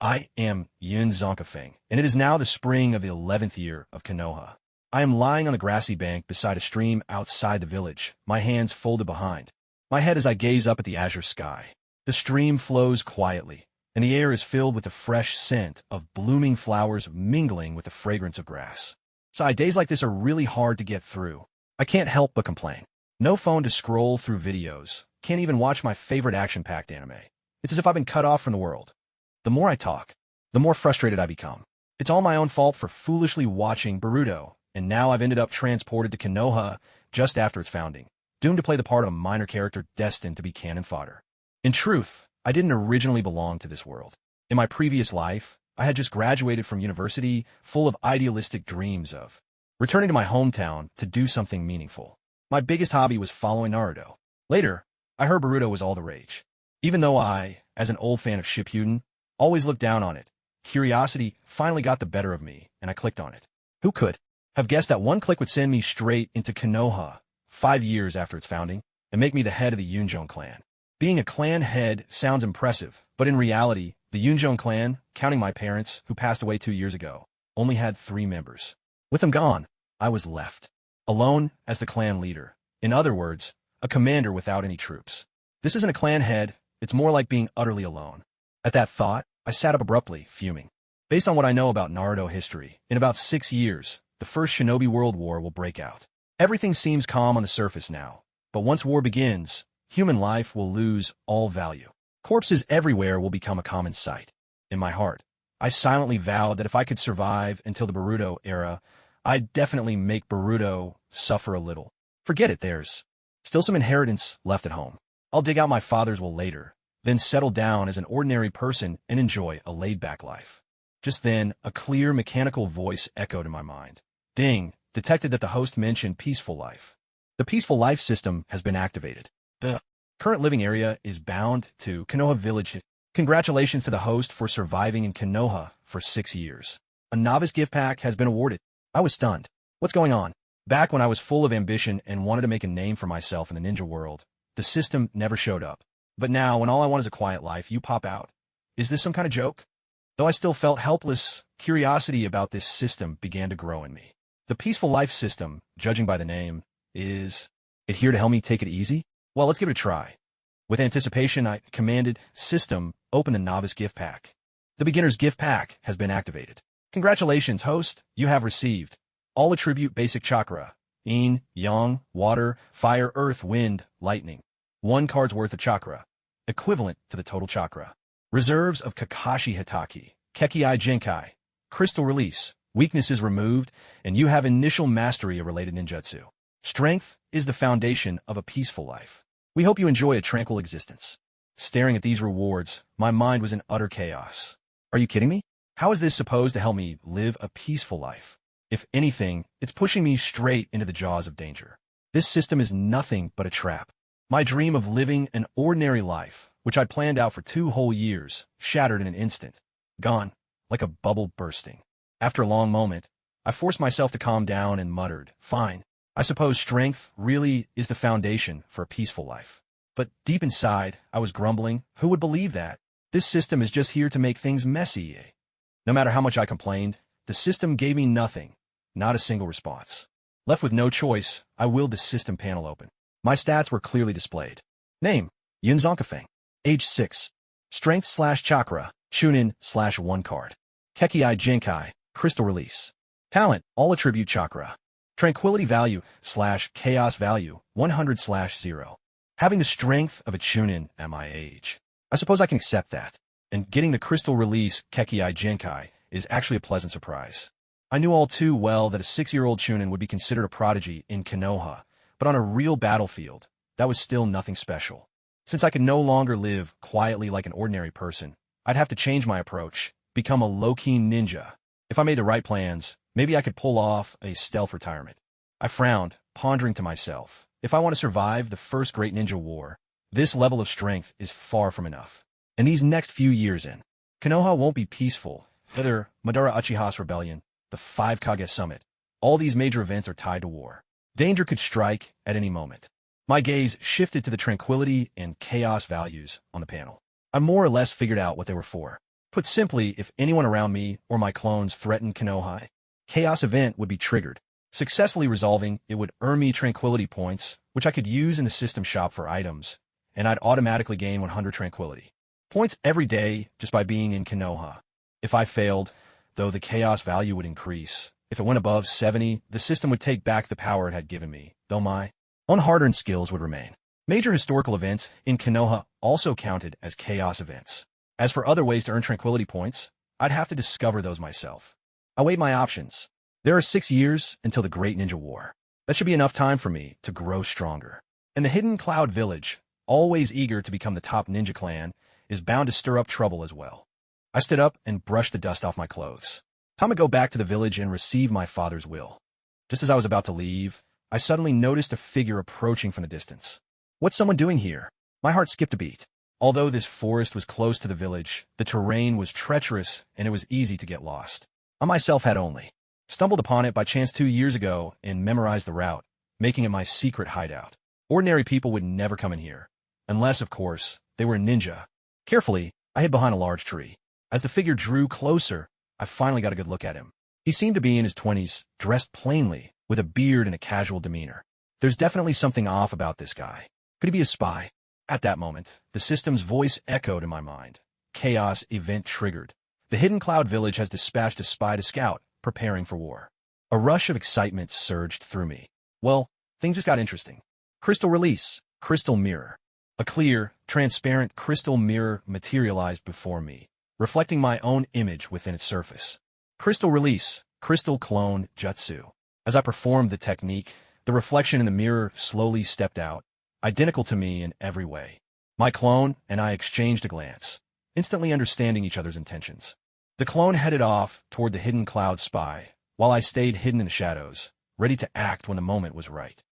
I am Yun Zonkafeng, and it is now the spring of the 11th year of Konoha. I am lying on the grassy bank beside a stream outside the village, my hands folded behind my head as I gaze up at the azure sky. The stream flows quietly, and the air is filled with the fresh scent of blooming flowers mingling with the fragrance of grass. Days like this are really hard to get through. I can't help but complain. No phone to scroll through videos, can't even watch my favorite action-packed anime. It's as if I've been cut off from the world. The more I talk, the more frustrated I become. It's all my own fault for foolishly watching Boruto, and now I've ended up transported to Konoha just after its founding, doomed to play the part of a minor character destined to be cannon fodder. In truth, I didn't originally belong to this world. In my previous life, I had just graduated from university full of idealistic dreams of returning to my hometown to do something meaningful. My biggest hobby was following Naruto. Later, I heard Boruto was all the rage. Even though I, as an old fan of Shippuden, always looked down on it, curiosity finally got the better of me, and I clicked on it. Who could have guessed that one click would send me straight into Konoha 5 years after its founding and make me the head of the Yunjong clan? Being a clan head sounds impressive, but in reality, the Yunjong clan, counting my parents, who passed away 2 years ago, only had 3 members. With them gone, I was left alone as the clan leader. In other words, a commander without any troops. This isn't a clan head, it's more like being utterly alone. At that thought, I sat up abruptly, fuming. Based on what I know about Naruto history, in about 6 years, the first Shinobi World War will break out. Everything seems calm on the surface now, but once war begins, human life will lose all value. Corpses everywhere will become a common sight. In my heart, I silently vowed that if I could survive until the Boruto era, I'd definitely make Boruto suffer a little. Forget it, there's still some inheritance left at home. I'll dig out my father's will later, then settle down as an ordinary person and enjoy a laid-back life. Just then, a clear mechanical voice echoed in my mind. Ding, detected that the host mentioned peaceful life. The peaceful life system has been activated. The current living area is bound to Konoha Village. Congratulations to the host for surviving in Konoha for 6 years. A novice gift pack has been awarded. I was stunned. What's going on? Back when I was full of ambition and wanted to make a name for myself in the ninja world, the system never showed up. But now, when all I want is a quiet life, you pop out. Is this some kind of joke? Though I still felt helpless, curiosity about this system began to grow in me. The peaceful life system, judging by the name, is it here to help me take it easy? Well, let's give it a try. With anticipation, I commanded, System, open the novice gift pack. The beginner's gift pack has been activated. Congratulations, host, you have received all attribute basic chakra, yin, yang, water, fire, earth, wind, lightning. 1 card's worth of chakra, equivalent to the total chakra. Reserves of Kakashi Hitaki, Kekkai Genkai, crystal release, weaknesses removed, and you have initial mastery of related ninjutsu. Strength is the foundation of a peaceful life. We hope you enjoy a tranquil existence. Staring at these rewards, my mind was in utter chaos. Are you kidding me? How is this supposed to help me live a peaceful life? If anything, it's pushing me straight into the jaws of danger. This system is nothing but a trap. My dream of living an ordinary life, which I'd planned out for 2 whole years, shattered in an instant. Gone, like a bubble bursting. After a long moment, I forced myself to calm down and muttered, fine. I suppose strength really is the foundation for a peaceful life. But deep inside, I was grumbling, who would believe that? This system is just here to make things messy. No matter how much I complained, the system gave me nothing, not a single response. Left with no choice, I willed the system panel open. My stats were clearly displayed. Name, Yun Zonkafeng. Age 6. Strength/chakra, Chunin/1 card. Kekkai Genkai, crystal release. Talent, all attribute chakra. Tranquility value/chaos value, 100/0. Having the strength of a Chunin at my age. I suppose I can accept that. And getting the crystal release Kekkai Genkai is actually a pleasant surprise. I knew all too well that a 6-year-old Chunin would be considered a prodigy in Konoha, but on a real battlefield, that was still nothing special. Since I could no longer live quietly like an ordinary person, I'd have to change my approach, become a low-key ninja. If I made the right plans, maybe I could pull off a stealth retirement. I frowned, pondering to myself, if I want to survive the first great ninja war, this level of strength is far from enough. And these next few years in Konoha won't be peaceful. Whether Madara Uchiha's rebellion, the 5 Kage summit, all these major events are tied to war. Danger could strike at any moment. My gaze shifted to the tranquility and chaos values on the panel. I more or less figured out what they were for. Put simply, if anyone around me or my clones threatened Konoha, chaos event would be triggered. Successfully resolving, it would earn me tranquility points, which I could use in the system shop for items, and I'd automatically gain 100 tranquility points every day just by being in Konoha. If I failed, though, the chaos value would increase. If it went above 70, the system would take back the power it had given me, though my own hard-earned skills would remain. Major historical events in Konoha also counted as chaos events. As for other ways to earn tranquility points, I'd have to discover those myself. I weighed my options. There are 6 years until the Great Ninja War. That should be enough time for me to grow stronger. And the Hidden Cloud Village, always eager to become the top ninja clan, is bound to stir up trouble as well. I stood up and brushed the dust off my clothes. Time to go back to the village and receive my father's will. Just as I was about to leave, I suddenly noticed a figure approaching from the distance. What's someone doing here? My heart skipped a beat. Although this forest was close to the village, the terrain was treacherous and it was easy to get lost. I myself had only stumbled upon it by chance 2 years ago and memorized the route, making it my secret hideout. Ordinary people would never come in here, unless, of course, they were a ninja. Carefully, I hid behind a large tree. As the figure drew closer, I finally got a good look at him. He seemed to be in his 20s, dressed plainly, with a beard and a casual demeanor. There's definitely something off about this guy. Could he be a spy? At that moment, the system's voice echoed in my mind. Chaos event triggered. The Hidden Cloud Village has dispatched a spy to scout, preparing for war. A rush of excitement surged through me. Well, things just got interesting. Crystal release, crystal mirror. A clear, transparent crystal mirror materialized before me, reflecting my own image within its surface. Crystal release, crystal clone jutsu. As I performed the technique, the reflection in the mirror slowly stepped out, identical to me in every way. My clone and I exchanged a glance, instantly understanding each other's intentions. The clone headed off toward the Hidden Cloud spy, while I stayed hidden in the shadows, ready to act when the moment was right.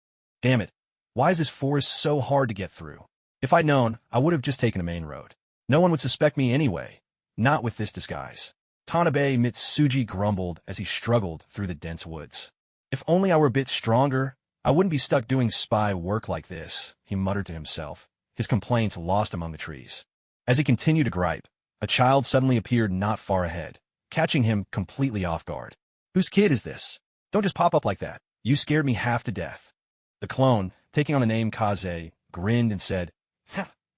Damn it, why is this forest so hard to get through? If I'd known, I would have just taken a main road. No one would suspect me anyway, not with this disguise. Tanabe Mitsuji grumbled as he struggled through the dense woods. If only I were a bit stronger, I wouldn't be stuck doing spy work like this, he muttered to himself, his complaints lost among the trees. As he continued to gripe, a child suddenly appeared not far ahead, catching him completely off guard. Whose kid is this? Don't just pop up like that. You scared me half to death. The clone, taking on the name Kaze, grinned and said,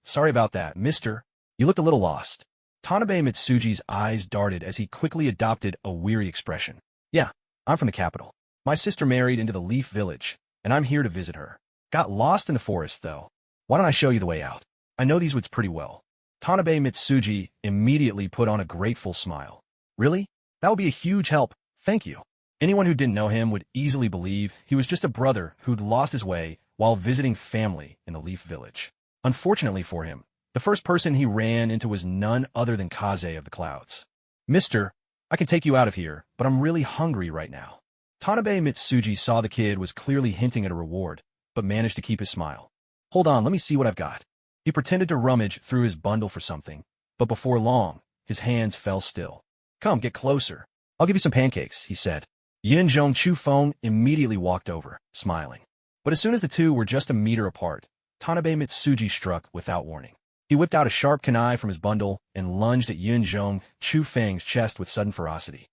sorry about that, mister. You looked a little lost. Tanabe Mitsuji's eyes darted as he quickly adopted a weary expression. Yeah, I'm from the capital. My sister married into the Leaf Village, and I'm here to visit her. Got lost in the forest, though. Why don't I show you the way out? I know these woods pretty well. Tanabe Mitsuji immediately put on a grateful smile. Really? That would be a huge help, thank you. Anyone who didn't know him would easily believe he was just a brother who'd lost his way while visiting family in the Leaf Village. Unfortunately for him, the first person he ran into was none other than Kaze of the Clouds. Mister, I can take you out of here, but I'm really hungry right now. Tanabe Mitsuji saw the kid was clearly hinting at a reward, but managed to keep his smile. Hold on, let me see what I've got. He pretended to rummage through his bundle for something, but before long, his hands fell still. Come, get closer. I'll give you some pancakes, he said. Yinzhong Chufeng immediately walked over, smiling. But as soon as the two were just a meter apart, Tanabe Mitsuji struck without warning. He whipped out a sharp kunai from his bundle and lunged at Yinzhong Chufeng's chest with sudden ferocity.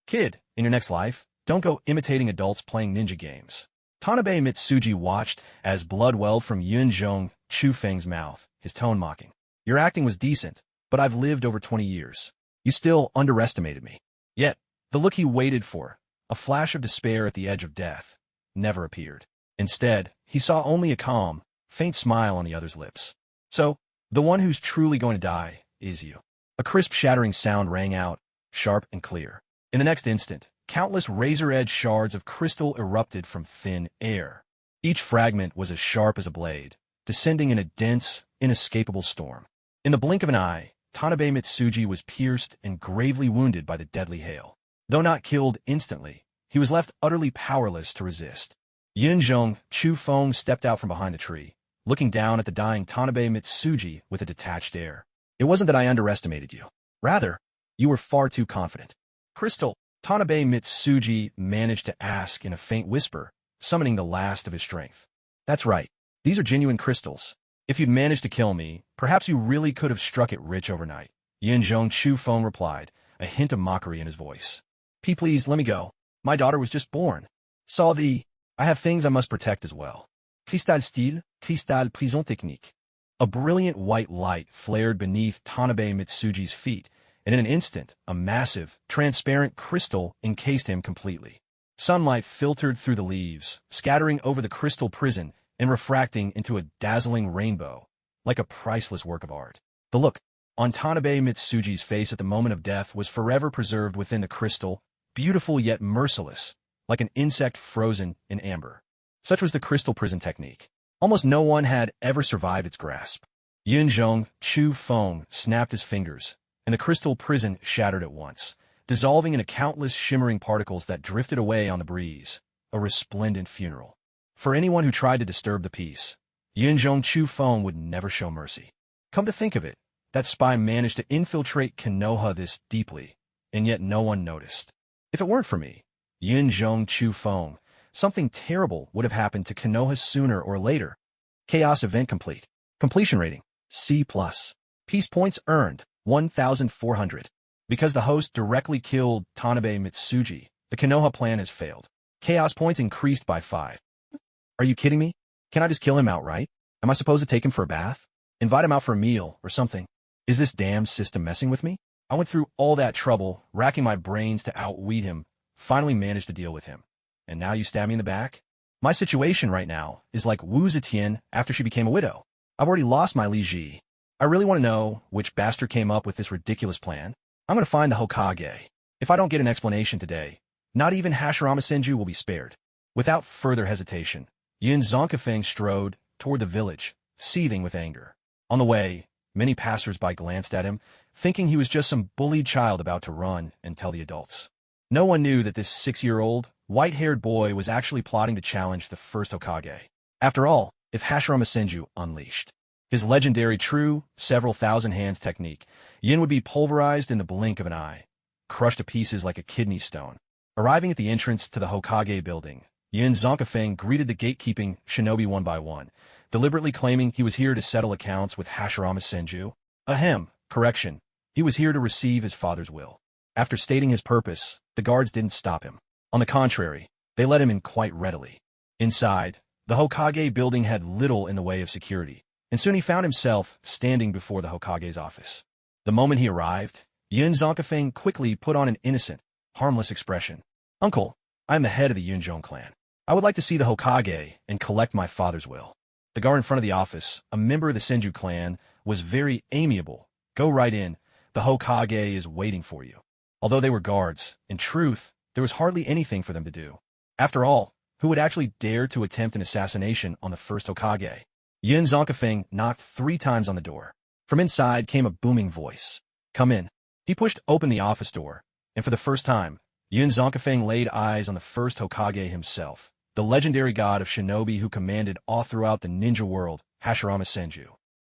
Kid, in your next life, don't go imitating adults playing ninja games. Tanabe Mitsuji watched as blood welled from Yinzhong Chufeng's mouth, his tone mocking. Your acting was decent, but I've lived over 20 years. You still underestimated me. Yet, the look he waited for, a flash of despair at the edge of death, never appeared. Instead, he saw only a calm, faint smile on the other's lips. So, the one who's truly going to die is you. A crisp shattering sound rang out, sharp and clear. In the next instant, countless razor-edged shards of crystal erupted from thin air. Each fragment was as sharp as a blade, descending in a dense, inescapable storm. In the blink of an eye, Tanabe Mitsuji was pierced and gravely wounded by the deadly hail. Though not killed instantly, he was left utterly powerless to resist. Yinzhong Chufeng stepped out from behind a tree, looking down at the dying Tanabe Mitsuji with a detached air. It wasn't that I underestimated you. Rather, you were far too confident. Crystal, Tanabe Mitsuji managed to ask in a faint whisper, summoning the last of his strength. That's right. These are genuine crystals. If you'd managed to kill me, perhaps you really could have struck it rich overnight. Yin Zhong Chu Feng replied, a hint of mockery in his voice. Please, let me go. My daughter was just born. I have things I must protect as well. Cristal style, cristal prison technique. A brilliant white light flared beneath Tanabe Mitsuji's feet, and in an instant, a massive, transparent crystal encased him completely. Sunlight filtered through the leaves, scattering over the crystal prison and refracting into a dazzling rainbow, like a priceless work of art. The look on Tanabe Mitsuji's face at the moment of death was forever preserved within the crystal, beautiful yet merciless, like an insect frozen in amber. Such was the crystal prison technique. Almost no one had ever survived its grasp. Yin Zhong Chu Feng snapped his fingers, and the crystal prison shattered at once, dissolving into countless shimmering particles that drifted away on the breeze, a resplendent funeral. For anyone who tried to disturb the peace, Yin Zhong Chu Feng would never show mercy. Come to think of it, that spy managed to infiltrate Konoha this deeply, and yet no one noticed. If it weren't for me, Yin Zhong Chu Feng, something terrible would have happened to Konoha sooner or later. Chaos event complete. Completion rating, C+. Peace points earned, 1,400. Because the host directly killed Tanabe Mitsuji, the Konoha plan has failed. Chaos points increased by 5. Are you kidding me? Can I just kill him outright? Am I supposed to take him for a bath? Invite him out for a meal or something? Is this damn system messing with me? I went through all that trouble, racking my brains to outweed him, finally managed to deal with him. And now you stab me in the back? My situation right now is like Wu Zetian after she became a widow. I've already lost my Li Ji. I really want to know which bastard came up with this ridiculous plan. I'm going to find the Hokage. If I don't get an explanation today, not even Hashirama Senju will be spared. Without further hesitation, Yin Zonkafeng strode toward the village, seething with anger. On the way, many passers-by glanced at him, thinking he was just some bullied child about to run and tell the adults. No one knew that this 6-year-old, white-haired boy was actually plotting to challenge the first Hokage. After all, if Hashirama Senju unleashed his legendary true, several thousand hands technique, Yin would be pulverized in the blink of an eye, crushed to pieces like a kidney stone. Arriving at the entrance to the Hokage building, Yin Zonkafeng greeted the gatekeeping Shinobi one by one, deliberately claiming he was here to settle accounts with Hashirama Senju. Correction. He was here to receive his father's will. After stating his purpose, the guards didn't stop him. On the contrary, they let him in quite readily. Inside, the Hokage building had little in the way of security, and soon he found himself standing before the Hokage's office. The moment he arrived, Yin Zonkafeng quickly put on an innocent, harmless expression. Uncle, I am the head of the Yunzhong clan. I would like to see the Hokage and collect my father's will. The guard in front of the office, a member of the Senju clan, was very amiable. Go right in. The Hokage is waiting for you. Although they were guards, in truth, there was hardly anything for them to do. After all, who would actually dare to attempt an assassination on the first Hokage? Yin Zonkafeng knocked 3 times on the door. From inside came a booming voice. Come in. He pushed open the office door, and for the first time, Yin Zonkafeng laid eyes on the first Hokage himself, the legendary god of Shinobi who commanded all throughout the ninja world, Hashirama Senju.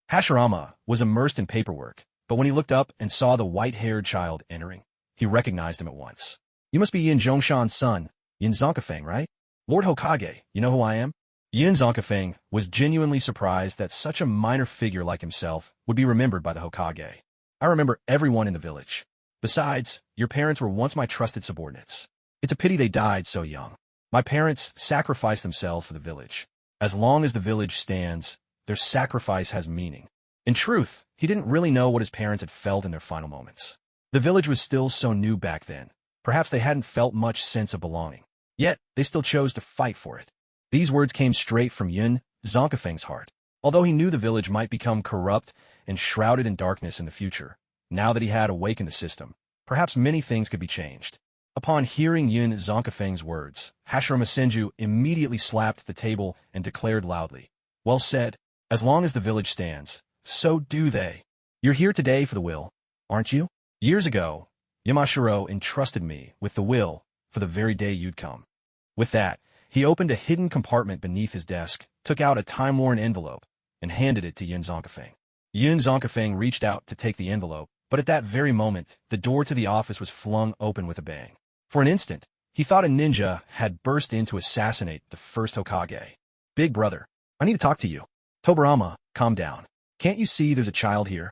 Hashirama was immersed in paperwork, but when he looked up and saw the white-haired child entering, he recognized him at once. You must be Yin Zhongshan's son, Yin Zonkafeng, right? Lord Hokage, you know who I am? Yin Zonkafeng was genuinely surprised that such a minor figure like himself would be remembered by the Hokage. I remember everyone in the village. Besides, your parents were once my trusted subordinates. It's a pity they died so young. My parents sacrificed themselves for the village. As long as the village stands, their sacrifice has meaning. In truth, he didn't really know what his parents had felt in their final moments. The village was still so new back then. Perhaps they hadn't felt much sense of belonging. Yet, they still chose to fight for it. These words came straight from Yin Zonkafeng's heart. Although he knew the village might become corrupt and shrouded in darkness in the future, now that he had awakened the system, perhaps many things could be changed. Upon hearing Yin Zonkafeng's words, Hashirama Senju immediately slapped the table and declared loudly, Well said. As long as the village stands, so do they. You're here today for the will, aren't you? Years ago, Yamashiro entrusted me with the will for the very day you'd come. With that, he opened a hidden compartment beneath his desk, took out a time-worn envelope, and handed it to Yin Zonkafeng. Yin Zonkafeng reached out to take the envelope, but at that very moment, the door to the office was flung open with a bang. For an instant, he thought a ninja had burst in to assassinate the first Hokage. Big brother, I need to talk to you. Tobarama, calm down. Can't you see there's a child here?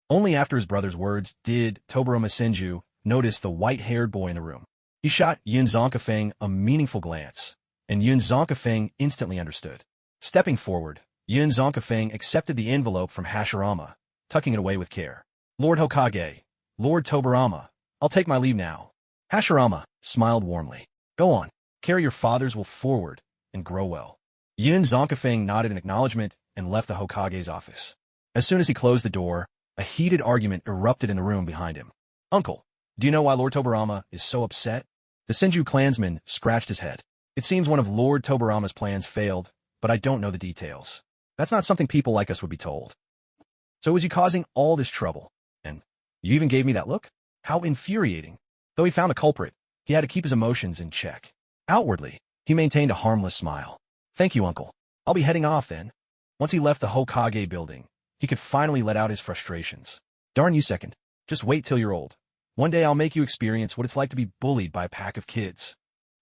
Only after his brother's words did Tobirama Senju notice the white-haired boy in the room. He shot Yun Zonkafeng a meaningful glance, and Yun Zonkafeng instantly understood. Stepping forward, Yun Zonkafeng accepted the envelope from Hashirama, tucking it away with care. Lord Hokage, Lord Tobirama, I'll take my leave now. Hashirama smiled warmly. Go on, carry your father's will forward, and grow well. Yun Zonkafeng nodded in acknowledgement and left the Hokage's office. As soon as he closed the door, a heated argument erupted in the room behind him. Uncle, do you know why Lord Tobirama is so upset? The Senju clansman scratched his head. It seems one of Lord Tobirama's plans failed, but I don't know the details. That's not something people like us would be told. So was you causing all this trouble? And you even gave me that look? How infuriating. Though he found a culprit, he had to keep his emotions in check. Outwardly, he maintained a harmless smile. Thank you, Uncle. I'll be heading off then. Once he left the Hokage building, he could finally let out his frustrations. Darn you, second. Just wait till you're old. One day I'll make you experience what it's like to be bullied by a pack of kids.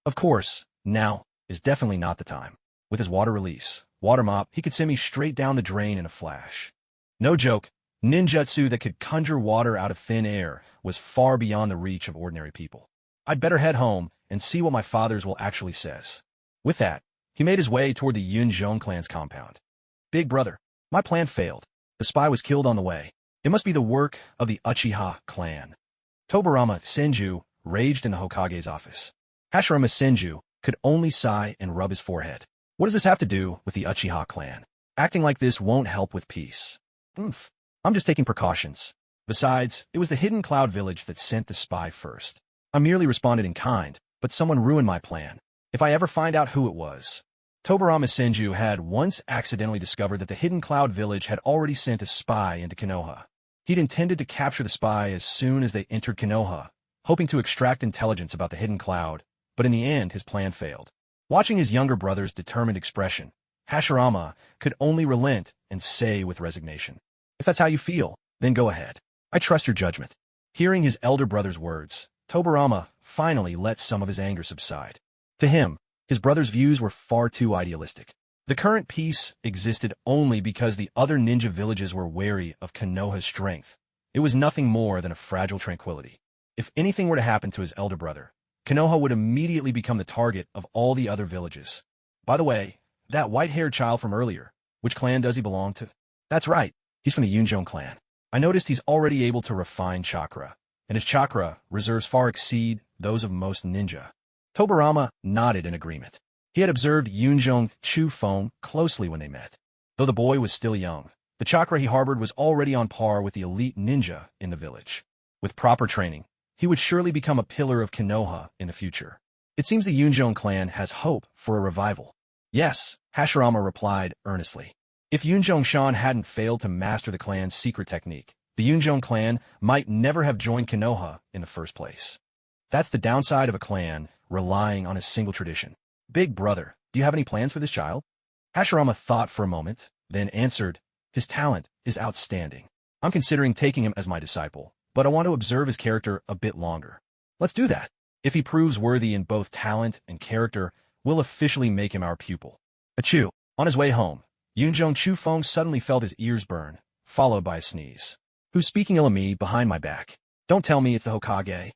Of course, now is definitely not the time. With his water release, water mop, he could send me straight down the drain in a flash. No joke, ninjutsu that could conjure water out of thin air was far beyond the reach of ordinary people. I'd better head home and see what my father's will actually says. With that, he made his way toward the Yunzhong clan's compound. Big brother, my plan failed. The spy was killed on the way. It must be the work of the Uchiha clan. Tobirama Senju raged in the Hokage's office. Hashirama Senju could only sigh and rub his forehead. What does this have to do with the Uchiha clan? Acting like this won't help with peace. Oof. I'm just taking precautions. Besides, it was the Hidden Cloud village that sent the spy first. I merely responded in kind, but someone ruined my plan. If I ever find out who it was. Tobirama Senju had once accidentally discovered that the Hidden Cloud village had already sent a spy into Konoha. He'd intended to capture the spy as soon as they entered Konoha, hoping to extract intelligence about the Hidden Cloud, but in the end his plan failed. Watching his younger brother's determined expression, Hashirama could only relent and say with resignation, If that's how you feel, then go ahead. I trust your judgment. Hearing his elder brother's words, Tobirama finally let some of his anger subside. To him, his brother's views were far too idealistic. The current peace existed only because the other ninja villages were wary of Konoha's strength. It was nothing more than a fragile tranquility. If anything were to happen to his elder brother, Konoha would immediately become the target of all the other villages. By the way, that white-haired child from earlier, which clan does he belong to? That's right, he's from the Yunzhong clan. I noticed he's already able to refine chakra, and his chakra reserves far exceed those of most ninja. Tobirama nodded in agreement. He had observed Yunzhong Chufeng closely when they met. Though the boy was still young, the chakra he harbored was already on par with the elite ninja in the village. With proper training, he would surely become a pillar of Konoha in the future. It seems the Yunzhong clan has hope for a revival. Yes, Hashirama replied earnestly. If Yunzhong Shan hadn't failed to master the clan's secret technique, the Yunzhong clan might never have joined Konoha in the first place. That's the downside of a clan relying on a single tradition. Big brother, do you have any plans for this child? Hashirama thought for a moment, then answered, His talent is outstanding. I'm considering taking him as my disciple, but I want to observe his character a bit longer. Let's do that. If he proves worthy in both talent and character, we'll officially make him our pupil. Achoo! On his way home, Yunzhong Chufeng suddenly felt his ears burn, followed by a sneeze. Who's speaking ill of me behind my back? Don't tell me it's the Hokage.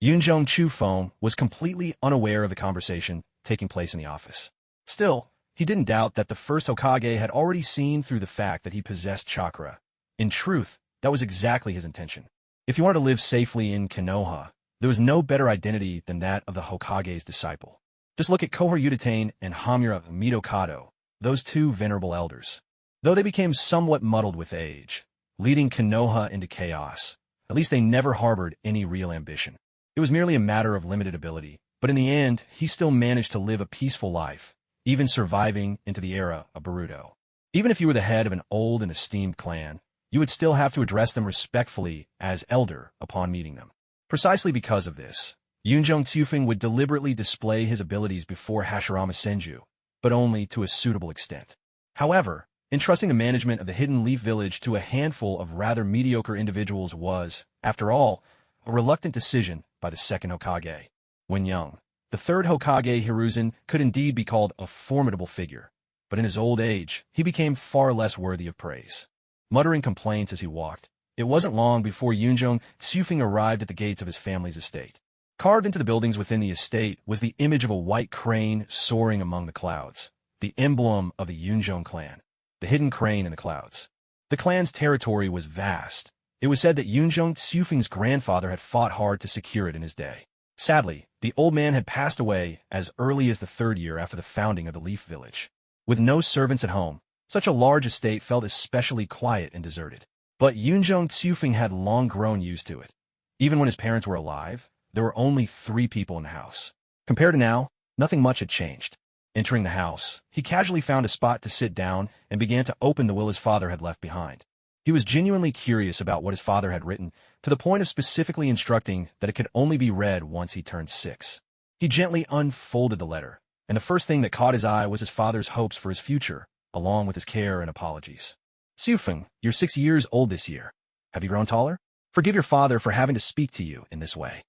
Yunzhong Chufeng was completely unaware of the conversation taking place in the office. Still, he didn't doubt that the first Hokage had already seen through the fact that he possessed chakra. In truth, that was exactly his intention. If he wanted to live safely in Konoha, there was no better identity than that of the Hokage's disciple. Just look at Kohor Udatane and Hamura Midokado, those two venerable elders. Though they became somewhat muddled with age, leading Konoha into chaos, at least they never harbored any real ambition. It was merely a matter of limited ability, but in the end, he still managed to live a peaceful life, even surviving into the era of Boruto. Even if you were the head of an old and esteemed clan, you would still have to address them respectfully as elder upon meeting them. Precisely because of this, Yunzhong Chufeng would deliberately display his abilities before Hashirama Senju, but only to a suitable extent. However, entrusting the management of the Hidden Leaf Village to a handful of rather mediocre individuals was, after all, a reluctant decision by the second Hokage. When young, the third Hokage Hiruzen could indeed be called a formidable figure, but in his old age, he became far less worthy of praise. Muttering complaints as he walked, It wasn't long before Yunjong Tsufeng arrived at the gates of his family's estate. Carved into the buildings within the estate was the image of a white crane soaring among the clouds, the emblem of the Yunjong clan, the hidden crane in the clouds. The clan's territory was vast. It was said that Yunjong Tsufeng's grandfather had fought hard to secure it in his day. Sadly, the old man had passed away as early as the 3rd year after the founding of the Leaf Village. With no servants at home, such a large estate felt especially quiet and deserted. But Yunjong Tsufeng had long grown used to it. Even when his parents were alive, there were only 3 people in the house. Compared to now, nothing much had changed. Entering the house, he casually found a spot to sit down and began to open the will his father had left behind. He was genuinely curious about what his father had written, to the point of specifically instructing that it could only be read once he turned 6. He gently unfolded the letter, and the first thing that caught his eye was his father's hopes for his future, along with his care and apologies. Tsufeng, you're 6 years old this year. Have you grown taller? Forgive your father for having to speak to you in this way.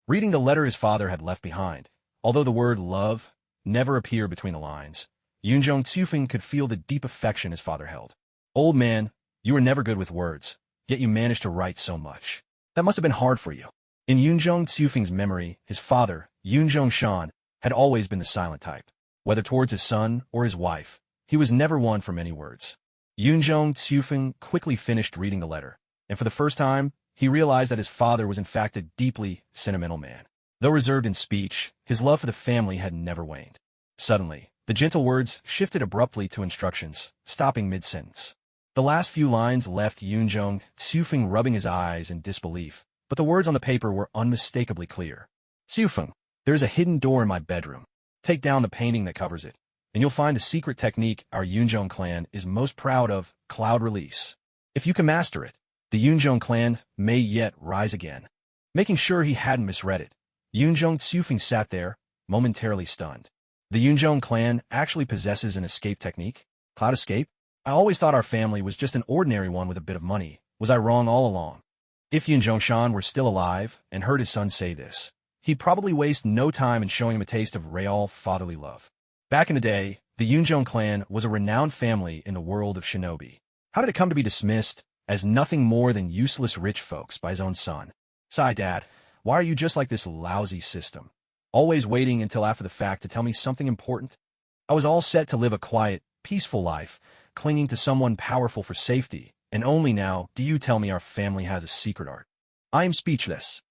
Reading the letter his father had left behind, although the word love never appeared between the lines, Yunjong Tsufeng could feel the deep affection his father held. Old man, you were never good with words, yet you managed to write so much. That must have been hard for you. In Yunjong Tsufeng's memory, his father, Yunjong Shan, had always been the silent type. Whether towards his son or his wife, he was never one for many words. Yunjong Tsufeng quickly finished reading the letter, and for the first time, he realized that his father was in fact a deeply sentimental man. Though reserved in speech, his love for the family had never waned. Suddenly, the gentle words shifted abruptly to instructions, stopping mid-sentence. The last few lines left Yunjong Tsufeng rubbing his eyes in disbelief, but the words on the paper were unmistakably clear. Tsufeng, there is a hidden door in my bedroom. Take down the painting that covers it, and you'll find the secret technique our Yunjong clan is most proud of, cloud release. If you can master it, the Yunjong clan may yet rise again. Making sure he hadn't misread it, Yunjong Tsufeng sat there, momentarily stunned. The Yunjong clan actually possesses an escape technique? Cloud escape? I always thought our family was just an ordinary one with a bit of money. Was I wrong all along? If Yunjong Shan were still alive and heard his son say this, he'd probably waste no time in showing him a taste of real fatherly love. Back in the day, the Yunjong clan was a renowned family in the world of Shinobi. How did it come to be dismissed as nothing more than useless rich folks by his own son? Sigh, Dad, why are you just like this lousy system? Always waiting until after the fact to tell me something important? I was all set to live a quiet, peaceful life, clinging to someone powerful for safety, and only now do you tell me our family has a secret art. I am speechless.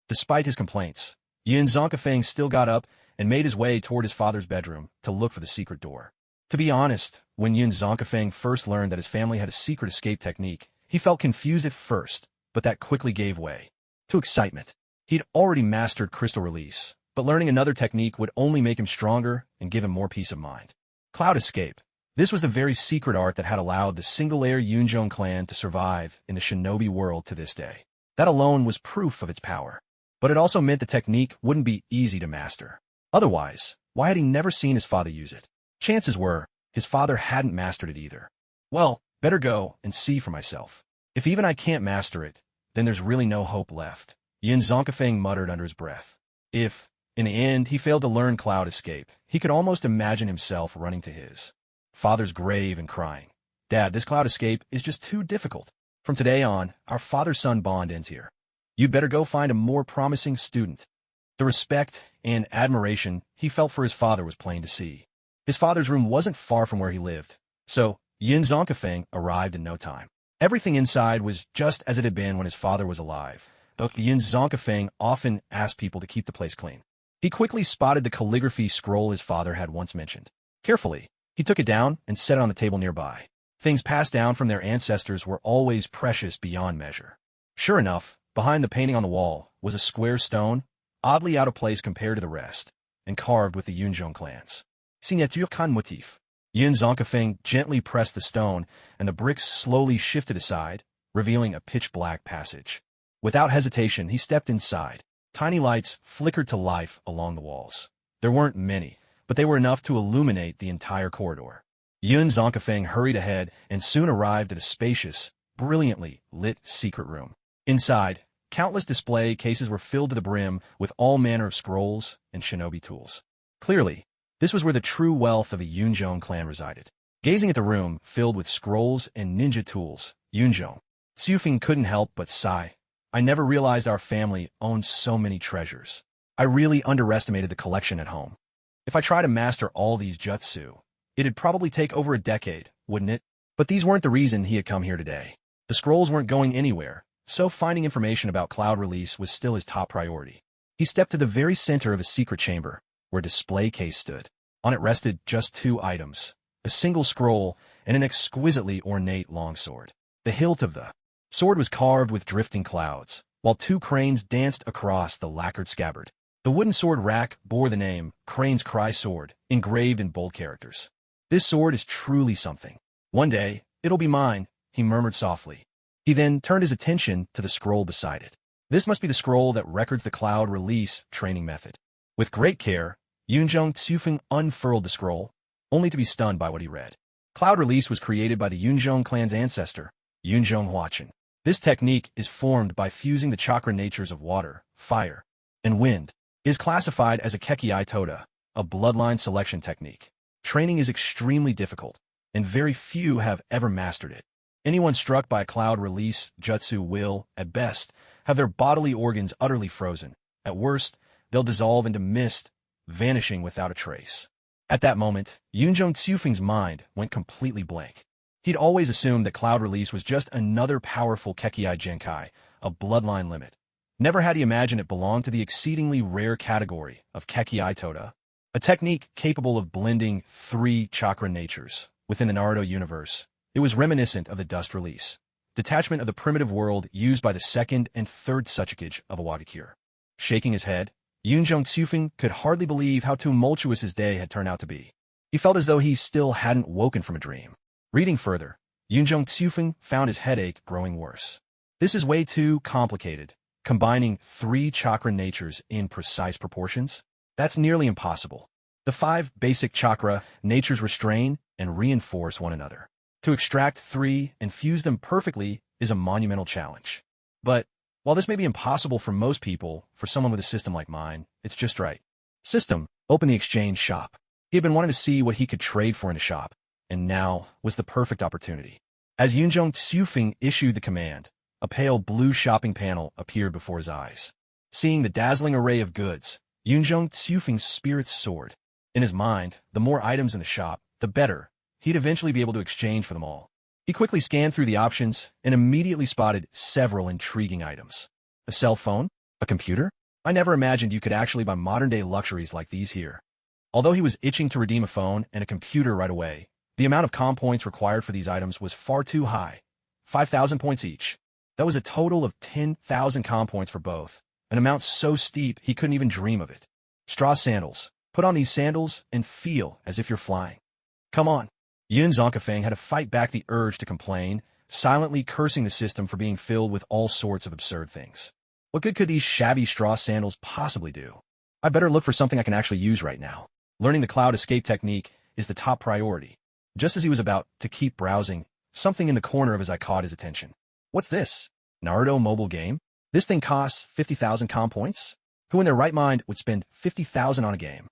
Despite his complaints, Yin Zonkafang still got up and made his way toward his father's bedroom to look for the secret door. To be honest, when Yin Zonkafang first learned that his family had a secret escape technique, he felt confused at first, but that quickly gave way to excitement. He'd already mastered crystal release, but learning another technique would only make him stronger and give him more peace of mind. Cloud escape. This was the very secret art that had allowed the single-layer Yunjong clan to survive in the Shinobi world to this day. That alone was proof of its power. But it also meant the technique wouldn't be easy to master. Otherwise, why had he never seen his father use it? Chances were, his father hadn't mastered it either. Well, better go and see for myself. If even I can't master it, then there's really no hope left, Yin Zonkafang muttered under his breath. If, in the end, he failed to learn Cloud Escape, he could almost imagine himself running to his father's grave and crying, Dad, this Cloud Escape is just too difficult. From today on, our father-son bond ends here. You'd better go find a more promising student. The respect and admiration he felt for his father was plain to see. His father's room wasn't far from where he lived, so Yin Zonkafang arrived in no time. Everything inside was just as it had been when his father was alive, though Yin Zonkafang often asked people to keep the place clean. He quickly spotted the calligraphy scroll his father had once mentioned. Carefully, he took it down and set it on the table nearby. Things passed down from their ancestors were always precious beyond measure. Sure enough, behind the painting on the wall was a square stone, oddly out of place compared to the rest, and carved with the Yunjong clan's signature kan motif. Yin Zonkafang gently pressed the stone, and the bricks slowly shifted aside, revealing a pitch-black passage. Without hesitation, he stepped inside. Tiny lights flickered to life along the walls. There weren't many, but they were enough to illuminate the entire corridor. Yin Zonkafang hurried ahead and soon arrived at a spacious, brilliantly lit secret room. Inside, countless display cases were filled to the brim with all manner of scrolls and shinobi tools. Clearly, this was where the true wealth of the Yunjong clan resided. Gazing at the room filled with scrolls and ninja tools, Yunjong Xiufeng couldn't help but sigh. I never realized our family owned so many treasures. I really underestimated the collection at home. If I try to master all these jutsu, it'd probably take over a decade, wouldn't it? But these weren't the reason he had come here today. The scrolls weren't going anywhere, so finding information about Cloud Release was still his top priority. He stepped to the very center of a secret chamber, where a display case stood. On it rested just two items, a single scroll and an exquisitely ornate longsword. The hilt of the sword was carved with drifting clouds, while two cranes danced across the lacquered scabbard. The wooden sword rack bore the name, Crane's Cry Sword, engraved in bold characters. This sword is truly something. One day, it'll be mine, he murmured softly. He then turned his attention to the scroll beside it. This must be the scroll that records the Cloud Release training method. With great care, Yunzhong Xiufeng unfurled the scroll, only to be stunned by what he read. Cloud Release was created by the Yunzhong clan's ancestor, Yunzhong Huaqin. This technique is formed by fusing the chakra natures of water, fire, and wind. It is classified as a Kekkei Toda, a bloodline selection technique. Training is extremely difficult, and very few have ever mastered it. Anyone struck by a Cloud Release jutsu will, at best, have their bodily organs utterly frozen. At worst, they'll dissolve into mist, vanishing without a trace. At that moment, Yunzhong Xiufeng's mind went completely blank. He'd always assumed that Cloud Release was just another powerful Kekkei Genkai, a bloodline limit. Never had he imagined it belonged to the exceedingly rare category of Kekkei Toda, a technique capable of blending three chakra natures. Within the Naruto universe, it was reminiscent of the Dust Release, detachment of the primitive world used by the second and third Tsuchikage of Awadakure. Shaking his head, Yunzhong Xiufeng could hardly believe how tumultuous his day had turned out to be. He felt as though he still hadn't woken from a dream. Reading further, Yunzhong Xiufeng found his headache growing worse. This is way too complicated. Combining three chakra natures in precise proportions? That's nearly impossible. The five basic chakra natures restrain and reinforce one another. To extract three and fuse them perfectly is a monumental challenge. But while this may be impossible for most people, for someone with a system like mine, it's just right. System, open the exchange shop. He had been wanting to see what he could trade for in a shop, and now was the perfect opportunity. As Yunzhong Xiufeng issued the command, a pale blue shopping panel appeared before his eyes. Seeing the dazzling array of goods, Yunzhong Xiufeng's spirits soared. In his mind, the more items in the shop, the better. He'd eventually be able to exchange for them all. He quickly scanned through the options and immediately spotted several intriguing items. A cell phone? A computer? I never imagined you could actually buy modern-day luxuries like these here. Although he was itching to redeem a phone and a computer right away, the amount of comm points required for these items was far too high. 5,000 points each. That was a total of 10,000 comm points for both, an amount so steep he couldn't even dream of it. Straw sandals. Put on these sandals and feel as if you're flying. Come on. Yun Zonkafeng had to fight back the urge to complain, silently cursing the system for being filled with all sorts of absurd things. What good could these shabby straw sandals possibly do? I better look for something I can actually use right now. Learning the cloud escape technique is the top priority. Just as he was about to keep browsing, something in the corner of his eye caught his attention. What's this? Naruto mobile game? This thing costs 50,000 comm points? Who in their right mind would spend 50,000 on a game?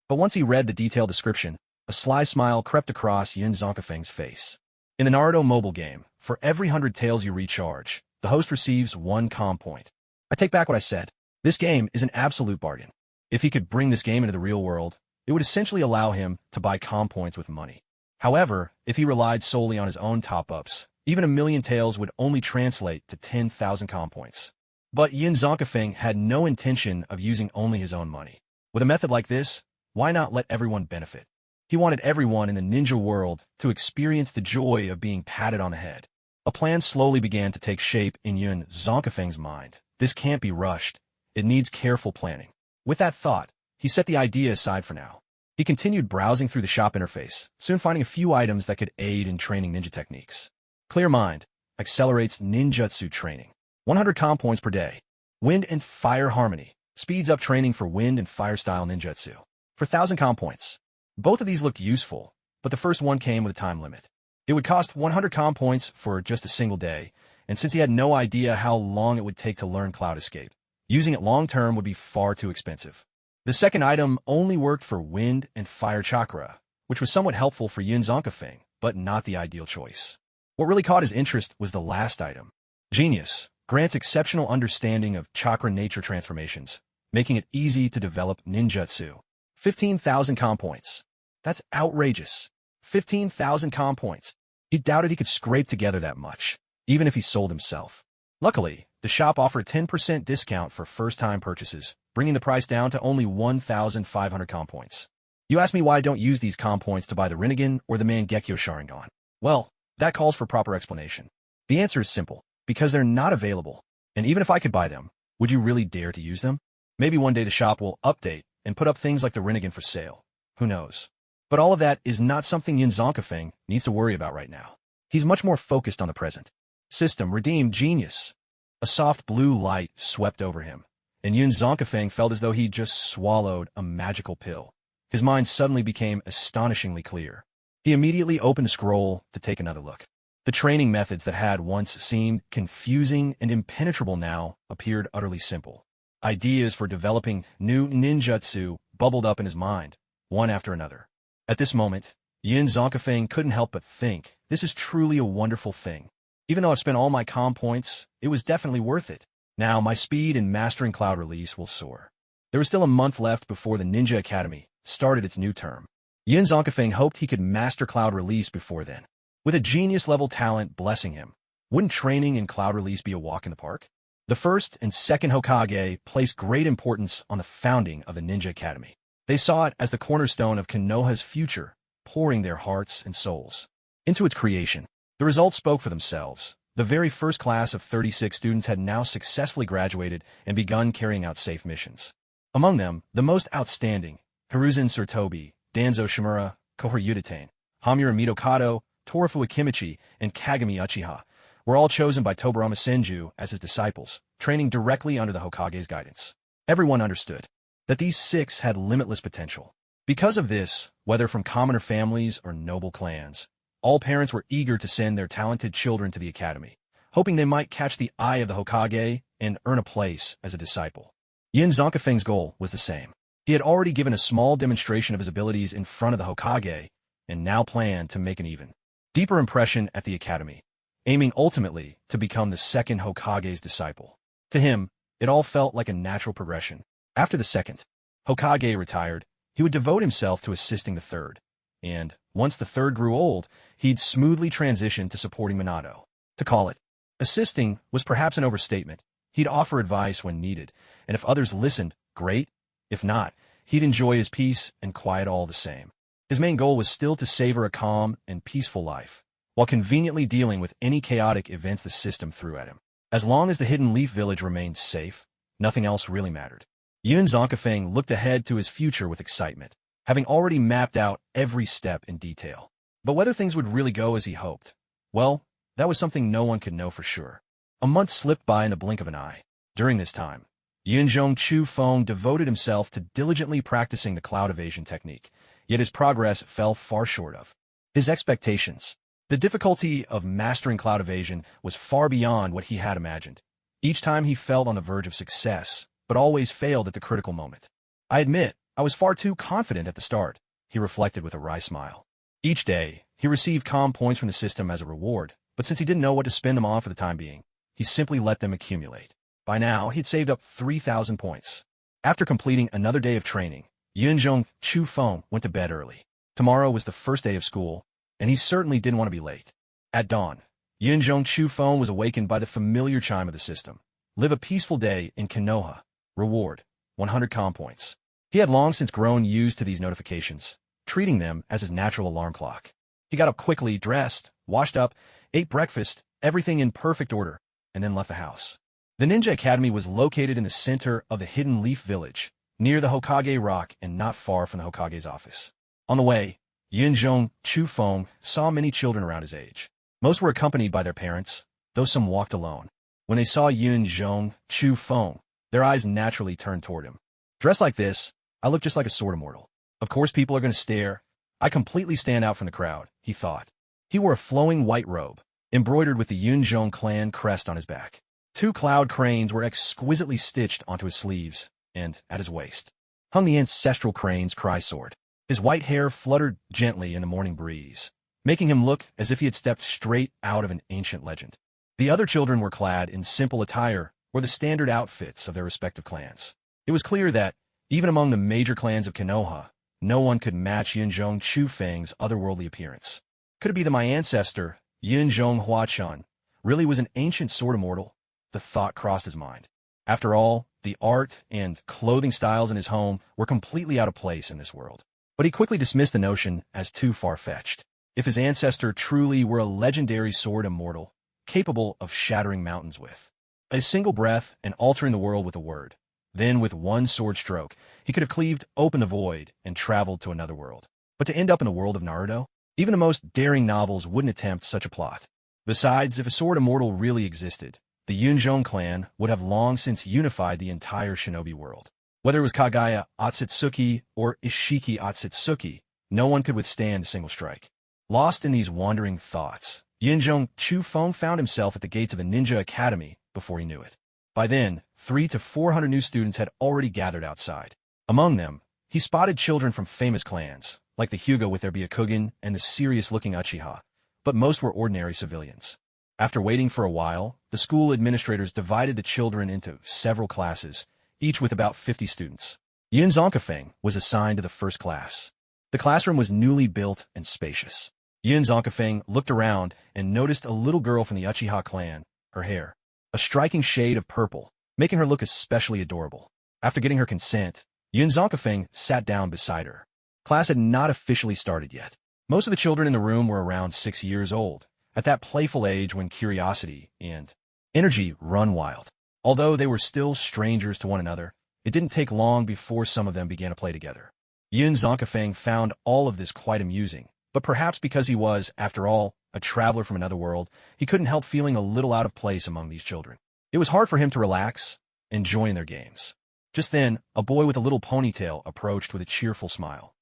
But once he read the detailed description, a sly smile crept across Yun Zonkafeng's face. In the Naruto mobile game, for every 100 tails you recharge, the host receives 1 comm point. I take back what I said. This game is an absolute bargain. If he could bring this game into the real world, it would essentially allow him to buy comm points with money. However, if he relied solely on his own top-ups, even 1,000,000 tails would only translate to 10,000 comm points. But Yun Zonkafeng had no intention of using only his own money. With a method like this, why not let everyone benefit? He wanted everyone in the ninja world to experience the joy of being patted on the head. A plan slowly began to take shape in Yun Zonkafeng's mind. This can't be rushed. It needs careful planning. With that thought, he set the idea aside for now. He continued browsing through the shop interface, soon finding a few items that could aid in training ninja techniques. Clear Mind accelerates ninjutsu training. 100 comm points per day. Wind and Fire Harmony speeds up training for wind and fire style ninjutsu. For 1,000 comm points. Both of these looked useful, but the first one came with a time limit. It would cost 100 comm points for just a single day, and since he had no idea how long it would take to learn Cloud Escape, using it long-term would be far too expensive. The second item only worked for wind and fire chakra, which was somewhat helpful for Yun Zonkafeng, but not the ideal choice. What really caught his interest was the last item. Genius grants exceptional understanding of chakra nature transformations, making it easy to develop ninjutsu. 15,000 com points. That's outrageous. 15,000 com points. He doubted he could scrape together that much, even if he sold himself. Luckily, the shop offered a 10% discount for first-time purchases, bringing the price down to only 1,500 com points. You ask me why I don't use these com points to buy the Rinnegan or the Mangekyo Sharingan. Well, that calls for proper explanation. The answer is simple, because they're not available. And even if I could buy them, would you really dare to use them? Maybe one day the shop will update and put up things like the Rinnegan for sale. Who knows? But all of that is not something Yin Zonkafeng needs to worry about right now. He's much more focused on the present. System redeemed genius. A soft blue light swept over him, and Yin Zonkafeng felt as though he'd just swallowed a magical pill. His mind suddenly became astonishingly clear. He immediately opened the scroll to take another look. The training methods that had once seemed confusing and impenetrable now appeared utterly simple. Ideas for developing new ninjutsu bubbled up in his mind, one after another. At this moment, Yin Zonkafeng couldn't help but think, this is truly a wonderful thing. Even though I've spent all my com points, it was definitely worth it. Now my speed in mastering Cloud Release will soar. There was still a month left before the Ninja Academy started its new term. Yin Zonkafeng hoped he could master Cloud Release before then. With a genius-level talent blessing him, wouldn't training in Cloud Release be a walk in the park? The first and second Hokage placed great importance on the founding of the Ninja Academy. They saw it as the cornerstone of Konoha's future, pouring their hearts and souls into its creation. The results spoke for themselves. The very first class of 36 students had now successfully graduated and begun carrying out safe missions. Among them, the most outstanding, Hiruzen Tsurutobi, Danzo Shimura, Kohor Yuditane, Hamura Mitokado, Torafu Akimichi, and Kagami Uchiha, were all chosen by Tobirama Senju as his disciples, training directly under the Hokage's guidance. Everyone understood that these 6 had limitless potential. Because of this, whether from commoner families or noble clans, all parents were eager to send their talented children to the academy, hoping they might catch the eye of the Hokage and earn a place as a disciple. Yin Zonkafeng's goal was the same. He had already given a small demonstration of his abilities in front of the Hokage, and now planned to make an even deeper impression at the academy, aiming ultimately to become the second Hokage's disciple. To him, it all felt like a natural progression. After the second Hokage retired, he would devote himself to assisting the third, and once the third grew old, he'd smoothly transition to supporting Minato. To call it assisting was perhaps an overstatement. He'd offer advice when needed, and if others listened, great. If not, he'd enjoy his peace and quiet all the same. His main goal was still to savor a calm and peaceful life, while conveniently dealing with any chaotic events the system threw at him. As long as the Hidden Leaf Village remained safe, nothing else really mattered. Yin Zonkafeng looked ahead to his future with excitement, having already mapped out every step in detail. But whether things would really go as he hoped, well, that was something no one could know for sure. A month slipped by in the blink of an eye. During this time, Yunjong Chu-Feng devoted himself to diligently practicing the cloud evasion technique, yet his progress fell far short of his expectations. The difficulty of mastering cloud evasion was far beyond what he had imagined. Each time he felt on the verge of success, but always failed at the critical moment. I admit, I was far too confident at the start, he reflected with a wry smile. Each day, he received calm points from the system as a reward, but since he didn't know what to spend them on for the time being, he simply let them accumulate. By now, he'd saved up 3,000 points. After completing another day of training, Yunjong Chu-Feng went to bed early. Tomorrow was the first day of school, and he certainly didn't want to be late. At dawn, Yunjong Chu-Feng was awakened by the familiar chime of the system. Live a peaceful day in Konoha. Reward, 100 com points. He had long since grown used to these notifications, treating them as his natural alarm clock. He got up quickly, dressed, washed up, ate breakfast, everything in perfect order, and then left the house. The Ninja Academy was located in the center of the Hidden Leaf Village, near the Hokage Rock and not far from the Hokage's office. On the way, Yunjong Chu-Feng saw many children around his age. Most were accompanied by their parents, though some walked alone. When they saw Yunjong Chu-Feng, their eyes naturally turned toward him. Dressed like this, I look just like a sword immortal. Of course people are going to stare. I completely stand out from the crowd, he thought. He wore a flowing white robe, embroidered with the Yunjong clan crest on his back. 2 cloud cranes were exquisitely stitched onto his sleeves, and, at his waist, hung the ancestral crane's cry sword. His white hair fluttered gently in the morning breeze, making him look as if he had stepped straight out of an ancient legend. The other children were clad in simple attire or the standard outfits of their respective clans. It was clear that, even among the major clans of Konoha, no one could match Yunzhong Chufeng's otherworldly appearance. Could it be that my ancestor, Yunzhong Huachan, really was an ancient sword immortal? The thought crossed his mind. After all, the art and clothing styles in his home were completely out of place in this world. But he quickly dismissed the notion as too far-fetched. If his ancestor truly were a legendary sword immortal, capable of shattering mountains with a single breath and altering the world with a word, then with one sword stroke, he could have cleaved open the void and traveled to another world. But to end up in the world of Naruto? Even the most daring novels wouldn't attempt such a plot. Besides, if a sword immortal really existed, the Yunzhong clan would have long since unified the entire shinobi world. Whether it was Kagaya Otsutsuki or Ishiki Otsutsuki, no one could withstand a single strike. Lost in these wandering thoughts, Yunzhong Chufeng found himself at the gates of the ninja academy before he knew it. By then, 300 to 400 new students had already gathered outside. Among them, he spotted children from famous clans, like the Hyuga with their Byakugan and the serious-looking Uchiha, but most were ordinary civilians. After waiting for a while, the school administrators divided the children into several classes, each with about 50 students. Yun Zonkafeng was assigned to the first class. The classroom was newly built and spacious. Yun Zonkafeng looked around and noticed a little girl from the Uchiha clan, her hair, a striking shade of purple, making her look especially adorable. After getting her consent, Yun Zonkafeng sat down beside her. Class had not officially started yet. Most of the children in the room were around 6 years old, at that playful age when curiosity and energy run wild. Although they were still strangers to one another, it didn't take long before some of them began to play together. Yun Zonkafeng found all of this quite amusing, but perhaps because he was, after all, a traveler from another world, he couldn't help feeling a little out of place among these children. It was hard for him to relax and join their games. Just then, a boy with a little ponytail approached with a cheerful smile.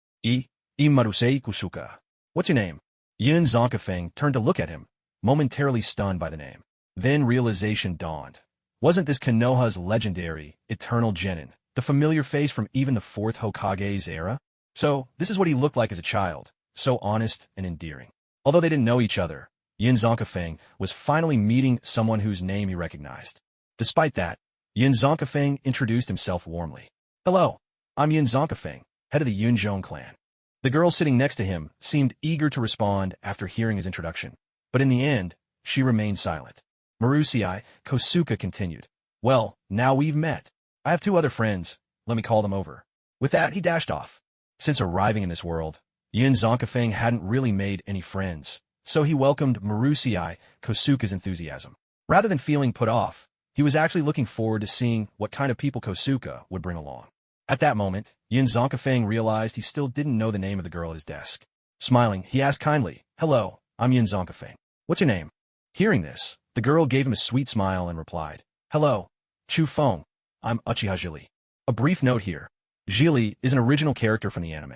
Marusei Kusuka. What's your name? Yun Zonkafeng turned to look at him, momentarily stunned by the name. Then realization dawned. Wasn't this Konoha's legendary, eternal genin, the familiar face from even the 4th Hokage's era? So, this is what he looked like as a child, so honest and endearing. Although they didn't know each other, Yun Zonkafeng was finally meeting someone whose name he recognized. Despite that, Yun Zonkafeng introduced himself warmly. Hello, I'm Yun Zonkafeng, head of the Yunzhong clan. The girl sitting next to him seemed eager to respond after hearing his introduction, but in the end, she remained silent. Marusei Kosuka continued. Well, now we've met. I have 2 other friends, let me call them over. With that, he dashed off. Since arriving in this world, Yun Zonkafeng hadn't really made any friends, so he welcomed Marusei Kosuka's enthusiasm. Rather than feeling put off, he was actually looking forward to seeing what kind of people Kosuka would bring along. At that moment, Yun Zonkafeng realized he still didn't know the name of the girl at his desk. Smiling, he asked kindly, Hello, I'm Yun Zonkafeng. What's your name? Hearing this, the girl gave him a sweet smile and replied, Hello, Chufeng. I'm Uchiha Jili. A brief note here. Jili is an original character from the anime.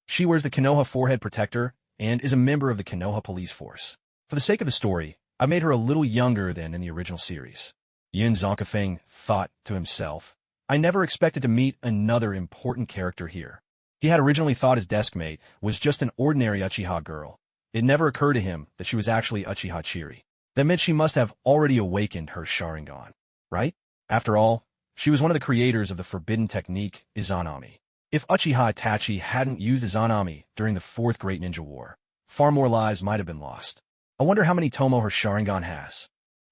She wears the Konoha forehead protector and is a member of the Konoha police force. For the sake of the story, I made her a little younger than in the original series. Yun Zonkafeng thought to himself, I never expected to meet another important character here. He had originally thought his deskmate was just an ordinary Uchiha girl. It never occurred to him that she was actually Uchiha Chiri. That meant she must have already awakened her Sharingan, right? After all, she was one of the creators of the forbidden technique, Izanami. If Uchiha Itachi hadn't used Izanami during the 4th Great Ninja War, far more lives might have been lost. I wonder how many tomo her Sharingan has.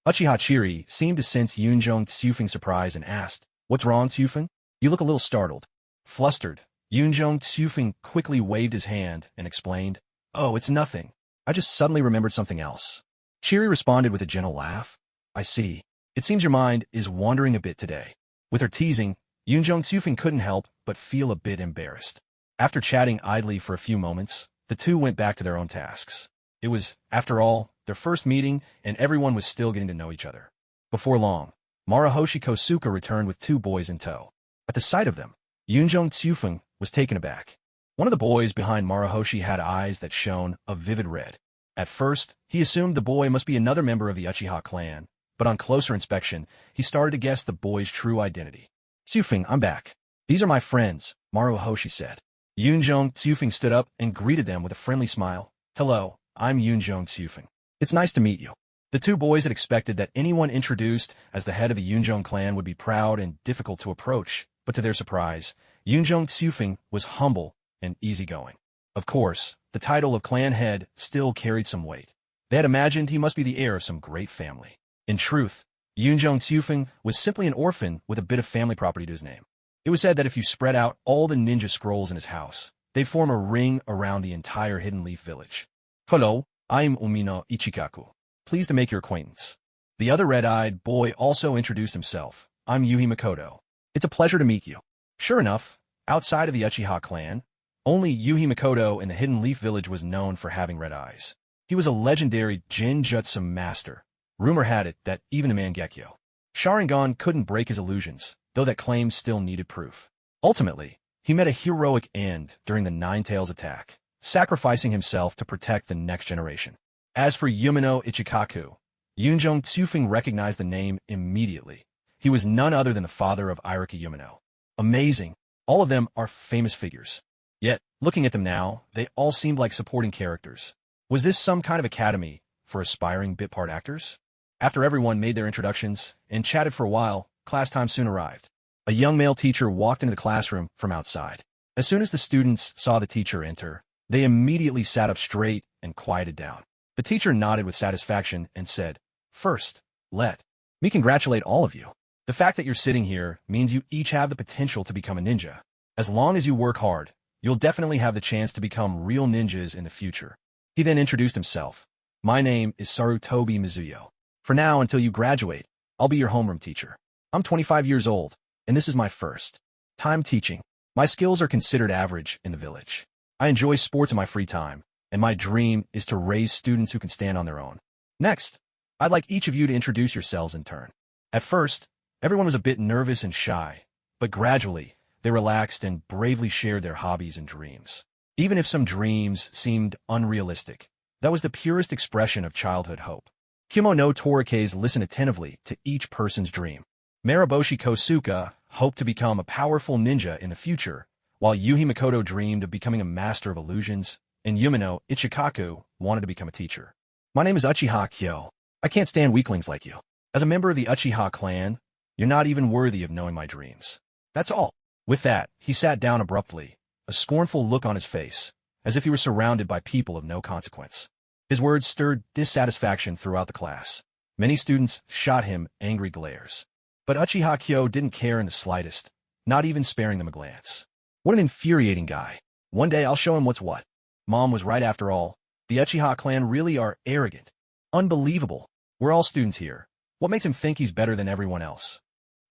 Uchiha Chiri seemed to sense Yunzhong Tsufeng's surprise and asked, What's wrong, Tsufeng? You look a little startled. Flustered, Yunzhong Tsufeng quickly waved his hand and explained, Oh, it's nothing. I just suddenly remembered something else. Chiri responded with a gentle laugh. I see. It seems your mind is wandering a bit today. With her teasing, Yunzhong Tsufeng couldn't help but feel a bit embarrassed. After chatting idly for a few moments, the two went back to their own tasks. It was, after all, their first meeting, and everyone was still getting to know each other. Before long, Maruhoshi Kosuka returned with 2 boys in tow. At the sight of them, Yunzhong Tsufeng was taken aback. One of the boys behind Maruhoshi had eyes that shone a vivid red. At first, he assumed the boy must be another member of the Uchiha clan, but on closer inspection, he started to guess the boy's true identity. Tsufeng, I'm back. These are my friends, Maruhoshi said. Yunzhong Tsufeng stood up and greeted them with a friendly smile. Hello, I'm Yunzhong Tsufeng. It's nice to meet you. The two boys had expected that anyone introduced as the head of the Yunjong clan would be proud and difficult to approach, but to their surprise, Yunjong Tsufeng was humble and easygoing. Of course, the title of clan head still carried some weight. They had imagined he must be the heir of some great family. In truth, Yunjong Tsufeng was simply an orphan with a bit of family property to his name. It was said that if you spread out all the ninja scrolls in his house, they'd form a ring around the entire Hidden Leaf village. Hello, I'm Umino Ichikaku. Pleased to make your acquaintance. The other red-eyed boy also introduced himself. I'm Yuhi Makoto. It's a pleasure to meet you. Sure enough, outside of the Uchiha clan, only Yuhi Makoto in the Hidden Leaf village was known for having red eyes. He was a legendary Jinjutsu master. Rumor had it that even the Mangekyo Sharingan couldn't break his illusions, though that claim still needed proof. Ultimately, he met a heroic end during the Nine-Tails attack, sacrificing himself to protect the next generation. As for Yumino Ichikaku, Yunjong Tsufeng recognized the name immediately. He was none other than the father of Irika Yumino. Amazing. All of them are famous figures. Yet, looking at them now, they all seemed like supporting characters. Was this some kind of academy for aspiring bit part actors? After everyone made their introductions and chatted for a while, class time soon arrived. A young male teacher walked into the classroom from outside. As soon as the students saw the teacher enter, they immediately sat up straight and quieted down. The teacher nodded with satisfaction and said, "First, let me congratulate all of you. The fact that you're sitting here means you each have the potential to become a ninja. As long as you work hard, you'll definitely have the chance to become real ninjas in the future." He then introduced himself. "My name is Sarutobi Mizuyo. For now, until you graduate, I'll be your homeroom teacher. I'm 25 years old, and this is my first time teaching. My skills are considered average in the village. I enjoy sports in my free time, and my dream is to raise students who can stand on their own. Next, I'd like each of you to introduce yourselves in turn." At first, everyone was a bit nervous and shy, but gradually, they relaxed and bravely shared their hobbies and dreams. Even if some dreams seemed unrealistic, that was the purest expression of childhood hope. Kimo no Torike's listened attentively to each person's dream. Mariboshi Kosuka hoped to become a powerful ninja in the future, while Yuhi Makoto dreamed of becoming a master of illusions, and Yumino Ichikaku wanted to become a teacher. "My name is Uchiha Kyo. I can't stand weaklings like you. As a member of the Uchiha clan, you're not even worthy of knowing my dreams. That's all." With that, he sat down abruptly, a scornful look on his face, as if he were surrounded by people of no consequence. His words stirred dissatisfaction throughout the class. Many students shot him angry glares. But Uchiha Kyo didn't care in the slightest, not even sparing them a glance. What an infuriating guy. One day I'll show him what's what. Mom was right after all. The Uchiha clan really are arrogant. Unbelievable. We're all students here. What makes him think he's better than everyone else?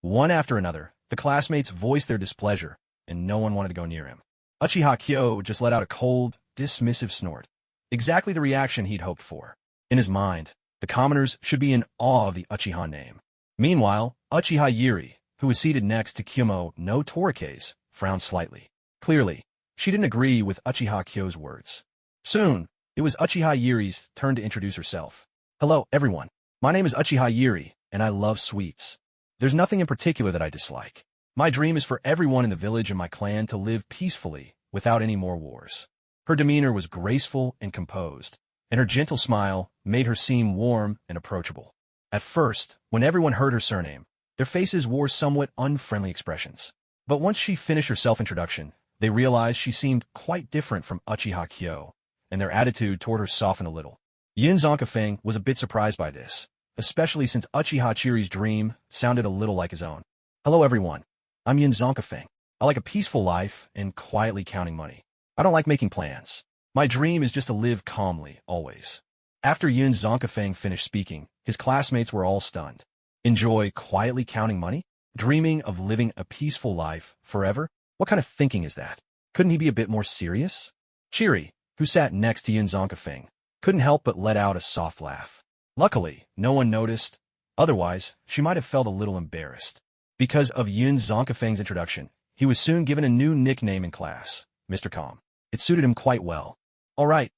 One after another, the classmates voiced their displeasure, and no one wanted to go near him. Uchiha Kyo just let out a cold, dismissive snort. Exactly the reaction he'd hoped for. In his mind, the commoners should be in awe of the Uchiha name. Meanwhile, Uchiha Yuri, who was seated next to Kimo no Torike's, frowned slightly. Clearly, she didn't agree with Uchiha Kyo's words. Soon, it was Uchiha Yuri's turn to introduce herself. "Hello, everyone. My name is Uchiha Yuri, and I love sweets. There's nothing in particular that I dislike. My dream is for everyone in the village and my clan to live peacefully without any more wars." Her demeanor was graceful and composed, and her gentle smile made her seem warm and approachable. At first, when everyone heard her surname, their faces wore somewhat unfriendly expressions. But once she finished her self-introduction, they realized she seemed quite different from Uchiha Kyo, and their attitude toward her softened a little. Yin Zonkafeng was a bit surprised by this, especially since Uchiha Chiri's dream sounded a little like his own. "Hello everyone, I'm Yin Zonkafeng. I like a peaceful life and quietly counting money. I don't like making plans. My dream is just to live calmly, always." After Yin Zonkafeng finished speaking, his classmates were all stunned. Enjoy quietly counting money? Dreaming of living a peaceful life forever? What kind of thinking is that? Couldn't he be a bit more serious? Chiri, who sat next to Yin Zonkafeng, couldn't help but let out a soft laugh. Luckily, no one noticed. Otherwise, she might have felt a little embarrassed. Because of Yin Zonkafeng's introduction, he was soon given a new nickname in class, Mr. Calm. It suited him quite well. All right.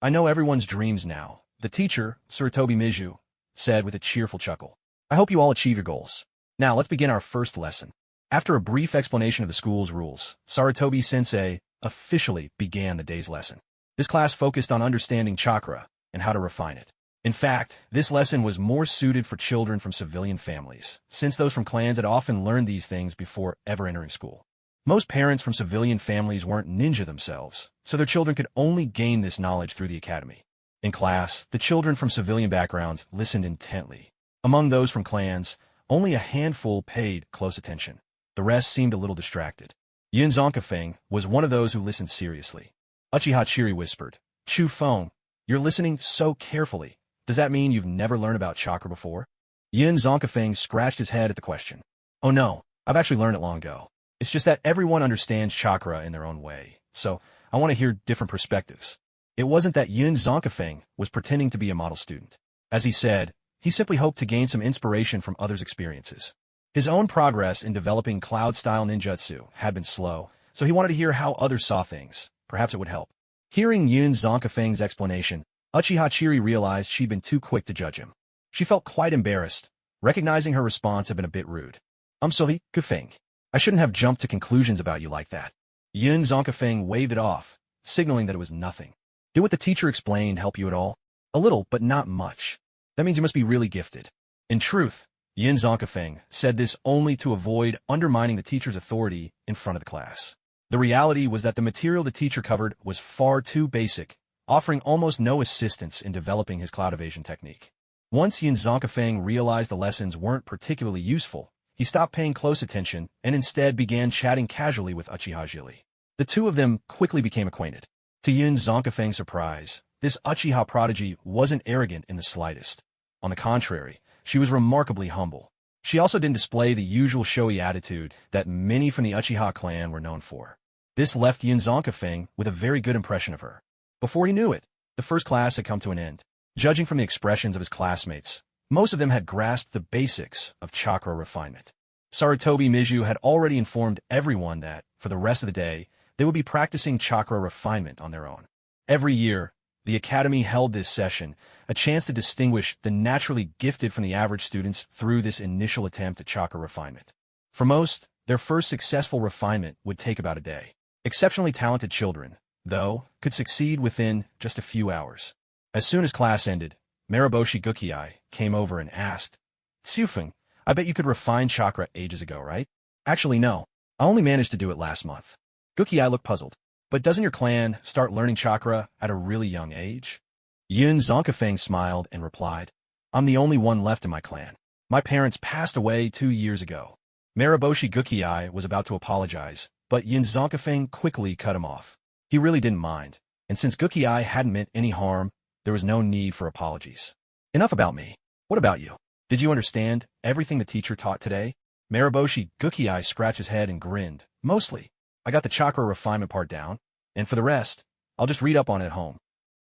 I know everyone's dreams now," the teacher, Sarutobi Mizu, said with a cheerful chuckle. "I hope you all achieve your goals. Now let's begin our first lesson." After a brief explanation of the school's rules, Sarutobi Sensei officially began the day's lesson. This class focused on understanding chakra and how to refine it. In fact, this lesson was more suited for children from civilian families, since those from clans had often learned these things before ever entering school. Most parents from civilian families weren't ninja themselves, so their children could only gain this knowledge through the academy. In class, the children from civilian backgrounds listened intently. Among those from clans, only a handful paid close attention. The rest seemed a little distracted. Yin Zonkafeng was one of those who listened seriously. Uchiha Chiri whispered, "Chu Feng, you're listening so carefully. Does that mean you've never learned about chakra before?" Yin Zonkafeng scratched his head at the question. "Oh no, I've actually learned it long ago. It's just that everyone understands chakra in their own way, so I want to hear different perspectives." It wasn't that Yin Zonkafeng was pretending to be a model student. As he said, he simply hoped to gain some inspiration from others' experiences. His own progress in developing cloud-style ninjutsu had been slow, so he wanted to hear how others saw things. Perhaps it would help. Hearing Yin Zonkafeng's explanation, Uchiha Chiri realized she'd been too quick to judge him. She felt quite embarrassed, recognizing her response had been a bit rude. "I'm sorry, Kufeng. I shouldn't have jumped to conclusions about you like that." Yin Zonkafeng waved it off, signaling that it was nothing. "Did what the teacher explained help you at all?" "A little, but not much." "That means you must be really gifted." In truth, Yin Zonkafeng said this only to avoid undermining the teacher's authority in front of the class. The reality was that the material the teacher covered was far too basic, offering almost no assistance in developing his cloud evasion technique. Once Yin Zonkafeng realized the lessons weren't particularly useful, he stopped paying close attention and instead began chatting casually with Uchiha Jili. The two of them quickly became acquainted. To Yin Zonkafeng's surprise, this Uchiha prodigy wasn't arrogant in the slightest. On the contrary, she was remarkably humble. She also didn't display the usual showy attitude that many from the Uchiha clan were known for. This left Yin Zonkafeng with a very good impression of her. Before he knew it, the first class had come to an end. Judging from the expressions of his classmates, most of them had grasped the basics of chakra refinement. Sarutobi Miju had already informed everyone that, for the rest of the day, they would be practicing chakra refinement on their own. Every year, the Academy held this session, a chance to distinguish the naturally gifted from the average students through this initial attempt at chakra refinement. For most, their first successful refinement would take about a day. Exceptionally talented children, though, could succeed within just a few hours. As soon as class ended, Mariboshi Gukiai came over and asked, "Tsufeng, I bet you could refine chakra ages ago, right?" "Actually, no. I only managed to do it last month." Gukiai looked puzzled. "But doesn't your clan start learning chakra at a really young age?" Yin Zonkafeng smiled and replied, "I'm the only one left in my clan. My parents passed away 2 years ago." Mariboshi Gukiai was about to apologize, but Yin Zonkafeng quickly cut him off. He really didn't mind, and since Gukiai hadn't meant any harm, there was no need for apologies. "Enough about me. What about you? Did you understand everything the teacher taught today?" Mariboshi Gukiai scratched his head and grinned. "Mostly. I got the chakra refinement part down, and for the rest, I'll just read up on it at home."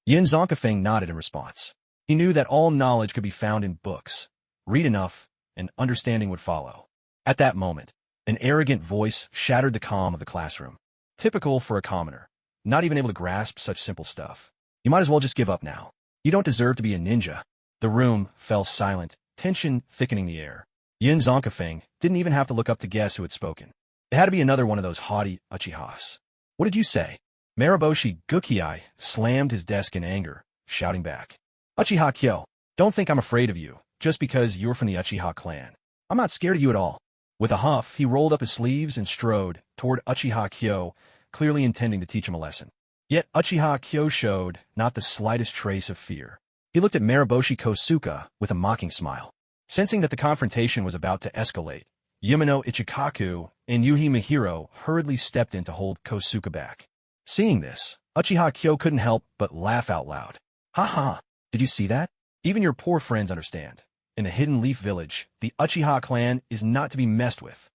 Yin Zonkafeng nodded in response. He knew that all knowledge could be found in books. Read enough, and understanding would follow. At that moment, an arrogant voice shattered the calm of the classroom. Typical for a commoner, not even able to grasp such simple stuff. "You might as well just give up now. You don't deserve to be a ninja." The room fell silent, tension thickening the air. Yin Zonkafeng didn't even have to look up to guess who had spoken. It had to be another one of those haughty Uchihas. "What did you say?" Mariboshi Gukiai slammed his desk in anger, shouting back, "Uchiha Kyo, don't think I'm afraid of you, just because you're from the Uchiha clan. I'm not scared of you at all." With a huff, he rolled up his sleeves and strode toward Uchiha Kyo, clearly intending to teach him a lesson. Yet Uchiha Kyo showed not the slightest trace of fear. He looked at Mariboshi Kosuka with a mocking smile. Sensing that the confrontation was about to escalate, Yumino Ichikaku and Yuhi Mihiro hurriedly stepped in to hold Kosuka back. Seeing this, Uchiha Kyo couldn't help but laugh out loud. "Ha ha! Did you see that? Even your poor friends understand. In the Hidden Leaf Village, the Uchiha clan is not to be messed with."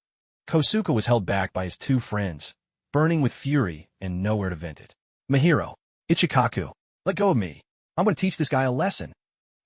Kosuka was held back by his two friends, burning with fury and nowhere to vent it. "Mihiro, Ichikaku, let go of me. I'm going to teach this guy a lesson."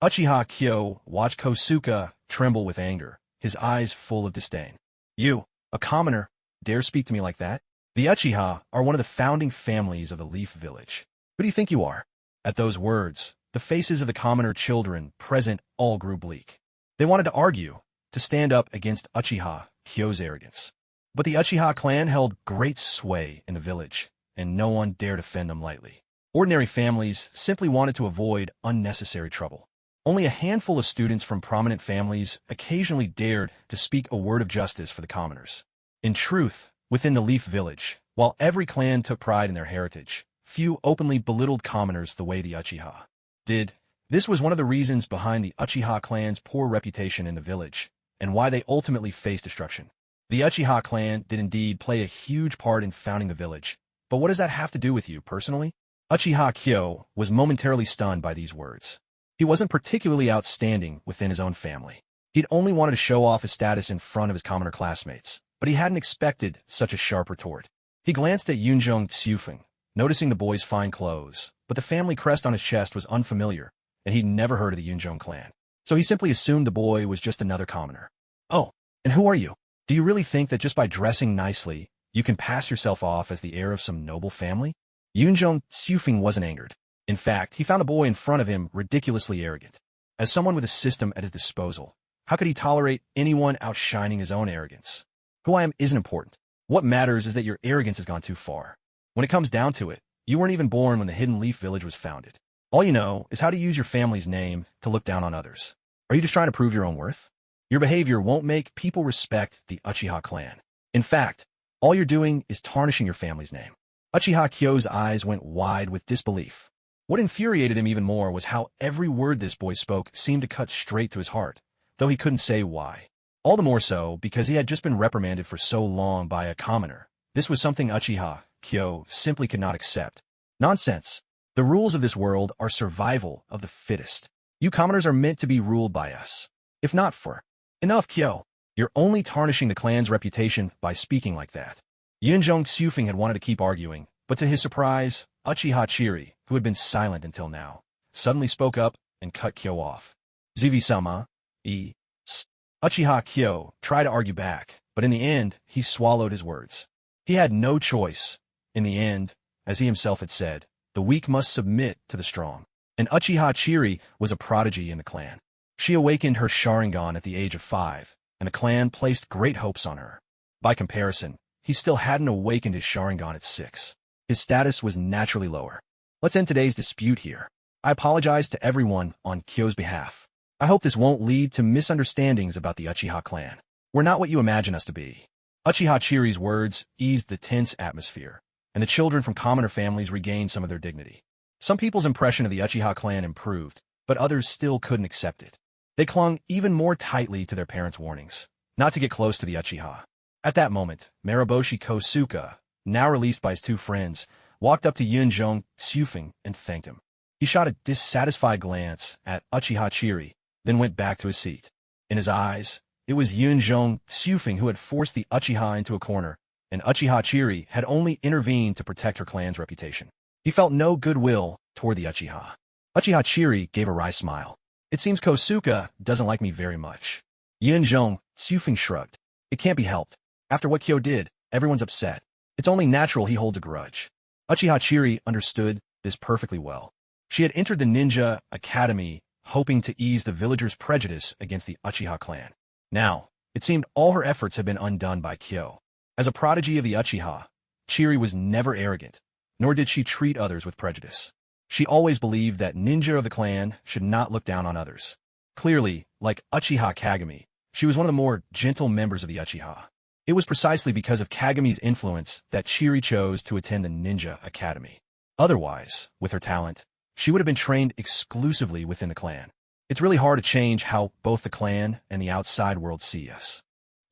Uchiha Kyo watched Kosuka tremble with anger, his eyes full of disdain. "You, a commoner, dare speak to me like that? The Uchiha are one of the founding families of the Leaf Village. Who do you think you are?" At those words, the faces of the commoner children present all grew bleak. They wanted to argue, to stand up against Uchiha Kyo's arrogance. But the Uchiha clan held great sway in the village, and no one dared offend them lightly. Ordinary families simply wanted to avoid unnecessary trouble. Only a handful of students from prominent families occasionally dared to speak a word of justice for the commoners. In truth, within the Leaf Village, while every clan took pride in their heritage, few openly belittled commoners the way the Uchiha did. This was one of the reasons behind the Uchiha clan's poor reputation in the village, and why they ultimately faced destruction. The Uchiha clan did indeed play a huge part in founding the village, but what does that have to do with you, personally? Uchiha Kyo was momentarily stunned by these words. He wasn't particularly outstanding within his own family. He'd only wanted to show off his status in front of his commoner classmates, but he hadn't expected such a sharp retort. He glanced at Yunjong Tsufeng, noticing the boy's fine clothes, but the family crest on his chest was unfamiliar, and he'd never heard of the Yunjong clan. So he simply assumed the boy was just another commoner. Oh, and who are you? Do you really think that just by dressing nicely, you can pass yourself off as the heir of some noble family? Yunjong Tsufeng wasn't angered. In fact, he found the boy in front of him ridiculously arrogant. As someone with a system at his disposal, how could he tolerate anyone outshining his own arrogance? Who I am isn't important. What matters is that your arrogance has gone too far. When it comes down to it, you weren't even born when the Hidden Leaf Village was founded. All you know is how to use your family's name to look down on others. Are you just trying to prove your own worth? Your behavior won't make people respect the Uchiha clan. In fact, all you're doing is tarnishing your family's name. Uchiha Kyo's eyes went wide with disbelief. What infuriated him even more was how every word this boy spoke seemed to cut straight to his heart, though he couldn't say why. All the more so because he had just been reprimanded for so long by a commoner. This was something Uchiha Kyo simply could not accept. Nonsense. The rules of this world are survival of the fittest. You commoners are meant to be ruled by us. If not for... Enough, Kyo. You're only tarnishing the clan's reputation by speaking like that. Yunjong Tsufeng had wanted to keep arguing, but to his surprise, Uchiha Chiri, who had been silent until now, suddenly spoke up and cut Kyo off. Zivi-sama, Uchiha Kyo tried to argue back, but in the end, he swallowed his words. He had no choice. In the end, as he himself had said, the weak must submit to the strong. And Uchiha Chiri was a prodigy in the clan. She awakened her Sharingan at the age of 5, and the clan placed great hopes on her. By comparison, he still hadn't awakened his Sharingan at 6. His status was naturally lower. Let's end today's dispute here. I apologize to everyone on Kyo's behalf. I hope this won't lead to misunderstandings about the Uchiha clan. We're not what you imagine us to be. Uchiha Chiri's words eased the tense atmosphere, and the children from commoner families regained some of their dignity. Some people's impression of the Uchiha clan improved, but others still couldn't accept it. They clung even more tightly to their parents' warnings, not to get close to the Uchiha. At that moment, Mariboshi Kosuka, now released by his 2 friends, walked up to Yunjong Tsufeng and thanked him. He shot a dissatisfied glance at Uchiha Chiri, then went back to his seat. In his eyes, it was Yunjong Tsufeng who had forced the Uchiha into a corner, and Uchiha Chiri had only intervened to protect her clan's reputation. He felt no goodwill toward the Uchiha. Uchiha Chiri gave a wry smile. It seems Kosuka doesn't like me very much. Yunjong Tsufeng shrugged. It can't be helped. After what Kyo did, everyone's upset. It's only natural he holds a grudge. Uchiha Chiri understood this perfectly well. She had entered the ninja academy hoping to ease the villagers' prejudice against the Uchiha clan. Now, it seemed all her efforts had been undone by Kyo. As a prodigy of the Uchiha, Chiri was never arrogant, nor did she treat others with prejudice. She always believed that ninja of the clan should not look down on others. Clearly, like Uchiha Kagami, she was one of the more gentle members of the Uchiha. It was precisely because of Kagami's influence that Chiri chose to attend the ninja academy. Otherwise, with her talent, she would have been trained exclusively within the clan. It's really hard to change how both the clan and the outside world see us.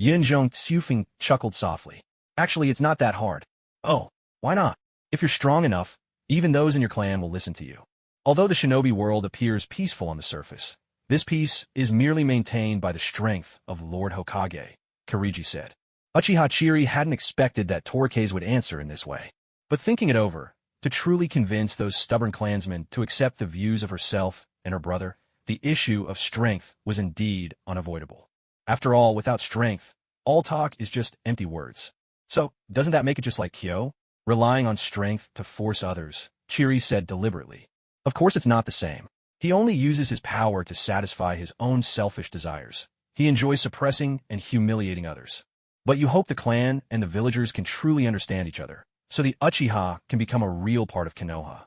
Yunjong Tsufeng chuckled softly. Actually, it's not that hard. Oh, why not? If you're strong enough, even those in your clan will listen to you. Although the shinobi world appears peaceful on the surface, this peace is merely maintained by the strength of Lord Hokage, Kirigi said. Uchiha Chiri hadn't expected that Torikes would answer in this way. But thinking it over, to truly convince those stubborn clansmen to accept the views of herself and her brother, the issue of strength was indeed unavoidable. After all, without strength, all talk is just empty words. So, doesn't that make it just like Kyo? Relying on strength to force others, Chiri said deliberately. Of course it's not the same. He only uses his power to satisfy his own selfish desires. He enjoys suppressing and humiliating others. But you hope the clan and the villagers can truly understand each other, so the Uchiha can become a real part of Konoha.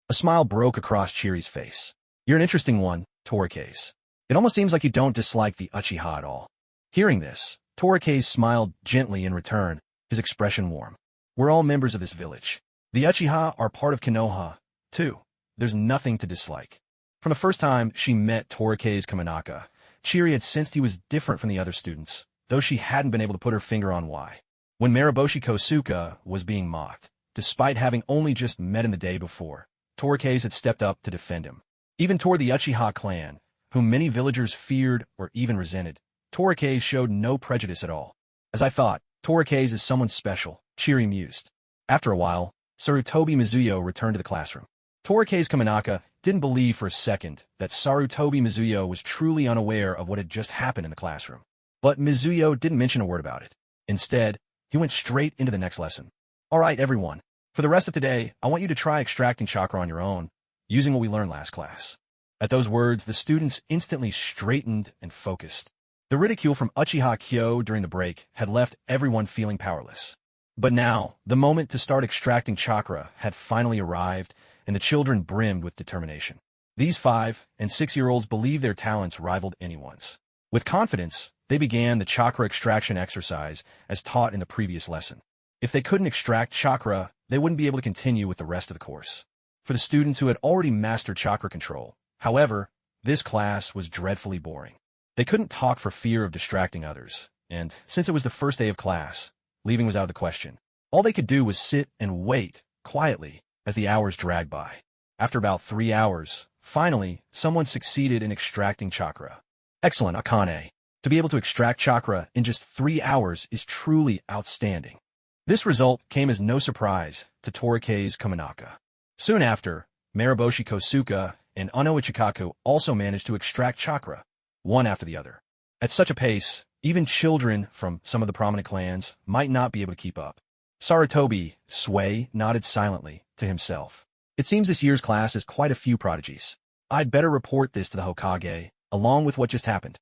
A smile broke across Chiri's face. You're an interesting one, Torikase. It almost seems like you don't dislike the Uchiha at all. Hearing this, Torikase smiled gently in return, his expression warm. We're all members of this village. The Uchiha are part of Konoha, too. There's nothing to dislike. From the first time she met Torikase Kaminaka, Chiri had sensed he was different from the other students, though she hadn't been able to put her finger on why. When Mariboshi Kosuka was being mocked, despite having only just met him the day before, Torikase had stepped up to defend him. Even toward the Uchiha clan, whom many villagers feared or even resented, Torikase showed no prejudice at all. As I thought, Torikase is someone special, Chiri mused. After a while, Sarutobi Mizuyo returned to the classroom. Torikase Kaminaka didn't believe for a second that Sarutobi Mizuyo was truly unaware of what had just happened in the classroom. But Mizuyo didn't mention a word about it. Instead, he went straight into the next lesson. All right, everyone. For the rest of today, I want you to try extracting chakra on your own, using what we learned last class. At those words, the students instantly straightened and focused. The ridicule from Uchiha Kyo during the break had left everyone feeling powerless. But now, the moment to start extracting chakra had finally arrived, and the children brimmed with determination. These 5- and 6-year-olds believed their talents rivaled anyone's. With confidence, they began the chakra extraction exercise as taught in the previous lesson. If they couldn't extract chakra, they wouldn't be able to continue with the rest of the course. For the students who had already mastered chakra control, however, this class was dreadfully boring. They couldn't talk for fear of distracting others, and since it was the first day of class, leaving was out of the question. All they could do was sit and wait, quietly, as the hours dragged by. After about 3 hours, finally, someone succeeded in extracting chakra. Excellent, Akane. To be able to extract chakra in just 3 hours is truly outstanding. This result came as no surprise to Torikase Kaminaka. Soon after, Mariboshi Kosuka and Uno Ichikaku also managed to extract chakra, one after the other. At such a pace, even children from some of the prominent clans might not be able to keep up. Sarutobi Sway nodded silently to himself. It seems this year's class has quite a few prodigies. I'd better report this to the Hokage, along with what just happened.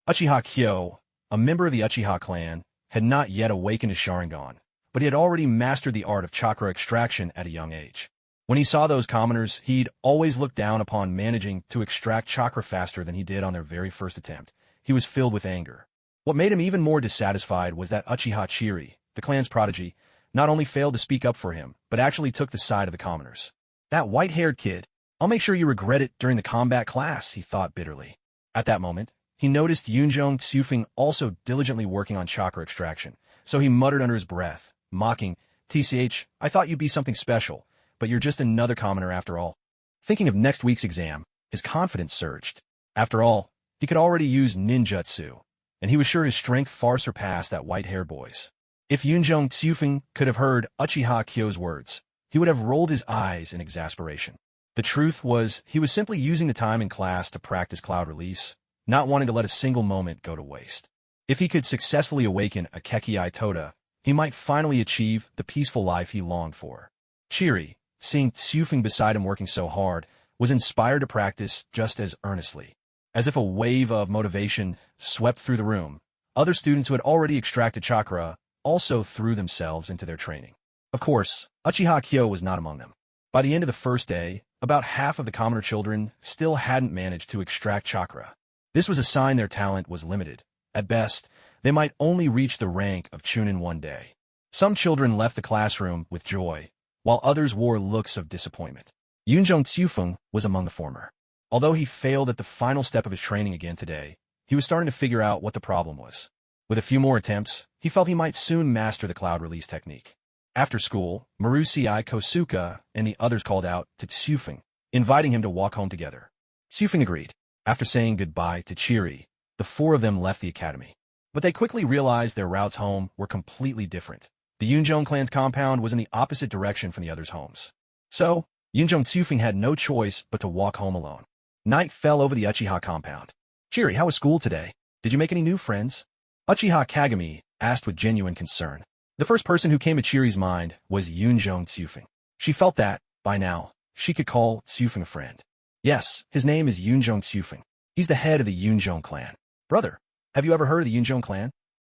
Uchiha Kyo, a member of the Uchiha clan, had not yet awakened his Sharingan, but he had already mastered the art of chakra extraction at a young age. When he saw those commoners, he'd always looked down upon managing to extract chakra faster than he did on their very first attempt. He was filled with anger. What made him even more dissatisfied was that Uchiha Chiri, the clan's prodigy, not only failed to speak up for him, but actually took the side of the commoners. That white-haired kid, I'll make sure you regret it during the combat class, he thought bitterly. At that moment, he noticed Yunjong Tsufeng also diligently working on chakra extraction, so he muttered under his breath, mocking, "TCH, I thought you'd be something special, but you're just another commoner after all." Thinking of next week's exam, his confidence surged. After all, he could already use ninjutsu, and he was sure his strength far surpassed that white-haired boy's. If Yunjong Tsufeng could have heard Uchiha Kyo's words, he would have rolled his eyes in exasperation. The truth was, he was simply using the time in class to practice cloud release, not wanting to let a single moment go to waste. If he could successfully awaken a Kekkei Toda, he might finally achieve the peaceful life he longed for. Chiri, seeing Tsufeng beside him working so hard, was inspired to practice just as earnestly. As if a wave of motivation swept through the room, other students who had already extracted chakra also threw themselves into their training. Of course, Uchiha Kyo was not among them. By the end of the first day, about half of the commoner children still hadn't managed to extract chakra. This was a sign their talent was limited. At best, they might only reach the rank of Chunin one day. Some children left the classroom with joy, while others wore looks of disappointment. Yunjong Tsufeng was among the former. Although he failed at the final step of his training again today, he was starting to figure out what the problem was. With a few more attempts, he felt he might soon master the cloud release technique. After school, Marusei Kosuka and the others called out to Tsufeng, inviting him to walk home together. Tsufeng agreed. After saying goodbye to Chiri, the 4 of them left the academy. But they quickly realized their routes home were completely different. The Yunjong clan's compound was in the opposite direction from the others' homes. So, Yunjong Tsufeng had no choice but to walk home alone. Night fell over the Uchiha compound. "Chiri, how was school today? Did you make any new friends?" Uchiha Kagami asked with genuine concern. The first person who came to Chiri's mind was Yunjong Tsufeng. She felt that, by now, she could call Tsufeng a friend. Yes, his name is Yunjong Tsufeng. He's the head of the Yunjong clan. Brother, have you ever heard of the Yunjong clan?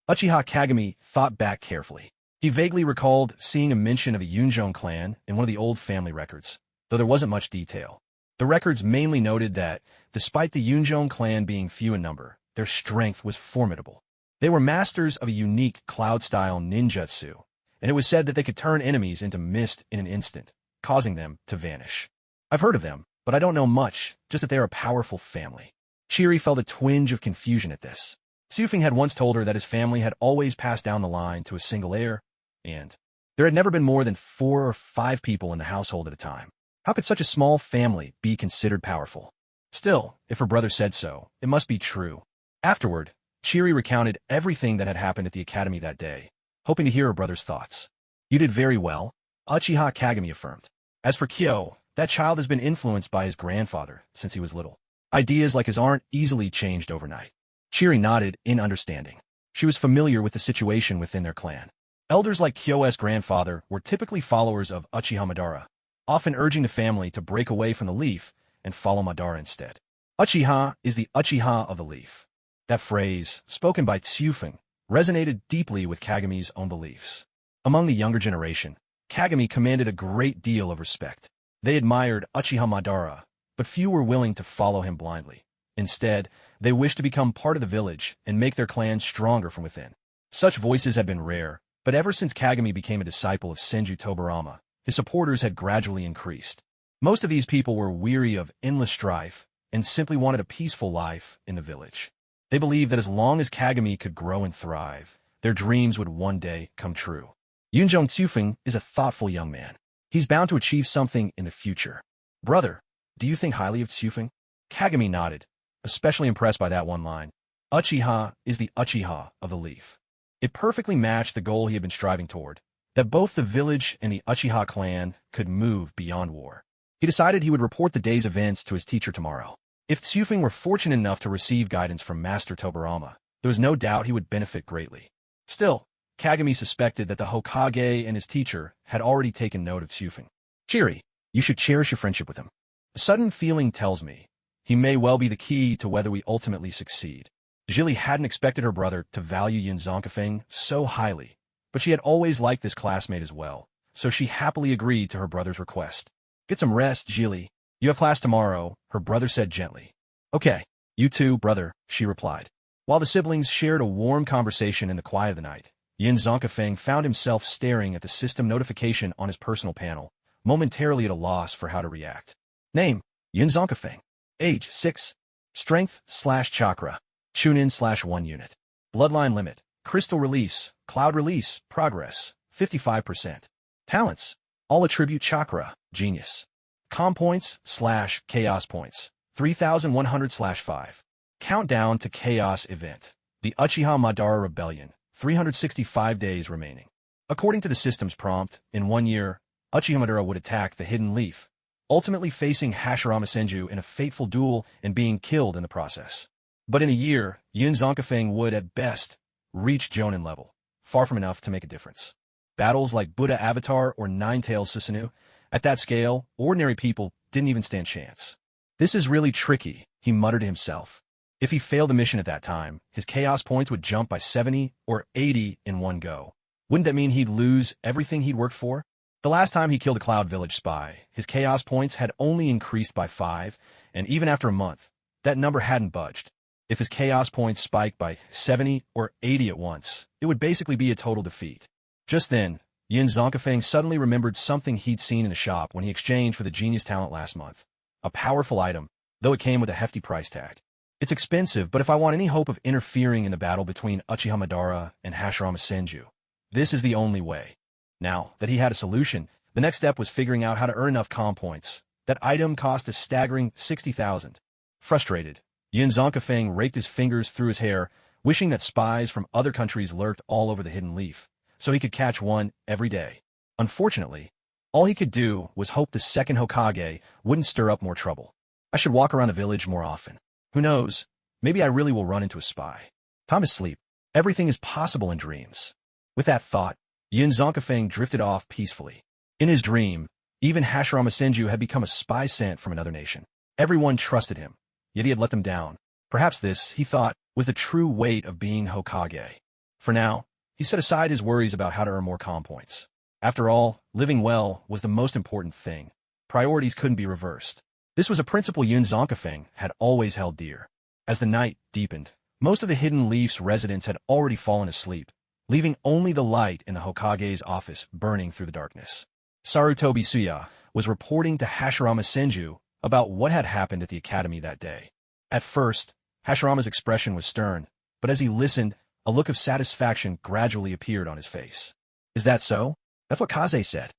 Uchiha Kagami thought back carefully. He vaguely recalled seeing a mention of the Yunjong clan in one of the old family records, though there wasn't much detail. The records mainly noted that, despite the Yunjong clan being few in number, their strength was formidable. They were masters of a unique cloud-style ninjutsu, and it was said that they could turn enemies into mist in an instant, causing them to vanish. I've heard of them, but I don't know much, just that they're a powerful family. Chiri felt a twinge of confusion at this. Xufeng had once told her that his family had always passed down the line to a single heir, and there had never been more than 4 or 5 people in the household at a time. How could such a small family be considered powerful? Still, if her brother said so, it must be true. Afterward, Chiri recounted everything that had happened at the academy that day, hoping to hear her brother's thoughts. You did very well, Uchiha Kagami affirmed. As for Kyo, that child has been influenced by his grandfather since he was little. Ideas like his aren't easily changed overnight. Chiri nodded in understanding. She was familiar with the situation within their clan. Elders like Kyo's grandfather were typically followers of Uchiha Madara, often urging the family to break away from the leaf and follow Madara instead. Uchiha is the Uchiha of the leaf. That phrase, spoken by Xufeng, resonated deeply with Kagami's own beliefs. Among the younger generation, Kagami commanded a great deal of respect. They admired Uchiha Madara, but few were willing to follow him blindly. Instead, they wished to become part of the village and make their clan stronger from within. Such voices had been rare, but ever since Kagami became a disciple of Senju Tobarama, his supporters had gradually increased. Most of these people were weary of endless strife and simply wanted a peaceful life in the village. They believed that as long as Kagami could grow and thrive, their dreams would one day come true. Yunjong Xufeng is a thoughtful young man. He's bound to achieve something in the future. Brother, do you think highly of Xufeng? Kagami nodded, especially impressed by that one line. Uchiha is the Uchiha of the leaf. It perfectly matched the goal he had been striving toward, that both the village and the Uchiha clan could move beyond war. He decided he would report the day's events to his teacher tomorrow. If Xufeng were fortunate enough to receive guidance from Master Tobarama, there was no doubt he would benefit greatly. Still, Kagami suspected that the Hokage and his teacher had already taken note of Xufeng. Chiri, you should cherish your friendship with him. A sudden feeling tells me he may well be the key to whether we ultimately succeed. Jili hadn't expected her brother to value Yin Zonkafeng so highly, but she had always liked this classmate as well, so she happily agreed to her brother's request. Get some rest, Jili. You have class tomorrow, her brother said gently. Okay, you too, brother, she replied. While the siblings shared a warm conversation in the quiet of the night, Yin Zonkafeng found himself staring at the system notification on his personal panel, momentarily at a loss for how to react. Name, Yin Zonkafeng. Age, 6. Strength/chakra. Chunin/1 unit. Bloodline limit. Crystal release. Cloud release. Progress. 55%. Talents. All attribute chakra. Genius. Com points/chaos points. 3100/5. Countdown to chaos event. The Uchiha Madara Rebellion. 365 days remaining. According to the system's prompt, in 1 year, Uchiha Madara would attack the Hidden Leaf, ultimately facing Hashirama Senju in a fateful duel and being killed in the process. But in a year, Yin Zonkafeng would, at best, reach Jonin level, far from enough to make a difference. Battles like Buddha Avatar or Nine-Tails Susanoo, at that scale, ordinary people didn't even stand chance. This is really tricky, he muttered to himself. If he failed the mission at that time, his chaos points would jump by 70 or 80 in one go. Wouldn't that mean he'd lose everything he'd worked for? The last time he killed a Cloud Village spy, his chaos points had only increased by 5, and even after a month, that number hadn't budged. If his chaos points spiked by 70 or 80 at once, it would basically be a total defeat. Just then, Yin Zonkafeng suddenly remembered something he'd seen in the shop when he exchanged for the genius talent last month. A powerful item, though it came with a hefty price tag. It's expensive, but if I want any hope of interfering in the battle between Uchiha Madara and Hashirama Senju, this is the only way. Now that he had a solution, the next step was figuring out how to earn enough com points. That item cost a staggering 60,000. Frustrated, Yin Zonkafeng raked his fingers through his hair, wishing that spies from other countries lurked all over the Hidden Leaf, so he could catch one every day. Unfortunately, all he could do was hope the second Hokage wouldn't stir up more trouble. I should walk around the village more often. Who knows, maybe I really will run into a spy. Time to sleep. Everything is possible in dreams. With that thought, Yin Zonkafeng drifted off peacefully. In his dream, even Hashirama Senju had become a spy sent from another nation. Everyone trusted him, yet he had let them down. Perhaps this, he thought, was the true weight of being Hokage. For now, he set aside his worries about how to earn more com points. After all, living well was the most important thing. Priorities couldn't be reversed. This was a principle Yun Zonkafeng had always held dear. As the night deepened, most of the Hidden Leaf's residents had already fallen asleep, leaving only the light in the Hokage's office burning through the darkness. Sarutobi Suya was reporting to Hashirama Senju about what had happened at the academy that day. At first, Hashirama's expression was stern, but as he listened, a look of satisfaction gradually appeared on his face. Is that so? That's what Kaze said.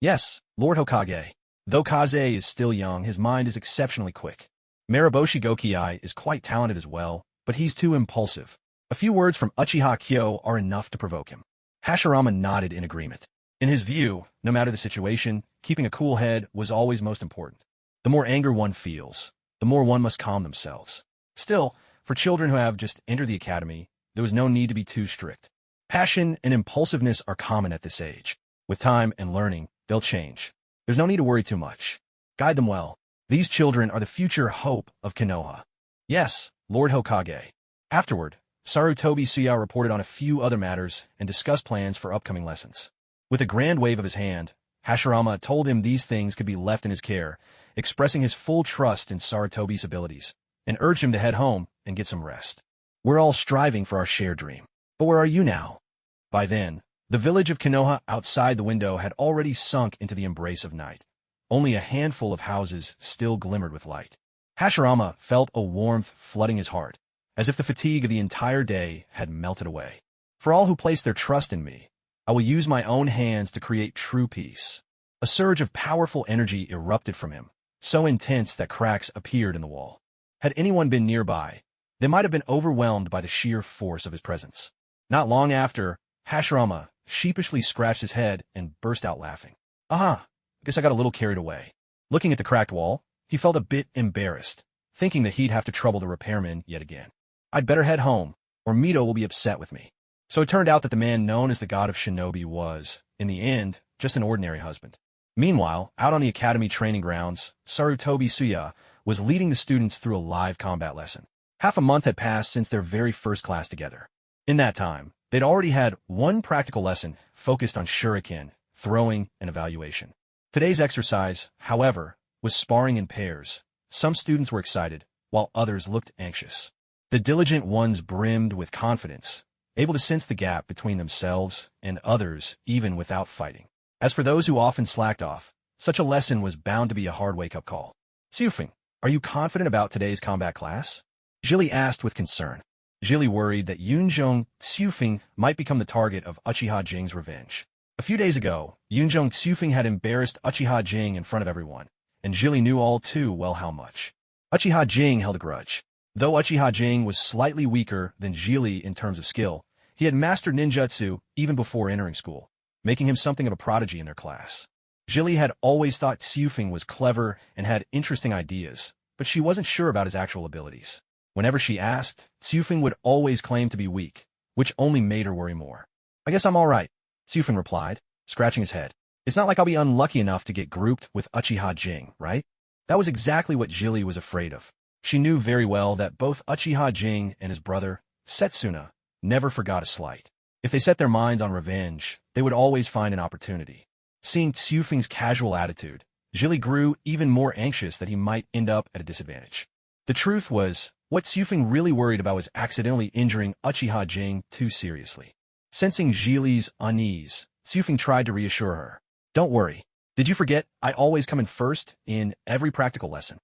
Yes, Lord Hokage. Though Kaze is still young, his mind is exceptionally quick. Mariboshi Gokiai is quite talented as well, but he's too impulsive. A few words from Uchiha Kyo are enough to provoke him. Hashirama nodded in agreement. In his view, no matter the situation, keeping a cool head was always most important. The more anger one feels, the more one must calm themselves. Still, for children who have just entered the academy, there was no need to be too strict. Passion and impulsiveness are common at this age. With time and learning, they'll change. There's no need to worry too much. Guide them well. These children are the future hope of Konoha. Yes, Lord Hokage. Afterward, Sarutobi Suya reported on a few other matters and discussed plans for upcoming lessons. With a grand wave of his hand, Hashirama told him these things could be left in his care, expressing his full trust in Sarutobi's abilities, and urged him to head home and get some rest. We're all striving for our shared dream. But where are you now? By then, the village of Konoha outside the window had already sunk into the embrace of night. Only a handful of houses still glimmered with light. Hashirama felt a warmth flooding his heart, as if the fatigue of the entire day had melted away. For all who place their trust in me, I will use my own hands to create true peace. A surge of powerful energy erupted from him, so intense that cracks appeared in the wall. Had anyone been nearby, they might have been overwhelmed by the sheer force of his presence. Not long after, Hashirama sheepishly scratched his head and burst out laughing. I guess I got a little carried away. Looking at the cracked wall, he felt a bit embarrassed, thinking that he'd have to trouble the repairman yet again. I'd better head home, or Mito will be upset with me. So it turned out that the man known as the god of Shinobi was, in the end, just an ordinary husband. Meanwhile, out on the academy training grounds, Sarutobi Suya was leading the students through a live combat lesson. Half a month had passed since their very first class together. In that time, they'd already had one practical lesson focused on shuriken, throwing, and evaluation. Today's exercise, however, was sparring in pairs. Some students were excited, while others looked anxious. The diligent ones brimmed with confidence, able to sense the gap between themselves and others even without fighting. As for those who often slacked off, such a lesson was bound to be a hard wake-up call. Xiufeng, are you confident about today's combat class? Jili asked with concern. Jili worried that Yunzhong Xiufeng might become the target of Uchiha Jing's revenge. A few days ago, Yunzhong Xiufeng had embarrassed Uchiha Jing in front of everyone, and Jili knew all too well how much. Uchiha Jing held a grudge. Though Uchiha Jing was slightly weaker than Jili in terms of skill, he had mastered ninjutsu even before entering school, making him something of a prodigy in their class. Jili had always thought Xiufeng was clever and had interesting ideas, but she wasn't sure about his actual abilities. Whenever she asked, Xiufeng would always claim to be weak, which only made her worry more. I guess I'm all right, Xiufeng replied, scratching his head. It's not like I'll be unlucky enough to get grouped with Uchiha Jing, right? That was exactly what Jili was afraid of. She knew very well that both Uchiha Jing and his brother, Setsuna, never forgot a slight. If they set their minds on revenge, they would always find an opportunity. Seeing Xiufeng's casual attitude, Jili grew even more anxious that he might end up at a disadvantage. The truth was, what Xiufeng really worried about was accidentally injuring Uchiha Jing too seriously. Sensing Jili's unease, Xiufeng tried to reassure her. Don't worry. Did you forget I always come in first in every practical lesson?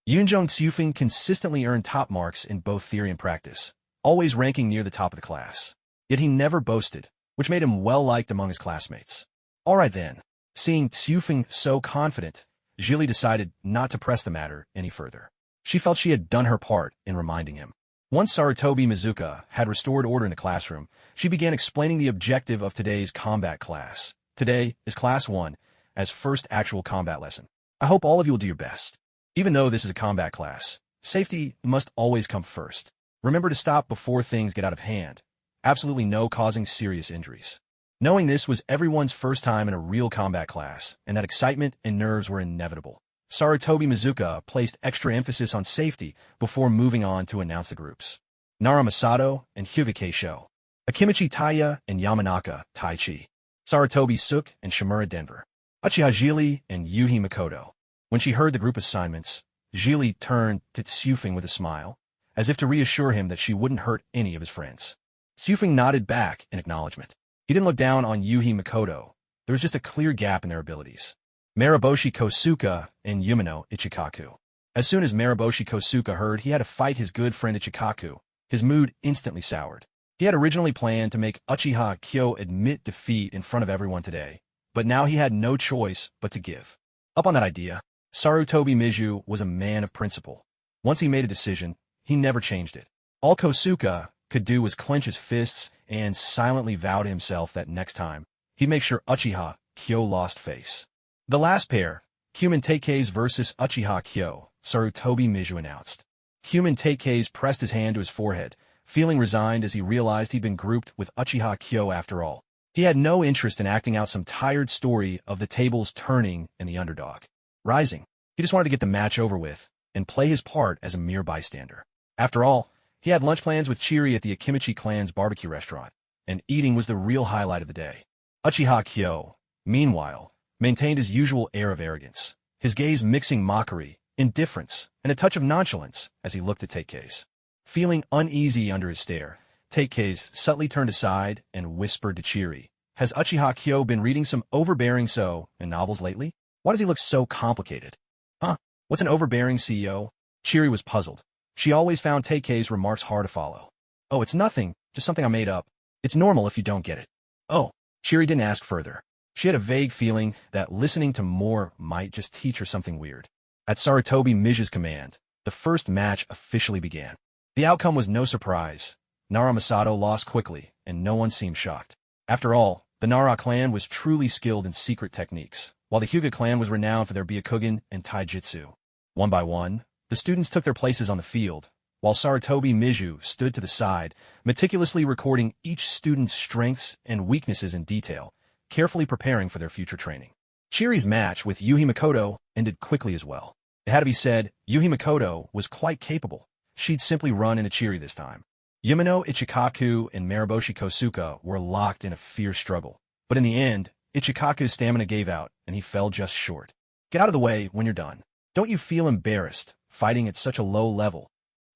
Yunzhong Xiufeng consistently earned top marks in both theory and practice, always ranking near the top of the class. Yet he never boasted, which made him well-liked among his classmates. All right then. Seeing Xiufeng so confident, Jili decided not to press the matter any further. She felt she had done her part in reminding him. Once Sarutobi Mizuka had restored order in the classroom, she began explaining the objective of today's combat class. Today is Class 1, as first actual combat lesson. I hope all of you will do your best. Even though this is a combat class, safety must always come first. Remember to stop before things get out of hand. Absolutely no causing serious injuries. Knowing this was everyone's first time in a real combat class, and that excitement and nerves were inevitable, Sarutobi Mizuka placed extra emphasis on safety before moving on to announce the groups. Nara Masato and Hyuga Sho, Akimichi Taya and Yamanaka Taichi, Sarutobi Suk and Shimura Denver, Uchiha Jili and Yuhi Makoto. When she heard the group assignments, Jili turned to Tsufeng with a smile, as if to reassure him that she wouldn't hurt any of his friends. Tsufeng nodded back in acknowledgement. He didn't look down on Yuhi Makoto. There was just a clear gap in their abilities. Mariboshi Kosuka and Yumino Ichikaku. As soon as Mariboshi Kosuka heard he had to fight his good friend Ichikaku, his mood instantly soured. He had originally planned to make Uchiha Kyo admit defeat in front of everyone today, but now he had no choice but to give up on that idea. Sarutobi Miju was a man of principle. Once he made a decision, he never changed it. All Kosuka could do was clench his fists and silently vow to himself that next time, he'd make sure Uchiha Kyo lost face. The last pair, Human Teikei's versus Uchiha Kyo, Sarutobi Miju announced. Human Teikei's pressed his hand to his forehead, feeling resigned as he realized he'd been grouped with Uchiha Kyo after all. He had no interest in acting out some tired story of the tables turning and the underdog rising. He just wanted to get the match over with and play his part as a mere bystander. After all, he had lunch plans with Chiri at the Akimichi clan's barbecue restaurant, and eating was the real highlight of the day. Uchiha Kyo, meanwhile, maintained his usual air of arrogance, his gaze mixing mockery, indifference, and a touch of nonchalance as he looked at Teikei's. Feeling uneasy under his stare, Teikei's subtly turned aside and whispered to Chiri, "Has Uchiha Kyo been reading some overbearing in novels lately? Why does he look so complicated?" "Huh? What's an overbearing CEO?" Chiri was puzzled. She always found Teikei's remarks hard to follow. "Oh, it's nothing, just something I made up. It's normal if you don't get it." "Oh." Chiri didn't ask further. She had a vague feeling that listening to more might just teach her something weird. At Sarutobi Miju's command, the first match officially began. The outcome was no surprise. Nara Masato lost quickly, and no one seemed shocked. After all, the Nara clan was truly skilled in secret techniques, while the Hyuga clan was renowned for their Byakugan and Taijutsu. One by one, the students took their places on the field, while Sarutobi Miju stood to the side, meticulously recording each student's strengths and weaknesses in detail, carefully preparing for their future training. Chiri's match with Yuhi Makoto ended quickly as well. It had to be said, Yuhi Makoto was quite capable. She'd simply run into Chiri this time. Yumino Ichikaku and Mariboshi Kosuka were locked in a fierce struggle, but in the end, Ichikaku's stamina gave out, and he fell just short. "Get out of the way when you're done. Don't you feel embarrassed, fighting at such a low level?"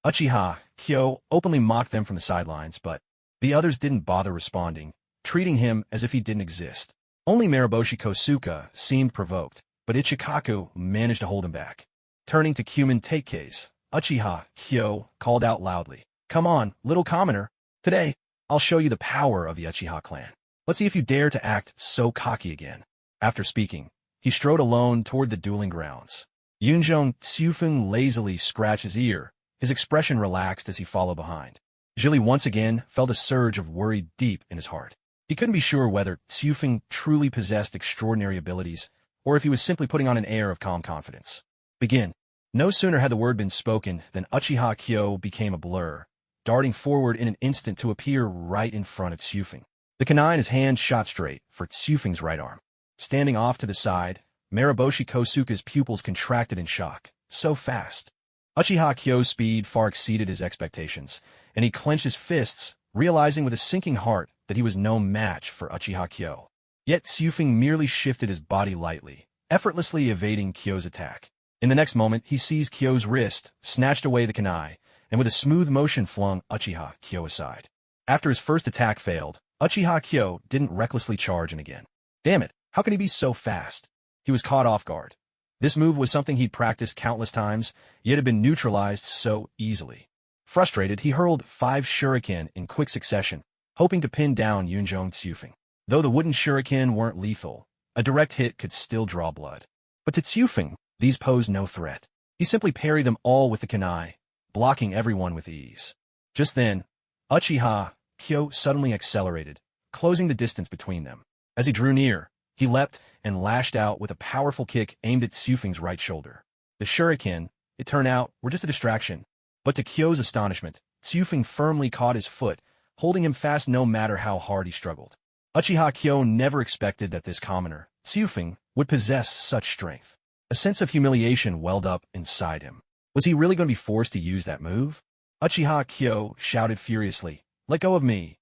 Uchiha Kyo openly mocked them from the sidelines, but the others didn't bother responding, treating him as if he didn't exist. Only Mariboshi Kosuka seemed provoked, but Ichikaku managed to hold him back. Turning to Human Teikei's, Uchiha Kyo called out loudly, "Come on, little commoner. Today, I'll show you the power of the Uchiha clan. Let's see if you dare to act so cocky again." After speaking, he strode alone toward the dueling grounds. Yunjong Tsufeng lazily scratched his ear, his expression relaxed as he followed behind. Jili once again felt a surge of worry deep in his heart. He couldn't be sure whether Tsufeng truly possessed extraordinary abilities, or if he was simply putting on an air of calm confidence. Begin. No sooner had the word been spoken than Uchiha Kyo became a blur, darting forward in an instant to appear right in front of Tsufeng. The kunai in his hand shot straight for Tsufeng's right arm. Standing off to the side, Mariboshi Kosuka's pupils contracted in shock. So fast. Uchiha Kyo's speed far exceeded his expectations, and he clenched his fists, realizing with a sinking heart that he was no match for Uchiha Kyo. Yet Tsufeng merely shifted his body lightly, effortlessly evading Kyo's attack. In the next moment, he seized Kyo's wrist, snatched away the kunai, and with a smooth motion flung Uchiha Kyo aside. After his first attack failed, Uchiha Kyo didn't recklessly charge in again. Damn it, how can he be so fast? He was caught off guard. This move was something he'd practiced countless times, yet had been neutralized so easily. Frustrated, he hurled 5 shuriken in quick succession, hoping to pin down Yunjong Tsufeng. Though the wooden shuriken weren't lethal, a direct hit could still draw blood. But to Tsufeng, these posed no threat. He simply parried them all with the kunai, blocking everyone with ease. Just then, Uchiha Kyo suddenly accelerated, closing the distance between them. As he drew near, he leapt and lashed out with a powerful kick aimed at Tsufeng's right shoulder. The shuriken, it turned out, were just a distraction. But to Kyo's astonishment, Tsufeng firmly caught his foot, holding him fast no matter how hard he struggled. Uchiha Kyo never expected that this commoner, Tsufeng, would possess such strength. A sense of humiliation welled up inside him. Was he really going to be forced to use that move? Uchiha Kyo shouted furiously, "Let go of me!"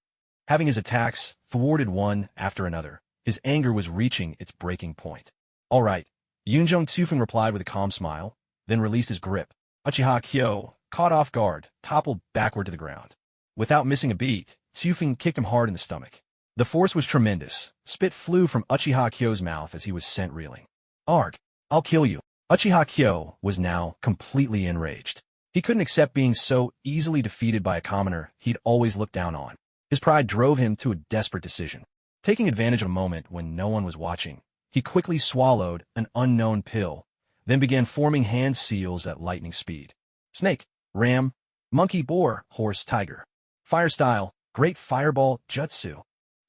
Having his attacks thwarted one after another, his anger was reaching its breaking point. "All right," Yunjong Tsufeng replied with a calm smile. then released his grip. Uchiha Kyo, caught off guard, toppled backward to the ground. Without missing a beat, Tsufing kicked him hard in the stomach. The force was tremendous. Spit flew from Uchiha Kyo's mouth as he was sent reeling. Arg! I'll kill you. Uchiha Kyo was now completely enraged. He couldn't accept being so easily defeated by a commoner he'd always looked down on. His pride drove him to a desperate decision. Taking advantage of a moment when no one was watching, he quickly swallowed an unknown pill, then began forming hand seals at lightning speed. Snake, ram, monkey, boar, horse, tiger. Fire style, great fireball, jutsu.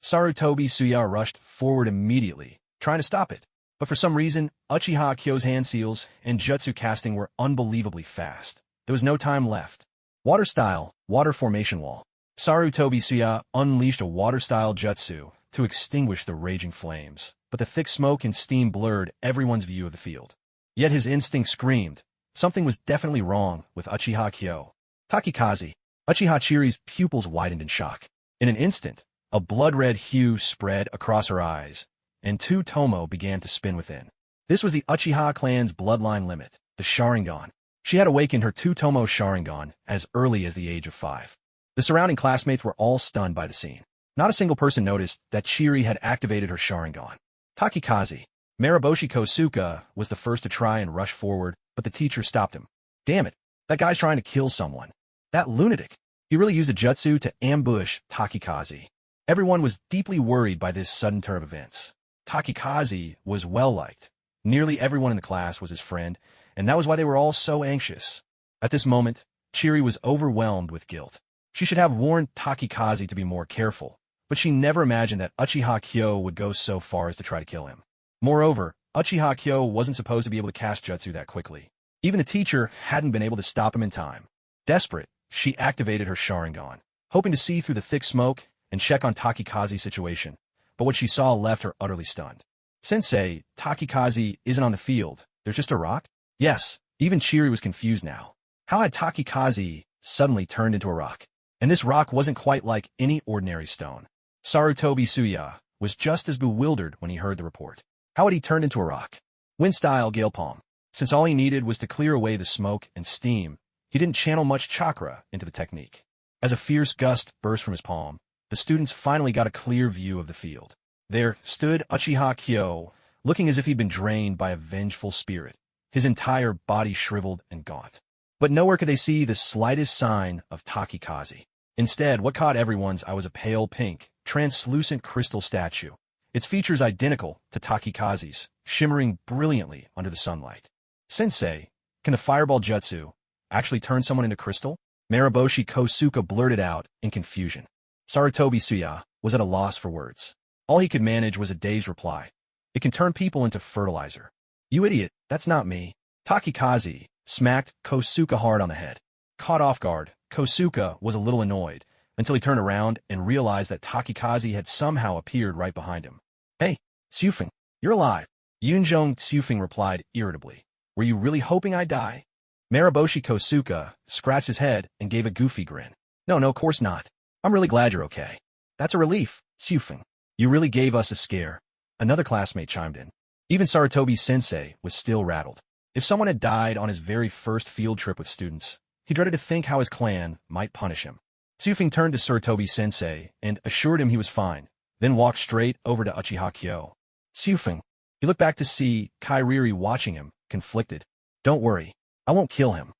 Sarutobi Suya rushed forward immediately, trying to stop it. But for some reason, Uchiha Kyo's hand seals and jutsu casting were unbelievably fast. There was no time left. Water style, water formation wall. Sarutobi Suya unleashed a water-style jutsu to extinguish the raging flames, but the thick smoke and steam blurred everyone's view of the field. Yet his instinct screamed. Something was definitely wrong with Uchiha Kyo. Takikaze. Uchiha Chiri's pupils widened in shock. In an instant, a blood-red hue spread across her eyes, and two tomo began to spin within. This was the Uchiha clan's bloodline limit, the Sharingan. She had awakened her two tomo Sharingan as early as the age of 5. The surrounding classmates were all stunned by the scene. Not a single person noticed that Chiri had activated her Sharingan. Takikaze. Mariboshi Kosuka was the first to try and rush forward, but the teacher stopped him. Damn it, that guy's trying to kill someone. That lunatic. He really used a jutsu to ambush Takikaze. Everyone was deeply worried by this sudden turn of events. Takikaze was well-liked. Nearly everyone in the class was his friend, and that was why they were all so anxious. At this moment, Chiri was overwhelmed with guilt. She should have warned Takikaze to be more careful, but she never imagined that Uchiha Kyo would go so far as to try to kill him. Moreover, Uchiha Kyo wasn't supposed to be able to cast jutsu that quickly. Even the teacher hadn't been able to stop him in time. Desperate, she activated her Sharingan, hoping to see through the thick smoke and check on Takikaze's situation, but what she saw left her utterly stunned. Sensei, Takikaze isn't on the field. There's just a rock? Yes, even Chiri was confused now. How had Takikaze suddenly turned into a rock? And this rock wasn't quite like any ordinary stone. Sarutobi Suya was just as bewildered when he heard the report. How had he turned into a rock? Wind-style gale palm. Since all he needed was to clear away the smoke and steam, he didn't channel much chakra into the technique. As a fierce gust burst from his palm, the students finally got a clear view of the field. There stood Uchiha Kyo, looking as if he'd been drained by a vengeful spirit, his entire body shriveled and gaunt. But nowhere could they see the slightest sign of Takikaze. Instead, what caught everyone's eye was a pale pink, translucent crystal statue, its features identical to Takikaze's, shimmering brilliantly under the sunlight. Sensei, can the fireball jutsu actually turn someone into crystal? Mariboshi Kosuka blurted out in confusion. Sarutobi Suya was at a loss for words. All he could manage was a dazed reply. It can turn people into fertilizer. You idiot, that's not me. Takikaze smacked Kosuka hard on the head. Caught off guard, Kosuka was a little annoyed, until he turned around and realized that Takikaze had somehow appeared right behind him. Hey, Tsufing, you're alive. Yunjong Tsufing replied irritably. Were you really hoping I'd die? Mariboshi Kosuka scratched his head and gave a goofy grin. No, of course not. I'm really glad you're okay. That's a relief, Tsufing. You really gave us a scare. Another classmate chimed in. Even Sarutobi Sensei was still rattled. If someone had died on his very first field trip with students, he dreaded to think how his clan might punish him. Tsufing turned to Sarutobi Sensei and assured him he was fine, then walked straight over to Uchiha Kyo. Tsufing. He looked back to see Kairiri watching him, conflicted. Don't worry, I won't kill him.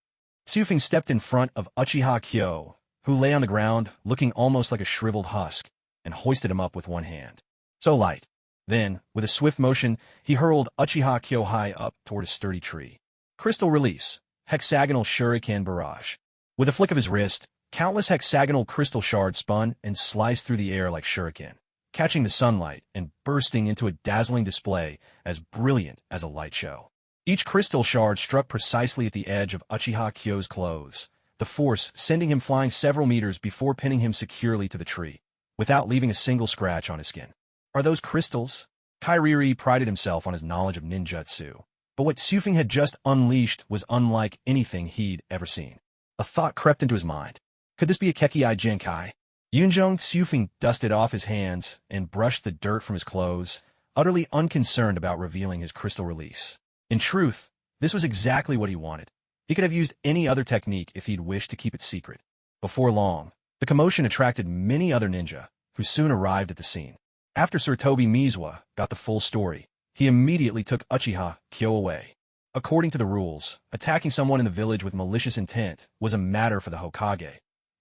Tsufing stepped in front of Uchiha Kyo, who lay on the ground looking almost like a shriveled husk, and hoisted him up with one hand. So light. Then, with a swift motion, he hurled Uchiha Kyo high up toward a sturdy tree. Crystal release. Hexagonal shuriken barrage. With a flick of his wrist, countless hexagonal crystal shards spun and sliced through the air like shuriken, catching the sunlight and bursting into a dazzling display as brilliant as a light show. Each crystal shard struck precisely at the edge of Uchiha Kyo's clothes, the force sending him flying several meters before pinning him securely to the tree, without leaving a single scratch on his skin. Are those crystals? Kairiri prided himself on his knowledge of ninjutsu, but what Tsufing had just unleashed was unlike anything he'd ever seen. A thought crept into his mind. Could this be a Kekkei Genkai? Yunjong Tsufing dusted off his hands and brushed the dirt from his clothes, utterly unconcerned about revealing his crystal release. In truth, This was exactly what he wanted. He could have used any other technique if he'd wished to keep it secret. Before long, the commotion attracted many other ninja, who soon arrived at the scene. After Sarutobi Mizuwa got the full story, he immediately took Uchiha Kyo away. According to the rules, attacking someone in the village with malicious intent was a matter for the Hokage.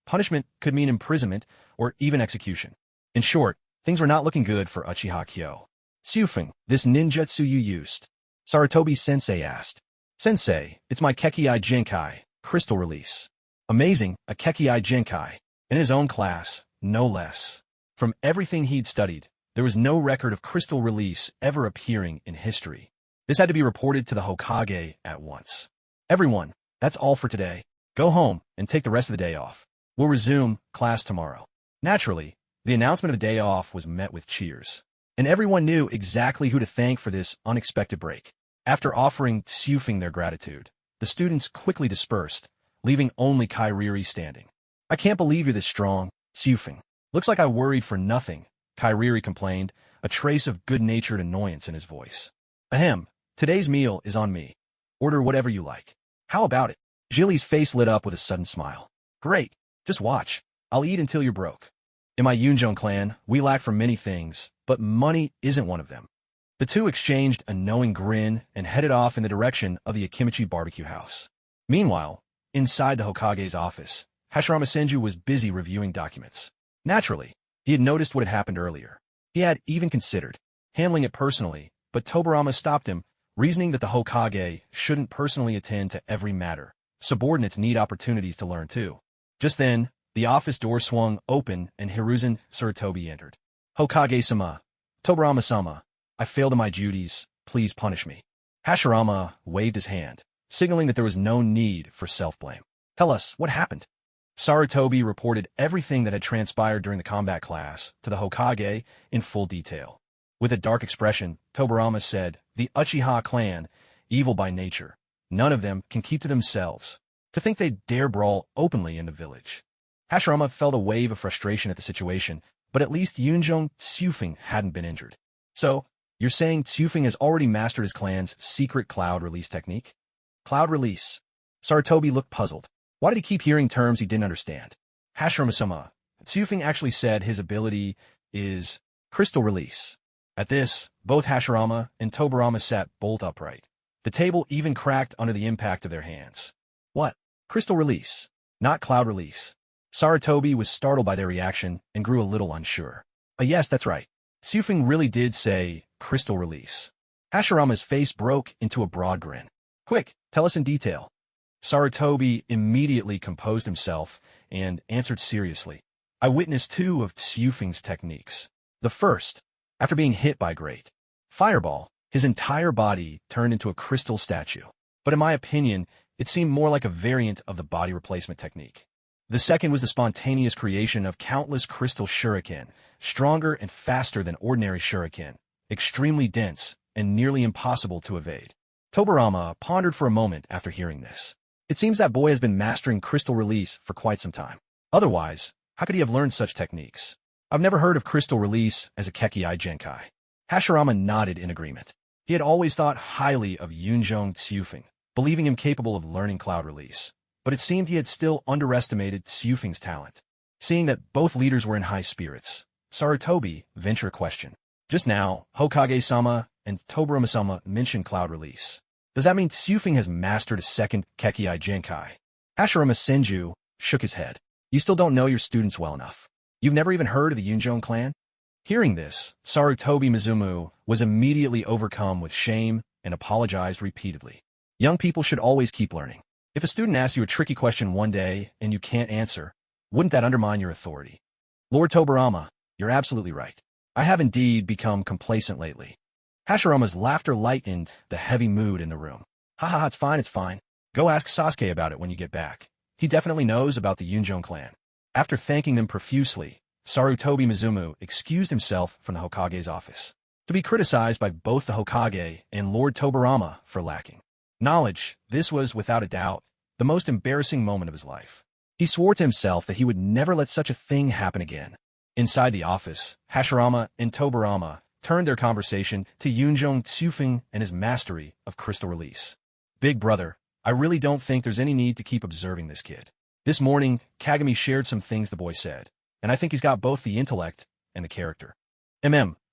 Punishment could mean imprisonment or even execution. In short, things were not looking good for Uchiha Kyo. "Tsufeng, this ninjutsu you used?" Sarutobi-sensei asked. "Sensei, it's my Kekkai Genkai, crystal release." Amazing, a Kekkai Genkai. In his own class, no less. From everything he'd studied, there was no record of crystal release ever appearing in history. This had to be reported to the Hokage at once. "Everyone, that's all for today. Go home and take the rest of the day off. We'll resume class tomorrow." Naturally, the announcement of a day off was met with cheers, and everyone knew exactly who to thank for this unexpected break. After offering Tsufeng their gratitude, the students quickly dispersed, leaving only Kairiri standing. "I can't believe you're this strong, Tsufeng. Looks like I worried for nothing," Kairiri complained, a trace of good-natured annoyance in his voice. "Ahem, today's meal is on me. Order whatever you like." "How about it?" Jilly's face lit up with a sudden smile. "Great, just watch. I'll eat until you're broke." "In my Yunjong clan, we lack for many things, but money isn't one of them." The two exchanged a knowing grin and headed off in the direction of the Akimichi barbecue house. Meanwhile, inside the Hokage's office, Hashirama Senju was busy reviewing documents. Naturally, he had noticed what had happened earlier. He had even considered handling it personally, but Tobarama stopped him, reasoning that the Hokage shouldn't personally attend to every matter. Subordinates need opportunities to learn too. Just then, the office door swung open and Hiruzen Sarutobi entered. "Hokage-sama, Tobarama-sama, I failed in my duties, please punish me." Hashirama waved his hand, signaling that there was no need for self-blame. "Tell us, what happened?" Sarutobi reported everything that had transpired during the combat class to the Hokage in full detail. With a dark expression, Tobarama said, "The Uchiha clan, evil by nature. None of them can keep to themselves. To think they'd dare brawl openly in the village." Hashirama felt a wave of frustration at the situation, but at least Yunjong Tsufeng hadn't been injured. "So, you're saying Tsufeng has already mastered his clan's secret cloud release technique?" "Cloud release?" Sarutobi looked puzzled. Why did he keep hearing terms he didn't understand? "Hashirama-sama, Tsufeng actually said his ability is crystal release." At this, both Hashirama and Tobarama sat bolt upright. The table even cracked under the impact of their hands. "What? Crystal release? Not cloud release?" Sarutobi was startled by their reaction and grew a little unsure. Yes, that's right. Tsufeng really did say crystal release." Hashirama's face broke into a broad grin. "Quick, tell us in detail." Sarutobi immediately composed himself and answered seriously. "I witnessed two of Tsufeng's techniques. The first, after being hit by great fireball, his entire body turned into a crystal statue. But in my opinion, it seemed more like a variant of the body replacement technique. The second was the spontaneous creation of countless crystal shuriken, stronger and faster than ordinary shuriken, extremely dense and nearly impossible to evade." Tobarama pondered for a moment after hearing this. It seems that boy has been mastering crystal release for quite some time. Otherwise, how could he have learned such techniques? "I've never heard of crystal release as a Kekkai Genkai." Hashirama nodded in agreement. He had always thought highly of Yunjong Tsufeng, believing him capable of learning cloud release. But it seemed he had still underestimated Tsufeng's talent. Seeing that both leaders were in high spirits, Sarutobi ventured a question. "Just now, Hokage-sama and Tobarama-sama mentioned cloud release. Does that mean Tsufeng has mastered a second Kekkai Genkai?" Hashirama Senju shook his head. "You still don't know your students well enough. You've never even heard of the Yunjong clan?" Hearing this, Sarutobi Mizumu was immediately overcome with shame and apologized repeatedly. Young people should always keep learning. If a student asks you a tricky question one day and you can't answer, wouldn't that undermine your authority? "Lord Tobarama, you're absolutely right. I have indeed become complacent lately." Hashirama's laughter lightened the heavy mood in the room. "Ha ha, it's fine, it's fine. Go ask Sasuke about it when you get back. He definitely knows about the Yunjong clan." After thanking them profusely, Sarutobi Mizumu excused himself from the Hokage's office, to be criticized by both the Hokage and Lord Tobarama for lacking knowledge. This was, without a doubt, the most embarrassing moment of his life. He swore to himself that he would never let such a thing happen again. Inside the office, Hashirama and Tobarama turned their conversation to Yunjong Tsufeng and his mastery of crystal release. Big brother, I really don't think there's any need to keep observing this kid. This morning, Kagami shared some things the boy said, and I think he's got both the intellect and the character.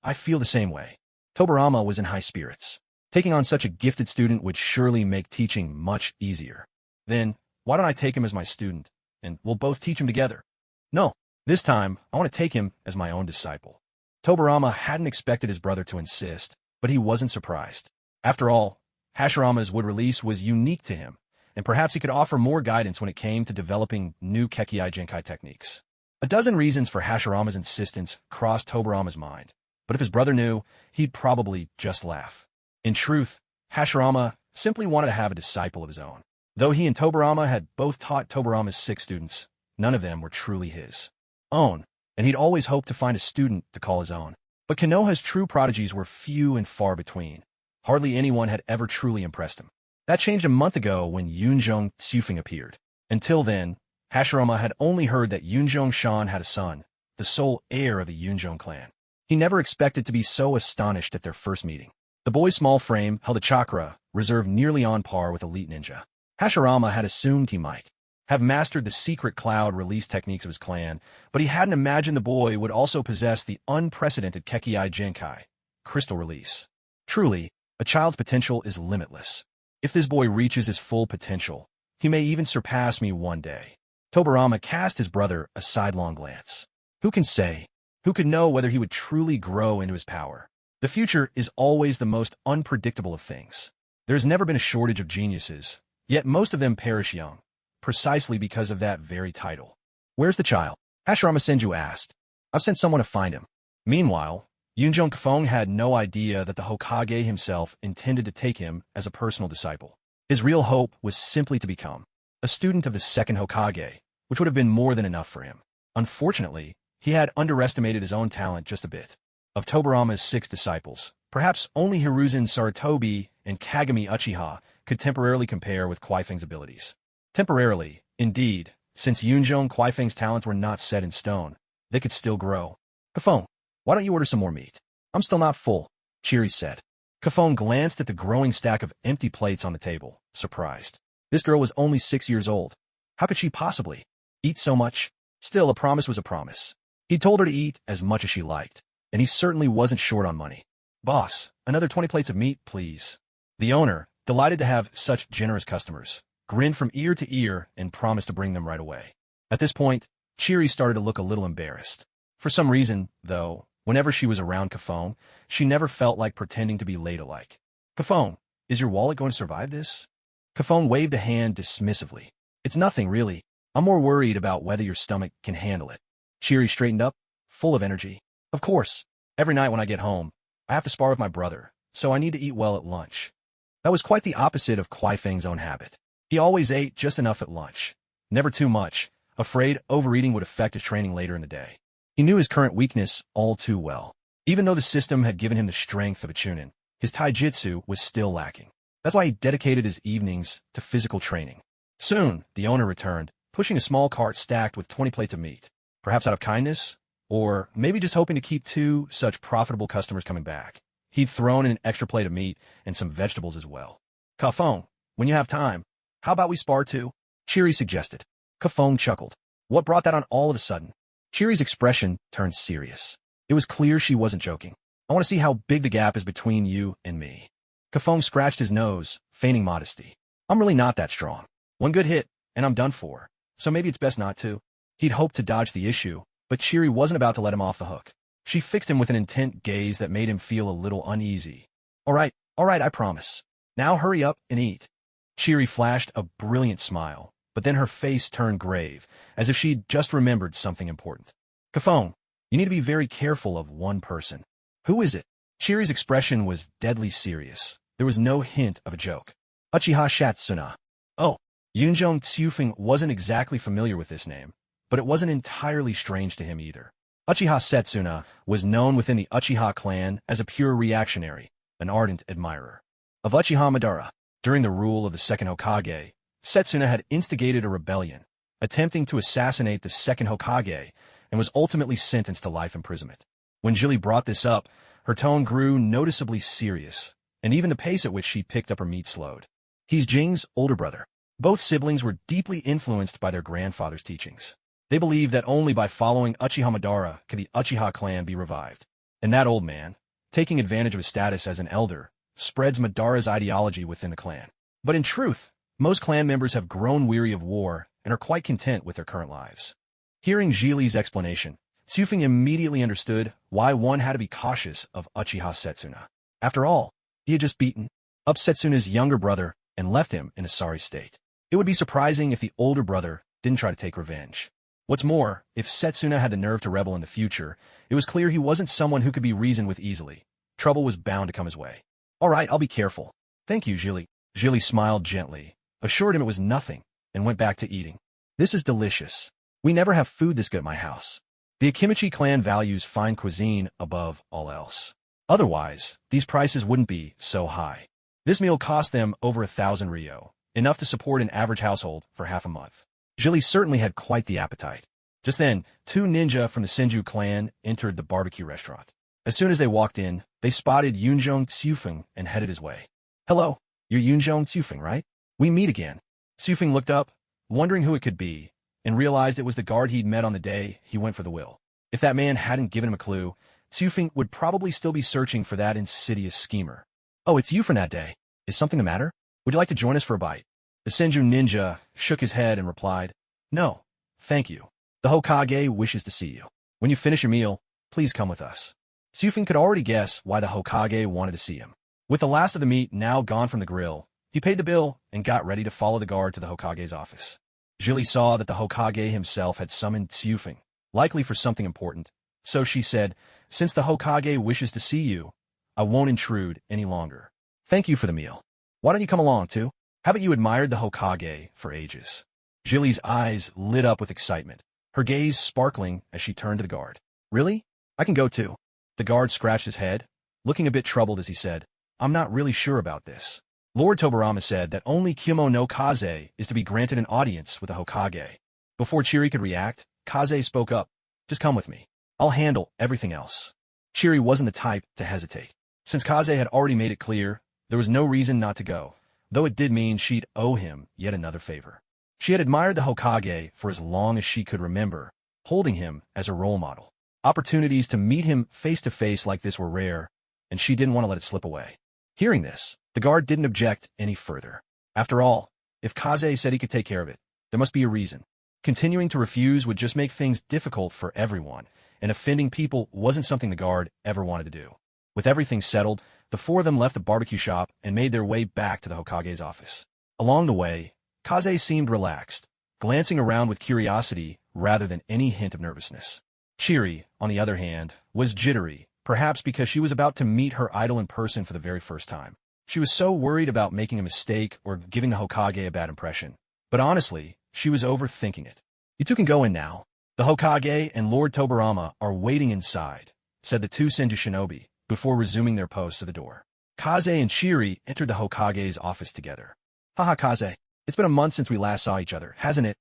I feel the same way. Tobarama was in high spirits. Taking on such a gifted student would surely make teaching much easier. Then, why don't I take him as my student, and we'll both teach him together? No, this time, I want to take him as my own disciple. Tobarama hadn't expected his brother to insist, but he wasn't surprised. After all, Hashirama's wood release was unique to him, and perhaps he could offer more guidance when it came to developing new Kekkei Genkai techniques. A dozen reasons for Hashirama's insistence crossed Tobarama's mind, but if his brother knew, he'd probably just laugh. In truth, Hashirama simply wanted to have a disciple of his own. Though he and Tobarama had both taught Tobarama's 6 students, none of them were truly his own, and he'd always hoped to find a student to call his own. But Konoha's true prodigies were few and far between. Hardly anyone had ever truly impressed him. That changed a month ago when Yunjong Tsufeng appeared. Until then, Hashirama had only heard that Yunjong Shan had a son, the sole heir of the Yunjong clan. He never expected to be so astonished at their first meeting. The boy's small frame held a chakra, reserve nearly on par with elite ninja. Hashirama had assumed he might have mastered the secret cloud release techniques of his clan, but he hadn't imagined the boy would also possess the unprecedented Kekkei Genkai, crystal release. Truly, a child's potential is limitless. If this boy reaches his full potential, he may even surpass me one day. Tobarama cast his brother a sidelong glance. Who can say? Who could know whether he would truly grow into his power? The future is always the most unpredictable of things. There's never been a shortage of geniuses, yet most of them perish young, precisely because of that very title. Where's the child? Hashirama Senju asked. I've sent someone to find him. Meanwhile, Yunjong Kefeng had no idea that the Hokage himself intended to take him as a personal disciple. His real hope was simply to become a student of the second Hokage, which would have been more than enough for him. Unfortunately, he had underestimated his own talent just a bit. Of Tobarama's 6 disciples, perhaps only Hiruzen Sarutobi and Kagami Uchiha could temporarily compare with Kuaifeng's abilities. Temporarily, indeed, since Yunjong Kuaifeng's talents were not set in stone, they could still grow. Kefeng, why don't you order some more meat? I'm still not full, Chiri said. Kefeng glanced at the growing stack of empty plates on the table, surprised. This girl was only 6 years old. How could she possibly eat so much? Still, a promise was a promise. He told her to eat as much as she liked, and he certainly wasn't short on money. Boss, another 20 plates of meat, please. The owner, delighted to have such generous customers, grinned from ear to ear and promised to bring them right away. At this point, Chiri started to look a little embarrassed. For some reason, though, whenever she was around Kefeng, she never felt like pretending to be ladylike. Kefeng, is your wallet going to survive this? Kefeng waved a hand dismissively. It's nothing, really. I'm more worried about whether your stomach can handle it. Chiri straightened up, full of energy. Of course, every night when I get home, I have to spar with my brother, so I need to eat well at lunch. That was quite the opposite of Kuaifeng's own habit. He always ate just enough at lunch, never too much, afraid overeating would affect his training later in the day. He knew his current weakness all too well. Even though the system had given him the strength of a chunin, his taijutsu was still lacking. That's why he dedicated his evenings to physical training. Soon, the owner returned, pushing a small cart stacked with 20 plates of meat. Perhaps out of kindness, or maybe just hoping to keep 2 such profitable customers coming back. He'd thrown in an extra plate of meat and some vegetables as well. Kefeng, when you have time, how about we spar too? Chiri suggested. Kefeng chuckled. What brought that on all of a sudden? Chiri's expression turned serious. It was clear she wasn't joking. I want to see how big the gap is between you and me. Kefeng scratched his nose, feigning modesty. I'm really not that strong. One good hit, and I'm done for. So maybe it's best not to. He'd hoped to dodge the issue, but Chiri wasn't about to let him off the hook. She fixed him with an intent gaze that made him feel a little uneasy. All right, I promise. Now hurry up and eat. Chiri flashed a brilliant smile, but then her face turned grave, as if she'd just remembered something important. Kefeng, you need to be very careful of one person. Who is it? Chiri's expression was deadly serious. There was no hint of a joke. Uchiha Shatsuna. Oh, Yunjong Tsufeng wasn't exactly familiar with this name, but it wasn't entirely strange to him either. Uchiha Setsuna was known within the Uchiha clan as a pure reactionary, an ardent admirer of Uchiha Madara. During the rule of the second Hokage, Setsuna had instigated a rebellion, attempting to assassinate the second Hokage, and was ultimately sentenced to life imprisonment. When Jilly brought this up, her tone grew noticeably serious, and even the pace at which she picked up her meat slowed. He's Jing's older brother. Both siblings were deeply influenced by their grandfather's teachings. They believed that only by following Uchiha Madara could the Uchiha clan be revived. And that old man, taking advantage of his status as an elder, spreads Madara's ideology within the clan. But in truth, most clan members have grown weary of war and are quite content with their current lives. Hearing Jili's explanation, Tsufing immediately understood why one had to be cautious of Uchiha Setsuna. After all, he had just beaten up Setsuna's younger brother and left him in a sorry state. It would be surprising if the older brother didn't try to take revenge. What's more, if Setsuna had the nerve to rebel in the future, it was clear he wasn't someone who could be reasoned with easily. Trouble was bound to come his way. All right, I'll be careful. Thank you, Jili. Jili smiled gently, assured him it was nothing, and went back to eating. This is delicious. We never have food this good at my house. The Akimichi clan values fine cuisine above all else. Otherwise, these prices wouldn't be so high. This meal cost them over 1,000 ryo, enough to support an average household for half a month. Jili certainly had quite the appetite. Just then, two ninja from the Senju clan entered the barbecue restaurant. As soon as they walked in, they spotted Yunjong Tsufeng and headed his way. Hello, you're Yunjong Tsufeng, right? We meet again. Tsufeng looked up, wondering who it could be, and realized it was the guard he'd met on the day he went for the will. If that man hadn't given him a clue, Tsufeng would probably still be searching for that insidious schemer. Oh, it's you from that day. Is something the matter? Would you like to join us for a bite? The Senju ninja shook his head and replied, No, thank you. The Hokage wishes to see you. When you finish your meal, please come with us. Tsufeng could already guess why the Hokage wanted to see him. With the last of the meat now gone from the grill, he paid the bill and got ready to follow the guard to the Hokage's office. Jili saw that the Hokage himself had summoned Tsufeng, likely for something important, so she said, Since the Hokage wishes to see you, I won't intrude any longer. Thank you for the meal. Why don't you come along, too? Haven't you admired the Hokage for ages? Jili's eyes lit up with excitement, her gaze sparkling as she turned to the guard. Really? I can go too. The guard scratched his head, looking a bit troubled as he said, I'm not really sure about this. Lord Tobarama said that only Kyumo no Kaze is to be granted an audience with the Hokage. Before Chiri could react, Kaze spoke up. Just come with me. I'll handle everything else. Chiri wasn't the type to hesitate. Since Kaze had already made it clear, there was no reason not to go, though it did mean she'd owe him yet another favor. She had admired the Hokage for as long as she could remember, holding him as a role model. Opportunities to meet him face-to-face like this were rare, and she didn't want to let it slip away. Hearing this, the guard didn't object any further. After all, if Kaze said he could take care of it, there must be a reason. Continuing to refuse would just make things difficult for everyone, and offending people wasn't something the guard ever wanted to do. With everything settled, the four of them left the barbecue shop and made their way back to the Hokage's office. Along the way, Kaze seemed relaxed, glancing around with curiosity rather than any hint of nervousness. Chiri, on the other hand, was jittery, perhaps because she was about to meet her idol in person for the very first time. She was so worried about making a mistake or giving the Hokage a bad impression. But honestly, she was overthinking it. You two can go in now. The Hokage and Lord Tobarama are waiting inside, said the two Senju shinobi, before resuming their posts at the door. Kaze and Chiri entered the Hokage's office together. Haha, Kaze, it's been a month since we last saw each other, hasn't it?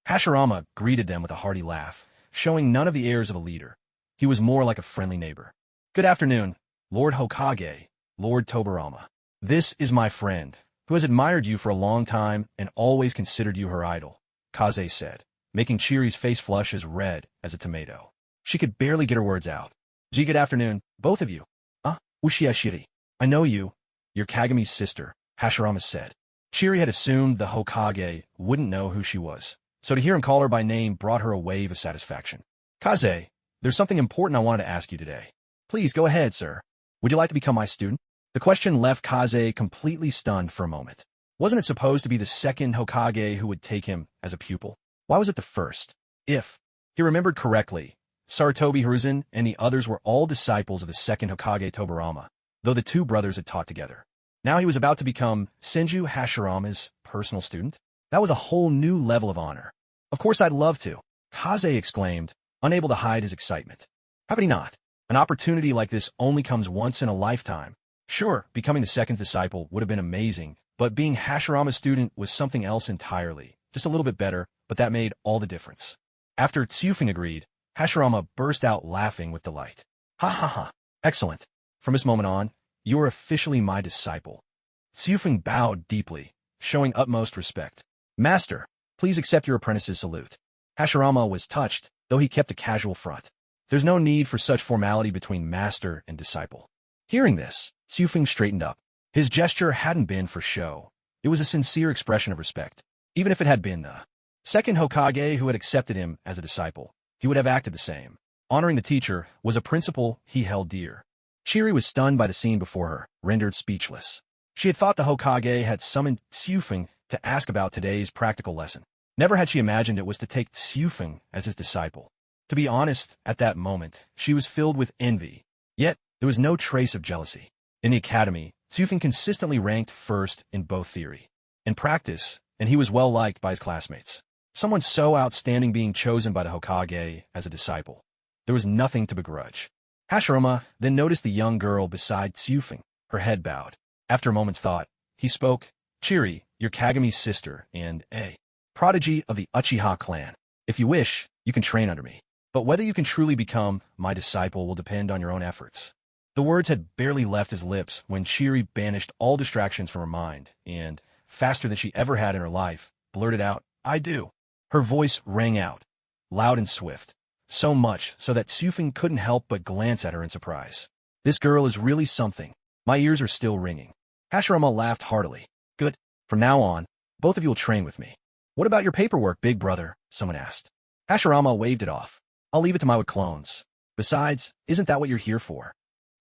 Hashirama greeted them with a hearty laugh, showing none of the airs of a leader. He was more like a friendly neighbor. Good afternoon, Lord Hokage, Lord Tobarama. This is my friend, who has admired you for a long time and always considered you her idol, Kaze said, making Chiri's face flush as red as a tomato. She could barely get her words out. Good afternoon, both of you. Uchiha Shiri. I know you. You're Kagami's sister, Hashirama said. Chiri had assumed the Hokage wouldn't know who she was, so to hear him call her by name brought her a wave of satisfaction. Kaze, there's something important I wanted to ask you today. Please go ahead, sir. Would you like to become my student? The question left Kaze completely stunned for a moment. Wasn't it supposed to be the second Hokage who would take him as a pupil? Why was it the first? If he remembered correctly, Sarutobi Hiruzen and the others were all disciples of the second Hokage Tobarama, though the two brothers had taught together. Now he was about to become Senju Hashirama's personal student? That was a whole new level of honor. Of course I'd love to, Kaze exclaimed, unable to hide his excitement. How could he not? An opportunity like this only comes once in a lifetime. Sure, becoming the second disciple would have been amazing, but being Hashirama's student was something else entirely. Just a little bit better, but that made all the difference. After Tsufeng agreed, Hashirama burst out laughing with delight. Ha ha ha, excellent. From this moment on, you are officially my disciple. Tsufeng bowed deeply, showing utmost respect. Master, please accept your apprentice's salute. Hashirama was touched, though he kept a casual front. There's no need for such formality between master and disciple. Hearing this, Xufeng straightened up. His gesture hadn't been for show. It was a sincere expression of respect. Even if it had been the second Hokage who had accepted him as a disciple, he would have acted the same. Honoring the teacher was a principle he held dear. Chiri was stunned by the scene before her, rendered speechless. She had thought the Hokage had summoned Xufeng to ask about today's practical lesson. Never had she imagined it was to take Xufeng as his disciple. To be honest, at that moment, she was filled with envy. Yet, there was no trace of jealousy. In the academy, Xufeng consistently ranked first in both theory and practice, and he was well liked by his classmates. Someone so outstanding being chosen by the Hokage as a disciple. There was nothing to begrudge. Hashirama then noticed the young girl beside Xufeng, her head bowed. After a moment's thought, he spoke, Chiri, you're Kagami's sister and a prodigy of the Uchiha clan. If you wish, you can train under me. But whether you can truly become my disciple will depend on your own efforts. The words had barely left his lips when Chiri banished all distractions from her mind and, faster than she ever had in her life, blurted out, I do. Her voice rang out, loud and swift, so much so that Xufeng couldn't help but glance at her in surprise. This girl is really something. My ears are still ringing. Hashirama laughed heartily. Good. From now on, both of you will train with me. What about your paperwork, big brother? Someone asked. Hashirama waved it off. I'll leave it to my clones. Besides, isn't that what you're here for?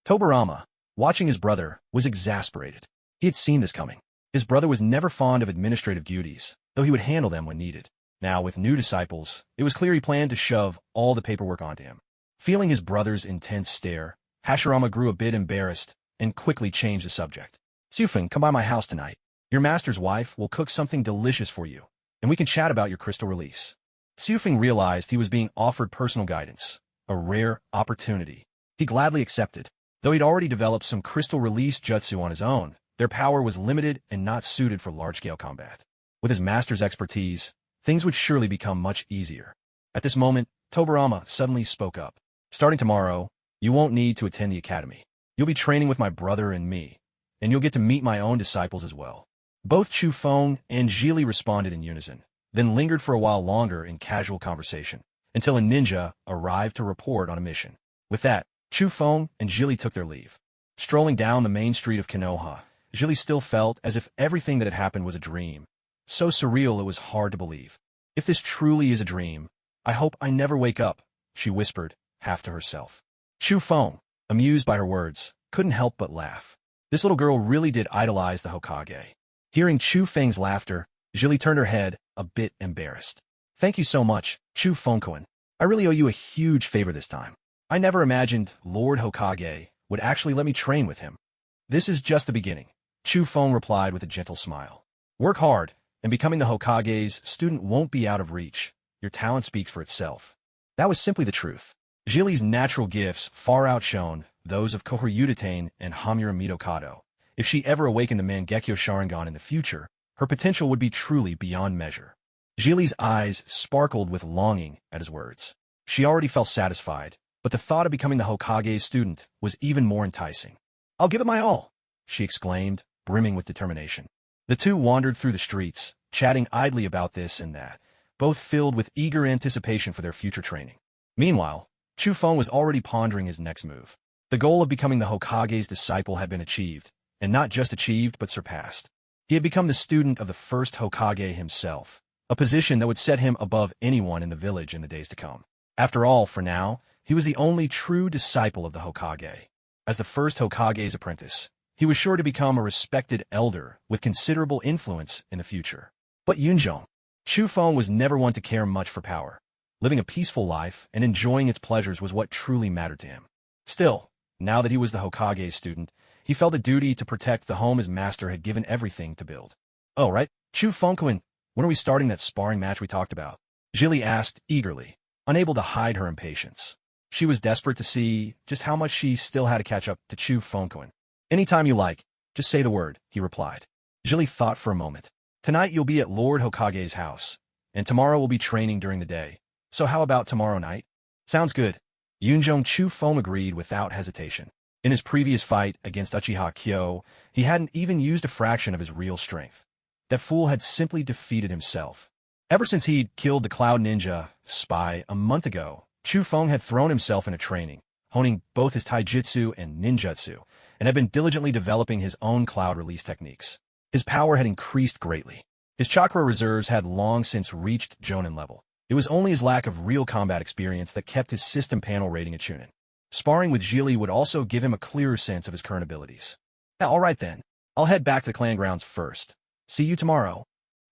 Tobarama, watching his brother, was exasperated. He had seen this coming. His brother was never fond of administrative duties, though he would handle them when needed. Now, with new disciples, it was clear he planned to shove all the paperwork onto him. Feeling his brother's intense stare, Hashirama grew a bit embarrassed and quickly changed the subject. Xufeng, come by my house tonight. Your master's wife will cook something delicious for you, and we can chat about your crystal release. Xufeng realized he was being offered personal guidance, a rare opportunity. He gladly accepted. Though he'd already developed some crystal release jutsu on his own, their power was limited and not suited for large-scale combat. With his master's expertise, things would surely become much easier. At this moment, Tobarama suddenly spoke up. Starting tomorrow, you won't need to attend the academy. You'll be training with my brother and me, and you'll get to meet my own disciples as well. Both Xufeng and Zhili responded in unison, then lingered for a while longer in casual conversation, until a ninja arrived to report on a mission. With that, Xufeng and Zhili took their leave. Strolling down the main street of Konoha, Zhili still felt as if everything that had happened was a dream. So surreal it was hard to believe. If this truly is a dream, I hope I never wake up, she whispered, half to herself. Xufeng, amused by her words, couldn't help but laugh. This little girl really did idolize the Hokage. Hearing Xufeng's laughter, Zhili turned her head, a bit embarrassed. Thank you so much, Xufeng. I really owe you a huge favor this time. I never imagined Lord Hokage would actually let me train with him. This is just the beginning, Xufeng replied with a gentle smile. Work hard, and becoming the Hokage's student won't be out of reach. Your talent speaks for itself. That was simply the truth. Zhili's natural gifts far outshone those of Kohyudatane and Hamura Mitokado. If she ever awakened the Mangekyo Sharingan in the future, her potential would be truly beyond measure. Zhili's eyes sparkled with longing at his words. She already felt satisfied, but the thought of becoming the Hokage's student was even more enticing. I'll give it my all, she exclaimed, brimming with determination. The two wandered through the streets, chatting idly about this and that, both filled with eager anticipation for their future training. Meanwhile, Xufeng was already pondering his next move. The goal of becoming the Hokage's disciple had been achieved, and not just achieved but surpassed. He had become the student of the first Hokage himself, a position that would set him above anyone in the village in the days to come. After all, for now, he was the only true disciple of the Hokage. As the first Hokage's apprentice, he was sure to become a respected elder with considerable influence in the future. But Yunzhong, Xufeng was never one to care much for power. Living a peaceful life and enjoying its pleasures was what truly mattered to him. Still, now that he was the Hokage's student, he felt a duty to protect the home his master had given everything to build. Oh, right, Xufeng, when are we starting that sparring match we talked about? Zhili asked eagerly, unable to hide her impatience. She was desperate to see just how much she still had to catch up to Xufeng. Anytime you like, just say the word, he replied. Zhili thought for a moment. Tonight you'll be at Lord Hokage's house, and tomorrow we'll be training during the day. So how about tomorrow night? Sounds good. Yunzhong Xufeng agreed without hesitation. In his previous fight against Uchiha Kyo, he hadn't even used a fraction of his real strength. That fool had simply defeated himself. Ever since he'd killed the Cloud Ninja spy a month ago, Chu Feng had thrown himself into training, honing both his taijutsu and ninjutsu, and had been diligently developing his own cloud release techniques. His power had increased greatly. His chakra reserves had long since reached Jonin level. It was only his lack of real combat experience that kept his system panel rating at Chunin. Sparring with Zhili would also give him a clearer sense of his current abilities. All right then, I'll head back to the clan grounds first. See you tomorrow.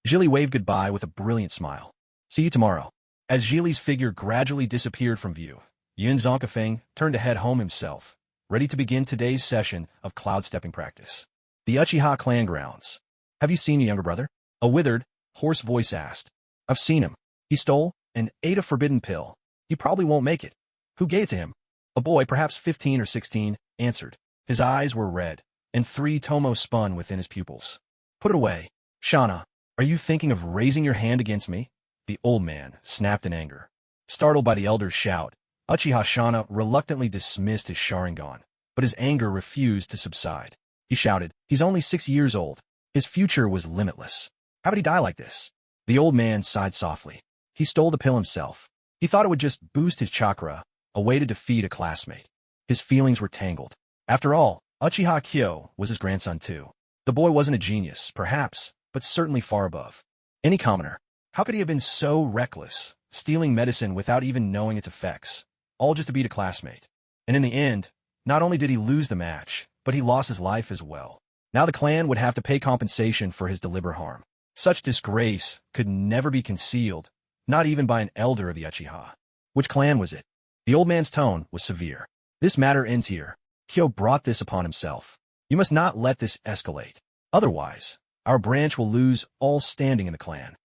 Zhili waved goodbye with a brilliant smile. See you tomorrow. As Zhili's figure gradually disappeared from view, Yun Zonkafeng turned to head home himself, ready to begin today's session of cloud stepping practice. The Uchiha clan grounds. Have you seen your younger brother? A withered, hoarse voice asked. I've seen him. He stole and ate a forbidden pill. He probably won't make it. Who gave it to him? A boy, perhaps 15 or 16, answered. His eyes were red, and 3 tomo spun within his pupils. Put it away. Shana, are you thinking of raising your hand against me? The old man snapped in anger. Startled by the elder's shout, Uchiha Shana reluctantly dismissed his Sharingan, but his anger refused to subside. He shouted, he's only 6 years old. His future was limitless. How did he die like this? The old man sighed softly. He stole the pill himself. He thought it would just boost his chakra, a way to defeat a classmate. His feelings were tangled. After all, Uchiha Kyo was his grandson too. The boy wasn't a genius, perhaps, but certainly far above any commoner. How could he have been so reckless, stealing medicine without even knowing its effects, all just to beat a classmate? And in the end, not only did he lose the match, but he lost his life as well. Now the clan would have to pay compensation for his deliberate harm. Such disgrace could never be concealed, not even by an elder of the Uchiha. Which clan was it? The old man's tone was severe. This matter ends here. Kyo brought this upon himself. You must not let this escalate. Otherwise, our branch will lose all standing in the clan.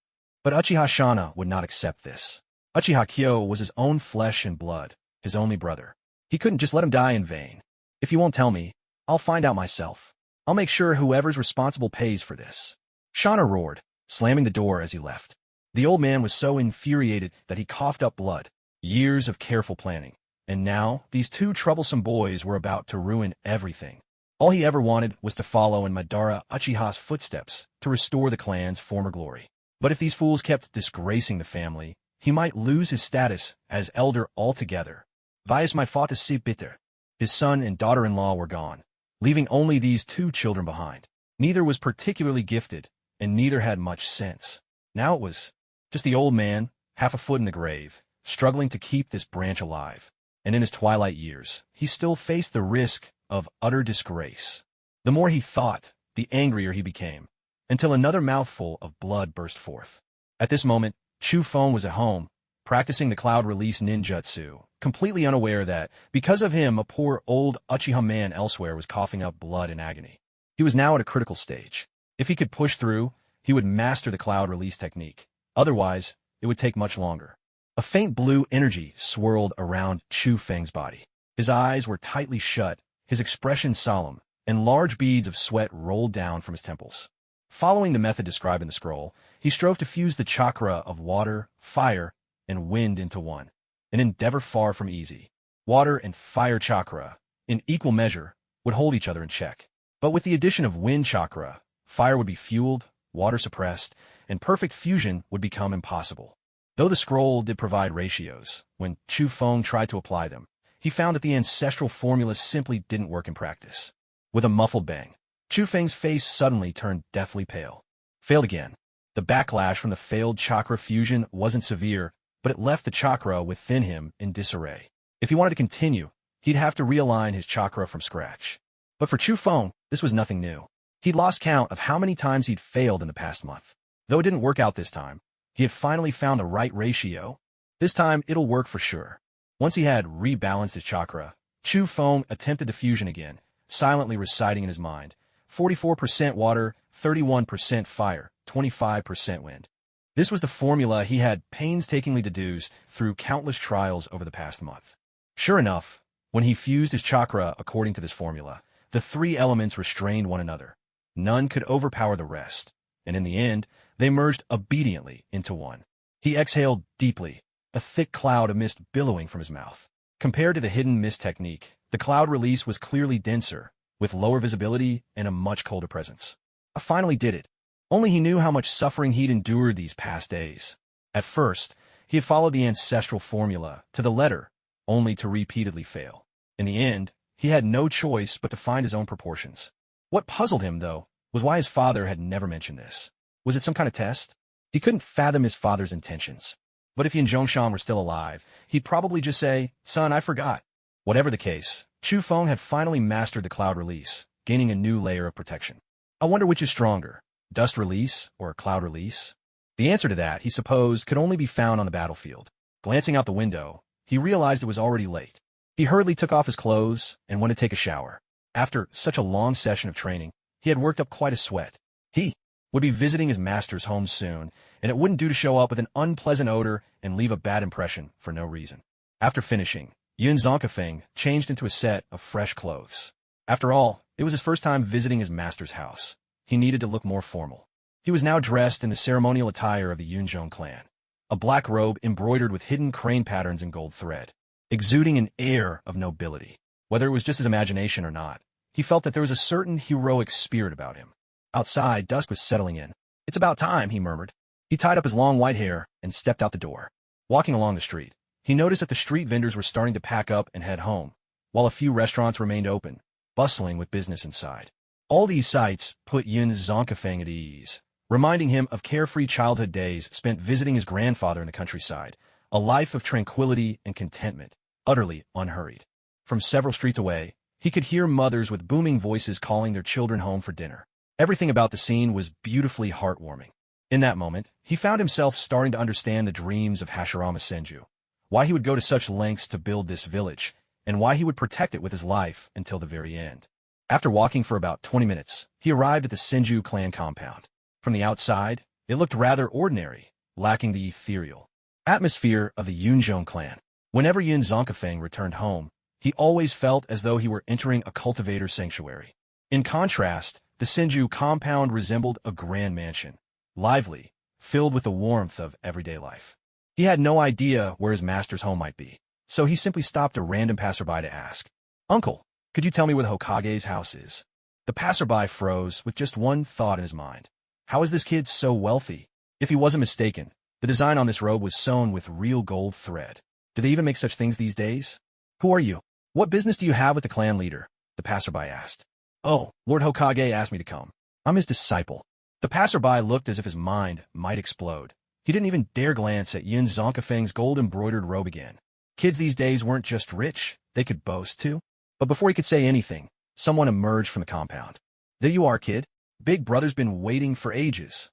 But Uchiha Shana would not accept this. Uchiha Kyo was his own flesh and blood, his only brother. He couldn't just let him die in vain. If you won't tell me, I'll find out myself. I'll make sure whoever's responsible pays for this. Shana roared, slamming the door as he left. The old man was so infuriated that he coughed up blood. Years of careful planning. And now, these 2 troublesome boys were about to ruin everything. All he ever wanted was to follow in Madara Uchiha's footsteps to restore the clan's former glory. But if these fools kept disgracing the family, he might lose his status as elder altogether. Vias my fought to see bitter. His son and daughter-in-law were gone, leaving only these 2 children behind. Neither was particularly gifted, and neither had much sense. Now it was just the old man, half a foot in the grave, struggling to keep this branch alive. And in his twilight years, he still faced the risk of utter disgrace. The more he thought, the angrier he became, until another mouthful of blood burst forth. At this moment, Chu Feng was at home, practicing the cloud release ninjutsu, completely unaware that, because of him, a poor old Uchiha man elsewhere was coughing up blood in agony. He was now at a critical stage. If he could push through, he would master the cloud release technique. Otherwise, it would take much longer. A faint blue energy swirled around Chu Feng's body. His eyes were tightly shut, his expression solemn, and large beads of sweat rolled down from his temples. Following the method described in the scroll, he strove to fuse the chakra of water, fire, and wind into one, an endeavor far from easy. Water and fire chakra, in equal measure, would hold each other in check. But with the addition of wind chakra, fire would be fueled, water suppressed, and perfect fusion would become impossible. Though the scroll did provide ratios, when Chu Feng tried to apply them, he found that the ancestral formula simply didn't work in practice. With a muffled bang, Chu Feng's face suddenly turned deathly pale. Failed again. The backlash from the failed chakra fusion wasn't severe, but it left the chakra within him in disarray. If he wanted to continue, he'd have to realign his chakra from scratch. But for Chu Feng, this was nothing new. He'd lost count of how many times he'd failed in the past month. Though it didn't work out this time, he had finally found the right ratio. This time, it'll work for sure. Once he had rebalanced his chakra, Chu Feng attempted the fusion again, silently reciting in his mind, 44% water, 31% fire, 25% wind. This was the formula he had painstakingly deduced through countless trials over the past month. Sure enough, when he fused his chakra according to this formula, the 3 elements restrained one another. None could overpower the rest, and in the end, they merged obediently into one. He exhaled deeply, a thick cloud of mist billowing from his mouth. Compared to the hidden mist technique, the cloud release was clearly denser, with lower visibility and a much colder presence. I finally did it. Only he knew how much suffering he'd endured these past days. At first, he had followed the ancestral formula to the letter, only to repeatedly fail. In the end, he had no choice but to find his own proportions. What puzzled him, though, was why his father had never mentioned this. Was it some kind of test? He couldn't fathom his father's intentions. But if Yin Zhongshan were still alive, he'd probably just say, "Son, I forgot." Whatever the case, Chu Feng had finally mastered the cloud release, gaining a new layer of protection. I wonder which is stronger, dust release or cloud release? The answer to that, he supposed, could only be found on the battlefield. Glancing out the window, he realized it was already late. He hurriedly took off his clothes and went to take a shower. After such a long session of training, he had worked up quite a sweat. He would be visiting his master's home soon, and it wouldn't do to show up with an unpleasant odor and leave a bad impression for no reason. After finishing, Yun Zonkafeng changed into a set of fresh clothes. After all, it was his first time visiting his master's house. He needed to look more formal. He was now dressed in the ceremonial attire of the Yunzhong clan, a black robe embroidered with hidden crane patterns in gold thread, exuding an air of nobility. Whether it was just his imagination or not, he felt that there was a certain heroic spirit about him. Outside, dusk was settling in. "It's about time," he murmured. He tied up his long white hair and stepped out the door. Walking along the street, he noticed that the street vendors were starting to pack up and head home, while a few restaurants remained open, bustling with business inside. All these sights put Yun Zonkafeng at ease, reminding him of carefree childhood days spent visiting his grandfather in the countryside, a life of tranquility and contentment, utterly unhurried. From several streets away, he could hear mothers with booming voices calling their children home for dinner. Everything about the scene was beautifully heartwarming. In that moment, he found himself starting to understand the dreams of Hashirama Senju, why he would go to such lengths to build this village, and why he would protect it with his life until the very end. After walking for about 20 minutes, he arrived at the Senju clan compound. From the outside, it looked rather ordinary, lacking the ethereal atmosphere of the Yunzhong clan. Whenever Yun Zonkafeng returned home, he always felt as though he were entering a cultivator's sanctuary. In contrast, the Senju compound resembled a grand mansion, lively, filled with the warmth of everyday life. He had no idea where his master's home might be, so he simply stopped a random passerby to ask, "Uncle, could you tell me where the Hokage's house is?" The passerby froze with just one thought in his mind. How is this kid so wealthy? If he wasn't mistaken, the design on this robe was sewn with real gold thread. Do they even make such things these days? "Who are you? What business do you have with the clan leader?" the passerby asked. "Oh, Lord Hokage asked me to come. I'm his disciple." The passerby looked as if his mind might explode. He didn't even dare glance at Yun Zonkafeng's gold-embroidered robe again. Kids these days weren't just rich, they could boast too. But before he could say anything, someone emerged from the compound. "There you are, kid. Big brother's been waiting for ages."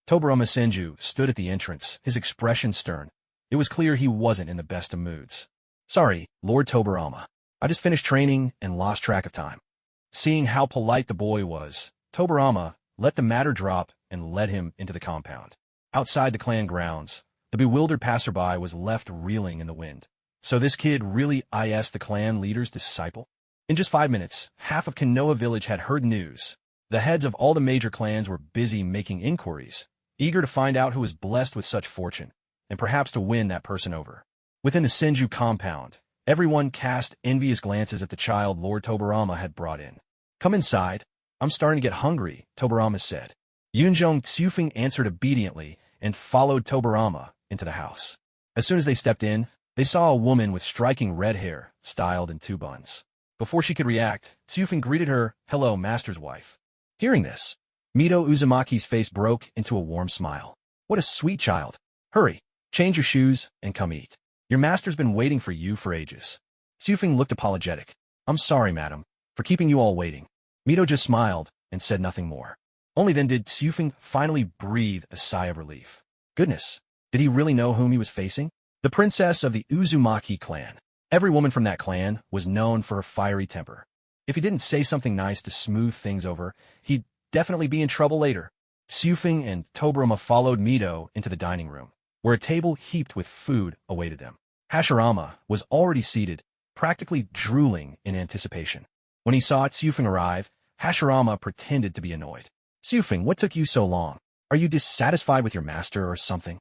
Tobirama Senju stood at the entrance, his expression stern. It was clear he wasn't in the best of moods. "Sorry, Lord Tobirama. I just finished training and lost track of time." Seeing how polite the boy was, Tobirama let the matter drop and led him into the compound. Outside the clan grounds, the bewildered passerby was left reeling in the wind. So this kid really is the clan leader's disciple? In just 5 minutes, half of Konoha village had heard news. The heads of all the major clans were busy making inquiries, eager to find out who was blessed with such fortune, and perhaps to win that person over. Within the Senju compound, everyone cast envious glances at the child Lord Tobirama had brought in. "Come inside. I'm starting to get hungry," Tobirama said. Yunzhong Tsufeng answered obediently and followed Tobirama into the house. As soon as they stepped in, they saw a woman with striking red hair, styled in 2 buns. Before she could react, Tsufeng greeted her, "Hello, master's wife." Hearing this, Mito Uzumaki's face broke into a warm smile. "What a sweet child. Hurry, change your shoes, and come eat. Your master's been waiting for you for ages." Tsufeng looked apologetic. "I'm sorry, madam, for keeping you all waiting." Mito just smiled and said nothing more. Only then did Tsufeng finally breathe a sigh of relief. Goodness, did he really know whom he was facing? The princess of the Uzumaki clan. Every woman from that clan was known for her fiery temper. If he didn't say something nice to smooth things over, he'd definitely be in trouble later. Tsufeng and Tobirama followed Mito into the dining room, where a table heaped with food awaited them. Hashirama was already seated, practically drooling in anticipation. When he saw Tsufeng arrive, Hashirama pretended to be annoyed. "Tsufeng, what took you so long? Are you dissatisfied with your master or something?"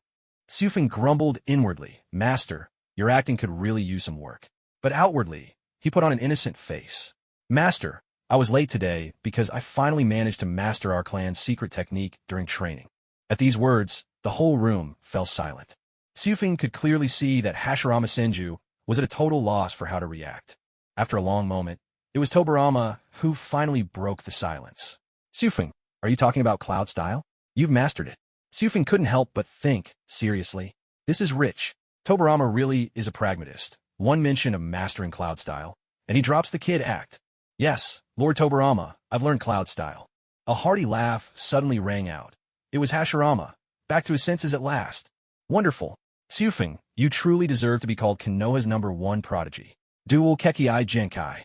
Tsufeng grumbled inwardly. "Master, your acting could really use some work." But outwardly, he put on an innocent face. "Master, I was late today because I finally managed to master our clan's secret technique during training. At these words, the whole room fell silent. Tsufing could clearly see that Hashirama Senju was at a total loss for how to react. After a long moment, it was Tobarama who finally broke the silence. Tsufing, are you talking about cloud style? You've mastered it. Tsufing couldn't help but think, seriously. This is rich. Tobarama really is a pragmatist. One mention of mastering cloud style, and he drops the kid act. Yes, Lord Tobarama, I've learned cloud style. A hearty laugh suddenly rang out. It was Hashirama, back to his senses at last. Wonderful. Tsufing, you truly deserve to be called Konoha's #1 prodigy. Dual Kekkei Genkai.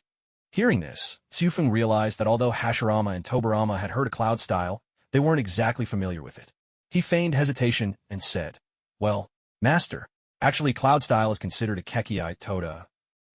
Hearing this, Tsufing realized that although Hashirama and Tobarama had heard of cloud style, they weren't exactly familiar with it. He feigned hesitation and said, well, Master, actually cloud style is considered a Kekkei Toda.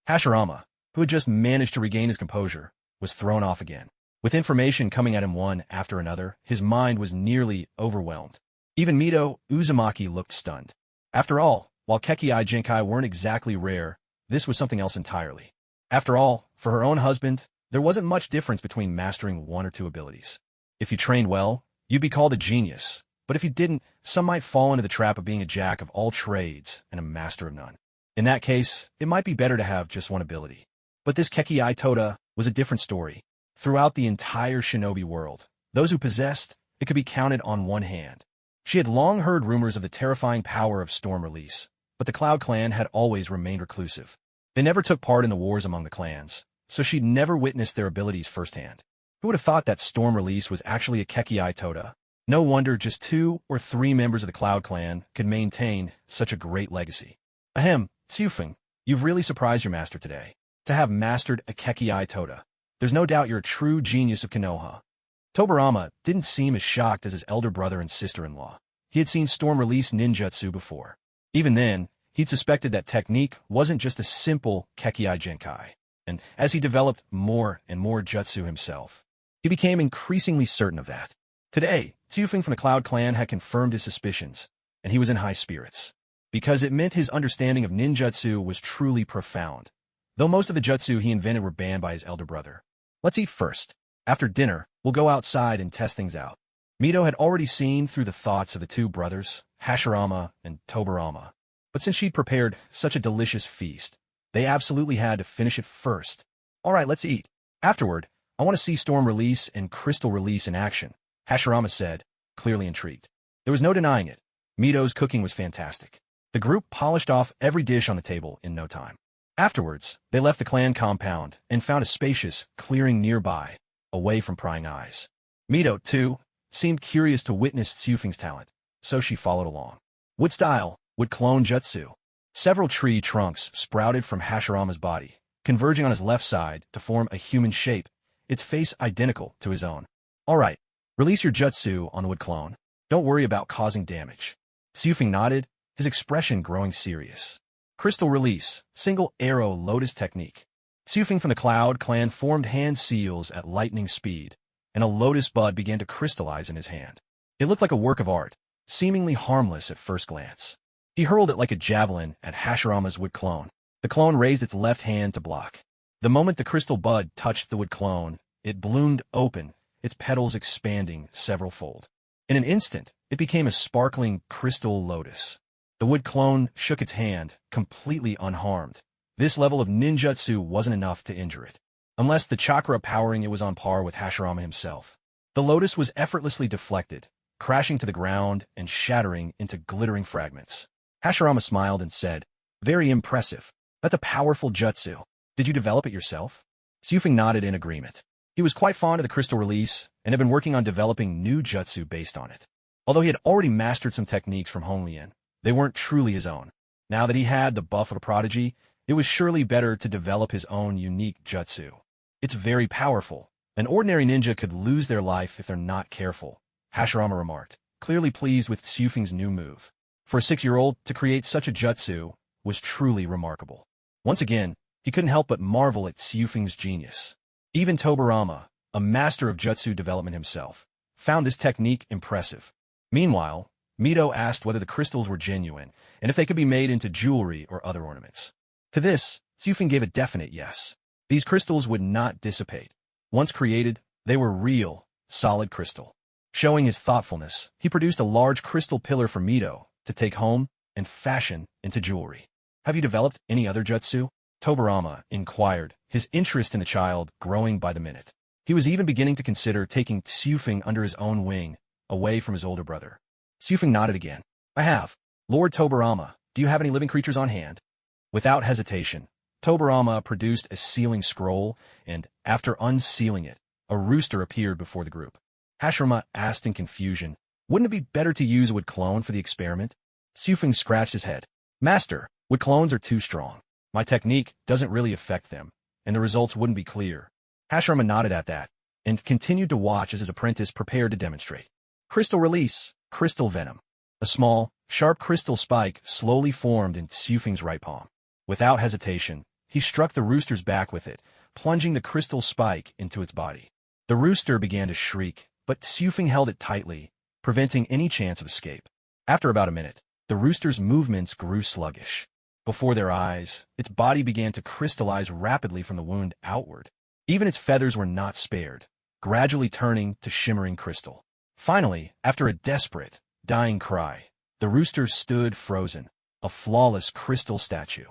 Hashirama, who had just managed to regain his composure, was thrown off again. With information coming at him one after another, his mind was nearly overwhelmed. Even Mito Uzumaki looked stunned. After all, while Kekkei Genkai weren't exactly rare, this was something else entirely. After all, for her own husband, there wasn't much difference between mastering one or two abilities. If you trained well, you'd be called a genius, but if you didn't, some might fall into the trap of being a jack of all trades and a master of none. In that case, it might be better to have just one ability. But this Kekkei Toda was a different story. Throughout the entire Shinobi world, those who possessed it could be counted on one hand. She had long heard rumors of the terrifying power of Storm Release, but the Cloud Clan had always remained reclusive. They never took part in the wars among the clans, so she'd never witnessed their abilities firsthand. Who would have thought that Storm Release was actually a Kekkei Toda? No wonder just 2 or 3 members of the Cloud Clan could maintain such a great legacy. Ahem, Tsufing, you've really surprised your master today. To have mastered a Kekkei Toda. There's no doubt you're a true genius of Konoha. Tobarama didn't seem as shocked as his elder brother and sister-in-law. He had seen Storm Release ninjutsu before. Even then, he'd suspected that technique wasn't just a simple Kekkei Genkai. And as he developed more and more jutsu himself, he became increasingly certain of that. Today, Tsufing from the Cloud Clan had confirmed his suspicions, and he was in high spirits. Because it meant his understanding of ninjutsu was truly profound. Though most of the jutsu he invented were banned by his elder brother. Let's eat first. After dinner, we'll go outside and test things out. Mito had already seen through the thoughts of the 2 brothers, Hashirama and Tobarama. But since she'd prepared such a delicious feast, they absolutely had to finish it first. All right, let's eat. Afterward, I want to see Storm Release and Crystal Release in action, Hashirama said, clearly intrigued. There was no denying it. Mito's cooking was fantastic. The group polished off every dish on the table in no time. Afterwards, they left the clan compound and found a spacious clearing nearby, away from prying eyes. Mito, too, seemed curious to witness Tsufing's talent, so she followed along. Wood style, wood clone jutsu. Several tree trunks sprouted from Hashirama's body, converging on his left side to form a human shape, its face identical to his own. All right, release your jutsu on the wood clone. Don't worry about causing damage. Tsufing nodded, his expression growing serious. Crystal Release, Single Arrow Lotus Technique. Tsufing from the Cloud Clan formed hand seals at lightning speed, and a lotus bud began to crystallize in his hand. It looked like a work of art, seemingly harmless at first glance. He hurled it like a javelin at Hashirama's wood clone. The clone raised its left hand to block. The moment the crystal bud touched the wood clone, it bloomed open, its petals expanding several-fold. In an instant, it became a sparkling crystal lotus. The wood clone shook its hand, completely unharmed. This level of ninjutsu wasn't enough to injure it. Unless the chakra powering it was on par with Hashirama himself. The lotus was effortlessly deflected, crashing to the ground and shattering into glittering fragments. Hashirama smiled and said, very impressive. That's a powerful jutsu. Did you develop it yourself? Tsufing nodded in agreement. He was quite fond of the Crystal Release and had been working on developing new jutsu based on it. Although he had already mastered some techniques from Honglien, they weren't truly his own. Now that he had the buff of a prodigy, it was surely better to develop his own unique jutsu. It's very powerful. An ordinary ninja could lose their life if they're not careful, Hashirama remarked, clearly pleased with Tsufing's new move. For a 6-year-old to create such a jutsu was truly remarkable. Once again, he couldn't help but marvel at Tsufing's genius. Even Tobarama, a master of jutsu development himself, found this technique impressive. Meanwhile, Mito asked whether the crystals were genuine and if they could be made into jewelry or other ornaments. To this, Tsufing gave a definite yes. These crystals would not dissipate. Once created, they were real, solid crystal. Showing his thoughtfulness, he produced a large crystal pillar for Mito to take home and fashion into jewelry. Have you developed any other jutsu? Tobarama inquired, his interest in the child growing by the minute. He was even beginning to consider taking Tsufing under his own wing, away from his older brother. Tsufing nodded again. I have. Lord Tobarama, do you have any living creatures on hand? Without hesitation, Tobarama produced a sealing scroll, and, after unsealing it, a rooster appeared before the group. Hashirama asked in confusion, wouldn't it be better to use a wood clone for the experiment? Tsufing scratched his head. Master, wood clones are too strong. My technique doesn't really affect them, and the results wouldn't be clear. Hashirama nodded at that, and continued to watch as his apprentice prepared to demonstrate. Crystal release, crystal venom. A small, sharp crystal spike slowly formed in Tsufing's right palm. Without hesitation, he struck the rooster's back with it, plunging the crystal spike into its body. The rooster began to shriek, but Tsufing held it tightly, preventing any chance of escape. After about a minute, the rooster's movements grew sluggish. Before their eyes, its body began to crystallize rapidly from the wound outward. Even its feathers were not spared, gradually turning to shimmering crystal. Finally, after a desperate, dying cry, the rooster stood frozen, a flawless crystal statue.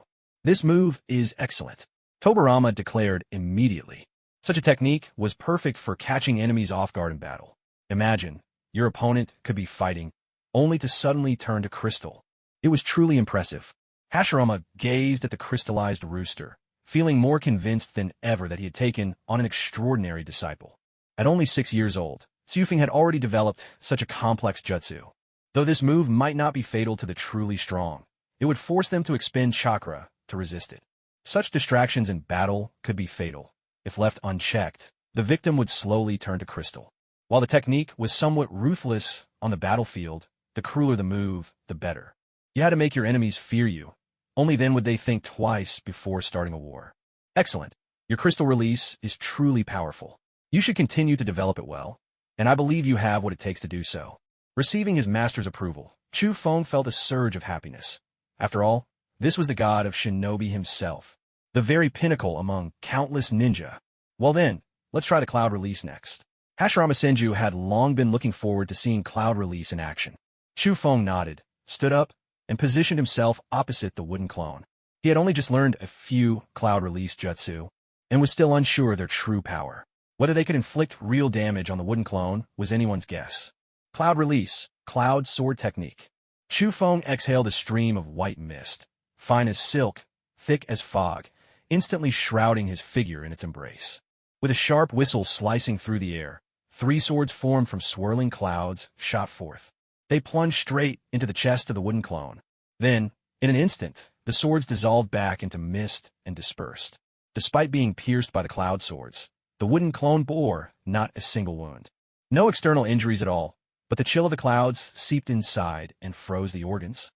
This move is excellent, Tobarama declared immediately. Such a technique was perfect for catching enemies off guard in battle. Imagine, your opponent could be fighting, only to suddenly turn to crystal. It was truly impressive. Hashirama gazed at the crystallized rooster, feeling more convinced than ever that he had taken on an extraordinary disciple. At only 6 years old, Tsufing had already developed such a complex jutsu. Though this move might not be fatal to the truly strong, it would force them to expend chakra to resist it. Such distractions in battle could be fatal. If left unchecked, the victim would slowly turn to crystal. While the technique was somewhat ruthless on the battlefield, the crueler the move, the better. You had to make your enemies fear you. Only then would they think twice before starting a war. Excellent. Your crystal release is truly powerful. You should continue to develop it well, and I believe you have what it takes to do so. Receiving his master's approval, Chu Feng felt a surge of happiness. After all, this was the god of Shinobi himself, the very pinnacle among countless ninja. Well then, let's try the cloud release next. Hashirama Senju had long been looking forward to seeing cloud release in action. Chu Feng nodded, stood up, and positioned himself opposite the wooden clone. He had only just learned a few cloud release jutsu, and was still unsure of their true power. Whether they could inflict real damage on the wooden clone was anyone's guess. Cloud release, cloud sword technique. Chu Feng exhaled a stream of white mist, fine as silk, thick as fog, instantly shrouding his figure in its embrace. With a sharp whistle slicing through the air, 3 swords formed from swirling clouds shot forth. They plunged straight into the chest of the wooden clone. Then, in an instant, the swords dissolved back into mist and dispersed. Despite being pierced by the cloud swords, the wooden clone bore not a single wound. No external injuries at all, but the chill of the clouds seeped inside and froze the organs.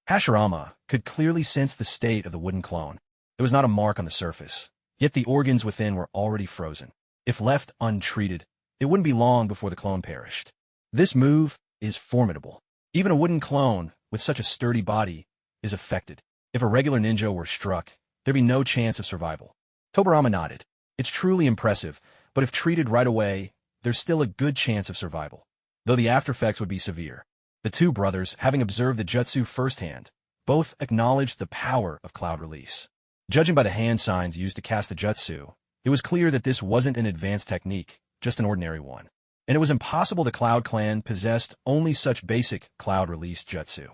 Hashirama could clearly sense the state of the wooden clone. There was not a mark on the surface, yet the organs within were already frozen. If left untreated, it wouldn't be long before the clone perished. This move is formidable. Even a wooden clone with such a sturdy body is affected. If a regular ninja were struck, there'd be no chance of survival. Tobarama nodded. It's truly impressive, but if treated right away, there's still a good chance of survival, though the aftereffects would be severe. The two brothers, having observed the jutsu firsthand, both acknowledged the power of cloud release. Judging by the hand signs used to cast the jutsu, it was clear that this wasn't an advanced technique, just an ordinary one. And it was impossible the Cloud Clan possessed only such basic cloud release jutsu.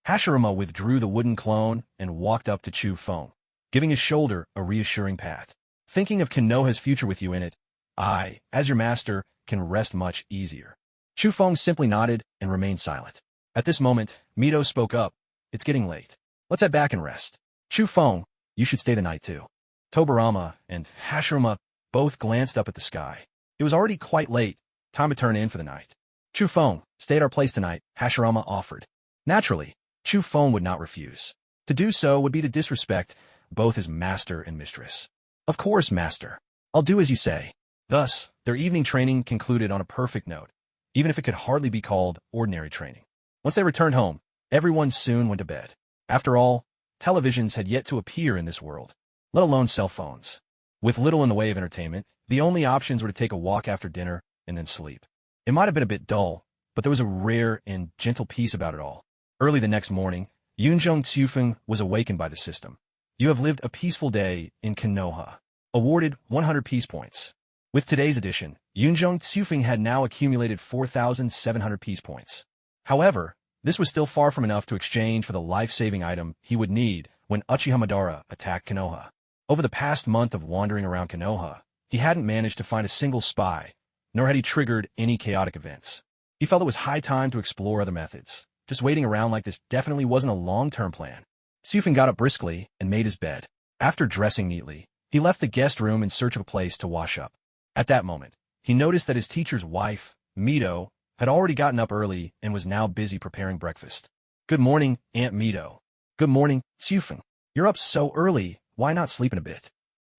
Hashirama withdrew the wooden clone and walked up to Chu Feng, giving his shoulder a reassuring pat. Thinking of Konoha's future with you in it, I, as your master, can rest much easier. Chu Feng simply nodded and remained silent. At this moment, Mito spoke up. It's getting late. Let's head back and rest. Chu Feng, you should stay the night too. Tobarama and Hashirama both glanced up at the sky. It was already quite late, time to turn in for the night. Chu Feng, stay at our place tonight, Hashirama offered. Naturally, Chu Feng would not refuse. To do so would be to disrespect both his master and mistress. Of course, master. I'll do as you say. Thus, their evening training concluded on a perfect note, even if it could hardly be called ordinary training. Once they returned home, everyone soon went to bed. After all, televisions had yet to appear in this world, let alone cell phones. With little in the way of entertainment, the only options were to take a walk after dinner and then sleep. It might have been a bit dull, but there was a rare and gentle peace about it all. Early the next morning, Yunjong Tsufeng was awakened by the system. You have lived a peaceful day in Konoha. Awarded 100 peace points. With today's edition, Yunjong Tsufeng had now accumulated 4,700 peace points. However, this was still far from enough to exchange for the life-saving item he would need when Uchiha Madara attacked Konoha. Over the past month of wandering around Konoha, he hadn't managed to find a single spy, nor had he triggered any chaotic events. He felt it was high time to explore other methods. Just waiting around like this definitely wasn't a long-term plan. Tsufeng got up briskly and made his bed. After dressing neatly, he left the guest room in search of a place to wash up. At that moment, he noticed that his teacher's wife, Mito, had already gotten up early and was now busy preparing breakfast. "Good morning, Aunt Mito." "Good morning, Tsufeng. You're up so early, why not sleep in a bit?"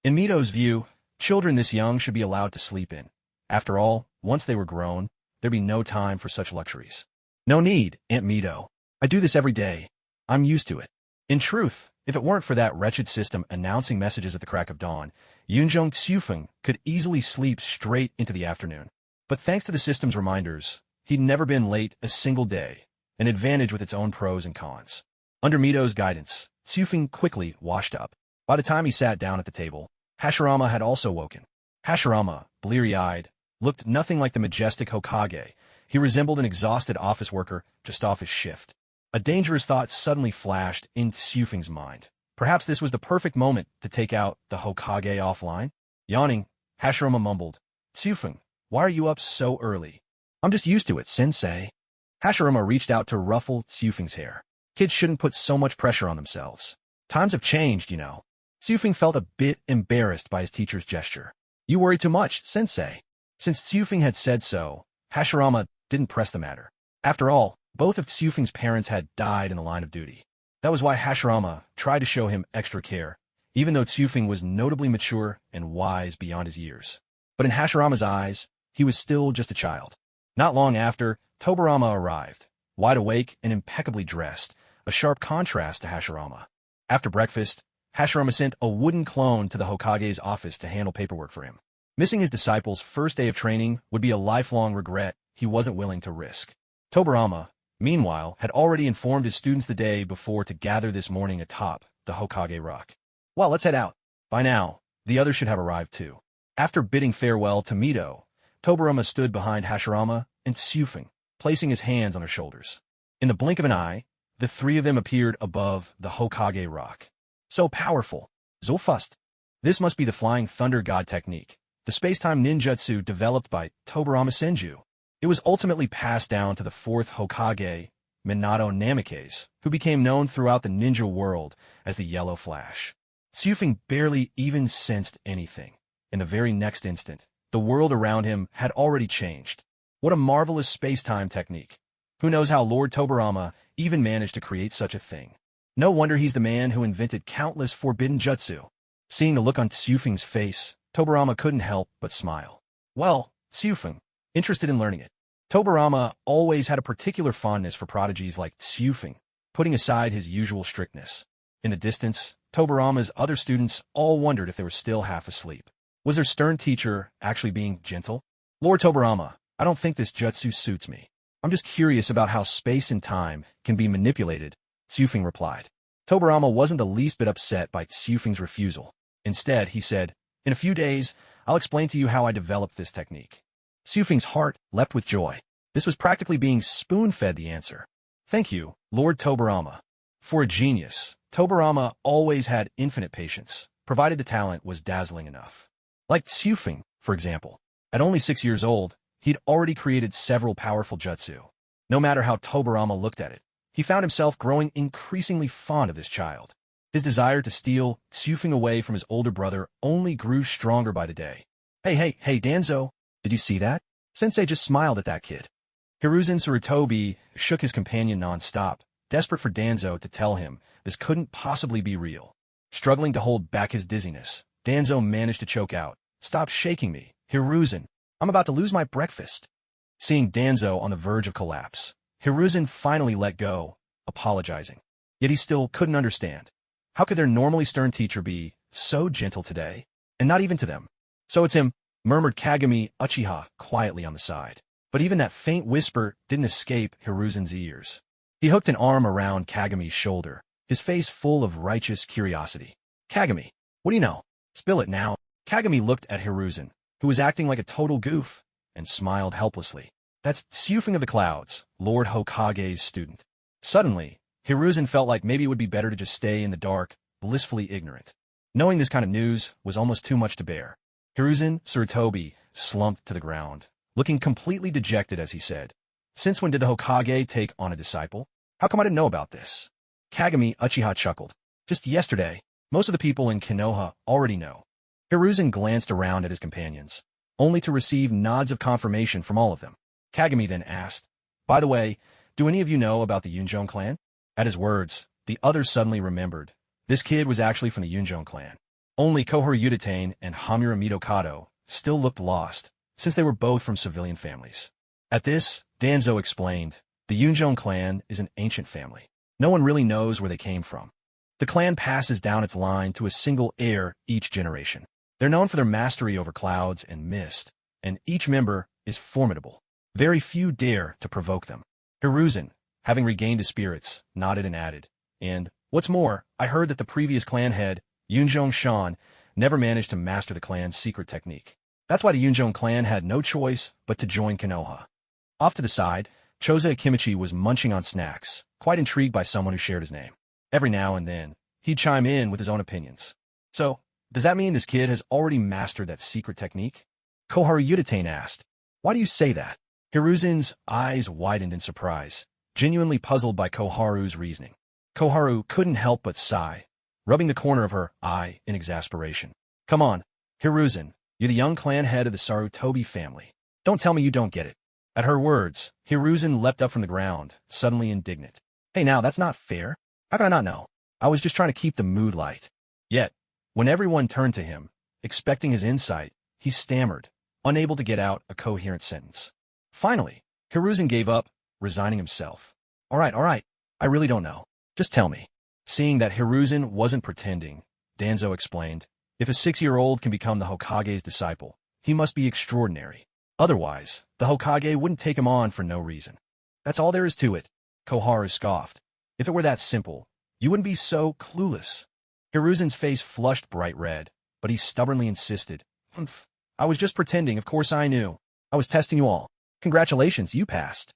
In Mito's view, children this young should be allowed to sleep in. After all, once they were grown, there'd be no time for such luxuries. "No need, Aunt Mito. I do this every day. I'm used to it." In truth, if it weren't for that wretched system announcing messages at the crack of dawn, Yunjong Tsufeng could easily sleep straight into the afternoon. But thanks to the system's reminders, he'd never been late a single day, an advantage with its own pros and cons. Under Mito's guidance, Tsufeng quickly washed up. By the time he sat down at the table, Hashirama had also woken. Hashirama, bleary-eyed, looked nothing like the majestic Hokage. He resembled an exhausted office worker just off his shift. A dangerous thought suddenly flashed in Tsufeng's mind. Perhaps this was the perfect moment to take out the Hokage offline? Yawning, Hashirama mumbled, "Tsufeng, why are you up so early?" "I'm just used to it, sensei." Hashirama reached out to ruffle Tsufeng's hair. Kids shouldn't put so much pressure on themselves. Times have changed, you know. Tsufeng felt a bit embarrassed by his teacher's gesture. "You worry too much, sensei." Since Tsufeng had said so, Hashirama didn't press the matter. After all, both of Tsufeng's parents had died in the line of duty. That was why Hashirama tried to show him extra care, even though Tsufeng was notably mature and wise beyond his years. But in Hashirama's eyes, he was still just a child. Not long after, Tobarama arrived, wide awake and impeccably dressed, a sharp contrast to Hashirama. After breakfast, Hashirama sent a wooden clone to the Hokage's office to handle paperwork for him. Missing his disciple's first day of training would be a lifelong regret he wasn't willing to risk. Tobarama, meanwhile, had already informed his students the day before to gather this morning atop the Hokage rock. "Well, let's head out." By now, the others should have arrived too. After bidding farewell to Mito, Tobarama stood behind Hashirama and Tsufeng, placing his hands on their shoulders. In the blink of an eye, the three of them appeared above the Hokage rock. So powerful. So fast. This must be the Flying Thunder God technique, the space-time ninjutsu developed by Tobarama Senju. It was ultimately passed down to the fourth Hokage, Minato Namikaze, who became known throughout the ninja world as the Yellow Flash. Tsufeng barely even sensed anything. In the very next instant, the world around him had already changed. What a marvelous space-time technique. Who knows how Lord Tobarama even managed to create such a thing. No wonder he's the man who invented countless forbidden jutsu. Seeing the look on Tsufeng's face, Tobarama couldn't help but smile. "Well, Tsufeng, interested in learning it." Tobarama always had a particular fondness for prodigies like Tsufeng, putting aside his usual strictness. In the distance, Tobarama's other students all wondered if they were still half asleep. Was their stern teacher actually being gentle? "Lord Tobarama, I don't think this jutsu suits me. I'm just curious about how space and time can be manipulated," Tsufeng replied. Tobarama wasn't the least bit upset by Tsufeng's refusal. Instead, he said, "In a few days, I'll explain to you how I developed this technique." Tsufeng's heart leapt with joy. This was practically being spoon-fed the answer. "Thank you, Lord Tobarama." For a genius, Tobarama always had infinite patience, provided the talent was dazzling enough. Like Tsufeng, for example. At only 6 years old, he'd already created several powerful jutsu. No matter how Tobarama looked at it, he found himself growing increasingly fond of this child. His desire to steal Tsufeng away from his older brother only grew stronger by the day. Hey, Danzo, did you see that? Sensei just smiled at that kid." Hiruzen Sarutobi shook his companion non-stop, desperate for Danzo to tell him this couldn't possibly be real. Struggling to hold back his dizziness, Danzo managed to choke out, "Stop shaking me, Hiruzen. I'm about to lose my breakfast." Seeing Danzo on the verge of collapse, Hiruzen finally let go, apologizing. Yet he still couldn't understand. How could their normally stern teacher be so gentle today? and not even to them. So it's him, murmured Kagami Uchiha quietly on the side. But even that faint whisper didn't escape Hiruzen's ears. He hooked an arm around Kagami's shoulder, his face full of righteous curiosity. Kagami, what do you know? Spill it now. Kagami looked at Hiruzen, who was acting like a total goof, and smiled helplessly. That's Tsufing of the Clouds, Lord Hokage's student. Suddenly, Hiruzen felt like maybe it would be better to just stay in the dark, blissfully ignorant. Knowing this kind of news was almost too much to bear. Hiruzen Tsurutobi slumped to the ground, looking completely dejected as he said, "Since when did the Hokage take on a disciple? How come I didn't know about this?" Kagami Uchiha chuckled. "Just yesterday, most of the people in Konoha already know." Hiruzen glanced around at his companions, only to receive nods of confirmation from all of them. Kagami then asked, "By the way, do any of you know about the Yunjong clan?" At his words, the others suddenly remembered. This kid was actually from the Yunjong clan. Only Koharu Yuditane and Hamura Midokado still looked lost, since they were both from civilian families. At this, Danzo explained, the Yunjong clan is an ancient family. No one really knows where they came from. The clan passes down its line to a single heir each generation. They're known for their mastery over clouds and mist, and each member is formidable. Very few dare to provoke them. Hiruzen, having regained his spirits, nodded and added, "And, what's more, I heard that the previous clan head, Yunjong Shan, never managed to master the clan's secret technique. That's why the Yunjong clan had no choice but to join Konoha." Off to the side, Choza Akimichi was munching on snacks, quite intrigued by someone who shared his name. Every now and then, he'd chime in with his own opinions. "So, does that mean this kid has already mastered that secret technique?" Koharu Yuditane asked. "Why do you say that?" Hiruzen's eyes widened in surprise, genuinely puzzled by Koharu's reasoning. Koharu couldn't help but sigh, rubbing the corner of her eye in exasperation. "Come on, Hiruzen, you're the young clan head of the Sarutobi family. Don't tell me you don't get it." At her words, Hiruzen leapt up from the ground, suddenly indignant. "Hey now, that's not fair. How could I not know? I was just trying to keep the mood light." Yet, when everyone turned to him, expecting his insight, he stammered, unable to get out a coherent sentence. Finally, Hiruzen gave up, resigning himself. All right, I really don't know. Just tell me." Seeing that Hiruzen wasn't pretending, Danzo explained, "If a 6-year-old can become the Hokage's disciple, he must be extraordinary. Otherwise, the Hokage wouldn't take him on for no reason." "That's all there is to it," Koharu scoffed. "If it were that simple, you wouldn't be so clueless." Hiruzen's face flushed bright red, but he stubbornly insisted, "Humph, I was just pretending, of course I knew. I was testing you all. Congratulations, you passed."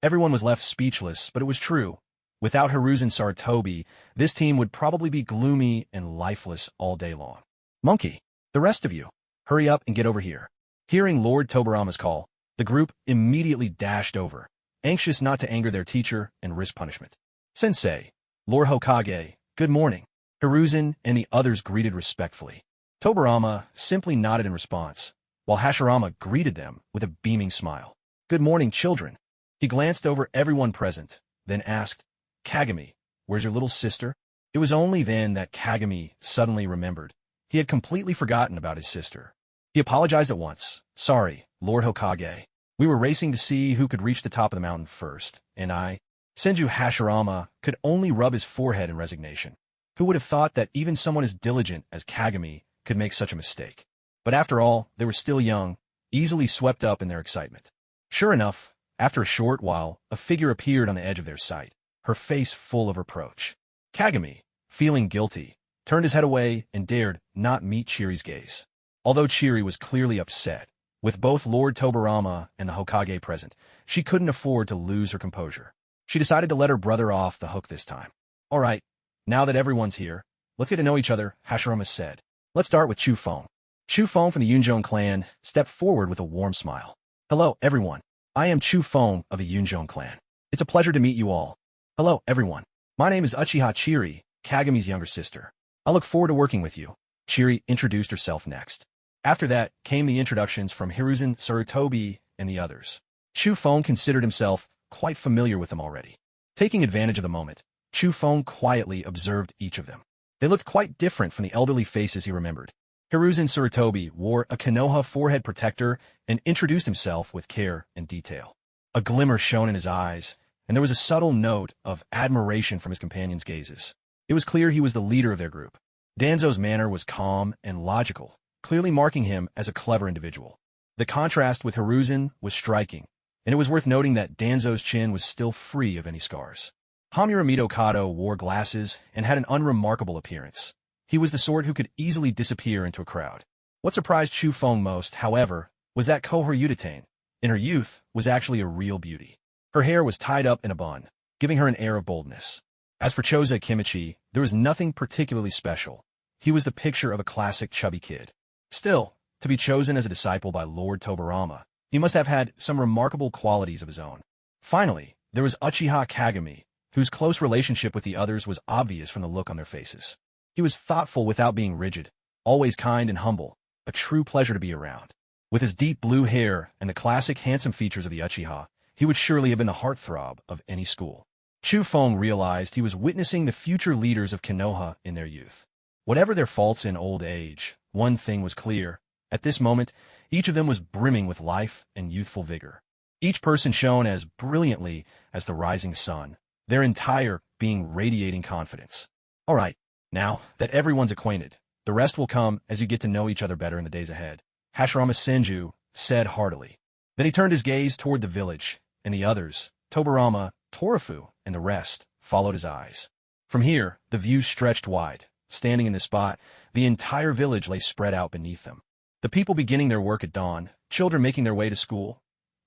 Everyone was left speechless, but it was true. Without Hiruzen Sarutobi, this team would probably be gloomy and lifeless all day long. "Monkey, the rest of you, hurry up and get over here." Hearing Lord Tobarama's call, the group immediately dashed over, anxious not to anger their teacher and risk punishment. "Sensei, Lord Hokage, good morning." Hiruzen and the others greeted respectfully. Tobarama simply nodded in response, while Hashirama greeted them with a beaming smile. "Good morning, children." He glanced over everyone present, then asked, "Kagami, where's your little sister?" It was only then that Kagami suddenly remembered. He had completely forgotten about his sister. He apologized at once. "Sorry, Lord Hokage. We were racing to see who could reach the top of the mountain first, and Senju Hashirama could only rub his forehead in resignation. Who would have thought that even someone as diligent as Kagami could make such a mistake? But after all, they were still young, easily swept up in their excitement. Sure enough, after a short while, a figure appeared on the edge of their sight, her face full of reproach. Kagami, feeling guilty, turned his head away and dared not meet Chiri's gaze. Although Chiri was clearly upset, with both Lord Tobarama and the Hokage present, she couldn't afford to lose her composure. She decided to let her brother off the hook this time. "All right, now that everyone's here, let's get to know each other," Hashirama said. "Let's start with Chu Feng." Chu Feng from the Yunjong clan stepped forward with a warm smile. "Hello, everyone. I am Chu Feng of the Yunjong clan. It's a pleasure to meet you all." "Hello, everyone. My name is Uchiha Chiri, Kagami's younger sister. I look forward to working with you." Chiri introduced herself next. After that came the introductions from Hiruzen Sarutobi and the others. Chu Feng considered himself quite familiar with them already. Taking advantage of the moment, Chu Feng quietly observed each of them. They looked quite different from the elderly faces he remembered. Hiruzen Sarutobi wore a Konoha forehead protector and introduced himself with care and detail. A glimmer shone in his eyes, and there was a subtle note of admiration from his companions' gazes. It was clear he was the leader of their group. Danzo's manner was calm and logical, clearly marking him as a clever individual. The contrast with Hiruzen was striking, and it was worth noting that Danzo's chin was still free of any scars. Hamura Kato wore glasses and had an unremarkable appearance. He was the sort who could easily disappear into a crowd. What surprised Chu Feng most, however, was that Kohor Yutane, in her youth, was actually a real beauty. Her hair was tied up in a bun, giving her an air of boldness. As for Choza Kimichi, there was nothing particularly special. He was the picture of a classic chubby kid. Still, to be chosen as a disciple by Lord Tobarama, he must have had some remarkable qualities of his own. Finally, there was Uchiha Kagami, whose close relationship with the others was obvious from the look on their faces. He was thoughtful without being rigid, always kind and humble, a true pleasure to be around. With his deep blue hair and the classic handsome features of the Uchiha, he would surely have been the heartthrob of any school. Chu Feng realized he was witnessing the future leaders of Konoha in their youth. Whatever their faults in old age, one thing was clear. At this moment, each of them was brimming with life and youthful vigor. Each person shone as brilliantly as the rising sun, their entire being radiating confidence. All right, now that everyone's acquainted, the rest will come as you get to know each other better in the days ahead, Hashirama Senju said heartily. Then he turned his gaze toward the village, and the others, Tobarama, Torafu, and the rest, followed his eyes. From here, the view stretched wide. Standing in this spot, the entire village lay spread out beneath them. The people beginning their work at dawn, children making their way to school.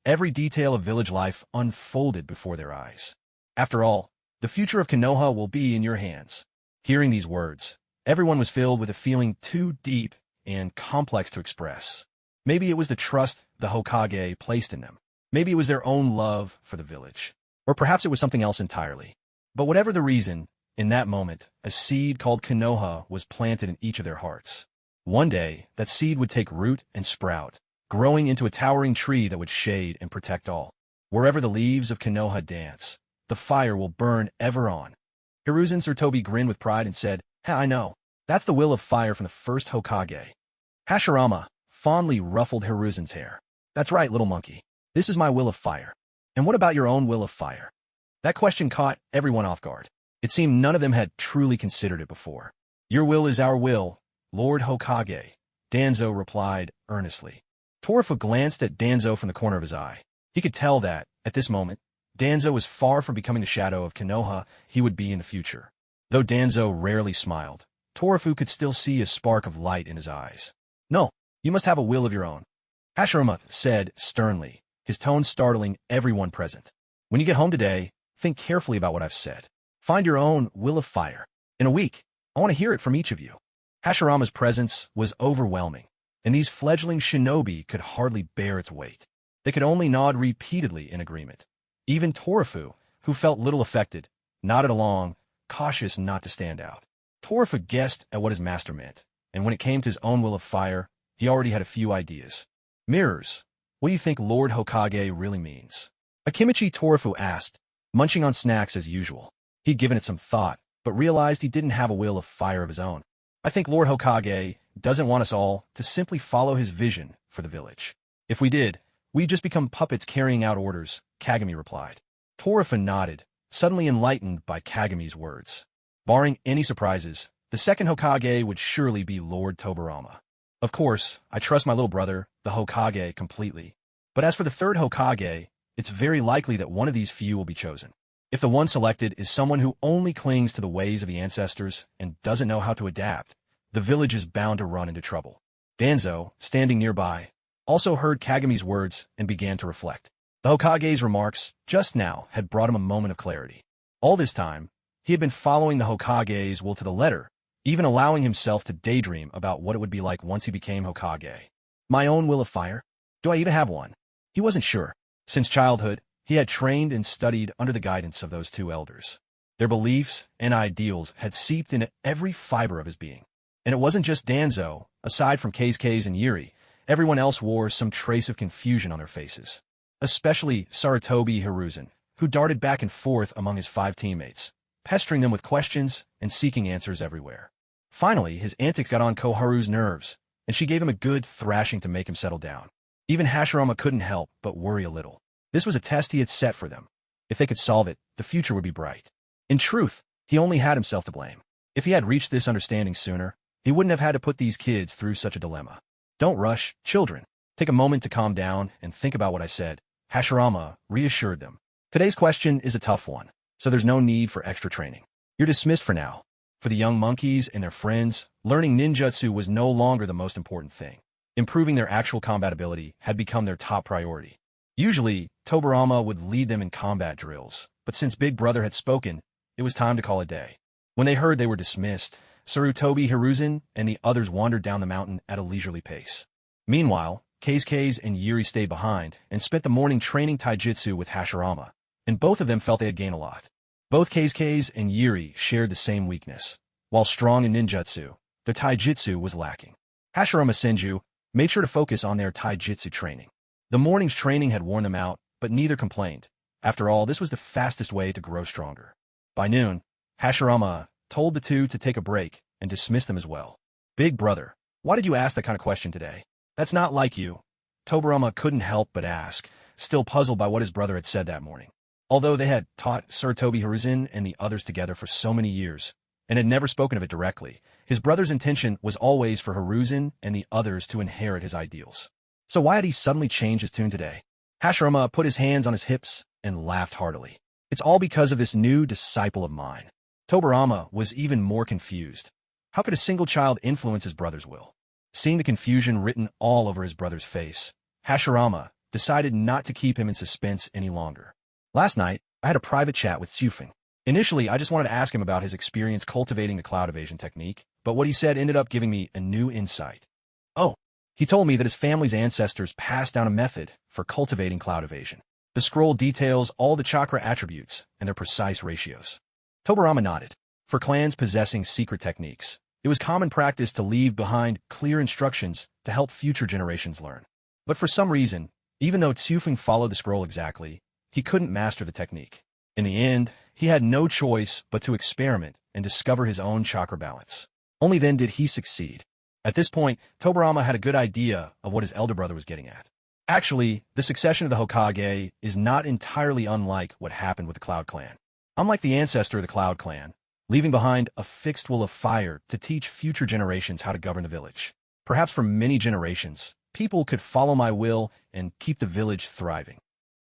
Every detail of village life unfolded before their eyes. After all, the future of Konoha will be in your hands. Hearing these words, everyone was filled with a feeling too deep and complex to express. Maybe it was the trust the Hokage placed in them. Maybe it was their own love for the village. Or perhaps it was something else entirely. But whatever the reason, in that moment, a seed called Konoha was planted in each of their hearts. One day, that seed would take root and sprout, growing into a towering tree that would shade and protect all. Wherever the leaves of Konoha dance, the fire will burn ever on. Hiruzen Sarutobi grinned with pride and said, I know. That's the will of fire from the first Hokage. Hashirama fondly ruffled Hiruzen's hair. That's right, little monkey. This is my will of fire. And what about your own will of fire? That question caught everyone off guard. It seemed none of them had truly considered it before. Your will is our will, Lord Hokage, Danzo replied earnestly. Torafu glanced at Danzo from the corner of his eye. He could tell that, at this moment, Danzo was far from becoming the shadow of Konoha he would be in the future. Though Danzo rarely smiled, Torafu could still see a spark of light in his eyes. No, you must have a will of your own, Hashirama said sternly, his tone startling everyone present. When you get home today, think carefully about what I've said. Find your own will of fire. In a week, I want to hear it from each of you. Hashirama's presence was overwhelming, and these fledgling shinobi could hardly bear its weight. They could only nod repeatedly in agreement. Even Torafu, who felt little affected, nodded along, cautious not to stand out. Torafu guessed at what his master meant, and when it came to his own will of fire, he already had a few ideas. Mirrors, what do you think Lord Hokage really means? Akimichi Torafu asked, munching on snacks as usual. He'd given it some thought, but realized he didn't have a will of fire of his own. I think Lord Hokage doesn't want us all to simply follow his vision for the village. If we did, we'd just become puppets carrying out orders, Kagami replied. Torafu nodded, suddenly enlightened by Kagami's words. Barring any surprises, the second Hokage would surely be Lord Tobarama. Of course, I trust my little brother, the Hokage, completely. But as for the third Hokage, it's very likely that one of these few will be chosen. If the one selected is someone who only clings to the ways of the ancestors and doesn't know how to adapt, the village is bound to run into trouble. Danzo, standing nearby, also heard Kagami's words and began to reflect. The Hokage's remarks just now had brought him a moment of clarity. All this time, he had been following the Hokage's will to the letter, even allowing himself to daydream about what it would be like once he became Hokage. My own will of fire? Do I even have one? He wasn't sure. Since childhood, he had trained and studied under the guidance of those two elders. Their beliefs and ideals had seeped into every fiber of his being. And it wasn't just Danzo. Aside from Keisuke and Yuri, everyone else wore some trace of confusion on their faces. Especially Sarutobi Hiruzen, who darted back and forth among his 5 teammates, pestering them with questions and seeking answers everywhere. Finally, his antics got on Koharu's nerves, and she gave him a good thrashing to make him settle down. Even Hashirama couldn't help but worry a little. This was a test he had set for them. If they could solve it, the future would be bright. In truth, he only had himself to blame. If he had reached this understanding sooner, he wouldn't have had to put these kids through such a dilemma. Don't rush, children. Take a moment to calm down and think about what I said. Hashirama reassured them. Today's question is a tough one, so there's no need for extra training. You're dismissed for now. For the young monkeys and their friends, learning ninjutsu was no longer the most important thing. Improving their actual combat ability had become their top priority. Usually, Tobirama would lead them in combat drills, but since Big Brother had spoken, it was time to call it a day. When they heard they were dismissed, Sarutobi Hiruzen and the others wandered down the mountain at a leisurely pace. Meanwhile, Keisuke and Yuri stayed behind and spent the morning training taijutsu with Hashirama, and both of them felt they had gained a lot. Both Keisuke and Yuri shared the same weakness. While strong in ninjutsu, their taijutsu was lacking. Hashirama Senju made sure to focus on their taijutsu training. The morning's training had worn them out, but neither complained. After all, this was the fastest way to grow stronger. By noon, Hashirama told the two to take a break and dismissed them as well. Big Brother, why did you ask that kind of question today? That's not like you. Tobirama couldn't help but ask, still puzzled by what his brother had said that morning. Although they had taught Sarutobi Hiruzen and the others together for so many years, and had never spoken of it directly, his brother's intention was always for Hiruzen and the others to inherit his ideals. So why had he suddenly changed his tune today? Hashirama put his hands on his hips and laughed heartily. It's all because of this new disciple of mine. Tobirama was even more confused. How could a single child influence his brother's will? Seeing the confusion written all over his brother's face, Hashirama decided not to keep him in suspense any longer. Last night, I had a private chat with Tsufeng. Initially, I just wanted to ask him about his experience cultivating the cloud evasion technique, but what he said ended up giving me a new insight. Oh, he told me that his family's ancestors passed down a method for cultivating cloud evasion. The scroll details all the chakra attributes and their precise ratios. Tobirama nodded. For clans possessing secret techniques, it was common practice to leave behind clear instructions to help future generations learn. But for some reason, even though Tsufeng followed the scroll exactly, he couldn't master the technique. In the end, he had no choice but to experiment and discover his own chakra balance. Only then did he succeed. At this point, Tobirama had a good idea of what his elder brother was getting at. Actually, the succession of the Hokage is not entirely unlike what happened with the Cloud Clan. Unlike the ancestor of the Cloud Clan, leaving behind a fixed will of fire to teach future generations how to govern the village. Perhaps for many generations, people could follow my will and keep the village thriving.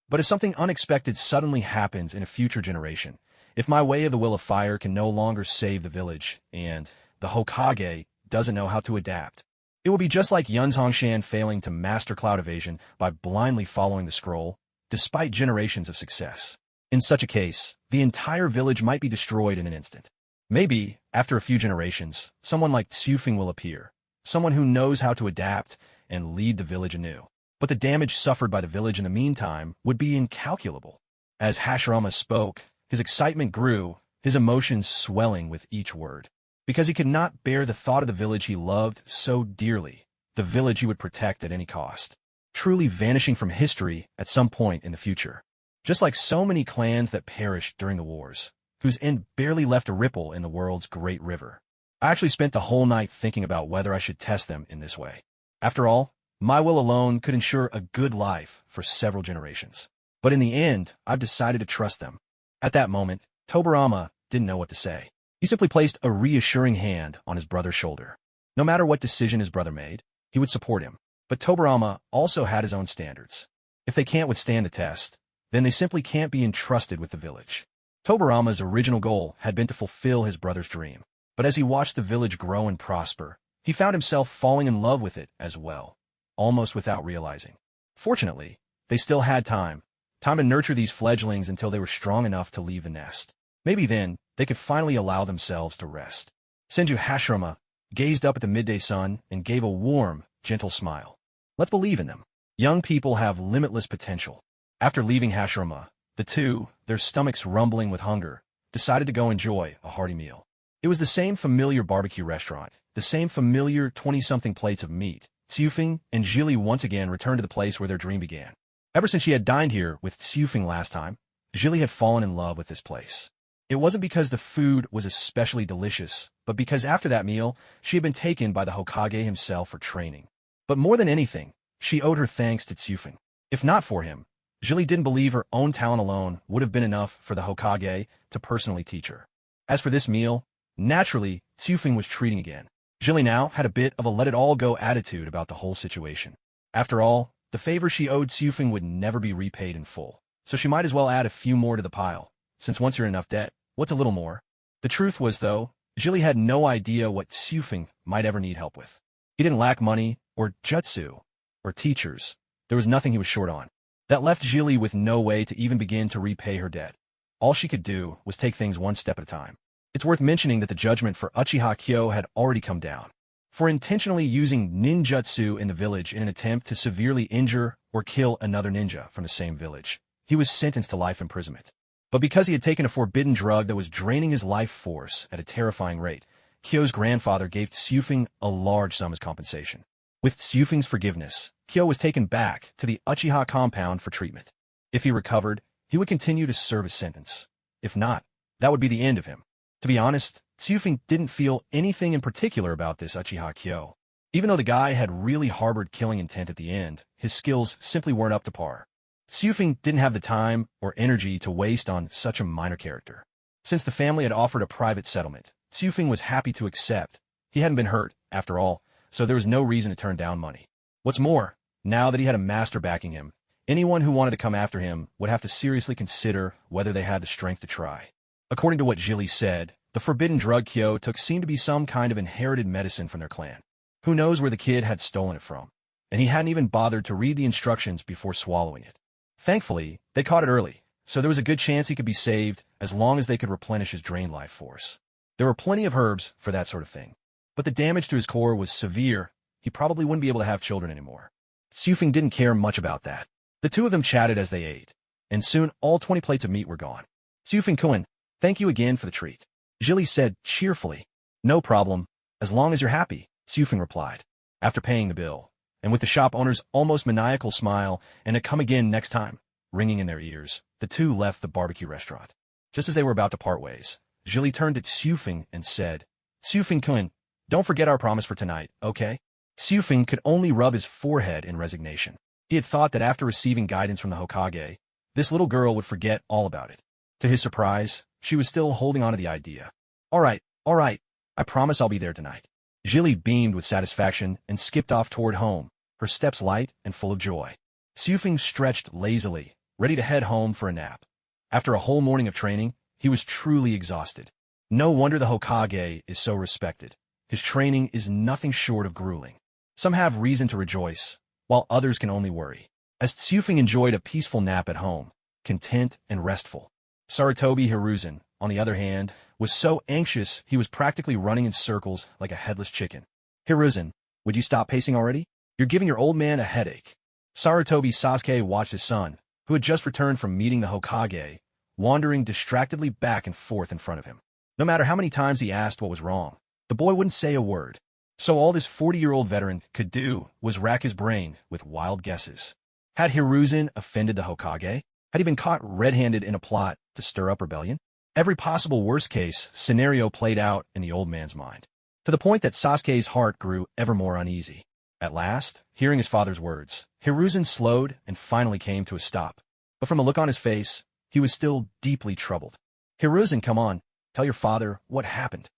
But if something unexpected suddenly happens in a future generation, if my way of the will of fire can no longer save the village, and the Hokage doesn't know how to adapt, it will be just like Yun Zongshan failing to master cloud evasion by blindly following the scroll, despite generations of success. In such a case, the entire village might be destroyed in an instant. Maybe, after a few generations, someone like Tsufeng will appear, someone who knows how to adapt and lead the village anew. But the damage suffered by the village in the meantime would be incalculable. As Hashirama spoke, his excitement grew, his emotions swelling with each word. Because he could not bear the thought of the village he loved so dearly, the village he would protect at any cost, truly vanishing from history at some point in the future. Just like so many clans that perished during the wars, whose end barely left a ripple in the world's great river. I actually spent the whole night thinking about whether I should test them in this way. After all, my will alone could ensure a good life for several generations. But in the end, I've decided to trust them. At that moment, Tobirama didn't know what to say. He simply placed a reassuring hand on his brother's shoulder. No matter what decision his brother made, he would support him. But Tobirama also had his own standards. If they can't withstand the test, then they simply can't be entrusted with the village. Tobirama's original goal had been to fulfill his brother's dream. But as he watched the village grow and prosper, he found himself falling in love with it as well, almost without realizing. Fortunately, they still had time to nurture these fledglings until they were strong enough to leave the nest. Maybe then, they could finally allow themselves to rest. Senju Hashirama gazed up at the midday sun and gave a warm, gentle smile. Let's believe in them. Young people have limitless potential. After leaving Hashirama, the two, their stomachs rumbling with hunger, decided to go enjoy a hearty meal. It was the same familiar barbecue restaurant, the same familiar 20-something plates of meat. Tsufeng and Jili once again returned to the place where their dream began. Ever since she had dined here with Tsufeng last time, Jili had fallen in love with this place. It wasn't because the food was especially delicious, but because after that meal, she had been taken by the Hokage himself for training. But more than anything, she owed her thanks to Tsufeng. If not for him, Jili didn't believe her own talent alone would have been enough for the Hokage to personally teach her. As for this meal, naturally, Tsufeng was treating again. Jilly now had a bit of a let-it-all-go attitude about the whole situation. After all, the favor she owed Xufeng would never be repaid in full, so she might as well add a few more to the pile, since once you're in enough debt, what's a little more? The truth was, though, Jilly had no idea what Xufeng might ever need help with. He didn't lack money, or jutsu, or teachers. There was nothing he was short on. That left Jilly with no way to even begin to repay her debt. All she could do was take things one step at a time. It's worth mentioning that the judgment for Uchiha Kyo had already come down. For intentionally using ninjutsu in the village in an attempt to severely injure or kill another ninja from the same village, he was sentenced to life imprisonment. But because he had taken a forbidden drug that was draining his life force at a terrifying rate, Kyo's grandfather gave Xufeng a large sum as compensation. With Xufeng's forgiveness, Kyo was taken back to the Uchiha compound for treatment. If he recovered, he would continue to serve his sentence. If not, that would be the end of him. To be honest, Xufeng didn't feel anything in particular about this Uchiha Kyo. Even though the guy had really harbored killing intent at the end, his skills simply weren't up to par. Xufeng didn't have the time or energy to waste on such a minor character. Since the family had offered a private settlement, Xufeng was happy to accept. He hadn't been hurt, after all, so there was no reason to turn down money. What's more, now that he had a master backing him, anyone who wanted to come after him would have to seriously consider whether they had the strength to try. According to what Jilly said, the forbidden drug Kyo took seemed to be some kind of inherited medicine from their clan. Who knows where the kid had stolen it from? And he hadn't even bothered to read the instructions before swallowing it. Thankfully, they caught it early, so there was a good chance he could be saved as long as they could replenish his drained life force. There were plenty of herbs for that sort of thing. But the damage to his core was severe. He probably wouldn't be able to have children anymore. Xufeng didn't care much about that. The two of them chatted as they ate, and soon all 20 plates of meat were gone. Xufeng-kun, thank you again for the treat, Jilly said cheerfully. No problem, as long as you're happy, Xufeng replied. After paying the bill, and with the shop owner's almost maniacal smile and a come again next time ringing in their ears, the two left the barbecue restaurant. Just as they were about to part ways, Jilly turned to Xufeng and said, Xufeng-kun, don't forget our promise for tonight, okay? Xufeng could only rub his forehead in resignation. He had thought that after receiving guidance from the Hokage, this little girl would forget all about it. To his surprise, she was still holding on to the idea. All right, I promise I'll be there tonight. Jilly beamed with satisfaction and skipped off toward home, her steps light and full of joy. Xufeng stretched lazily, ready to head home for a nap. After a whole morning of training, he was truly exhausted. No wonder the Hokage is so respected. His training is nothing short of grueling. Some have reason to rejoice, while others can only worry. As Xufeng enjoyed a peaceful nap at home, content and restful, Sarutobi Hiruzen, on the other hand, was so anxious he was practically running in circles like a headless chicken. Hiruzen, would you stop pacing already? You're giving your old man a headache. Sarutobi Sasuke watched his son, who had just returned from meeting the Hokage, wandering distractedly back and forth in front of him. No matter how many times he asked what was wrong, the boy wouldn't say a word. So all this 40-year-old veteran could do was rack his brain with wild guesses. Had Hiruzen offended the Hokage? Had he been caught red-handed in a plot to stir up rebellion? Every possible worst-case scenario played out in the old man's mind, to the point that Sasuke's heart grew ever more uneasy. At last, hearing his father's words, Hiruzen slowed and finally came to a stop. But from a look on his face, he was still deeply troubled. Hiruzen, come on, tell your father what happened.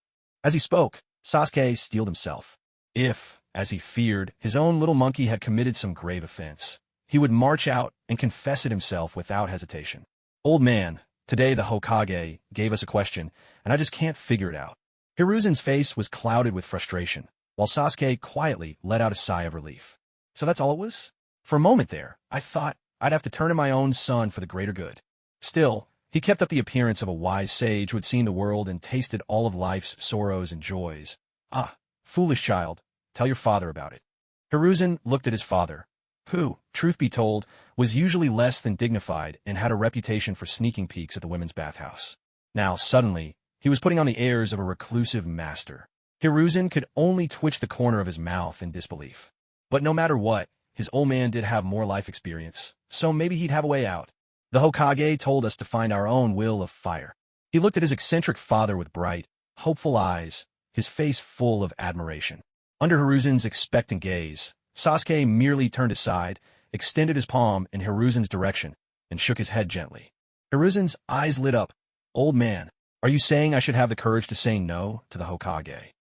As he spoke, Sasuke steeled himself. If, as he feared, his own little monkey had committed some grave offense, he would march out and confess it himself without hesitation. Old man, today the Hokage gave us a question, and I just can't figure it out. Hiruzen's face was clouded with frustration, while Sasuke quietly let out a sigh of relief. So that's all it was? For a moment there, I thought I'd have to turn in my own son for the greater good. Still, he kept up the appearance of a wise sage who had seen the world and tasted all of life's sorrows and joys. Ah, foolish child, tell your father about it. Hiruzen looked at his father, who, truth be told, was usually less than dignified and had a reputation for sneaking peeks at the women's bathhouse. Now, suddenly, he was putting on the airs of a reclusive master. Hiruzen could only twitch the corner of his mouth in disbelief. But no matter what, his old man did have more life experience, so maybe he'd have a way out. The Hokage told us to find our own will of fire. He looked at his eccentric father with bright, hopeful eyes, his face full of admiration. Under Hiruzen's expectant gaze, Sasuke merely turned aside, extended his palm in Hiruzen's direction, and shook his head gently. Hiruzen's eyes lit up. Old man, are you saying I should have the courage to say no to the Hokage?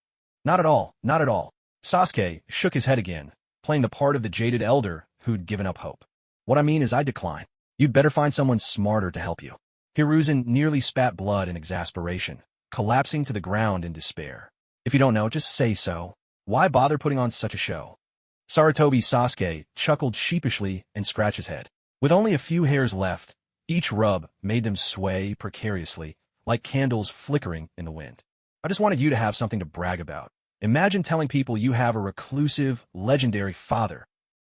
Not at all, not at all. Sasuke shook his head again, playing the part of the jaded elder who'd given up hope. What I mean is I decline. You'd better find someone smarter to help you. Hiruzen nearly spat blood in exasperation, collapsing to the ground in despair. If you don't know, just say so. Why bother putting on such a show? Sarutobi Sasuke chuckled sheepishly and scratched his head. With only a few hairs left, each rub made them sway precariously, like candles flickering in the wind. I just wanted you to have something to brag about. Imagine telling people you have a reclusive, legendary father.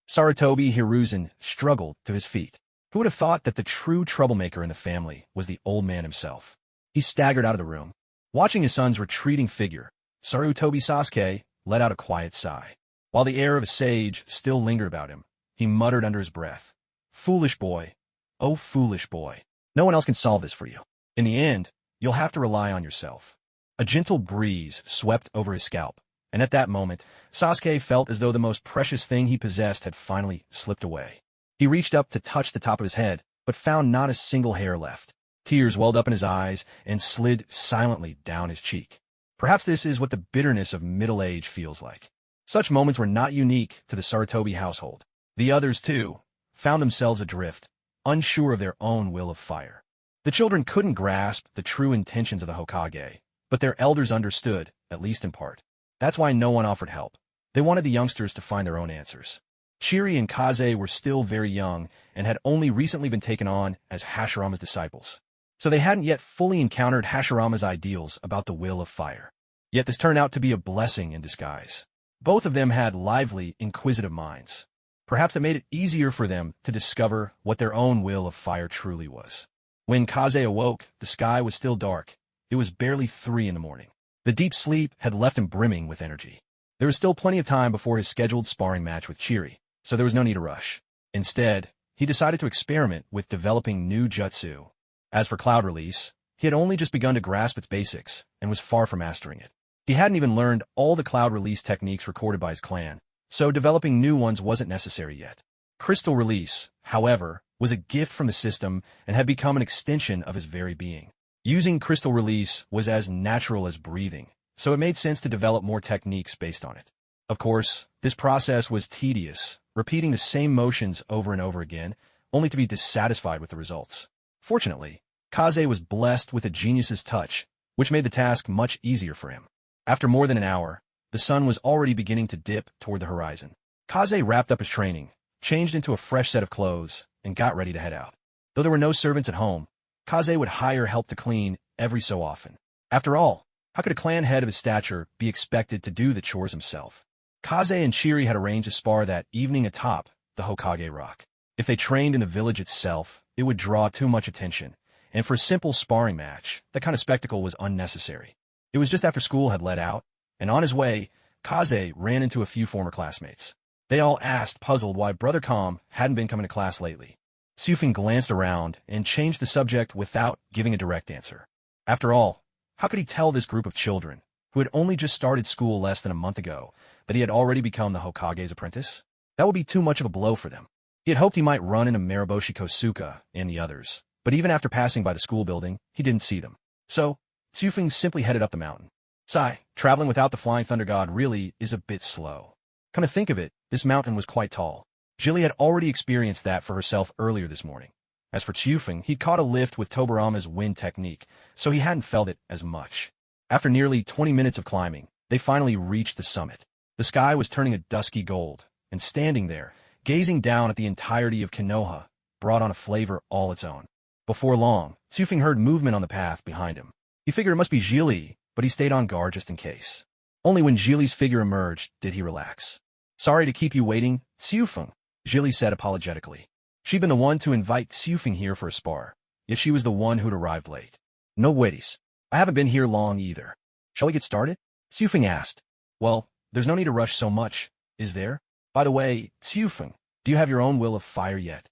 Sarutobi Hiruzen struggled to his feet. Who would have thought that the true troublemaker in the family was the old man himself? He staggered out of the room. Watching his son's retreating figure, Sarutobi Sasuke let out a quiet sigh. While the air of a sage still lingered about him, he muttered under his breath, "Foolish boy. Oh, foolish boy. No one else can solve this for you. In the end, you'll have to rely on yourself." A gentle breeze swept over his scalp, and at that moment, Sasuke felt as though the most precious thing he possessed had finally slipped away. He reached up to touch the top of his head, but found not a single hair left. Tears welled up in his eyes and slid silently down his cheek. Perhaps this is what the bitterness of middle age feels like. Such moments were not unique to the Sarutobi household. The others, too, found themselves adrift, unsure of their own will of fire. The children couldn't grasp the true intentions of the Hokage, but their elders understood, at least in part. That's why no one offered help. They wanted the youngsters to find their own answers. Chiri and Kaze were still very young and had only recently been taken on as Hashirama's disciples, so they hadn't yet fully encountered Hashirama's ideals about the will of fire. Yet this turned out to be a blessing in disguise. Both of them had lively, inquisitive minds. Perhaps it made it easier for them to discover what their own will of fire truly was. When Kaze awoke, the sky was still dark. It was barely 3 in the morning. The deep sleep had left him brimming with energy. There was still plenty of time before his scheduled sparring match with Chiri, so there was no need to rush. Instead, he decided to experiment with developing new jutsu. As for cloud release, he had only just begun to grasp its basics and was far from mastering it. He hadn't even learned all the cloud release techniques recorded by his clan, so developing new ones wasn't necessary yet. Crystal release, however, was a gift from the system and had become an extension of his very being. Using crystal release was as natural as breathing, so it made sense to develop more techniques based on it. Of course, this process was tedious, repeating the same motions over and over again, only to be dissatisfied with the results. Fortunately, Kaze was blessed with a genius's touch, which made the task much easier for him. After more than an hour, the sun was already beginning to dip toward the horizon. Kaze wrapped up his training, changed into a fresh set of clothes, and got ready to head out. Though there were no servants at home, Kaze would hire help to clean every so often. After all, how could a clan head of his stature be expected to do the chores himself? Kaze and Chiri had arranged to spar that evening atop the Hokage Rock. If they trained in the village itself, it would draw too much attention, and for a simple sparring match, that kind of spectacle was unnecessary. It was just after school had let out, and on his way, Kaze ran into a few former classmates. They all asked, puzzled, why Brother Calm hadn't been coming to class lately. Sufing glanced around and changed the subject without giving a direct answer. After all, how could he tell this group of children, who had only just started school less than a month ago, that he had already become the Hokage's apprentice? That would be too much of a blow for them. He had hoped he might run into Mariboshi Kosuka and the others, but even after passing by the school building, he didn't see them. So, Sufing simply headed up the mountain. Sigh, traveling without the Flying Thunder God really is a bit slow. Come to think of it, this mountain was quite tall. Jilly had already experienced that for herself earlier this morning. As for Sufing, he'd caught a lift with Tobarama's wind technique, so he hadn't felt it as much. After nearly 20 minutes of climbing, they finally reached the summit. The sky was turning a dusky gold, and standing there, gazing down at the entirety of Konoha, brought on a flavor all its own. Before long, Sufing heard movement on the path behind him. He figured it must be Jilly, but he stayed on guard just in case. Only when Jilly's figure emerged did he relax. "Sorry to keep you waiting, Sufing," Jilly said apologetically. She'd been the one to invite Sufing here for a spar, yet she was the one who'd arrived late. "No worries. I haven't been here long either. Shall we get started?" Sufing asked. "Well, there's no need to rush so much, is there? By the way, Sufing, do you have your own will of fire yet?"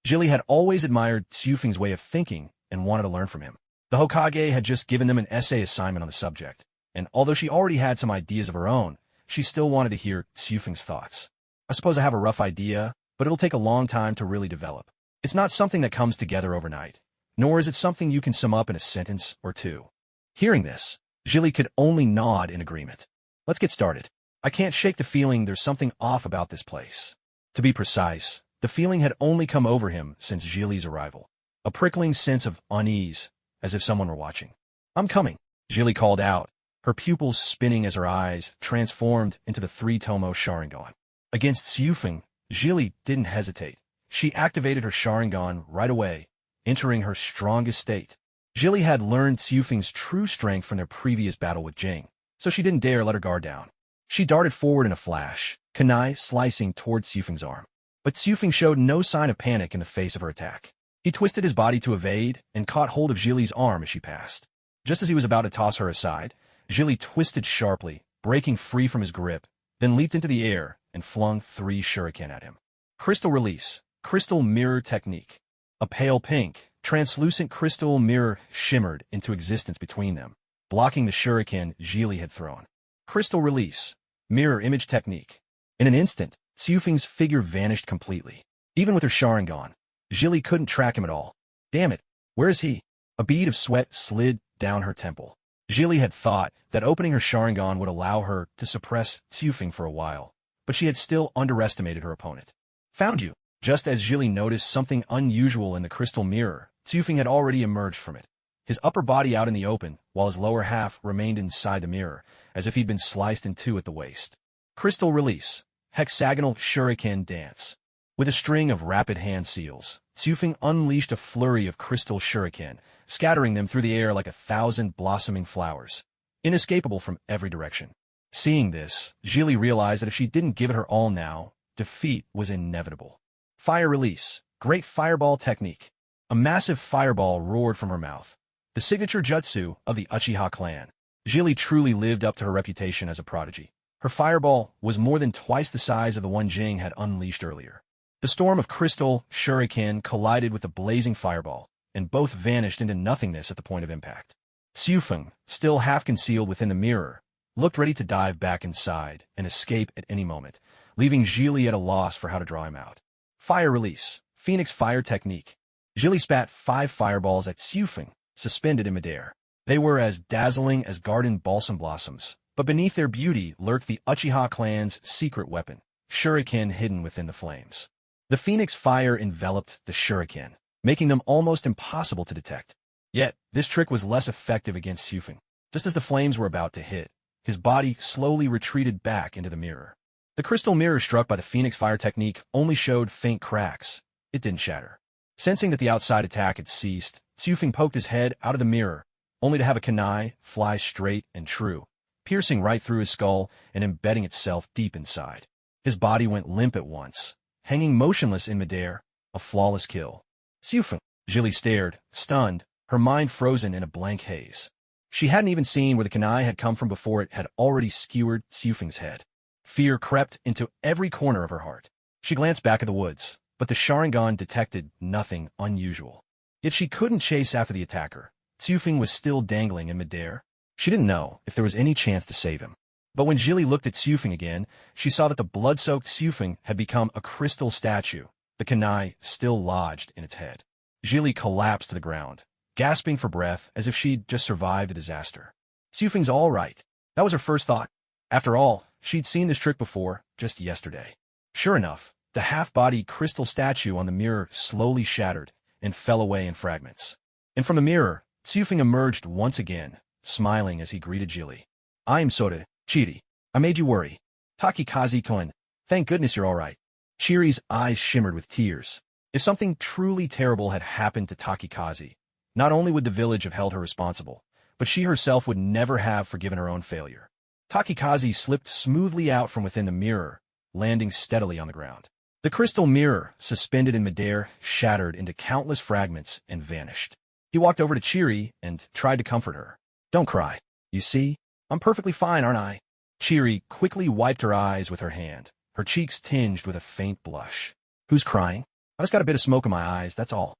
Jilly had always admired Sufing's way of thinking and wanted to learn from him. The Hokage had just given them an essay assignment on the subject, and although she already had some ideas of her own, she still wanted to hear Sufing's thoughts. "I suppose I have a rough idea, but it'll take a long time to really develop. It's not something that comes together overnight, nor is it something you can sum up in a sentence or two." Hearing this, Jilly could only nod in agreement. Let's get started. I can't shake the feeling there's something off about this place. To be precise, the feeling had only come over him since Gilly's arrival. A prickling sense of unease, as if someone were watching. I'm coming, Gilly called out, her pupils spinning as her eyes transformed into the three-tomo Sharingan. Against Xiufeng, Gilly didn't hesitate. She activated her Sharingan right away, entering her strongest state. Gilly had learned Xiufeng's true strength from their previous battle with Jing, so she didn't dare let her guard down. She darted forward in a flash, kunai slicing toward Xiufeng's arm. But Xiufeng showed no sign of panic in the face of her attack. He twisted his body to evade and caught hold of Gilly's arm as she passed. Just as he was about to toss her aside, Gilly twisted sharply, breaking free from his grip, then leaped into the air and flung 3 shuriken at him. Crystal release, crystal mirror technique. A pale pink, translucent crystal mirror shimmered into existence between them, blocking the shuriken Gilly had thrown. Crystal release, mirror image technique. In an instant, Xiufeng's figure vanished completely. Even with her Sharingan, Gilly couldn't track him at all. Damn it, where is he? A bead of sweat slid down her temple. Gilly had thought that opening her Sharingan would allow her to suppress Xiufeng for a while, but she had still underestimated her opponent. Found you. Just as Gilly noticed something unusual in the crystal mirror, Xiufeng had already emerged from it. His upper body out in the open, while his lower half remained inside the mirror, as if he'd been sliced in two at the waist. Crystal release, hexagonal shuriken dance. With a string of rapid hand seals, Xiufeng unleashed a flurry of crystal shuriken, scattering them through the air like 1,000 blossoming flowers, inescapable from every direction. Seeing this, Gilly realized that if she didn't give it her all now, defeat was inevitable. Fire release, great fireball technique. A massive fireball roared from her mouth, the signature jutsu of the Uchiha clan. Gilly truly lived up to her reputation as a prodigy. Her fireball was more than twice the size of the one Jing had unleashed earlier. The storm of crystal shuriken collided with the blazing fireball, and both vanished into nothingness at the point of impact. Xiufeng, still half concealed within the mirror, looked ready to dive back inside and escape at any moment, leaving Gilly at a loss for how to draw him out. Fire release, Phoenix fire technique. Gilly spat 5 fireballs at Xiufeng, suspended in midair. They were as dazzling as garden balsam blossoms, but beneath their beauty lurked the Uchiha clan's secret weapon, shuriken hidden within the flames. The Phoenix fire enveloped the shuriken, making them almost impossible to detect. Yet, this trick was less effective against Xiufeng. Just as the flames were about to hit, his body slowly retreated back into the mirror. The crystal mirror struck by the Phoenix fire technique only showed faint cracks. It didn't shatter. Sensing that the outside attack had ceased, Xiufeng poked his head out of the mirror, only to have a kunai fly straight and true, piercing right through his skull and embedding itself deep inside. His body went limp at once, hanging motionless in midair, a flawless kill. Xiufeng. Gilly stared, stunned, her mind frozen in a blank haze. She hadn't even seen where the kunai had come from before it had already skewered Xiufeng's head. Fear crept into every corner of her heart. She glanced back at the woods, but the Sharingan detected nothing unusual. If she couldn't chase after the attacker, Xiufeng was still dangling in midair. She didn't know if there was any chance to save him. But when Gilly looked at Xiufeng again, she saw that the blood-soaked Xiufeng had become a crystal statue, the kunai still lodged in its head. Gilly collapsed to the ground, gasping for breath as if she'd just survived a disaster. Xiufeng's all right. That was her first thought. After all, she'd seen this trick before, just yesterday. Sure enough, the half-body crystal statue on the mirror slowly shattered and fell away in fragments. And from the mirror, Xiufeng emerged once again, smiling as he greeted Gilly. I'm Soda, Chiri. I made you worry. Takikaze-kun, thank goodness you're all right. Chiri's eyes shimmered with tears. If something truly terrible had happened to Takikaze, not only would the village have held her responsible, but she herself would never have forgiven her own failure. Takikaze slipped smoothly out from within the mirror, landing steadily on the ground. The crystal mirror, suspended in midair, shattered into countless fragments and vanished. He walked over to Chiri and tried to comfort her. Don't cry. You see, I'm perfectly fine, aren't I? Chiri quickly wiped her eyes with her hand, her cheeks tinged with a faint blush. Who's crying? I just got a bit of smoke in my eyes, that's all.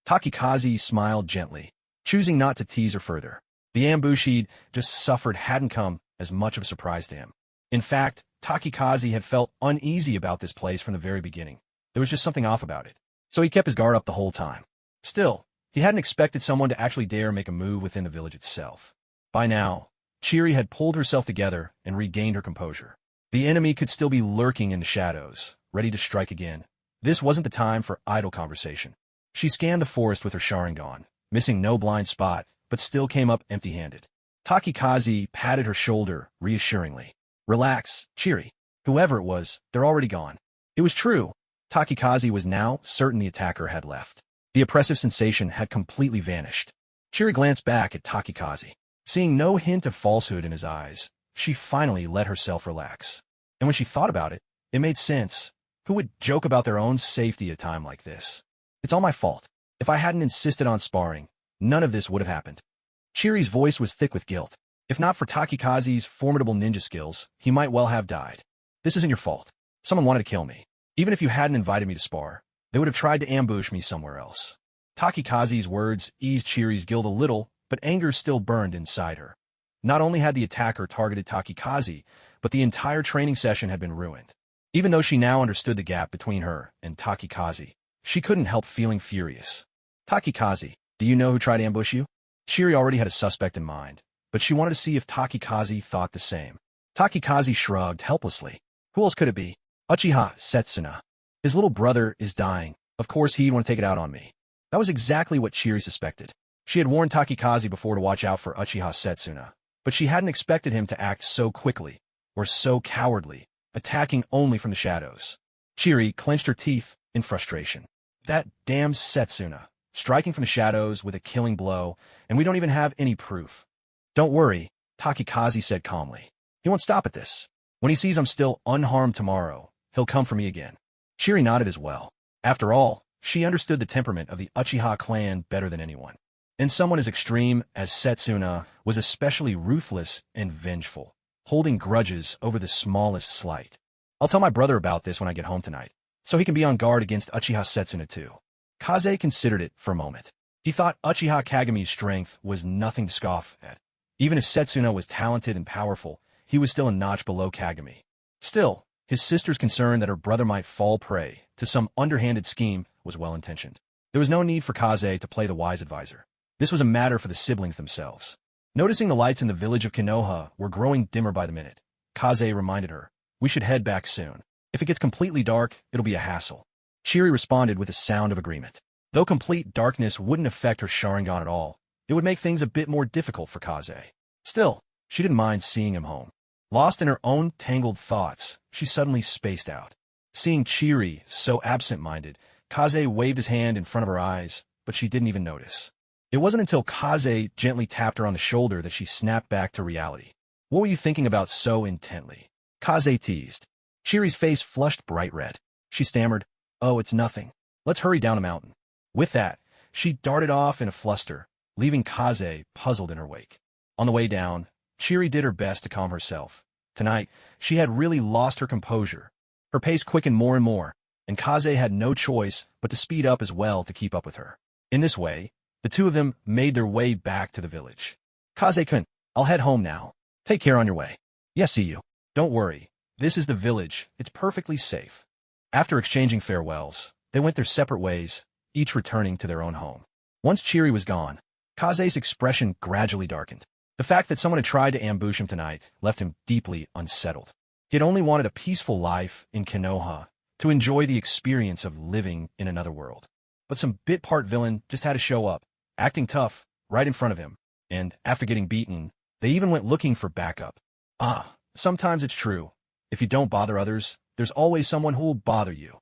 Takikaze smiled gently, choosing not to tease her further. The ambush he'd just suffered hadn't come as much of a surprise to him. In fact, Takikaze had felt uneasy about this place from the very beginning. There was just something off about it. So he kept his guard up the whole time. Still, he hadn't expected someone to actually dare make a move within the village itself. By now, Chiri had pulled herself together and regained her composure. The enemy could still be lurking in the shadows, ready to strike again. This wasn't the time for idle conversation. She scanned the forest with her Sharingan, missing no blind spot, but still came up empty-handed. Takikaze patted her shoulder reassuringly. Relax, Chiri. Whoever it was, they're already gone. It was true. Takikaze was now certain the attacker had left. The oppressive sensation had completely vanished. Chiri glanced back at Takikaze. Seeing no hint of falsehood in his eyes, she finally let herself relax. And when she thought about it, it made sense. Who would joke about their own safety at a time like this? It's all my fault. If I hadn't insisted on sparring, none of this would have happened. Chiri's voice was thick with guilt. If not for Takikaze's formidable ninja skills, he might well have died. This isn't your fault. Someone wanted to kill me. Even if you hadn't invited me to spar, they would have tried to ambush me somewhere else. Takikaze's words eased Chiri's guilt a little, but anger still burned inside her. Not only had the attacker targeted Takikaze, but the entire training session had been ruined. Even though she now understood the gap between her and Takikaze, she couldn't help feeling furious. Takikaze, do you know who tried to ambush you? Chiri already had a suspect in mind, but she wanted to see if Takikaze thought the same. Takikaze shrugged helplessly. Who else could it be? Uchiha Setsuna. His little brother is dying. Of course he'd want to take it out on me. That was exactly what Chiri suspected. She had warned Takikaze before to watch out for Uchiha Setsuna, but she hadn't expected him to act so quickly, or so cowardly, attacking only from the shadows. Chiri clenched her teeth in frustration. That damn Setsuna, striking from the shadows with a killing blow, and we don't even have any proof. Don't worry, Takikaze said calmly. He won't stop at this. When he sees I'm still unharmed tomorrow, he'll come for me again. Chiri nodded as well. After all, she understood the temperament of the Uchiha clan better than anyone. And someone as extreme as Setsuna was especially ruthless and vengeful, holding grudges over the smallest slight. I'll tell my brother about this when I get home tonight, so he can be on guard against Uchiha Setsuna too. Kaze considered it for a moment. He thought Uchiha Kagami's strength was nothing to scoff at. Even if Setsuna was talented and powerful, he was still a notch below Kagami. Still, his sister's concern that her brother might fall prey to some underhanded scheme was well-intentioned. There was no need for Kaze to play the wise advisor. This was a matter for the siblings themselves. Noticing the lights in the village of Konoha were growing dimmer by the minute, Kaze reminded her, we should head back soon. If it gets completely dark, it'll be a hassle. Chiri responded with a sound of agreement. Though complete darkness wouldn't affect her Sharingan at all, it would make things a bit more difficult for Kaze. Still, she didn't mind seeing him home. Lost in her own tangled thoughts, she suddenly spaced out. Seeing Chiri so absent-minded, Kaze waved his hand in front of her eyes, but she didn't even notice. It wasn't until Kaze gently tapped her on the shoulder that she snapped back to reality. What were you thinking about so intently? Kaze teased. Chiri's face flushed bright red. She stammered, oh, it's nothing. Let's hurry down the mountain. With that, she darted off in a fluster, leaving Kaze puzzled in her wake. On the way down, Chiri did her best to calm herself. Tonight, she had really lost her composure. Her pace quickened more and more, and Kaze had no choice but to speed up as well to keep up with her. In this way, the two of them made their way back to the village. Kaze-kun, I'll head home now. Take care on your way. Yes, see you. Don't worry. This is the village. It's perfectly safe. After exchanging farewells, they went their separate ways, each returning to their own home. Once Chiri was gone, Kaze's expression gradually darkened. The fact that someone had tried to ambush him tonight left him deeply unsettled. He had only wanted a peaceful life in Konoha, to enjoy the experience of living in another world. But some bit-part villain just had to show up, acting tough, right in front of him, and, after getting beaten, they even went looking for backup. Sometimes it's true. If you don't bother others, there's always someone who will bother you.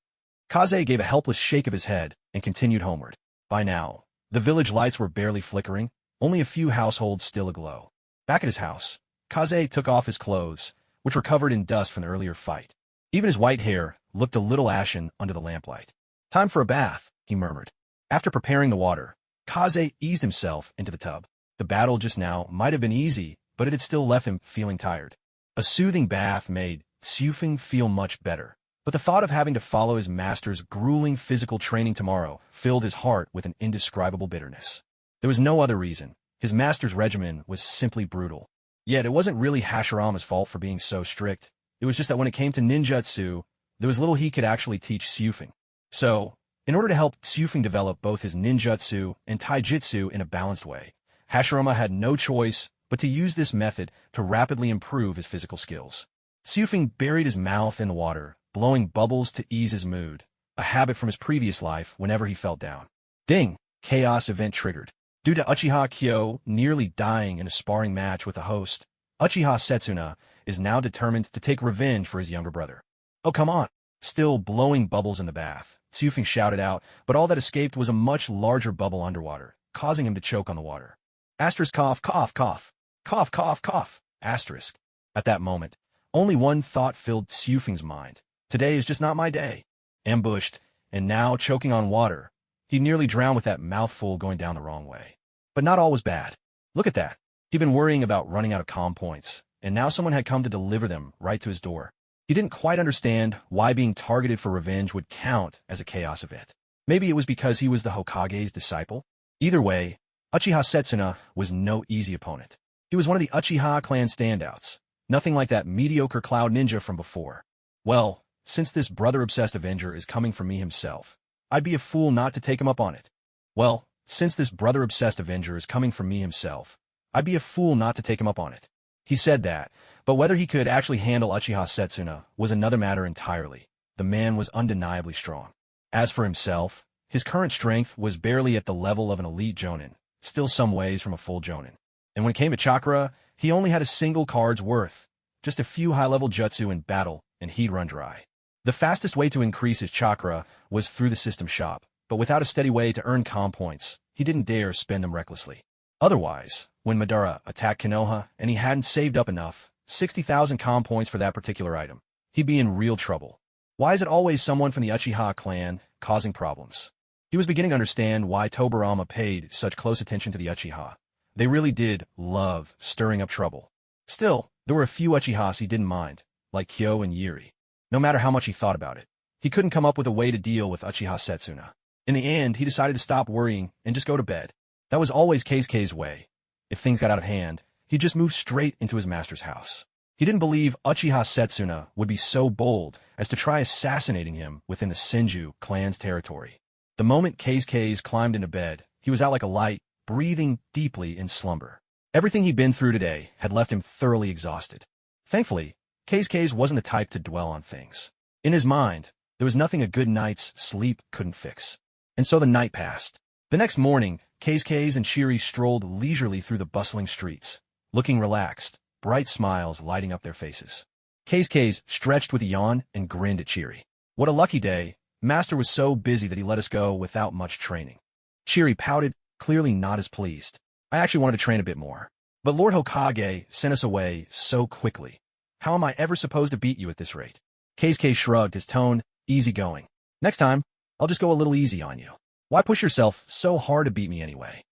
Kaze gave a helpless shake of his head and continued homeward. By now, the village lights were barely flickering, only a few households still aglow. Back at his house, Kaze took off his clothes, which were covered in dust from the earlier fight. Even his white hair looked a little ashen under the lamplight. Time for a bath, he murmured. After preparing the water, Kaze eased himself into the tub. The battle just now might have been easy, but it had still left him feeling tired. A soothing bath made Sufing feel much better, but the thought of having to follow his master's grueling physical training tomorrow filled his heart with an indescribable bitterness. There was no other reason. His master's regimen was simply brutal. Yet it wasn't really Hashirama's fault for being so strict. It was just that when it came to ninjutsu, there was little he could actually teach Sufing. So, in order to help Sufing develop both his ninjutsu and taijutsu in a balanced way, Hashirama had no choice but to use this method to rapidly improve his physical skills. Seufeng buried his mouth in the water, blowing bubbles to ease his mood, a habit from his previous life whenever he felt down. Ding! Chaos event triggered. Due to Uchiha Kyo nearly dying in a sparring match with a host, Uchiha Setsuna is now determined to take revenge for his younger brother. Oh, come on! Still blowing bubbles in the bath, Seufeng shouted out, but all that escaped was a much larger bubble underwater, causing him to choke on the water. Asterisk cough, cough, cough. Cough, cough, cough. Asterisk. At that moment, only one thought filled Seufeng's mind. Today is just not my day. Ambushed, and now choking on water. He nearly drowned with that mouthful going down the wrong way. But not all was bad. Look at that. He'd been worrying about running out of comm points, and now someone had come to deliver them right to his door. He didn't quite understand why being targeted for revenge would count as a chaos event. Maybe it was because he was the Hokage's disciple? Either way, Uchiha Setsuna was no easy opponent. He was one of the Uchiha clan standouts, nothing like that mediocre cloud ninja from before. Well, since this brother-obsessed avenger is coming from me himself, I'd be a fool not to take him up on it. Well, since this brother-obsessed avenger is coming from me himself, I'd be a fool not to take him up on it. He said that, but whether he could actually handle Uchiha Setsuna was another matter entirely. The man was undeniably strong. As for himself, his current strength was barely at the level of an elite jonin, still some ways from a full jonin. And when it came to chakra, he only had a single card's worth, just a few high-level jutsu in battle, and he'd run dry. The fastest way to increase his chakra was through the system shop, but without a steady way to earn comm points, he didn't dare spend them recklessly. Otherwise, when Madara attacked Konoha and he hadn't saved up enough, 60,000 comm points for that particular item, he'd be in real trouble. Why is it always someone from the Uchiha clan causing problems? He was beginning to understand why Tobirama paid such close attention to the Uchiha. They really did love stirring up trouble. Still, there were a few Uchihas he didn't mind, like Kyo and Yuri. No matter how much he thought about it, he couldn't come up with a way to deal with Uchiha Setsuna. In the end, he decided to stop worrying and just go to bed. That was always Keisuke's way. If things got out of hand, he'd just move straight into his master's house. He didn't believe Uchiha Setsuna would be so bold as to try assassinating him within the Senju clan's territory. The moment Keisuke climbed into bed, he was out like a light, breathing deeply in slumber. Everything he'd been through today had left him thoroughly exhausted. Thankfully, Keisuke wasn't the type to dwell on things. In his mind, there was nothing a good night's sleep couldn't fix. And so the night passed. The next morning, Keisuke and Shiri strolled leisurely through the bustling streets, looking relaxed, bright smiles lighting up their faces. Keisuke stretched with a yawn and grinned at Shiri. What a lucky day. Master was so busy that he let us go without much training. Shiri pouted, clearly not as pleased. I actually wanted to train a bit more. But Lord Hokage sent us away so quickly. How am I ever supposed to beat you at this rate? Keisuke shrugged, his tone easygoing. Next time, I'll just go a little easy on you. Why push yourself so hard to beat me anyway?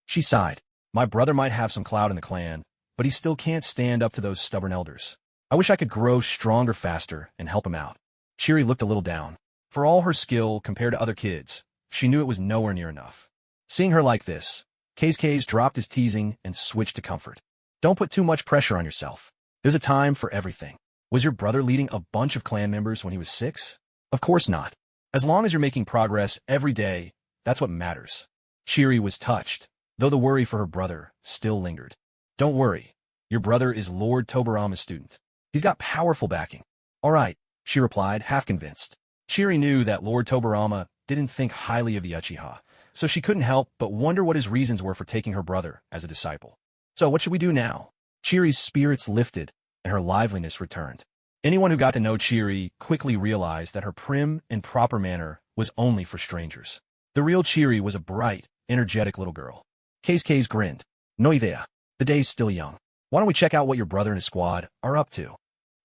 She sighed. My brother might have some clout in the clan, but he still can't stand up to those stubborn elders. I wish I could grow stronger faster and help him out. Shiri looked a little down. For all her skill compared to other kids, she knew it was nowhere near enough. Seeing her like this, Keisuke dropped his teasing and switched to comfort. Don't put too much pressure on yourself. There's a time for everything. Was your brother leading a bunch of clan members when he was 6? Of course not. As long as you're making progress every day, that's what matters. Shiri was touched, though the worry for her brother still lingered. Don't worry. Your brother is Lord Tobirama's student. He's got powerful backing. All right, she replied, half convinced. Shiri knew that Lord Tobirama didn't think highly of the Uchiha, so she couldn't help but wonder what his reasons were for taking her brother as a disciple. So what should we do now? Chiri's spirits lifted, and her liveliness returned. Anyone who got to know Chiri quickly realized that her prim and proper manner was only for strangers. The real Chiri was a bright, energetic little girl. Keisuke grinned. No idea. The day's still young. Why don't we check out what your brother and his squad are up to?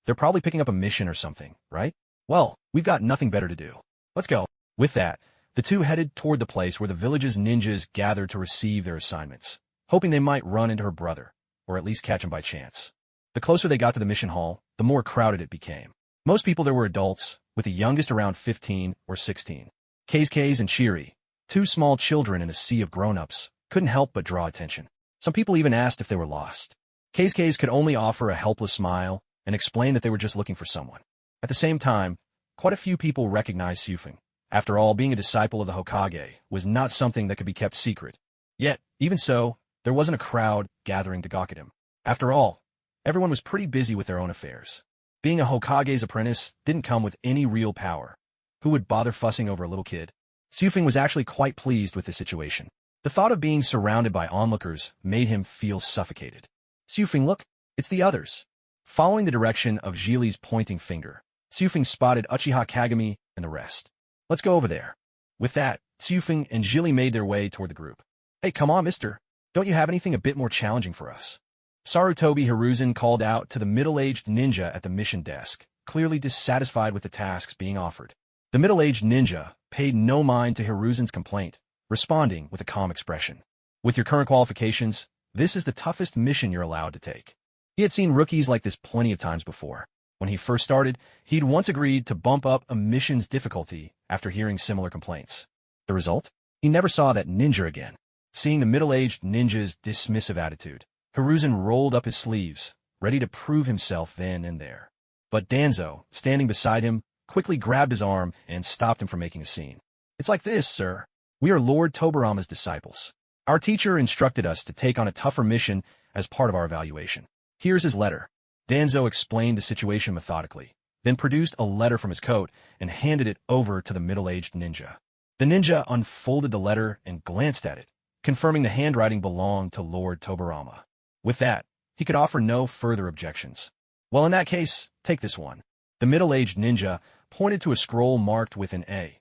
They're probably picking up a mission or something, right? Well, we've got nothing better to do. Let's go. With that, the two headed toward the place where the village's ninjas gathered to receive their assignments, hoping they might run into her brother, or at least catch him by chance. The closer they got to the mission hall, the more crowded it became. Most people there were adults, with the youngest around 15 or 16. Keisuke and Shiri, two small children in a sea of grown-ups, couldn't help but draw attention. Some people even asked if they were lost. Keisuke could only offer a helpless smile and explain that they were just looking for someone. At the same time, quite a few people recognized Seufeng. After all, being a disciple of the Hokage was not something that could be kept secret. Yet, even so, there wasn't a crowd gathering to gawk at him. After all, everyone was pretty busy with their own affairs. Being a Hokage's apprentice didn't come with any real power. Who would bother fussing over a little kid? Xiufeng was actually quite pleased with the situation. The thought of being surrounded by onlookers made him feel suffocated. Xiufeng, look, it's the others. Following the direction of Zhili's pointing finger, Xiufeng spotted Uchiha Kagami and the rest. Let's go over there. With that, Xiufeng and Zhili made their way toward the group. Hey, come on, mister. Don't you have anything a bit more challenging for us? Sarutobi Hiruzen called out to the middle-aged ninja at the mission desk, clearly dissatisfied with the tasks being offered. The middle-aged ninja paid no mind to Hiruzen's complaint, responding with a calm expression. With your current qualifications, this is the toughest mission you're allowed to take. He had seen rookies like this plenty of times before. When he first started, he'd once agreed to bump up a mission's difficulty after hearing similar complaints. The result? He never saw that ninja again. Seeing the middle-aged ninja's dismissive attitude, Hiruzen rolled up his sleeves, ready to prove himself then and there. But Danzo, standing beside him, quickly grabbed his arm and stopped him from making a scene. It's like this, sir. We are Lord Tobarama's disciples. Our teacher instructed us to take on a tougher mission as part of our evaluation. Here's his letter. Danzo explained the situation methodically, then produced a letter from his coat and handed it over to the middle-aged ninja. The ninja unfolded the letter and glanced at it, confirming the handwriting belonged to Lord Tobarama. With that, he could offer no further objections. Well, in that case, take this one. The middle-aged ninja pointed to a scroll marked with an a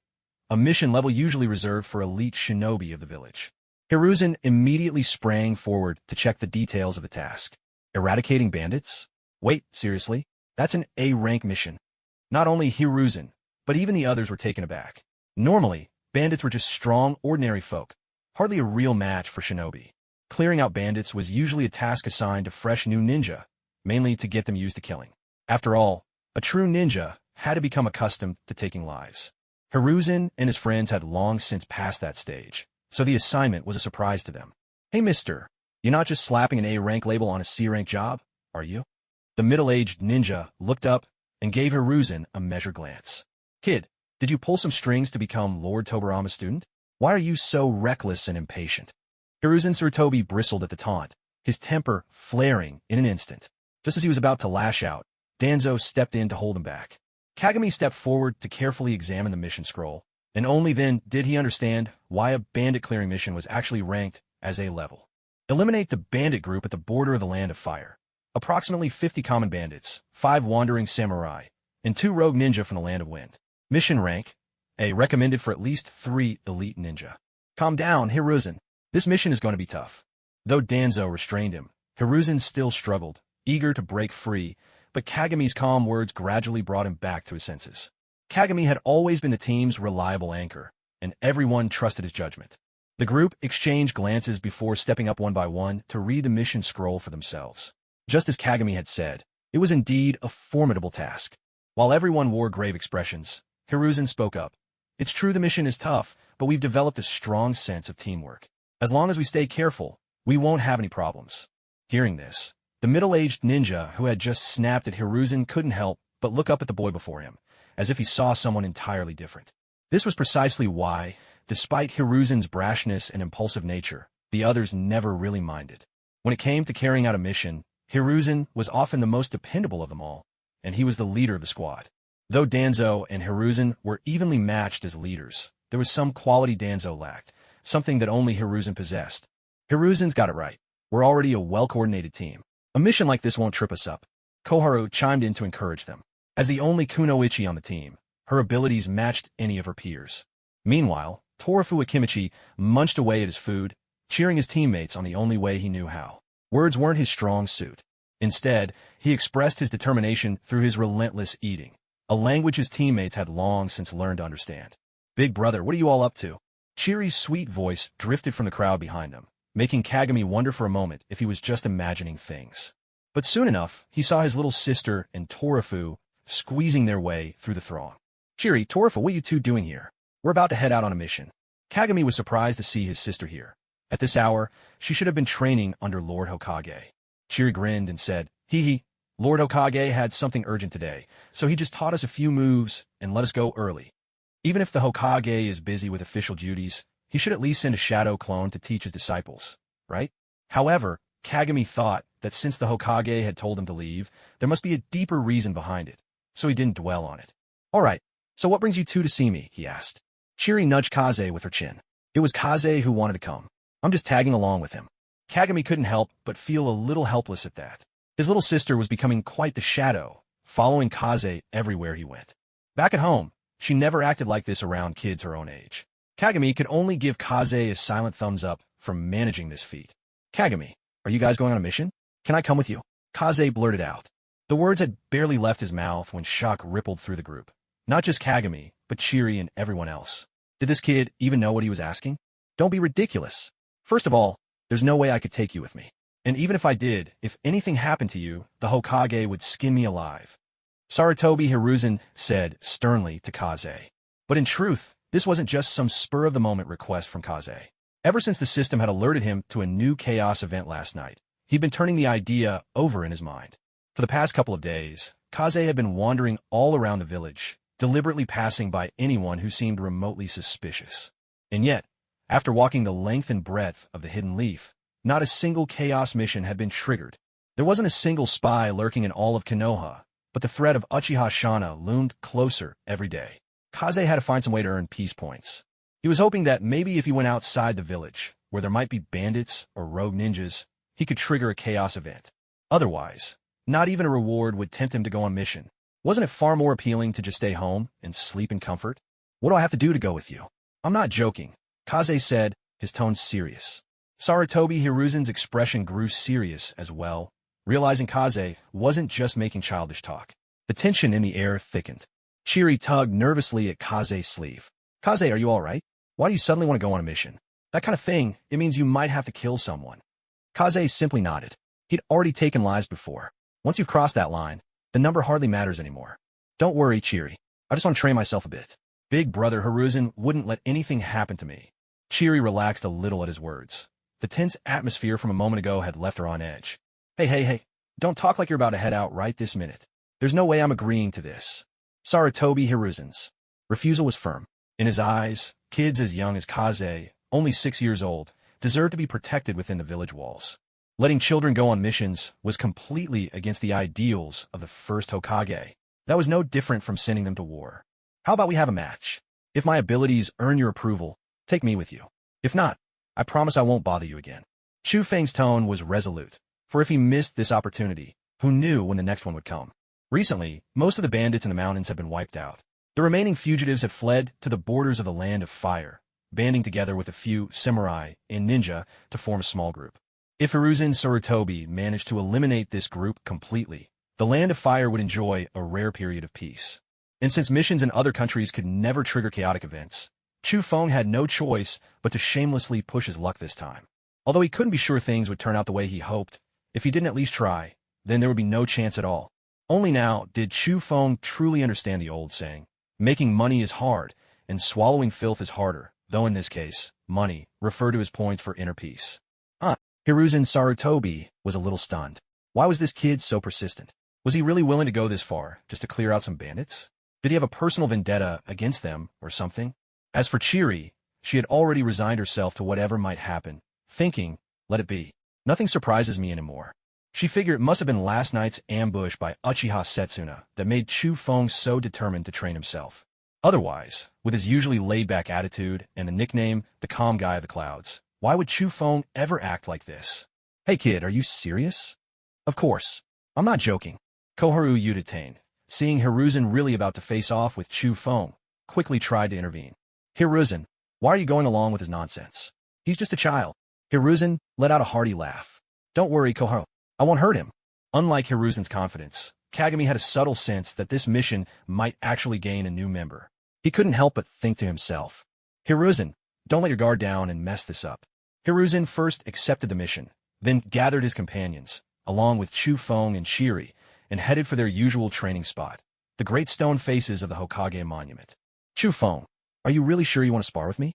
mission level usually reserved for elite shinobi of the village. Hiruzen immediately sprang forward to check the details of the task. Eradicating bandits? Wait, seriously? That's an A-rank mission. Not only Hiruzen, but even the others were taken aback. Normally, bandits were just strong, ordinary folk, hardly a real match for shinobi. Clearing out bandits was usually a task assigned to fresh new ninja, mainly to get them used to killing. After all, a true ninja had to become accustomed to taking lives. Hiruzen and his friends had long since passed that stage, so the assignment was a surprise to them. Hey, mister, you're not just slapping an A-rank label on a C-rank job, are you? The middle-aged ninja looked up and gave Hiruzen a measured glance. Kid, did you pull some strings to become Lord Tobarama's student? Why are you so reckless and impatient? Hiruzen Sarutobi bristled at the taunt, his temper flaring in an instant. Just as he was about to lash out, Danzo stepped in to hold him back. Kagami stepped forward to carefully examine the mission scroll, and only then did he understand why a bandit-clearing mission was actually ranked as A-level. Eliminate the bandit group at the border of the Land of Fire. Approximately 50 common bandits, 5 wandering samurai, and 2 rogue ninja from the Land of Wind. Mission rank, A, recommended for at least 3 elite ninja. Calm down, Hiruzen. This mission is going to be tough. Though Danzo restrained him, Hiruzen still struggled, eager to break free, but Kagami's calm words gradually brought him back to his senses. Kagami had always been the team's reliable anchor, and everyone trusted his judgment. The group exchanged glances before stepping up one by one to read the mission scroll for themselves. Just as Kagami had said, it was indeed a formidable task. While everyone wore grave expressions, Hiruzen spoke up. It's true the mission is tough, but we've developed a strong sense of teamwork. As long as we stay careful, we won't have any problems. Hearing this, the middle-aged ninja who had just snapped at Hiruzen couldn't help but look up at the boy before him, as if he saw someone entirely different. This was precisely why, despite Hiruzen's brashness and impulsive nature, the others never really minded. When it came to carrying out a mission, Hiruzen was often the most dependable of them all, and he was the leader of the squad. Though Danzo and Hiruzen were evenly matched as leaders, there was some quality Danzo lacked, something that only Hiruzen possessed. Hiruzen's got it right. We're already a well-coordinated team. A mission like this won't trip us up. Koharu chimed in to encourage them. As the only kunoichi on the team, her abilities matched any of her peers. Meanwhile, Torafu Akimichi munched away at his food, cheering his teammates on the only way he knew how. Words weren't his strong suit. Instead, he expressed his determination through his relentless eating, a language his teammates had long since learned to understand. Big brother, what are you all up to? Chiri's sweet voice drifted from the crowd behind them, making Kagami wonder for a moment if he was just imagining things. But soon enough, he saw his little sister and Torafu squeezing their way through the throng. Chiri, Torafu, what are you two doing here? We're about to head out on a mission. Kagami was surprised to see his sister here. At this hour, she should have been training under Lord Hokage. Chiri grinned and said, Hee, Lord Hokage had something urgent today, so he just taught us a few moves and let us go early. Even if the Hokage is busy with official duties, he should at least send a shadow clone to teach his disciples, right? However, Kagami thought that since the Hokage had told him to leave, there must be a deeper reason behind it, so he didn't dwell on it. "All right, so what brings you two to see me?" he asked. Chiri nudged Kaze with her chin. It was Kaze who wanted to come. "I'm just tagging along with him." Kagami couldn't help but feel a little helpless at that. His little sister was becoming quite the shadow, following Kaze everywhere he went. Back at home, she never acted like this around kids her own age. Kagami could only give Kaze a silent thumbs up for managing this feat. "Kagami, are you guys going on a mission? Can I come with you?" Kaze blurted out. The words had barely left his mouth when shock rippled through the group. Not just Kagami, but Chiri and everyone else. Did this kid even know what he was asking? "Don't be ridiculous. First of all, there's no way I could take you with me. And even if I did, if anything happened to you, the Hokage would skin me alive," Sarutobi Hiruzen said sternly to Kaze. But in truth, this wasn't just some spur-of-the-moment request from Kaze. Ever since the system had alerted him to a new chaos event last night, he'd been turning the idea over in his mind. For the past couple of days, Kaze had been wandering all around the village, deliberately passing by anyone who seemed remotely suspicious. And yet, after walking the length and breadth of the Hidden Leaf, not a single chaos mission had been triggered. There wasn't a single spy lurking in all of Konoha, but the threat of Uchiha Shana loomed closer every day. Kaze had to find some way to earn peace points. He was hoping that maybe if he went outside the village, where there might be bandits or rogue ninjas, he could trigger a chaos event. Otherwise, not even a reward would tempt him to go on mission. Wasn't it far more appealing to just stay home and sleep in comfort? "What do I have to do to go with you?" "I'm not joking," Kaze said, his tone serious. Sarutobi Hiruzen's expression grew serious as well, realizing Kaze wasn't just making childish talk. The tension in the air thickened. Chiri tugged nervously at Kaze's sleeve. "Kaze, are you all right? Why do you suddenly want to go on a mission? That kind of thing, it means you might have to kill someone." Kaze simply nodded. He'd already taken lives before. Once you've crossed that line, the number hardly matters anymore. "Don't worry, Chiri. I just want to train myself a bit. Big brother Hiruzen wouldn't let anything happen to me." Chiri relaxed a little at his words. The tense atmosphere from a moment ago had left her on edge. Hey, don't talk like you're about to head out right this minute. There's no way I'm agreeing to this." Sarutobi Hiruzen's refusal was firm. In his eyes, kids as young as Kaze, only 6 years old, deserved to be protected within the village walls. Letting children go on missions was completely against the ideals of the first Hokage. That was no different from sending them to war. "How about we have a match? If my abilities earn your approval, take me with you. If not, I promise I won't bother you again." Chu Feng's tone was resolute, for if he missed this opportunity, who knew when the next one would come? Recently, most of the bandits in the mountains have been wiped out. The remaining fugitives have fled to the borders of the Land of Fire, banding together with a few samurai and ninja to form a small group. If Hiruzen Sarutobi managed to eliminate this group completely, the Land of Fire would enjoy a rare period of peace. And since missions in other countries could never trigger chaotic events, Chu Feng had no choice but to shamelessly push his luck this time. Although he couldn't be sure things would turn out the way he hoped, if he didn't at least try, then there would be no chance at all. Only now did Chu Feng truly understand the old saying, making money is hard, and swallowing filth is harder, though in this case, money referred to his points for inner peace. Hiruzen Sarutobi was a little stunned. Why was this kid so persistent? Was he really willing to go this far, just to clear out some bandits? Did he have a personal vendetta against them, or something? As for Chiri, she had already resigned herself to whatever might happen, thinking, let it be. Nothing surprises me anymore. She figured it must have been last night's ambush by Uchiha Setsuna that made Chu Feng so determined to train himself. Otherwise, with his usually laid-back attitude and the nickname, the calm guy of the clouds, why would Chu Feng ever act like this? "Hey kid, are you serious?" "Of course. I'm not joking." Koharu Udatane, seeing Hiruzen really about to face off with Chu Feng, quickly tried to intervene. "Hiruzen, why are you going along with his nonsense? He's just a child." Hiruzen let out a hearty laugh. "Don't worry, Koharu. I won't hurt him." Unlike Hiruzen's confidence, Kagami had a subtle sense that this mission might actually gain a new member. He couldn't help but think to himself, "Hiruzen, don't let your guard down and mess this up." Hiruzen first accepted the mission, then gathered his companions, along with Chu Feng and Chiri, and headed for their usual training spot, the great stone faces of the Hokage monument. "Chu Feng, are you really sure you want to spar with me?"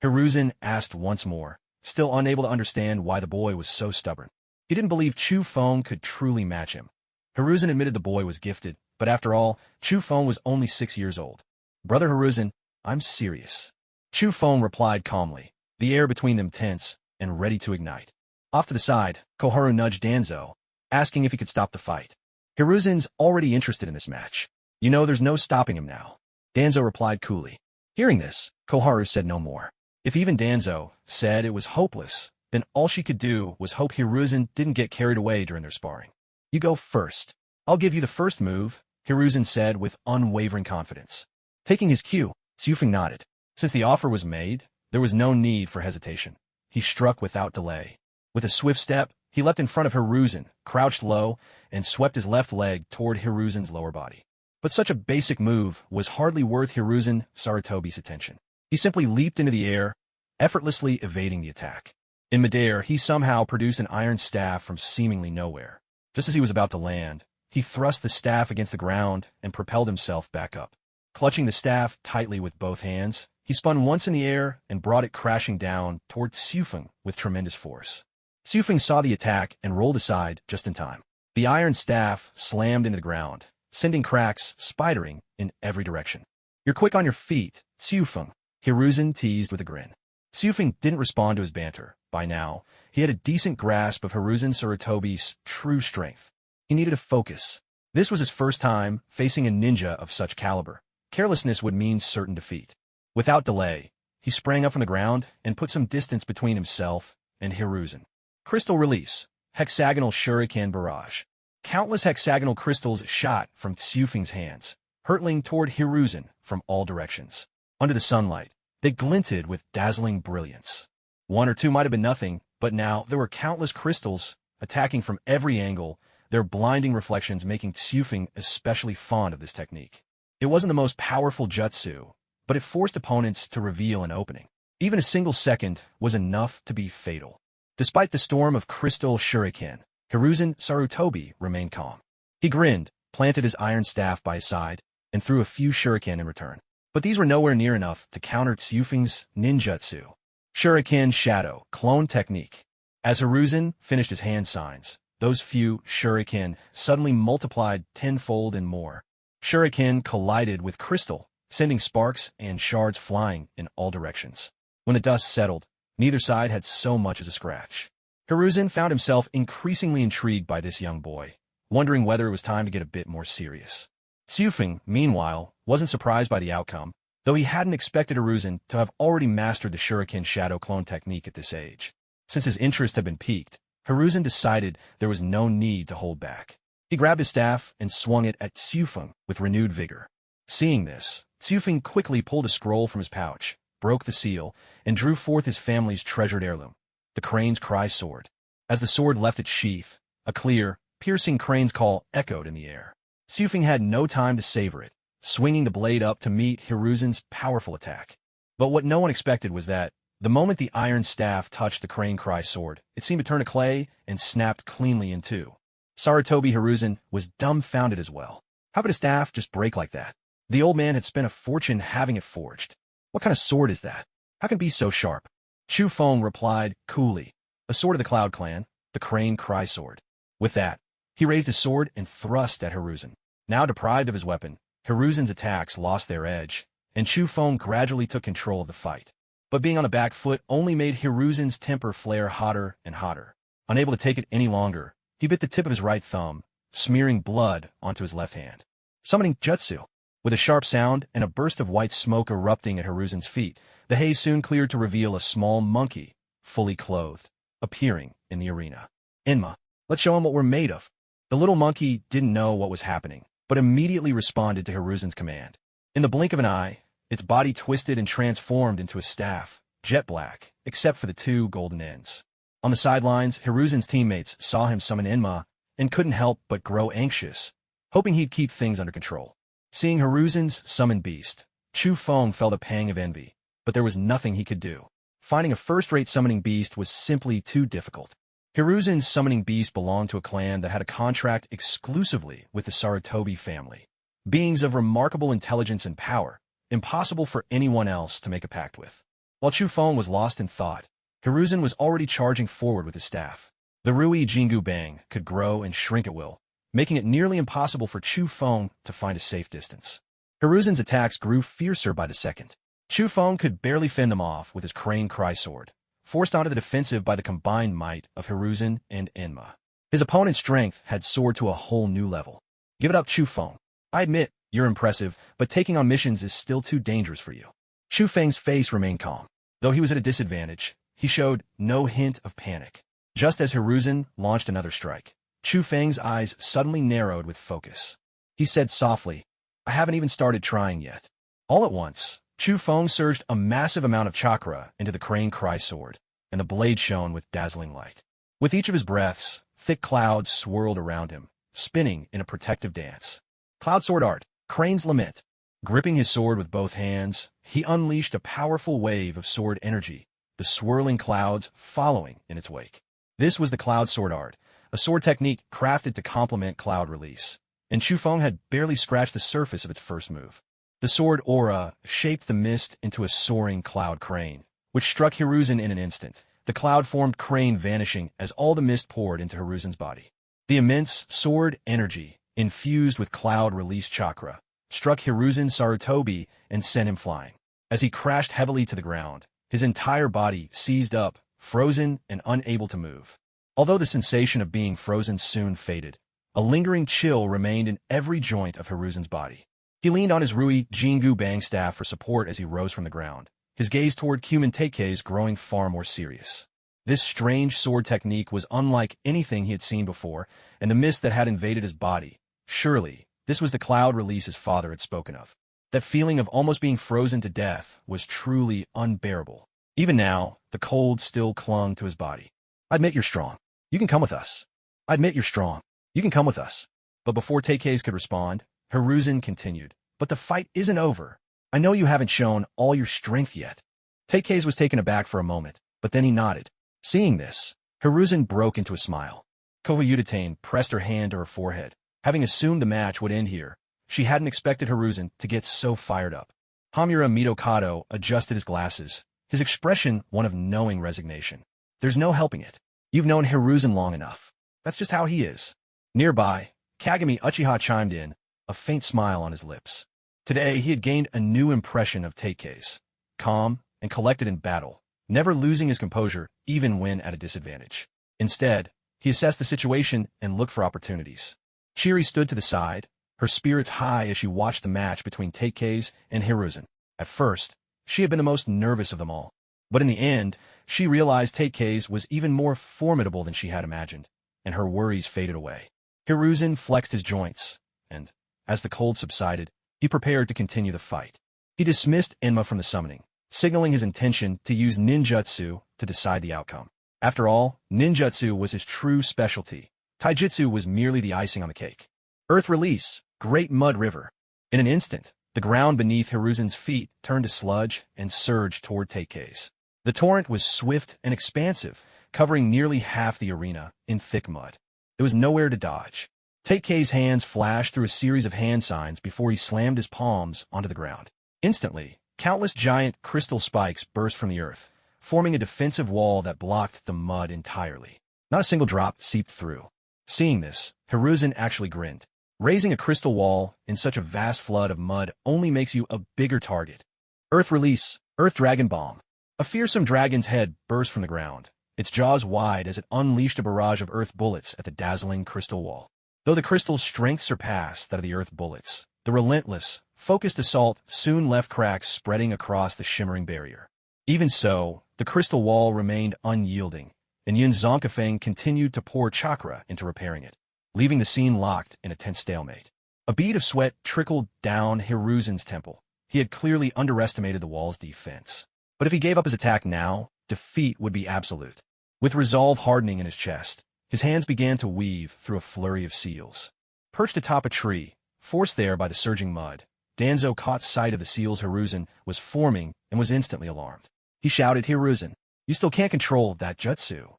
Hiruzen asked once more, still unable to understand why the boy was so stubborn. He didn't believe Chu Feng could truly match him. Hiruzen admitted the boy was gifted, but after all, Chu Feng was only 6 years old. "Brother Hiruzen, I'm serious." Chu Feng replied calmly, the air between them tense and ready to ignite. Off to the side, Koharu nudged Danzo, asking if he could stop the fight. Hiruzen's already interested in this match. You know there's no stopping him now. Danzo replied coolly. Hearing this, Koharu said no more. If even Danzo said it was hopeless, then all she could do was hope Hiruzen didn't get carried away during their sparring. You go first. I'll give you the first move, Hiruzen said with unwavering confidence. Taking his cue, Tsufeng nodded. Since the offer was made, there was no need for hesitation. He struck without delay. With a swift step, he leapt in front of Hiruzen, crouched low, and swept his left leg toward Hiruzen's lower body. But such a basic move was hardly worth Hiruzen Sarutobi's attention. He simply leaped into the air, effortlessly evading the attack. In midair, he somehow produced an iron staff from seemingly nowhere. Just as he was about to land, he thrust the staff against the ground and propelled himself back up. Clutching the staff tightly with both hands, he spun once in the air and brought it crashing down toward Tsufeng with tremendous force. Tsufeng saw the attack and rolled aside just in time. The iron staff slammed into the ground, sending cracks spidering in every direction. You're quick on your feet, Tsufeng, Hiruzen teased with a grin. Tsufeng didn't respond to his banter. By now, he had a decent grasp of Hiruzen Sarutobi's true strength. He needed to focus. This was his first time facing a ninja of such caliber. Carelessness would mean certain defeat. Without delay, he sprang up from the ground and put some distance between himself and Hiruzen. Crystal release. Hexagonal shuriken barrage. Countless hexagonal crystals shot from Tsufeng's hands, hurtling toward Hiruzen from all directions. Under the sunlight, they glinted with dazzling brilliance. One or two might have been nothing, but now there were countless crystals attacking from every angle, their blinding reflections making Tsufeng especially fond of this technique. It wasn't the most powerful jutsu, but it forced opponents to reveal an opening. Even a single second was enough to be fatal. Despite the storm of crystal shuriken, Hiruzen Sarutobi remained calm. He grinned, planted his iron staff by his side, and threw a few shuriken in return. But these were nowhere near enough to counter Tsufeng's ninjutsu. Shuriken Shadow, Clone Technique. As Hiruzen finished his hand signs, those few shuriken suddenly multiplied tenfold and more. Shuriken collided with crystal, sending sparks and shards flying in all directions. When the dust settled, neither side had so much as a scratch. Hiruzen found himself increasingly intrigued by this young boy, wondering whether it was time to get a bit more serious. Tsufeng, meanwhile, wasn't surprised by the outcome, though he hadn't expected Hiruzen to have already mastered the Shuriken Shadow Clone technique at this age. Since his interest had been piqued, Hiruzen decided there was no need to hold back. He grabbed his staff and swung it at Tsufeng with renewed vigor. Seeing this, Tsufeng quickly pulled a scroll from his pouch, broke the seal, and drew forth his family's treasured heirloom, the Crane's Cry sword. As the sword left its sheath, a clear, piercing crane's call echoed in the air. Tsufeng had no time to savor it, swinging the blade up to meet Hiruzen's powerful attack. But what no one expected was that, the moment the iron staff touched the Crane Cry sword, it seemed to turn to clay and snapped cleanly in two. Sarutobi Hiruzen was dumbfounded as well. How could a staff just break like that? The old man had spent a fortune having it forged. What kind of sword is that? How can it be so sharp? Chu Feng replied coolly, a sword of the Cloud Clan, the Crane Cry sword. With that, he raised his sword and thrust at Hiruzen. Now deprived of his weapon, Hiruzen's attacks lost their edge, and Chu Feng gradually took control of the fight. But being on the back foot only made Hiruzen's temper flare hotter and hotter. Unable to take it any longer, he bit the tip of his right thumb, smearing blood onto his left hand. Summoning jutsu. With a sharp sound and a burst of white smoke erupting at Hiruzen's feet, the haze soon cleared to reveal a small monkey, fully clothed, appearing in the arena. Enma, let's show him what we're made of. The little monkey didn't know what was happening, but immediately responded to Hiruzen's command. In the blink of an eye, its body twisted and transformed into a staff, jet black, except for the two golden ends. On the sidelines, Hiruzen's teammates saw him summon Enma and couldn't help but grow anxious, hoping he'd keep things under control. Seeing Hiruzen's summoned beast, Chu Feng felt a pang of envy, but there was nothing he could do. Finding a first-rate summoning beast was simply too difficult. Hiruzen's summoning beast belonged to a clan that had a contract exclusively with the Sarutobi family. Beings of remarkable intelligence and power, impossible for anyone else to make a pact with. While Chu Feng was lost in thought, Hiruzen was already charging forward with his staff. The Rui Jingu Bang could grow and shrink at will, making it nearly impossible for Chu Feng to find a safe distance. Hiruzen's attacks grew fiercer by the second. Chu Feng could barely fend them off with his Crane Cry sword, forced onto the defensive by the combined might of Hiruzen and Enma. His opponent's strength had soared to a whole new level. Give it up, Chu Feng. I admit, you're impressive, but taking on missions is still too dangerous for you. Chu Feng's face remained calm. Though he was at a disadvantage, he showed no hint of panic. Just as Hiruzen launched another strike, Chu Feng's eyes suddenly narrowed with focus. He said softly, I haven't even started trying yet. All at once, Chu Feng surged a massive amount of chakra into the Crane Cry sword, and the blade shone with dazzling light. With each of his breaths, thick clouds swirled around him, spinning in a protective dance. Cloud Sword Art, Crane's Lament. Gripping his sword with both hands, he unleashed a powerful wave of sword energy, the swirling clouds following in its wake. This was the Cloud Sword Art, a sword technique crafted to complement cloud release, and Chu Feng had barely scratched the surface of its first move. The sword aura shaped the mist into a soaring cloud crane, which struck Hiruzen in an instant, the cloud-formed crane vanishing as all the mist poured into Hiruzen's body. The immense sword energy, infused with cloud-release chakra, struck Hiruzen Sarutobi and sent him flying. As he crashed heavily to the ground, his entire body seized up, frozen and unable to move. Although the sensation of being frozen soon faded, a lingering chill remained in every joint of Hiruzen's body. He leaned on his Rui Jingu Bang staff for support as he rose from the ground, his gaze toward Cumin Teikei's growing far more serious. This strange sword technique was unlike anything he had seen before, and the mist that had invaded his body. Surely, this was the cloud release his father had spoken of. That feeling of almost being frozen to death was truly unbearable. Even now, the cold still clung to his body. I admit you're strong. You can come with us. I admit you're strong. You can come with us. But before Teikei's could respond, Hiruzen continued. But the fight isn't over. I know you haven't shown all your strength yet. Teikei's was taken aback for a moment, but then he nodded. Seeing this, Hiruzen broke into a smile. Kohyutane pressed her hand to her forehead. Having assumed the match would end here, she hadn't expected Hiruzen to get so fired up. Hamura Mitokado adjusted his glasses, his expression one of knowing resignation. There's no helping it. You've known Hiruzen long enough. That's just how he is. Nearby, Kagami Uchiha chimed in, a faint smile on his lips. Today, he had gained a new impression of Teikei's, calm and collected in battle, never losing his composure even when at a disadvantage. Instead, he assessed the situation and looked for opportunities. Chiri stood to the side, her spirits high as she watched the match between Teikei's and Hiruzen. At first, she had been the most nervous of them all, but in the end, she realized Teikei's was even more formidable than she had imagined, and her worries faded away. Hiruzen flexed his joints, and, as the cold subsided, he prepared to continue the fight. He dismissed Enma from the summoning, signaling his intention to use ninjutsu to decide the outcome. After all, ninjutsu was his true specialty. Taijutsu was merely the icing on the cake. Earth Release, Great Mud River. In an instant, the ground beneath Hiruzen's feet turned to sludge and surged toward Teikei's. The torrent was swift and expansive, covering nearly half the arena in thick mud. There was nowhere to dodge. Teikei's hands flashed through a series of hand signs before he slammed his palms onto the ground. Instantly, countless giant crystal spikes burst from the earth, forming a defensive wall that blocked the mud entirely. Not a single drop seeped through. Seeing this, Hiruzen actually grinned. Raising a crystal wall in such a vast flood of mud only makes you a bigger target. Earth Release, Earth Dragon Bomb. A fearsome dragon's head burst from the ground, its jaws wide as it unleashed a barrage of earth bullets at the dazzling crystal wall. Though the crystal's strength surpassed that of the earth bullets, the relentless, focused assault soon left cracks spreading across the shimmering barrier. Even so, the crystal wall remained unyielding, and Yun Zonkafeng continued to pour chakra into repairing it, leaving the scene locked in a tense stalemate. A bead of sweat trickled down Hiruzen's temple. He had clearly underestimated the wall's defense. But if he gave up his attack now, defeat would be absolute. With resolve hardening in his chest, his hands began to weave through a flurry of seals. Perched atop a tree, forced there by the surging mud, Danzo caught sight of the seals Hiruzen was forming and was instantly alarmed. He shouted, Hiruzen, you still can't control that jutsu.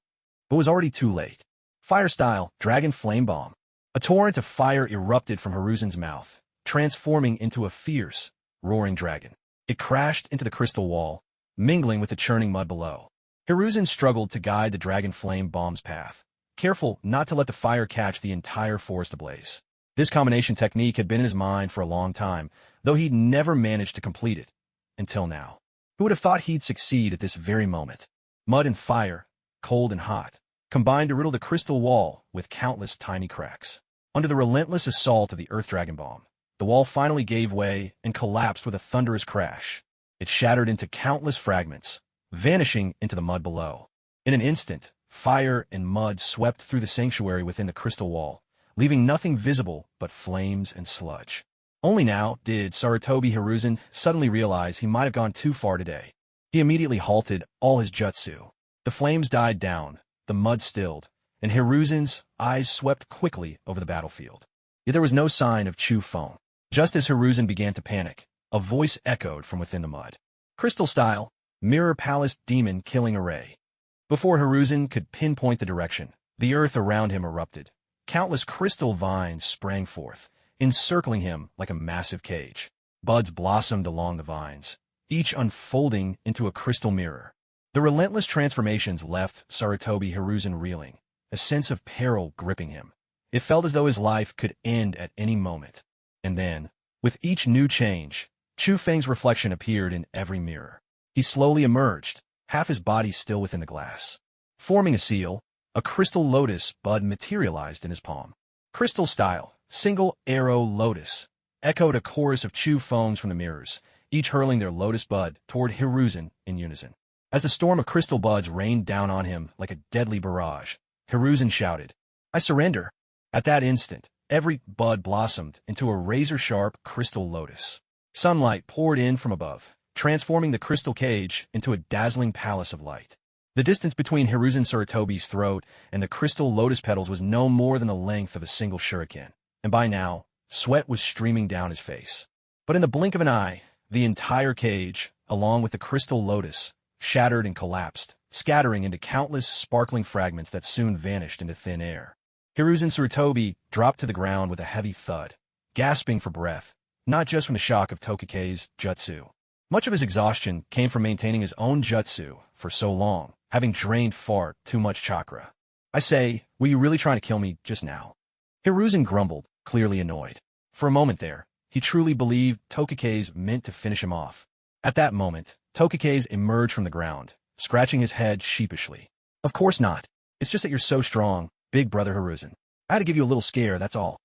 But was already too late. Fire style, Dragon Flame Bomb. A torrent of fire erupted from Hiruzen's mouth, transforming into a fierce, roaring dragon. It crashed into the crystal wall, mingling with the churning mud below. Hiruzen struggled to guide the Dragon Flame Bomb's path, careful not to let the fire catch the entire forest ablaze. This combination technique had been in his mind for a long time, though he'd never managed to complete it. Until now. Who would have thought he'd succeed at this very moment? Mud and fire, cold and hot, combined to riddle the crystal wall with countless tiny cracks. Under the relentless assault of the Earth Dragon Bomb, the wall finally gave way and collapsed with a thunderous crash. It shattered into countless fragments, vanishing into the mud below. In an instant, fire and mud swept through the sanctuary within the crystal wall, leaving nothing visible but flames and sludge. Only now did Sarutobi Hiruzen suddenly realize he might have gone too far today. He immediately halted all his jutsu. The flames died down, the mud stilled, and Hiruzen's eyes swept quickly over the battlefield. Yet there was no sign of Chu Feng. Just as Hiruzen began to panic, a voice echoed from within the mud. Crystal style, Mirror Palace Demon Killing Array. Before Hiruzen could pinpoint the direction, the earth around him erupted. Countless crystal vines sprang forth, encircling him like a massive cage. Buds blossomed along the vines, each unfolding into a crystal mirror. The relentless transformations left Sarutobi Hiruzen reeling, a sense of peril gripping him. It felt as though his life could end at any moment. And then, with each new change, Chu Feng's reflection appeared in every mirror. He slowly emerged, half his body still within the glass. Forming a seal, a crystal lotus bud materialized in his palm. Crystal style, single arrow lotus, echoed a chorus of Chu Fengs from the mirrors, each hurling their lotus bud toward Hiruzen in unison. As the storm of crystal buds rained down on him like a deadly barrage, Hiruzen shouted, "I surrender." At that instant, every bud blossomed into a razor-sharp crystal lotus. Sunlight poured in from above, transforming the crystal cage into a dazzling palace of light. The distance between Hiruzen Sarutobi's throat and the crystal lotus petals was no more than the length of a single shuriken, and by now, sweat was streaming down his face. But in the blink of an eye, the entire cage, along with the crystal lotus, shattered and collapsed, scattering into countless sparkling fragments that soon vanished into thin air. Hiruzen Sarutobi dropped to the ground with a heavy thud, gasping for breath, not just from the shock of Tokike's jutsu. Much of his exhaustion came from maintaining his own jutsu for so long, having drained far too much chakra. "I say, were you really trying to kill me just now?" Hiruzen grumbled, clearly annoyed. For a moment there, he truly believed Tokike's meant to finish him off. At that moment, Tokike's emerged from the ground, scratching his head sheepishly. "Of course not. It's just that you're so strong, big brother Hiruzen. I had to give you a little scare, that's all."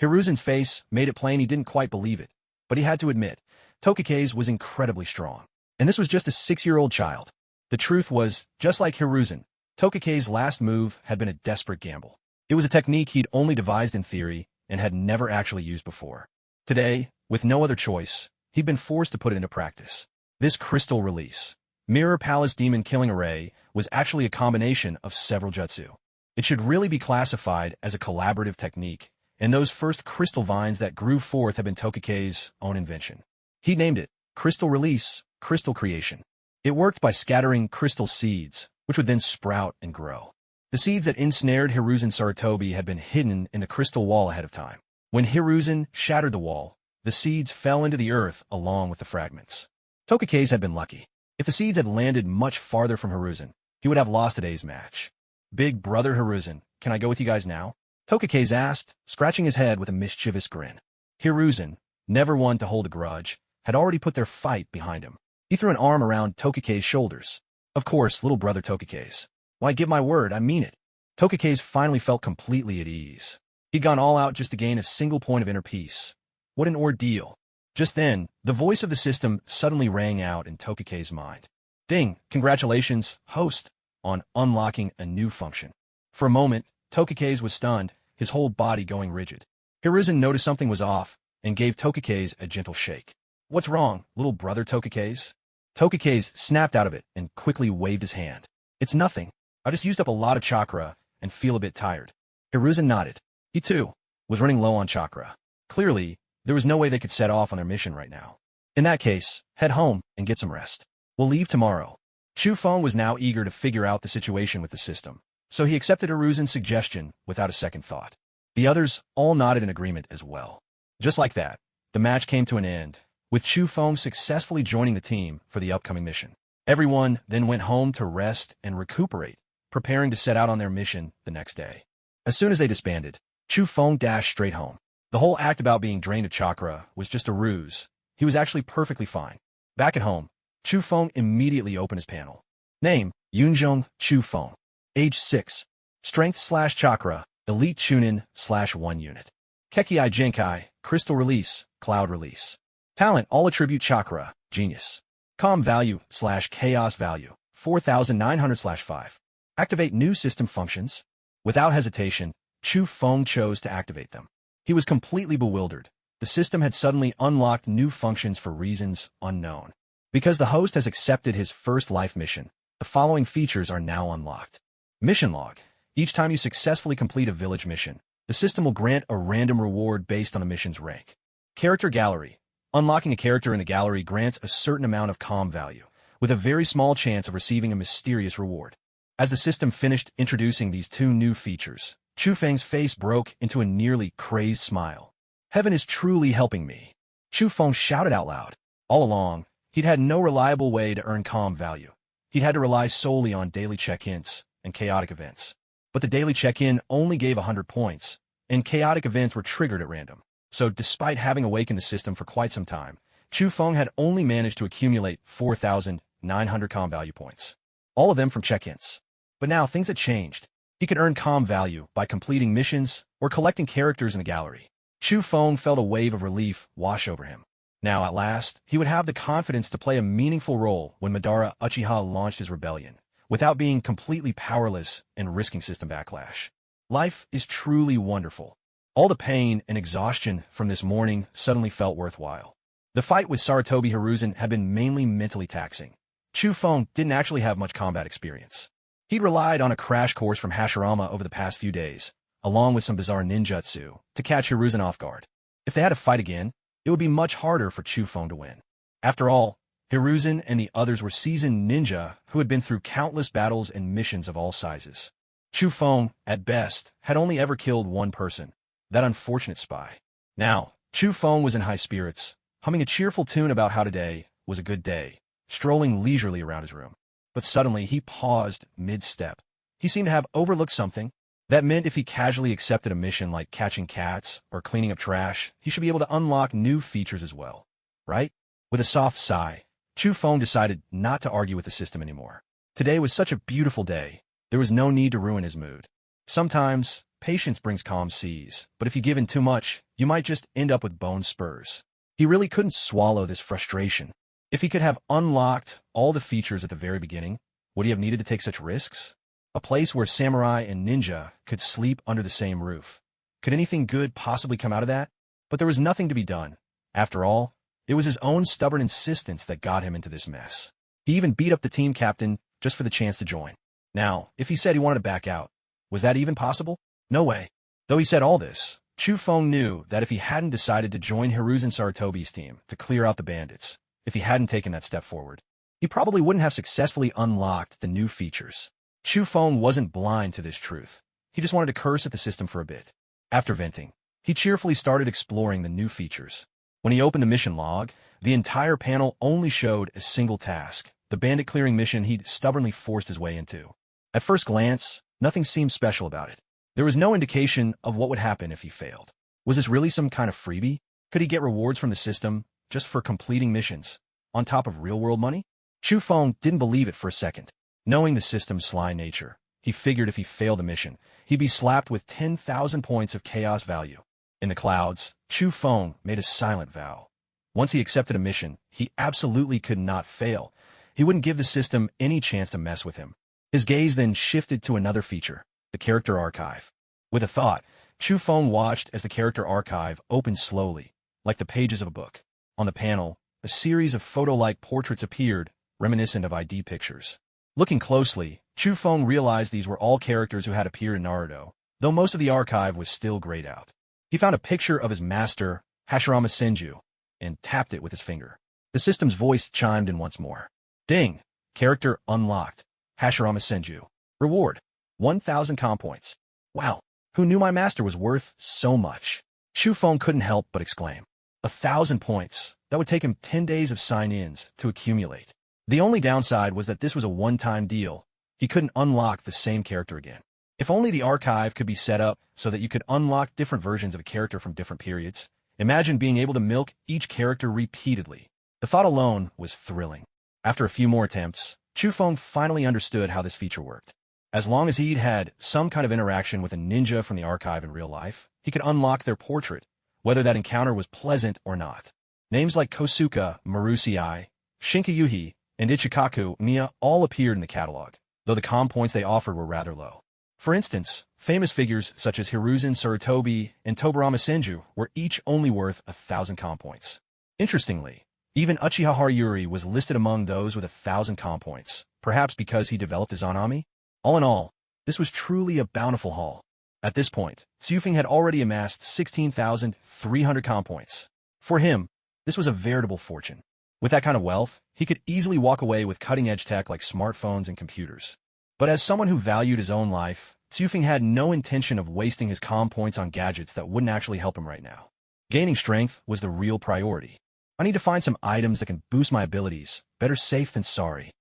Hiruzen's face made it plain he didn't quite believe it, but he had to admit, Tokike's was incredibly strong. And this was just a 6-year-old child. The truth was, just like Hiruzen, Tokike's last move had been a desperate gamble. It was a technique he'd only devised in theory and had never actually used before. Today, with no other choice, he'd been forced to put it into practice. This crystal release, Mirror Palace Demon Killing Array, was actually a combination of several jutsu. It should really be classified as a collaborative technique, and those first crystal vines that grew forth had been Tokike's own invention. He named it Crystal Release, Crystal Creation. It worked by scattering crystal seeds, which would then sprout and grow. The seeds that ensnared Hiruzen Sarutobi had been hidden in the crystal wall ahead of time. When Hiruzen shattered the wall, the seeds fell into the earth along with the fragments. Tokike's had been lucky. If the seeds had landed much farther from Hiruzen, he would have lost today's match. "Big brother Hiruzen, can I go with you guys now?" Tokike's asked, scratching his head with a mischievous grin. Hiruzen, never one to hold a grudge, had already put their fight behind him. He threw an arm around Tokike's shoulders. "Of course, little brother Tokike's. Why, give my word, I mean it." Tokike's finally felt completely at ease. He'd gone all out just to gain a single point of inner peace. What an ordeal. Just then, the voice of the system suddenly rang out in Tokike's mind. "Ding, congratulations, host, on unlocking a new function." For a moment, Tokike's was stunned, his whole body going rigid. Hiruzen noticed something was off and gave Tokike's a gentle shake. "What's wrong, little brother Tokike's?" Tokike's snapped out of it and quickly waved his hand. "It's nothing. I just used up a lot of chakra and feel a bit tired." Hiruzen nodded. He, too, was running low on chakra. Clearly, there was no way they could set off on their mission right now. "In that case, head home and get some rest. We'll leave tomorrow." Chu Feng was now eager to figure out the situation with the system, so he accepted Hiruzen's suggestion without a second thought. The others all nodded in agreement as well. Just like that, the match came to an end, with Chu Feng successfully joining the team for the upcoming mission. Everyone then went home to rest and recuperate, preparing to set out on their mission the next day. As soon as they disbanded, Chu Feng dashed straight home. The whole act about being drained of chakra was just a ruse. He was actually perfectly fine. Back at home, Chu Feng immediately opened his panel. "Name, Yunjong Chu Feng. Age 6. Strength/chakra, Elite Chunin/1 unit. Kekei Genkai, Crystal Release, Cloud Release. Talent, All Attribute Chakra, Genius. Calm Value/Chaos Value, 4900/5. Activate new system functions. Without hesitation, Chu Feng chose to activate them. He was completely bewildered. The system had suddenly unlocked new functions for reasons unknown. Because the host has accepted his first life mission, the following features are now unlocked. Mission Log. Each time you successfully complete a village mission, the system will grant a random reward based on the mission's rank. Character Gallery. Unlocking a character in the gallery grants a certain amount of calm value, with a very small chance of receiving a mysterious reward. As the system finished introducing these two new features, Chu Feng's face broke into a nearly crazed smile. Heaven is truly helping me. Chu Feng shouted out loud. All along, he'd had no reliable way to earn calm value. He'd had to rely solely on daily check-ins and chaotic events. But the daily check-in only gave 100 points, and chaotic events were triggered at random. So despite having awakened the system for quite some time, Chu Feng had only managed to accumulate 4,900 calm value points. All of them from check-ins. But now things had changed. He could earn calm value by completing missions or collecting characters in the gallery. Chu Feng felt a wave of relief wash over him. Now, at last, he would have the confidence to play a meaningful role when Madara Uchiha launched his rebellion, without being completely powerless and risking system backlash. Life is truly wonderful. All the pain and exhaustion from this morning suddenly felt worthwhile. The fight with Sarutobi Hiruzen had been mainly mentally taxing. Chu Feng didn't actually have much combat experience. He'd relied on a crash course from Hashirama over the past few days, along with some bizarre ninjutsu, to catch Hiruzen off guard. If they had to fight again, it would be much harder for Chu Feng to win. After all, Hiruzen and the others were seasoned ninja who had been through countless battles and missions of all sizes. Chu Feng, at best, had only ever killed one person, that unfortunate spy. Now, Chu Feng was in high spirits, humming a cheerful tune about how today was a good day, strolling leisurely around his room. But suddenly he paused mid-step. He seemed to have overlooked something. That meant if he casually accepted a mission like catching cats or cleaning up trash, he should be able to unlock new features as well. Right? With a soft sigh, Chu Feng decided not to argue with the system anymore. Today was such a beautiful day. There was no need to ruin his mood. Sometimes, patience brings calm seas, but if you give in too much, you might just end up with bone spurs. He really couldn't swallow this frustration. If he could have unlocked all the features at the very beginning, would he have needed to take such risks? A place where samurai and ninja could sleep under the same roof. Could anything good possibly come out of that? But there was nothing to be done. After all, it was his own stubborn insistence that got him into this mess. He even beat up the team captain just for the chance to join. Now, if he said he wanted to back out, was that even possible? No way. Though he said all this, Chu Feng knew that if he hadn't decided to join Hiruzen Sarutobi's team to clear out the bandits, if he hadn't taken that step forward, he probably wouldn't have successfully unlocked the new features. Chu Feng wasn't blind to this truth. He just wanted to curse at the system for a bit. After venting, he cheerfully started exploring the new features. When he opened the mission log, the entire panel only showed a single task, the bandit clearing mission he'd stubbornly forced his way into. At first glance, nothing seemed special about it. There was no indication of what would happen if he failed. Was this really some kind of freebie? Could he get rewards from the system just for completing missions, on top of real-world money? Chu Feng didn't believe it for a second. Knowing the system's sly nature, he figured if he failed the mission, he'd be slapped with 10,000 points of chaos value. In the clouds, Chu Feng made a silent vow. Once he accepted a mission, he absolutely could not fail. He wouldn't give the system any chance to mess with him. His gaze then shifted to another feature, the character archive. With a thought, Chu Feng watched as the character archive opened slowly, like the pages of a book. On the panel, a series of photo-like portraits appeared, reminiscent of ID pictures. Looking closely, Chu Feng realized these were all characters who had appeared in Naruto, though most of the archive was still grayed out. He found a picture of his master, Hashirama Senju, and tapped it with his finger. The system's voice chimed in once more. Ding! Character unlocked. Hashirama Senju. Reward. 1,000 calm points. Wow, who knew my master was worth so much? Chu Feng couldn't help but exclaim. 1,000 points. That would take him 10 days of sign-ins to accumulate. The only downside was that this was a one-time deal. He couldn't unlock the same character again. If only the archive could be set up so that you could unlock different versions of a character from different periods. Imagine being able to milk each character repeatedly. The thought alone was thrilling. After a few more attempts, Chufeng finally understood how this feature worked. As long as he'd had some kind of interaction with a ninja from the archive in real life, he could unlock their portrait, whether that encounter was pleasant or not. Names like Kosuke Marusei, Shinkayuhi, and Ichikaku Miya all appeared in the catalog, though the comm points they offered were rather low. For instance, famous figures such as Hiruzen Sarutobi and Tobarama Senju were each only worth 1,000 comm points. Interestingly, even Uchiha Haruyuri was listed among those with 1,000 comm points, perhaps because he developed his Zanami? All in all, this was truly a bountiful haul. At this point, Tsufeng had already amassed 16,300 comm points. For him, this was a veritable fortune. With that kind of wealth, he could easily walk away with cutting-edge tech like smartphones and computers. But as someone who valued his own life, Tsufeng had no intention of wasting his comm points on gadgets that wouldn't actually help him right now. Gaining strength was the real priority. I need to find some items that can boost my abilities, better safe than sorry.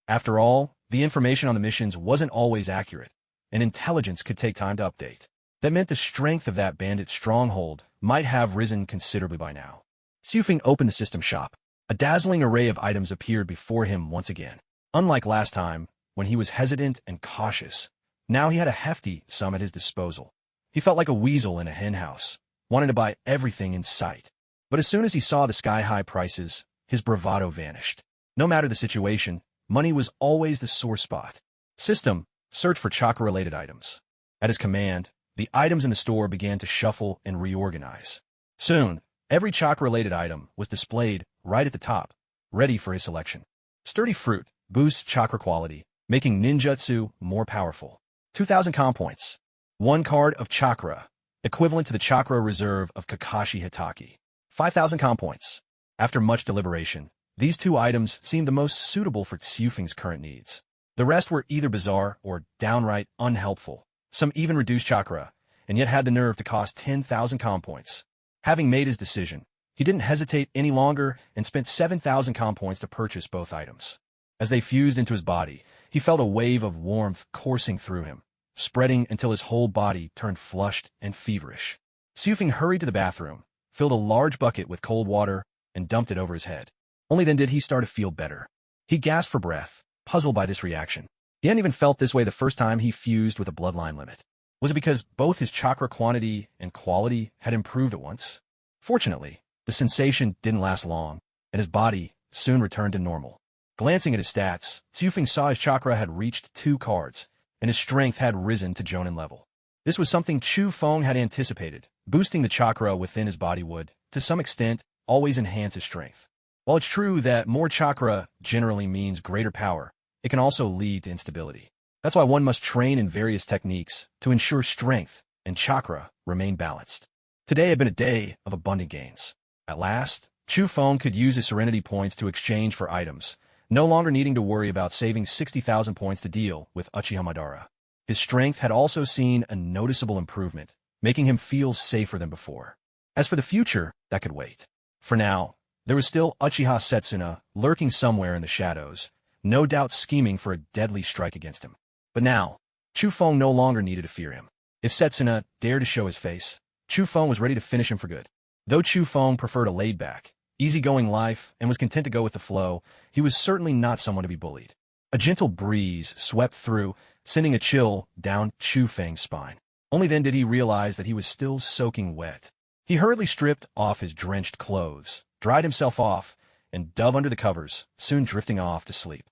After all, the information on the missions wasn't always accurate, and intelligence could take time to update. That meant the strength of that bandit stronghold might have risen considerably by now. Tsufeng opened the system shop. A dazzling array of items appeared before him once again. Unlike last time, when he was hesitant and cautious, now he had a hefty sum at his disposal. He felt like a weasel in a henhouse, wanting to buy everything in sight. But as soon as he saw the sky-high prices, his bravado vanished. No matter the situation, money was always the sore spot. System, search for chakra-related items. At his command, the items in the store began to shuffle and reorganize. Soon, every chakra-related item was displayed right at the top, ready for his selection. Sturdy fruit boosts chakra quality, making ninjutsu more powerful. 2,000 comm points. 1 card of chakra, equivalent to the chakra reserve of Kakashi Hitaki. 5,000 comm points. After much deliberation, these 2 items seemed the most suitable for Tsufeng's current needs. The rest were either bizarre or downright unhelpful. Some even reduced chakra, and yet had the nerve to cost 10,000 comm points. Having made his decision, he didn't hesitate any longer and spent 7,000 comm points to purchase both items. As they fused into his body, he felt a wave of warmth coursing through him, spreading until his whole body turned flushed and feverish. Tsufeng hurried to the bathroom, filled a large bucket with cold water, and dumped it over his head. Only then did he start to feel better. He gasped for breath, puzzled by this reaction. He hadn't even felt this way the first time he fused with a bloodline limit. Was it because both his chakra quantity and quality had improved at once? Fortunately, the sensation didn't last long, and his body soon returned to normal. Glancing at his stats, Tsufeng saw his chakra had reached 2 cards, and his strength had risen to Jonin level. This was something Chufeng had anticipated. Boosting the chakra within his body would, to some extent, always enhance his strength. While it's true that more chakra generally means greater power, it can also lead to instability. That's why one must train in various techniques to ensure strength and chakra remain balanced. Today had been a day of abundant gains. At last, Chufeng could use his Serenity points to exchange for items, no longer needing to worry about saving 60,000 points to deal with Uchiha Madara. His strength had also seen a noticeable improvement, making him feel safer than before. As for the future, that could wait. For now, there was still Uchiha Setsuna lurking somewhere in the shadows, no doubt scheming for a deadly strike against him. But now, Chufeng no longer needed to fear him. If Setsuna dared to show his face, Chufeng was ready to finish him for good. Though Chufeng preferred a laid-back, easygoing life and was content to go with the flow, he was certainly not someone to be bullied. A gentle breeze swept through, sending a chill down Chufeng's spine. Only then did he realize that he was still soaking wet. He hurriedly stripped off his drenched clothes, dried himself off, and dove under the covers, soon drifting off to sleep.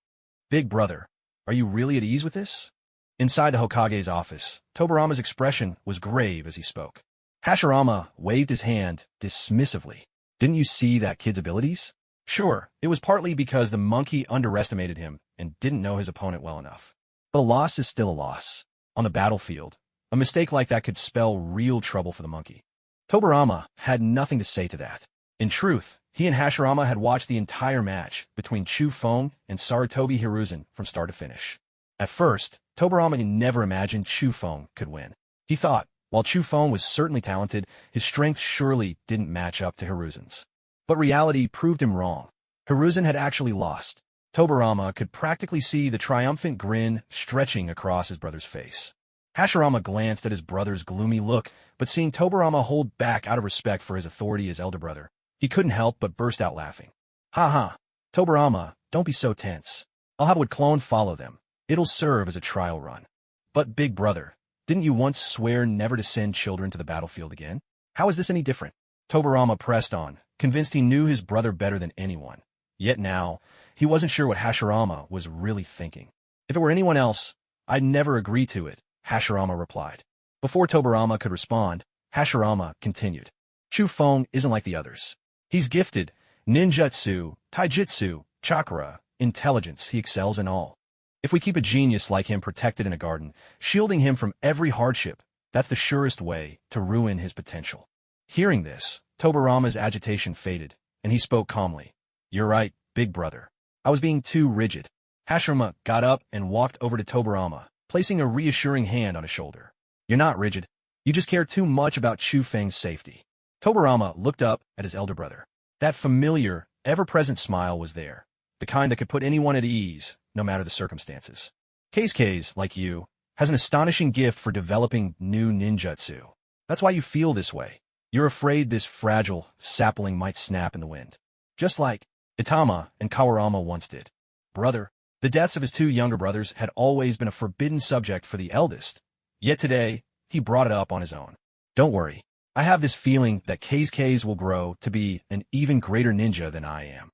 Big brother, are you really at ease with this? Inside the Hokage's office, Tobarama's expression was grave as he spoke. Hashirama waved his hand dismissively. Didn't you see that kid's abilities? Sure, it was partly because the monkey underestimated him and didn't know his opponent well enough. But a loss is still a loss. On the battlefield, a mistake like that could spell real trouble for the monkey. Tobarama had nothing to say to that. In truth, he and Hashirama had watched the entire match between Chufeng and Sarutobi Hiruzen from start to finish. At first, Tobarama never imagined Chufeng could win. He thought, while Chufeng was certainly talented, his strength surely didn't match up to Hiruzen's. But reality proved him wrong. Hiruzen had actually lost. Tobarama could practically see the triumphant grin stretching across his brother's face. Hashirama glanced at his brother's gloomy look, but seeing Tobarama hold back out of respect for his authority as elder brother, he couldn't help but burst out laughing. Ha ha, Tobarama, don't be so tense. I'll have Wood Clone follow them. It'll serve as a trial run. But big brother, didn't you once swear never to send children to the battlefield again? How is this any different? Tobirama pressed on, convinced he knew his brother better than anyone. Yet now, he wasn't sure what Hashirama was really thinking. If it were anyone else, I'd never agree to it, Hashirama replied. Before Tobirama could respond, Hashirama continued. Chu Feng isn't like the others. He's gifted, ninjutsu, taijutsu, chakra, intelligence, he excels in all. If we keep a genius like him protected in a garden, shielding him from every hardship, that's the surest way to ruin his potential. Hearing this, Tobirama's agitation faded, and he spoke calmly. You're right, big brother. I was being too rigid. Hashirama got up and walked over to Tobirama, placing a reassuring hand on his shoulder. You're not rigid. You just care too much about Chu Feng's safety. Tobirama looked up at his elder brother. That familiar, ever-present smile was there, the kind that could put anyone at ease, no matter the circumstances. Keisuke, like you, has an astonishing gift for developing new ninjutsu. That's why you feel this way. You're afraid this fragile sapling might snap in the wind. Just like Itama and Kawarama once did. Brother, the deaths of his two younger brothers had always been a forbidden subject for the eldest, yet today, he brought it up on his own. Don't worry. I have this feeling that Keisuke will grow to be an even greater ninja than I am.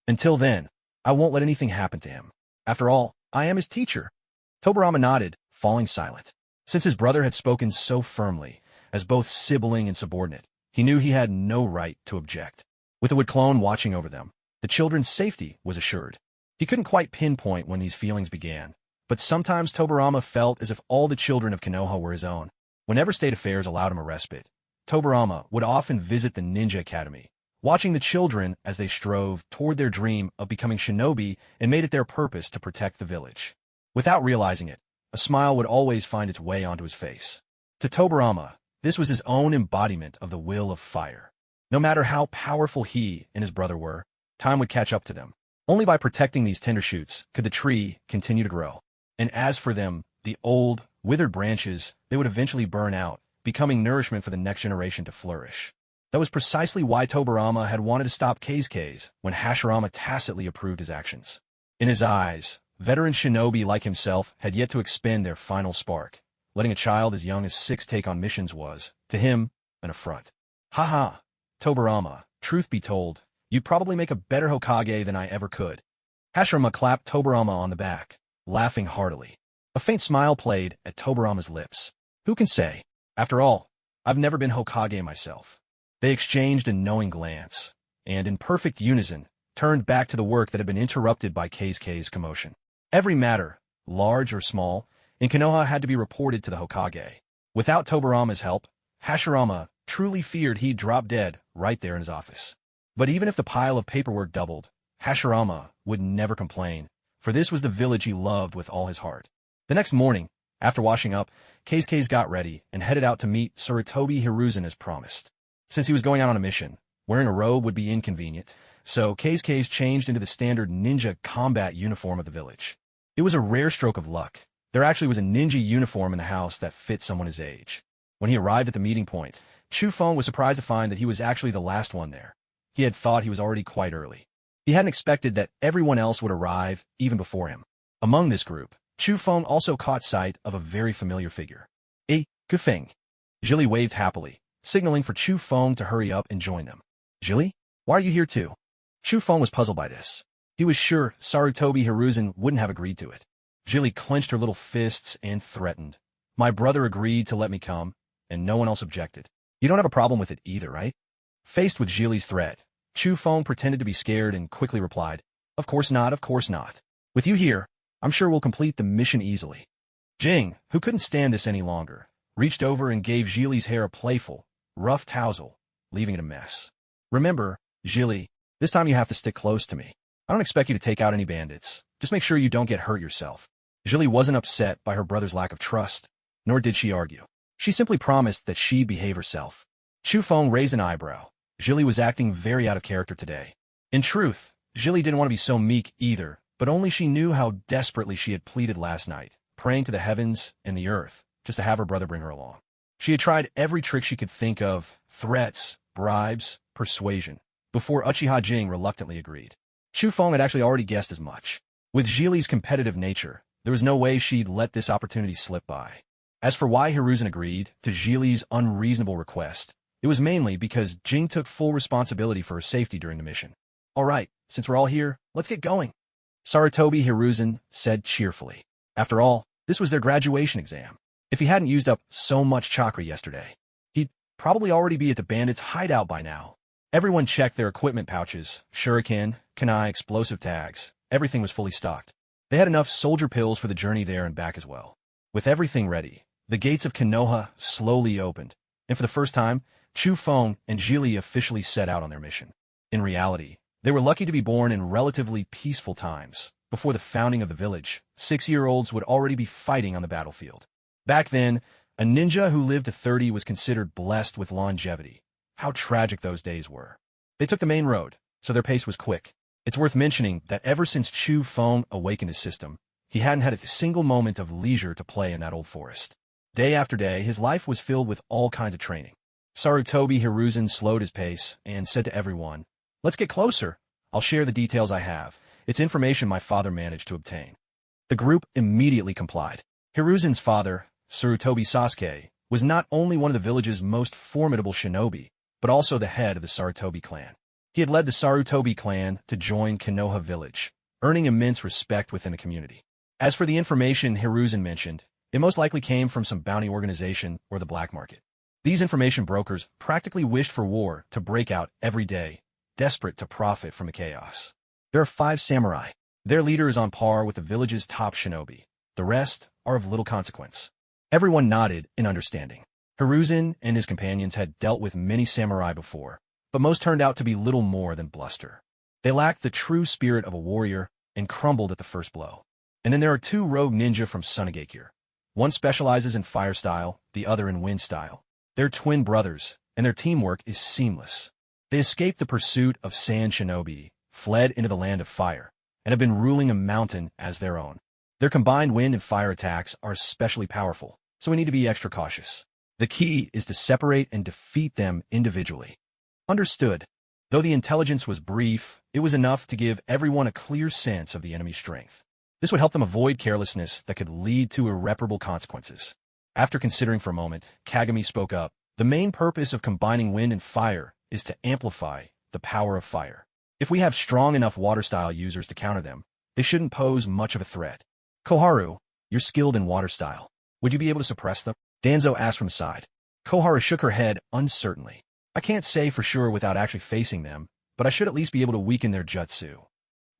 Until then, I won't let anything happen to him. After all, I am his teacher. Tobirama nodded, falling silent. Since his brother had spoken so firmly, as both sibling and subordinate, he knew he had no right to object. With the Wood Clone watching over them, the children's safety was assured. He couldn't quite pinpoint when these feelings began, but sometimes Tobirama felt as if all the children of Konoha were his own. Whenever state affairs allowed him a respite, Tobirama would often visit the Ninja Academy, watching the children as they strove toward their dream of becoming shinobi and made it their purpose to protect the village. Without realizing it, a smile would always find its way onto his face. To Tobirama, this was his own embodiment of the will of fire. No matter how powerful he and his brother were, time would catch up to them. Only by protecting these tender shoots could the tree continue to grow. And as for them, the old, withered branches, they would eventually burn out, becoming nourishment for the next generation to flourish. That was precisely why Tobirama had wanted to stop Keisuke when Hashirama tacitly approved his actions. In his eyes, veteran shinobi like himself had yet to expend their final spark. Letting a child as young as 6 take on missions was, to him, an affront. Ha, Tobirama, truth be told, you'd probably make a better Hokage than I ever could. Hashirama clapped Tobirama on the back, laughing heartily. A faint smile played at Tobirama's lips. Who can say? After all, I've never been Hokage myself. They exchanged a knowing glance, and in perfect unison, turned back to the work that had been interrupted by Keisuke's commotion. Every matter, large or small, in Konoha had to be reported to the Hokage. Without Tobirama's help, Hashirama truly feared he'd drop dead right there in his office. But even if the pile of paperwork doubled, Hashirama would never complain, for this was the village he loved with all his heart. The next morning, after washing up, Keisuke got ready and headed out to meet Sarutobi Hiruzen as promised. Since he was going out on a mission, wearing a robe would be inconvenient, so Keisuke changed into the standard ninja combat uniform of the village. It was a rare stroke of luck. There actually was a ninja uniform in the house that fit someone his age. When he arrived at the meeting point, Chu Feng was surprised to find that he was actually the last one there. He had thought he was already quite early. He hadn't expected that everyone else would arrive even before him. Among this group, Chu Feng also caught sight of a very familiar figure. Kufeng. Jilly waved happily, signaling for Chu Feng to hurry up and join them. Jilly? Why are you here too? Chu Feng was puzzled by this. He was sure Sarutobi Hiruzen wouldn't have agreed to it. Jilly clenched her little fists and threatened. My brother agreed to let me come, and no one else objected. You don't have a problem with it either, right? Faced with Jilly's threat, Chu Feng pretended to be scared and quickly replied, Of course not, of course not. With you here, I'm sure we'll complete the mission easily. Jing, who couldn't stand this any longer, reached over and gave Jilly's hair a playful, rough tousle, leaving it a mess. Remember, Jilly, this time you have to stick close to me. I don't expect you to take out any bandits. Just make sure you don't get hurt yourself. Jilly wasn't upset by her brother's lack of trust, nor did she argue. She simply promised that she'd behave herself. Chu Feng raised an eyebrow. Jilly was acting very out of character today. In truth, Jilly didn't want to be so meek either, but only she knew how desperately she had pleaded last night, praying to the heavens and the earth, just to have her brother bring her along. She had tried every trick she could think of, threats, bribes, persuasion, before Uchiha Jing reluctantly agreed. Chu Feng had actually already guessed as much. With Gili's competitive nature, there was no way she'd let this opportunity slip by. As for why Hiruzen agreed to Gili's unreasonable request, it was mainly because Jing took full responsibility for her safety during the mission. All right, since we're all here, let's get going, Sarutobi Hiruzen said cheerfully. After all, this was their graduation exam. If he hadn't used up so much chakra yesterday, he'd probably already be at the bandits' hideout by now. Everyone checked their equipment pouches, shuriken, kunai, explosive tags. Everything was fully stocked. They had enough soldier pills for the journey there and back as well. With everything ready, the gates of Konoha slowly opened, and for the first time, Chu Feng and Gili officially set out on their mission. In reality, they were lucky to be born in relatively peaceful times. Before the founding of the village, 6-year-olds would already be fighting on the battlefield. Back then, a ninja who lived to 30 was considered blessed with longevity. How tragic those days were. They took the main road, so their pace was quick. It's worth mentioning that ever since Chu Feng awakened his system, he hadn't had a single moment of leisure to play in that old forest. Day after day, his life was filled with all kinds of training. Sarutobi Hiruzen slowed his pace and said to everyone, "Let's get closer. I'll share the details I have. It's information my father managed to obtain." The group immediately complied. Hiruzen's father, Sarutobi Sasuke, was not only one of the village's most formidable shinobi, but also the head of the Sarutobi clan. He had led the Sarutobi clan to join Konoha village, earning immense respect within the community. As for the information Hiruzen mentioned, it most likely came from some bounty organization or the black market. These information brokers practically wished for war to break out every day, desperate to profit from the chaos. There are 5 samurai. Their leader is on par with the village's top shinobi. The rest are of little consequence. Everyone nodded in understanding. Hiruzen and his companions had dealt with many samurai before, but most turned out to be little more than bluster. They lacked the true spirit of a warrior and crumbled at the first blow. And then there are 2 rogue ninja from Sunagakure. One specializes in fire style, the other in wind style. They're twin brothers, and their teamwork is seamless. They escaped the pursuit of sand shinobi, fled into the land of fire, and have been ruling a mountain as their own. Their combined wind and fire attacks are especially powerful, so we need to be extra cautious. The key is to separate and defeat them individually. Understood. Though the intelligence was brief, it was enough to give everyone a clear sense of the enemy's strength. This would help them avoid carelessness that could lead to irreparable consequences. After considering for a moment, Kagami spoke up. The main purpose of combining wind and fire is to amplify the power of fire. If we have strong enough water-style users to counter them, they shouldn't pose much of a threat. Koharu, you're skilled in water-style. Would you be able to suppress them? Danzo asked from the side. Koharu shook her head uncertainly. I can't say for sure without actually facing them, but I should at least be able to weaken their jutsu.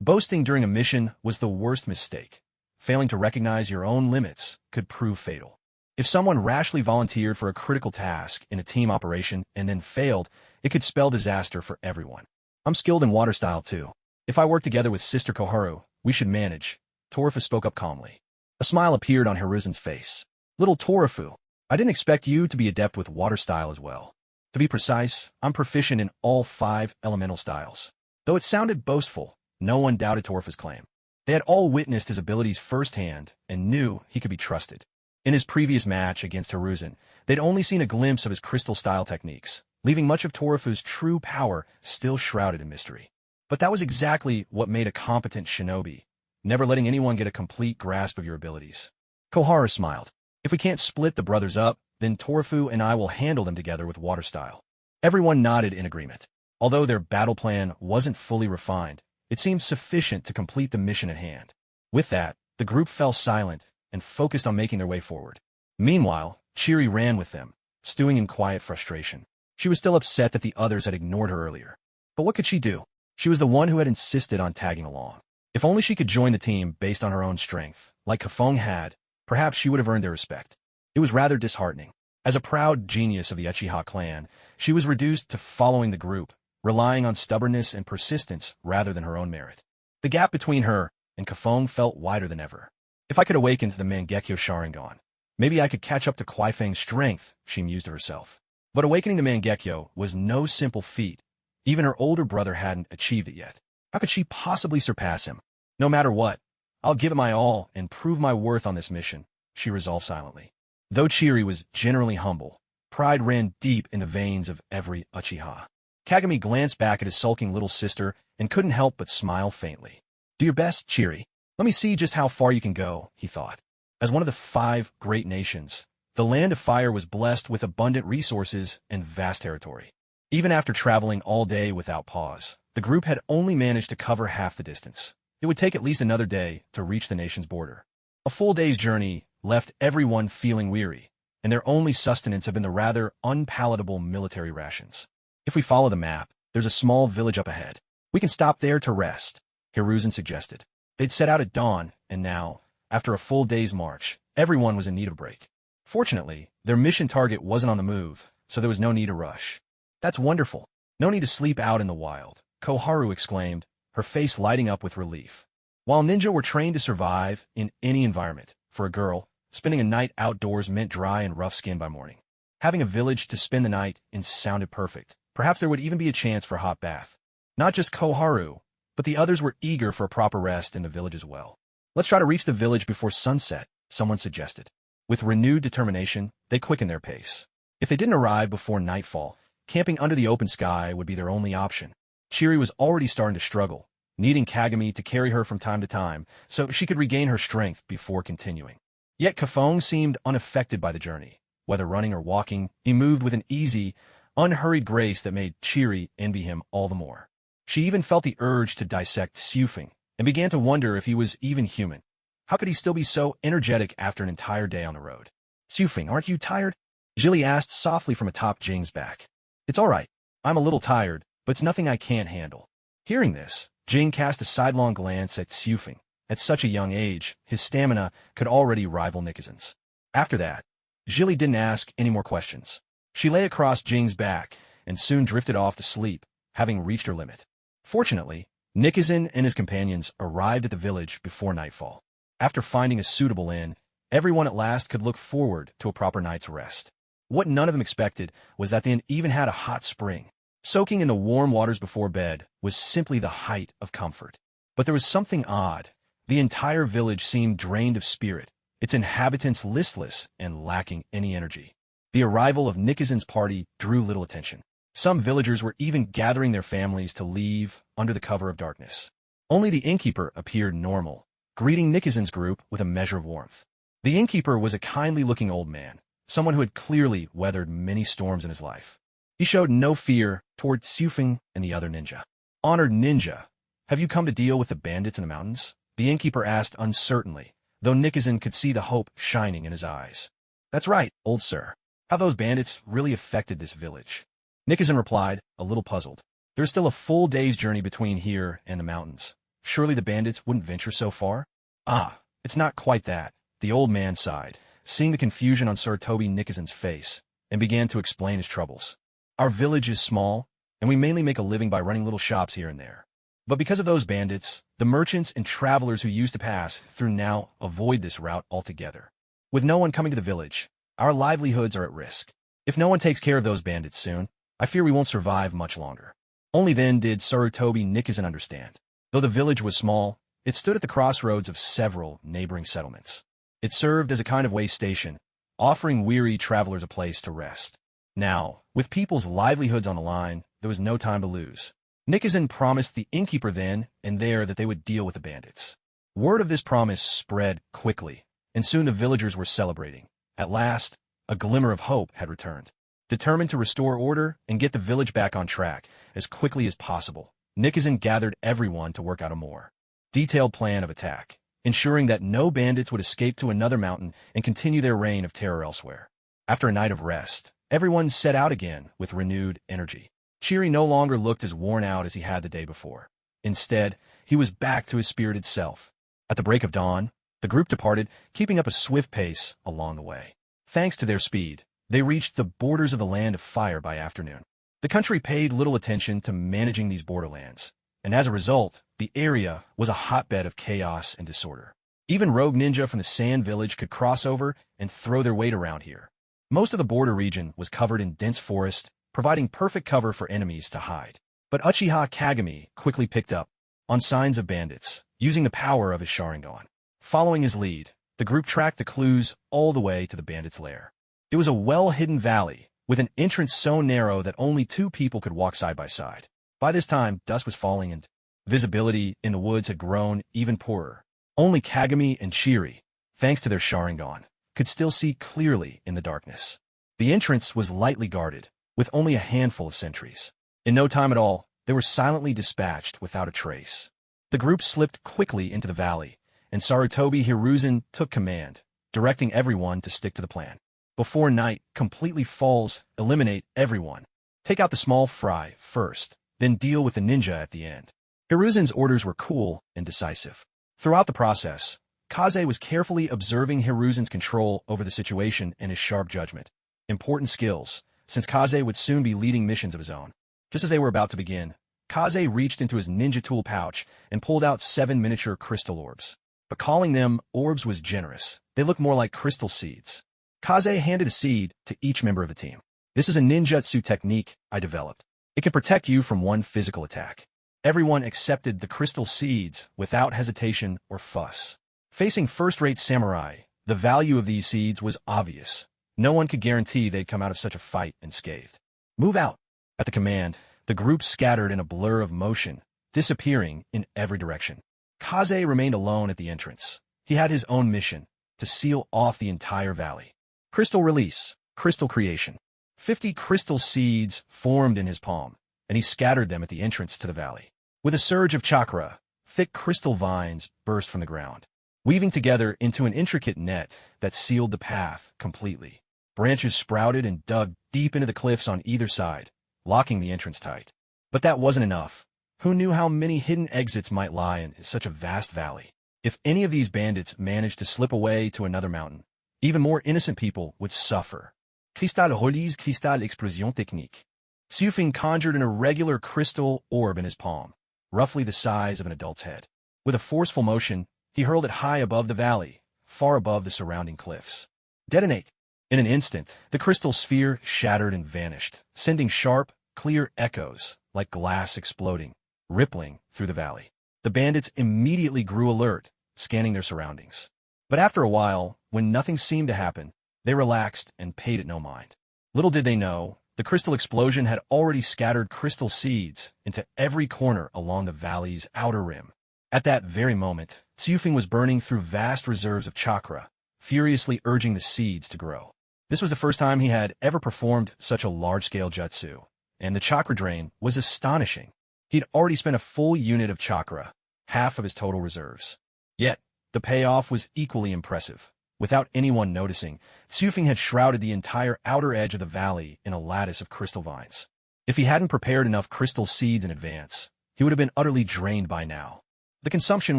Boasting during a mission was the worst mistake. Failing to recognize your own limits could prove fatal. If someone rashly volunteered for a critical task in a team operation and then failed, it could spell disaster for everyone. I'm skilled in water style too. If I work together with Sister Koharu, we should manage. Torafu spoke up calmly. A smile appeared on Hiruzen's face. Little Torafu, I didn't expect you to be adept with water style as well. To be precise, I'm proficient in all 5 elemental styles. Though it sounded boastful, no one doubted Torafu's claim. They had all witnessed his abilities firsthand and knew he could be trusted. In his previous match against Hiruzen, they'd only seen a glimpse of his crystal-style techniques, leaving much of Torafu's true power still shrouded in mystery. But that was exactly what made a competent shinobi, never letting anyone get a complete grasp of your abilities. Koharu smiled. If we can't split the brothers up, then Torafu and I will handle them together with water style. Everyone nodded in agreement. Although their battle plan wasn't fully refined, it seemed sufficient to complete the mission at hand. With that, the group fell silent and focused on making their way forward. Meanwhile, Chiri ran with them, stewing in quiet frustration. She was still upset that the others had ignored her earlier. But what could she do? She was the one who had insisted on tagging along. If only she could join the team based on her own strength, like Kafong had, perhaps she would have earned their respect. It was rather disheartening. As a proud genius of the Uchiha clan, she was reduced to following the group, relying on stubbornness and persistence rather than her own merit. The gap between her and Kafong felt wider than ever. If I could awaken to the Mangekyo Sharingan, maybe I could catch up to Kuaifeng's strength, she mused to herself. But awakening the Mangekyo was no simple feat. Even her older brother hadn't achieved it yet. How could she possibly surpass him? No matter what, I'll give it my all and prove my worth on this mission, she resolved silently. Though Chiri was generally humble, pride ran deep in the veins of every Uchiha. Kagami glanced back at his sulking little sister and couldn't help but smile faintly. Do your best, Chiri. Let me see just how far you can go, he thought. As one of the 5 great nations, the Land of Fire was blessed with abundant resources and vast territory. Even after traveling all day without pause, the group had only managed to cover half the distance. It would take at least another day to reach the nation's border. A full day's journey left everyone feeling weary, and their only sustenance had been the rather unpalatable military rations. If we follow the map, there's a small village up ahead. We can stop there to rest, Hiruzen suggested. They'd set out at dawn, and now, after a full day's march, everyone was in need of a break. Fortunately, their mission target wasn't on the move, so there was no need to rush. That's wonderful. No need to sleep out in the wild, Koharu exclaimed, her face lighting up with relief. While ninja were trained to survive in any environment, for a girl, spending a night outdoors meant dry and rough skin by morning. Having a village to spend the night in sounded perfect. Perhaps there would even be a chance for a hot bath. Not just Koharu, but the others were eager for a proper rest in the village as well. Let's try to reach the village before sunset, someone suggested. With renewed determination, they quickened their pace. If they didn't arrive before nightfall, camping under the open sky would be their only option. Chiri was already starting to struggle, needing Kagami to carry her from time to time so she could regain her strength before continuing. Yet Kafong seemed unaffected by the journey. Whether running or walking, he moved with an easy, unhurried grace that made Chiri envy him all the more. She even felt the urge to dissect Sufing, and began to wonder if he was even human. How could he still be so energetic after an entire day on the road? Sufing, aren't you tired? Jilly asked softly from atop Jing's back. It's all right. I'm a little tired, but it's nothing I can't handle. Hearing this, Jing cast a sidelong glance at Sufing. At such a young age, his stamina could already rival Nikizan's. After that, Jilly didn't ask any more questions. She lay across Jing's back and soon drifted off to sleep, having reached her limit. Fortunately, Nikizan and his companions arrived at the village before nightfall. After finding a suitable inn, everyone at last could look forward to a proper night's rest. What none of them expected was that the inn even had a hot spring. Soaking in the warm waters before bed was simply the height of comfort. But there was something odd. The entire village seemed drained of spirit, its inhabitants listless and lacking any energy. The arrival of Nikizan's party drew little attention. Some villagers were even gathering their families to leave under the cover of darkness. Only the innkeeper appeared normal, greeting Nikizan's group with a measure of warmth. The innkeeper was a kindly-looking old man, someone who had clearly weathered many storms in his life. He showed no fear toward Sufing and the other ninja. Honored ninja, have you come to deal with the bandits in the mountains? The innkeeper asked uncertainly, though Nikizan could see the hope shining in his eyes. That's right, old sir. How those bandits really affected this village. Nikizan replied, a little puzzled. There's still a full day's journey between here and the mountains. Surely the bandits wouldn't venture so far? Ah, it's not quite that. The old man sighed, seeing the confusion on Sir Toby Nikizan's face, and began to explain his troubles. Our village is small, and we mainly make a living by running little shops here and there. But because of those bandits, the merchants and travelers who used to pass through now avoid this route altogether. With no one coming to the village, our livelihoods are at risk. If no one takes care of those bandits soon, I fear we won't survive much longer. Only then did Sarutobi Nikizan understand. Though the village was small, it stood at the crossroads of several neighboring settlements. It served as a kind of way station, offering weary travelers a place to rest. Now, with people's livelihoods on the line, there was no time to lose. Nikizan promised the innkeeper then and there that they would deal with the bandits. Word of this promise spread quickly, and soon the villagers were celebrating. At last, a glimmer of hope had returned. Determined to restore order and get the village back on track as quickly as possible, Nikizan gathered everyone to work out a more detailed plan of attack, ensuring that no bandits would escape to another mountain and continue their reign of terror elsewhere. After a night of rest, everyone set out again with renewed energy. Chiri no longer looked as worn out as he had the day before. Instead, he was back to his spirited self. At the break of dawn, the group departed, keeping up a swift pace along the way. Thanks to their speed, they reached the borders of the Land of Fire by afternoon. The country paid little attention to managing these borderlands, and as a result, the area was a hotbed of chaos and disorder. Even rogue ninja from the Sand Village could cross over and throw their weight around here. Most of the border region was covered in dense forest, providing perfect cover for enemies to hide. But Uchiha Kagami quickly picked up on signs of bandits, using the power of his Sharingan. Following his lead, the group tracked the clues all the way to the bandits' lair. It was a well-hidden valley, with an entrance so narrow that only 2 people could walk side by side. By this time, dusk was falling and visibility in the woods had grown even poorer. Only Kagami and Chiri, thanks to their Sharingan, could still see clearly in the darkness. The entrance was lightly guarded, with only a handful of sentries. In no time at all, they were silently dispatched without a trace. The group slipped quickly into the valley, and Sarutobi Hiruzen took command, directing everyone to stick to the plan. Before night completely falls, eliminate everyone. Take out the small fry first, then deal with the ninja at the end. Hiruzen's orders were cool and decisive. Throughout the process, Kaze was carefully observing Hiruzen's control over the situation and his sharp judgment. Important skills, since Kaze would soon be leading missions of his own. Just as they were about to begin, Kaze reached into his ninja tool pouch and pulled out 7 miniature crystal orbs. But calling them orbs was generous. They looked more like crystal seeds. Kaze handed a seed to each member of the team. This is a ninjutsu technique I developed. It can protect you from one physical attack. Everyone accepted the crystal seeds without hesitation or fuss. Facing first-rate samurai, the value of these seeds was obvious. No one could guarantee they'd come out of such a fight unscathed. Move out. At the command, the group scattered in a blur of motion, disappearing in every direction. Kaze remained alone at the entrance. He had his own mission, to seal off the entire valley. Crystal release, crystal creation. 50 crystal seeds formed in his palm, and he scattered them at the entrance to the valley. With a surge of chakra, thick crystal vines burst from the ground, weaving together into an intricate net that sealed the path completely. Branches sprouted and dug deep into the cliffs on either side, locking the entrance tight. But that wasn't enough. Who knew how many hidden exits might lie in such a vast valley? If any of these bandits managed to slip away to another mountain, even more innocent people would suffer. Cristal Rolise Cristal Explosion Technique. Xufeng conjured an irregular crystal orb in his palm, roughly the size of an adult's head. With a forceful motion, he hurled it high above the valley, far above the surrounding cliffs. Detonate! In an instant, the crystal sphere shattered and vanished, sending sharp, clear echoes, like glass exploding, rippling through the valley. The bandits immediately grew alert, scanning their surroundings. But after a while, when nothing seemed to happen, they relaxed and paid it no mind. Little did they know, the crystal explosion had already scattered crystal seeds into every corner along the valley's outer rim. At that very moment, Xufeng was burning through vast reserves of chakra, furiously urging the seeds to grow. This was the first time he had ever performed such a large-scale jutsu, and the chakra drain was astonishing. He'd already spent a full unit of chakra, half of his total reserves. Yet, the payoff was equally impressive. Without anyone noticing, Xufeng had shrouded the entire outer edge of the valley in a lattice of crystal vines. If he hadn't prepared enough crystal seeds in advance, he would have been utterly drained by now. The consumption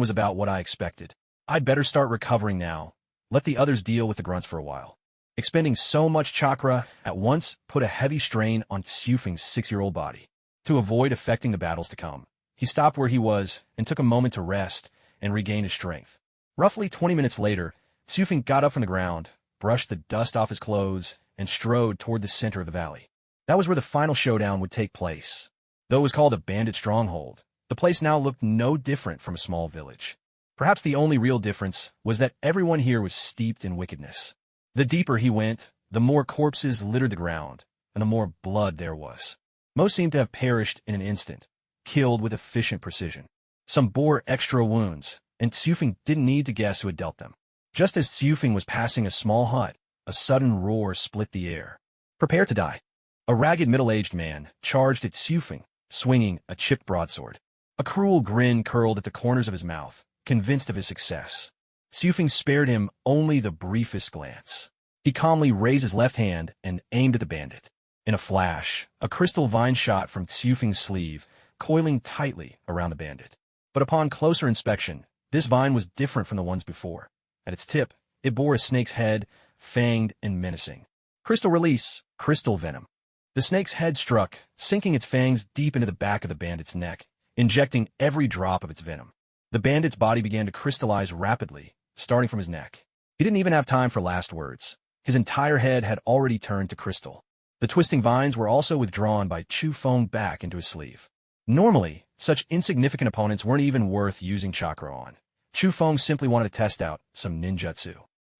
was about what I expected. I'd better start recovering now. Let the others deal with the grunts for a while. Expending so much chakra at once put a heavy strain on Xufeng's 6-year-old body. To avoid affecting the battles to come, he stopped where he was and took a moment to rest and regain his strength. Roughly 20 minutes later, Xufeng got up from the ground, brushed the dust off his clothes, and strode toward the center of the valley. That was where the final showdown would take place. Though it was called a bandit stronghold, the place now looked no different from a small village. Perhaps the only real difference was that everyone here was steeped in wickedness. The deeper he went, the more corpses littered the ground, and the more blood there was. Most seemed to have perished in an instant, killed with efficient precision. Some bore extra wounds, and Xufeng didn't need to guess who had dealt them. Just as Xufeng was passing a small hut, a sudden roar split the air. Prepare to die. A ragged middle-aged man charged at Xufeng, swinging a chipped broadsword. A cruel grin curled at the corners of his mouth, convinced of his success. Xufeng spared him only the briefest glance. He calmly raised his left hand and aimed at the bandit. In a flash, a crystal vine shot from Xufeng's sleeve, coiling tightly around the bandit. But upon closer inspection, this vine was different from the ones before. At its tip, it bore a snake's head, fanged and menacing. Crystal release, crystal venom. The snake's head struck, sinking its fangs deep into the back of the bandit's neck, injecting every drop of its venom. The bandit's body began to crystallize rapidly, starting from his neck. He didn't even have time for last words. His entire head had already turned to crystal. The twisting vines were also withdrawn by Xufeng back into his sleeve. Normally, such insignificant opponents weren't even worth using chakra on. Xufeng simply wanted to test out some ninjutsu.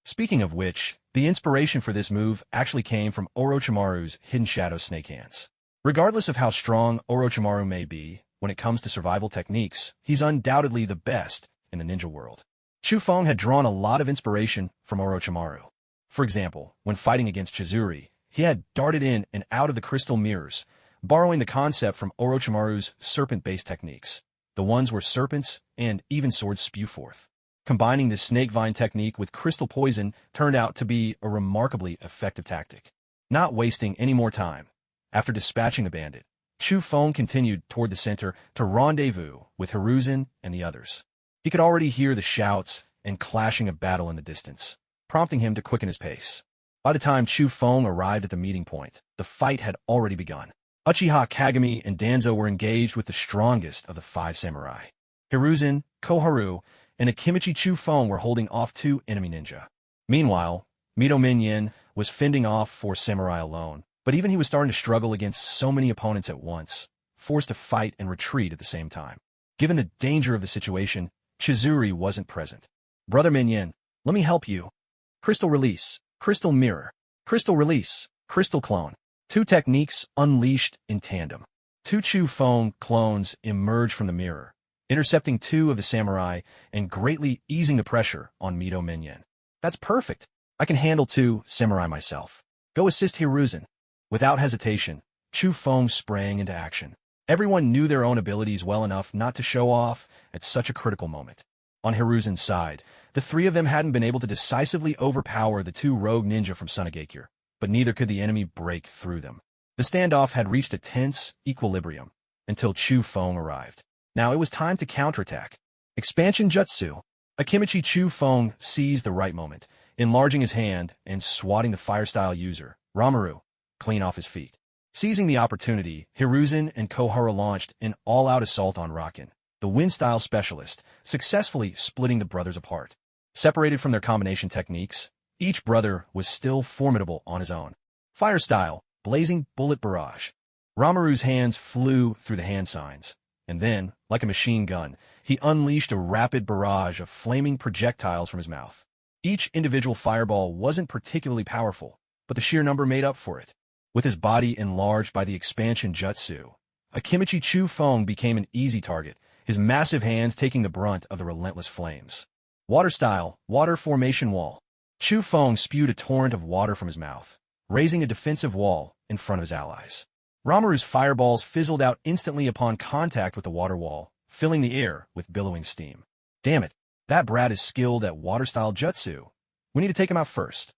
Speaking of which, the inspiration for this move actually came from Orochimaru's Hidden Shadow snake hands. Regardless of how strong Orochimaru may be, when it comes to survival techniques, he's undoubtedly the best in the ninja world. Chu Feng had drawn a lot of inspiration from Orochimaru. For example, when fighting against Chizuri, he had darted in and out of the crystal mirrors, borrowing the concept from Orochimaru's serpent-based techniques, the ones where serpents and even swords spew forth. Combining this snake vine technique with crystal poison turned out to be a remarkably effective tactic. Not wasting any more time, after dispatching the bandit, Chu Feng continued toward the center to rendezvous with Hiruzen and the others. He could already hear the shouts and clashing of battle in the distance, prompting him to quicken his pace. By the time Chu Feng arrived at the meeting point, the fight had already begun. Uchiha Kagami and Danzo were engaged with the strongest of the 5 samurai. Hiruzen, Koharu, and Akimichi Chu Feng were holding off 2 enemy ninja. Meanwhile, Mito Minyin was fending off 4 samurai alone, but even he was starting to struggle against so many opponents at once, forced to fight and retreat at the same time. Given the danger of the situation, Chizuri wasn't present. "Brother Minyin, let me help you." Crystal release, crystal mirror, crystal release, crystal clone. 2 techniques unleashed in tandem. 2 Chu Feng clones emerged from the mirror, intercepting 2 of the samurai and greatly easing the pressure on Mito Minyin. "That's perfect. I can handle 2 samurai myself. Go assist Hiruzen." Without hesitation, Chu Feng sprang into action. Everyone knew their own abilities well enough not to show off at such a critical moment. On Hiruzen's side, the 3 of them hadn't been able to decisively overpower the 2 rogue ninja from Sunagakure, but neither could the enemy break through them. The standoff had reached a tense equilibrium until Chu Feng arrived. Now it was time to counterattack. Expansion Jutsu. Akimichi Chu Feng seized the right moment, enlarging his hand and swatting the fire-style user, Ramaru, clean off his feet. Seizing the opportunity, Hiruzen and Kohara launched an all-out assault on Rakken, the wind-style specialist, successfully splitting the brothers apart. Separated from their combination techniques, each brother was still formidable on his own. Fire-style, blazing bullet barrage. Ramaru's hands flew through the hand signs, and then, like a machine gun, he unleashed a rapid barrage of flaming projectiles from his mouth. Each individual fireball wasn't particularly powerful, but the sheer number made up for it. With his body enlarged by the expansion jutsu, Akimichi Chu Feng became an easy target, his massive hands taking the brunt of the relentless flames. Water-style, water formation wall. Chu Feng spewed a torrent of water from his mouth, raising a defensive wall in front of his allies. Ramaru's fireballs fizzled out instantly upon contact with the water wall, filling the air with billowing steam. "Damn it, that brat is skilled at water-style jutsu. We need to take him out first."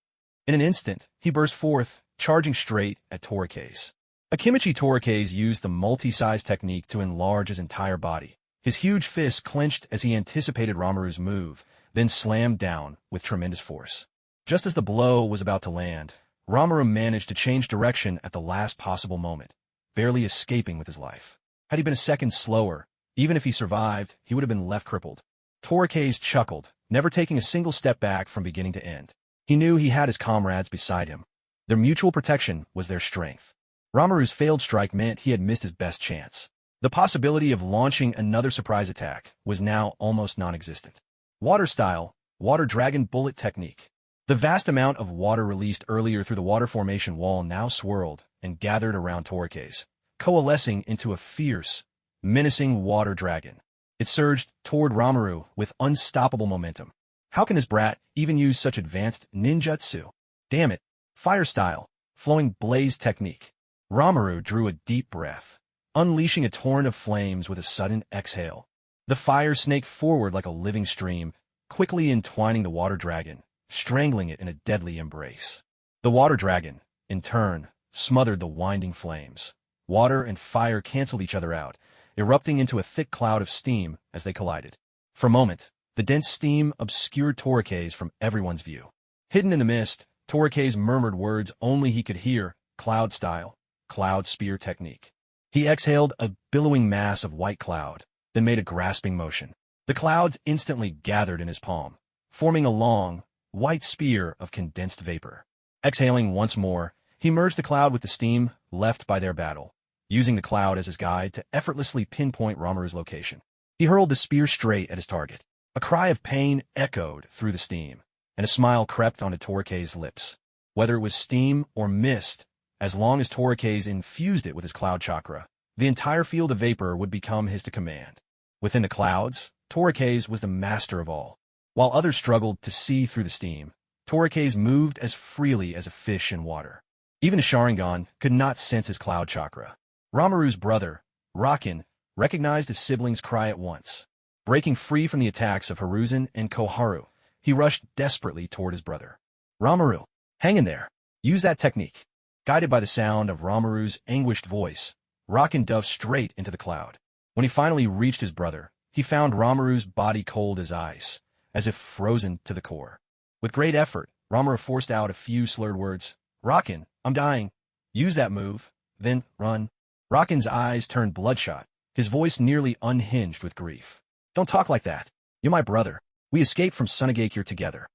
In an instant, he burst forth, charging straight at Torike's. Akimichi Torike's used the multi-size technique to enlarge his entire body. His huge fists clenched as he anticipated Ramaru's move, then slammed down with tremendous force. Just as the blow was about to land, Ramaru managed to change direction at the last possible moment, barely escaping with his life. Had he been a second slower, even if he survived, he would have been left crippled. Torike's chuckled, never taking a single step back from beginning to end. He knew he had his comrades beside him. Their mutual protection was their strength. Ramaru's failed strike meant he had missed his best chance. The possibility of launching another surprise attack was now almost non-existent. Water-style, water dragon bullet technique. The vast amount of water released earlier through the water formation wall now swirled and gathered around Torike's, coalescing into a fierce, menacing water dragon. It surged toward Ramaru with unstoppable momentum. How can this brat even use such advanced ninjutsu? Damn it. Fire-style, flowing blaze technique. Ramaru drew a deep breath, unleashing a torrent of flames with a sudden exhale. The fire snaked forward like a living stream, quickly entwining the water dragon, strangling it in a deadly embrace. The water dragon, in turn, smothered the winding flames. Water and fire canceled each other out, erupting into a thick cloud of steam as they collided. For a moment, the dense steam obscured Torike's from everyone's view. Hidden in the mist, Torike's murmured words only he could hear, cloud-style, cloud spear technique. He exhaled a billowing mass of white cloud, then made a grasping motion. The clouds instantly gathered in his palm, forming a long, white spear of condensed vapor. Exhaling once more, he merged the cloud with the steam left by their battle, using the cloud as his guide to effortlessly pinpoint Ramaru's location. He hurled the spear straight at his target. A cry of pain echoed through the steam, and a smile crept onto Torike's lips. Whether it was steam or mist, as long as Torike's infused it with his cloud chakra, the entire field of vapor would become his to command. Within the clouds, Torike's was the master of all. While others struggled to see through the steam, Torike's moved as freely as a fish in water. Even a Sharingan could not sense his cloud chakra. Ramaru's brother, Rakin, recognized his siblings' cry at once. Breaking free from the attacks of Hiruzen and Koharu, he rushed desperately toward his brother. Ramaru, hang in there. Use that technique. Guided by the sound of Ramaru's anguished voice, Rakin dove straight into the cloud. When he finally reached his brother, he found Ramaru's body cold as ice, as if frozen to the core. With great effort, Ramaru forced out a few slurred words. Rakin, I'm dying. Use that move. Then run. Rakin's eyes turned bloodshot, his voice nearly unhinged with grief. Don't talk like that. You're my brother. We escaped from Sunagakure together.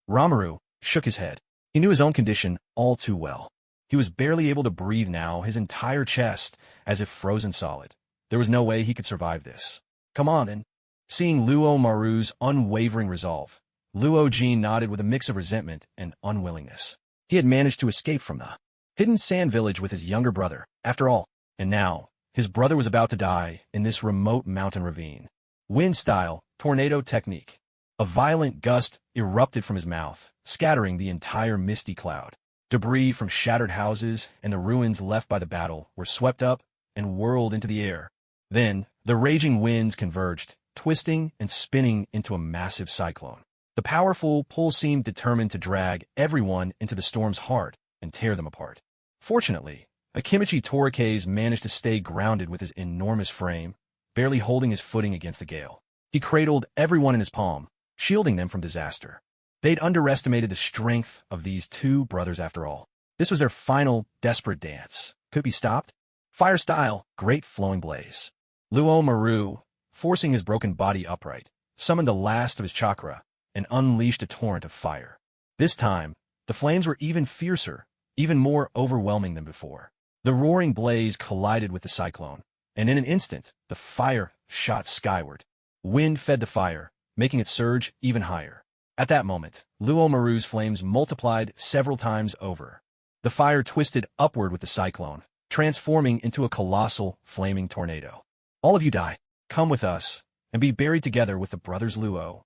Ramaru shook his head. He knew his own condition all too well. He was barely able to breathe now, his entire chest as if frozen solid. There was no way he could survive this. Come on, then. Seeing Luo Maru's unwavering resolve, Luo Jin nodded with a mix of resentment and unwillingness. He had managed to escape from the hidden sand village with his younger brother, after all, and now his brother was about to die in this remote mountain ravine. Wind-style, tornado technique. A violent gust erupted from his mouth, scattering the entire misty cloud. Debris from shattered houses and the ruins left by the battle were swept up and whirled into the air. Then, the raging winds converged, twisting and spinning into a massive cyclone. The powerful pull seemed determined to drag everyone into the storm's heart and tear them apart. Fortunately, Akimichi Torike's managed to stay grounded with his enormous frame, barely holding his footing against the gale. He cradled everyone in his palm, shielding them from disaster. They'd underestimated the strength of these two brothers after all. This was their final, desperate dance. Could it be stopped? Fire style, great flowing blaze. Luo Maru, forcing his broken body upright, summoned the last of his chakra and unleashed a torrent of fire. This time, the flames were even fiercer, even more overwhelming than before. The roaring blaze collided with the cyclone, and in an instant, the fire shot skyward. Wind fed the fire, making it surge even higher. At that moment, Luo Maru's flames multiplied several times over. The fire twisted upward with the cyclone, transforming into a colossal, flaming tornado. All of you die. Come with us, and be buried together with the brothers Luo.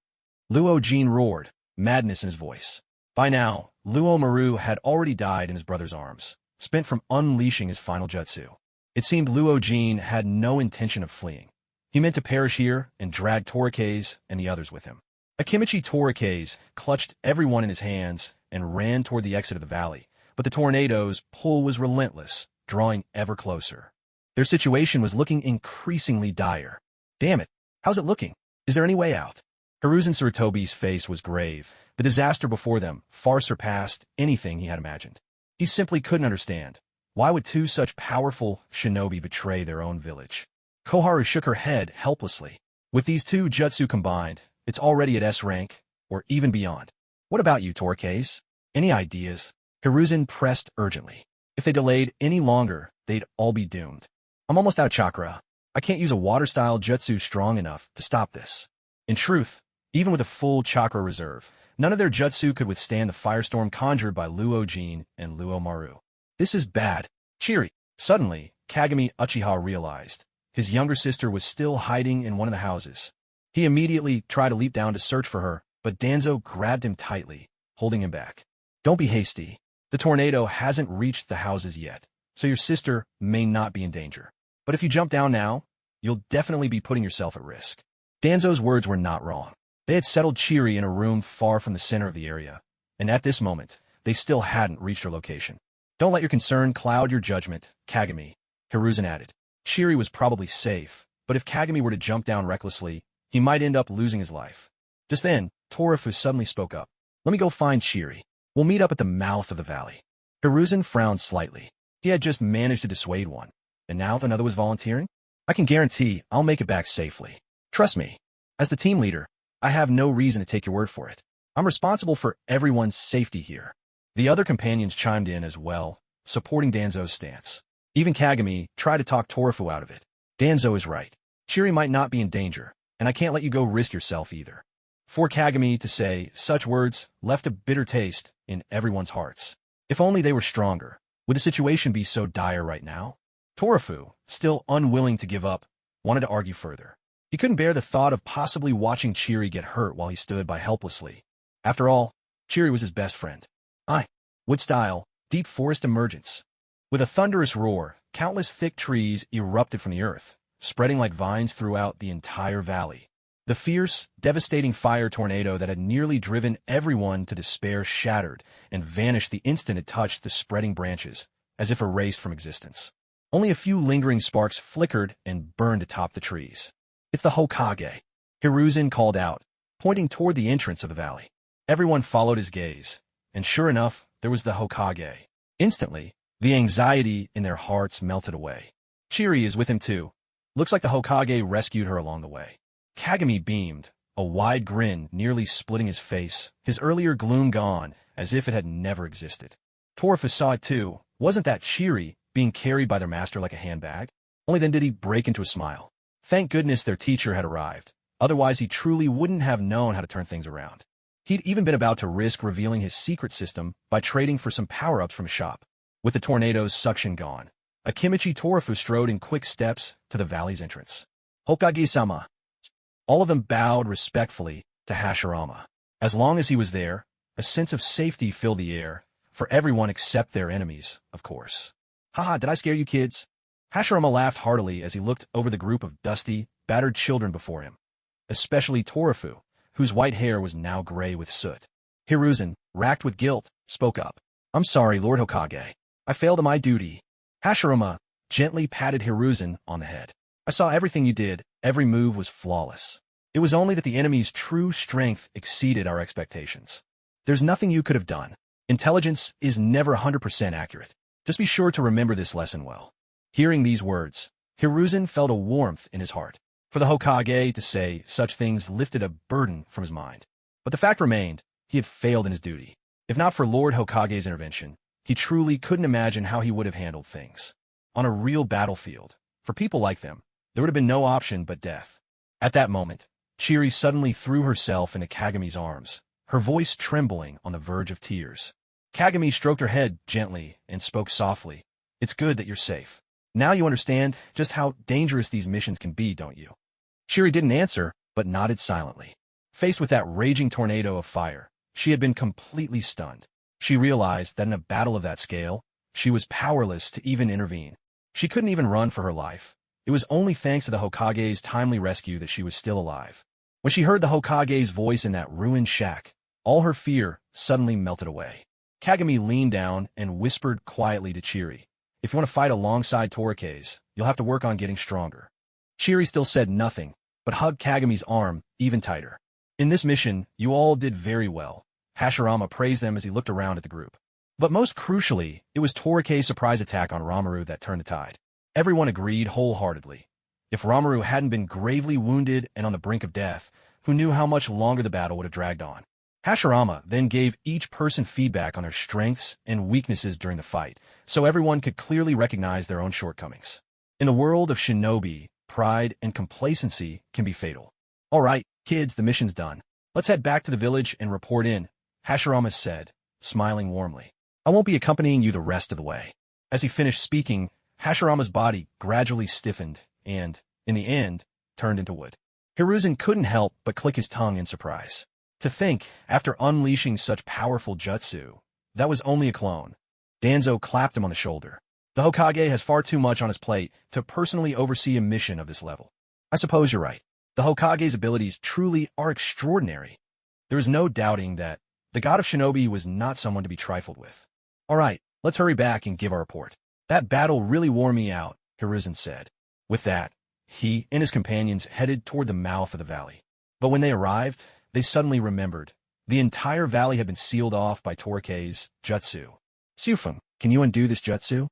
Luo Jin roared, madness in his voice. By now, Luo Maru had already died in his brother's arms, spent from unleashing his final jutsu. It seemed Luo Jin had no intention of fleeing. He meant to perish here and drag Torike's and the others with him. Akimichi Torike's clutched everyone in his hands and ran toward the exit of the valley, but the tornado's pull was relentless, drawing ever closer. Their situation was looking increasingly dire. Damn it, how's it looking? Is there any way out? Hiruzen Sarutobi's face was grave. The disaster before them far surpassed anything he had imagined. He simply couldn't understand. Why would two such powerful shinobi betray their own village? Koharu shook her head helplessly. With these two jutsu combined, it's already at S rank, or even beyond. What about you, Torike's? Any ideas? Hiruzen pressed urgently. If they delayed any longer, they'd all be doomed. I'm almost out of chakra. I can't use a water-style jutsu strong enough to stop this. In truth, even with a full chakra reserve, none of their jutsu could withstand the firestorm conjured by Luo Jin and Luo Maru. This is bad. Chiri. Suddenly, Kagami Uchiha realized his younger sister was still hiding in one of the houses. He immediately tried to leap down to search for her, but Danzo grabbed him tightly, holding him back. Don't be hasty. The tornado hasn't reached the houses yet, so your sister may not be in danger. But if you jump down now, you'll definitely be putting yourself at risk. Danzo's words were not wrong. They had settled Chiri in a room far from the center of the area, and at this moment, they still hadn't reached her location. Don't let your concern cloud your judgment, Kagami, Hiruzen added. Chiri was probably safe, but if Kagami were to jump down recklessly, he might end up losing his life. Just then, Torafu suddenly spoke up. Let me go find Chiri. We'll meet up at the mouth of the valley. Hiruzen frowned slightly. He had just managed to dissuade one, and now another was volunteering? I can guarantee I'll make it back safely. Trust me. As the team leader, I have no reason to take your word for it. I'm responsible for everyone's safety here. The other companions chimed in as well, supporting Danzo's stance. Even Kagami tried to talk Torafu out of it. Danzo is right. Chiri might not be in danger, and I can't let you go risk yourself either. For Kagami to say such words left a bitter taste in everyone's hearts. If only they were stronger. Would the situation be so dire right now? Torafu, still unwilling to give up, wanted to argue further. He couldn't bear the thought of possibly watching Chiri get hurt while he stood by helplessly. After all, Chiri was his best friend. Wood-style, deep forest emergence. With a thunderous roar, countless thick trees erupted from the earth, spreading like vines throughout the entire valley. The fierce, devastating fire tornado that had nearly driven everyone to despair shattered and vanished the instant it touched the spreading branches, as if erased from existence. Only a few lingering sparks flickered and burned atop the trees. "It's the Hokage," Hiruzen called out, pointing toward the entrance of the valley. Everyone followed his gaze, and sure enough, there was the Hokage. Instantly, the anxiety in their hearts melted away. "Chiri is with him too. Looks like the Hokage rescued her along the way." Kagami beamed, a wide grin nearly splitting his face, his earlier gloom gone, as if it had never existed. Torafu saw it too. Wasn't that Chiri being carried by their master like a handbag? Only then did he break into a smile. Thank goodness their teacher had arrived. Otherwise, he truly wouldn't have known how to turn things around. He'd even been about to risk revealing his secret system by trading for some power-ups from a shop. With the tornado's suction gone, Akimichi Torafu strode in quick steps to the valley's entrance. "Hokage-sama." All of them bowed respectfully to Hashirama. As long as he was there, a sense of safety filled the air, for everyone except their enemies, of course. "Haha, did I scare you kids?" Hashirama laughed heartily as he looked over the group of dusty, battered children before him. Especially Torafu, whose white hair was now gray with soot. Hiruzen, racked with guilt, spoke up. "I'm sorry, Lord Hokage. I failed in my duty." Hashirama gently patted Hiruzen on the head. "I saw everything you did. Every move was flawless. It was only that the enemy's true strength exceeded our expectations. There's nothing you could have done. Intelligence is never 100% accurate. Just be sure to remember this lesson well." Hearing these words, Hiruzen felt a warmth in his heart. For the Hokage to say such things lifted a burden from his mind. But the fact remained, he had failed in his duty. If not for Lord Hokage's intervention, he truly couldn't imagine how he would have handled things. On a real battlefield, for people like them, there would have been no option but death. At that moment, Chiri suddenly threw herself into Kagami's arms, her voice trembling on the verge of tears. Kagami stroked her head gently and spoke softly. "It's good that you're safe. Now you understand just how dangerous these missions can be, don't you?" Chiri didn't answer, but nodded silently. Faced with that raging tornado of fire, she had been completely stunned. She realized that in a battle of that scale, she was powerless to even intervene. She couldn't even run for her life. It was only thanks to the Hokage's timely rescue that she was still alive. When she heard the Hokage's voice in that ruined shack, all her fear suddenly melted away. Kagami leaned down and whispered quietly to Chiri. "If you want to fight alongside Torike's, you'll have to work on getting stronger." Chiri still said nothing, but hugged Kagami's arm even tighter. "In this mission, you all did very well." Hashirama praised them as he looked around at the group. But most crucially, it was Torike's surprise attack on Ranmaru that turned the tide. Everyone agreed wholeheartedly. If Ranmaru hadn't been gravely wounded and on the brink of death, who knew how much longer the battle would have dragged on? Hashirama then gave each person feedback on their strengths and weaknesses during the fight, so everyone could clearly recognize their own shortcomings. In the world of Shinobi, pride and complacency can be fatal. "All right, kids, the mission's done. Let's head back to the village and report in," Hashirama said, smiling warmly. "I won't be accompanying you the rest of the way." As he finished speaking, Hashirama's body gradually stiffened and, in the end, turned into wood. Hiruzen couldn't help but click his tongue in surprise. To think, after unleashing such powerful jutsu, that was only a clone. Danzo clapped him on the shoulder. "The Hokage has far too much on his plate to personally oversee a mission of this level." "I suppose you're right. The Hokage's abilities truly are extraordinary." There is no doubting that the god of Shinobi was not someone to be trifled with. "All right, let's hurry back and give our report." "That battle really wore me out," Hiruzen said. With that, he and his companions headed toward the mouth of the valley. But when they arrived, they suddenly remembered. The entire valley had been sealed off by Torike's jutsu. "Siufeng, can you undo this jutsu?"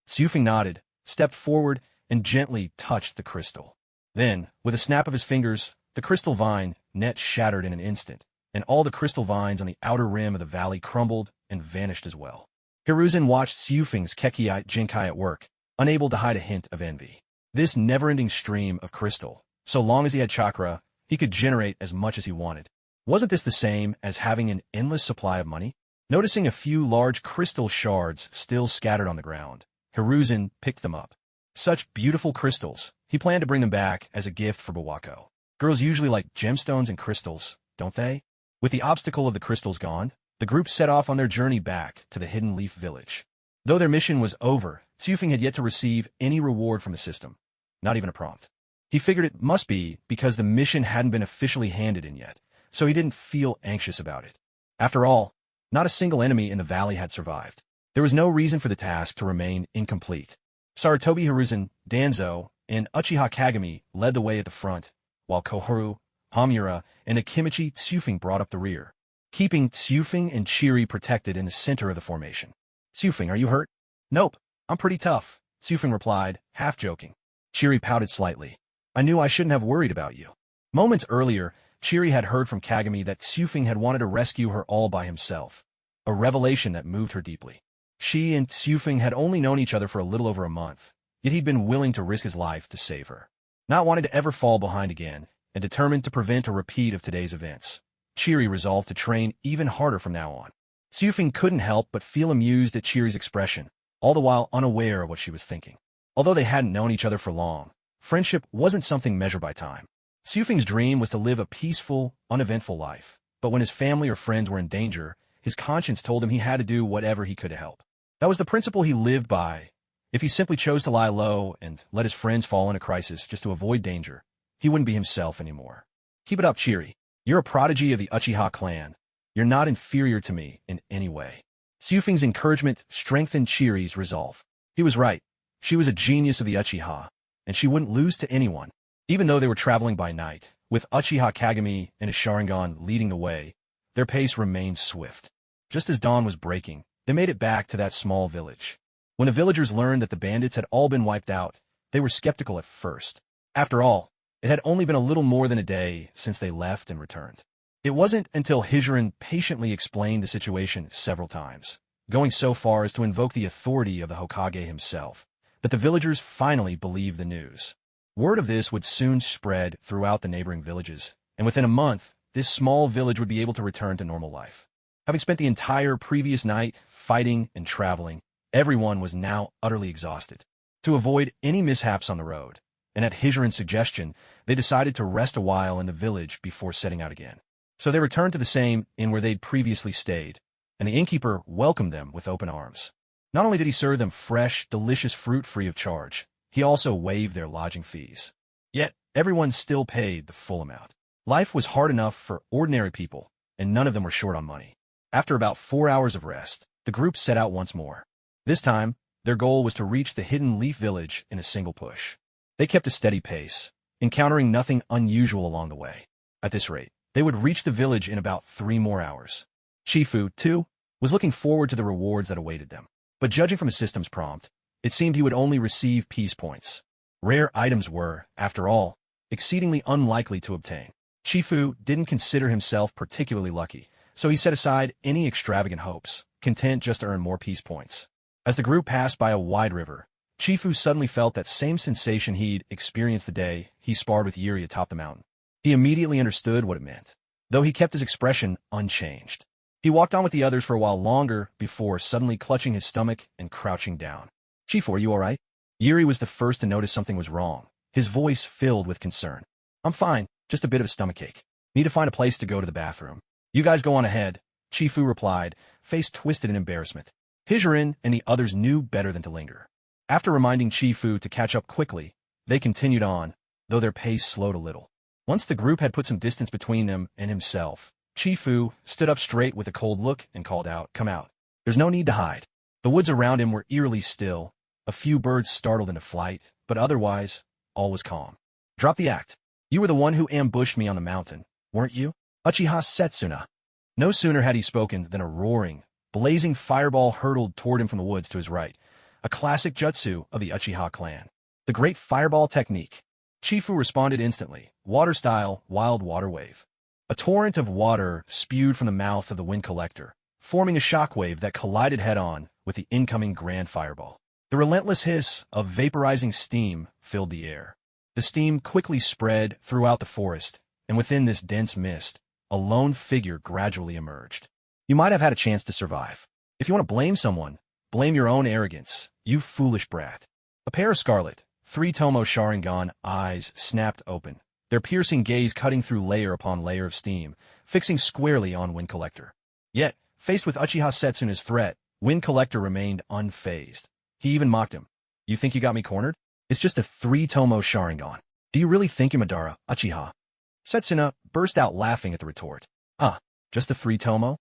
Siufeng nodded, stepped forward, and gently touched the crystal. Then, with a snap of his fingers, the crystal vine net shattered in an instant, and all the crystal vines on the outer rim of the valley crumbled and vanished as well. Hiruzen watched Siufeng's Kekkei Jinkai at work, unable to hide a hint of envy. This never-ending stream of crystal, so long as he had chakra, he could generate as much as he wanted. Wasn't this the same as having an endless supply of money? Noticing a few large crystal shards still scattered on the ground, Hiruzen picked them up. Such beautiful crystals. He planned to bring them back as a gift for Bawako. Girls usually like gemstones and crystals, don't they? With the obstacle of the crystals gone, the group set off on their journey back to the Hidden Leaf Village. Though their mission was over, Tsufing had yet to receive any reward from the system, not even a prompt. He figured it must be because the mission hadn't been officially handed in yet, so he didn't feel anxious about it. After all, not a single enemy in the valley had survived. There was no reason for the task to remain incomplete. Sarutobi Hiruzen, Danzo, and Uchiha Kagami led the way at the front, while Koharu, Hamura, and Akimichi Tsufing brought up the rear, keeping Tsufing and Chiri protected in the center of the formation. Tsufing, are you hurt? Nope, I'm pretty tough, Tsufing replied, half joking. Chiri pouted slightly. I knew I shouldn't have worried about you. Moments earlier, Chiri had heard from Kagami that Tsufing had wanted to rescue her all by himself, a revelation that moved her deeply. She and Tsufing had only known each other for a little over a month, yet he'd been willing to risk his life to save her. Not wanting to ever fall behind again, and determined to prevent a repeat of today's events, Chiri resolved to train even harder from now on. Tsufing couldn't help but feel amused at Chiri's expression, all the while unaware of what she was thinking. Although they hadn't known each other for long, friendship wasn't something measured by time. Tsufing's dream was to live a peaceful, uneventful life, but when his family or friends were in danger, his conscience told him he had to do whatever he could to help. That was the principle he lived by. If he simply chose to lie low and let his friends fall in a crisis just to avoid danger, he wouldn't be himself anymore. Keep it up, Chiri. You're a prodigy of the Uchiha clan. You're not inferior to me in any way. Tsufing's encouragement strengthened Chiri's resolve. He was right. She was a genius of the Uchiha, and she wouldn't lose to anyone. Even though they were traveling by night, with Uchiha Kagami and his Sharingan leading the way, their pace remained swift. Just as dawn was breaking, they made it back to that small village. When the villagers learned that the bandits had all been wiped out, they were skeptical at first. After all, it had only been a little more than a day since they left and returned. It wasn't until Hizurin patiently explained the situation several times, going so far as to invoke the authority of the Hokage himself, that the villagers finally believed the news. Word of this would soon spread throughout the neighboring villages, and within a month, this small village would be able to return to normal life. Having spent the entire previous night fighting and traveling, everyone was now utterly exhausted. To avoid any mishaps on the road, and at Hizurin's suggestion, they decided to rest a while in the village before setting out again. So they returned to the same inn where they'd previously stayed, and the innkeeper welcomed them with open arms. Not only did he serve them fresh, delicious fruit free of charge, he also waived their lodging fees. Yet, everyone still paid the full amount. Life was hard enough for ordinary people, and none of them were short on money. After about 4 hours of rest, the group set out once more. This time, their goal was to reach the Hidden Leaf Village in a single push. They kept a steady pace, encountering nothing unusual along the way. At this rate, they would reach the village in about 3 more hours. Shifu, too, was looking forward to the rewards that awaited them. But judging from his system's prompt, it seemed he would only receive peace points. Rare items were, after all, exceedingly unlikely to obtain. Shifu didn't consider himself particularly lucky, so he set aside any extravagant hopes, content just to earn more peace points. As the group passed by a wide river, Shifu suddenly felt that same sensation he'd experienced the day he sparred with Yuri atop the mountain. He immediately understood what it meant, though he kept his expression unchanged. He walked on with the others for a while longer before suddenly clutching his stomach and crouching down. Shifu, are you all right? Yuri was the first to notice something was wrong, his voice filled with concern. I'm fine, just a bit of a stomachache. Need to find a place to go to the bathroom. You guys go on ahead, Shifu replied, face twisted in embarrassment. Hizurin and the others knew better than to linger. After reminding Shifu to catch up quickly, they continued on, though their pace slowed a little. Once the group had put some distance between them and himself, Shifu stood up straight with a cold look and called out, "Come out. There's no need to hide." The woods around him were eerily still, a few birds startled into flight, but otherwise, all was calm. Drop the act. You were the one who ambushed me on the mountain, weren't you? Uchiha Setsuna. No sooner had he spoken than a roaring, blazing fireball hurtled toward him from the woods to his right, a classic jutsu of the Uchiha clan. The great fireball technique. Shifu responded instantly, water-style, wild water wave. A torrent of water spewed from the mouth of the wind collector, forming a shockwave that collided head-on with the incoming grand fireball. The relentless hiss of vaporizing steam filled the air. The steam quickly spread throughout the forest, and within this dense mist, a lone figure gradually emerged. You might have had a chance to survive. If you want to blame someone, blame your own arrogance, you foolish brat. A pair of scarlet, Three Tomo Sharingan eyes snapped open, their piercing gaze cutting through layer upon layer of steam, fixing squarely on Wind Collector. Yet, faced with Uchiha Setsuna's threat, Wind Collector remained unfazed. He even mocked him. You think you got me cornered? It's just a 3-Tomo Sharingan. Do you really think you're Madara, Uchiha? Setsuna burst out laughing at the retort. Just a 3-Tomo?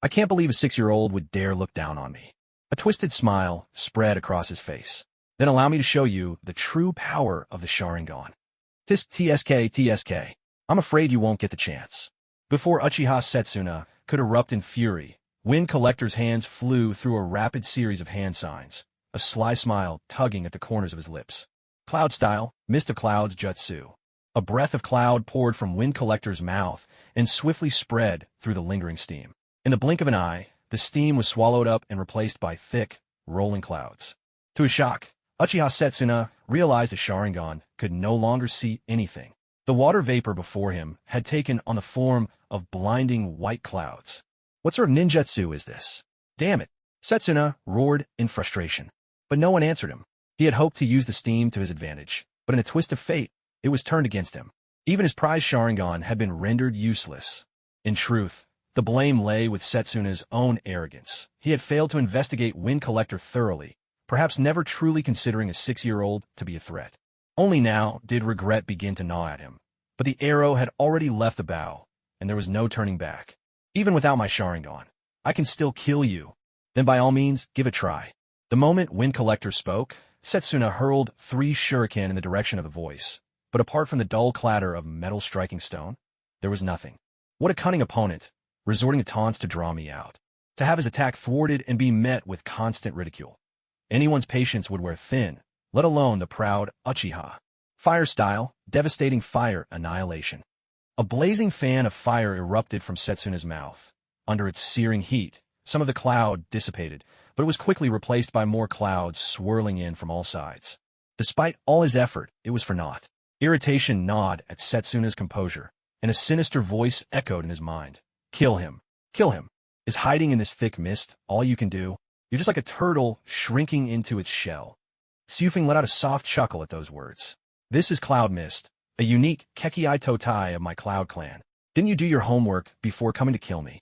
I can't believe a 6-year-old would dare look down on me. A twisted smile spread across his face. Then allow me to show you the true power of the Sharingan. TSK. I'm afraid you won't get the chance. Before Uchiha Setsuna could erupt in fury, Wind Collector's hands flew through a rapid series of hand signs, a sly smile tugging at the corners of his lips. Cloud style, Mist of Clouds Jutsu. A breath of cloud poured from Wind Collector's mouth and swiftly spread through the lingering steam. In the blink of an eye, the steam was swallowed up and replaced by thick, rolling clouds. To his shock, Uchiha Setsuna realized the Sharingan could no longer see anything. The water vapor before him had taken on the form of blinding white clouds. What sort of ninjutsu is this? Damn it! Setsuna roared in frustration. But no one answered him. He had hoped to use the steam to his advantage, but in a twist of fate, it was turned against him. Even his prized Sharingan had been rendered useless. In truth, the blame lay with Setsuna's own arrogance. He had failed to investigate Wind Collector thoroughly, perhaps never truly considering a 6-year-old to be a threat. Only now did regret begin to gnaw at him. But the arrow had already left the bow, and there was no turning back. Even without my Sharingan, I can still kill you. Then by all means, give a try. The moment Wind Collector spoke, Setsuna hurled 3 shuriken in the direction of the voice. But apart from the dull clatter of metal striking stone, there was nothing. What a cunning opponent, resorting to taunts to draw me out. To have his attack thwarted and be met with constant ridicule. Anyone's patience would wear thin, let alone the proud Uchiha. Fire style, devastating fire annihilation. A blazing fan of fire erupted from Setsuna's mouth. Under its searing heat, some of the cloud dissipated, but it was quickly replaced by more clouds swirling in from all sides. Despite all his effort, it was for naught. Irritation gnawed at Setsuna's composure, and a sinister voice echoed in his mind. Kill him. Kill him. Is hiding in this thick mist all you can do? You're just like a turtle shrinking into its shell. Xiufeng let out a soft chuckle at those words. This is Cloud Mist, a unique Kekkei Totai of my Cloud clan. Didn't you do your homework before coming to kill me?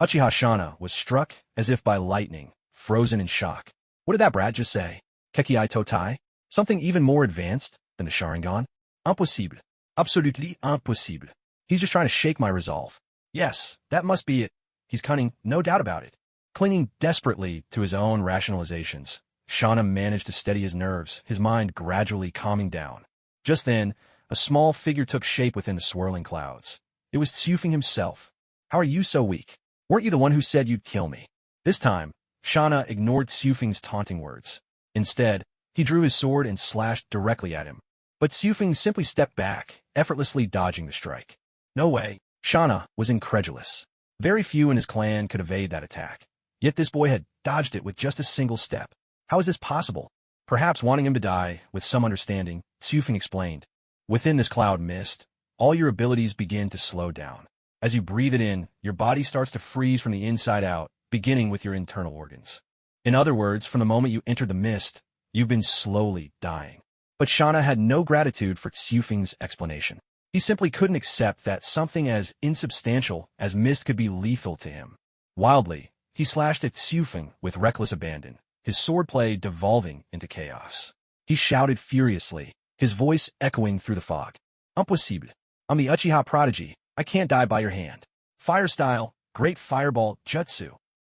Uchiha Shana was struck as if by lightning, frozen in shock. What did that brat just say? Kekkei Totai? Something even more advanced than the Sharingan? Impossible. Absolutely impossible. He's just trying to shake my resolve. Yes, that must be it. He's cunning, no doubt about it. Clinging desperately to his own rationalizations, Shana managed to steady his nerves, his mind gradually calming down. Just then, a small figure took shape within the swirling clouds. It was Xiufeng himself. How are you so weak? Weren't you the one who said you'd kill me? This time, Shana ignored Xiufeng's taunting words. Instead, he drew his sword and slashed directly at him. But Xiufeng simply stepped back, effortlessly dodging the strike. No way. Shana was incredulous. Very few in his clan could evade that attack. Yet this boy had dodged it with just a single step. How is this possible? Perhaps wanting him to die, with some understanding, Xiufeng explained. Within this cloud mist, all your abilities begin to slow down. As you breathe it in, your body starts to freeze from the inside out, beginning with your internal organs. In other words, from the moment you entered the mist, you've been slowly dying. But Shana had no gratitude for Xiufeng's explanation. He simply couldn't accept that something as insubstantial as mist could be lethal to him. Wildly, he slashed at Xiufeng with reckless abandon, his swordplay devolving into chaos. He shouted furiously, his voice echoing through the fog. Impossible. I'm the Uchiha prodigy. I can't die by your hand. Fire style, great fireball jutsu.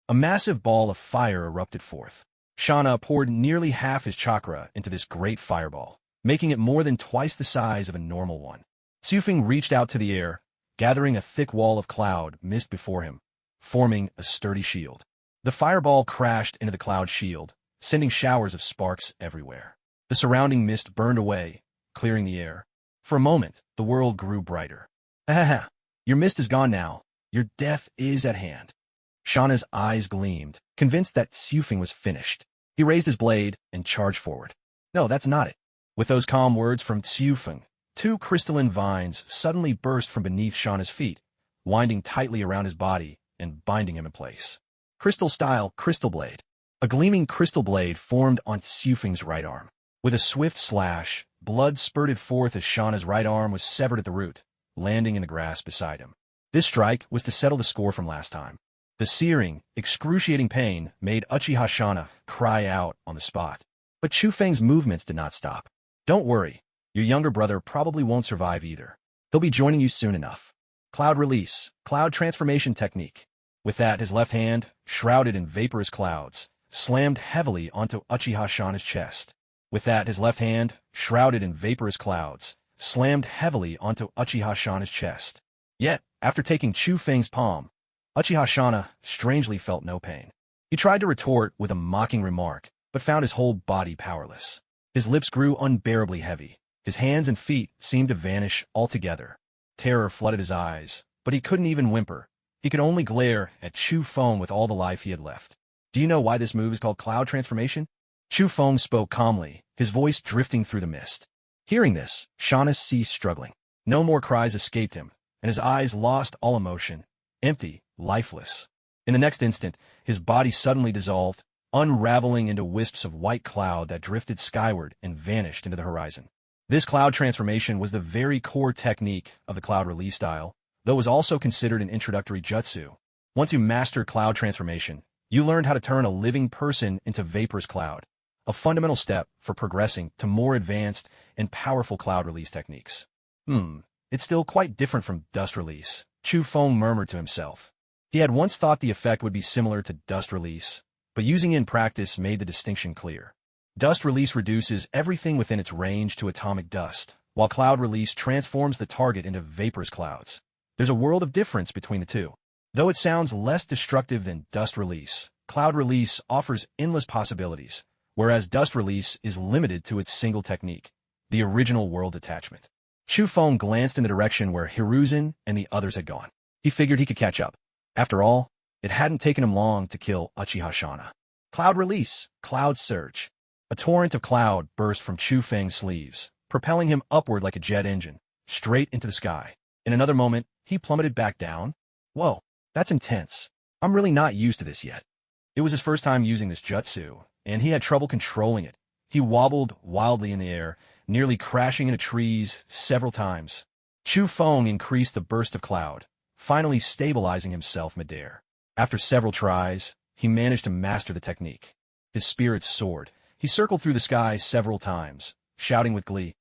A massive ball of fire erupted forth. Shana poured nearly half his chakra into this great fireball, making it more than twice the size of a normal one. Xiufeng reached out to the air, gathering a thick wall of cloud mist before him, forming a sturdy shield. The fireball crashed into the cloud shield, sending showers of sparks everywhere. The surrounding mist burned away, clearing the air. For a moment, the world grew brighter. Ha! Your mist is gone now. Your death is at hand. Shana's eyes gleamed, convinced that Xiufeng was finished. He raised his blade and charged forward. No, that's not it. With those calm words from Xiufeng, 2 crystalline vines suddenly burst from beneath Shana's feet, winding tightly around his body and binding him in place. Crystal style crystal blade. A gleaming crystal blade formed on Xiufeng's right arm. With a swift slash, blood spurted forth as Shana's right arm was severed at the root, landing in the grass beside him. This strike was to settle the score from last time. The searing, excruciating pain made Uchiha Shana cry out on the spot. But Chu Feng's movements did not stop. Don't worry, your younger brother probably won't survive either. He'll be joining you soon enough. Cloud release, cloud transformation technique. With that, his left hand, shrouded in vaporous clouds, slammed heavily onto Uchiha Shana's chest. With that, his left hand, shrouded in vaporous clouds, slammed heavily onto Uchiha Shana's chest. Yet, after taking Chu Feng's palm, Uchiha Shana strangely felt no pain. He tried to retort with a mocking remark, but found his whole body powerless. His lips grew unbearably heavy. His hands and feet seemed to vanish altogether. Terror flooded his eyes, but he couldn't even whimper. He could only glare at Chu Feng with all the life he had left. Do you know why this move is called cloud transformation? Chu Feng spoke calmly, his voice drifting through the mist. Hearing this, Shana ceased struggling. No more cries escaped him, and his eyes lost all emotion, empty, lifeless. In the next instant, his body suddenly dissolved, unraveling into wisps of white cloud that drifted skyward and vanished into the horizon. This cloud transformation was the very core technique of the cloud release style, though it was also considered an introductory jutsu. Once you mastered cloud transformation, you learned how to turn a living person into vaporous cloud, a fundamental step for progressing to more advanced and powerful cloud release techniques. It's still quite different from dust release, Chu Feng murmured to himself. He had once thought the effect would be similar to dust release, but using it in practice made the distinction clear. Dust release reduces everything within its range to atomic dust, while cloud release transforms the target into vaporous clouds. There's a world of difference between the two. Though it sounds less destructive than dust release, cloud release offers endless possibilities, whereas dust release is limited to its single technique, the original world attachment. Chu Feng glanced in the direction where Hiruzen and the others had gone. He figured he could catch up. After all, it hadn't taken him long to kill Uchiha Shana. Cloud release, cloud surge. A torrent of cloud burst from Chu Feng's sleeves, propelling him upward like a jet engine, straight into the sky. In another moment, he plummeted back down. Whoa, that's intense. I'm really not used to this yet. It was his first time using this jutsu, and he had trouble controlling it. He wobbled wildly in the air, nearly crashing into trees several times. Chu Feng increased the burst of cloud, finally stabilizing himself midair. After several tries, he managed to master the technique. His spirits soared. He circled through the sky several times, shouting with glee,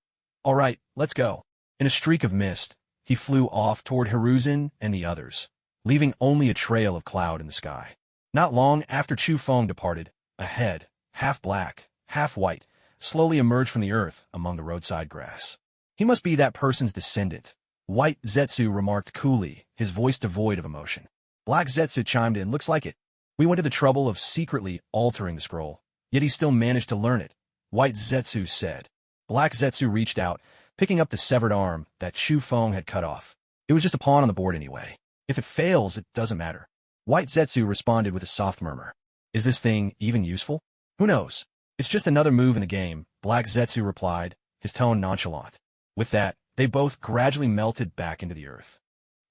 "All right, let's go." In a streak of mist, he flew off toward Hiruzen and the others, leaving only a trail of cloud in the sky. Not long after Chu Feng departed, a head, half black, half white, slowly emerged from the earth among the roadside grass. He must be that person's descendant, White Zetsu remarked coolly, his voice devoid of emotion. Black Zetsu chimed in, "Looks like it. We went to the trouble of secretly altering the scroll, yet he still managed to learn it," White Zetsu said. Black Zetsu reached out, picking up the severed arm that Chu Feng had cut off. "It was just a pawn on the board anyway. If it fails, it doesn't matter." White Zetsu responded with a soft murmur. "Is this thing even useful? Who knows? It's just another move in the game," Black Zetsu replied, his tone nonchalant. With that, they both gradually melted back into the earth.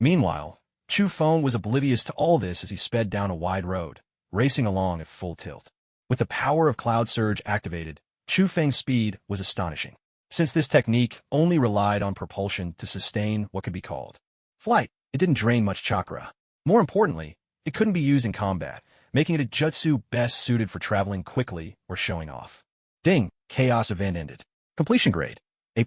Meanwhile, Chu Feng was oblivious to all this as he sped down a wide road, racing along at full tilt. With the power of Cloud Surge activated, Chu Feng's speed was astonishing. Since this technique only relied on propulsion to sustain what could be called flight, it didn't drain much chakra. More importantly, it couldn't be used in combat, making it a jutsu best suited for traveling quickly or showing off. Ding! Chaos event ended. Completion grade, A+.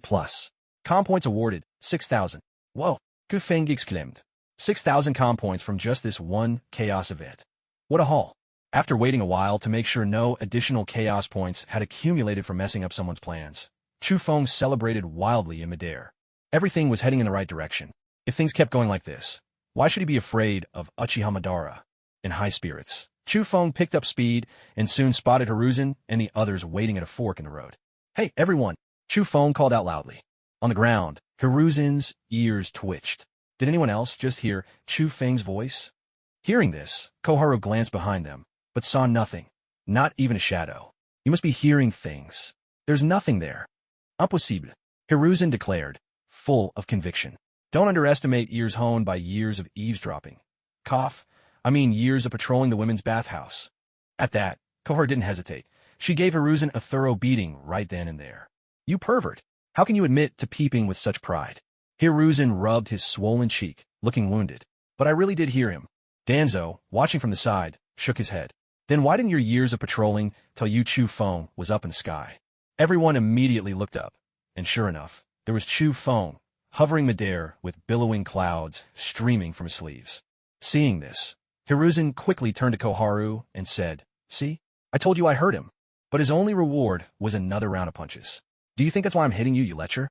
Com points awarded, 6,000. Whoa! Chu Feng exclaimed. 6,000 com points from just this one chaos event. What a haul! After waiting a while to make sure no additional chaos points had accumulated from messing up someone's plans, Chu Feng celebrated wildly in midair. Everything was heading in the right direction. If things kept going like this, why should he be afraid of Uchiha Madara? In high spirits, Chu Feng picked up speed and soon spotted Hiruzen and the others waiting at a fork in the road. "Hey, everyone!" Chu Feng called out loudly. On the ground, Hiruzen's ears twitched. Did anyone else just hear Chu Feng's voice? Hearing this, Koharu glanced behind them, but saw nothing, not even a shadow. "You must be hearing things. There's nothing there." "Impossible," Hiruzen declared, full of conviction. "Don't underestimate ears honed by years of eavesdropping. Years of patrolling the women's bathhouse." At that, Koharu didn't hesitate. She gave Hiruzen a thorough beating right then and there. "You pervert! How can you admit to peeping with such pride?" Hiruzen rubbed his swollen cheek, looking wounded. "But I really did hear him." Danzo, watching from the side, shook his head. "Then why didn't your years of patrolling tell you Chu Feng was up in the sky?" Everyone immediately looked up, and sure enough, there was Chu Feng, hovering midair with billowing clouds streaming from his sleeves. Seeing this, Hiruzen quickly turned to Koharu and said, "See? I told you I heard him." But his only reward was another round of punches. "Do you think that's why I'm hitting you, you lecher?"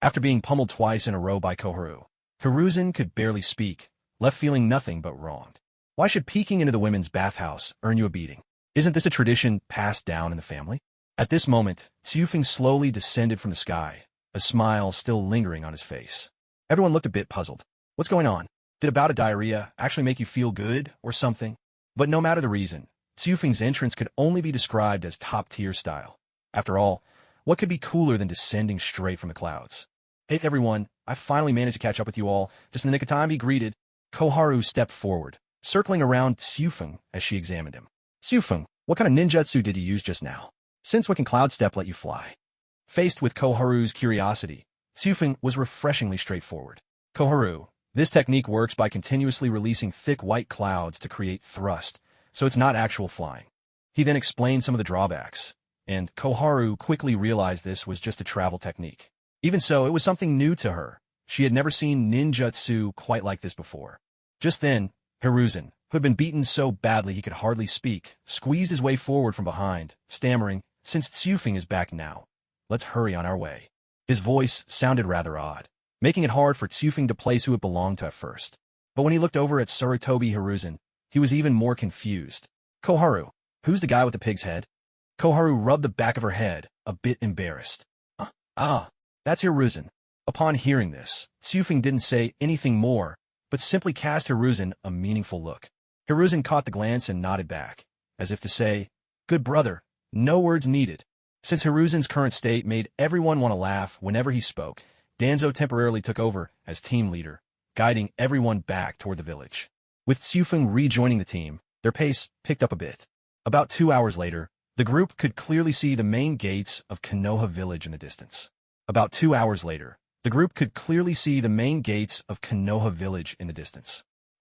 After being pummeled twice in a row by Koharu, Hiruzen could barely speak, left feeling nothing but wronged. Why should peeking into the women's bathhouse earn you a beating? Isn't this a tradition passed down in the family? At this moment, Tsufeng slowly descended from the sky, a smile still lingering on his face. Everyone looked a bit puzzled. What's going on? Did a bout of diarrhea actually make you feel good or something? But no matter the reason, Tsufeng's entrance could only be described as top-tier style. After all, what could be cooler than descending straight from the clouds? "Hey everyone, I finally managed to catch up with you all, just in the nick of time," he greeted. Koharu stepped forward, circling around Tsufeng as she examined him. "Tsufeng, what kind of ninjutsu did you use just now? Since when can Cloud Step let you fly?" Faced with Koharu's curiosity, Tsufeng was refreshingly straightforward. "Koharu, this technique works by continuously releasing thick white clouds to create thrust, so it's not actual flying." He then explained some of the drawbacks, and Koharu quickly realized this was just a travel technique. Even so, it was something new to her. She had never seen ninjutsu quite like this before. Just then, Hiruzen, who had been beaten so badly he could hardly speak, squeezed his way forward from behind, stammering, "Since Tsufeng is back now, let's hurry on our way." His voice sounded rather odd, making it hard for Tsufeng to place who it belonged to at first. But when he looked over at Sarutobi Hiruzen, he was even more confused. "Koharu, who's the guy with the pig's head?" Koharu rubbed the back of her head, a bit embarrassed. That's Hiruzen." Upon hearing this, Tsufeng didn't say anything more, but simply cast Hiruzen a meaningful look. Hiruzen caught the glance and nodded back, as if to say, "Good brother, no words needed." Since Hiruzen's current state made everyone want to laugh whenever he spoke, Danzo temporarily took over as team leader, guiding everyone back toward the village. With Tsufeng rejoining the team, their pace picked up a bit. About 2 hours later, the group could clearly see the main gates of Konoha village in the distance.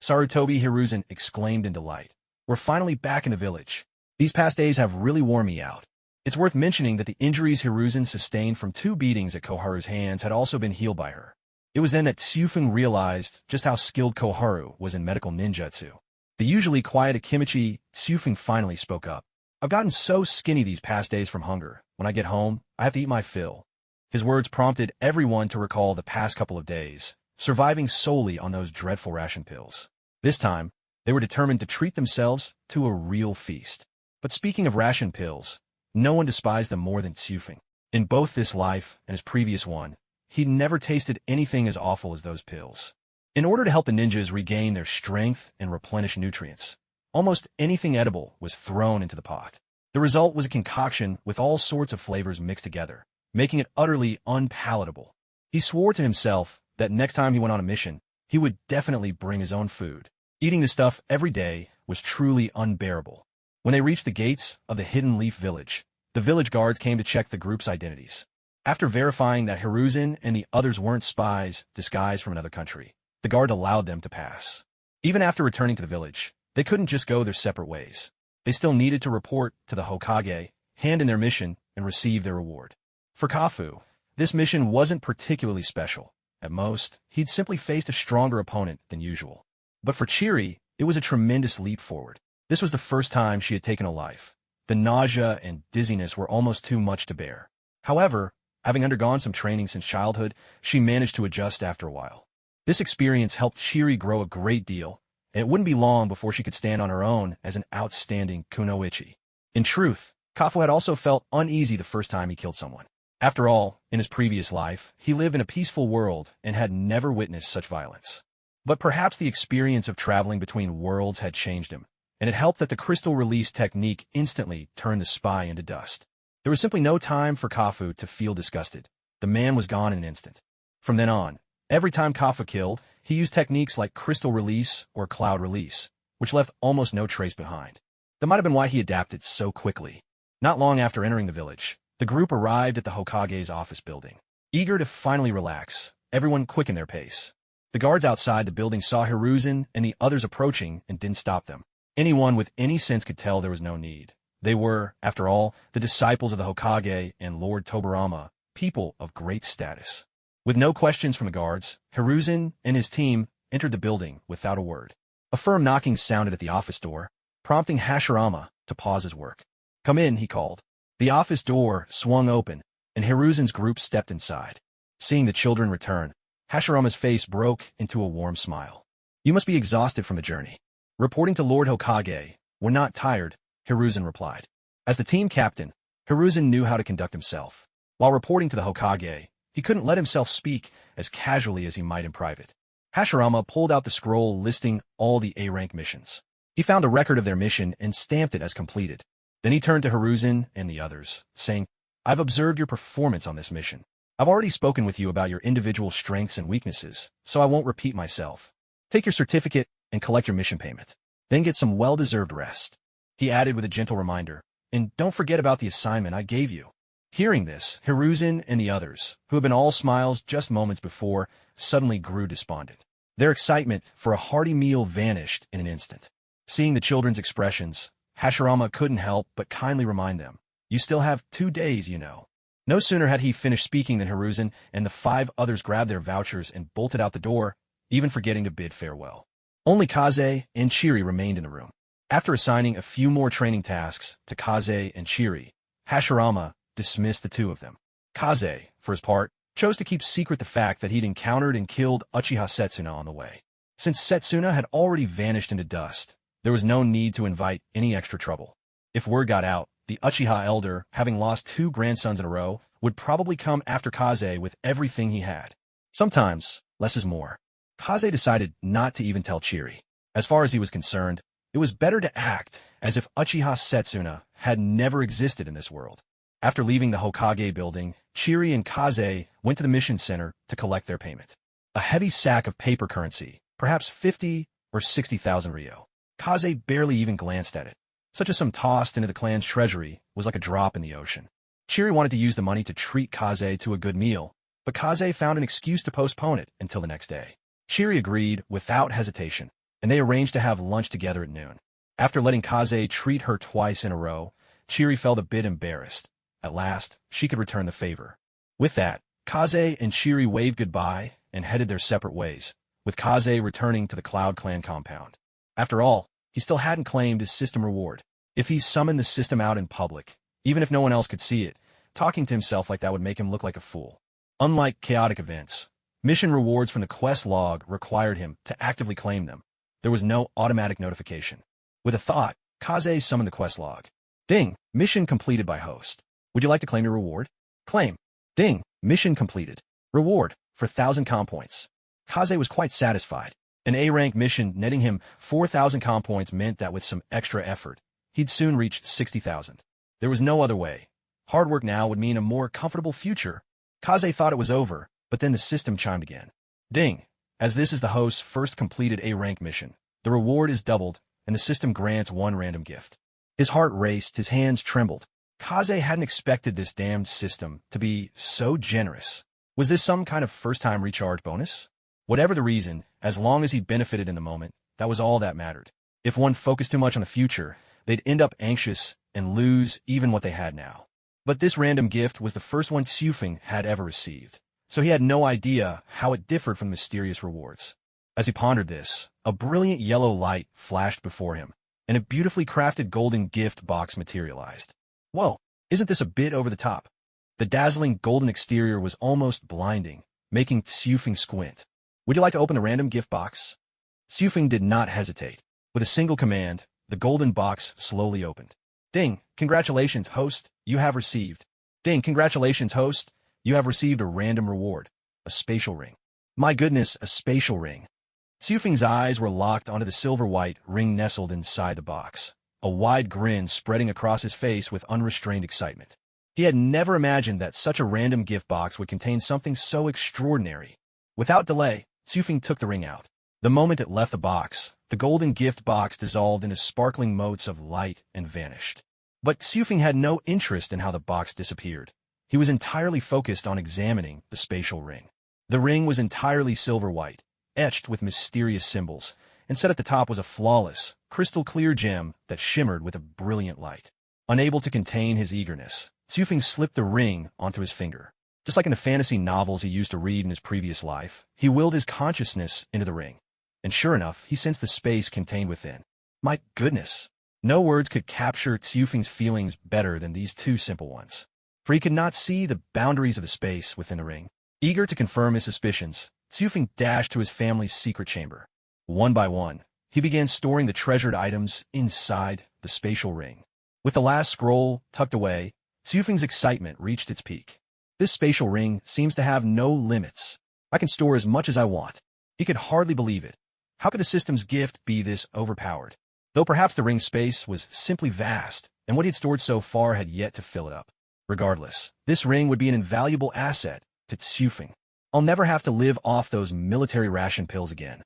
Sarutobi Hiruzen exclaimed in delight. "We're finally back in the village. These past days have really worn me out." It's worth mentioning that the injuries Hiruzen sustained from 2 beatings at Koharu's hands had also been healed by her. It was then that Tsufeng realized just how skilled Koharu was in medical ninjutsu. The usually quiet Akimichi, Tsufeng finally spoke up. "I've gotten so skinny these past days from hunger. When I get home, I have to eat my fill." His words prompted everyone to recall the past couple of days, surviving solely on those dreadful ration pills. This time, they were determined to treat themselves to a real feast. But speaking of ration pills, no one despised them more than Tsufeng. In both this life and his previous one, he'd never tasted anything as awful as those pills. In order to help the ninjas regain their strength and replenish nutrients, almost anything edible was thrown into the pot. The result was a concoction with all sorts of flavors mixed together, making it utterly unpalatable. He swore to himself that next time he went on a mission, he would definitely bring his own food. Eating the stuff every day was truly unbearable. When they reached the gates of the Hidden Leaf Village, the village guards came to check the group's identities. After verifying that Hiruzen and the others weren't spies disguised from another country, the guard allowed them to pass. Even after returning to the village, they couldn't just go their separate ways. They still needed to report to the Hokage, hand in their mission, and receive their reward. For Kafu, this mission wasn't particularly special. At most, he'd simply faced a stronger opponent than usual. But for Chiri, it was a tremendous leap forward. This was the first time she had taken a life. The nausea and dizziness were almost too much to bear. However, having undergone some training since childhood, she managed to adjust after a while. This experience helped Chiri grow a great deal, and it wouldn't be long before she could stand on her own as an outstanding kunoichi. In truth, Kafu had also felt uneasy the first time he killed someone. After all, in his previous life, he lived in a peaceful world and had never witnessed such violence. But perhaps the experience of traveling between worlds had changed him, and it helped that the crystal release technique instantly turned the spy into dust. There was simply no time for Kafu to feel disgusted. The man was gone in an instant. From then on, every time Kafu killed, he used techniques like crystal release or cloud release, which left almost no trace behind. That might have been why he adapted so quickly. Not long after entering the village, the group arrived at the Hokage's office building. Eager to finally relax, everyone quickened their pace. The guards outside the building saw Hiruzen and the others approaching and didn't stop them. Anyone with any sense could tell there was no need. They were, after all, the disciples of the Hokage and Lord Tobarama, people of great status. With no questions from the guards, Hiruzen and his team entered the building without a word. A firm knocking sounded at the office door, prompting Hashirama to pause his work. "Come in," he called. The office door swung open, and Hiruzen's group stepped inside. Seeing the children return, Hashirama's face broke into a warm smile. "You must be exhausted from the journey." "Reporting to Lord Hokage, we're not tired," Hiruzen replied. As the team captain, Hiruzen knew how to conduct himself. While reporting to the Hokage, he couldn't let himself speak as casually as he might in private. Hashirama pulled out the scroll listing all the A-rank missions. He found a record of their mission and stamped it as completed. Then he turned to Hiruzen and the others, saying, "I've observed your performance on this mission. I've already spoken with you about your individual strengths and weaknesses, so I won't repeat myself. Take your certificate and collect your mission payment. Then get some well-deserved rest." He added with a gentle reminder, "And don't forget about the assignment I gave you." Hearing this, Hiruzen and the others, who had been all smiles just moments before, suddenly grew despondent. Their excitement for a hearty meal vanished in an instant. Seeing the children's expressions, Hashirama couldn't help but kindly remind them, "You still have 2 days, you know." No sooner had he finished speaking than Hiruzen and the 5 others grabbed their vouchers and bolted out the door, even forgetting to bid farewell. Only Kaze and Chiri remained in the room. After assigning a few more training tasks to Kaze and Chiri, Hashirama dismissed the 2 of them. Kaze, for his part, chose to keep secret the fact that he'd encountered and killed Uchiha Setsuna on the way. Since Setsuna had already vanished into dust, there was no need to invite any extra trouble. If word got out, the Uchiha elder, having lost 2 grandsons in a row, would probably come after Kaze with everything he had. Sometimes, less is more. Kaze decided not to even tell Chiri. As far as he was concerned, it was better to act as if Uchiha Setsuna had never existed in this world. After leaving the Hokage building, Chiri and Kaze went to the mission center to collect their payment. A heavy sack of paper currency, perhaps 50 or 60,000 ryo. Kaze barely even glanced at it. Such a sum tossed into the clan's treasury was like a drop in the ocean. Chiri wanted to use the money to treat Kaze to a good meal, but Kaze found an excuse to postpone it until the next day. Chiri agreed without hesitation, and they arranged to have lunch together at noon. After letting Kaze treat her twice in a row, Chiri felt a bit embarrassed. At last, she could return the favor. With that, Kaze and Chiri waved goodbye and headed their separate ways, with Kaze returning to the Cloud Clan compound. After all, he still hadn't claimed his system reward. If he summoned the system out in public, even if no one else could see it, talking to himself like that would make him look like a fool. Unlike chaotic events, mission rewards from the quest log required him to actively claim them. There was no automatic notification. With a thought, Kaze summoned the quest log. Ding! Mission completed by host. Would you like to claim your reward? Claim. Ding! Mission completed. Reward for 1,000 com points. Kaze was quite satisfied. An A-rank mission netting him 4,000 com points meant that with some extra effort, he'd soon reach 60,000. There was no other way. Hard work now would mean a more comfortable future. Kaze thought it was over, but then the system chimed again. Ding! As this is the host's first completed A-rank mission, the reward is doubled, and the system grants 1 random gift. His heart raced, his hands trembled. Kaze hadn't expected this damned system to be so generous. Was this some kind of first-time recharge bonus? Whatever the reason, as long as he benefited in the moment, that was all that mattered. If one focused too much on the future, they'd end up anxious and lose even what they had now. But this random gift was the first one Xufeng had ever received, so he had no idea how it differed from mysterious rewards. As he pondered this, a brilliant yellow light flashed before him, and a beautifully crafted golden gift box materialized. Whoa, isn't this a bit over the top? The dazzling golden exterior was almost blinding, making Xufeng squint. Would you like to open the random gift box? Xufeng did not hesitate. With a single command, the golden box slowly opened. Ding! Congratulations, host, you have received. Ding! Congratulations, host, you have received a random reward. A spatial ring. My goodness, a spatial ring. Xufeng's eyes were locked onto the silver-white ring nestled inside the box, a wide grin spreading across his face with unrestrained excitement. He had never imagined that such a random gift box would contain something so extraordinary. Without delay, Xufeng took the ring out. The moment it left the box, the golden gift box dissolved into sparkling motes of light and vanished. But Xufeng had no interest in how the box disappeared. He was entirely focused on examining the spatial ring. The ring was entirely silver-white, etched with mysterious symbols, and set at the top was a flawless, crystal-clear gem that shimmered with a brilliant light. Unable to contain his eagerness, Xufeng slipped the ring onto his finger. Just like in the fantasy novels he used to read in his previous life, he willed his consciousness into the ring. And sure enough, he sensed the space contained within. My goodness! No words could capture Xufeng's feelings better than these two simple ones. For he could not see the boundaries of the space within the ring. Eager to confirm his suspicions, Xufeng dashed to his family's secret chamber. One by one, he began storing the treasured items inside the spatial ring. With the last scroll tucked away, Xufeng's excitement reached its peak. This spatial ring seems to have no limits. I can store as much as I want. He could hardly believe it. How could the system's gift be this overpowered? Though perhaps the ring's space was simply vast, and what he had stored so far had yet to fill it up. Regardless, this ring would be an invaluable asset to Xufeng. I'll never have to live off those military ration pills again.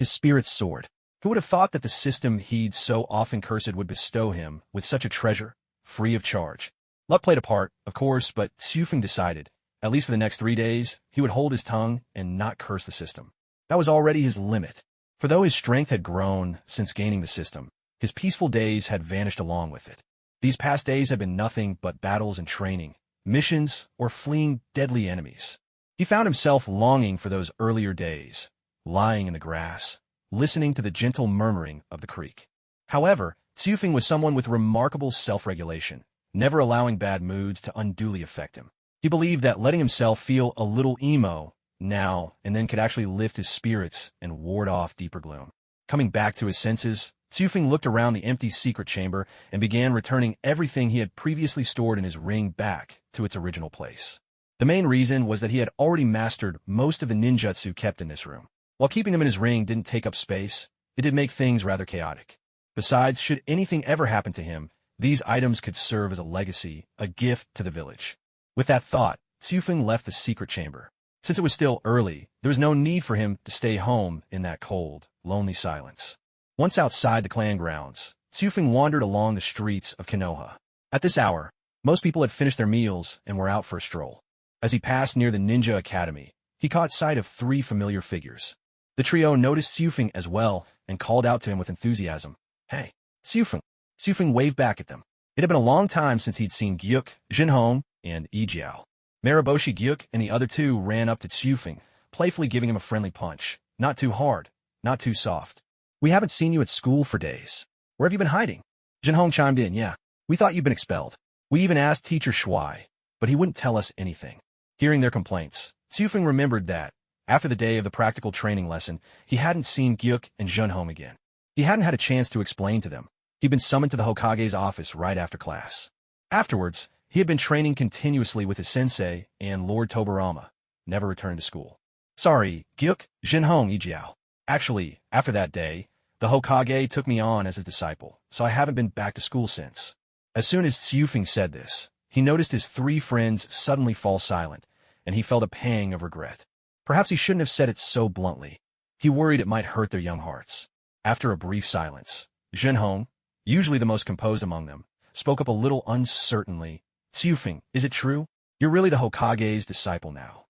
His spirits soared. Who would have thought that the system he'd so often cursed would bestow him with such a treasure, free of charge? Luck played a part, of course, but Xufeng decided, at least for the next 3 days, he would hold his tongue and not curse the system. That was already his limit. For though his strength had grown since gaining the system, his peaceful days had vanished along with it. These past days had been nothing but battles and training, missions, or fleeing deadly enemies. He found himself longing for those earlier days, lying in the grass, listening to the gentle murmuring of the creek. However, Xufeng was someone with remarkable self-regulation, never allowing bad moods to unduly affect him. He believed that letting himself feel a little emo now and then could actually lift his spirits and ward off deeper gloom. Coming back to his senses, Xufeng looked around the empty secret chamber and began returning everything he had previously stored in his ring back to its original place. The main reason was that he had already mastered most of the ninjutsu kept in this room. While keeping them in his ring didn't take up space, it did make things rather chaotic. Besides, should anything ever happen to him, these items could serve as a legacy, a gift to the village. With that thought, Xufeng left the secret chamber. Since it was still early, there was no need for him to stay home in that cold, lonely silence. Once outside the clan grounds, Xufeng wandered along the streets of Konoha. At this hour, most people had finished their meals and were out for a stroll. As he passed near the ninja academy, he caught sight of 3 familiar figures. The trio noticed Xufeng as well and called out to him with enthusiasm. Hey, Xufeng! Xufeng waved back at them. It had been a long time since he'd seen Gyuk, Jinhong, and Ijiao. Mariboshi Gyuk and the other 2 ran up to Xufeng, playfully giving him a friendly punch. Not too hard, not too soft. We haven't seen you at school for days. Where have you been hiding? Jinhong chimed in. Yeah, we thought you'd been expelled. We even asked Teacher Shuai, but he wouldn't tell us anything. Hearing their complaints, Xufeng remembered that, after the day of the practical training lesson, he hadn't seen Gyuk and Jinhong again. He hadn't had a chance to explain to them. He'd been summoned to the Hokage's office right after class. Afterwards, he had been training continuously with his sensei and Lord Tobarama, never returned to school. Sorry, Gyuk, Jinhong, Ijiao. Actually, after that day, the Hokage took me on as his disciple, so I haven't been back to school since. As soon as Xufeng said this, he noticed his 3 friends suddenly fall silent, and he felt a pang of regret. Perhaps he shouldn't have said it so bluntly. He worried it might hurt their young hearts. After a brief silence, Jinhong, usually the most composed among them, spoke up a little uncertainly. Xufeng, is it true? You're really the Hokage's disciple now.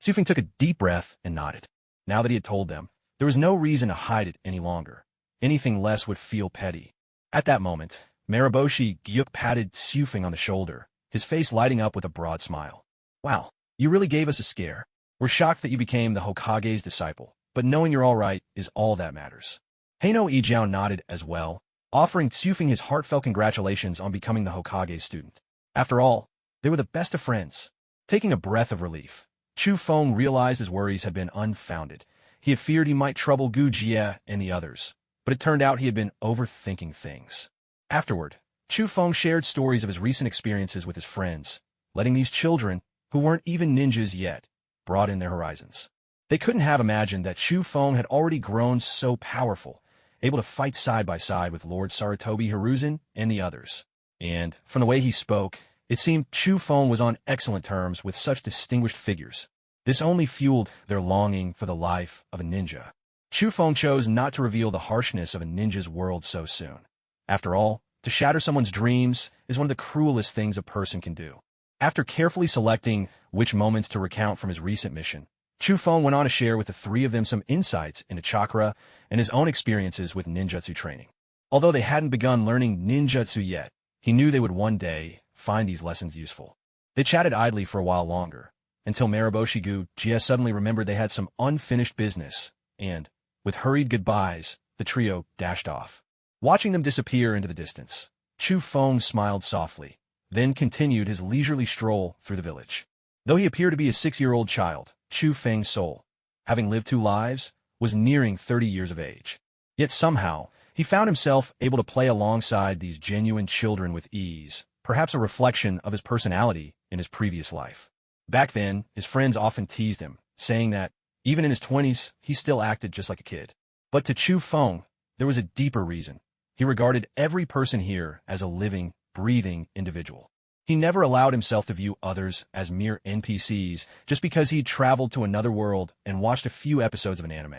Xufeng took a deep breath and nodded. Now that he had told them, there was no reason to hide it any longer. Anything less would feel petty. At that moment, Mariboshi Gyuk patted Xufeng on the shoulder, his face lighting up with a broad smile. Wow, you really gave us a scare. We're shocked that you became the Hokage's disciple, but knowing you're all right is all that matters. Heino Ijiao nodded as well, offering Xufeng his heartfelt congratulations on becoming the Hokage's student. After all, they were the best of friends. Taking a breath of relief, Chu Feng realized his worries had been unfounded. He had feared he might trouble Gu Jie and the others, but it turned out he had been overthinking things. Afterward, Chu Feng shared stories of his recent experiences with his friends, letting these children, who weren't even ninjas yet, broaden their horizons. They couldn't have imagined that Chu Feng had already grown so powerful, able to fight side by side with Lord Sarutobi Hiruzen and the others. And, from the way he spoke, it seemed Chu Feng was on excellent terms with such distinguished figures. This only fueled their longing for the life of a ninja. Chu Feng chose not to reveal the harshness of a ninja's world so soon. After all, to shatter someone's dreams is one of the cruelest things a person can do. After carefully selecting which moments to recount from his recent mission, Chu Feng went on to share with the three of them some insights into chakra and his own experiences with ninjutsu training. Although they hadn't begun learning ninjutsu yet, he knew they would one day find these lessons useful. They chatted idly for a while longer, until Maraboshigu Jia suddenly remembered they had some unfinished business, and, with hurried goodbyes, the trio dashed off. Watching them disappear into the distance, Chu Feng smiled softly, then continued his leisurely stroll through the village. Though he appeared to be a 6-year-old child, Chu Feng's soul, having lived 2 lives, was nearing 30 years of age. Yet somehow, he found himself able to play alongside these genuine children with ease, perhaps a reflection of his personality in his previous life. Back then, his friends often teased him, saying that, even in his 20s, he still acted just like a kid. But to Chu Feng, there was a deeper reason. He regarded every person here as a living, breathing individual. He never allowed himself to view others as mere NPCs just because he'd traveled to another world and watched a few episodes of an anime.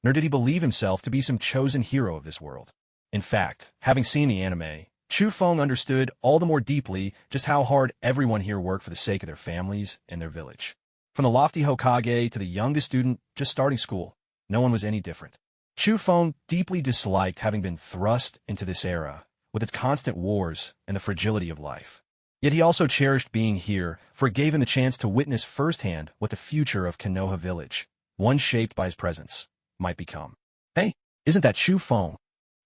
Nor did he believe himself to be some chosen hero of this world. In fact, having seen the anime, Chu Feng understood all the more deeply just how hard everyone here worked for the sake of their families and their village. From the lofty Hokage to the youngest student just starting school, no one was any different. Chu Feng deeply disliked having been thrust into this era, with its constant wars and the fragility of life. Yet he also cherished being here, for it gave him the chance to witness firsthand what the future of Konoha Village, one shaped by his presence, might become. "Hey, isn't that Chu Feng?"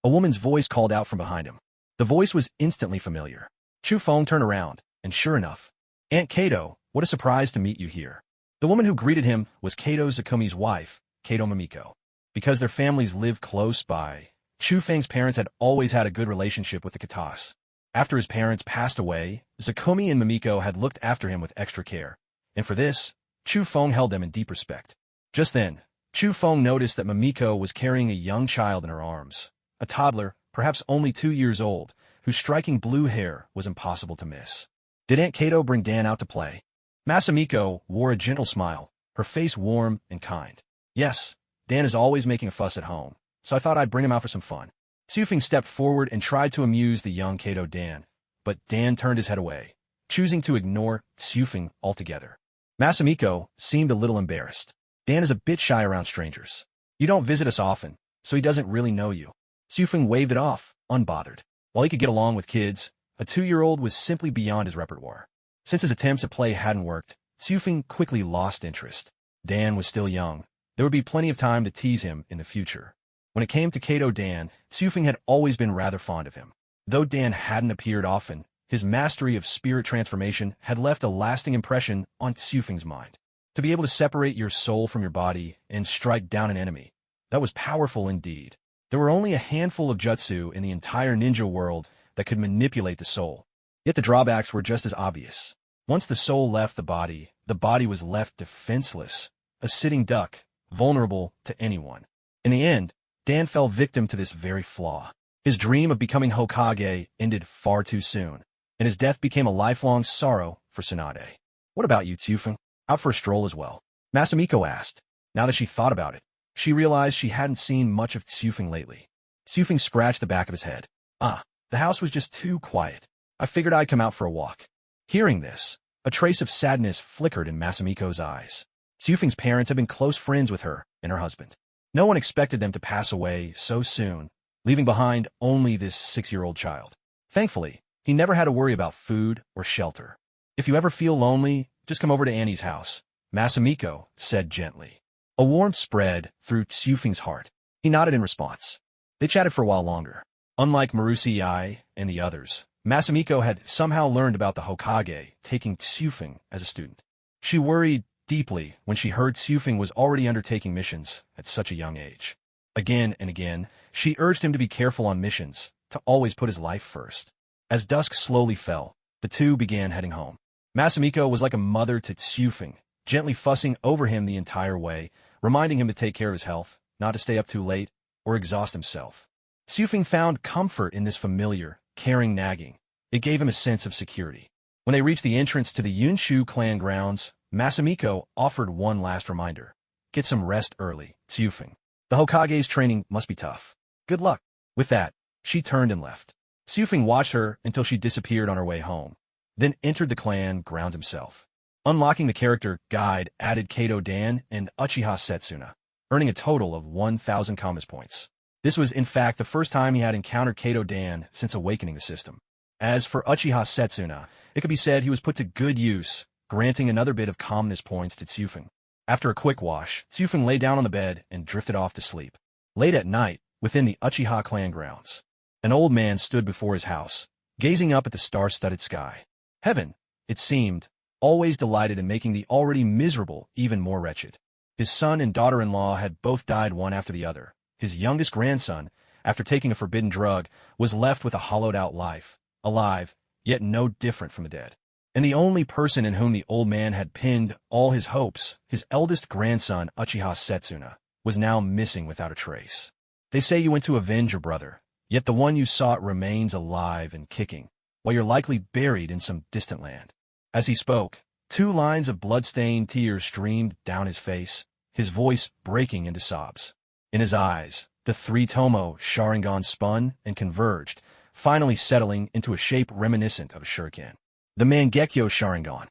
A woman's voice called out from behind him. The voice was instantly familiar. Chu Feng turned around, and sure enough, "Aunt Kato, what a surprise to meet you here." The woman who greeted him was Kato Zakumi's wife, Kato Mamiko. Because their families lived close by, Chu Feng's parents had always had a good relationship with the Katas. After his parents passed away, Zakumi and Mamiko had looked after him with extra care, and for this, Chu Feng held them in deep respect. Just then, Chu Feng noticed that Mamiko was carrying a young child in her arms, a toddler, perhaps only 2 years old, whose striking blue hair was impossible to miss. Did Aunt Kato bring Dan out to play? Masamiko wore a gentle smile, her face warm and kind. "Yes, Dan is always making a fuss at home, so I thought I'd bring him out for some fun." Xufeng stepped forward and tried to amuse the young Kato Dan, but Dan turned his head away, choosing to ignore Xufeng altogether. Masamiko seemed a little embarrassed. "Dan is a bit shy around strangers. You don't visit us often, so he doesn't really know you." Xufeng waved it off, unbothered. While he could get along with kids, a 2-year-old was simply beyond his repertoire. Since his attempts at play hadn't worked, Xufeng quickly lost interest. Dan was still young. There would be plenty of time to tease him in the future. When it came to Kato Dan, Xufeng had always been rather fond of him. Though Dan hadn't appeared often, his mastery of spirit transformation had left a lasting impression on Xufeng's mind. To be able to separate your soul from your body and strike down an enemy, that was powerful indeed. There were only a handful of jutsu in the entire ninja world that could manipulate the soul. Yet the drawbacks were just as obvious. Once the soul left the body was left defenseless, a sitting duck, vulnerable to anyone. In the end, Dan fell victim to this very flaw. His dream of becoming Hokage ended far too soon, and his death became a lifelong sorrow for Tsunade. "What about you, Xufeng? Out for a stroll as well?" Masamiko asked. Now that she thought about it, she realized she hadn't seen much of Xufeng lately. Xufeng scratched the back of his head. The house was just too quiet. I figured I'd come out for a walk." Hearing this, a trace of sadness flickered in Masamiko's eyes. Xufeng's parents had been close friends with her and her husband. No one expected them to pass away so soon, leaving behind only this 6-year-old child. Thankfully, he never had to worry about food or shelter. "If you ever feel lonely, just come over to Annie's house," Masamiko said gently. A warmth spread through Xufeng's heart. He nodded in response. They chatted for a while longer. Unlike Marusei and the others, Masamiko had somehow learned about the Hokage taking Xufeng as a student. She worried deeply when she heard Xufeng was already undertaking missions at such a young age. Again and again, she urged him to be careful on missions, to always put his life first. As dusk slowly fell, the two began heading home. Masamiko was like a mother to Xufeng, gently fussing over him the entire way, reminding him to take care of his health, not to stay up too late, or exhaust himself. Xufeng found comfort in this familiar, caring nagging. It gave him a sense of security. When they reached the entrance to the Yunshu clan grounds, Masamiko offered one last reminder. "Get some rest early, Xufeng. The Hokage's training must be tough. Good luck." With that, she turned and left. Tsufeng watched her until she disappeared on her way home, then entered the clan grounds himself. Unlocking the character guide added Kato Dan and Uchiha Setsuna, earning a total of 1,000 commerce points. This was, in fact, the first time he had encountered Kato Dan since awakening the system. As for Uchiha Setsuna, it could be said he was put to good use, granting another bit of calmness points to Tsufeng. After a quick wash, Tsufeng lay down on the bed and drifted off to sleep. Late at night, within the Uchiha clan grounds, an old man stood before his house, gazing up at the star-studded sky. Heaven, it seemed, always delighted in making the already miserable even more wretched. His son and daughter-in-law had both died one after the other. His youngest grandson, after taking a forbidden drug, was left with a hollowed-out life, alive, yet no different from the dead. And the only person in whom the old man had pinned all his hopes, his eldest grandson, Uchiha Setsuna, was now missing without a trace. They say you went to avenge your brother, yet the one you sought remains alive and kicking, while you're likely buried in some distant land. As he spoke, 2 lines of blood-stained tears streamed down his face, his voice breaking into sobs. In his eyes, the 3-tomo Sharingan spun and converged, finally settling into a shape reminiscent of a shuriken. The Mangekyo Sharingan.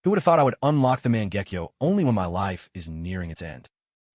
Who would have thought I would unlock the Mangekyo only when my life is nearing its end?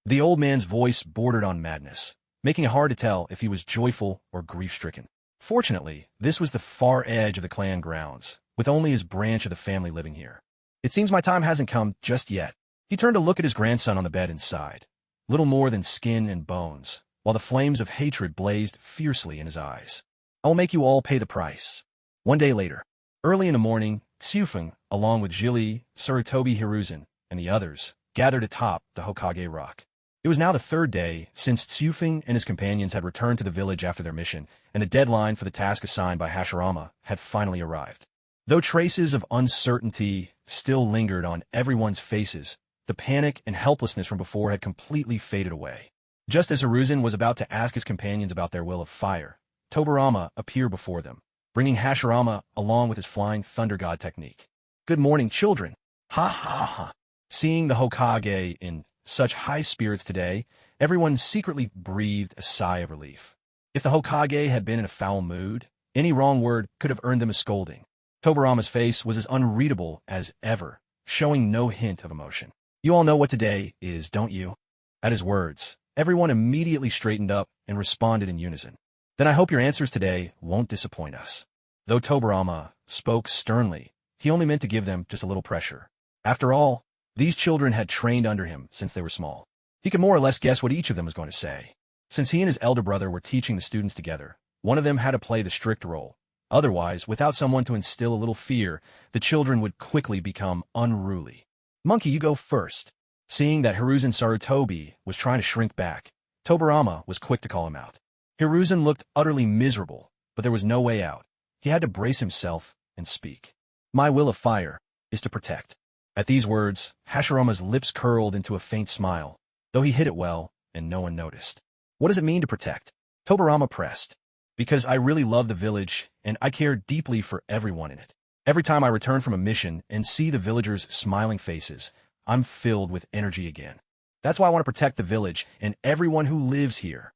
The old man's voice bordered on madness, making it hard to tell if he was joyful or grief-stricken. Fortunately, this was the far edge of the clan grounds, with only his branch of the family living here. It seems my time hasn't come just yet. He turned to look at his grandson on the bed and sighed. Little more than skin and bones, while the flames of hatred blazed fiercely in his eyes. I will make you all pay the price. One day later, early in the morning, Tsufeng, along with Jili, Sarutobi Hiruzen, and the others, gathered atop the Hokage rock. It was now the 3rd day since Tsufeng and his companions had returned to the village after their mission, and the deadline for the task assigned by Hashirama had finally arrived. Though traces of uncertainty still lingered on everyone's faces, the panic and helplessness from before had completely faded away. Just as Hiruzen was about to ask his companions about their will of fire, Tobirama appeared before them, bringing Hashirama along with his flying thunder god technique. Good morning, children. Ha ha ha. Seeing the Hokage in such high spirits today, everyone secretly breathed a sigh of relief. If the Hokage had been in a foul mood, any wrong word could have earned them a scolding. Tobirama's face was as unreadable as ever, showing no hint of emotion. You all know what today is, don't you? At his words, everyone immediately straightened up and responded in unison. Then I hope your answers today won't disappoint us. Though Tobirama spoke sternly, he only meant to give them just a little pressure. After all, these children had trained under him since they were small. He could more or less guess what each of them was going to say. Since he and his elder brother were teaching the students together, one of them had to play the strict role. Otherwise, without someone to instill a little fear, the children would quickly become unruly. Monkey, you go first. Seeing that Hiruzen Sarutobi was trying to shrink back, Tobirama was quick to call him out. Hiruzen looked utterly miserable, but there was no way out. He had to brace himself and speak. My will of fire is to protect. At these words, Hashirama's lips curled into a faint smile, though he hid it well, and no one noticed. What does it mean to protect? Tobirama pressed. Because I really love the village, and I care deeply for everyone in it. Every time I return from a mission and see the villagers' smiling faces, I'm filled with energy again. That's why I want to protect the village and everyone who lives here.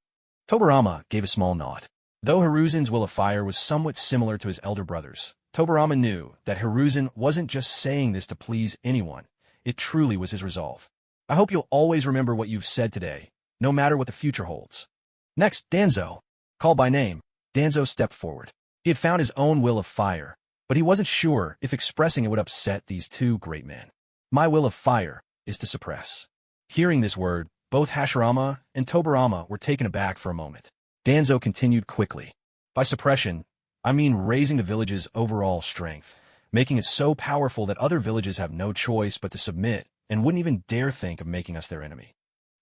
Tobirama gave a small nod. Though Hiruzen's will of fire was somewhat similar to his elder brother's, Tobirama knew that Hiruzen wasn't just saying this to please anyone. It truly was his resolve. I hope you'll always remember what you've said today, no matter what the future holds. Next, Danzo. Called by name, Danzo stepped forward. He had found his own will of fire, but he wasn't sure if expressing it would upset these 2 great men. My will of fire is to suppress. Hearing this word, both Hashirama and Tobirama were taken aback for a moment. Danzo continued quickly. By suppression, I mean raising the village's overall strength, making it so powerful that other villages have no choice but to submit and wouldn't even dare think of making us their enemy.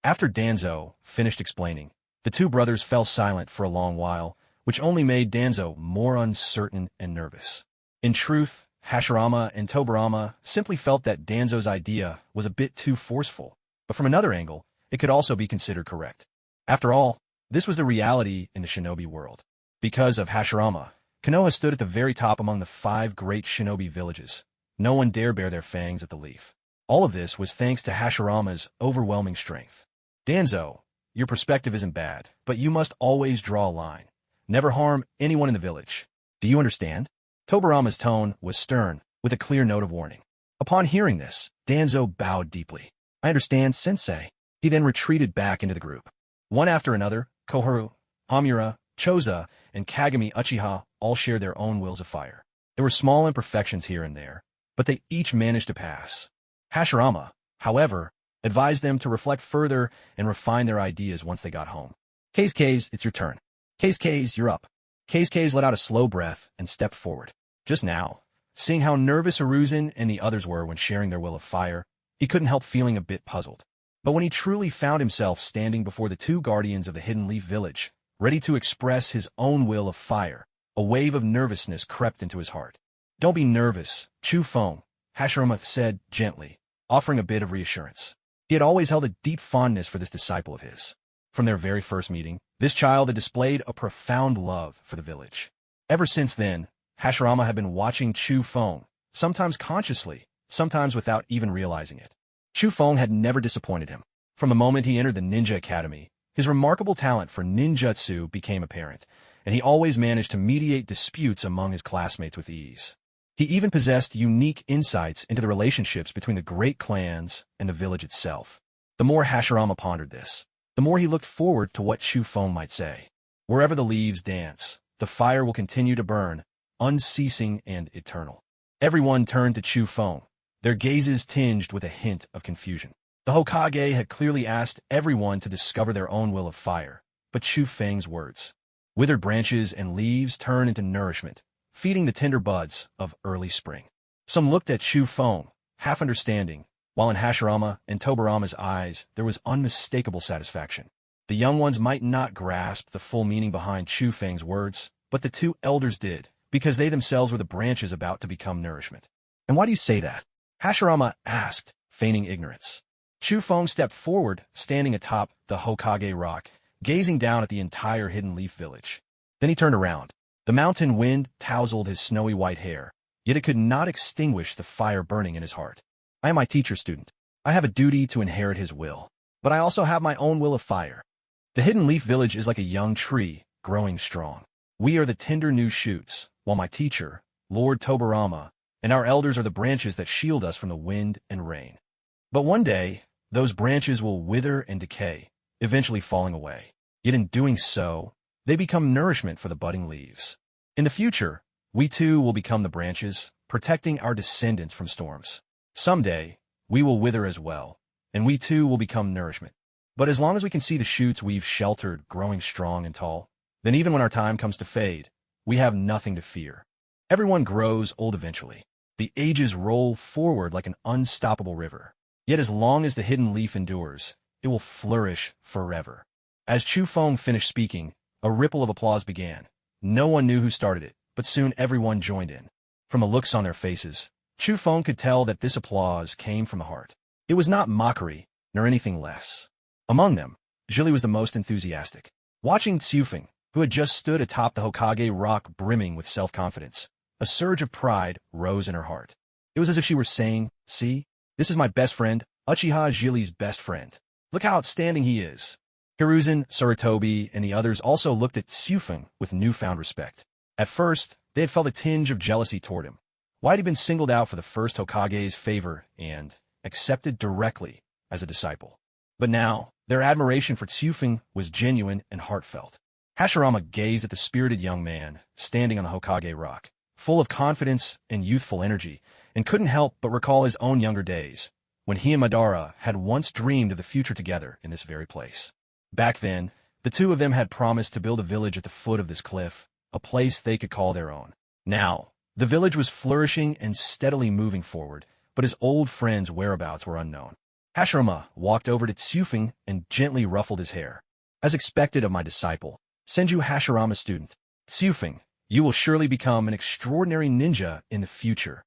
After Danzo finished explaining, the 2 brothers fell silent for a long while, which only made Danzo more uncertain and nervous. In truth, Hashirama and Tobirama simply felt that Danzo's idea was a bit too forceful, but from another angle, it could also be considered correct. After all, this was the reality in the shinobi world. Because of Hashirama, Konoha stood at the very top among the 5 great shinobi villages. No one dare bare their fangs at the leaf. All of this was thanks to Hashirama's overwhelming strength. Danzo, your perspective isn't bad, but you must always draw a line. Never harm anyone in the village. Do you understand? Tobarama's tone was stern, with a clear note of warning. Upon hearing this, Danzo bowed deeply. I understand, sensei. He then retreated back into the group. One after another, Koharu, Hamura, Choza, and Kagami Uchiha all shared their own wills of fire. There were small imperfections here and there, but they each managed to pass. Hashirama, however, advised them to reflect further and refine their ideas once they got home. K's, it's your turn. K's, you're up. K's let out a slow breath and stepped forward. Just now, seeing how nervous Hiruzen and the others were when sharing their will of fire, he couldn't help feeling a bit puzzled. But when he truly found himself standing before the two guardians of the Hidden Leaf Village, ready to express his own will of fire, a wave of nervousness crept into his heart. Don't be nervous, Chu Feng, Hashirama said gently, offering a bit of reassurance. He had always held a deep fondness for this disciple of his. From their very first meeting, this child had displayed a profound love for the village. Ever since then, Hashirama had been watching Chu Feng, sometimes consciously, sometimes without even realizing it. Chu Feng had never disappointed him. From the moment he entered the Ninja Academy, his remarkable talent for ninjutsu became apparent, and he always managed to mediate disputes among his classmates with ease. He even possessed unique insights into the relationships between the great clans and the village itself. The more Hashirama pondered this, the more he looked forward to what Chu Feng might say. Wherever the leaves dance, the fire will continue to burn, unceasing and eternal. Everyone turned to Chu Feng, their gazes tinged with a hint of confusion. The Hokage had clearly asked everyone to discover their own will of fire, but Chu Feng's words. Withered branches and leaves turn into nourishment, feeding the tender buds of early spring. Some looked at Chu Feng, half understanding, while in Hashirama and Tobarama's eyes there was unmistakable satisfaction. The young ones might not grasp the full meaning behind Chu Feng's words, but the two elders did, because they themselves were the branches about to become nourishment. And why do you say that? Hashirama asked, feigning ignorance. Chu Feng stepped forward, standing atop the Hokage rock, gazing down at the entire Hidden Leaf Village. Then he turned around. The mountain wind tousled his snowy white hair, yet it could not extinguish the fire burning in his heart. I am my teacher's student. I have a duty to inherit his will. But I also have my own will of fire. The Hidden Leaf Village is like a young tree, growing strong. We are the tender new shoots, while my teacher, Lord Tobarama, and our elders are the branches that shield us from the wind and rain. But one day, those branches will wither and decay, eventually falling away. Yet in doing so, they become nourishment for the budding leaves. In the future, we too will become the branches, protecting our descendants from storms. Someday, we will wither as well, and we too will become nourishment. But as long as we can see the shoots we've sheltered growing strong and tall, then even when our time comes to fade, we have nothing to fear. Everyone grows old eventually. The ages roll forward like an unstoppable river. Yet as long as the hidden leaf endures, it will flourish forever. As Chu Feng finished speaking, a ripple of applause began. No one knew who started it, but soon everyone joined in. From the looks on their faces, Chu Feng could tell that this applause came from the heart. It was not mockery, nor anything less. Among them, Zhili was the most enthusiastic. Watching Tsufeng, who had just stood atop the Hokage rock brimming with self-confidence, a surge of pride rose in her heart. It was as if she were saying, "See, this is my best friend, Uchiha Zhili's best friend. Look how outstanding he is." Hiruzen, Sarutobi, and the others also looked at Tsufeng with newfound respect. At first, they had felt a tinge of jealousy toward him. Why had he been singled out for the first Hokage's favor and accepted directly as a disciple? But now, their admiration for Tsufeng was genuine and heartfelt. Hashirama gazed at the spirited young man standing on the Hokage rock, full of confidence and youthful energy, and couldn't help but recall his own younger days, when he and Madara had once dreamed of the future together in this very place. Back then, the two of them had promised to build a village at the foot of this cliff, a place they could call their own. Now, the village was flourishing and steadily moving forward, but his old friend's whereabouts were unknown. Hashirama walked over to Tsufeng and gently ruffled his hair. As expected of my disciple, Senju Hashirama's student, Tsufeng, you will surely become an extraordinary ninja in the future.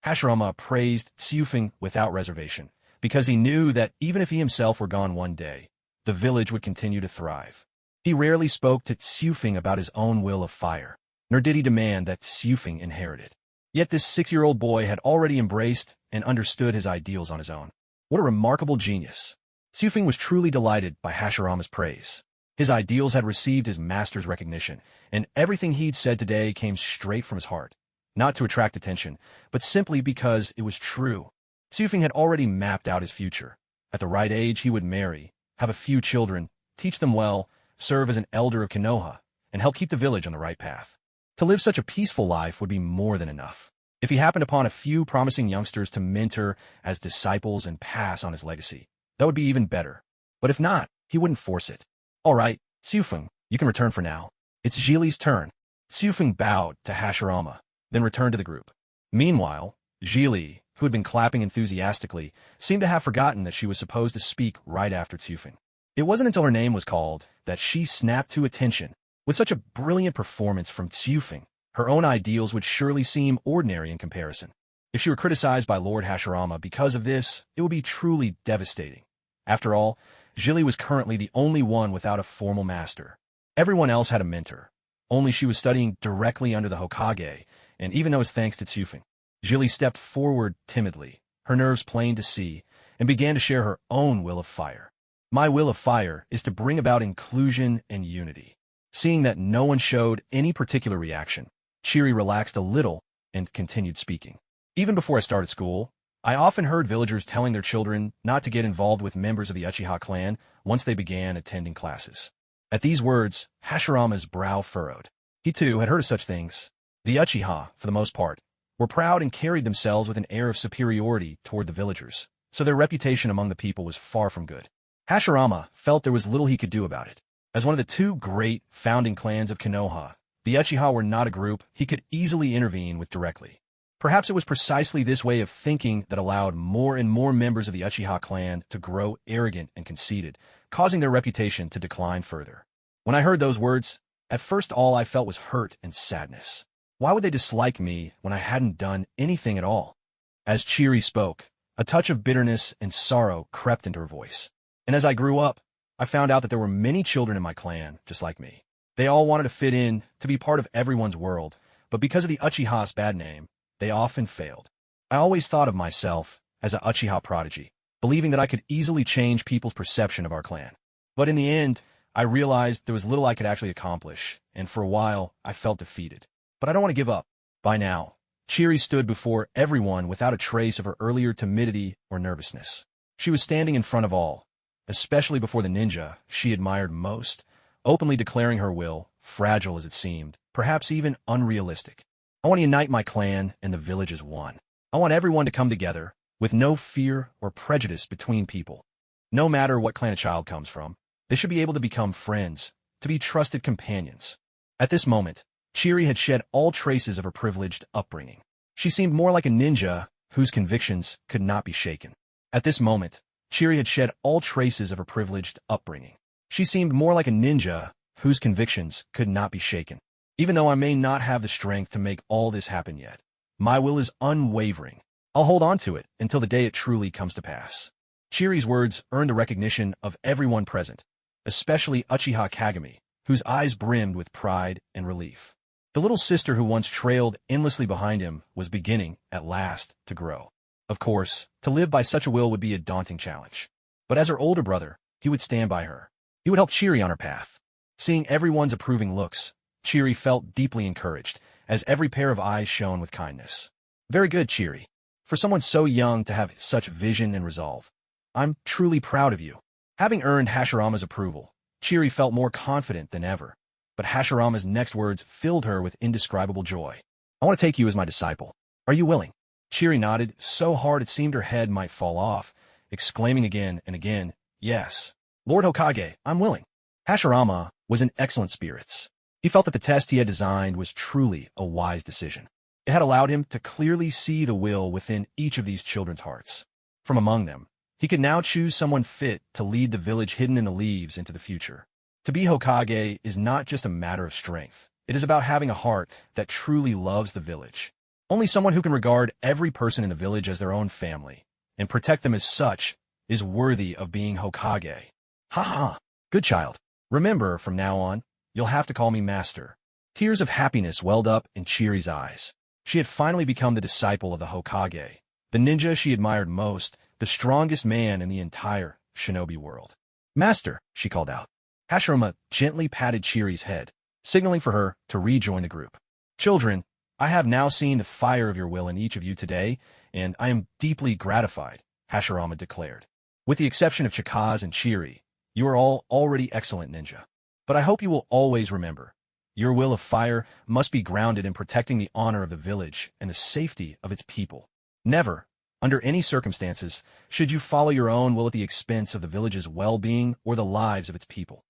Hashirama praised Tsufeng without reservation, because he knew that even if he himself were gone one day, the village would continue to thrive. He rarely spoke to Tsufeng about his own will of fire, nor did he demand that Tsufeng inherit it. Yet this 6-year-old boy had already embraced and understood his ideals on his own. What a remarkable genius! Tsufeng was truly delighted by Hashirama's praise. His ideals had received his master's recognition, and everything he'd said today came straight from his heart. Not to attract attention, but simply because it was true. Tsufeng had already mapped out his future. At the right age, he would marry, have a few children, teach them well, serve as an elder of Konoha, and help keep the village on the right path. To live such a peaceful life would be more than enough. If he happened upon a few promising youngsters to mentor as disciples and pass on his legacy, that would be even better. But if not, he wouldn't force it. All right, Tsufeng, you can return for now. It's Zhili's turn. Tsufeng bowed to Hashirama, then returned to the group. Meanwhile, Zhili, who had been clapping enthusiastically, seemed to have forgotten that she was supposed to speak right after Tsufeng. It wasn't until her name was called that she snapped to attention. With such a brilliant performance from Tsufeng, her own ideals would surely seem ordinary in comparison. If she were criticized by Lord Hashirama because of this, it would be truly devastating. After all, Zhili was currently the only one without a formal master. Everyone else had a mentor. Only she was studying directly under the Hokage, and even though it was thanks to Tsufeng, Zhili stepped forward timidly, her nerves plain to see, and began to share her own will of fire. My will of fire is to bring about inclusion and unity. Seeing that no one showed any particular reaction, Chiri relaxed a little and continued speaking. Even before I started school, I often heard villagers telling their children not to get involved with members of the Uchiha clan once they began attending classes. At these words, Hashirama's brow furrowed. He too had heard of such things. The Uchiha, for the most part, were proud and carried themselves with an air of superiority toward the villagers, so their reputation among the people was far from good. Hashirama felt there was little he could do about it. As one of the two great founding clans of Konoha, the Uchiha were not a group he could easily intervene with directly. Perhaps it was precisely this way of thinking that allowed more and more members of the Uchiha clan to grow arrogant and conceited, causing their reputation to decline further. When I heard those words, at first all I felt was hurt and sadness. Why would they dislike me when I hadn't done anything at all? As Chiri spoke, a touch of bitterness and sorrow crept into her voice. And as I grew up, I found out that there were many children in my clan just like me. They all wanted to fit in, to be part of everyone's world, but because of the Uchiha's bad name, they often failed. I always thought of myself as a Uchiha prodigy, believing that I could easily change people's perception of our clan. But in the end, I realized there was little I could actually accomplish, and for a while, I felt defeated. But I don't want to give up. By now, Chiri stood before everyone without a trace of her earlier timidity or nervousness. She was standing in front of all, especially before the ninja she admired most, openly declaring her will, fragile as it seemed, perhaps even unrealistic. I want to unite my clan and the village as one. I want everyone to come together, with no fear or prejudice between people. No matter what clan a child comes from, they should be able to become friends, to be trusted companions. At this moment, Chiri had shed all traces of her privileged upbringing. She seemed more like a ninja whose convictions could not be shaken. At this moment, Chiri had shed all traces of her privileged upbringing. She seemed more like a ninja whose convictions could not be shaken. Even though I may not have the strength to make all this happen yet, my will is unwavering. I'll hold on to it until the day it truly comes to pass. Chiri's words earned the recognition of everyone present, especially Uchiha Kagami, whose eyes brimmed with pride and relief. The little sister who once trailed endlessly behind him was beginning, at last, to grow. Of course, to live by such a will would be a daunting challenge. But as her older brother, he would stand by her. He would help Chiri on her path. Seeing everyone's approving looks, Chiri felt deeply encouraged, as every pair of eyes shone with kindness. Very good, Chiri. For someone so young to have such vision and resolve. I'm truly proud of you. Having earned Hashirama's approval, Chiri felt more confident than ever. But Hashirama's next words filled her with indescribable joy. I want to take you as my disciple. Are you willing? Chiri nodded so hard it seemed her head might fall off, exclaiming again and again, yes. Lord Hokage, I'm willing. Hashirama was in excellent spirits. He felt that the test he had designed was truly a wise decision. It had allowed him to clearly see the will within each of these children's hearts. From among them, he could now choose someone fit to lead the village hidden in the leaves into the future. To be Hokage is not just a matter of strength. It is about having a heart that truly loves the village. Only someone who can regard every person in the village as their own family and protect them as such is worthy of being Hokage. Ha ha, good child. Remember, from now on, you'll have to call me master. Tears of happiness welled up in Chiri's eyes. She had finally become the disciple of the Hokage, the ninja she admired most, the strongest man in the entire Shinobi world. Master, she called out. Hashirama gently patted Chiri's head, signaling for her to rejoin the group. Children, I have now seen the fire of your will in each of you today, and I am deeply gratified, Hashirama declared. With the exception of Chikaz and Chiri, you are all already excellent ninja. But I hope you will always remember, your will of fire must be grounded in protecting the honor of the village and the safety of its people. Never, under any circumstances, should you follow your own will at the expense of the village's well-being or the lives of its people.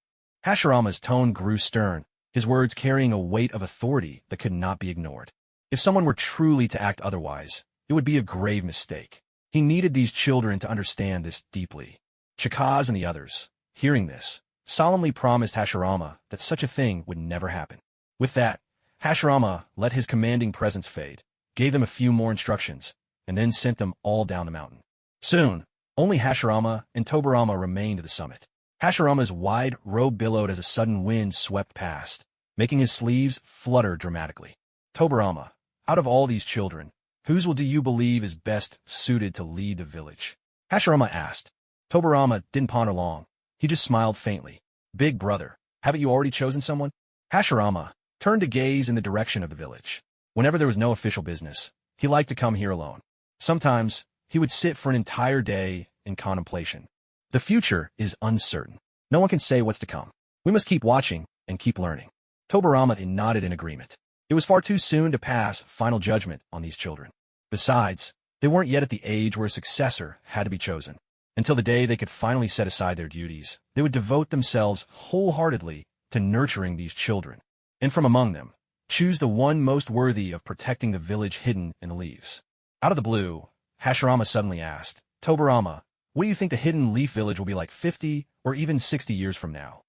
Hashirama's tone grew stern, his words carrying a weight of authority that could not be ignored. If someone were truly to act otherwise, it would be a grave mistake. He needed these children to understand this deeply. Chikaz and the others, hearing this, solemnly promised Hashirama that such a thing would never happen. With that, Hashirama let his commanding presence fade, gave them a few more instructions, and then sent them all down the mountain. Soon, only Hashirama and Tobarama remained at the summit. Hashirama's wide robe billowed as a sudden wind swept past, making his sleeves flutter dramatically. Tobarama, out of all these children, whose will do you believe is best suited to lead the village? Hashirama asked. Tobarama didn't ponder long. He just smiled faintly. Big brother, haven't you already chosen someone? Hashirama turned to gaze in the direction of the village. Whenever there was no official business, he liked to come here alone. Sometimes, he would sit for an entire day in contemplation. The future is uncertain. No one can say what's to come. We must keep watching and keep learning. Tobarama nodded in agreement. It was far too soon to pass final judgment on these children. Besides, they weren't yet at the age where a successor had to be chosen. Until the day they could finally set aside their duties, they would devote themselves wholeheartedly to nurturing these children, and from among them, choose the one most worthy of protecting the village hidden in the leaves. Out of the blue, Hashirama suddenly asked, Tobarama, what do you think the hidden leaf village will be like 50 or even 60 years from now?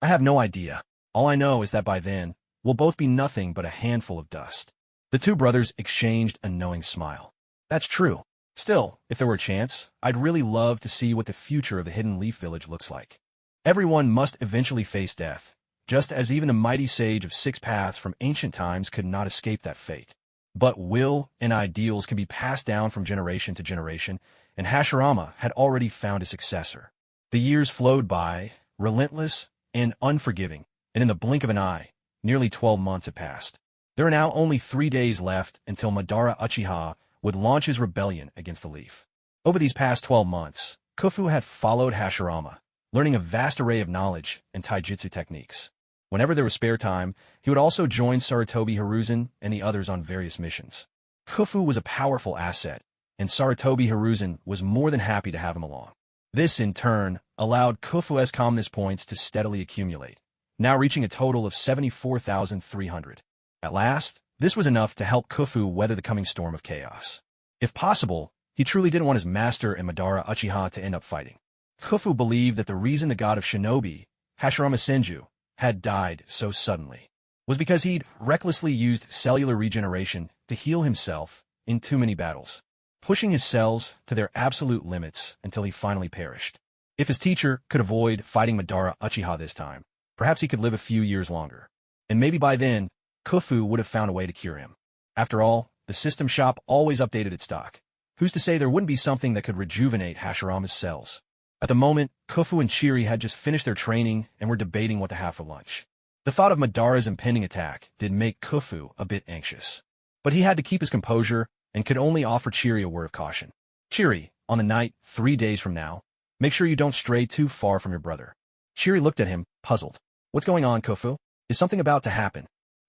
I have no idea. All I know is that by then, we'll both be nothing but a handful of dust. The two brothers exchanged a knowing smile. That's true. Still, if there were a chance, I'd really love to see what the future of the Hidden Leaf Village looks like. Everyone must eventually face death, just as even the mighty sage of 6 paths from ancient times could not escape that fate. But will and ideals can be passed down from generation to generation, and Hashirama had already found a successor. The years flowed by, relentless and unforgiving, and in the blink of an eye, nearly 12 months had passed. There are now only 3 days left until Madara Uchiha would launch his rebellion against the Leaf. Over these past 12 months, Kufu had followed Hashirama, learning a vast array of knowledge and taijutsu techniques. Whenever there was spare time, he would also join Sarutobi Hiruzen and the others on various missions. Kufu was a powerful asset, and Sarutobi Hiruzen was more than happy to have him along. This, in turn, allowed Kufu's calmness points to steadily accumulate, now reaching a total of 74,300. At last, this was enough to help Kufu weather the coming storm of chaos. If possible, he truly didn't want his master and Madara Uchiha to end up fighting. Kufu believed that the reason the god of Shinobi, Hashirama Senju, had died so suddenly was because he'd recklessly used cellular regeneration to heal himself in too many battles, pushing his cells to their absolute limits until he finally perished. If his teacher could avoid fighting Madara Uchiha this time, perhaps he could live a few years longer. And maybe by then, Kufu would have found a way to cure him. After all, the system shop always updated its stock. Who's to say there wouldn't be something that could rejuvenate Hashirama's cells? At the moment, Kufu and Chiri had just finished their training and were debating what to have for lunch. The thought of Madara's impending attack did make Kufu a bit anxious. But he had to keep his composure and could only offer Chiri a word of caution. Chiri, on the night 3 days from now, make sure you don't stray too far from your brother. Chiri looked at him, puzzled. What's going on, Kufu? Is something about to happen?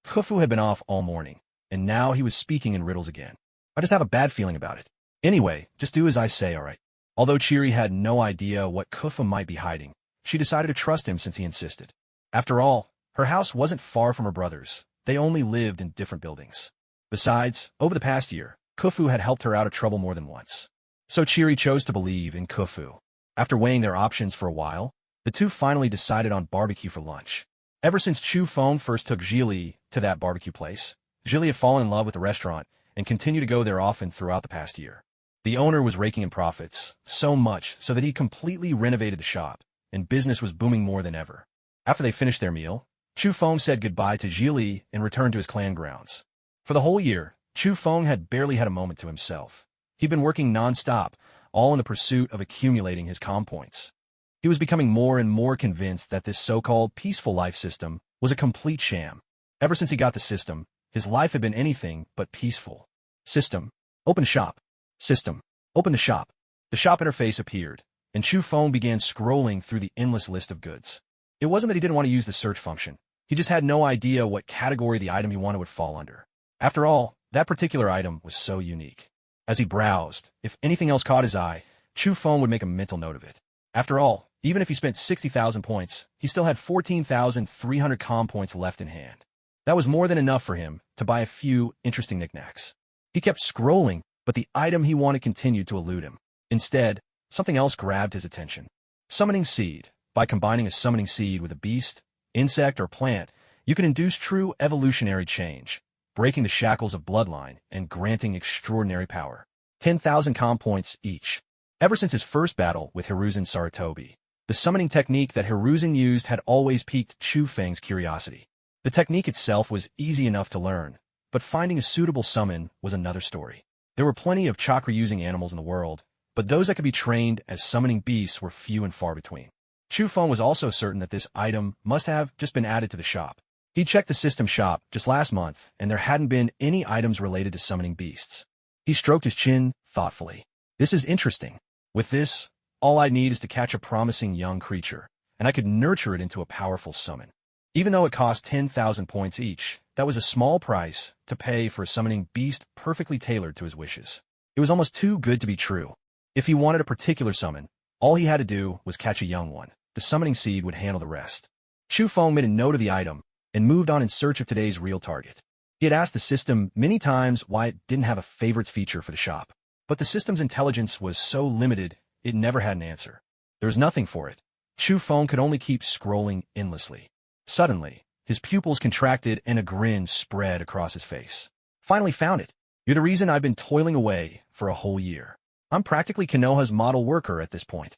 Kufu had been off all morning, and now he was speaking in riddles again. I just have a bad feeling about it. Anyway, just do as I say, all right? Although Chiri had no idea what Kufu might be hiding, she decided to trust him since he insisted. After all, her house wasn't far from her brother's. They only lived in different buildings. Besides, over the past year, Kufu had helped her out of trouble more than once. So Chiri chose to believe in Kufu. After weighing their options for a while, the two finally decided on barbecue for lunch. Ever since Chu Feng first took Zhili to that barbecue place, Zhili had fallen in love with the restaurant and continued to go there often throughout the past year. The owner was raking in profits, so much so that he completely renovated the shop, and business was booming more than ever. After they finished their meal, Chu Feng said goodbye to Zhili and returned to his clan grounds. For the whole year, Chu Feng had barely had a moment to himself. He'd been working non-stop, all in the pursuit of accumulating his comm points. He was becoming more and more convinced that this so-called peaceful life system was a complete sham. Ever since he got the system, his life had been anything but peaceful. System. Open the shop. System. Open the shop. The shop interface appeared, and Chu Feng began scrolling through the endless list of goods. It wasn't that he didn't want to use the search function. He just had no idea what category the item he wanted would fall under. After all, that particular item was so unique. As he browsed, if anything else caught his eye, Chu Feng would make a mental note of it. After all, even if he spent 60,000 points, he still had 14,300 comm points left in hand. That was more than enough for him to buy a few interesting knickknacks. He kept scrolling, but the item he wanted continued to elude him. Instead, something else grabbed his attention. Summoning Seed. By combining a summoning seed with a beast, insect, or plant, you can induce true evolutionary change, breaking the shackles of bloodline and granting extraordinary power. 10,000 comm points each. Ever since his first battle with Hiruzen Sarutobi, the summoning technique that Hiruzen used had always piqued Chu Feng's curiosity. The technique itself was easy enough to learn, but finding a suitable summon was another story. There were plenty of chakra-using animals in the world, but those that could be trained as summoning beasts were few and far between. Chu Feng was also certain that this item must have just been added to the shop. He checked the system shop just last month, and there hadn't been any items related to summoning beasts. He stroked his chin thoughtfully. This is interesting. With this, all I need is to catch a promising young creature, and I could nurture it into a powerful summon. Even though it cost 10,000 points each, that was a small price to pay for a summoning beast perfectly tailored to his wishes. It was almost too good to be true. If he wanted a particular summon, all he had to do was catch a young one. The summoning seed would handle the rest. Chu Feng made a note of the item and moved on in search of today's real target. He had asked the system many times why it didn't have a favorites feature for the shop, but the system's intelligence was so limited it never had an answer. There was nothing for it. Chu Feng could only keep scrolling endlessly. Suddenly, his pupils contracted and a grin spread across his face. Finally found it. You're the reason I've been toiling away for a whole year. I'm practically Konoha's model worker at this point.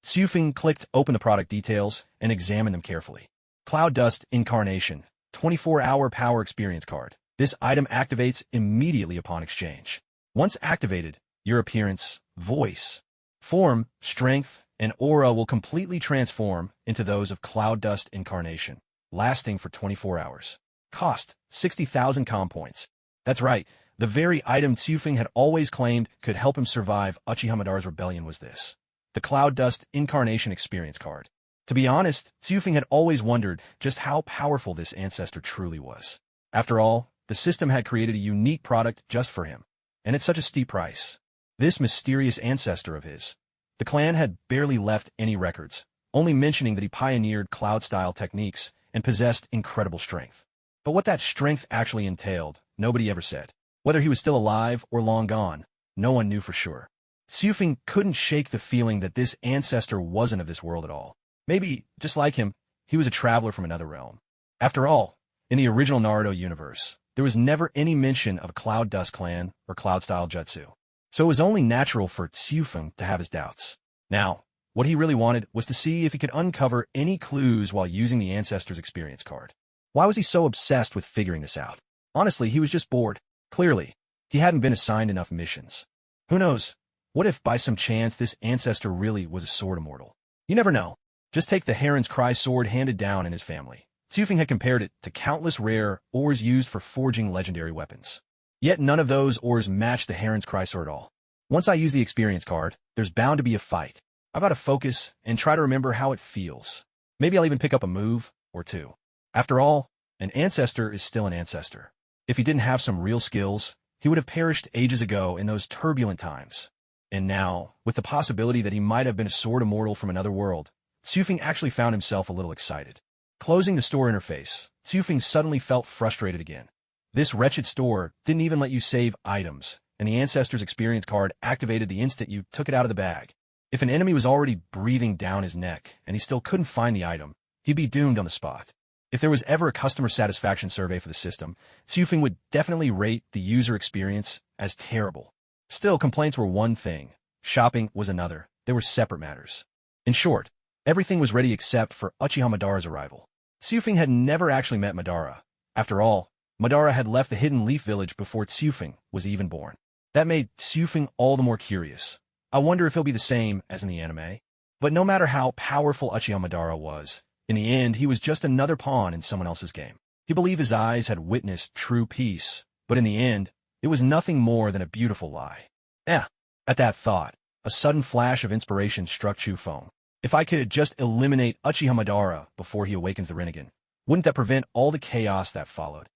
Xufeng clicked open the product details and examined them carefully. Cloud Dust Incarnation, 24-hour power experience card. This item activates immediately upon exchange. Once activated, your appearance, voice, form, strength, and aura will completely transform into those of Cloud Dust Incarnation, lasting for 24 hours. Cost, 60,000 comm points. That's right, the very item Xufeng had always claimed could help him survive Uchiha Madara's rebellion was this. The Cloud Dust Incarnation Experience Card. To be honest, Xufeng had always wondered just how powerful this ancestor truly was. After all, the system had created a unique product just for him, and at such a steep price. This mysterious ancestor of his. The clan had barely left any records, only mentioning that he pioneered cloud-style techniques and possessed incredible strength. But what that strength actually entailed, nobody ever said. Whether he was still alive or long gone, no one knew for sure. Xufeng couldn't shake the feeling that this ancestor wasn't of this world at all. Maybe, just like him, he was a traveler from another realm. After all, in the original Naruto universe, there was never any mention of a Cloud Dust clan or cloud-style jutsu. So it was only natural for Xufeng to have his doubts. Now, what he really wanted was to see if he could uncover any clues while using the ancestor's experience card. Why was he so obsessed with figuring this out? Honestly, he was just bored. Clearly, he hadn't been assigned enough missions. Who knows? What if, by some chance, this ancestor really was a sword immortal? You never know. Just take the Heron's Cry sword handed down in his family. Xufeng had compared it to countless rare ores used for forging legendary weapons. Yet none of those ores matched the Heron's Cry sword at all. Once I use the experience card, there's bound to be a fight. I've got to focus and try to remember how it feels. Maybe I'll even pick up a move or two. After all, an ancestor is still an ancestor. If he didn't have some real skills, he would have perished ages ago in those turbulent times. And now, with the possibility that he might have been a sword immortal from another world, Xufeng actually found himself a little excited. Closing the store interface, Xufeng suddenly felt frustrated again. This wretched store didn't even let you save items, and the ancestor's experience card activated the instant you took it out of the bag. If an enemy was already breathing down his neck and he still couldn't find the item, he'd be doomed on the spot. If there was ever a customer satisfaction survey for the system, Xufeng would definitely rate the user experience as terrible. Still, complaints were one thing. Shopping was another. They were separate matters. In short, everything was ready except for Uchiha Madara's arrival. Xufeng had never actually met Madara. After all, Madara had left the Hidden Leaf Village before Xufeng was even born. That made Xufeng all the more curious. I wonder if he'll be the same as in the anime. But no matter how powerful Uchiha Madara was, in the end he was just another pawn in someone else's game. He believed his eyes had witnessed true peace, but in the end, it was nothing more than a beautiful lie. At that thought, a sudden flash of inspiration struck Chu Feng. If I could just eliminate Uchiha Madara before he awakens the Rinnegan, wouldn't that prevent all the chaos that followed?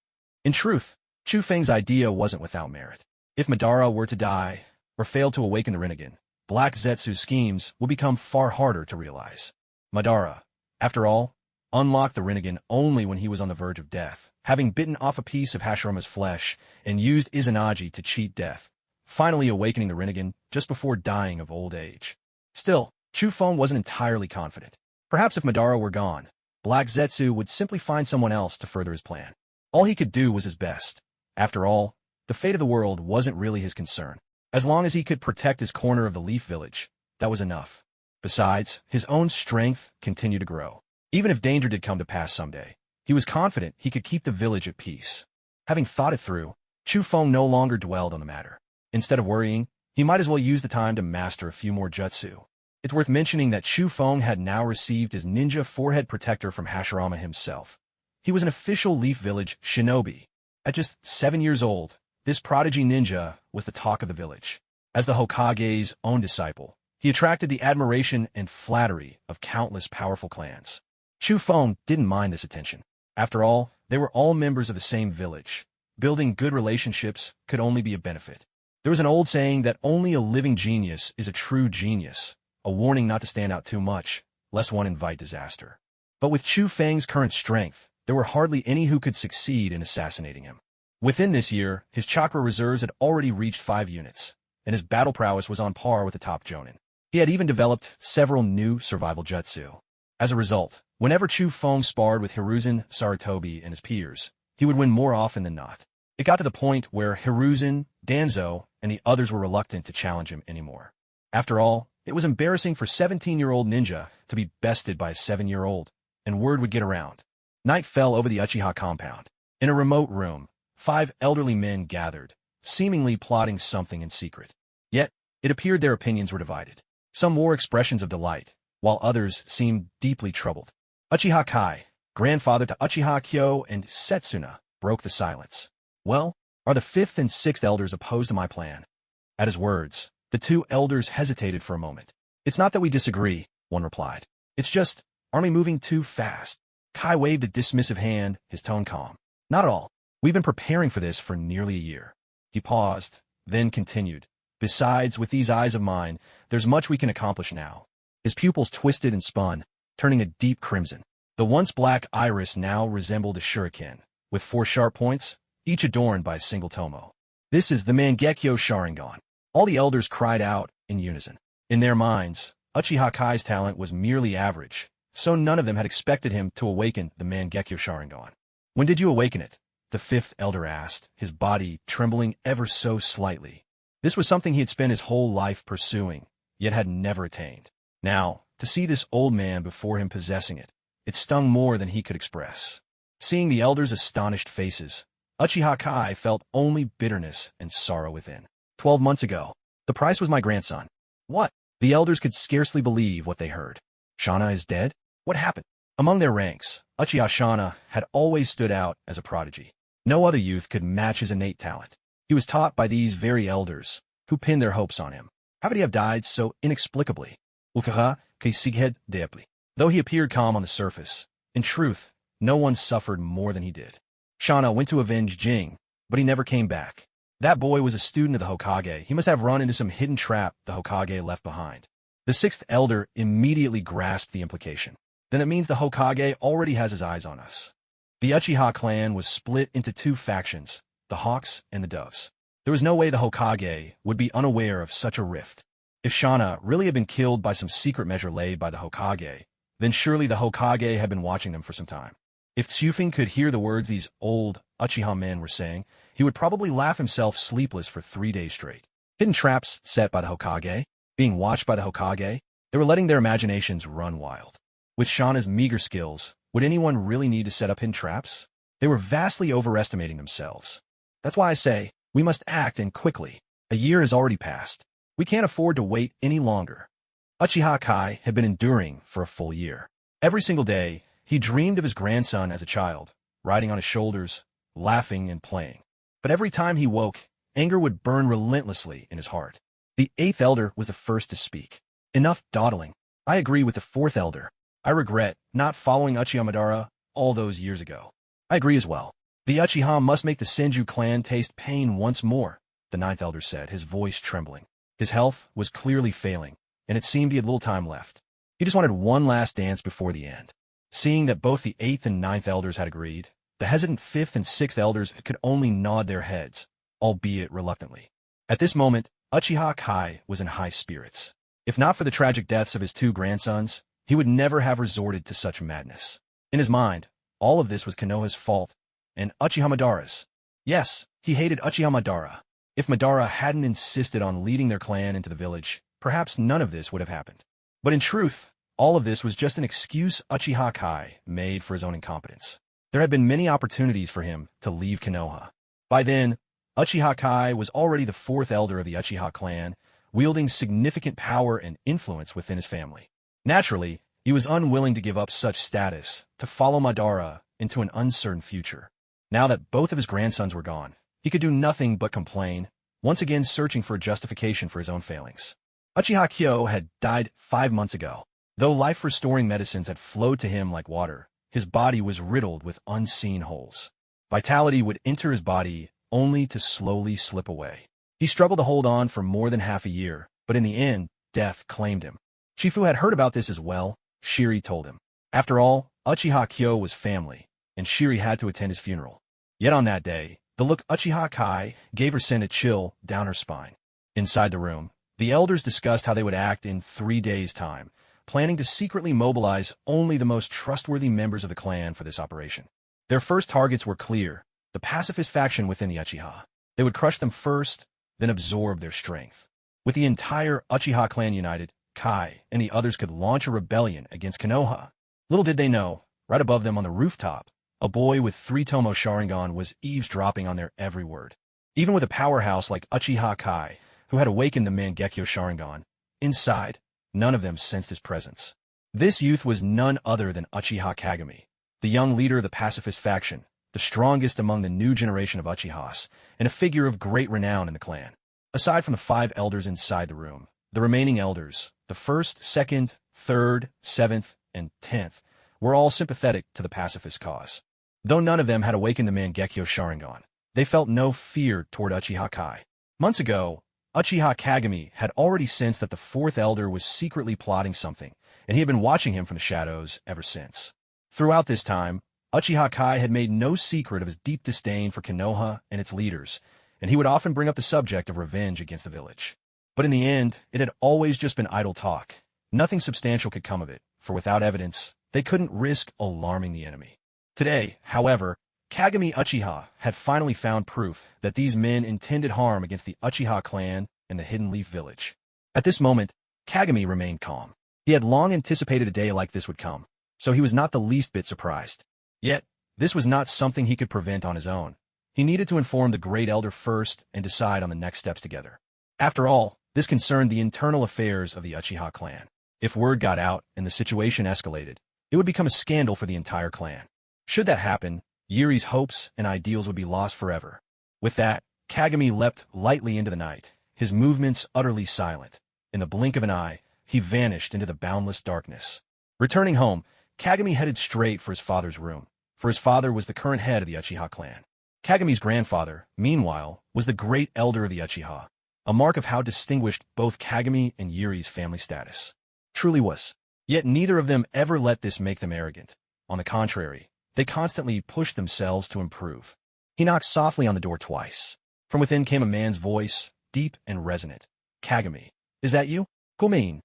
In truth, Chu Feng's idea wasn't without merit. If Madara were to die, or fail to awaken the Rinnegan, Black Zetsu's schemes will become far harder to realize. Madara, after all, unlocked the Rinnegan only when he was on the verge of death, having bitten off a piece of Hashirama's flesh and used Izanagi to cheat death, finally awakening the Rinnegan just before dying of old age. Still, Chu Feng wasn't entirely confident. Perhaps if Madara were gone, Black Zetsu would simply find someone else to further his plan. All he could do was his best. After all, the fate of the world wasn't really his concern. As long as he could protect his corner of the Leaf Village, that was enough. Besides, his own strength continued to grow. Even if danger did come to pass someday, he was confident he could keep the village at peace. Having thought it through, Chu Feng no longer dwelled on the matter. Instead of worrying, he might as well use the time to master a few more jutsu. It's worth mentioning that Chu Feng had now received his ninja forehead protector from Hashirama himself. He was an official Leaf Village shinobi. At just 7 years old, this prodigy ninja was the talk of the village. As the Hokage's own disciple, he attracted the admiration and flattery of countless powerful clans. Chu Feng didn't mind this attention. After all, they were all members of the same village. Building good relationships could only be a benefit. There was an old saying that only a living genius is a true genius, a warning not to stand out too much, lest one invite disaster. But with Chu Feng's current strength, there were hardly any who could succeed in assassinating him. Within this year, his chakra reserves had already reached 5 units, and his battle prowess was on par with the top jonin. He had even developed several new survival jutsu. As a result, whenever Chu Feng sparred with Hiruzen, Sarutobi, and his peers, he would win more often than not. It got to the point where Hiruzen, Danzo, and the others were reluctant to challenge him anymore. After all, it was embarrassing for 17-year-old ninja to be bested by a 7-year-old, and word would get around. Night fell over the Uchiha compound. In a remote room, 5 elderly men gathered, seemingly plotting something in secret. Yet, it appeared their opinions were divided. Some wore expressions of delight, while others seemed deeply troubled. Uchiha Kai, grandfather to Uchiha Kyo and Setsuna, broke the silence. Well, are the 5th and 6th elders opposed to my plan? At his words, the 2 elders hesitated for a moment. It's not that we disagree, one replied. It's just, aren't we moving too fast? Kai waved a dismissive hand, his tone calm. Not at all. We've been preparing for this for nearly a year. He paused, then continued. Besides, with these eyes of mine, there's much we can accomplish now. His pupils twisted and spun, turning a deep crimson. The once black iris now resembled a shuriken, with 4 sharp points, each adorned by a single tomo. This is the Mangekyo Sharingan. All the elders cried out in unison. In their minds, Uchiha Kai's talent was merely average, so none of them had expected him to awaken the Mangekyo Sharingan. When did you awaken it? The 5th elder asked, his body trembling ever so slightly. This was something he had spent his whole life pursuing, yet had never attained. Now, to see this old man before him possessing it, it stung more than he could express. Seeing the elders' astonished faces, Uchiha Kai felt only bitterness and sorrow within. 12 months ago, the price was my grandson. What? The elders could scarcely believe what they heard. Shana is dead? What happened? Among their ranks, Uchiha Shana had always stood out as a prodigy. No other youth could match his innate talent. He was taught by these very elders, who pinned their hopes on him. How could he have died so inexplicably? Though he appeared calm on the surface, in truth, no one suffered more than he did. Shana went to avenge Jing, but he never came back. That boy was a student of the Hokage. He must have run into some hidden trap the Hokage left behind. The 6th elder immediately grasped the implication. Then it means the Hokage already has his eyes on us. The Uchiha clan was split into 2 factions, the Hawks and the Doves. There was no way the Hokage would be unaware of such a rift. If Shana really had been killed by some secret measure laid by the Hokage, then surely the Hokage had been watching them for some time. If Tsufing could hear the words these old Uchiha men were saying, he would probably laugh himself sleepless for 3 days straight. Hidden traps set by the Hokage, being watched by the Hokage, they were letting their imaginations run wild. With Shana's meager skills, would anyone really need to set up hidden traps? They were vastly overestimating themselves. That's why I say, we must act and quickly. A year has already passed. We can't afford to wait any longer. Uchiha Kai had been enduring for a full year. Every single day, he dreamed of his grandson as a child, riding on his shoulders, laughing and playing. But every time he woke, anger would burn relentlessly in his heart. The 8th elder was the first to speak. Enough dawdling. I agree with the 4th elder. I regret not following Uchiha Madara all those years ago. I agree as well. The Uchiha must make the Senju clan taste pain once more, the 9th elder said, his voice trembling. His health was clearly failing, and it seemed he had little time left. He just wanted one last dance before the end. Seeing that both the 8th and 9th elders had agreed, the hesitant 5th and 6th elders could only nod their heads, albeit reluctantly. At this moment, Uchiha Kai was in high spirits. If not for the tragic deaths of his 2 grandsons, he would never have resorted to such madness. In his mind, all of this was Konoha's fault, and Uchiha Madara's. Yes, he hated Uchiha Madara. If Madara hadn't insisted on leading their clan into the village, perhaps none of this would have happened. But in truth, all of this was just an excuse Uchiha Kai made for his own incompetence. There had been many opportunities for him to leave Konoha. By then, Uchiha Kai was already the 4th elder of the Uchiha clan, wielding significant power and influence within his family. Naturally, he was unwilling to give up such status to follow Madara into an uncertain future. Now that both of his grandsons were gone, he could do nothing but complain, once again searching for a justification for his own failings. Uchiha Kyo had died 5 months ago. Though life-restoring medicines had flowed to him like water, his body was riddled with unseen holes. Vitality would enter his body only to slowly slip away. He struggled to hold on for more than half a year, but in the end, death claimed him. Shifu had heard about this as well, Shiri told him. After all, Uchiha Kyo was family, and Shiri had to attend his funeral. Yet on that day, the look Uchiha Kai gave her sent a chill down her spine. Inside the room, the elders discussed how they would act in 3 days' time, planning to secretly mobilize only the most trustworthy members of the clan for this operation. Their first targets were clear, the pacifist faction within the Uchiha. They would crush them first, then absorb their strength. With the entire Uchiha clan united, Kai and the others could launch a rebellion against Konoha. Little did they know, right above them on the rooftop, a boy with 3 Tomo Sharingan was eavesdropping on their every word. Even with a powerhouse like Uchiha Kai, who had awakened the Mangekyo Sharingan, inside, none of them sensed his presence. This youth was none other than Uchiha Kagami, the young leader of the pacifist faction, the strongest among the new generation of Uchihas, and a figure of great renown in the clan. Aside from the 5 elders inside the room, the remaining elders, the 1st, 2nd, 3rd, 7th, and 10th, were all sympathetic to the pacifist cause. Though none of them had awakened the Mangekyo Sharingan, they felt no fear toward Uchiha Kai. Months ago, Uchiha Kagami had already sensed that the 4th elder was secretly plotting something, and he had been watching him from the shadows ever since. Throughout this time, Uchiha Kai had made no secret of his deep disdain for Konoha and its leaders, and he would often bring up the subject of revenge against the village. But in the end, it had always just been idle talk. Nothing substantial could come of it, for without evidence, they couldn't risk alarming the enemy. Today, however, Kagami Uchiha had finally found proof that these men intended harm against the Uchiha clan and the Hidden Leaf village. At this moment, Kagami remained calm. He had long anticipated a day like this would come, so he was not the least bit surprised. Yet, this was not something he could prevent on his own. He needed to inform the Great Elder first and decide on the next steps together. After all, this concerned the internal affairs of the Uchiha clan. If word got out and the situation escalated, it would become a scandal for the entire clan. Should that happen, Yuri's hopes and ideals would be lost forever. With that, Kagami leapt lightly into the night, his movements utterly silent. In the blink of an eye, he vanished into the boundless darkness. Returning home, Kagami headed straight for his father's room, for his father was the current head of the Uchiha clan. Kagami's grandfather, meanwhile, was the great elder of the Uchiha, a mark of how distinguished both Kagami and Yuri's family status truly was. Yet neither of them ever let this make them arrogant. On the contrary, they constantly pushed themselves to improve. He knocked softly on the door twice. From within came a man's voice, deep and resonant. "Kagami, is that you?" "Komin."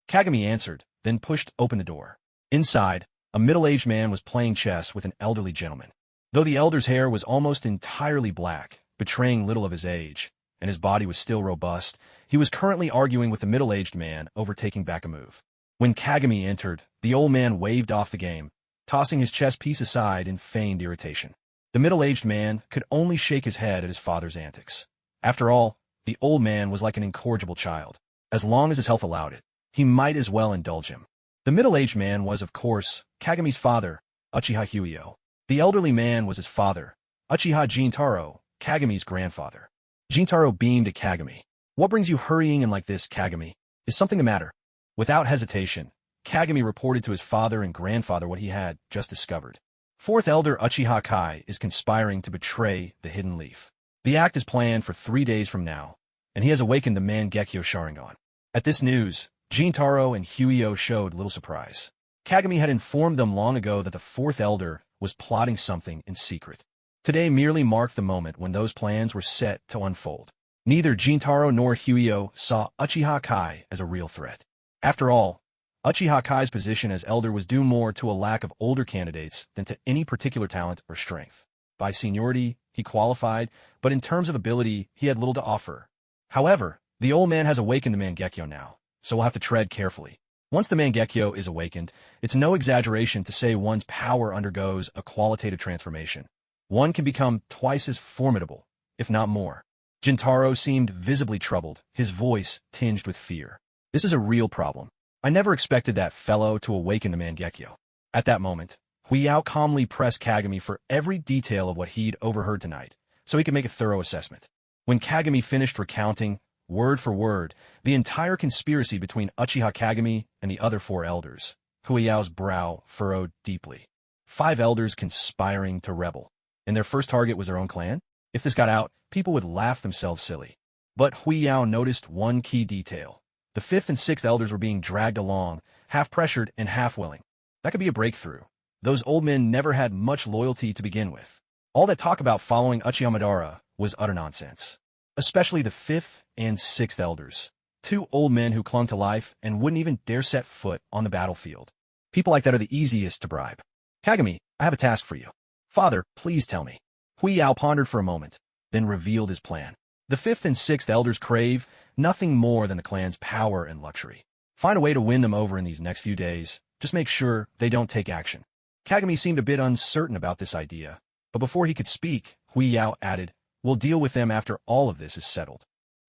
Kagami answered, then pushed open the door. Inside, a middle-aged man was playing chess with an elderly gentleman. Though the elder's hair was almost entirely black, betraying little of his age, and his body was still robust, he was currently arguing with the middle-aged man over taking back a move. When Kagami entered, the old man waved off the game, tossing his chess piece aside in feigned irritation. The middle-aged man could only shake his head at his father's antics. After all, the old man was like an incorrigible child, as long as his health allowed it. he might as well indulge him. The middle-aged man was, of course, Kagami's father, Uchiha Huio. The elderly man was his father, Uchiha Jintaro, Kagami's grandfather. Jintaro beamed at Kagami. "What brings you hurrying in like this, Kagami? Is something the matter?" Without hesitation, Kagami reported to his father and grandfather what he had just discovered. Fourth Elder Uchiha Kai is conspiring to betray the Hidden Leaf. The act is planned for 3 days from now, and he has awakened the Mangekyo Sharingan. At this news, Jintaro and Huio showed little surprise. Kagami had informed them long ago that the Fourth Elder was plotting something in secret. Today merely marked the moment when those plans were set to unfold. Neither Jintaro nor Huio saw Uchiha Kai as a real threat. After all, Uchiha Kai's position as elder was due more to a lack of older candidates than to any particular talent or strength. By seniority, he qualified, but in terms of ability, he had little to offer. However, the old man has awakened the Mangekyo now, so we'll have to tread carefully. Once the Mangekyo is awakened, it's no exaggeration to say one's power undergoes a qualitative transformation. One can become twice as formidable, if not more. Jintaro seemed visibly troubled, his voice tinged with fear. This is a real problem. I never expected that fellow to awaken the Mangekyo. At that moment, Huiao calmly pressed Kagami for every detail of what he'd overheard tonight, so he could make a thorough assessment. When Kagami finished recounting, word for word, the entire conspiracy between Uchiha Kagami and the other 4 elders, Huiao's brow furrowed deeply. 5 elders conspiring to rebel, and their first target was their own clan? If this got out, people would laugh themselves silly. But Huiao noticed one key detail. The 5th and 6th elders were being dragged along, half-pressured and half-willing. That could be a breakthrough. Those old men never had much loyalty to begin with. All that talk about following Uchiha Madara was utter nonsense. Especially the 5th and 6th elders. 2 old men who clung to life and wouldn't even dare set foot on the battlefield. People like that are the easiest to bribe. Kagami, I have a task for you. Father, please tell me. Huiao pondered for a moment, then revealed his plan. The 5th and 6th elders crave nothing more than the clan's power and luxury. Find a way to win them over in these next few days. Just make sure they don't take action. Kagami seemed a bit uncertain about this idea, but before he could speak, Huiao added, "We'll deal with them after all of this is settled."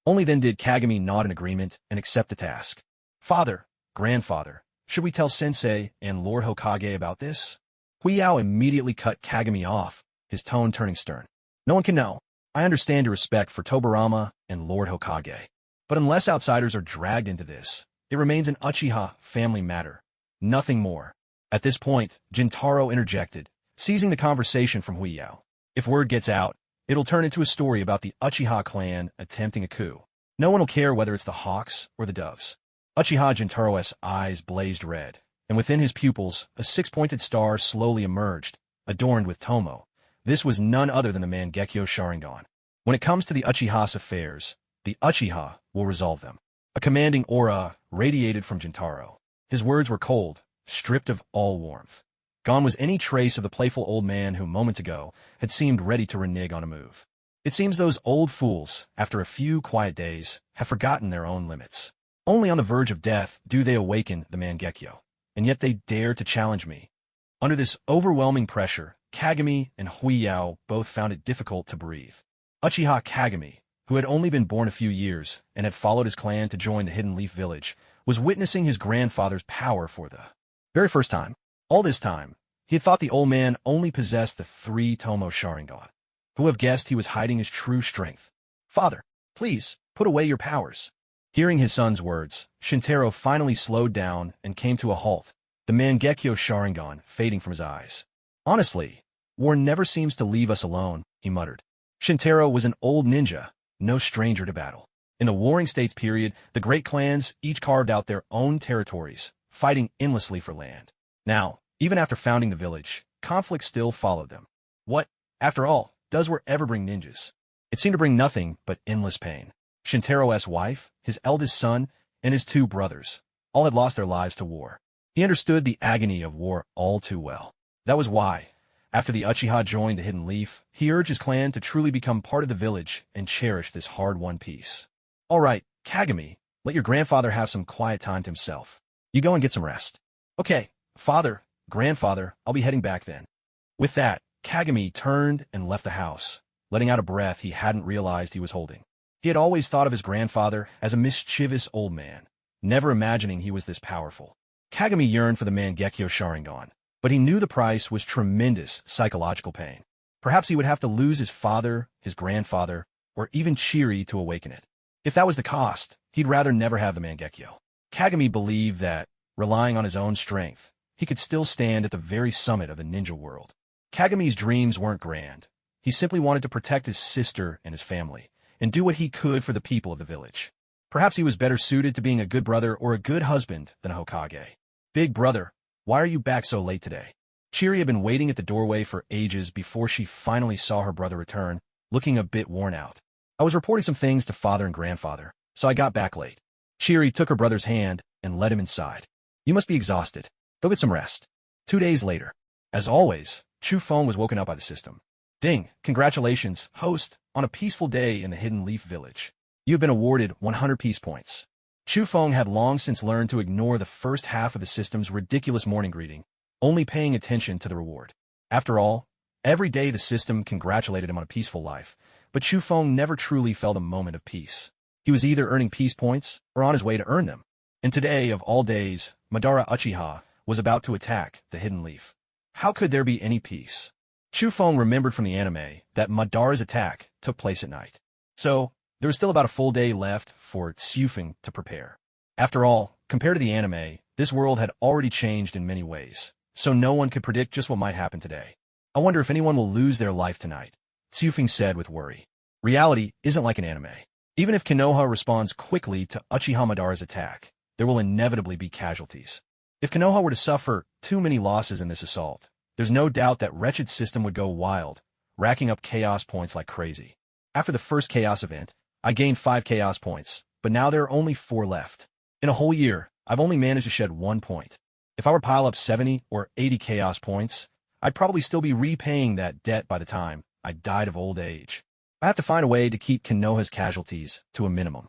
Only then did Kagami nod in agreement and accept the task. "Father, grandfather, should we tell Sensei and Lord Hokage about this?" Huiao immediately cut Kagami off, his tone turning stern. "No one can know. I understand your respect for Tobarama and Lord Hokage. But unless outsiders are dragged into this, it remains an Uchiha family matter. Nothing more." At this point, Jintaro interjected, seizing the conversation from Huiao. "If word gets out, it'll turn into a story about the Uchiha clan attempting a coup. No one will care whether it's the Hawks or the Doves." Uchiha Jintaro's eyes blazed red, and within his pupils, a 6-pointed star slowly emerged, adorned with Tomo. This was none other than the Mangekyo Sharingan. When it comes to the Uchiha's affairs, the Uchiha will resolve them. A commanding aura radiated from Jintaro. His words were cold, stripped of all warmth. Gone was any trace of the playful old man who moments ago had seemed ready to renege on a move. It seems those old fools, after a few quiet days, have forgotten their own limits. Only on the verge of death do they awaken the Mangekyo, and yet they dare to challenge me. Under this overwhelming pressure, Kagami and Huiao both found it difficult to breathe. Uchiha Kagami, who had only been born a few years and had followed his clan to join the Hidden Leaf Village, was witnessing his grandfather's power for the very first time. All this time, he had thought the old man only possessed the 3 Tomo Sharingan. Who would have guessed he was hiding his true strength? "Father, please, put away your powers." Hearing his son's words, Shintaro finally slowed down and came to a halt, the Mangekyo Sharingan fading from his eyes. "Honestly, war never seems to leave us alone," he muttered. Shintaro was an old ninja, no stranger to battle. In the Warring States period, the great clans each carved out their own territories, fighting endlessly for land. Now, even after founding the village, conflict still followed them. What, after all, does war ever bring ninjas? It seemed to bring nothing but endless pain. Shintaro's wife, his eldest son, and his 2 brothers, all had lost their lives to war. He understood the agony of war all too well. That was why, after the Uchiha joined the Hidden Leaf, he urged his clan to truly become part of the village and cherish this hard-won peace. "All right, Kagami, let your grandfather have some quiet time to himself. You go and get some rest." "Okay, father, grandfather, I'll be heading back then." With that, Kagami turned and left the house, letting out a breath he hadn't realized he was holding. He had always thought of his grandfather as a mischievous old man, never imagining he was this powerful. Kagami yearned for the Mangekyo Sharingan, but he knew the price was tremendous psychological pain. Perhaps he would have to lose his father, his grandfather, or even Chiri to awaken it. If that was the cost, he'd rather never have the Mangekyo. Kagami believed that, relying on his own strength, he could still stand at the very summit of the ninja world. Kagami's dreams weren't grand. He simply wanted to protect his sister and his family, and do what he could for the people of the village. Perhaps he was better suited to being a good brother or a good husband than a Hokage. Big brother, why are you back so late today? Chiri had been waiting at the doorway for ages before she finally saw her brother return, looking a bit worn out. I was reporting some things to father and grandfather, so I got back late. Chiri took her brother's hand and led him inside. You must be exhausted. Go get some rest. 2 days later. As always, Chu Feng was woken up by the system. Ding, congratulations, host, on a peaceful day in the Hidden Leaf Village. You have been awarded 100 peace points. Chu Feng had long since learned to ignore the first half of the system's ridiculous morning greeting, only paying attention to the reward. After all, every day the system congratulated him on a peaceful life, but Chu Feng never truly felt a moment of peace. He was either earning peace points or on his way to earn them. And today, of all days, Madara Uchiha was about to attack the Hidden Leaf. How could there be any peace? Chu Feng remembered from the anime that Madara's attack took place at night. So, there was still about a full day left for Tsufeng to prepare. After all, compared to the anime, this world had already changed in many ways, so no one could predict just what might happen today. I wonder if anyone will lose their life tonight, Tsufeng said with worry. Reality isn't like an anime. Even if Konoha responds quickly to Uchiha Madara's attack, there will inevitably be casualties. If Konoha were to suffer too many losses in this assault, there's no doubt that wretched system would go wild, racking up chaos points like crazy. After the first chaos event, I gained 5 chaos points, but now there are only 4 left. In a whole year, I've only managed to shed 1 point. If I were to pile up 70 or 80 chaos points, I'd probably still be repaying that debt by the time I died of old age. I have to find a way to keep Konoha's casualties to a minimum.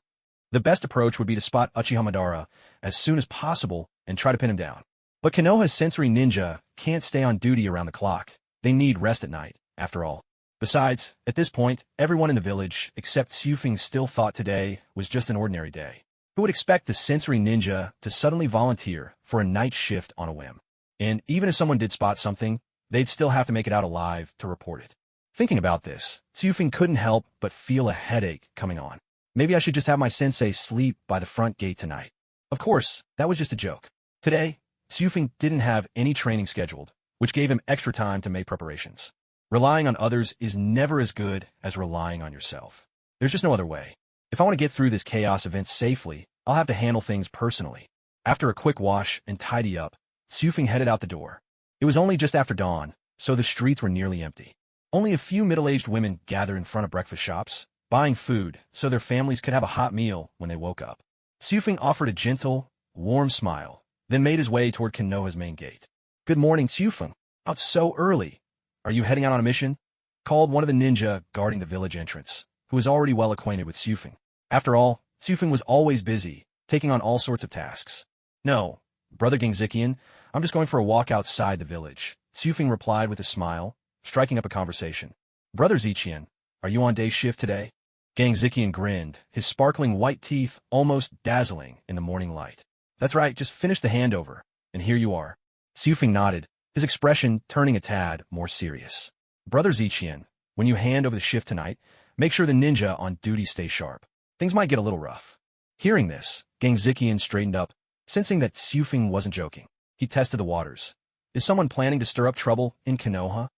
The best approach would be to spot Uchiha Madara as soon as possible and try to pin him down. But Konoha's sensory ninja can't stay on duty around the clock. They need rest at night, after all. Besides, at this point, everyone in the village, except Tsufeng, still thought today was just an ordinary day. Who would expect the sensory ninja to suddenly volunteer for a night shift on a whim? And even if someone did spot something, they'd still have to make it out alive to report it. Thinking about this, Tsufeng couldn't help but feel a headache coming on. Maybe I should just have my sensei sleep by the front gate tonight. Of course, that was just a joke. Today, Tsufeng didn't have any training scheduled, which gave him extra time to make preparations. Relying on others is never as good as relying on yourself. There's just no other way. If I want to get through this chaos event safely, I'll have to handle things personally. After a quick wash and tidy up, Tsufeng headed out the door. It was only just after dawn, so the streets were nearly empty. Only a few middle-aged women gathered in front of breakfast shops, buying food so their families could have a hot meal when they woke up. Tsufeng offered a gentle, warm smile, then made his way toward Konoha's main gate. Good morning, Tsufeng. Out so early. Are you heading out on a mission? Called one of the ninja guarding the village entrance, who was already well acquainted with Tsufeng. After all, Tsufeng was always busy, taking on all sorts of tasks. No, Brother Gangzikian, I'm just going for a walk outside the village, Tsufeng replied with a smile, striking up a conversation. Brother Zichian, are you on day shift today? Gangzikian grinned, his sparkling white teeth almost dazzling in the morning light. That's right, just finished the handover, and here you are. Tsufeng nodded, his expression turning a tad more serious. Brother Zichian, when you hand over the shift tonight, make sure the ninja on duty stays sharp. Things might get a little rough. Hearing this, Gangzikian straightened up, sensing that Tsufeng wasn't joking. He tested the waters. Is someone planning to stir up trouble in Konoha?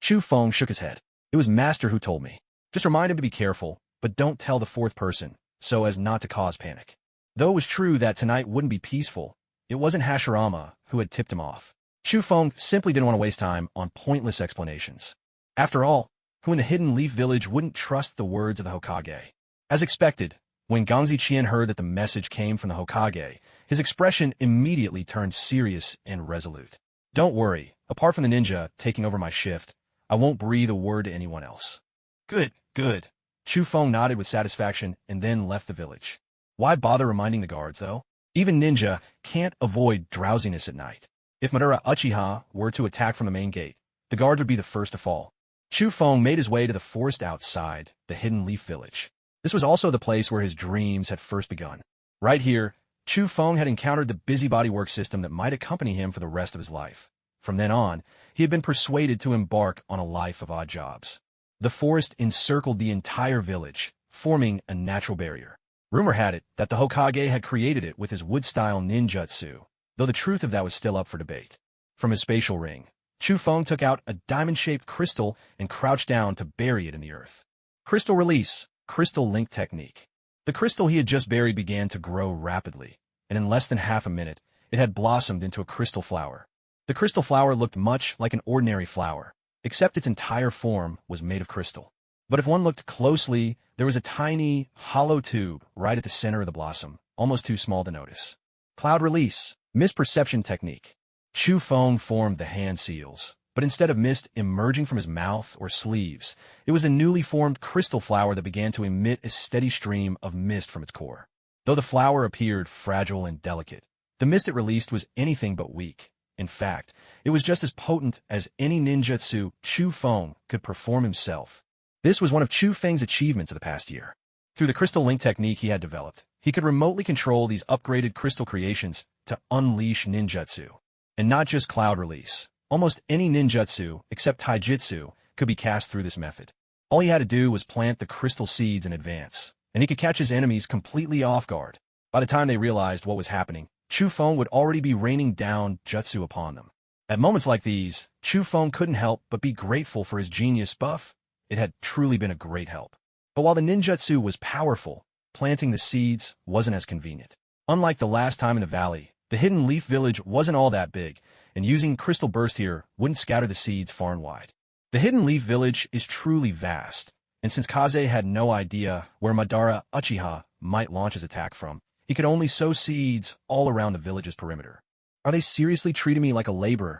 Chu Feng shook his head. It was Master who told me. Just remind him to be careful, but don't tell the fourth person, so as not to cause panic. Though it was true that tonight wouldn't be peaceful, it wasn't Hashirama who had tipped him off. Chu Feng simply didn't want to waste time on pointless explanations. After all, who in the Hidden Leaf Village wouldn't trust the words of the Hokage? As expected, when Gangzichian heard that the message came from the Hokage, his expression immediately turned serious and resolute. Don't worry, apart from the ninja taking over my shift, I won't breathe a word to anyone else. Good, good. Chu Feng nodded with satisfaction and then left the village. Why bother reminding the guards, though? Even ninja can't avoid drowsiness at night. If Madara Uchiha were to attack from the main gate, the guards would be the first to fall. Chu Feng made his way to the forest outside the Hidden Leaf Village. This was also the place where his dreams had first begun. Right here, Chu Feng had encountered the busybody work system that might accompany him for the rest of his life. From then on, he had been persuaded to embark on a life of odd jobs. The forest encircled the entire village, forming a natural barrier. Rumor had it that the Hokage had created it with his wood-style ninjutsu, though the truth of that was still up for debate. From his spatial ring, Chu Feng took out a diamond-shaped crystal and crouched down to bury it in the earth. Crystal release, crystal link technique. The crystal he had just buried began to grow rapidly, and in less than half a minute, it had blossomed into a crystal flower. The crystal flower looked much like an ordinary flower, except its entire form was made of crystal. But if one looked closely, there was a tiny, hollow tube right at the center of the blossom, almost too small to notice. Cloud release, misperception technique. Chu Feng formed the hand seals, but instead of mist emerging from his mouth or sleeves, it was a newly formed crystal flower that began to emit a steady stream of mist from its core. Though the flower appeared fragile and delicate, the mist it released was anything but weak. In fact, it was just as potent as any ninjutsu Chu Feng could perform himself. This was one of Chu Feng's achievements of the past year. Through the crystal link technique he had developed, he could remotely control these upgraded crystal creations to unleash ninjutsu. And not just cloud release. Almost any ninjutsu, except taijutsu, could be cast through this method. All he had to do was plant the crystal seeds in advance, and he could catch his enemies completely off guard. By the time they realized what was happening, Chu Feng would already be raining down jutsu upon them. At moments like these, Chu Feng couldn't help but be grateful for his genius buff. It had truly been a great help. But while the ninjutsu was powerful, planting the seeds wasn't as convenient. Unlike the last time in the valley, the Hidden Leaf Village wasn't all that big, and using Crystal Burst here wouldn't scatter the seeds far and wide. The Hidden Leaf Village is truly vast, and since Kaze had no idea where Madara Uchiha might launch his attack from, he could only sow seeds all around the village's perimeter. Are they seriously treating me like a laborer?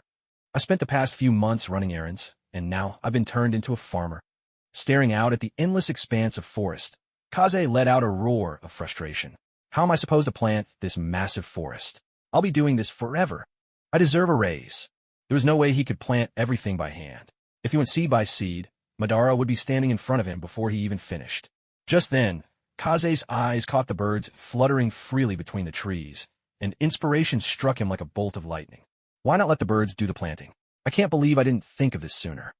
I spent the past few months running errands, and now I've been turned into a farmer. Staring out at the endless expanse of forest, Kaze let out a roar of frustration. How am I supposed to plant this massive forest? I'll be doing this forever. I deserve a raise. There was no way he could plant everything by hand. If he went seed by seed, Madara would be standing in front of him before he even finished. Just then, Kaze's eyes caught the birds fluttering freely between the trees, and inspiration struck him like a bolt of lightning. Why not let the birds do the planting? I can't believe I didn't think of this sooner.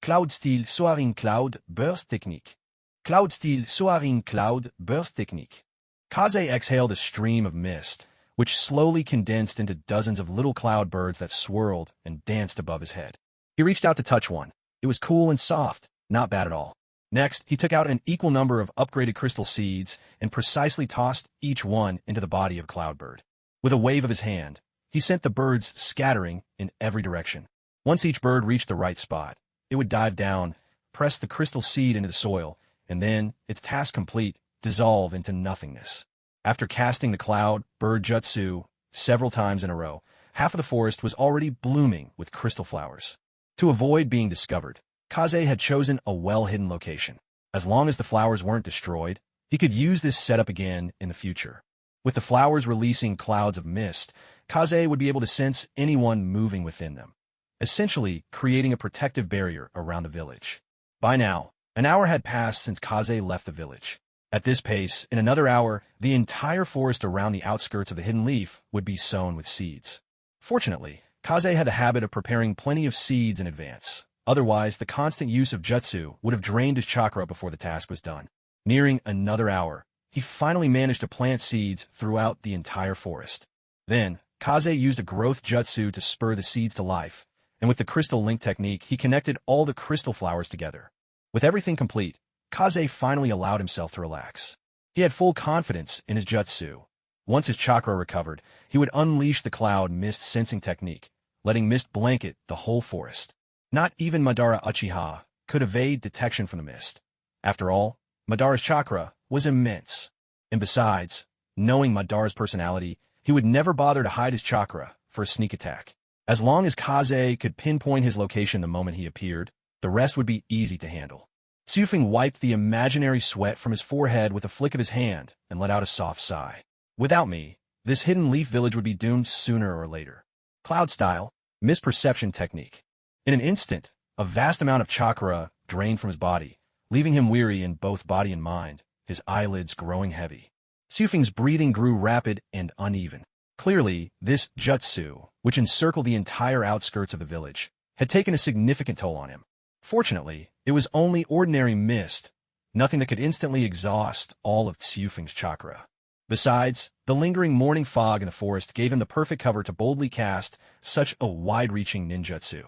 Cloud style soaring cloud burst technique. Cloud style soaring cloud burst technique. Kaze exhaled a stream of mist, which slowly condensed into dozens of little cloud birds that swirled and danced above his head. He reached out to touch one. It was cool and soft, not bad at all. Next, he took out an equal number of upgraded crystal seeds and precisely tossed each one into the body of Cloudbird. With a wave of his hand, he sent the birds scattering in every direction. Once each bird reached the right spot, it would dive down, press the crystal seed into the soil, and then, its task complete, dissolve into nothingness. After casting the cloud bird jutsu several times in a row, half of the forest was already blooming with crystal flowers. To avoid being discovered, Kaze had chosen a well-hidden location. As long as the flowers weren't destroyed, he could use this setup again in the future. With the flowers releasing clouds of mist, Kaze would be able to sense anyone moving within them, essentially creating a protective barrier around the village. By now, an hour had passed since Kaze left the village. At this pace, in another hour, the entire forest around the outskirts of the Hidden Leaf would be sown with seeds. Fortunately, Kaze had the habit of preparing plenty of seeds in advance. Otherwise, the constant use of jutsu would have drained his chakra before the task was done. Nearing another hour, he finally managed to plant seeds throughout the entire forest. Then, Kaze used a growth jutsu to spur the seeds to life, and with the crystal link technique, he connected all the crystal flowers together. With everything complete, Kaze finally allowed himself to relax. He had full confidence in his jutsu. Once his chakra recovered, he would unleash the cloud mist sensing technique, letting mist blanket the whole forest. Not even Madara Uchiha could evade detection from the mist. After all, Madara's chakra was immense. And besides, knowing Madara's personality, he would never bother to hide his chakra for a sneak attack. As long as Kaze could pinpoint his location the moment he appeared, the rest would be easy to handle. Xufeng wiped the imaginary sweat from his forehead with a flick of his hand and let out a soft sigh. Without me, this Hidden Leaf Village would be doomed sooner or later. Cloud style, misperception technique. In an instant, a vast amount of chakra drained from his body, leaving him weary in both body and mind, his eyelids growing heavy. Tsufing's breathing grew rapid and uneven. Clearly, this jutsu, which encircled the entire outskirts of the village, had taken a significant toll on him. Fortunately, it was only ordinary mist, nothing that could instantly exhaust all of Tsufing's chakra. Besides, the lingering morning fog in the forest gave him the perfect cover to boldly cast such a wide-reaching ninjutsu.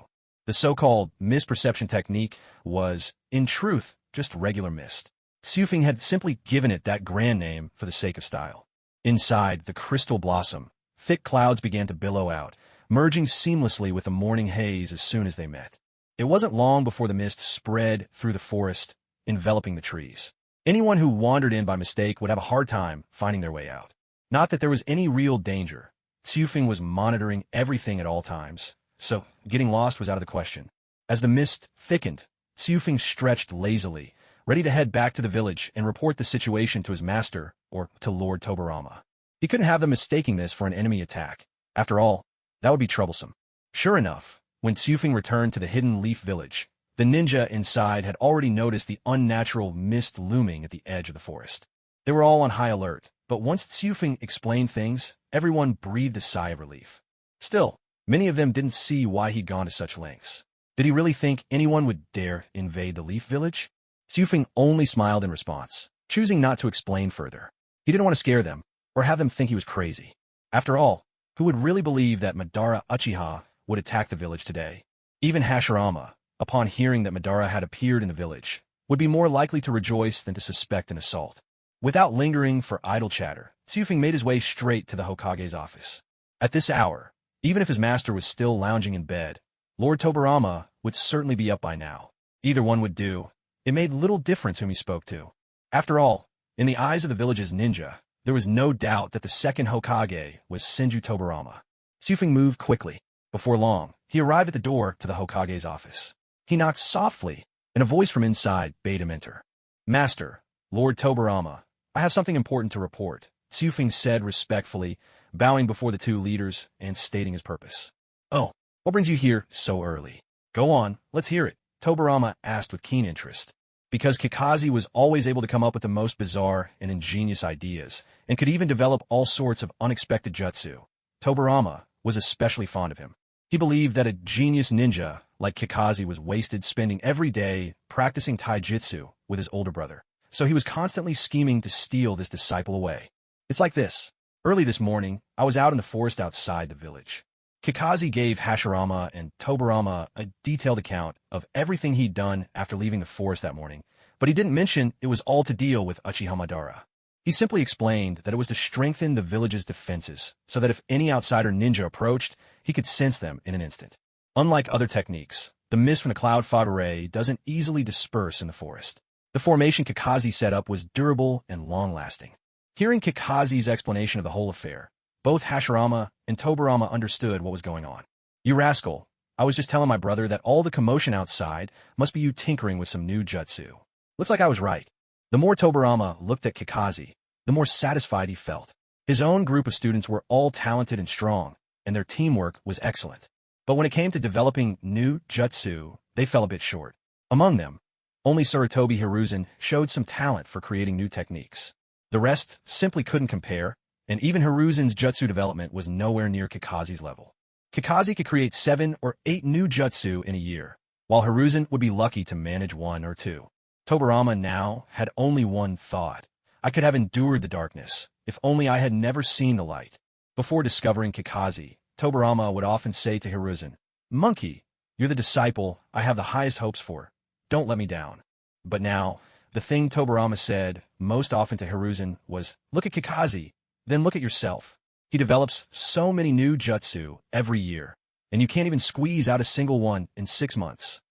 The so-called misperception technique was, in truth, just regular mist. Tsufing had simply given it that grand name for the sake of style. Inside the crystal blossom, thick clouds began to billow out, merging seamlessly with the morning haze as soon as they met. It wasn't long before the mist spread through the forest, enveloping the trees. Anyone who wandered in by mistake would have a hard time finding their way out. Not that there was any real danger. Tsufing was monitoring everything at all times, so getting lost was out of the question. As the mist thickened, Tsufing stretched lazily, ready to head back to the village and report the situation to his master, or to Lord Tobarama. He couldn't have them mistaking this for an enemy attack. After all, that would be troublesome. Sure enough, when Tsufing returned to the hidden leaf village, the ninja inside had already noticed the unnatural mist looming at the edge of the forest. They were all on high alert, but once Tsufing explained things, everyone breathed a sigh of relief. Still, many of them didn't see why he'd gone to such lengths. Did he really think anyone would dare invade the leaf village? Tsufing only smiled in response, choosing not to explain further. He didn't want to scare them, or have them think he was crazy. After all, who would really believe that Madara Uchiha would attack the village today? Even Hashirama, upon hearing that Madara had appeared in the village, would be more likely to rejoice than to suspect an assault. Without lingering for idle chatter, Tsufing made his way straight to the Hokage's office. At this hour, even if his master was still lounging in bed, Lord Tobarama would certainly be up by now. Either one would do. It made little difference whom he spoke to. After all, in the eyes of the village's ninja, there was no doubt that the second Hokage was Senju Tobarama. Tsufing moved quickly. Before long, he arrived at the door to the Hokage's office. He knocked softly, and a voice from inside bade him enter. "Master, Lord Tobarama, I have something important to report," Tsufing said respectfully, bowing before the two leaders and stating his purpose. "Oh, what brings you here so early?" "Go on, let's hear it," Tobarama asked with keen interest. Because Kakashi was always able to come up with the most bizarre and ingenious ideas, and could even develop all sorts of unexpected jutsu, Tobarama was especially fond of him. He believed that a genius ninja like Kakashi was wasted spending every day practicing taijutsu with his older brother, so he was constantly scheming to steal this disciple away. It's like this. Early this morning, I was out in the forest outside the village. Kakashi gave Hashirama and Tobarama a detailed account of everything he'd done after leaving the forest that morning, but he didn't mention it was all to deal with Uchiha Madara. He simply explained that it was to strengthen the village's defenses, so that if any outsider ninja approached, he could sense them in an instant. Unlike other techniques, the mist from the cloud fog array doesn't easily disperse in the forest. The formation Kakashi set up was durable and long-lasting. Hearing Kakashi's explanation of the whole affair, both Hashirama and Tobarama understood what was going on. "You rascal, I was just telling my brother that all the commotion outside must be you tinkering with some new jutsu. Looks like I was right." The more Tobarama looked at Kakashi, the more satisfied he felt. His own group of students were all talented and strong, and their teamwork was excellent. But when it came to developing new jutsu, they fell a bit short. Among them, only Sarutobi Hiruzen showed some talent for creating new techniques. The rest simply couldn't compare, and even Hiruzen's jutsu development was nowhere near Kakashi's level. Kakashi could create 7 or 8 new jutsu in a year, while Hiruzen would be lucky to manage 1 or 2. Tobarama now had only one thought. I could have endured the darkness, if only I had never seen the light. Before discovering Kakashi, Tobarama would often say to Hiruzen, "Monkey, you're the disciple I have the highest hopes for. Don't let me down." But now, the thing Tobarama said most often to Hiruzen was, "Look at Kakashi, then look at yourself. He develops so many new jutsu every year, and you can't even squeeze out a single one in 6 months."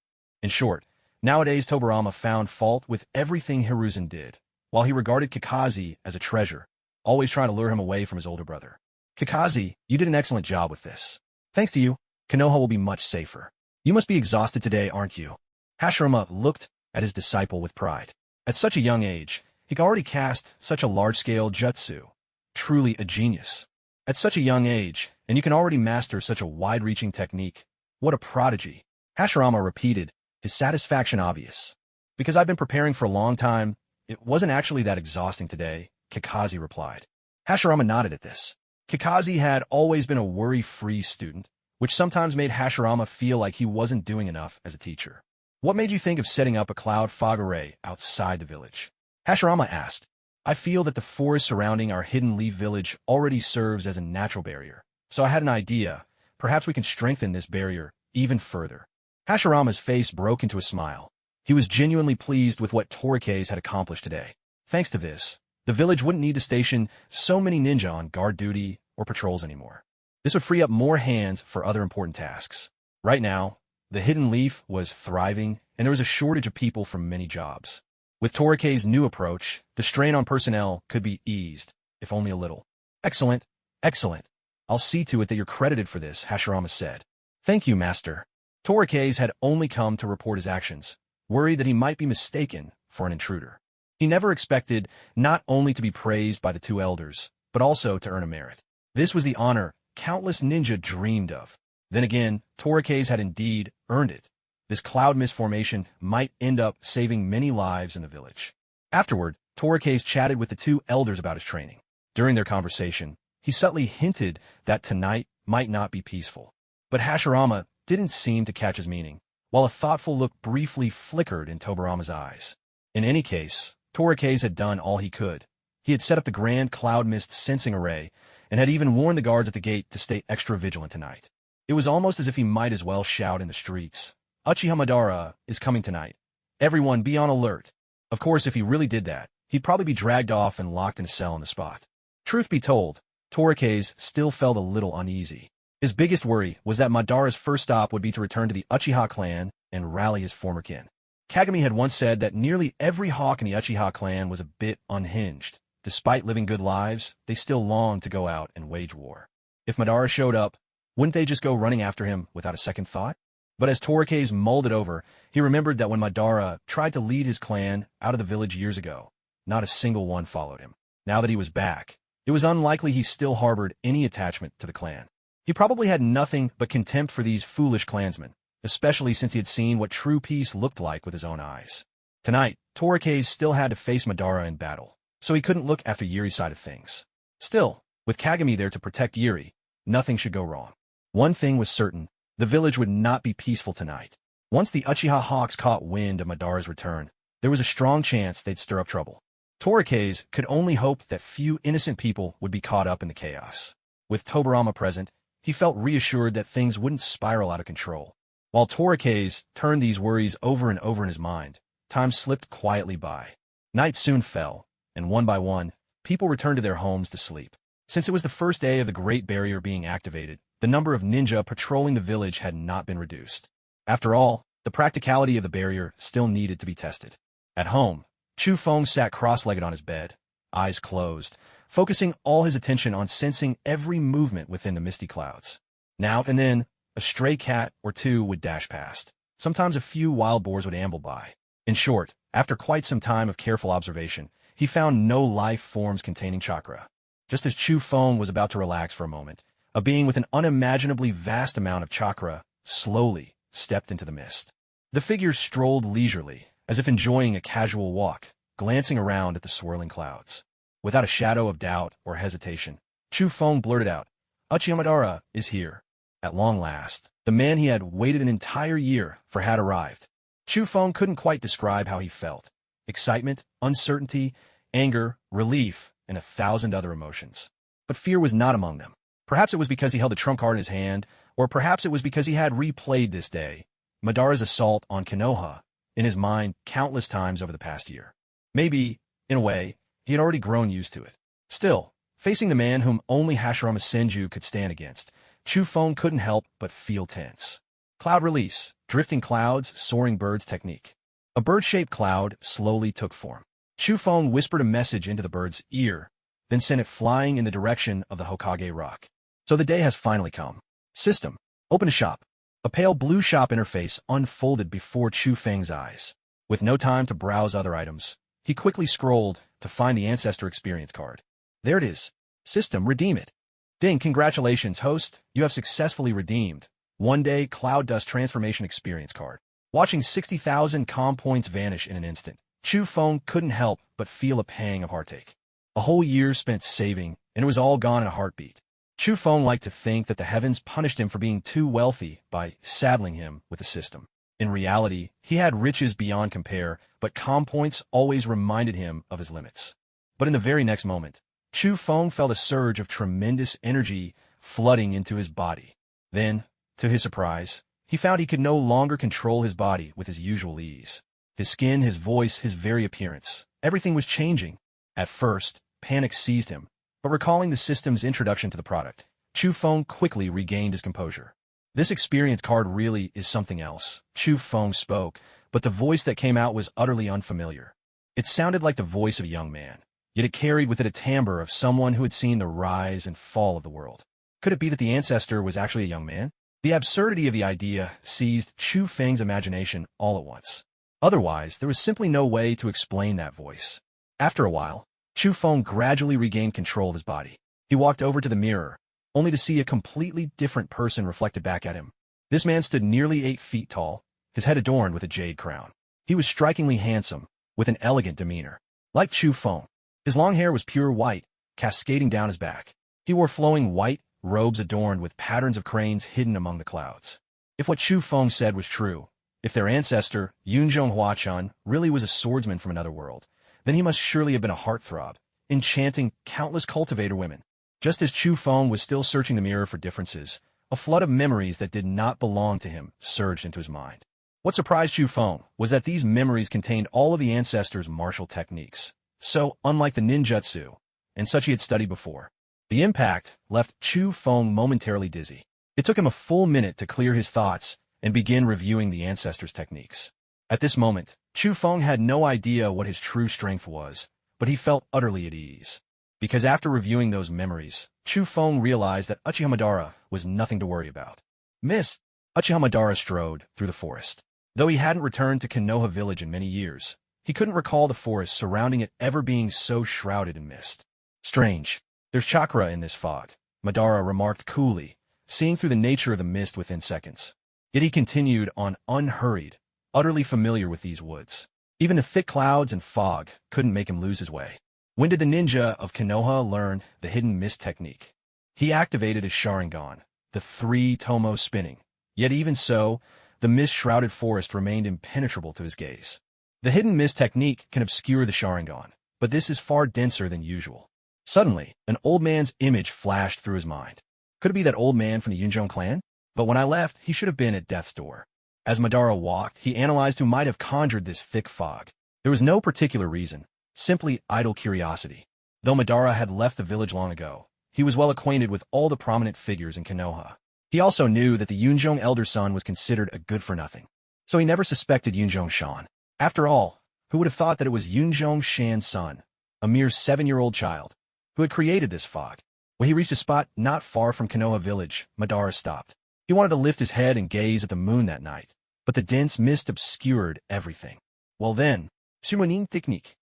In short, nowadays Tobarama found fault with everything Hiruzen did, while he regarded Kakashi as a treasure, always trying to lure him away from his older brother. "Kakashi, you did an excellent job with this. Thanks to you, Konoha will be much safer. You must be exhausted today, aren't you?" Hashirama looked at his disciple with pride. At such a young age, he could already cast such a large-scale jutsu. Truly a genius. At such a young age, and you can already master such a wide-reaching technique. What a prodigy. Hashirama repeated, his satisfaction obvious. "Because I've been preparing for a long time, it wasn't actually that exhausting today," Kakazi replied. Hashirama nodded at this. Kakazi had always been a worry-free student, which sometimes made Hashirama feel like he wasn't doing enough as a teacher. What made you think of setting up a cloud fog array outside the village? Hashirama asked. I feel that the forest surrounding our hidden leaf village already serves as a natural barrier, so I had an idea. Perhaps we can strengthen this barrier even further. Hashirama's face broke into a smile. He was genuinely pleased with what Torike's had accomplished today. Thanks to this, the village wouldn't need to station so many ninja on guard duty or patrols anymore. This would free up more hands for other important tasks. Right now, the hidden leaf was thriving, and there was a shortage of people for many jobs. With Torike's new approach, the strain on personnel could be eased, if only a little. Excellent, excellent. I'll see to it that you're credited for this, Hashirama said. Thank you, master. Torike's had only come to report his actions, worried that he might be mistaken for an intruder. He never expected not only to be praised by the two elders, but also to earn a merit. This was the honor countless ninja dreamed of. Then again, Torike's had indeed earned it. This cloud mist formation might end up saving many lives in the village. Afterward, Torike's chatted with the two elders about his training. During their conversation, he subtly hinted that tonight might not be peaceful. But Hashirama didn't seem to catch his meaning, while a thoughtful look briefly flickered in Tobarama's eyes. In any case, Torike's had done all he could. He had set up the grand cloud mist sensing array, and had even warned the guards at the gate to stay extra vigilant tonight. It was almost as if he might as well shout in the streets, Uchiha Madara is coming tonight. Everyone be on alert. Of course, if he really did that, he'd probably be dragged off and locked in a cell on the spot. Truth be told, Torike's still felt a little uneasy. His biggest worry was that Madara's first stop would be to return to the Uchiha clan and rally his former kin. Kagami had once said that nearly every hawk in the Uchiha clan was a bit unhinged. Despite living good lives, they still longed to go out and wage war. If Madara showed up, wouldn't they just go running after him without a second thought? But as Torike's mulled it over, he remembered that when Madara tried to lead his clan out of the village years ago, not a single one followed him. Now that he was back, it was unlikely he still harbored any attachment to the clan. He probably had nothing but contempt for these foolish clansmen, especially since he had seen what true peace looked like with his own eyes. Tonight, Torike's still had to face Madara in battle, so he couldn't look after Yuri's side of things. Still, with Kagami there to protect Yuri, nothing should go wrong. One thing was certain. The village would not be peaceful tonight. Once the Uchiha Hawks caught wind of Madara's return, there was a strong chance they'd stir up trouble. Torike's could only hope that few innocent people would be caught up in the chaos. With Tobarama present, he felt reassured that things wouldn't spiral out of control. While Torike's turned these worries over and over in his mind, time slipped quietly by. Night soon fell, and one by one, people returned to their homes to sleep. Since it was the first day of the Great Barrier being activated, the number of ninja patrolling the village had not been reduced. After all, the practicality of the barrier still needed to be tested. At home, Chu Feng sat cross-legged on his bed, eyes closed, focusing all his attention on sensing every movement within the misty clouds. Now and then, a stray cat or two would dash past. Sometimes a few wild boars would amble by. In short, after quite some time of careful observation, he found no life forms containing chakra. Just as Chu Feng was about to relax for a moment, a being with an unimaginably vast amount of chakra slowly stepped into the mist. The figure strolled leisurely, as if enjoying a casual walk, glancing around at the swirling clouds. Without a shadow of doubt or hesitation, Chu Feng blurted out, Uchiha Madara is here. At long last, the man he had waited an entire year for had arrived. Chu Feng couldn't quite describe how he felt. Excitement, uncertainty, anger, relief, and 1,000 other emotions. But fear was not among them. Perhaps it was because he held a trump card in his hand, or perhaps it was because he had replayed this day, Madara's assault on Konoha, in his mind countless times over the past year. Maybe, in a way, he had already grown used to it. Still, facing the man whom only Hashirama Senju could stand against, Chu Feng couldn't help but feel tense. Cloud release, drifting clouds, soaring birds technique. A bird-shaped cloud slowly took form. Chu Feng whispered a message into the bird's ear, then sent it flying in the direction of the Hokage rock. So the day has finally come. System. Open a shop. A pale blue shop interface unfolded before Chu Feng's eyes. With no time to browse other items, he quickly scrolled to find the Ancestor Experience card. There it is. System, redeem it. Ding, congratulations, host. You have successfully redeemed One Day Cloud Dust Transformation Experience card. Watching 60,000 comm points vanish in an instant, Chu Feng couldn't help but feel a pang of heartache. A whole year spent saving, and it was all gone in a heartbeat. Chu Feng liked to think that the heavens punished him for being too wealthy by saddling him with the system. In reality, he had riches beyond compare, but comm points always reminded him of his limits. But in the very next moment, Chu Feng felt a surge of tremendous energy flooding into his body. Then, to his surprise, he found he could no longer control his body with his usual ease. His skin, his voice, his very appearance, everything was changing. At first, panic seized him, but recalling the system's introduction to the product, Chu Feng quickly regained his composure. This experience card really is something else. Chu Feng spoke, but the voice that came out was utterly unfamiliar. It sounded like the voice of a young man, yet it carried with it a timbre of someone who had seen the rise and fall of the world. Could it be that the ancestor was actually a young man? The absurdity of the idea seized Chu Feng's imagination all at once. Otherwise, there was simply no way to explain that voice. After a while, Chu Feng gradually regained control of his body. He walked over to the mirror, only to see a completely different person reflected back at him. This man stood nearly 8 feet tall, his head adorned with a jade crown. He was strikingly handsome, with an elegant demeanor. Like Chu Feng, his long hair was pure white, cascading down his back. He wore flowing white robes adorned with patterns of cranes hidden among the clouds. If what Chu Feng said was true, if their ancestor, Yunzhong Huachan, really was a swordsman from another world, then he must surely have been a heartthrob, enchanting countless cultivator women. Just as Chu Feng was still searching the mirror for differences, a flood of memories that did not belong to him surged into his mind. What surprised Chu Feng was that these memories contained all of the ancestors' martial techniques, so unlike the ninjutsu, and such he had studied before. The impact left Chu Feng momentarily dizzy. It took him a full minute to clear his thoughts and begin reviewing the ancestors' techniques. At this moment, Chu Feng had no idea what his true strength was, but he felt utterly at ease. Because after reviewing those memories, Chu Feng realized that Uchiha Madara was nothing to worry about. Mist. Uchiha Madara strode through the forest. Though he hadn't returned to Konoha village in many years, he couldn't recall the forest surrounding it ever being so shrouded in mist. Strange. There's chakra in this fog, Madara remarked coolly, seeing through the nature of the mist within seconds. Yet he continued on unhurried, utterly familiar with these woods. Even the thick clouds and fog couldn't make him lose his way. When did the ninja of Konoha learn the hidden mist technique? He activated his Sharingan, the 3 tomo spinning. Yet even so, the mist-shrouded forest remained impenetrable to his gaze. The hidden mist technique can obscure the Sharingan, but this is far denser than usual. Suddenly, an old man's image flashed through his mind. Could it be that old man from the Yunzhong clan? But when I left, he should have been at death's door. As Madara walked, he analyzed who might have conjured this thick fog. There was no particular reason, simply idle curiosity. Though Madara had left the village long ago, he was well acquainted with all the prominent figures in Konoha. He also knew that the Yunzhong elder son was considered a good-for-nothing. So he never suspected Yunzhong Shan. After all, who would have thought that it was Yunzhong Shan's son, a mere 7-year-old child, who had created this fog? When he reached a spot not far from Konoha village, Madara stopped. He wanted to lift his head and gaze at the moon that night, but the dense mist obscured everything. Well then, Sumonin technique.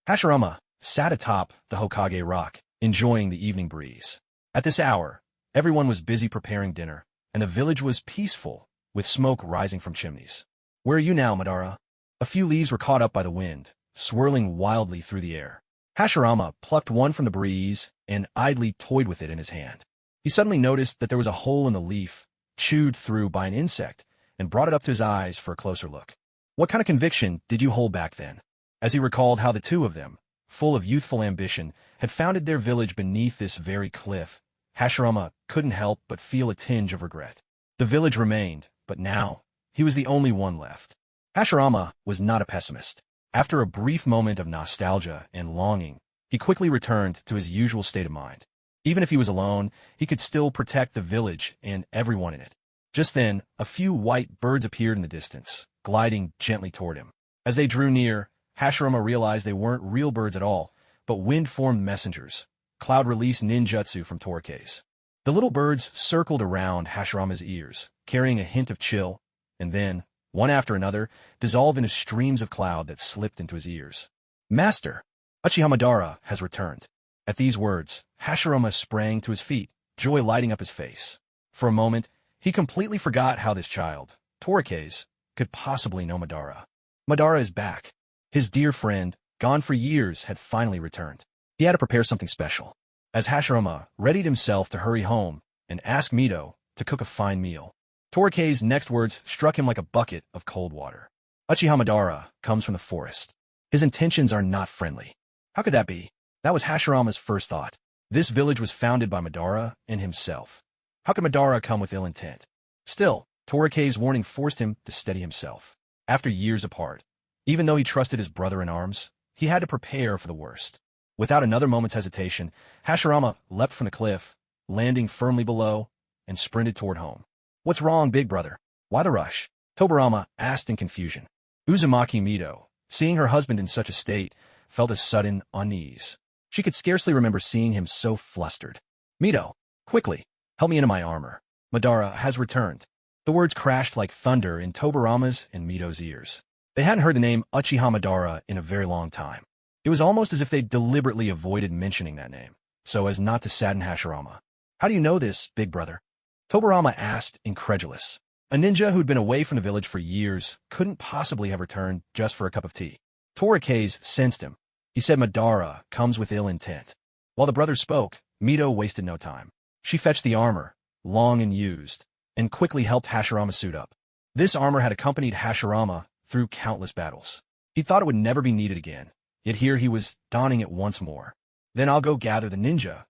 Hashirama sat atop the Hokage rock, enjoying the evening breeze. At this hour, everyone was busy preparing dinner, and the village was peaceful, with smoke rising from chimneys. Where are you now, Madara? A few leaves were caught up by the wind, swirling wildly through the air. Hashirama plucked one from the breeze and idly toyed with it in his hand. He suddenly noticed that there was a hole in the leaf, chewed through by an insect, and brought it up to his eyes for a closer look. What kind of conviction did you hold back then? As he recalled how the two of them, full of youthful ambition, had founded their village beneath this very cliff, Hashirama couldn't help but feel a tinge of regret. The village remained, but now, he was the only one left. Hashirama was not a pessimist. After a brief moment of nostalgia and longing, he quickly returned to his usual state of mind. Even if he was alone, he could still protect the village and everyone in it. Just then, a few white birds appeared in the distance, gliding gently toward him. As they drew near, Hashirama realized they weren't real birds at all, but wind-formed messengers, cloud-release ninjutsu from Torquays. The little birds circled around Hashirama's ears, carrying a hint of chill, and then, one after another, dissolved into streams of cloud that slipped into his ears. Master, Uchiha Madara has returned. At these words, Hashirama sprang to his feet, joy lighting up his face. For a moment, he completely forgot how this child, Torquays, could possibly know Madara. Madara is back. His dear friend, gone for years, had finally returned. He had to prepare something special. As Hashirama readied himself to hurry home and ask Mito to cook a fine meal, Torike's next words struck him like a bucket of cold water. Uchiha Madara comes from the forest. His intentions are not friendly. How could that be? That was Hashirama's first thought. This village was founded by Madara and himself. How could Madara come with ill intent? Still, Torike's warning forced him to steady himself. After years apart, even though he trusted his brother in arms, he had to prepare for the worst. Without another moment's hesitation, Hashirama leapt from the cliff, landing firmly below, and sprinted toward home. "What's wrong, big brother? Why the rush?" Tobarama asked in confusion. Uzumaki Mito, seeing her husband in such a state, felt a sudden unease. She could scarcely remember seeing him so flustered. "Mito, quickly, help me into my armor. Madara has returned." The words crashed like thunder in Tobarama's and Mito's ears. They hadn't heard the name Uchiha Madara in a very long time. It was almost as if they deliberately avoided mentioning that name, so as not to sadden Hashirama. "How do you know this, big brother?" Tobarama asked, incredulous. A ninja who'd been away from the village for years couldn't possibly have returned just for a cup of tea. Torike's sensed him. He said Madara comes with ill intent. While the brothers spoke, Mito wasted no time. She fetched the armor, long and used, and quickly helped Hashirama suit up. This armor had accompanied Hashirama through countless battles. He thought it would never be needed again, yet here he was donning it once more. "Then I'll go gather the ninja."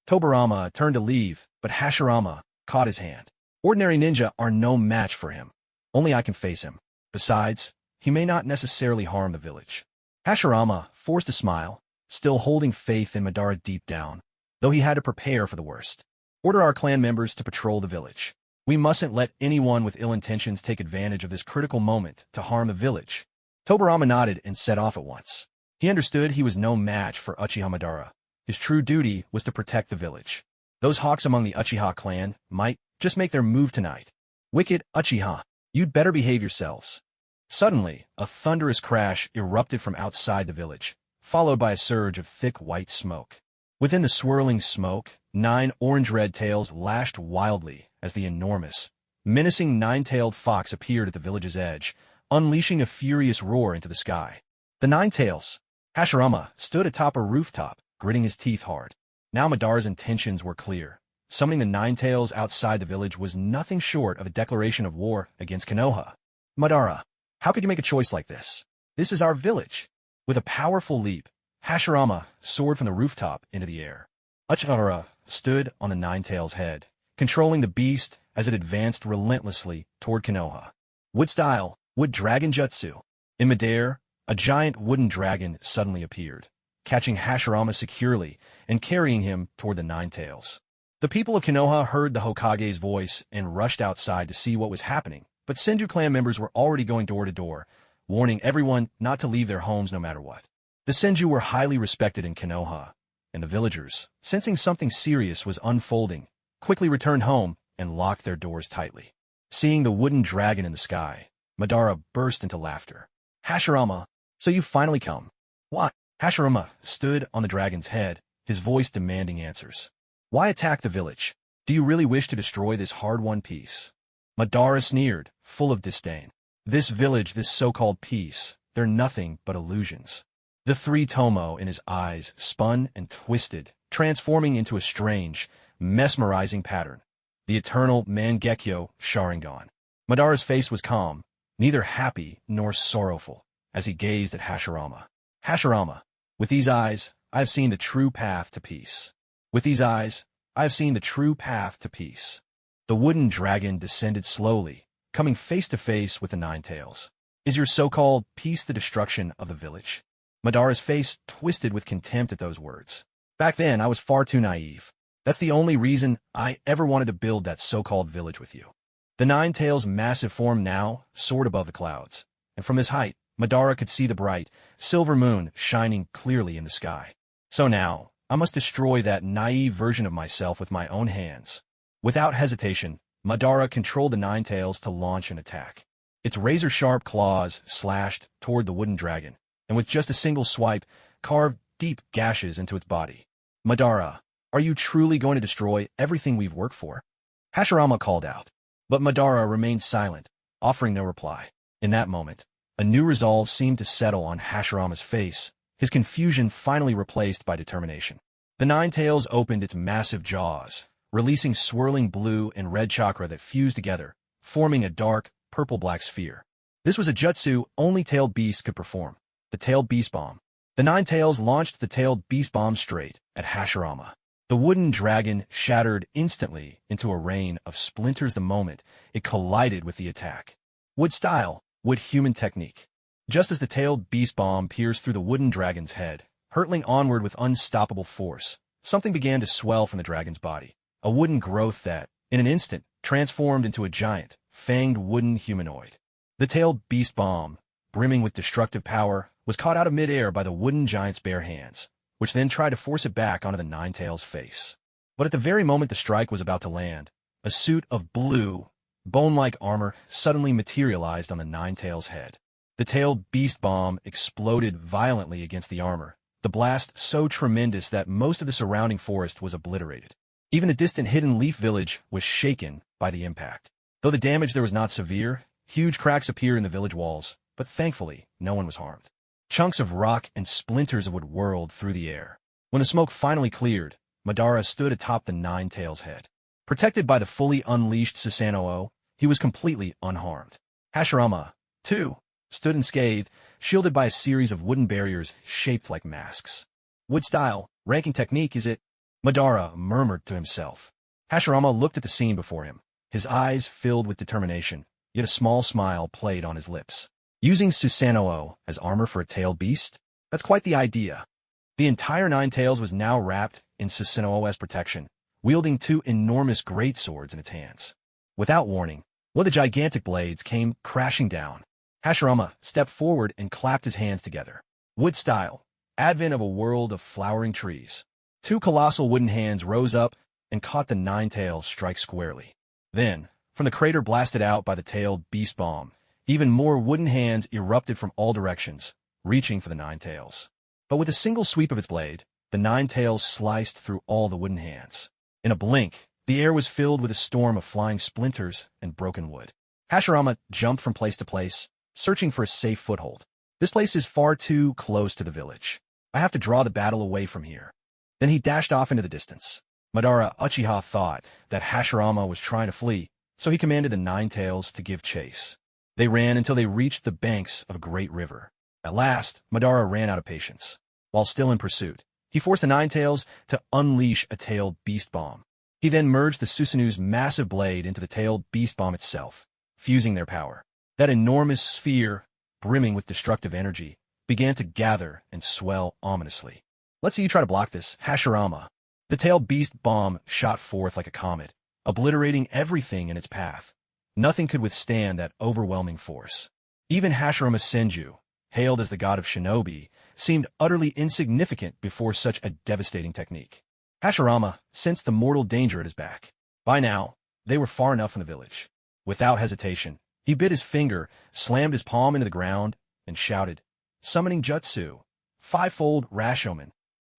Tobarama turned to leave, but Hashirama caught his hand. "Ordinary ninja are no match for him. Only I can face him. Besides, he may not necessarily harm the village." Hashirama forced a smile, still holding faith in Madara deep down, though he had to prepare for the worst. "Order our clan members to patrol the village. We mustn't let anyone with ill intentions take advantage of this critical moment to harm the village." Tobarama nodded and set off at once. He understood he was no match for Uchiha Madara. His true duty was to protect the village. Those hawks among the Uchiha clan might just make their move tonight. "Wicked Uchiha, you'd better behave yourselves." Suddenly, a thunderous crash erupted from outside the village, followed by a surge of thick white smoke. Within the swirling smoke, 9 orange-red tails lashed wildly as the enormous, menacing 9-tailed fox appeared at the village's edge, unleashing a furious roar into the sky. The 9 tails. Hashirama stood atop a rooftop, gritting his teeth hard. Now Madara's intentions were clear. Summoning the 9 tails outside the village was nothing short of a declaration of war against Konoha. "Madara, how could you make a choice like this? This is our village." With a powerful leap, Hashirama soared from the rooftop into the air. Uchiha stood on the 9 tails' head, controlling the beast as it advanced relentlessly toward Konoha. Wood style, wood dragon jutsu. In midair, a giant wooden dragon suddenly appeared, catching Hashirama securely and carrying him toward the 9 tails. The people of Konoha heard the Hokage's voice and rushed outside to see what was happening, but Senju clan members were already going door to door, warning everyone not to leave their homes no matter what. The Senju were highly respected in Konoha, and the villagers, sensing something serious was unfolding, quickly returned home and locked their doors tightly. Seeing the wooden dragon in the sky, Madara burst into laughter. "Hashirama, so you've finally come." "Why?" Hashirama stood on the dragon's head, his voice demanding answers. "Why attack the village? Do you really wish to destroy this hard-won peace?" Madara sneered, full of disdain. "This village, this so-called peace, they're nothing but illusions." The 3 tomo in his eyes spun and twisted, transforming into a strange, mesmerizing pattern. The eternal Mangekyo Sharingan. Madara's face was calm, neither happy nor sorrowful, as he gazed at Hashirama. "Hashirama, with these eyes, I have seen the true path to peace. With these eyes, I have seen the true path to peace." The wooden dragon descended slowly, coming face to face with the 9 tails. "Is your so-called peace the destruction of the village?" Madara's face twisted with contempt at those words. "Back then, I was far too naive. That's the only reason I ever wanted to build that so-called village with you." The 9 tails' massive form now soared above the clouds, and from this height, Madara could see the bright, silver moon shining clearly in the sky. "So now, I must destroy that naive version of myself with my own hands." Without hesitation, Madara controlled the 9 tails to launch an attack. Its razor-sharp claws slashed toward the wooden dragon, and with just a single swipe, carved deep gashes into its body. "Madara, are you truly going to destroy everything we've worked for?" Hashirama called out. But Madara remained silent, offering no reply. In that moment, a new resolve seemed to settle on Hashirama's face, his confusion finally replaced by determination. The Nine Tails opened its massive jaws, releasing swirling blue and red chakra that fused together, forming a dark, purple-black sphere. This was a jutsu only tailed beasts could perform, the Tailed Beast Bomb. The Nine Tails launched the Tailed Beast Bomb straight at Hashirama. The wooden dragon shattered instantly into a rain of splinters the moment it collided with the attack. Wood style, wood human technique. Just as the Tailed Beast Bomb pierced through the wooden dragon's head, hurtling onward with unstoppable force, something began to swell from the dragon's body. A wooden growth that, in an instant, transformed into a giant, fanged wooden humanoid. The Tailed Beast Bomb, brimming with destructive power, was caught out of midair by the wooden giant's bare hands, which then tried to force it back onto the Nine Tails' face. But at the very moment the strike was about to land, a suit of blue, bone-like armor suddenly materialized on the Nine Tails' head. The Tailed Beast Bomb exploded violently against the armor, the blast so tremendous that most of the surrounding forest was obliterated. Even the distant Hidden Leaf village was shaken by the impact. Though the damage there was not severe, huge cracks appeared in the village walls, but thankfully, no one was harmed. Chunks of rock and splinters of wood whirled through the air. When the smoke finally cleared, Madara stood atop the Nine Tails' head. Protected by the fully unleashed Susanoo, he was completely unharmed. Hashirama, too, stood unscathed, shielded by a series of wooden barriers shaped like masks. Wood style, ranking technique, is it? Madara murmured to himself. Hashirama looked at the scene before him, his eyes filled with determination, yet a small smile played on his lips. Using Susanoo as armor for a tailed beast? That's quite the idea. The entire Nine Tails was now wrapped in Susanoo as protection, wielding two enormous greatswords in its hands. Without warning, one of the gigantic blades came crashing down. Hashirama stepped forward and clapped his hands together. Wood style, advent of a world of flowering trees. Two colossal wooden hands rose up and caught the Nine Tails strike squarely. Then, from the crater blasted out by the Tailed Beast Bomb, even more wooden hands erupted from all directions, reaching for the Nine Tails. But with a single sweep of its blade, the Nine Tails sliced through all the wooden hands. In a blink, the air was filled with a storm of flying splinters and broken wood. Hashirama jumped from place to place, searching for a safe foothold. This place is far too close to the village. I have to draw the battle away from here. Then he dashed off into the distance. Madara Uchiha thought that Hashirama was trying to flee, so he commanded the Nine Tails to give chase. They ran until they reached the banks of a great river. At last, Madara ran out of patience. While still in pursuit, he forced the Nine Tails to unleash a Tailed Beast Bomb. He then merged the Susanuo's massive blade into the Tailed Beast Bomb itself, fusing their power. That enormous sphere, brimming with destructive energy, began to gather and swell ominously. Let's see you try to block this, Hashirama. The Tailed Beast Bomb shot forth like a comet, obliterating everything in its path. Nothing could withstand that overwhelming force. Even Hashirama Senju, hailed as the god of Shinobi, seemed utterly insignificant before such a devastating technique. Hashirama sensed the mortal danger at his back. By now, they were far enough from the village. Without hesitation, he bit his finger, slammed his palm into the ground, and shouted, summoning Jutsu, fivefold Rashomon.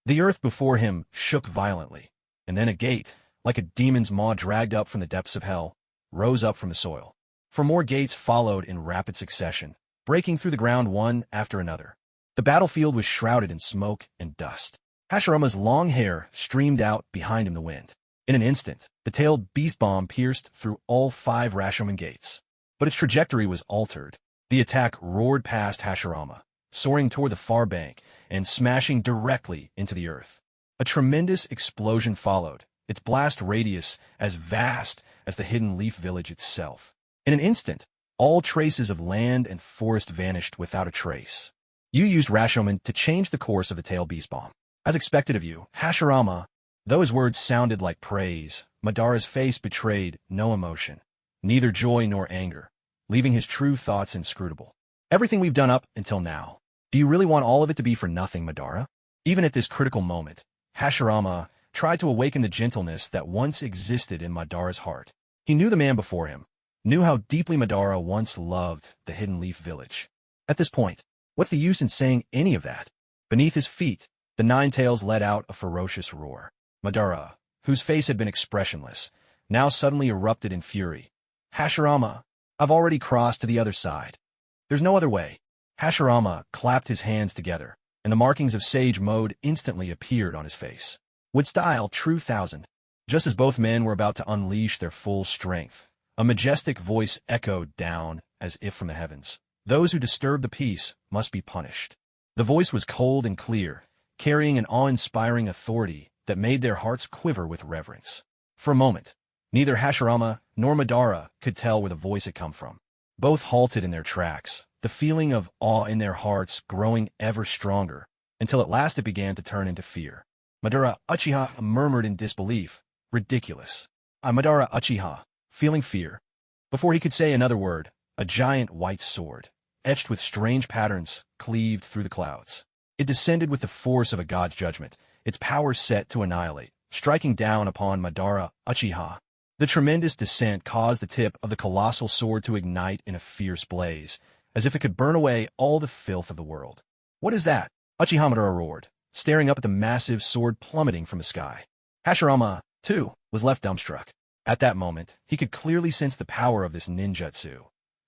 The earth before him shook violently, and then a gate, like a demon's maw dragged up from the depths of hell, rose up from the soil. For more gates followed in rapid succession, breaking through the ground one after another. The battlefield was shrouded in smoke and dust. Hashirama's long hair streamed out behind him in the wind. In an instant, the Tailed Beast Bomb pierced through all 5 Rashomon gates. But its trajectory was altered. The attack roared past Hashirama, soaring toward the far bank and smashing directly into the earth. A tremendous explosion followed, its blast radius as vast as the Hidden Leaf village itself. In an instant, all traces of land and forest vanished without a trace. You used Rashomon to change the course of the Tailed Beast Bomb. As expected of you, Hashirama. Though his words sounded like praise, Madara's face betrayed no emotion, neither joy nor anger, leaving his true thoughts inscrutable. Everything we've done up until now, do you really want all of it to be for nothing, Madara? Even at this critical moment, Hashirama tried to awaken the gentleness that once existed in Madara's heart. He knew the man before him, knew how deeply Madara once loved the Hidden Leaf village. At this point, what's the use in saying any of that? Beneath his feet, the Nine Tails let out a ferocious roar. Madara, whose face had been expressionless, now suddenly erupted in fury. Hashirama, I've already crossed to the other side. There's no other way. Hashirama clapped his hands together, and and the markings of sage mode instantly appeared on his face. With style, true thousand. Just as both men were about to unleash their full strength, a majestic voice echoed down as if from the heavens. Those who disturb the peace must be punished. The voice was cold and clear, carrying an awe-inspiring authority that made their hearts quiver with reverence. For a moment, neither Hashirama nor Madara could tell where the voice had come from. Both halted in their tracks, the feeling of awe in their hearts growing ever stronger, until at last it began to turn into fear. Madara Uchiha murmured in disbelief. Ridiculous. Madara Uchiha, feeling fear. Before he could say another word, a giant white sword, etched with strange patterns, cleaved through the clouds. It descended with the force of a god's judgment, its power set to annihilate, striking down upon Madara Uchiha. The tremendous descent caused the tip of the colossal sword to ignite in a fierce blaze, as if it could burn away all the filth of the world. What is that? Uchiha Madara roared, staring up at the massive sword plummeting from the sky. Hashirama, too, was left dumbstruck. At that moment, he could clearly sense the power of this ninjutsu,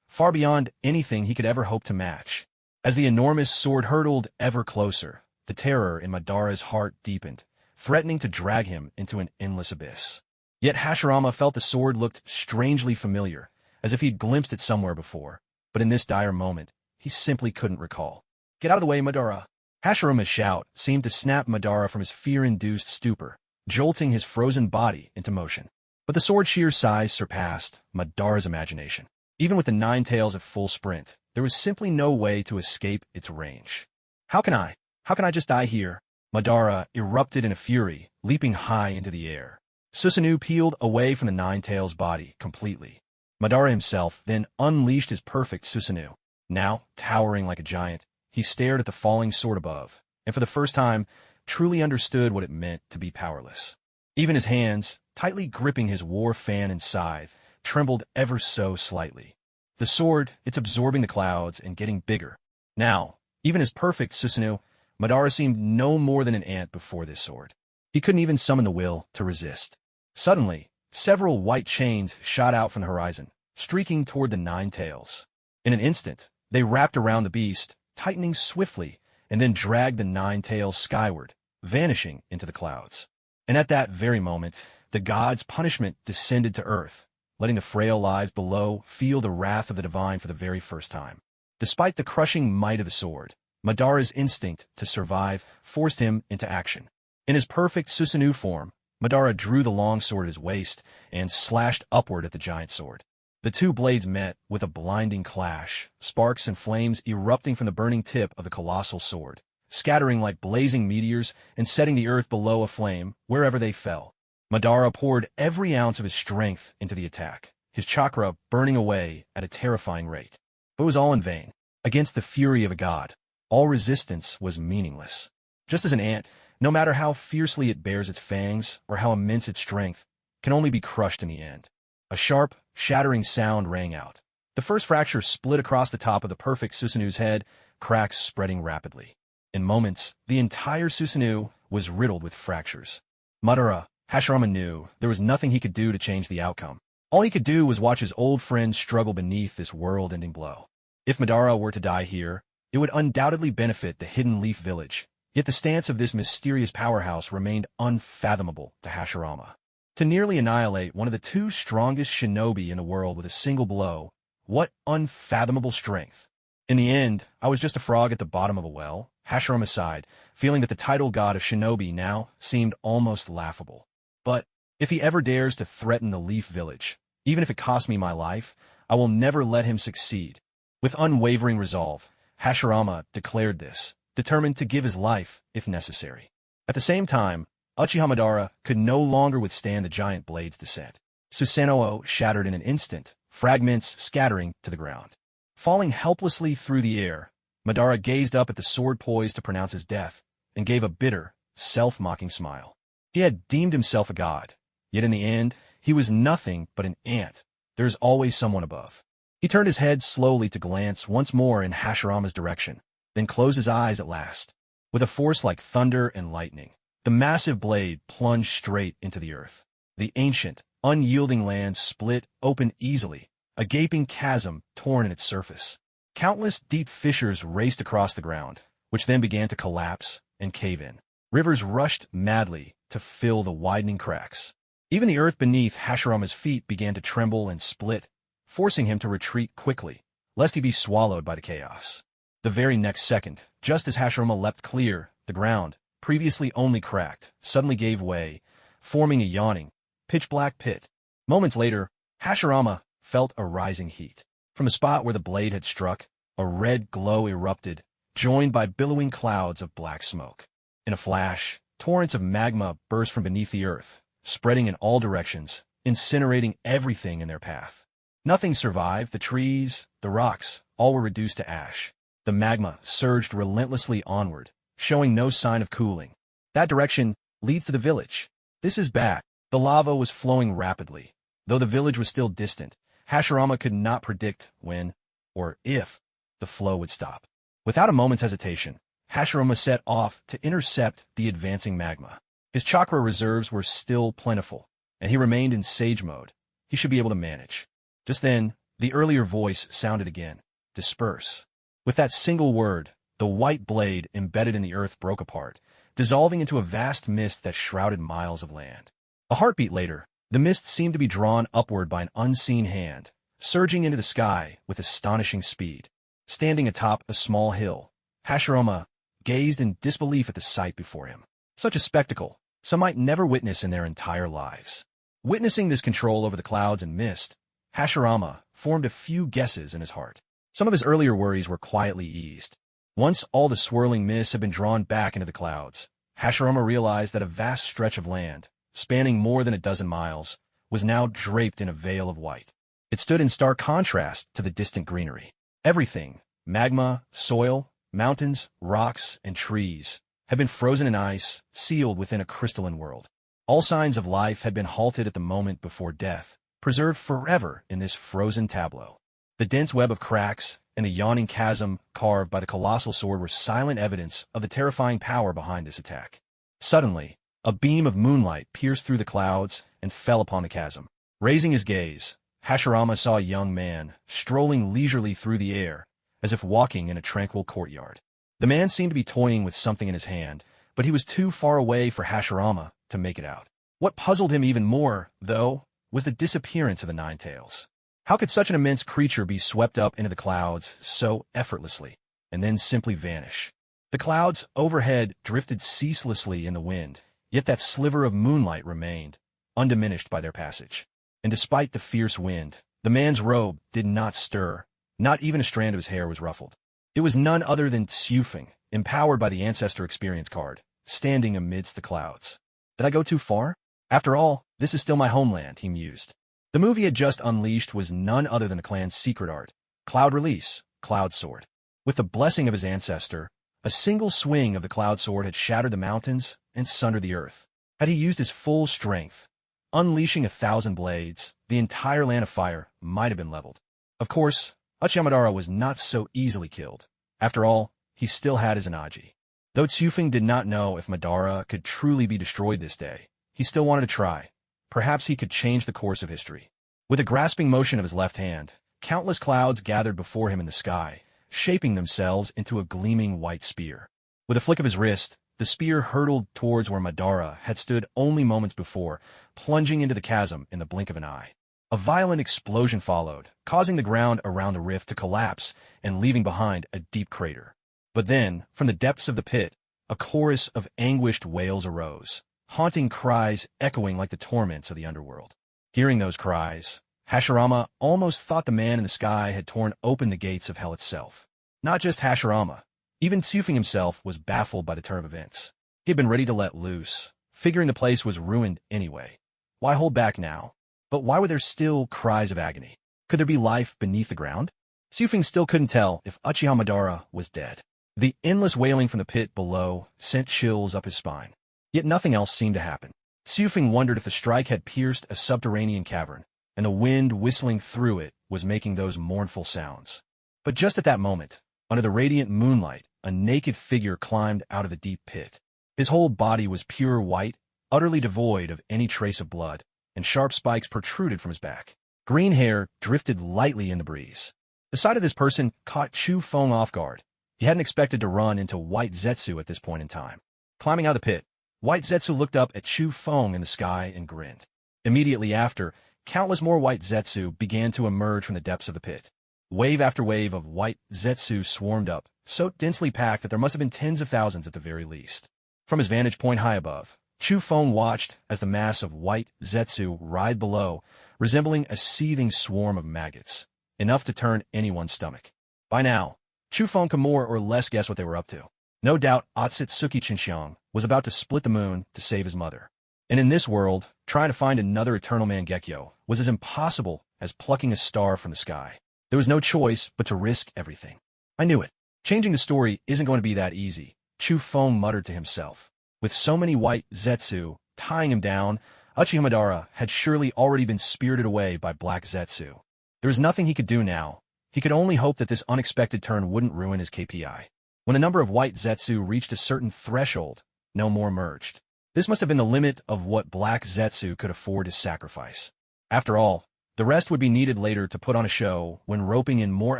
far beyond anything he could ever hope to match. As the enormous sword hurtled ever closer, the terror in Madara's heart deepened, threatening to drag him into an endless abyss. Yet Hashirama felt the sword looked strangely familiar, as if he'd glimpsed it somewhere before, but in this dire moment, he simply couldn't recall. Get out of the way, Madara! Hashirama's shout seemed to snap Madara from his fear-induced stupor, jolting his frozen body into motion. But the sword's sheer size surpassed Madara's imagination. Even with the nine tails at full sprint, there was simply no way to escape its range. How can I just die here? Madara erupted in a fury, leaping high into the air. Susanoo peeled away from the nine tails body completely. Madara himself then unleashed his perfect Susanoo. Now, towering like a giant, he stared at the falling sword above, and for the first time, truly understood what it meant to be powerless. Even his hands, tightly gripping his war fan and scythe, trembled ever so slightly. The sword, it's absorbing the clouds and getting bigger. Now, even his perfect Susanoo, Madara seemed no more than an ant before this sword. He couldn't even summon the will to resist. Suddenly, several white chains shot out from the horizon, streaking toward the nine tails. In an instant, they wrapped around the beast, tightening swiftly, and then dragged the nine tails skyward, vanishing into the clouds. And at that very moment, the god's punishment descended to earth, letting the frail lives below feel the wrath of the divine for the very first time. Despite the crushing might of the sword, Madara's instinct to survive forced him into action. In his perfect Susanoo form, Madara drew the long sword at his waist and slashed upward at the giant sword. The two blades met with a blinding clash, sparks and flames erupting from the burning tip of the colossal sword, scattering like blazing meteors and setting the earth below aflame wherever they fell. Madara poured every ounce of his strength into the attack, his chakra burning away at a terrifying rate. But it was all in vain. Against the fury of a god, all resistance was meaningless. Just as an ant, no matter how fiercely it bares its fangs or how immense its strength, can only be crushed in the end. A sharp, shattering sound rang out. The first fracture split across the top of the perfect Susanoo's head, cracks spreading rapidly. In moments, the entire Susanoo was riddled with fractures. Madara, Hashirama knew there was nothing he could do to change the outcome. All he could do was watch his old friend struggle beneath this world-ending blow. If Madara were to die here, it would undoubtedly benefit the Hidden Leaf Village, yet the stance of this mysterious powerhouse remained unfathomable to Hashirama. To nearly annihilate one of the two strongest shinobi in the world with a single blow, what unfathomable strength. In the end, I was just a frog at the bottom of a well, Hashirama sighed, feeling that the title god of shinobi now seemed almost laughable. But if he ever dares to threaten the Leaf Village, even if it costs me my life, I will never let him succeed. With unwavering resolve, Hashirama declared this, determined to give his life if necessary. At the same time, Uchiha Madara could no longer withstand the giant blade's descent. Susanoo shattered in an instant, fragments scattering to the ground. Falling helplessly through the air, Madara gazed up at the sword poised to pronounce his death, and gave a bitter, self-mocking smile. He had deemed himself a god, yet in the end, he was nothing but an ant. There is always someone above. He turned his head slowly to glance once more in Hashirama's direction, then closed his eyes at last. With a force like thunder and lightning, the massive blade plunged straight into the earth. The ancient, unyielding land split open easily, a gaping chasm torn in its surface. Countless deep fissures raced across the ground, which then began to collapse and cave in. Rivers rushed madly to fill the widening cracks. Even the earth beneath Hashirama's feet began to tremble and split, forcing him to retreat quickly, lest he be swallowed by the chaos. The very next second, just as Hashirama leapt clear, the ground, previously only cracked, suddenly gave way, forming a yawning, pitch-black pit. Moments later, Hashirama felt a rising heat. From the spot where the blade had struck, a red glow erupted, joined by billowing clouds of black smoke. In a flash, torrents of magma burst from beneath the earth, spreading in all directions, incinerating everything in their path. Nothing survived. The trees, the rocks, all were reduced to ash. The magma surged relentlessly onward, showing no sign of cooling. That direction leads to the village. This is bad. The lava was flowing rapidly. Though the village was still distant, Hashirama could not predict when, or if, the flow would stop. Without a moment's hesitation, Hashirama set off to intercept the advancing magma. His chakra reserves were still plentiful, and he remained in sage mode. He should be able to manage. Just then, the earlier voice sounded again. Disperse. With that single word, the white blade embedded in the earth broke apart, dissolving into a vast mist that shrouded miles of land. A heartbeat later, the mist seemed to be drawn upward by an unseen hand, surging into the sky with astonishing speed. Standing atop a small hill, Hashirama gazed in disbelief at the sight before him. Such a spectacle some might never witness in their entire lives. Witnessing this control over the clouds and mist, Hashirama formed a few guesses in his heart. Some of his earlier worries were quietly eased. Once all the swirling mist had been drawn back into the clouds, Hashirama realized that a vast stretch of land, spanning more than a dozen miles, was now draped in a veil of white. It stood in stark contrast to the distant greenery. Everything, magma, soil, mountains, rocks, and trees, had been frozen in ice, sealed within a crystalline world. All signs of life had been halted at the moment before death, preserved forever in this frozen tableau. The dense web of cracks and the yawning chasm carved by the colossal sword were silent evidence of the terrifying power behind this attack. Suddenly, a beam of moonlight pierced through the clouds and fell upon the chasm. Raising his gaze, Hashirama saw a young man strolling leisurely through the air, as if walking in a tranquil courtyard. The man seemed to be toying with something in his hand, but he was too far away for Hashirama to make it out. What puzzled him even more, though, was the disappearance of the nine tails. How could such an immense creature be swept up into the clouds so effortlessly, and then simply vanish? The clouds overhead drifted ceaselessly in the wind, yet that sliver of moonlight remained, undiminished by their passage. And despite the fierce wind, the man's robe did not stir. Not even a strand of his hair was ruffled. It was none other than Tsufeng, empowered by the Ancestor Experience card, standing amidst the clouds. Did I go too far? After all, this is still my homeland, he mused. The move he had just unleashed was none other than the clan's secret art, Cloud Release, Cloud Sword. With the blessing of his ancestor, a single swing of the Cloud Sword had shattered the mountains and sundered the earth. Had he used his full strength, unleashing 1,000 blades, the entire land of fire might have been leveled. Of course, Uchiha was not so easily killed. After all, he still had his Anaji. Though Tsufeng did not know if Madara could truly be destroyed this day, he still wanted to try. Perhaps he could change the course of history. With a grasping motion of his left hand, countless clouds gathered before him in the sky, shaping themselves into a gleaming white spear. With a flick of his wrist, the spear hurtled towards where Madara had stood only moments before, plunging into the chasm in the blink of an eye. A violent explosion followed, causing the ground around the rift to collapse and leaving behind a deep crater. But then, from the depths of the pit, a chorus of anguished wails arose, haunting cries echoing like the torments of the underworld. Hearing those cries, Hashirama almost thought the man in the sky had torn open the gates of hell itself. Not just Hashirama, even Tsufeng himself was baffled by the turn of events. He had been ready to let loose, figuring the place was ruined anyway. Why hold back now? But why were there still cries of agony? Could there be life beneath the ground? Tsufeng still couldn't tell if Uchiha Madara was dead. The endless wailing from the pit below sent chills up his spine. Yet nothing else seemed to happen. Tsufeng wondered if the strike had pierced a subterranean cavern, and the wind whistling through it was making those mournful sounds. But just at that moment, under the radiant moonlight, a naked figure climbed out of the deep pit. His whole body was pure white, utterly devoid of any trace of blood, and sharp spikes protruded from his back. Green hair drifted lightly in the breeze. The sight of this person caught Chu Feng off guard. He hadn't expected to run into White Zetsu at this point in time. Climbing out of the pit, White Zetsu looked up at Chu Feng in the sky and grinned. Immediately after, countless more White Zetsu began to emerge from the depths of the pit. Wave after wave of White Zetsu swarmed up, so densely packed that there must have been tens of thousands at the very least. From his vantage point high above, Chu Feng watched as the mass of White Zetsu writhed below, resembling a seething swarm of maggots, enough to turn anyone's stomach. By now, Chu Feng could more or less guess what they were up to. No doubt Otsutsuki Chinxiang was about to split the moon to save his mother. And in this world, trying to find another eternal Mangekyo was as impossible as plucking a star from the sky. There was no choice but to risk everything. I knew it. Changing the story isn't going to be that easy, Chu Feng muttered to himself. With so many White Zetsu tying him down, Uchihamadara had surely already been spirited away by Black Zetsu. There was nothing he could do now. He could only hope that this unexpected turn wouldn't ruin his KPI. When the number of White Zetsu reached a certain threshold, no more emerged. This must have been the limit of what Black Zetsu could afford to sacrifice. After all, the rest would be needed later to put on a show when roping in more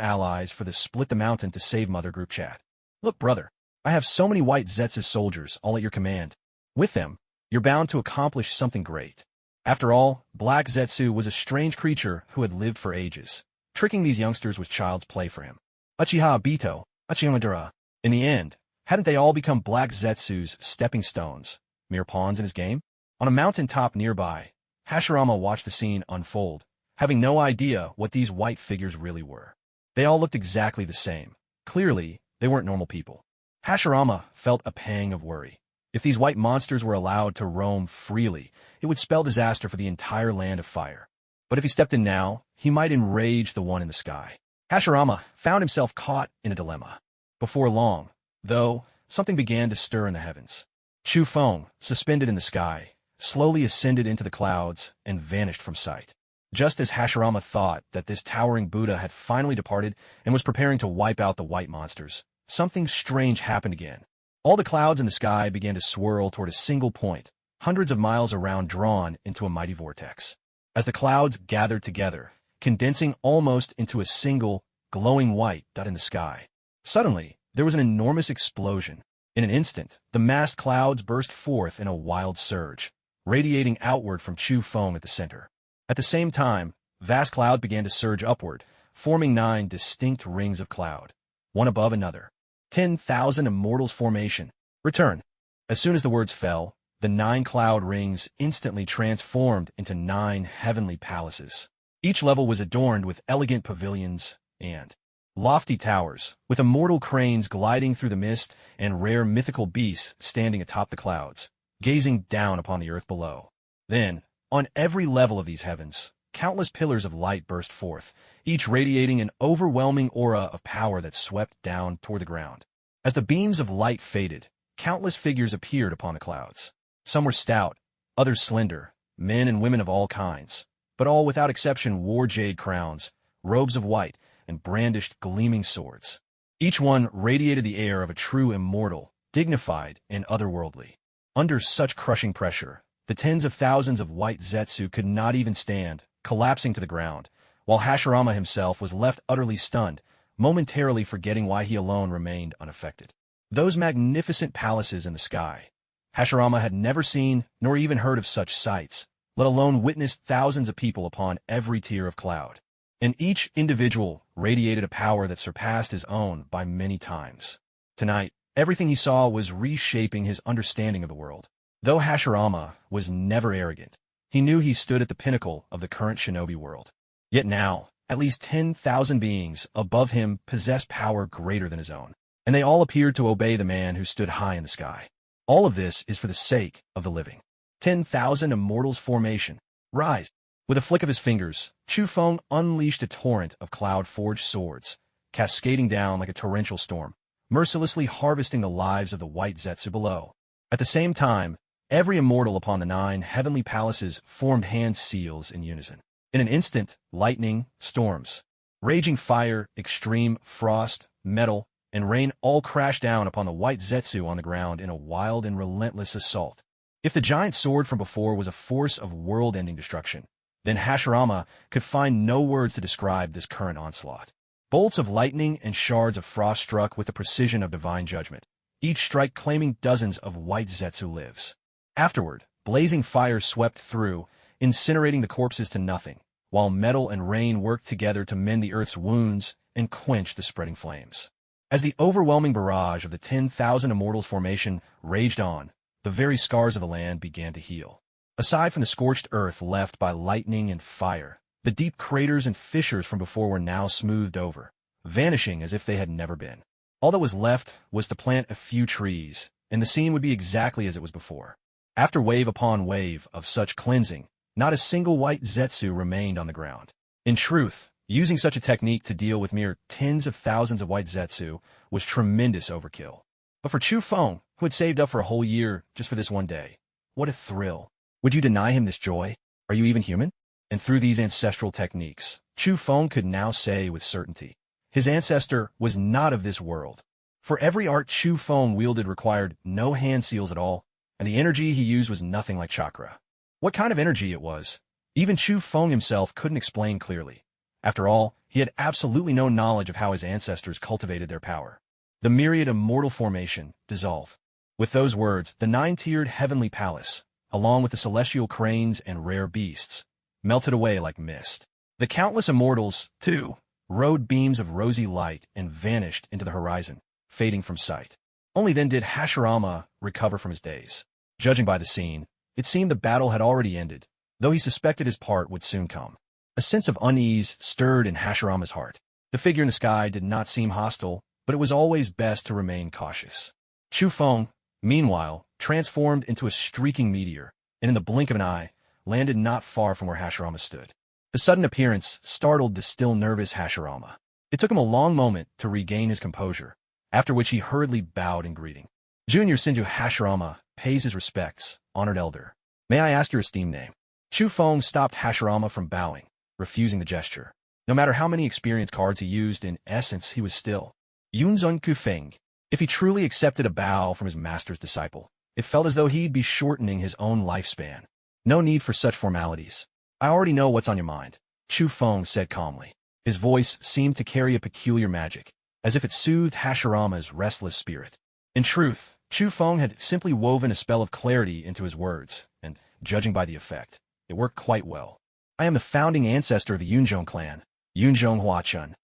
allies for the Split the Mountain to Save Mother group chat. Look, brother, I have so many White Zetsu soldiers all at your command. With them, you're bound to accomplish something great. After all, Black Zetsu was a strange creature who had lived for ages. Tricking these youngsters was child's play for him. Uchiha Obito, Uchihamadara. In the end, hadn't they all become Black Zetsu's stepping stones, mere pawns in his game? On a mountaintop nearby, Hashirama watched the scene unfold, having no idea what these white figures really were. They all looked exactly the same. Clearly, they weren't normal people. Hashirama felt a pang of worry. If these white monsters were allowed to roam freely, it would spell disaster for the entire land of fire. But if he stepped in now, he might enrage the one in the sky. Hashirama found himself caught in a dilemma. Before long, though, something began to stir in the heavens. Chu Feng, suspended in the sky, slowly ascended into the clouds and vanished from sight. Just as Hashirama thought that this towering Buddha had finally departed and was preparing to wipe out the white monsters, something strange happened again. All the clouds in the sky began to swirl toward a single point, hundreds of miles around, drawn into a mighty vortex. As the clouds gathered together, condensing almost into a single, glowing white dot in the sky, suddenly, there was an enormous explosion. In an instant, the massed clouds burst forth in a wild surge, radiating outward from Chu Feng at the center. At the same time, vast clouds began to surge upward, forming 9 distinct rings of cloud, one above another. 10,000 immortals formation. Return. As soon as the words fell, the 9 cloud rings instantly transformed into 9 heavenly palaces. Each level was adorned with elegant pavilions and lofty towers, with immortal cranes gliding through the mist and rare mythical beasts standing atop the clouds, gazing down upon the earth below. Then, on every level of these heavens, countless pillars of light burst forth, each radiating an overwhelming aura of power that swept down toward the ground. As the beams of light faded, countless figures appeared upon the clouds. Some were stout, others slender, men and women of all kinds, but all without exception wore jade crowns, robes of white, and brandished gleaming swords. Each one radiated the air of a true immortal, dignified and otherworldly. Under such crushing pressure, the tens of thousands of White Zetsu could not even stand, collapsing to the ground, while Hashirama himself was left utterly stunned, momentarily forgetting why he alone remained unaffected. Those magnificent palaces in the sky. Hashirama had never seen nor even heard of such sights, let alone witnessed thousands of people upon every tier of cloud. And each individual radiated a power that surpassed his own by many times. Tonight, everything he saw was reshaping his understanding of the world. Though Hashirama was never arrogant, he knew he stood at the pinnacle of the current shinobi world. Yet now, at least 10,000 beings above him possessed power greater than his own, and they all appeared to obey the man who stood high in the sky. All of this is for the sake of the living. 10,000 immortals formation. Rise. With a flick of his fingers, Chu Feng unleashed a torrent of cloud-forged swords, cascading down like a torrential storm, mercilessly harvesting the lives of the White Zetsu below. At the same time, every immortal upon the 9 heavenly palaces formed hand seals in unison. In an instant, lightning, storms, raging fire, extreme frost, metal, and rain all crashed down upon the White Zetsu on the ground in a wild and relentless assault. If the giant sword from before was a force of world-ending destruction, then Hashirama could find no words to describe this current onslaught. Bolts of lightning and shards of frost struck with the precision of divine judgment, each strike claiming dozens of white Zetsu lives. Afterward, blazing fires swept through, incinerating the corpses to nothing, while metal and rain worked together to mend the earth's wounds and quench the spreading flames. As the overwhelming barrage of the 10,000 Immortals formation raged on, the very scars of the land began to heal. Aside from the scorched earth left by lightning and fire, the deep craters and fissures from before were now smoothed over, vanishing as if they had never been. All that was left was to plant a few trees, and the scene would be exactly as it was before. After wave upon wave of such cleansing, not a single white Zetsu remained on the ground. In truth, using such a technique to deal with mere tens of thousands of white Zetsu was tremendous overkill. But for Chu Feng, who had saved up for a whole year just for this one day, what a thrill. Would you deny him this joy? Are you even human? And through these ancestral techniques, Chu Feng could now say with certainty, his ancestor was not of this world. For every art Chu Feng wielded required no hand seals at all, and the energy he used was nothing like chakra. What kind of energy it was, even Chu Feng himself couldn't explain clearly. After all, he had absolutely no knowledge of how his ancestors cultivated their power. The myriad immortal formation dissolve. With those words, the nine-tiered heavenly palace, along with the celestial cranes and rare beasts, melted away like mist. The countless immortals, too, rode beams of rosy light and vanished into the horizon, fading from sight. Only then did Hashirama recover from his daze. Judging by the scene, it seemed the battle had already ended, though he suspected his part would soon come. A sense of unease stirred in Hashirama's heart. The figure in the sky did not seem hostile, but it was always best to remain cautious. Chu Feng, meanwhile, transformed into a streaking meteor, and in the blink of an eye, landed not far from where Hashirama stood. The sudden appearance startled the still nervous Hashirama. It took him a long moment to regain his composure, after which he hurriedly bowed in greeting. Junior Senju Hashirama pays his respects, honored elder. May I ask your esteemed name? Chu Feng stopped Hashirama from bowing, refusing the gesture. No matter how many experience cards he used, in essence he was still Yunzun Kufeng. If he truly accepted a bow from his master's disciple, it felt as though he'd be shortening his own lifespan. No need for such formalities. I already know what's on your mind, Chu Feng said calmly. His voice seemed to carry a peculiar magic, as if it soothed Hashirama's restless spirit. In truth, Chu Feng had simply woven a spell of clarity into his words, and, judging by the effect, it worked quite well. I am the founding ancestor of the Yunzhong clan, Yunzhong Huachun.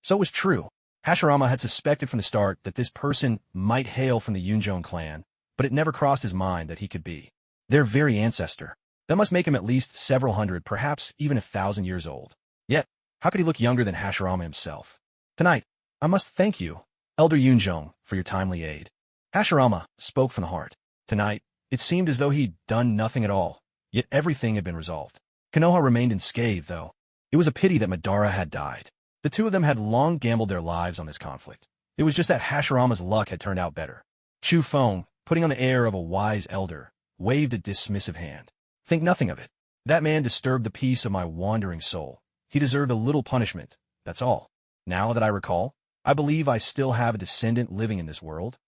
So it was true. Hashirama had suspected from the start that this person might hail from the Yunzhong clan, but it never crossed his mind that he could be their very ancestor. That must make him at least several hundred, perhaps even 1,000 years old. Yet, how could he look younger than Hashirama himself? Tonight, I must thank you, Elder Yunzhong, for your timely aid. Hashirama spoke from the heart. Tonight, it seemed as though he'd done nothing at all, yet everything had been resolved. Konoha remained unscathed, though. It was a pity that Madara had died. The two of them had long gambled their lives on this conflict. It was just that Hashirama's luck had turned out better. Chu Feng, putting on the air of a wise elder, waved a dismissive hand. Think nothing of it. That man disturbed the peace of my wandering soul. He deserved a little punishment, that's all. Now that I recall, I believe I still have a descendant living in this world.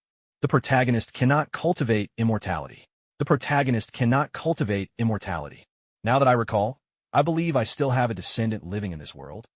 The protagonist cannot cultivate immortality. The protagonist cannot cultivate immortality. Now that I recall, I believe I still have a descendant living in this world.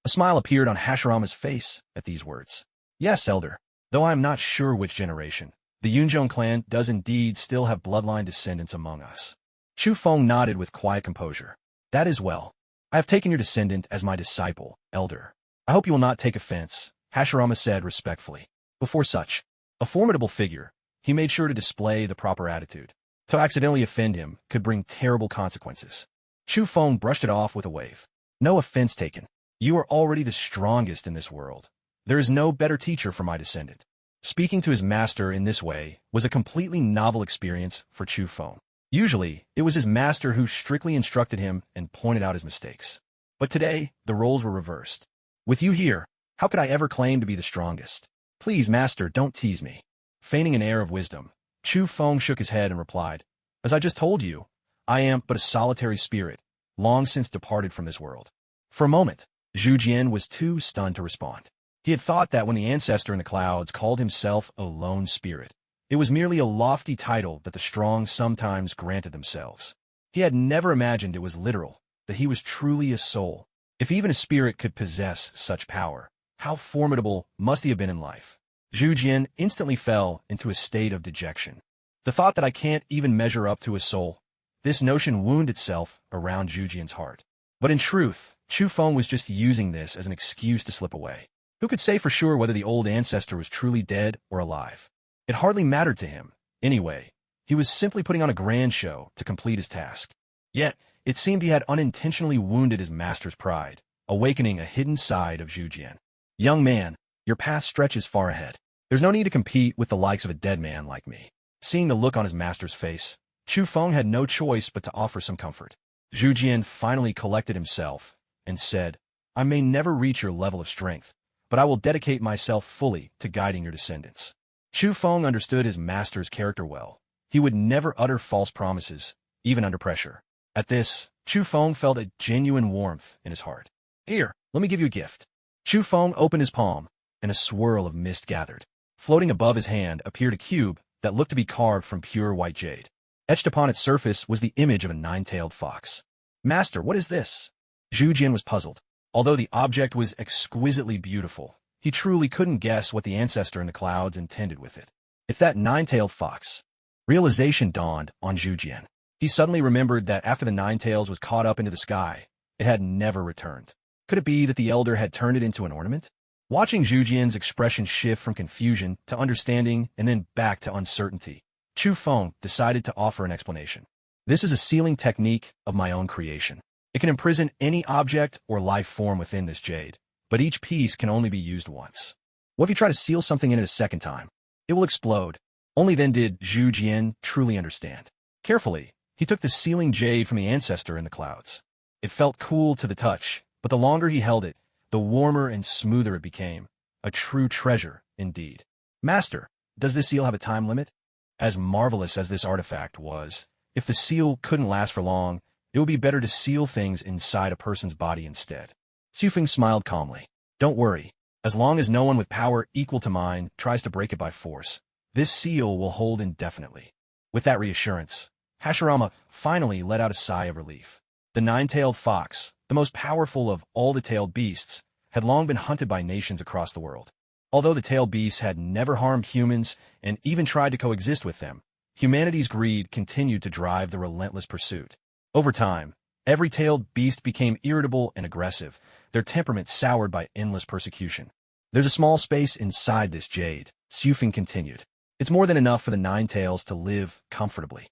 A smile appeared on Hashirama's face at these words. Yes, Elder, though I am not sure which generation, the Yunzhong clan does indeed still have bloodline descendants among us. Chu Feng nodded with quiet composure. That is well. I have taken your descendant as my disciple, Elder. I hope you will not take offense, Hashirama said respectfully. Before such a formidable figure, he made sure to display the proper attitude. To accidentally offend him could bring terrible consequences. Chu Feng brushed it off with a wave. No offense taken. You are already the strongest in this world. There is no better teacher for my descendant. Speaking to his master in this way was a completely novel experience for Chu Feng. Usually, it was his master who strictly instructed him and pointed out his mistakes. But today, the roles were reversed. With you here, how could I ever claim to be the strongest? Please, master, don't tease me. Feigning an air of wisdom, Chu Feng shook his head and replied, As I just told you, I am but a solitary spirit, long since departed from this world. For a moment, Zhu Jian was too stunned to respond. He had thought that when the ancestor in the clouds called himself a lone spirit, it was merely a lofty title that the strong sometimes granted themselves. He had never imagined it was literal, that he was truly a soul. If even a spirit could possess such power, How formidable must he have been in life? Zhu Jian instantly fell into a state of dejection. The thought that I can't even measure up to his soul, this notion wounded itself around Zhu Jian's heart. But in truth, Chu Feng was just using this as an excuse to slip away. Who could say for sure whether the old ancestor was truly dead or alive? It hardly mattered to him. Anyway, he was simply putting on a grand show to complete his task. Yet, it seemed he had unintentionally wounded his master's pride, awakening a hidden side of Zhu Jian. Young man, your path stretches far ahead. There's no need to compete with the likes of a dead man like me. Seeing the look on his master's face, Chu Feng had no choice but to offer some comfort. Zhu Jian finally collected himself and said, I may never reach your level of strength, but I will dedicate myself fully to guiding your descendants. Chu Feng understood his master's character well. He would never utter false promises, even under pressure. At this, Chu Feng felt a genuine warmth in his heart. Here, let me give you a gift. Chu Feng opened his palm, and a swirl of mist gathered. Floating above his hand appeared a cube that looked to be carved from pure white jade. Etched upon its surface was the image of a nine-tailed fox. Master, what is this? Zhu Jian was puzzled. Although the object was exquisitely beautiful, he truly couldn't guess what the ancestor in the clouds intended with it. It's that nine-tailed fox. Realization dawned on Zhu Jian. He suddenly remembered that after the nine tails was caught up into the sky, it had never returned. Could it be that the elder had turned it into an ornament? Watching Zhu Jian's expression shift from confusion to understanding and then back to uncertainty, Chu Feng decided to offer an explanation. This is a sealing technique of my own creation. It can imprison any object or life form within this jade, but each piece can only be used once. What if you try to seal something in it a second time? It will explode. Only then did Zhu Jian truly understand. Carefully, he took the sealing jade from the ancestor in the clouds. It felt cool to the touch, but the longer he held it, the warmer and smoother it became. A true treasure, indeed. Master, does this seal have a time limit? As marvelous as this artifact was, if the seal couldn't last for long, it would be better to seal things inside a person's body instead. Xufeng smiled calmly. Don't worry. As long as no one with power equal to mine tries to break it by force, this seal will hold indefinitely. With that reassurance, Hashirama finally let out a sigh of relief. The nine-tailed fox, the most powerful of all the tailed beasts, had long been hunted by nations across the world. Although the tailed beasts had never harmed humans and even tried to coexist with them, humanity's greed continued to drive the relentless pursuit. Over time, every tailed beast became irritable and aggressive, their temperament soured by endless persecution. There's a small space inside this jade, Xufeng continued. It's more than enough for the nine tails to live comfortably.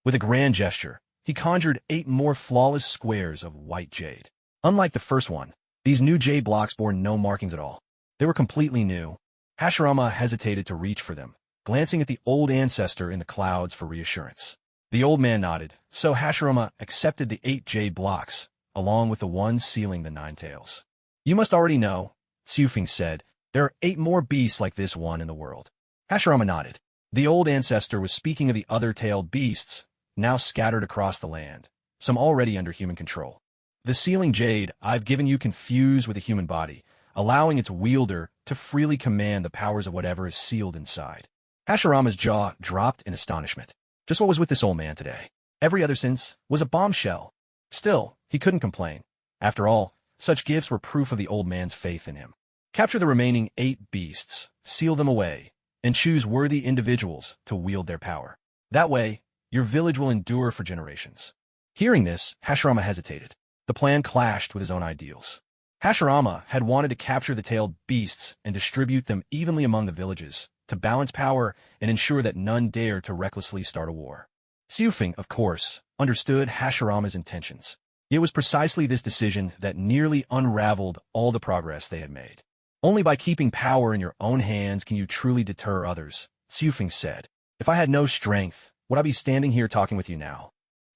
With a grand gesture, he conjured 8 more flawless squares of white jade. Unlike the first one, these new jade blocks bore no markings at all. They were completely new. Hashirama hesitated to reach for them, glancing at the old ancestor in the clouds for reassurance. The old man nodded, so Hashirama accepted the 8 jade blocks, along with the one sealing the 9 tails. You must already know, Xufeng said, there are 8 more beasts like this one in the world. Hashirama nodded. The old ancestor was speaking of the other tailed beasts, now scattered across the land, some already under human control. The sealing jade I've given you can fuse with the human body, allowing its wielder to freely command the powers of whatever is sealed inside. Hashirama's jaw dropped in astonishment. Just what was with this old man today? Every other sense was a bombshell. Still, he couldn't complain. After all, such gifts were proof of the old man's faith in him. Capture the remaining 8 beasts, seal them away, and choose worthy individuals to wield their power. That way, your village will endure for generations. Hearing this, Hashirama hesitated. The plan clashed with his own ideals. Hashirama had wanted to capture the tailed beasts and distribute them evenly among the villages, to balance power and ensure that none dared to recklessly start a war. Xufeng, of course, understood Hashirama's intentions. It was precisely this decision that nearly unraveled all the progress they had made. Only by keeping power in your own hands can you truly deter others, Xufeng said. If I had no strength, would I be standing here talking with you now?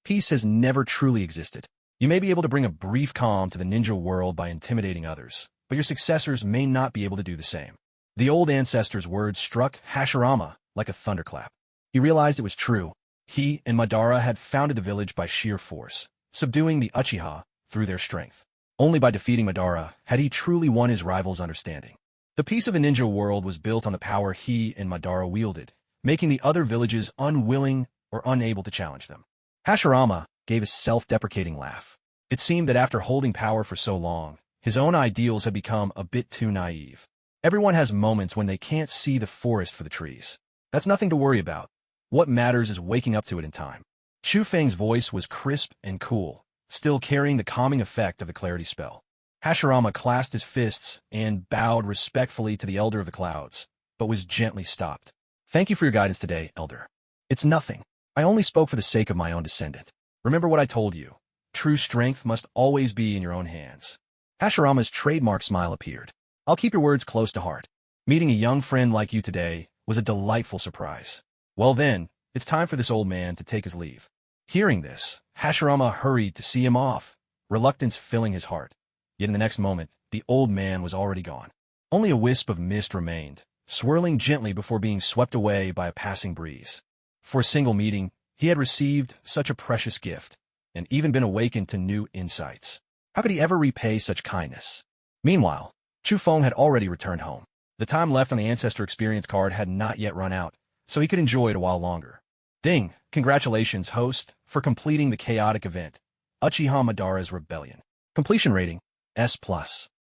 Peace has never truly existed. You may be able to bring a brief calm to the ninja world by intimidating others, but your successors may not be able to do the same. The old ancestor's words struck Hashirama like a thunderclap. He realized it was true. He and Madara had founded the village by sheer force, subduing the Uchiha through their strength. Only by defeating Madara had he truly won his rival's understanding. The peace of the ninja world was built on the power he and Madara wielded, making the other villages unwilling or unable to challenge them. Hashirama gave a self-deprecating laugh. It seemed that after holding power for so long, His own ideals had become a bit too naive. Everyone has moments when they can't see the forest for the trees. That's nothing to worry about. What matters is waking up to it in time. Chu Feng's voice was crisp and cool, still carrying the calming effect of the clarity spell. Hashirama clasped his fists and bowed respectfully to the Elder of the Clouds, but was gently stopped. Thank you for your guidance today, Elder. It's nothing. I only spoke for the sake of my own descendant. Remember what I told you. True strength must always be in your own hands. Hashirama's trademark smile appeared. I'll keep your words close to heart. Meeting a young friend like you today was a delightful surprise. Well then, it's time for this old man to take his leave. Hearing this, Hashirama hurried to see him off, reluctance filling his heart. Yet in the next moment, the old man was already gone. Only a wisp of mist remained, swirling gently before being swept away by a passing breeze. For a single meeting, he had received such a precious gift, and even been awakened to new insights. How could he ever repay such kindness? Meanwhile, Chu Feng had already returned home. The time left on the Ancestor Experience card had not yet run out, so he could enjoy it a while longer. Ding! Congratulations, host, for completing the chaotic event, Uchiha Madara's Rebellion. Completion rating, S+.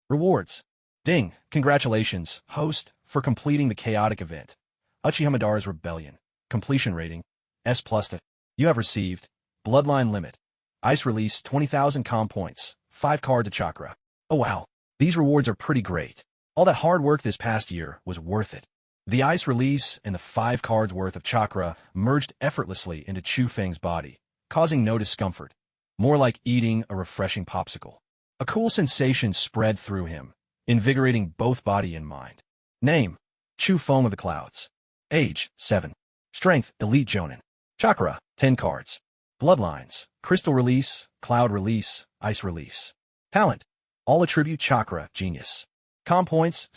Rewards. Ding! Congratulations, host, for completing the chaotic event, Uchiha Madara's Rebellion. Completion rating, S+. You have received Bloodline Limit. Ice Release 20,000 comm points, 5 cards of chakra. Oh wow, these rewards are pretty great. All that hard work this past year was worth it. The ice release and the 5 cards worth of chakra merged effortlessly into Chu Feng's body, causing no discomfort, more like eating a refreshing popsicle. A cool sensation spread through him, invigorating both body and mind. Name: Chu Feng of the Clouds. Age: 7. Strength: Elite Jonin. Chakra: 10 cards. Bloodlines: Crystal Release, Cloud Release, Ice Release. Talent: All Attribute Chakra, Genius. Comm points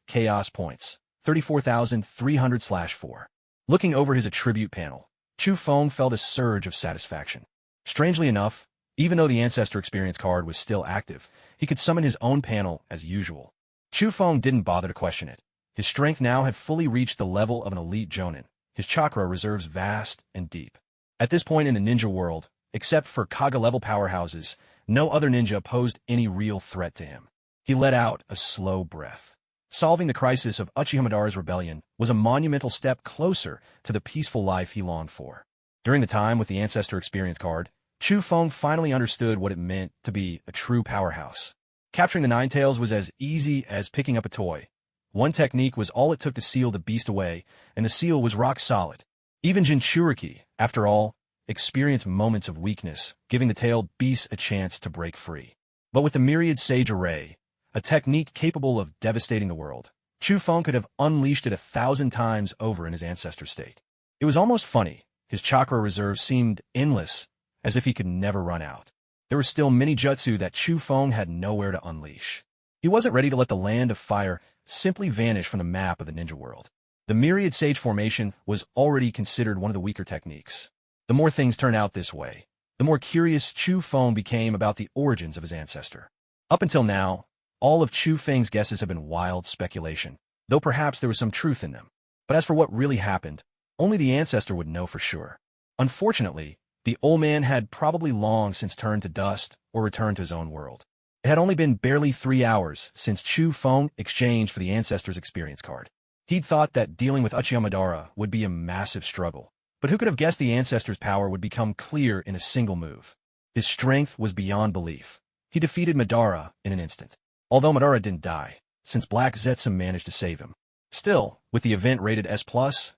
/ Chaos points, 34,300/4. Looking over his attribute panel, Chu Feng felt a surge of satisfaction. Strangely enough, even though the Ancestor Experience card was still active, he could summon his own panel as usual. Chu Feng didn't bother to question it. His strength now had fully reached the level of an elite Jonin, his chakra reserves vast and deep. At this point in the ninja world, except for Kaga-level powerhouses, no other ninja posed any real threat to him. He let out a slow breath. Solving the crisis of Uchiha Madara's rebellion was a monumental step closer to the peaceful life he longed for. During the time with the Ancestor Experience card, Chu Feng finally understood what it meant to be a true powerhouse. Capturing the Ninetales was as easy as picking up a toy. One technique was all it took to seal the beast away, and the seal was rock solid. Even Jinchuriki, after all, experienced moments of weakness, giving the tailed beast a chance to break free. But with the Myriad Sage Array, a technique capable of devastating the world, Chu Feng could have unleashed it 1,000 times over in his ancestor state. It was almost funny. His chakra reserve seemed endless, as if he could never run out. There were still many jutsu that Chu Feng had nowhere to unleash. He wasn't ready to let the Land of Fire simply vanish from the map of the ninja world. The Myriad Sage Formation was already considered one of the weaker techniques. The more things turned out this way, the more curious Chu Feng became about the origins of his ancestor. Up until now, all of Chu Feng's guesses have been wild speculation, though perhaps there was some truth in them. But as for what really happened, only the ancestor would know for sure. Unfortunately, the old man had probably long since turned to dust or returned to his own world. It had only been barely 3 hours since Chu Feng exchanged for the ancestor's experience card. He'd thought that dealing with Uchiha Madara would be a massive struggle, but who could have guessed the ancestor's power would become clear in a single move? His strength was beyond belief. He defeated Madara in an instant. Although Madara didn't die, since Black Zetsu managed to save him. Still, with the event rated S+,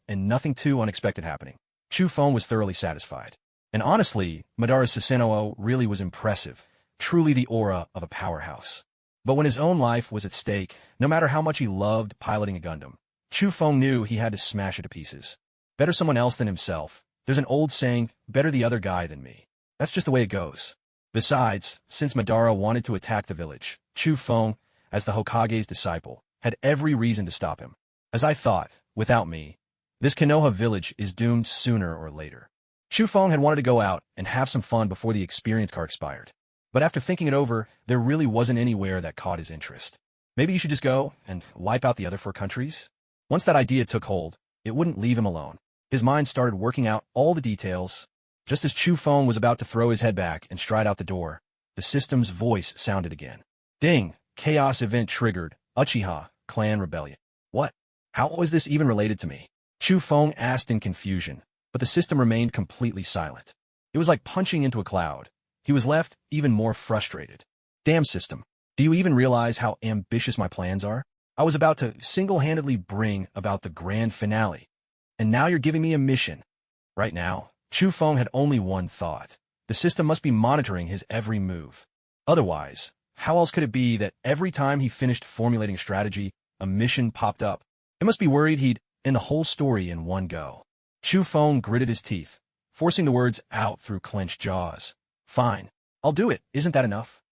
and nothing too unexpected happening, Chu Feng was thoroughly satisfied. And honestly, Madara's Susanoo really was impressive, truly the aura of a powerhouse. But when his own life was at stake, no matter how much he loved piloting a Gundam, Chu Feng knew he had to smash it to pieces. Better someone else than himself. There's an old saying, better the other guy than me. That's just the way it goes. Besides, since Madara wanted to attack the village, Chu Feng, as the Hokage's disciple, had every reason to stop him. As I thought, without me, this Konoha village is doomed sooner or later. Chu Feng had wanted to go out and have some fun before the experience card expired. But after thinking it over, there really wasn't anywhere that caught his interest. Maybe he should just go and wipe out the other 4 countries? Once that idea took hold, it wouldn't leave him alone. His mind started working out all the details. Just as Chu Feng was about to throw his head back and stride out the door, the system's voice sounded again. Ding! Chaos event triggered. Uchiha, clan rebellion. What? How was this even related to me? Chu Feng asked in confusion, but the system remained completely silent. It was like punching into a cloud. He was left even more frustrated. Damn system. Do you even realize how ambitious my plans are? I was about to single-handedly bring about the grand finale. And now you're giving me a mission. Right now, Chu Feng had only one thought. The system must be monitoring his every move. Otherwise, how else could it be that every time he finished formulating a strategy, a mission popped up? It must be worried he'd end the whole story in one go. Chu Feng gritted his teeth, forcing the words out through clenched jaws. Fine. I'll do it. Isn't that enough?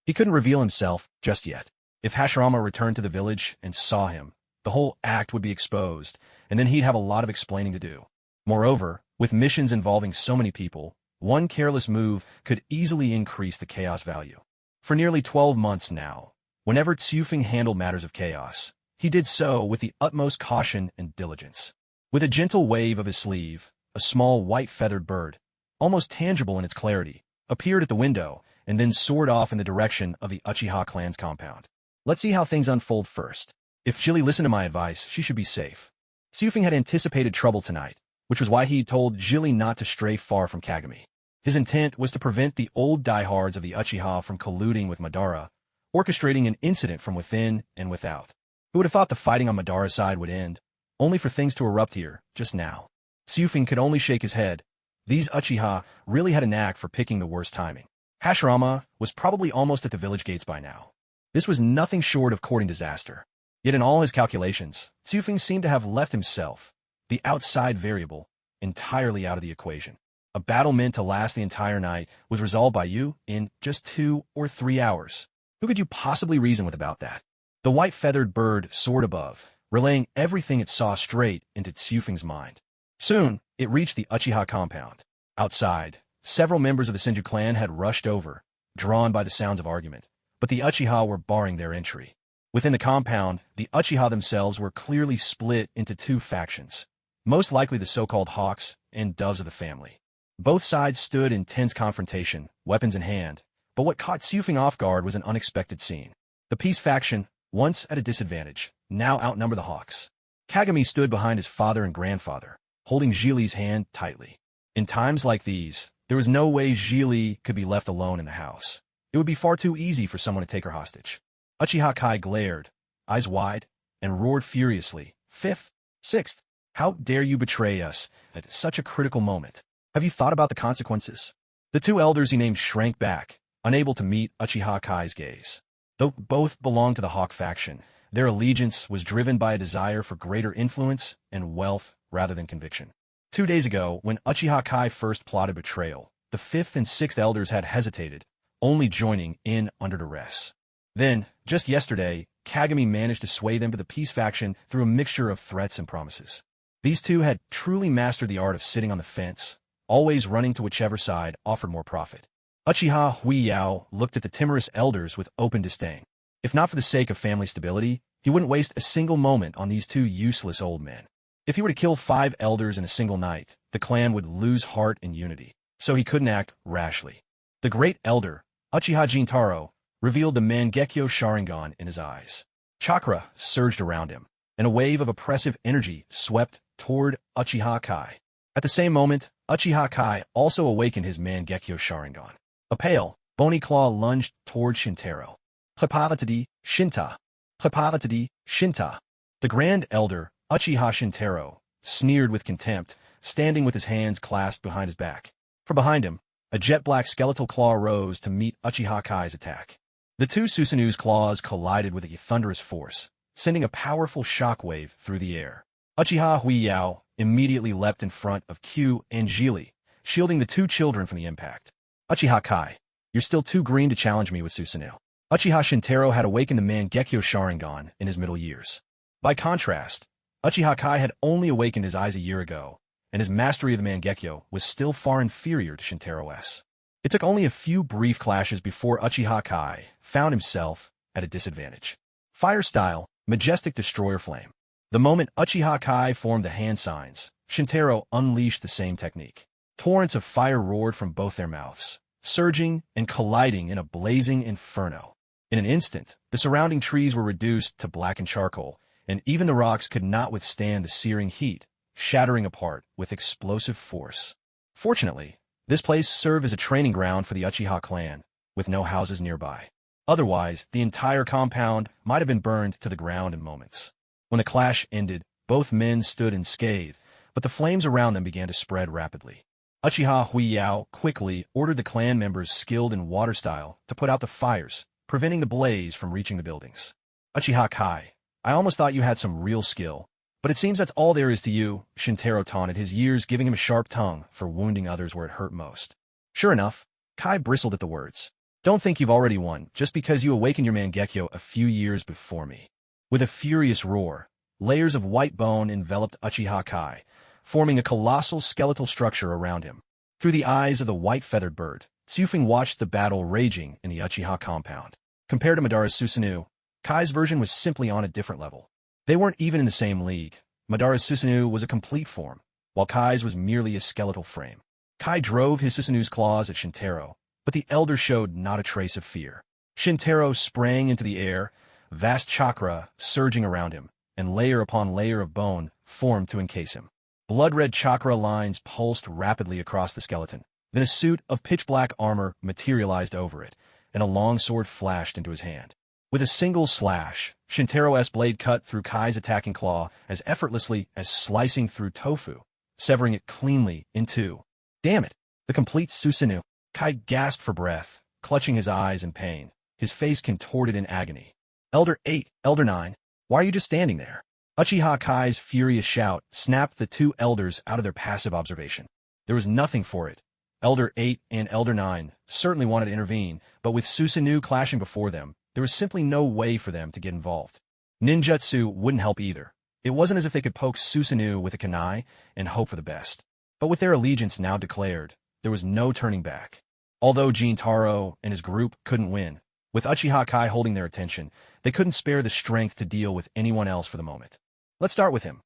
He couldn't reveal himself just yet. If Hashirama returned to the village and saw him, the whole act would be exposed, and then he'd have a lot of explaining to do. Moreover, with missions involving so many people, one careless move could easily increase the chaos value. For nearly 12 months now, whenever Tsufeng handled matters of chaos, he did so with the utmost caution and diligence. With a gentle wave of his sleeve, a small white-feathered bird, almost tangible in its clarity, appeared at the window and then soared off in the direction of the Uchiha clan's compound. Let's see how things unfold first. If Jilly listened to my advice, she should be safe. Tsufeng had anticipated trouble tonight, which was why he told Jilly not to stray far from Kagami. His intent was to prevent the old diehards of the Uchiha from colluding with Madara, orchestrating an incident from within and without. Who would have thought the fighting on Madara's side would end, only for things to erupt here, just now? Tsufeng could only shake his head. These Uchiha really had a knack for picking the worst timing. Hashirama was probably almost at the village gates by now. This was nothing short of courting disaster. Yet in all his calculations, Tsufeng seemed to have left himself, the outside variable, entirely out of the equation. A battle meant to last the entire night was resolved by you in just 2 or 3 hours. Who could you possibly reason with about that? The white-feathered bird soared above, relaying everything it saw straight into Tsufeng's mind. Soon, it reached the Uchiha compound. Outside, several members of the Senju clan had rushed over, drawn by the sounds of argument, but the Uchiha were barring their entry. Within the compound, the Uchiha themselves were clearly split into 2 factions, most likely the so-called hawks and doves of the family. Both sides stood in tense confrontation, weapons in hand, but what caught Tsufeng off guard was an unexpected scene. The peace faction, once at a disadvantage, now outnumbered the hawks. Kagami stood behind his father and grandfather, holding Zhili's hand tightly. In times like these, there was no way Zhili could be left alone in the house. It would be far too easy for someone to take her hostage. Uchiha Kai glared, eyes wide, and roared furiously. 5th, 6th, how dare you betray us at such a critical moment? Have you thought about the consequences? The 2 elders he named shrank back, unable to meet Uchiha Kai's gaze. Though both belonged to the Hawk faction, their allegiance was driven by a desire for greater influence and wealth rather than conviction. 2 days ago, when Uchiha Kai first plotted betrayal, the 5th and 6th elders had hesitated, only joining in under duress. Then, just yesterday, Kagami managed to sway them to the peace faction through a mixture of threats and promises. These 2 had truly mastered the art of sitting on the fence, always running to whichever side offered more profit. Uchiha Huiyao looked at the timorous elders with open disdain. If not for the sake of family stability, he wouldn't waste a single moment on these 2 useless old men. If he were to kill 5 elders in a single night, the clan would lose heart and unity, so he couldn't act rashly. The great elder, Uchiha Jintaro, revealed the Mangekyo Sharingan in his eyes. Chakra surged around him, and a wave of oppressive energy swept toward Uchiha Kai. At the same moment, Uchiha Kai also awakened his Mangekyo Sharingan. A pale, bony claw lunged toward Shintaro. Hepatidi, Shinta. Hepatidi, Shinta. The grand elder, Uchiha Shintaro, sneered with contempt, standing with his hands clasped behind his back. From behind him, a jet-black skeletal claw rose to meet Uchiha Kai's attack. The 2 Susanu's claws collided with a thunderous force, sending a powerful shockwave through the air. Uchiha Huiyao immediately leapt in front of Q and Zhili, shielding the 2 children from the impact. Uchiha Kai, you're still too green to challenge me with Susanoo. Uchiha Shintaro had awakened the Mangekyo Sharingan in his middle years. By contrast, Uchiha Kai had only awakened his eyes a year ago, and his mastery of the Mangekyo was still far inferior to Shintaro's. It took only a few brief clashes before Uchiha Kai found himself at a disadvantage. Fire style, majestic destroyer flame. The moment Uchiha Kai formed the hand signs, Shintaro unleashed the same technique. Torrents of fire roared from both their mouths, surging and colliding in a blazing inferno. In an instant, the surrounding trees were reduced to blackened charcoal, and even the rocks could not withstand the searing heat, shattering apart with explosive force. Fortunately, this place served as a training ground for the Uchiha clan, with no houses nearby. Otherwise, the entire compound might have been burned to the ground in moments. When the clash ended, both men stood unscathed, but the flames around them began to spread rapidly. Uchiha Huiyao quickly ordered the clan members skilled in water style to put out the fires, preventing the blaze from reaching the buildings. Uchiha Kai, I almost thought you had some real skill, but it seems that's all there is to you, Shintaro taunted, his years giving him a sharp tongue for wounding others where it hurt most. Sure enough, Kai bristled at the words. Don't think you've already won just because you awakened your Mangekyo a few years before me. With a furious roar, layers of white bone enveloped Uchiha Kai, forming a colossal skeletal structure around him. Through the eyes of the white-feathered bird, Tsufeng watched the battle raging in the Uchiha compound. Compared to Madara's Susanoo, Kai's version was simply on a different level. They weren't even in the same league. Madara's Susanoo was a complete form, while Kai's was merely a skeletal frame. Kai drove his Susanoo's claws at Shintaro, but the elder showed not a trace of fear. Shintaro sprang into the air, vast chakra surging around him, and layer upon layer of bone formed to encase him. Blood-red chakra lines pulsed rapidly across the skeleton. Then a suit of pitch-black armor materialized over it, and a long sword flashed into his hand. With a single slash, Shintaro's blade cut through Kai's attacking claw as effortlessly as slicing through tofu, severing it cleanly in two. Damn it! The complete Susanoo! Kai gasped for breath, clutching his eyes in pain, his face contorted in agony. Elder 8, Elder 9, why are you just standing there? Uchiha Kai's furious shout snapped the two elders out of their passive observation. There was nothing for it. Elder 8 and Elder 9 certainly wanted to intervene, but with Susanoo clashing before them, there was simply no way for them to get involved. Ninjutsu wouldn't help either. It wasn't as if they could poke Susanoo with a kunai and hope for the best. But with their allegiance now declared, there was no turning back. Although Jintaro and his group couldn't win, with Uchiha Kai holding their attention, they couldn't spare the strength to deal with anyone else for the moment. Let's start with him.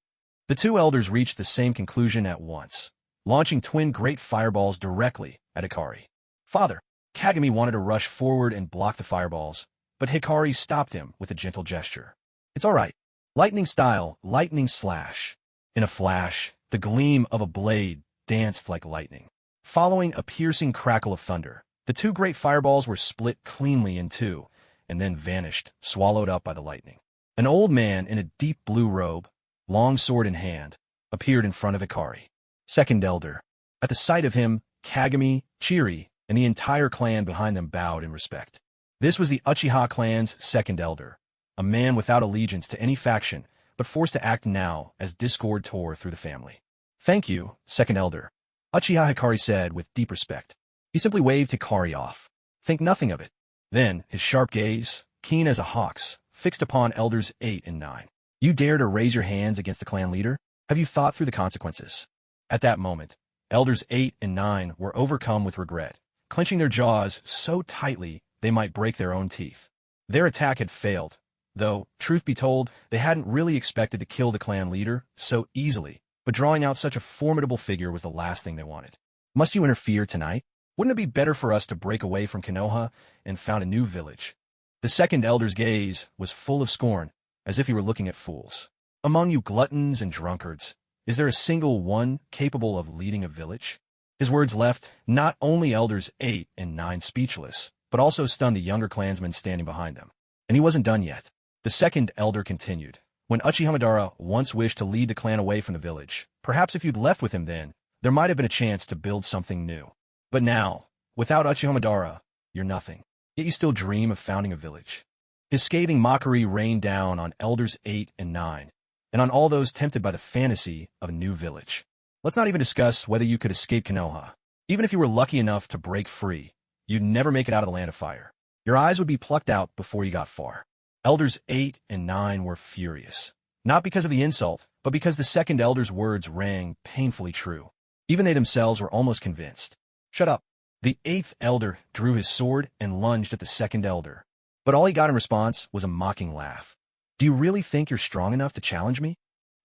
The two elders reached the same conclusion at once, launching twin great fireballs directly at Hikari. Father, Kagami wanted to rush forward and block the fireballs, but Hikari stopped him with a gentle gesture. It's all right. Lightning style, lightning slash. In a flash, the gleam of a blade danced like lightning. Following a piercing crackle of thunder, the two great fireballs were split cleanly in two, and then vanished, swallowed up by the lightning. An old man in a deep blue robe, long sword in hand, appeared in front of Hikari. Second elder. At the sight of him, Kagami, Chiri, and the entire clan behind them bowed in respect. This was the Uchiha clan's second elder, a man without allegiance to any faction, but forced to act now as discord tore through the family. Thank you, second elder, Uchiha Hikari said with deep respect. He simply waved Hikari off. Think nothing of it. Then, his sharp gaze, keen as a hawk's, fixed upon elders 8 and 9. You dare to raise your hands against the clan leader? Have you thought through the consequences? At that moment, elders 8 and 9 were overcome with regret, clenching their jaws so tightly they might break their own teeth. Their attack had failed, though, truth be told, they hadn't really expected to kill the clan leader so easily, but drawing out such a formidable figure was the last thing they wanted. Must you interfere tonight? Wouldn't it be better for us to break away from Konoha and found a new village? The second elder's gaze was full of scorn, as if he were looking at fools. Among you gluttons and drunkards, is there a single one capable of leading a village? His words left not only elders 8 and 9 speechless, but also stunned the younger clansmen standing behind them. And he wasn't done yet. The second elder continued. When Uchiha Madara once wished to lead the clan away from the village, perhaps if you'd left with him then, there might have been a chance to build something new. But now, without Uchiha Madara, you're nothing. Yet you still dream of founding a village. His scathing mockery rained down on elders 8 and 9, and on all those tempted by the fantasy of a new village. Let's not even discuss whether you could escape Konoha. Even if you were lucky enough to break free, you'd never make it out of the land of fire. Your eyes would be plucked out before you got far. Elders 8 and 9 were furious, not because of the insult, but because the second elder's words rang painfully true. Even they themselves were almost convinced. Shut up. The 8th elder drew his sword and lunged at the second elder, but all he got in response was a mocking laugh. Do you really think you're strong enough to challenge me?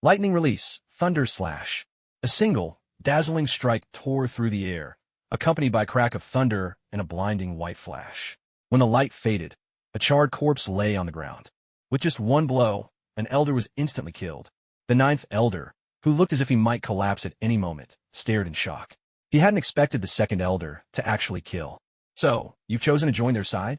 Lightning release, thunder slash. A single, dazzling strike tore through the air, accompanied by a crack of thunder and a blinding white flash. When the light faded, A charred corpse lay on the ground. With just one blow, an elder was instantly killed. The ninth elder, who looked as if he might collapse at any moment, stared in shock. He hadn't expected the second elder to actually kill. So, you've chosen to join their side?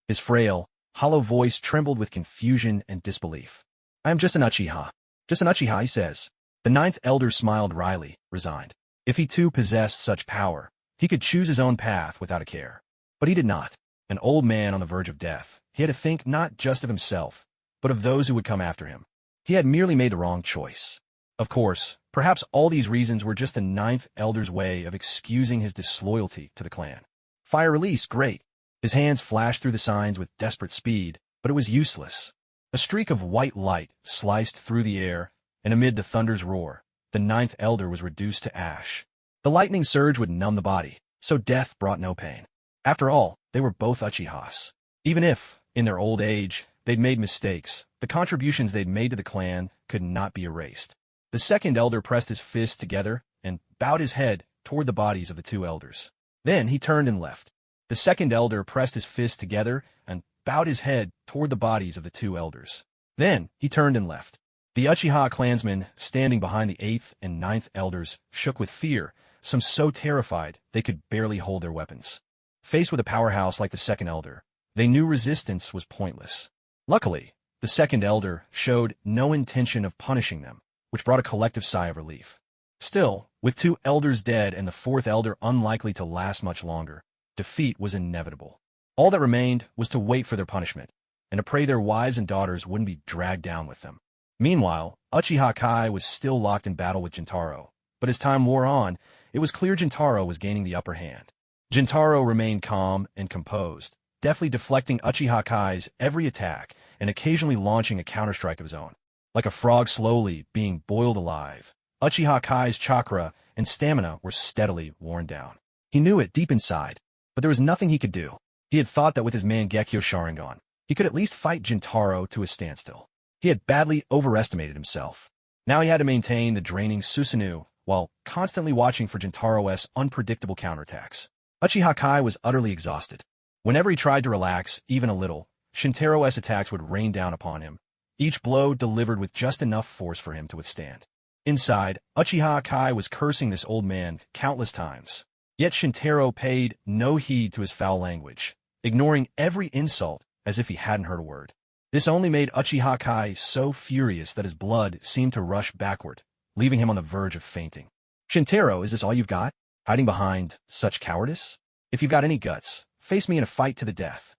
His frail, hollow voice trembled with confusion and disbelief. I am just an Uchiha. Just an Uchiha, he says. The ninth elder smiled wryly, resigned. If he too possessed such power, he could choose his own path without a care. But he did not. An old man on the verge of death, he had to think not just of himself, but of those who would come after him. He had merely made the wrong choice. Of course, perhaps all these reasons were just the ninth elder's way of excusing his disloyalty to the clan. Fire release, great. His hands flashed through the signs with desperate speed, but it was useless. A streak of white light sliced through the air, and amid the thunder's roar, the ninth elder was reduced to ash. The lightning surge would numb the body, so death brought no pain. After all, they were both Uchihas. Even if, in their old age, they'd made mistakes, the contributions they'd made to the clan could not be erased. The second elder pressed his fists together and bowed his head toward the bodies of the two elders. Then he turned and left. The second elder pressed his fists together and bowed his head toward the bodies of the two elders. Then he turned and left. The Uchiha clansmen, standing behind the eighth and ninth elders, shook with fear, some so terrified they could barely hold their weapons. Faced with a powerhouse like the second elder, they knew resistance was pointless. Luckily, the second elder showed no intention of punishing them, which brought a collective sigh of relief. Still, with two elders dead and the fourth elder unlikely to last much longer, defeat was inevitable. All that remained was to wait for their punishment, and to pray their wives and daughters wouldn't be dragged down with them. Meanwhile, Uchiha Kai was still locked in battle with Jintaro, but as time wore on, it was clear Jintaro was gaining the upper hand. Jintaro remained calm and composed, deftly deflecting Uchiha Kai's every attack and occasionally launching a counterstrike of his own. Like a frog slowly being boiled alive, Uchiha Kai's chakra and stamina were steadily worn down. He knew it deep inside, but there was nothing he could do. He had thought that with his Mangekyo Sharingan, he could at least fight Jintaro to a standstill. He had badly overestimated himself. Now he had to maintain the draining Susanoo while constantly watching for Jintaro's unpredictable counterattacks. Uchiha Kai was utterly exhausted. Whenever he tried to relax, even a little, Shintaro's attacks would rain down upon him, each blow delivered with just enough force for him to withstand. Inside, Uchiha Kai was cursing this old man countless times. Yet Shintaro paid no heed to his foul language, ignoring every insult as if he hadn't heard a word. This only made Uchiha Kai so furious that his blood seemed to rush backward, leaving him on the verge of fainting. Shintaro, is this all you've got? Hiding behind such cowardice? If you've got any guts, face me in a fight to the death.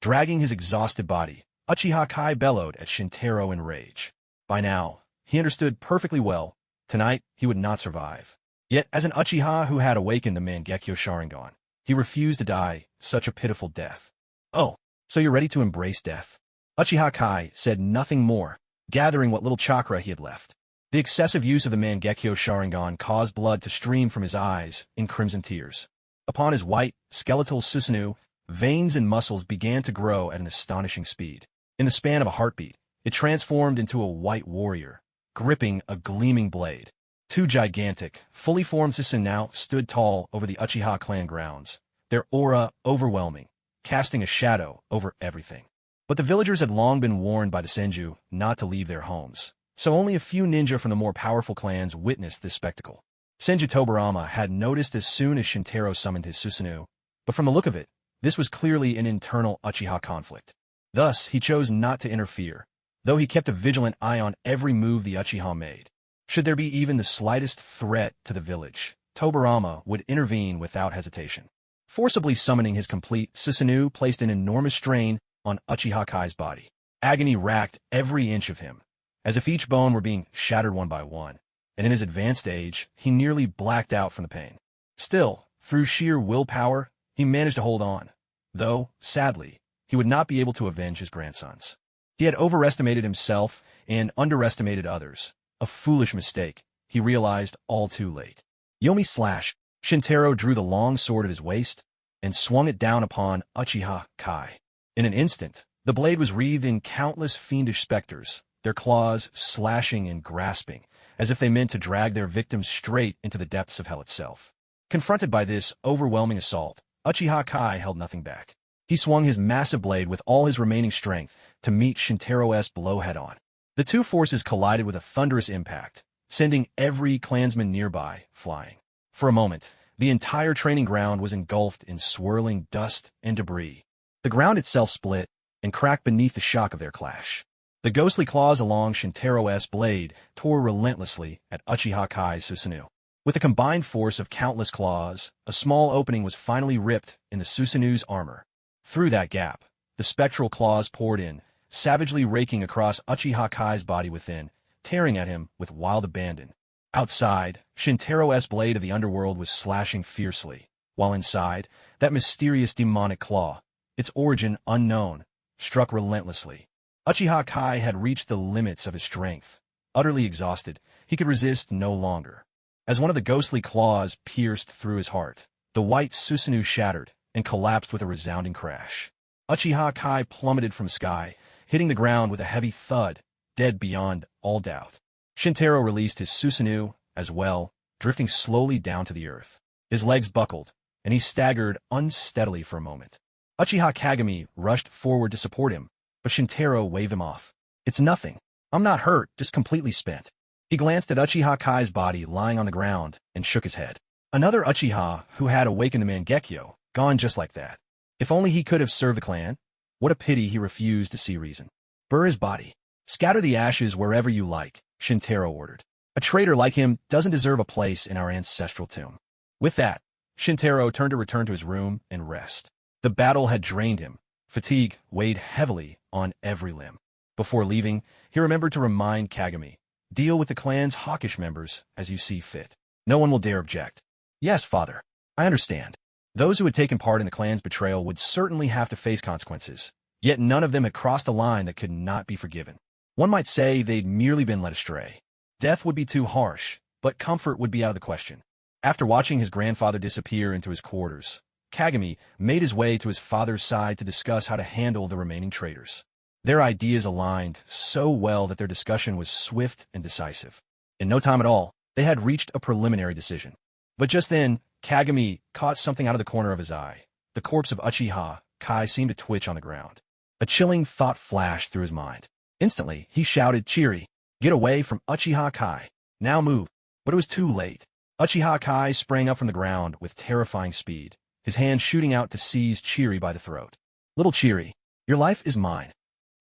Dragging his exhausted body, Uchiha Kai bellowed at Shintaro in rage. By now, he understood perfectly well, tonight he would not survive. Yet, as an Uchiha who had awakened the Mangekyo Sharingan, he refused to die such a pitiful death. Oh, so you're ready to embrace death? Uchiha Kai said nothing more, gathering what little chakra he had left. The excessive use of the Mangekyo Sharingan caused blood to stream from his eyes in crimson tears. Upon his white, skeletal Susanoo, veins and muscles began to grow at an astonishing speed. In the span of a heartbeat, it transformed into a white warrior, gripping a gleaming blade. Two gigantic, fully formed Susanoo now stood tall over the Uchiha clan grounds, their aura overwhelming, casting a shadow over everything. But the villagers had long been warned by the Senju not to leave their homes, so only a few ninja from the more powerful clans witnessed this spectacle. Senju Tobarama had noticed as soon as Shintaro summoned his Susanoo, but from the look of it, this was clearly an internal Uchiha conflict. Thus, he chose not to interfere, though he kept a vigilant eye on every move the Uchiha made. Should there be even the slightest threat to the village, Tobarama would intervene without hesitation. Forcibly summoning his complete Susanoo placed an enormous strain on Uchiha Kai's body. Agony racked every inch of him, as if each bone were being shattered one by one, and in his advanced age, he nearly blacked out from the pain. Still, through sheer willpower, he managed to hold on, though, sadly, he would not be able to avenge his grandsons. He had overestimated himself and underestimated others, a foolish mistake, he realized all too late. Yomi slash, Shintaro drew the long sword at his waist and swung it down upon Uchiha Kai. In an instant, the blade was wreathed in countless fiendish specters, their claws slashing and grasping, as if they meant to drag their victims straight into the depths of hell itself. Confronted by this overwhelming assault, Uchiha Kai held nothing back. He swung his massive blade with all his remaining strength to meet Shintaro's blow head-on. The two forces collided with a thunderous impact, sending every clansman nearby flying. For a moment, the entire training ground was engulfed in swirling dust and debris. The ground itself split and cracked beneath the shock of their clash. The ghostly claws along Shintaro's blade tore relentlessly at Uchiha Kai's Susanoo. With the combined force of countless claws, a small opening was finally ripped in the Susanoo's armor. Through that gap, the spectral claws poured in, savagely raking across Uchiha Kai's body within, tearing at him with wild abandon. Outside, Shintaro's blade of the underworld was slashing fiercely, while inside, that mysterious demonic claw, its origin unknown, struck relentlessly. Uchiha Kai had reached the limits of his strength. Utterly exhausted, he could resist no longer. As one of the ghostly claws pierced through his heart, the white Susanoo shattered and collapsed with a resounding crash. Uchiha Kai plummeted from the sky, hitting the ground with a heavy thud, dead beyond all doubt. Shintaro released his Susanoo as well, drifting slowly down to the earth. His legs buckled, and he staggered unsteadily for a moment. Uchiha Kagami rushed forward to support him, but Shintaro waved him off. "It's nothing. I'm not hurt, just completely spent." He glanced at Uchiha Kai's body lying on the ground and shook his head. Another Uchiha who had awakened the Mangekyo, gone just like that. If only he could have served the clan. What a pity he refused to see reason. "Burn his body. Scatter the ashes wherever you like," Shintaro ordered. "A traitor like him doesn't deserve a place in our ancestral tomb." With that, Shintaro turned to return to his room and rest. The battle had drained him. Fatigue weighed heavily on every limb. Before leaving, he remembered to remind Kagami, "Deal with the clan's hawkish members as you see fit. No one will dare object." "Yes, father. I understand." Those who had taken part in the clan's betrayal would certainly have to face consequences, yet none of them had crossed a line that could not be forgiven. One might say they'd merely been led astray. Death would be too harsh, but comfort would be out of the question. After watching his grandfather disappear into his quarters, Kagami made his way to his father's side to discuss how to handle the remaining traitors. Their ideas aligned so well that their discussion was swift and decisive. In no time at all, they had reached a preliminary decision. But just then, Kagami caught something out of the corner of his eye. The corpse of Uchiha Kai seemed to twitch on the ground. A chilling thought flashed through his mind. Instantly, he shouted, "Chiri, get away from Uchiha Kai. Now move." But it was too late. Uchiha Kai sprang up from the ground with terrifying speed, his hand shooting out to seize Chiri by the throat. "Little Chiri, your life is mine."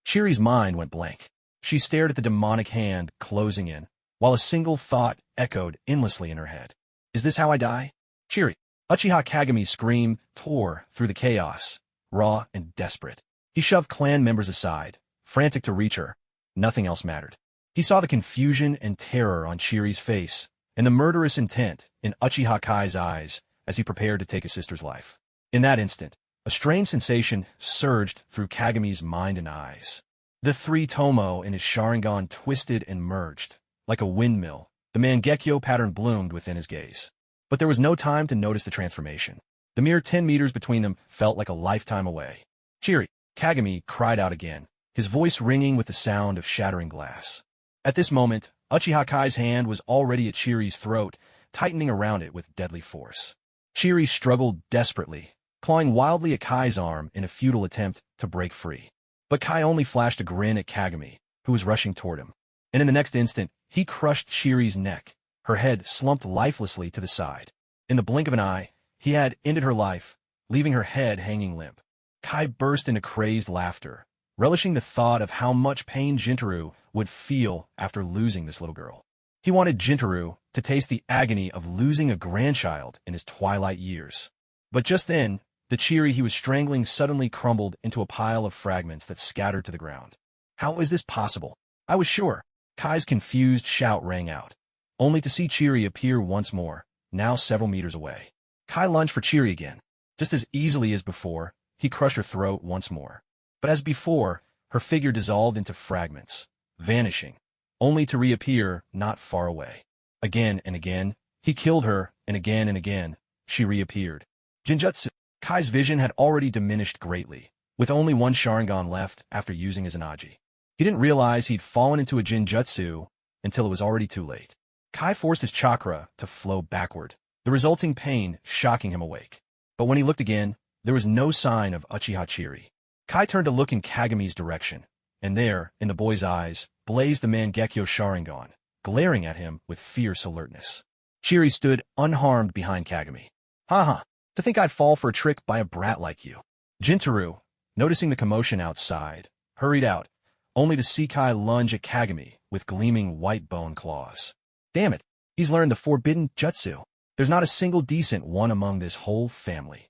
Chiri's mind went blank. She stared at the demonic hand closing in, while a single thought echoed endlessly in her head. "Is this how I die? Chiri." Uchiha Kagami's scream tore through the chaos, raw and desperate. He shoved clan members aside, frantic to reach her. Nothing else mattered. He saw the confusion and terror on Chiri's face, and the murderous intent in Uchiha Kai's eyes as he prepared to take his sister's life. In that instant, a strange sensation surged through Kagami's mind and eyes. The three tomo in his Sharingan twisted and merged. Like a windmill, the Mangekyo pattern bloomed within his gaze. But there was no time to notice the transformation. The mere 10 meters between them felt like a lifetime away. "Chiri!" Kagami cried out again, his voice ringing with the sound of shattering glass. At this moment, Uchiha Kai's hand was already at Chiri's throat, tightening around it with deadly force. Chiri struggled desperately, clawing wildly at Kai's arm in a futile attempt to break free. But Kai only flashed a grin at Kagami, who was rushing toward him. And in the next instant, he crushed Chiri's neck, her head slumped lifelessly to the side. In the blink of an eye, he had ended her life, leaving her head hanging limp. Kai burst into crazed laughter, relishing the thought of how much pain Jintaro would feel after losing this little girl. He wanted Jintaro to taste the agony of losing a grandchild in his twilight years. But just then, the Chiri he was strangling suddenly crumbled into a pile of fragments that scattered to the ground. "How is this possible? I was sure." Kai's confused shout rang out, only to see Chiri appear once more, now several meters away. Kai lunged for Chiri again. Just as easily as before, he crushed her throat once more. But as before, her figure dissolved into fragments, vanishing, only to reappear not far away. Again and again, he killed her, and again, she reappeared. Genjutsu. Kai's vision had already diminished greatly, with only one Sharingan left after using his Anaji. He didn't realize he'd fallen into a Genjutsu until it was already too late. Kai forced his chakra to flow backward, the resulting pain shocking him awake. But when he looked again, There was no sign of Uchiha Chiri. Kai turned to look in Kagami's direction, and there, in the boy's eyes, blazed the Mangekyo Sharingan, glaring at him with fierce alertness. Chiri stood unharmed behind Kagami. Haha, to think I'd fall for a trick by a brat like you. Jintaro, noticing the commotion outside, hurried out, only to see Kai lunge at Kagami with gleaming white bone claws. Damn it, he's learned the forbidden jutsu. There's not a single decent one among this whole family.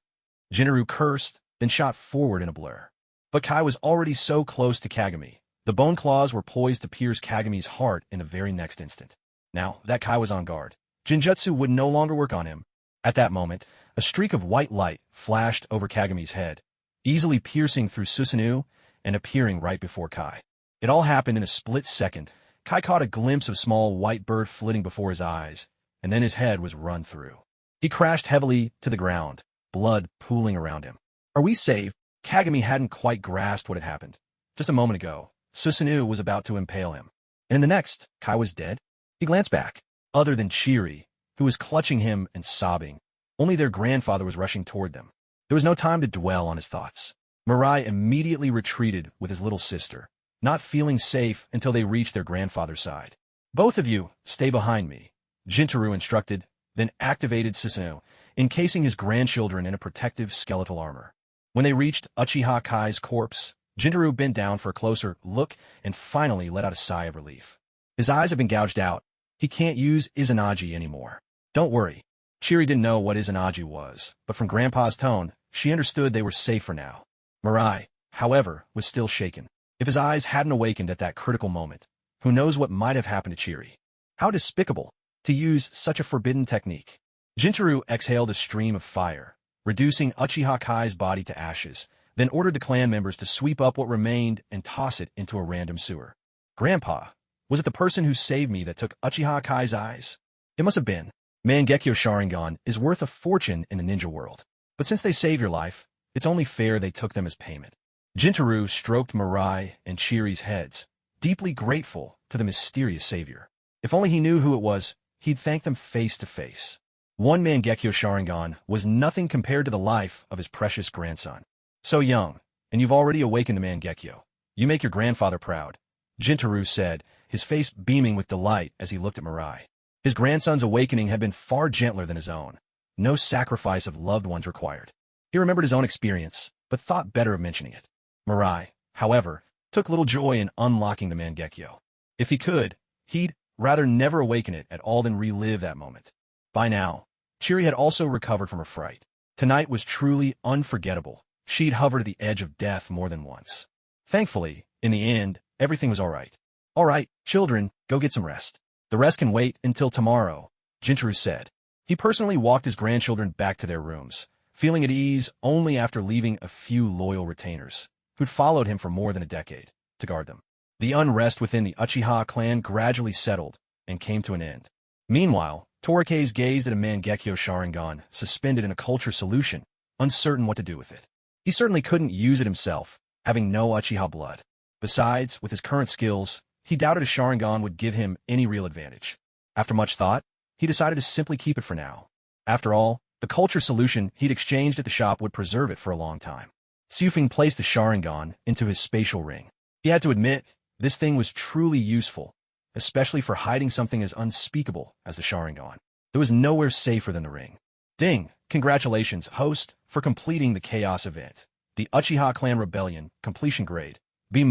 Jintaro cursed, then shot forward in a blur. But Kai was already so close to Kagami. The bone claws were poised to pierce Kagami's heart in the very next instant. Now that Kai was on guard, Jinjutsu would no longer work on him. At that moment, a streak of white light flashed over Kagami's head, easily piercing through Susanoo and appearing right before Kai. It all happened in a split second. Kai caught a glimpse of small white bird flitting before his eyes, and then his head was run through. He crashed heavily to the ground, blood pooling around him. Are we saved? Kagami hadn't quite grasped what had happened. Just a moment ago, Susanoo was about to impale him. And in the next, Kai was dead. He glanced back. Other than Chiri, who was clutching him and sobbing, only their grandfather was rushing toward them. There was no time to dwell on his thoughts. Mirai immediately retreated with his little sister, not feeling safe until they reached their grandfather's side. Both of you, stay behind me, Jintaro instructed, then activated Susanoo, encasing his grandchildren in a protective skeletal armor. When they reached Uchiha Kai's corpse, Jintaro bent down for a closer look and finally let out a sigh of relief. His eyes have been gouged out. He can't use Izanagi anymore. Don't worry. Chiri didn't know what Izanagi was, but from Grandpa's tone, she understood they were safe for now. Mirai, however, was still shaken. If his eyes hadn't awakened at that critical moment, who knows what might have happened to Chiri? How despicable to use such a forbidden technique. Jintaro exhaled a stream of fire, reducing Uchiha Kai's body to ashes, then ordered the clan members to sweep up what remained and toss it into a random sewer. Grandpa, was it the person who saved me that took Uchiha Kai's eyes? It must have been. Mangekyo Sharingan is worth a fortune in the ninja world. But since they saved your life, it's only fair they took them as payment. Jintaro stroked Mirai and Chiri's heads, deeply grateful to the mysterious savior. If only he knew who it was, he'd thank them face to face. One Mangekyo Sharingan was nothing compared to the life of his precious grandson. So young, and you've already awakened the Mangekyo. You make your grandfather proud, Jintaro said, his face beaming with delight as he looked at Mirai. His grandson's awakening had been far gentler than his own. No sacrifice of loved ones required. He remembered his own experience, but thought better of mentioning it. Mirai, however, took little joy in unlocking the Mangekyo. If he could, he'd rather never awaken it at all than relive that moment. By now, Chiri had also recovered from her fright. Tonight was truly unforgettable. She'd hovered at the edge of death more than once. Thankfully, in the end, everything was all right. All right, children, go get some rest. The rest can wait until tomorrow, Jintaro said. He personally walked his grandchildren back to their rooms, feeling at ease only after leaving a few loyal retainers, who'd followed him for more than a decade, to guard them. The unrest within the Uchiha clan gradually settled and came to an end. Meanwhile, Torike's gazed at a Mangekyo Sharingan suspended in a culture solution, uncertain what to do with it. He certainly couldn't use it himself, having no Uchiha blood. Besides, with his current skills, he doubted a Sharingan would give him any real advantage. After much thought, he decided to simply keep it for now. After all, the culture solution he'd exchanged at the shop would preserve it for a long time. Xufeng placed the Sharingan into his spatial ring. He had to admit, this thing was truly useful, especially for hiding something as unspeakable as the Sharingan. It was nowhere safer than the ring. Ding! Congratulations, host, for completing the Chaos event. The Uchiha Clan Rebellion, completion grade, B-,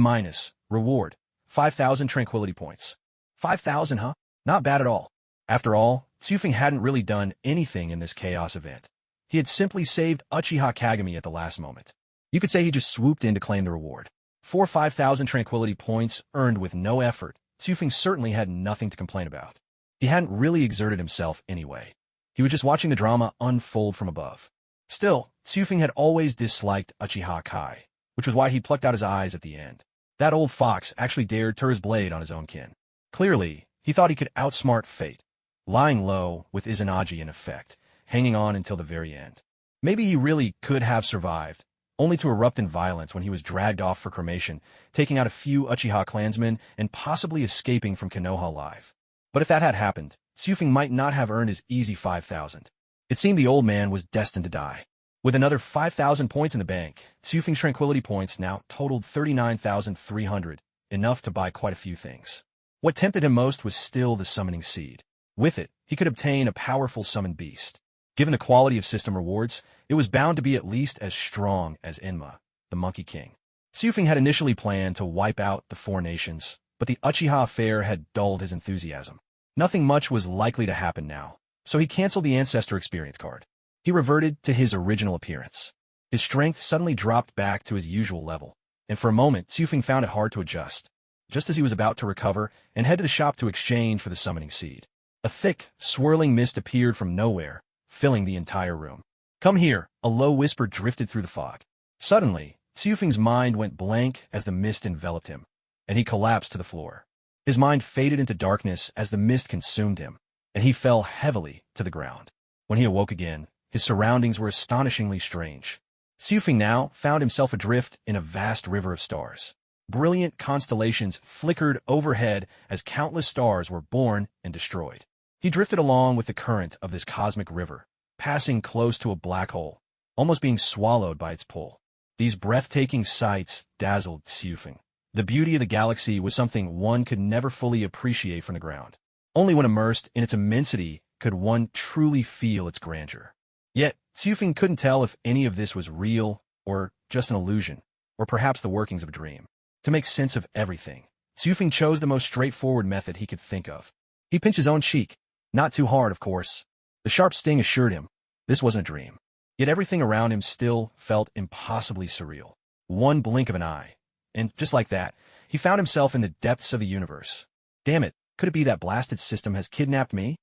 reward, 5,000 tranquility points. 5,000, huh? Not bad at all. After all, Xufeng hadn't really done anything in this Chaos event. He had simply saved Uchiha Kagami at the last moment. You could say he just swooped in to claim the reward. For 5,000 tranquility points earned with no effort, Xufeng certainly had nothing to complain about. He hadn't really exerted himself anyway. He was just watching the drama unfold from above. Still, Xufeng had always disliked Uchiha Kai, which was why he plucked out his eyes at the end. That old fox actually dared turn his blade on his own kin. Clearly, he thought he could outsmart fate, lying low with Izanagi in effect, hanging on until the very end. Maybe he really could have survived, only to erupt in violence when he was dragged off for cremation, taking out a few Uchiha clansmen and possibly escaping from Konoha alive. But if that had happened, Xufeng might not have earned his easy 5,000. It seemed the old man was destined to die. With another 5,000 points in the bank, Tsufing's tranquility points now totaled 39,300, enough to buy quite a few things. What tempted him most was still the summoning seed. With it, he could obtain a powerful summoned beast. Given the quality of system rewards, it was bound to be at least as strong as Enma, the Monkey King. Tsufing had initially planned to wipe out the four nations, but the Uchiha affair had dulled his enthusiasm. Nothing much was likely to happen now, so he canceled the Ancestor Experience card. He reverted to his original appearance. His strength suddenly dropped back to his usual level, and for a moment Tsufing found it hard to adjust. Just as he was about to recover and head to the shop to exchange for the summoning seed, a thick, swirling mist appeared from nowhere, filling the entire room. "Come here," a low whisper drifted through the fog. Suddenly, Tsufing's mind went blank as the mist enveloped him, and he collapsed to the floor. His mind faded into darkness as the mist consumed him, and he fell heavily to the ground. When he awoke again, his surroundings were astonishingly strange. Tsufing now found himself adrift in a vast river of stars. Brilliant constellations flickered overhead as countless stars were born and destroyed. He drifted along with the current of this cosmic river, passing close to a black hole, almost being swallowed by its pull. These breathtaking sights dazzled Tsufing. The beauty of the galaxy was something one could never fully appreciate from the ground. Only when immersed in its immensity could one truly feel its grandeur. Yet, Tsufing couldn't tell if any of this was real, or just an illusion, or perhaps the workings of a dream. To make sense of everything, Tsufing chose the most straightforward method he could think of. He pinched his own cheek. Not too hard, of course. The sharp sting assured him this wasn't a dream. Yet everything around him still felt impossibly surreal. One blink of an eye, and just like that, he found himself in the depths of the universe. Damn it, could it be that blasted system has kidnapped me?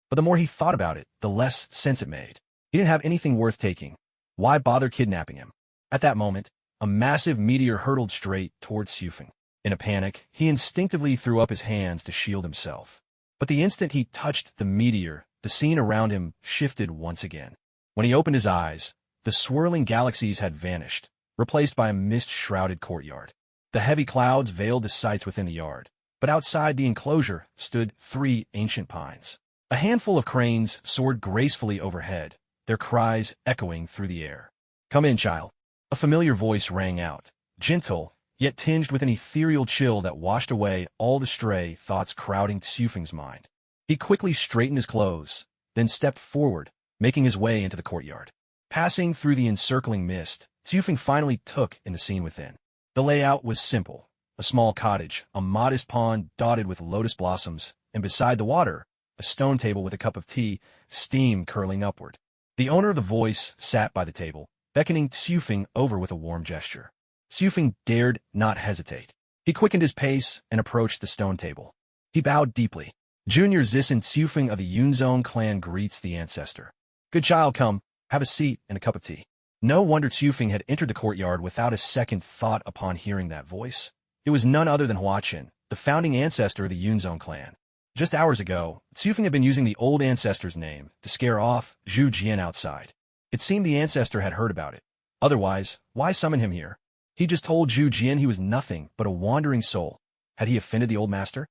But the more he thought about it, the less sense it made. He didn't have anything worth taking. Why bother kidnapping him? At that moment, a massive meteor hurtled straight towards Tsufing. In a panic, he instinctively threw up his hands to shield himself. But the instant he touched the meteor, the scene around him shifted once again. When he opened his eyes, the swirling galaxies had vanished, replaced by a mist-shrouded courtyard. The heavy clouds veiled the sights within the yard, but outside the enclosure stood 3 ancient pines. A handful of cranes soared gracefully overhead, their cries echoing through the air. "Come in, child." A familiar voice rang out, gentle, yet tinged with an ethereal chill that washed away all the stray thoughts crowding Tsufing's mind. He quickly straightened his clothes, then stepped forward, making his way into the courtyard. Passing through the encircling mist, Tsufing finally took in the scene within. The layout was simple. A small cottage, a modest pond dotted with lotus blossoms, and beside the water, a stone table with a cup of tea, steam curling upward. The owner of the voice sat by the table, beckoning Tsufing over with a warm gesture. Tsufing dared not hesitate. He quickened his pace and approached the stone table. He bowed deeply. Junior Zissen Tsufing of the Yunzong clan greets the ancestor. "Good child, come, have a seat and a cup of tea." No wonder Tsufing had entered the courtyard without a second thought upon hearing that voice. It was none other than Huachin, the founding ancestor of the Yunzong clan. Just hours ago, Tsufing had been using the old ancestor's name to scare off Zhu Jian outside. It seemed the ancestor had heard about it. Otherwise, why summon him here? He just told Zhu Jian he was nothing but a wandering soul. Had he offended the old master?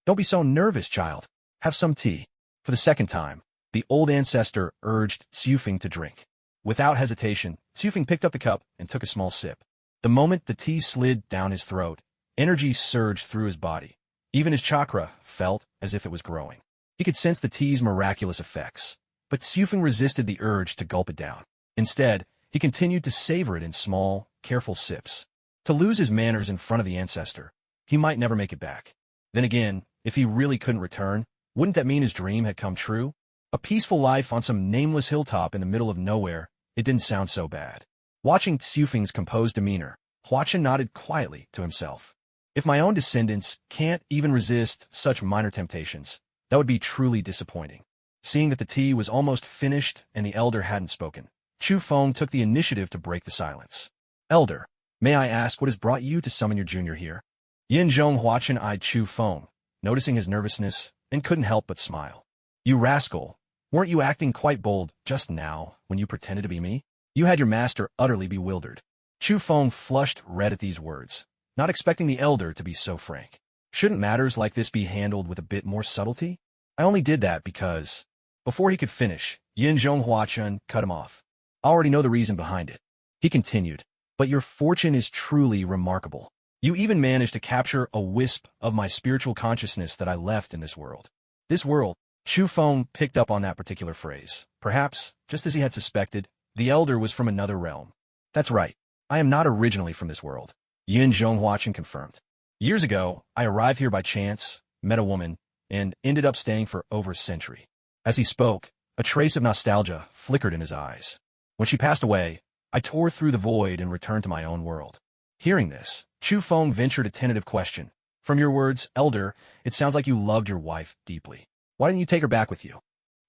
Don't be so nervous, child. Have some tea. For the second time, the old ancestor urged Tsufing to drink. Without hesitation, Tsufing picked up the cup and took a small sip. The moment the tea slid down his throat, energy surged through his body. Even his chakra felt as if it was growing. He could sense the tea's miraculous effects, but Tsufing resisted the urge to gulp it down. Instead, he continued to savor it in small, careful sips. To lose his manners in front of the ancestor, he might never make it back. Then again, if he really couldn't return, wouldn't that mean his dream had come true? A peaceful life on some nameless hilltop in the middle of nowhere, it didn't sound so bad. Watching Tsufing's composed demeanor, Huachin nodded quietly to himself. If my own descendants can't even resist such minor temptations, that would be truly disappointing. Seeing that the tea was almost finished and the elder hadn't spoken, Chu Feng took the initiative to break the silence. "Elder, may I ask what has brought you to summon your junior here?" Yin Zhong Huachin eyed Chu Feng, noticing his nervousness, and couldn't help but smile. "You rascal, weren't you acting quite bold just now when you pretended to be me?" You had your master utterly bewildered. Chu Feng flushed red at these words, not expecting the elder to be so frank. Shouldn't matters like this be handled with a bit more subtlety? I only did that because... Before he could finish, Yin Zhong Huachin cut him off. I already know the reason behind it. He continued, but your fortune is truly remarkable. You even managed to capture a wisp of my spiritual consciousness that I left in this world. This world, Chu Feng picked up on that particular phrase. Perhaps, just as he had suspected, the elder was from another realm. That's right. I am not originally from this world, Yin Zhonghuaqin confirmed. Years ago, I arrived here by chance, met a woman, and ended up staying for over a century. As he spoke, a trace of nostalgia flickered in his eyes. When she passed away, I tore through the void and returned to my own world. Hearing this, Chu Feng ventured a tentative question. From your words, Elder, it sounds like you loved your wife deeply. Why didn't you take her back with you?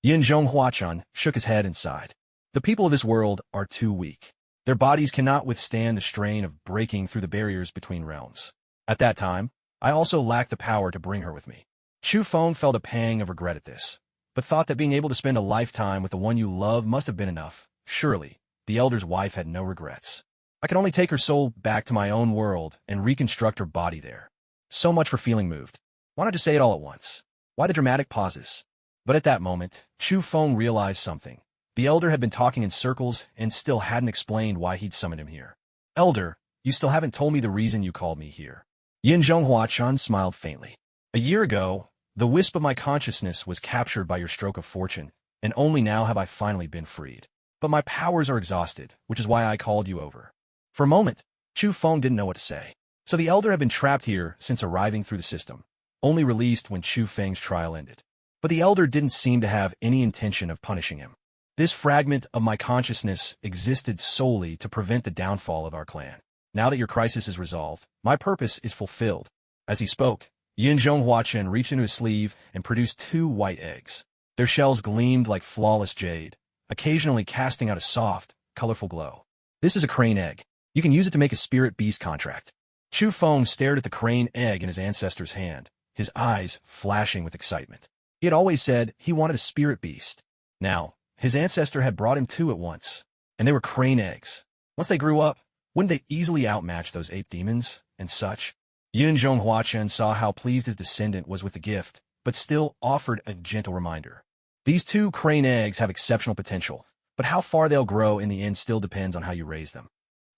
Yin Zhonghuaqin shook his head and sighed. The people of this world are too weak. Their bodies cannot withstand the strain of breaking through the barriers between realms. At that time, I also lacked the power to bring her with me. Chu Feng felt a pang of regret at this, but thought that being able to spend a lifetime with the one you love must have been enough. Surely, the elder's wife had no regrets. I could only take her soul back to my own world and reconstruct her body there. So much for feeling moved. Why not just say it all at once? Why the dramatic pauses? But at that moment, Chu Feng realized something. The elder had been talking in circles and still hadn't explained why he'd summoned him here. Elder, you still haven't told me the reason you called me here. Yin Zhonghuaqin smiled faintly. A year ago, the wisp of my consciousness was captured by your stroke of fortune, and only now have I finally been freed. But my powers are exhausted, which is why I called you over. For a moment, Chu Feng didn't know what to say. So the elder had been trapped here since arriving through the system, only released when Chu Feng's trial ended. But the elder didn't seem to have any intention of punishing him. This fragment of my consciousness existed solely to prevent the downfall of our clan. Now that your crisis is resolved, my purpose is fulfilled. As he spoke, Yin Zhonghuaqin reached into his sleeve and produced 2 white eggs. Their shells gleamed like flawless jade, occasionally casting out a soft, colorful glow. This is a crane egg. You can use it to make a spirit beast contract. Chu Feng stared at the crane egg in his ancestor's hand, his eyes flashing with excitement. He had always said he wanted a spirit beast. Now, his ancestor had brought him 2 at once, and they were crane eggs. Once they grew up, wouldn't they easily outmatch those ape demons and such? Yin Zhonghuaqin saw how pleased his descendant was with the gift, but still offered a gentle reminder. These 2 crane eggs have exceptional potential, but how far they'll grow in the end still depends on how you raise them.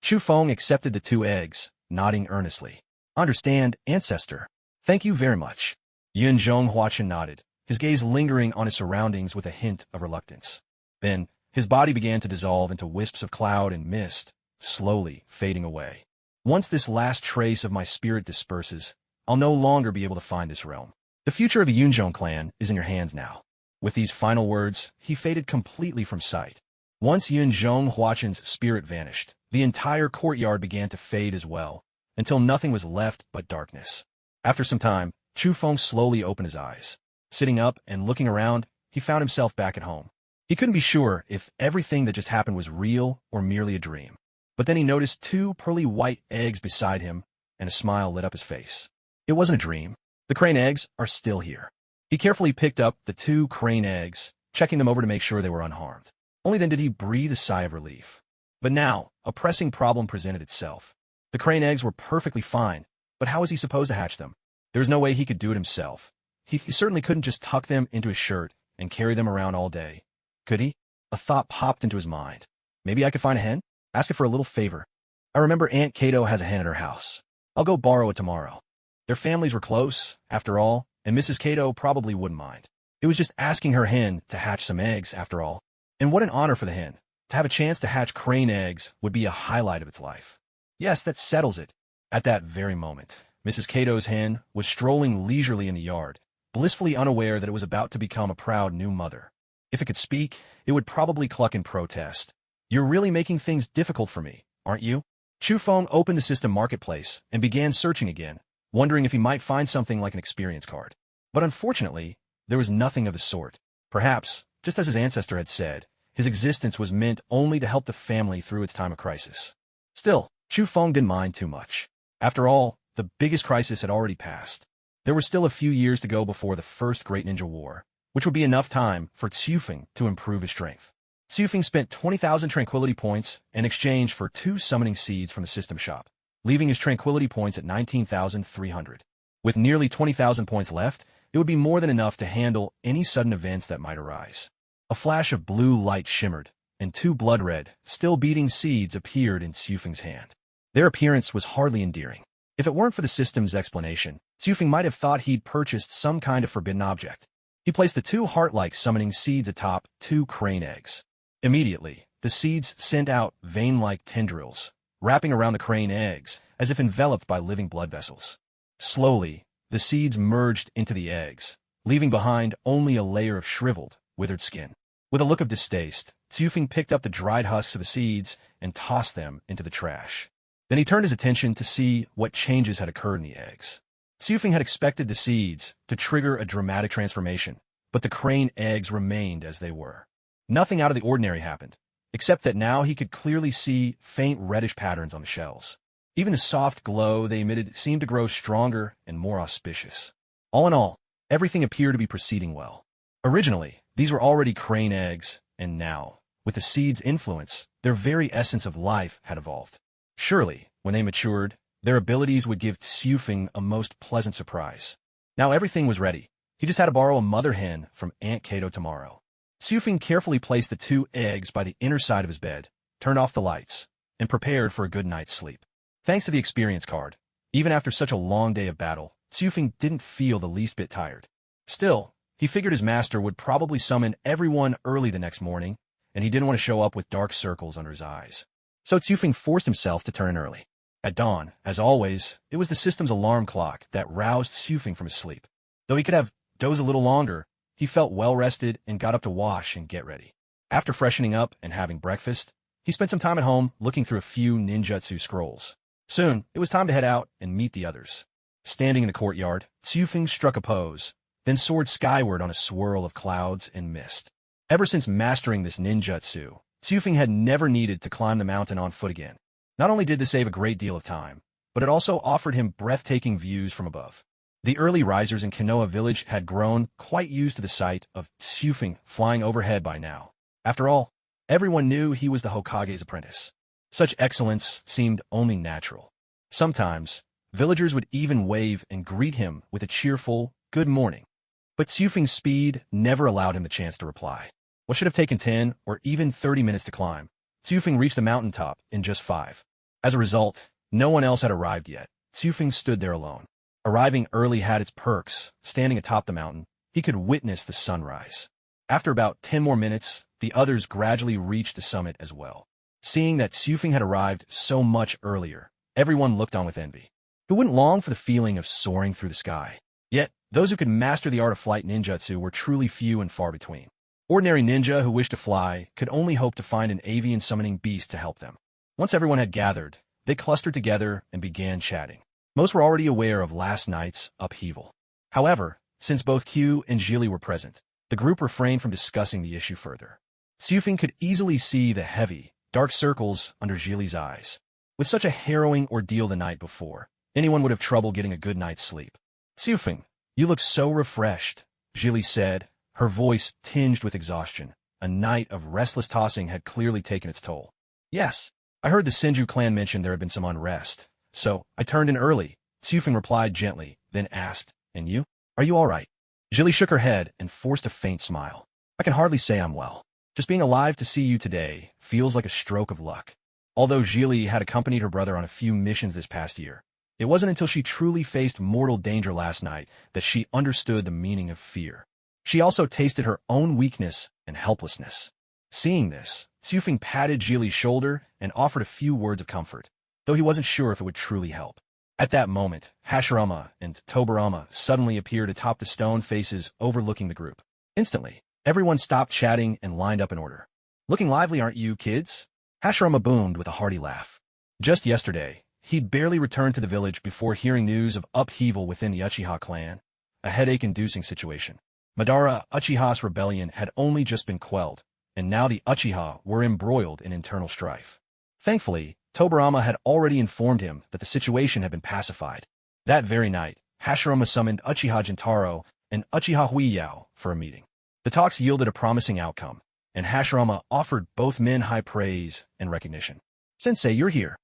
Chu Feng accepted the 2 eggs, nodding earnestly. Understand, ancestor. Thank you very much. Yin Zhonghuaqin nodded, his gaze lingering on his surroundings with a hint of reluctance. Then, his body began to dissolve into wisps of cloud and mist, slowly fading away. Once this last trace of my spirit disperses, I'll no longer be able to find this realm. The future of the Yunzhong clan is in your hands now. With these final words, he faded completely from sight. Once Yin Zhonghuaqin's spirit vanished, the entire courtyard began to fade as well, until nothing was left but darkness. After some time, Chu Feng slowly opened his eyes. Sitting up and looking around, he found himself back at home. He couldn't be sure if everything that just happened was real or merely a dream. But then he noticed 2 pearly white eggs beside him, and a smile lit up his face. It wasn't a dream. The crane eggs are still here. He carefully picked up the 2 crane eggs, checking them over to make sure they were unharmed. Only then did he breathe a sigh of relief. But now, a pressing problem presented itself. The crane eggs were perfectly fine, but how was he supposed to hatch them? There was no way he could do it himself. He certainly couldn't just tuck them into his shirt and carry them around all day. Could he? A thought popped into his mind. Maybe I could find a hen? Ask it for a little favor. I remember Aunt Kato has a hen at her house. I'll go borrow it tomorrow. Their families were close, after all, and Mrs. Kato probably wouldn't mind. It was just asking her hen to hatch some eggs, after all. And what an honor for the hen. To have a chance to hatch crane eggs would be a highlight of its life. Yes, that settles it. At that very moment, Mrs. Cato's hen was strolling leisurely in the yard, blissfully unaware that it was about to become a proud new mother. If it could speak, it would probably cluck in protest. You're really making things difficult for me, aren't you? Chu Feng opened the system marketplace and began searching again, wondering if he might find something like an experience card. But unfortunately, there was nothing of the sort. Perhaps, just as his ancestor had said, his existence was meant only to help the family through its time of crisis. Still, Chu Feng didn't mind too much. After all, the biggest crisis had already passed. There were still a few years to go before the first Great Ninja War, which would be enough time for Xufeng to improve his strength. Xufeng spent 20,000 tranquility points in exchange for 2 summoning seeds from the system shop, leaving his tranquility points at 19,300. With nearly 20,000 points left, it would be more than enough to handle any sudden events that might arise. A flash of blue light shimmered, and two blood-red, still-beating seeds appeared in Tsufeng's hand. Their appearance was hardly endearing. If it weren't for the system's explanation, Tsufeng might have thought he'd purchased some kind of forbidden object. He placed the two heart-like summoning seeds atop two crane eggs. Immediately, the seeds sent out vein-like tendrils, wrapping around the crane eggs as if enveloped by living blood vessels. Slowly, the seeds merged into the eggs, leaving behind only a layer of shriveled, withered skin. With a look of distaste, Tsufeng picked up the dried husks of the seeds and tossed them into the trash. Then he turned his attention to see what changes had occurred in the eggs. Tsufeng had expected the seeds to trigger a dramatic transformation, but the crane eggs remained as they were. Nothing out of the ordinary happened, except that now he could clearly see faint reddish patterns on the shells. Even the soft glow they emitted seemed to grow stronger and more auspicious. All in all, everything appeared to be proceeding well. Originally, these were already crane eggs, and now, with the seeds' influence, their very essence of life had evolved. Surely, when they matured, their abilities would give Tsufeng a most pleasant surprise. Now everything was ready. He just had to borrow a mother hen from Aunt Kato tomorrow. Tsufeng carefully placed the two eggs by the inner side of his bed, turned off the lights, and prepared for a good night's sleep. Thanks to the experience card, even after such a long day of battle, Tsufeng didn't feel the least bit tired. Still, he figured his master would probably summon everyone early the next morning, and he didn't want to show up with dark circles under his eyes. So Tsufeng forced himself to turn in early. At dawn, as always, it was the system's alarm clock that roused Tsufeng from his sleep. Though he could have dozed a little longer, he felt well-rested and got up to wash and get ready. After freshening up and having breakfast, he spent some time at home looking through a few ninjutsu scrolls. Soon, it was time to head out and meet the others. Standing in the courtyard, Tsufeng struck a pose, then soared skyward on a swirl of clouds and mist. Ever since mastering this ninjutsu, Tsufeng had never needed to climb the mountain on foot again. Not only did this save a great deal of time, but it also offered him breathtaking views from above. The early risers in Konoha village had grown quite used to the sight of Tsufeng flying overhead by now. After all, everyone knew he was the Hokage's apprentice. Such excellence seemed only natural. Sometimes, villagers would even wave and greet him with a cheerful, "Good morning." But Tsufeng's speed never allowed him the chance to reply. What should have taken 10 or even 30 minutes to climb, Tsufeng reached the mountaintop in just 5. As a result, no one else had arrived yet. Tsufeng stood there alone. Arriving early had its perks. Standing atop the mountain, he could witness the sunrise. After about 10 more minutes, the others gradually reached the summit as well. Seeing that Tsufeng had arrived so much earlier, everyone looked on with envy. Who wouldn't long for the feeling of soaring through the sky? Yet, those who could master the art of flight ninjutsu were truly few and far between. Ordinary ninja who wished to fly could only hope to find an avian summoning beast to help them. Once everyone had gathered, they clustered together and began chatting. Most were already aware of last night's upheaval. However, since both Q and Jili were present, the group refrained from discussing the issue further. Tsufeng could easily see the heavy, dark circles under Jili's eyes. With such a harrowing ordeal the night before, anyone would have trouble getting a good night's sleep. "Tsufeng, you look so refreshed," Jili said, her voice tinged with exhaustion. A night of restless tossing had clearly taken its toll. "Yes, I heard the Senju clan mention there had been some unrest, so I turned in early," Tsufeng replied gently, then asked, "And you? Are you all right?" Jili shook her head and forced a faint smile. "I can hardly say I'm well. Just being alive to see you today feels like a stroke of luck." Although Jili had accompanied her brother on a few missions this past year, it wasn't until she truly faced mortal danger last night that she understood the meaning of fear. She also tasted her own weakness and helplessness. Seeing this, Tsufeng patted Jili's shoulder and offered a few words of comfort, though he wasn't sure if it would truly help. At that moment, Hashirama and Tobirama suddenly appeared atop the stone faces overlooking the group. Instantly, everyone stopped chatting and lined up in order. "Looking lively, aren't you, kids?" Hashirama boomed with a hearty laugh. Just yesterday, he'd barely returned to the village before hearing news of upheaval within the Uchiha clan, a headache-inducing situation. Madara Uchiha's rebellion had only just been quelled, and now the Uchiha were embroiled in internal strife. Thankfully, Tobirama had already informed him that the situation had been pacified. That very night, Hashirama summoned Uchiha Jintaro and Uchiha Huiyao for a meeting. The talks yielded a promising outcome, and Hashirama offered both men high praise and recognition. "Sensei, you're here,"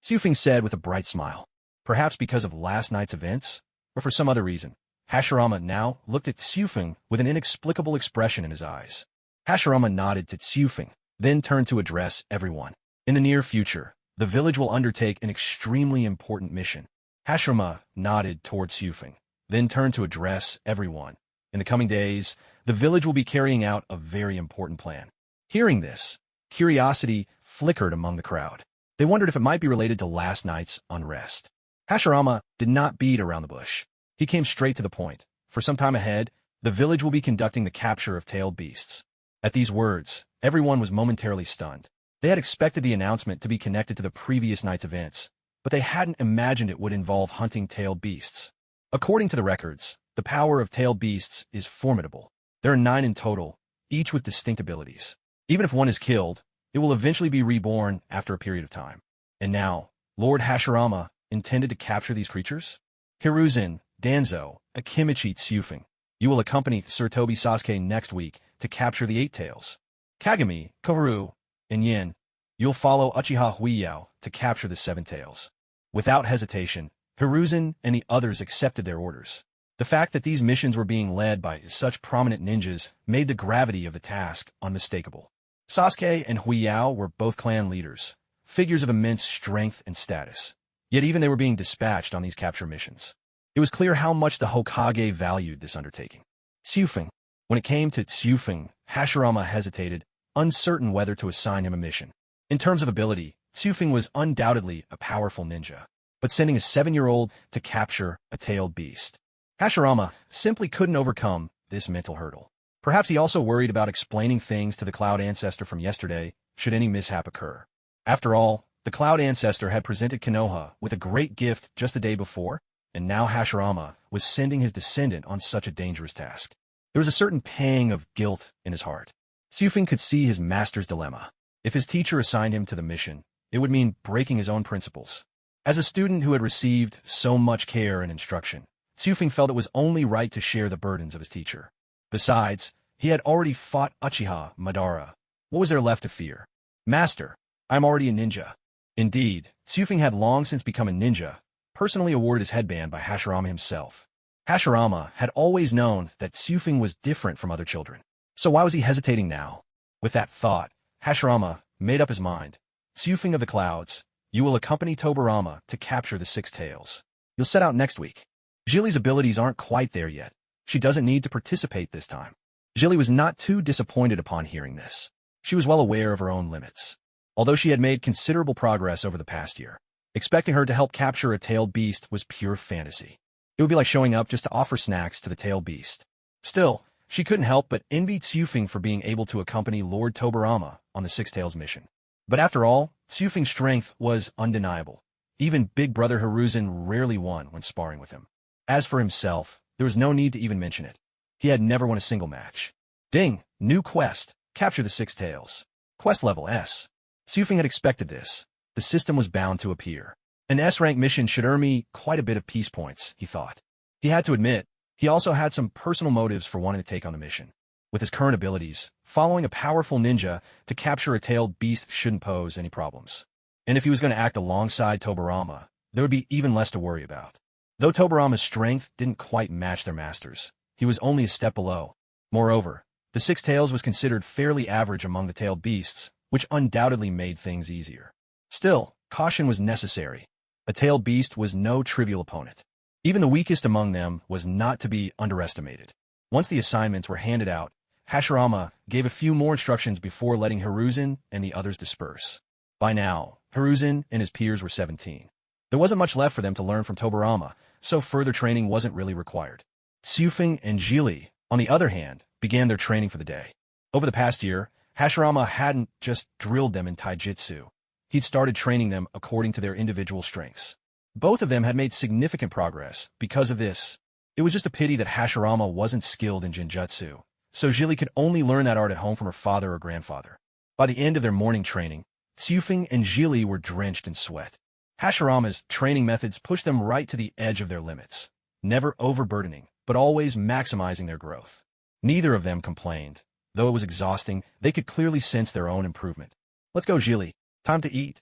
Tsufeng said with a bright smile. Perhaps because of last night's events, or for some other reason, Hashirama now looked at Tsufeng with an inexplicable expression in his eyes. Hashirama nodded to Tsufeng, then turned to address everyone. In the near future, the village will undertake an extremely important mission. Hashirama nodded toward Tsufing, then turned to address everyone. In the coming days, the village will be carrying out a very important plan. Hearing this, curiosity flickered among the crowd. They wondered if it might be related to last night's unrest. Hashirama did not beat around the bush. He came straight to the point. For some time ahead, the village will be conducting the capture of tailed beasts. At these words, everyone was momentarily stunned. They had expected the announcement to be connected to the previous night's events, but they hadn't imagined it would involve hunting tailed beasts. According to the records, the power of tailed beasts is formidable. There are 9 in total, each with distinct abilities. Even if one is killed, it will eventually be reborn after a period of time. And now, Lord Hashirama intended to capture these creatures? Hiruzen, Danzo, Akimichi Tsufing. You will accompany Sir Toby Sasuke next week to capture the 8 tails. Kagami, Koharu, and Yin, you'll follow Uchiha Huiyao to capture the 7 tails. Without hesitation, Hiruzen and the others accepted their orders. The fact that these missions were being led by such prominent ninjas made the gravity of the task unmistakable. Sasuke and Huiyao were both clan leaders, figures of immense strength and status. Yet even they were being dispatched on these capture missions. It was clear how much the Hokage valued this undertaking. Tsufing. When it came to Tsufing, Hashirama hesitated, uncertain whether to assign him a mission. In terms of ability, Tsufing was undoubtedly a powerful ninja, but sending a 7-year-old to capture a tailed beast. Hashirama simply couldn't overcome this mental hurdle. Perhaps he also worried about explaining things to the Cloud Ancestor from yesterday, should any mishap occur. After all, the Cloud Ancestor had presented Konoha with a great gift just the day before, and now Hashirama was sending his descendant on such a dangerous task. There was a certain pang of guilt in his heart. Tsufing could see his master's dilemma. If his teacher assigned him to the mission, it would mean breaking his own principles. As a student who had received so much care and instruction, Tsufing felt it was only right to share the burdens of his teacher. Besides, he had already fought Uchiha Madara. What was there left to fear? Master, I'm already a ninja. Indeed, Tsufing had long since become a ninja, personally awarded his headband by Hashirama himself. Hashirama had always known that Tsufing was different from other children. So why was he hesitating now? With that thought, Hashirama made up his mind. Tsufing of the Clouds, you will accompany Tobirama to capture the 6 tails. You'll set out next week. Jili's abilities aren't quite there yet. She doesn't need to participate this time. Jili was not too disappointed upon hearing this. She was well aware of her own limits. Although she had made considerable progress over the past year, expecting her to help capture a tailed beast was pure fantasy. It would be like showing up just to offer snacks to the tailed beast. Still, she couldn't help but envy Tsufing for being able to accompany Lord Tobirama on the 6 tails mission. But after all, Tsufing's strength was undeniable. Even big brother Hiruzen rarely won when sparring with him. As for himself, there was no need to even mention it. He had never won a single match. Ding! New quest. Capture the 6 tails. Quest level S. Tsufing had expected this. The system was bound to appear. An S-rank mission should earn me quite a bit of peace points, he thought. He had to admit, he also had some personal motives for wanting to take on the mission. With his current abilities, following a powerful ninja to capture a tailed beast shouldn't pose any problems. And if he was going to act alongside Tobirama, there would be even less to worry about. Though Tobirama's strength didn't quite match their master's, he was only a step below. Moreover, the 6 tails was considered fairly average among the tailed beasts, which undoubtedly made things easier. Still, caution was necessary. A tailed beast was no trivial opponent. Even the weakest among them was not to be underestimated. Once the assignments were handed out, Hashirama gave a few more instructions before letting Hiruzen and the others disperse. By now, Hiruzen and his peers were 17. There wasn't much left for them to learn from Tobirama, so further training wasn't really required. Tsufing and Jili, on the other hand, began their training for the day. Over the past year, Hashirama hadn't just drilled them in taijutsu. He'd started training them according to their individual strengths. Both of them had made significant progress because of this. It was just a pity that Hashirama wasn't skilled in genjutsu, so Jili could only learn that art at home from her father or grandfather. By the end of their morning training, Tsufing and Jili were drenched in sweat. Hashirama's training methods pushed them right to the edge of their limits, never overburdening, but always maximizing their growth. Neither of them complained. Though it was exhausting, they could clearly sense their own improvement. Let's go, Jili. Time to eat,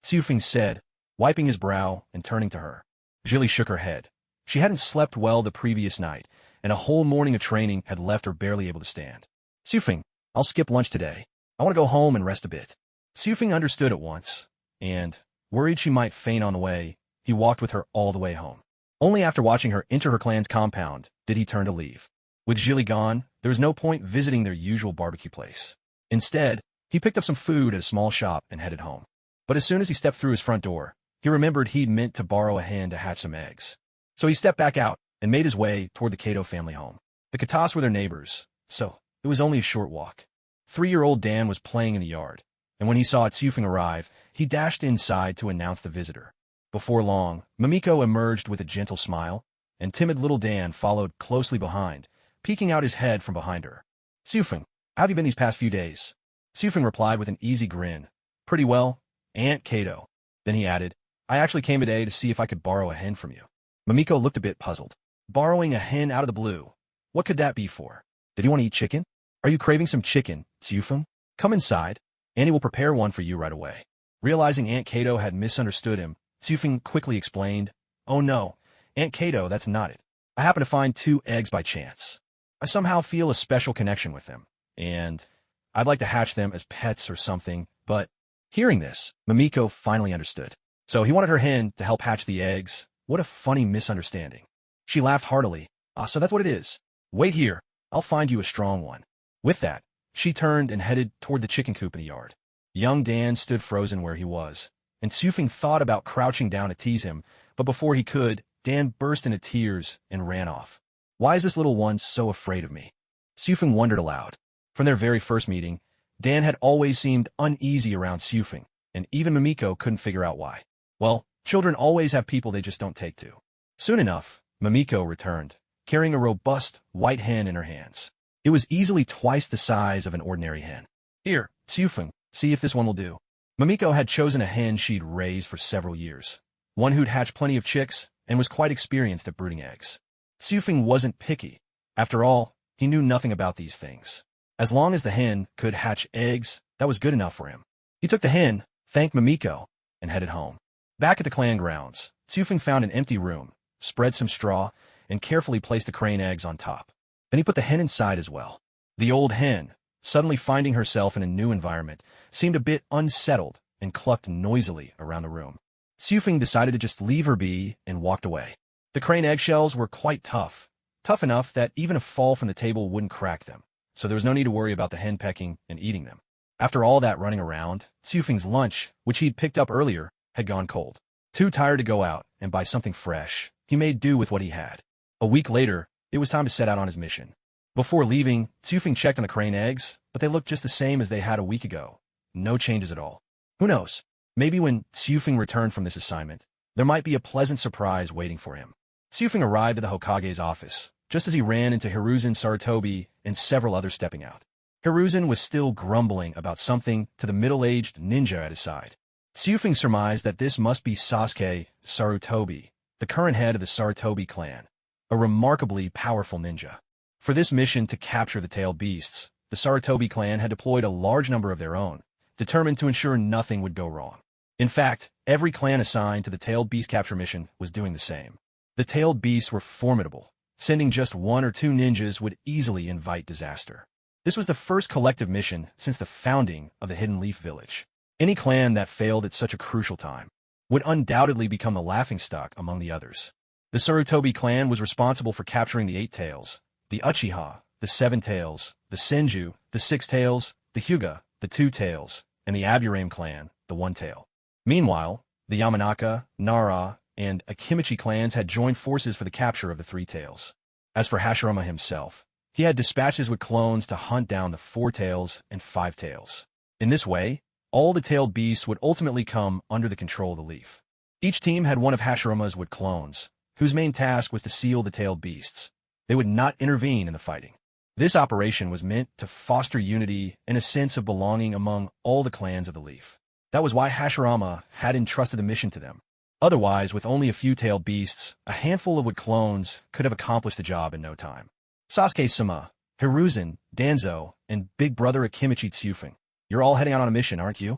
Tsufing said, wiping his brow and turning to her. Jili shook her head. She hadn't slept well the previous night, and a whole morning of training had left her barely able to stand. Tsufing, I'll skip lunch today. I want to go home and rest a bit. Tsufeng understood at once, and, worried she might faint on the way, he walked with her all the way home. Only after watching her enter her clan's compound did he turn to leave. With Jilly gone, there was no point visiting their usual barbecue place. Instead, he picked up some food at a small shop and headed home. But as soon as he stepped through his front door, he remembered he'd meant to borrow a hen to hatch some eggs. So he stepped back out and made his way toward the Kato family home. The Katas were their neighbors, so it was only a short walk. 3-year-old Dan was playing in the yard, and when he saw Tsufeng arrive, he dashed inside to announce the visitor. Before long, Mamiko emerged with a gentle smile, and timid little Dan followed closely behind, peeking out his head from behind her. "Tsufeng, how have you been these past few days?" Tsufeng replied with an easy grin. "Pretty well, Aunt Kato." Then he added, "I actually came today to see if I could borrow a hen from you." Mamiko looked a bit puzzled. Borrowing a hen out of the blue? What could that be for? Did he want to eat chicken? "Are you craving some chicken, Tsufeng? Come inside. Annie will prepare one for you right away." Realizing Aunt Kato had misunderstood him, Tsufeng quickly explained, "Oh no, Aunt Kato, that's not it. I happened to find 2 eggs by chance. I somehow feel a special connection with them, and I'd like to hatch them as pets or something, but..." Hearing this, Mamiko finally understood. So he wanted her hen to help hatch the eggs. What a funny misunderstanding. She laughed heartily. "Ah, so that's what it is. Wait here. I'll find you a strong one." With that, she turned and headed toward the chicken coop in the yard. Young Dan stood frozen where he was, and Tsufeng thought about crouching down to tease him, but before he could, Dan burst into tears and ran off. "Why is this little one so afraid of me?" Tsufeng wondered aloud. From their very first meeting, Dan had always seemed uneasy around Tsufeng, and even Mamiko couldn't figure out why. Well, children always have people they just don't take to. Soon enough, Mamiko returned, carrying a robust white hen in her hands. It was easily twice the size of an ordinary hen. "Here, Tsufeng, see if this one will do." Mamiko had chosen a hen she'd raised for several years, one who'd hatched plenty of chicks and was quite experienced at brooding eggs. Tsufeng wasn't picky. After all, he knew nothing about these things. As long as the hen could hatch eggs, that was good enough for him. He took the hen, thanked Mamiko, and headed home. Back at the clan grounds, Tsufeng found an empty room, spread some straw, and carefully placed the crane eggs on top. Then he put the hen inside as well. The old hen, suddenly finding herself in a new environment, seemed a bit unsettled and clucked noisily around the room. Tsufeng decided to just leave her be and walked away. The crane eggshells were quite tough enough that even a fall from the table wouldn't crack them, so there was no need to worry about the hen pecking and eating them. After all that running around, Tsufeng's lunch, which he'd picked up earlier, had gone cold. Too tired to go out and buy something fresh, he made do with what he had. A week later, it was time to set out on his mission. Before leaving, Tsufeng checked on the crane eggs, but they looked just the same as they had a week ago. No changes at all. Who knows? Maybe when Tsufeng returned from this assignment, there might be a pleasant surprise waiting for him. Tsufeng arrived at the Hokage's office, just as he ran into Hiruzen Sarutobi and several others stepping out. Hiruzen was still grumbling about something to the middle-aged ninja at his side. Tsufeng surmised that this must be Sasuke Sarutobi, the current head of the Sarutobi clan, a remarkably powerful ninja. For this mission to capture the tailed beasts, the Sarutobi clan had deployed a large number of their own, determined to ensure nothing would go wrong. In fact, every clan assigned to the tailed beast capture mission was doing the same. The tailed beasts were formidable. Sending just 1 or 2 ninjas would easily invite disaster. This was the first collective mission since the founding of the Hidden Leaf Village. Any clan that failed at such a crucial time would undoubtedly become the laughingstock among the others. The Sarutobi clan was responsible for capturing the 8 tails, the Uchiha, the 7 tails, the Senju, the 6 tails, the Hyuga, the 2 tails, and the Aburame clan, the 1 tail. Meanwhile, the Yamanaka, Nara, and Akimichi clans had joined forces for the capture of the 3 tails. As for Hashirama himself, he had dispatches with clones to hunt down the 4 tails and 5 tails. In this way, all the tailed beasts would ultimately come under the control of the leaf. Each team had one of Hashirama's wood clones, whose main task was to seal the tailed beasts. They would not intervene in the fighting. This operation was meant to foster unity and a sense of belonging among all the clans of the leaf. That was why Hashirama had entrusted the mission to them. Otherwise, with only a few tailed beasts, a handful of wood clones could have accomplished the job in no time. Sasuke-sama, Hiruzen, Danzo, and big brother Akimichi Tsufeng, you're all heading out on a mission, aren't you?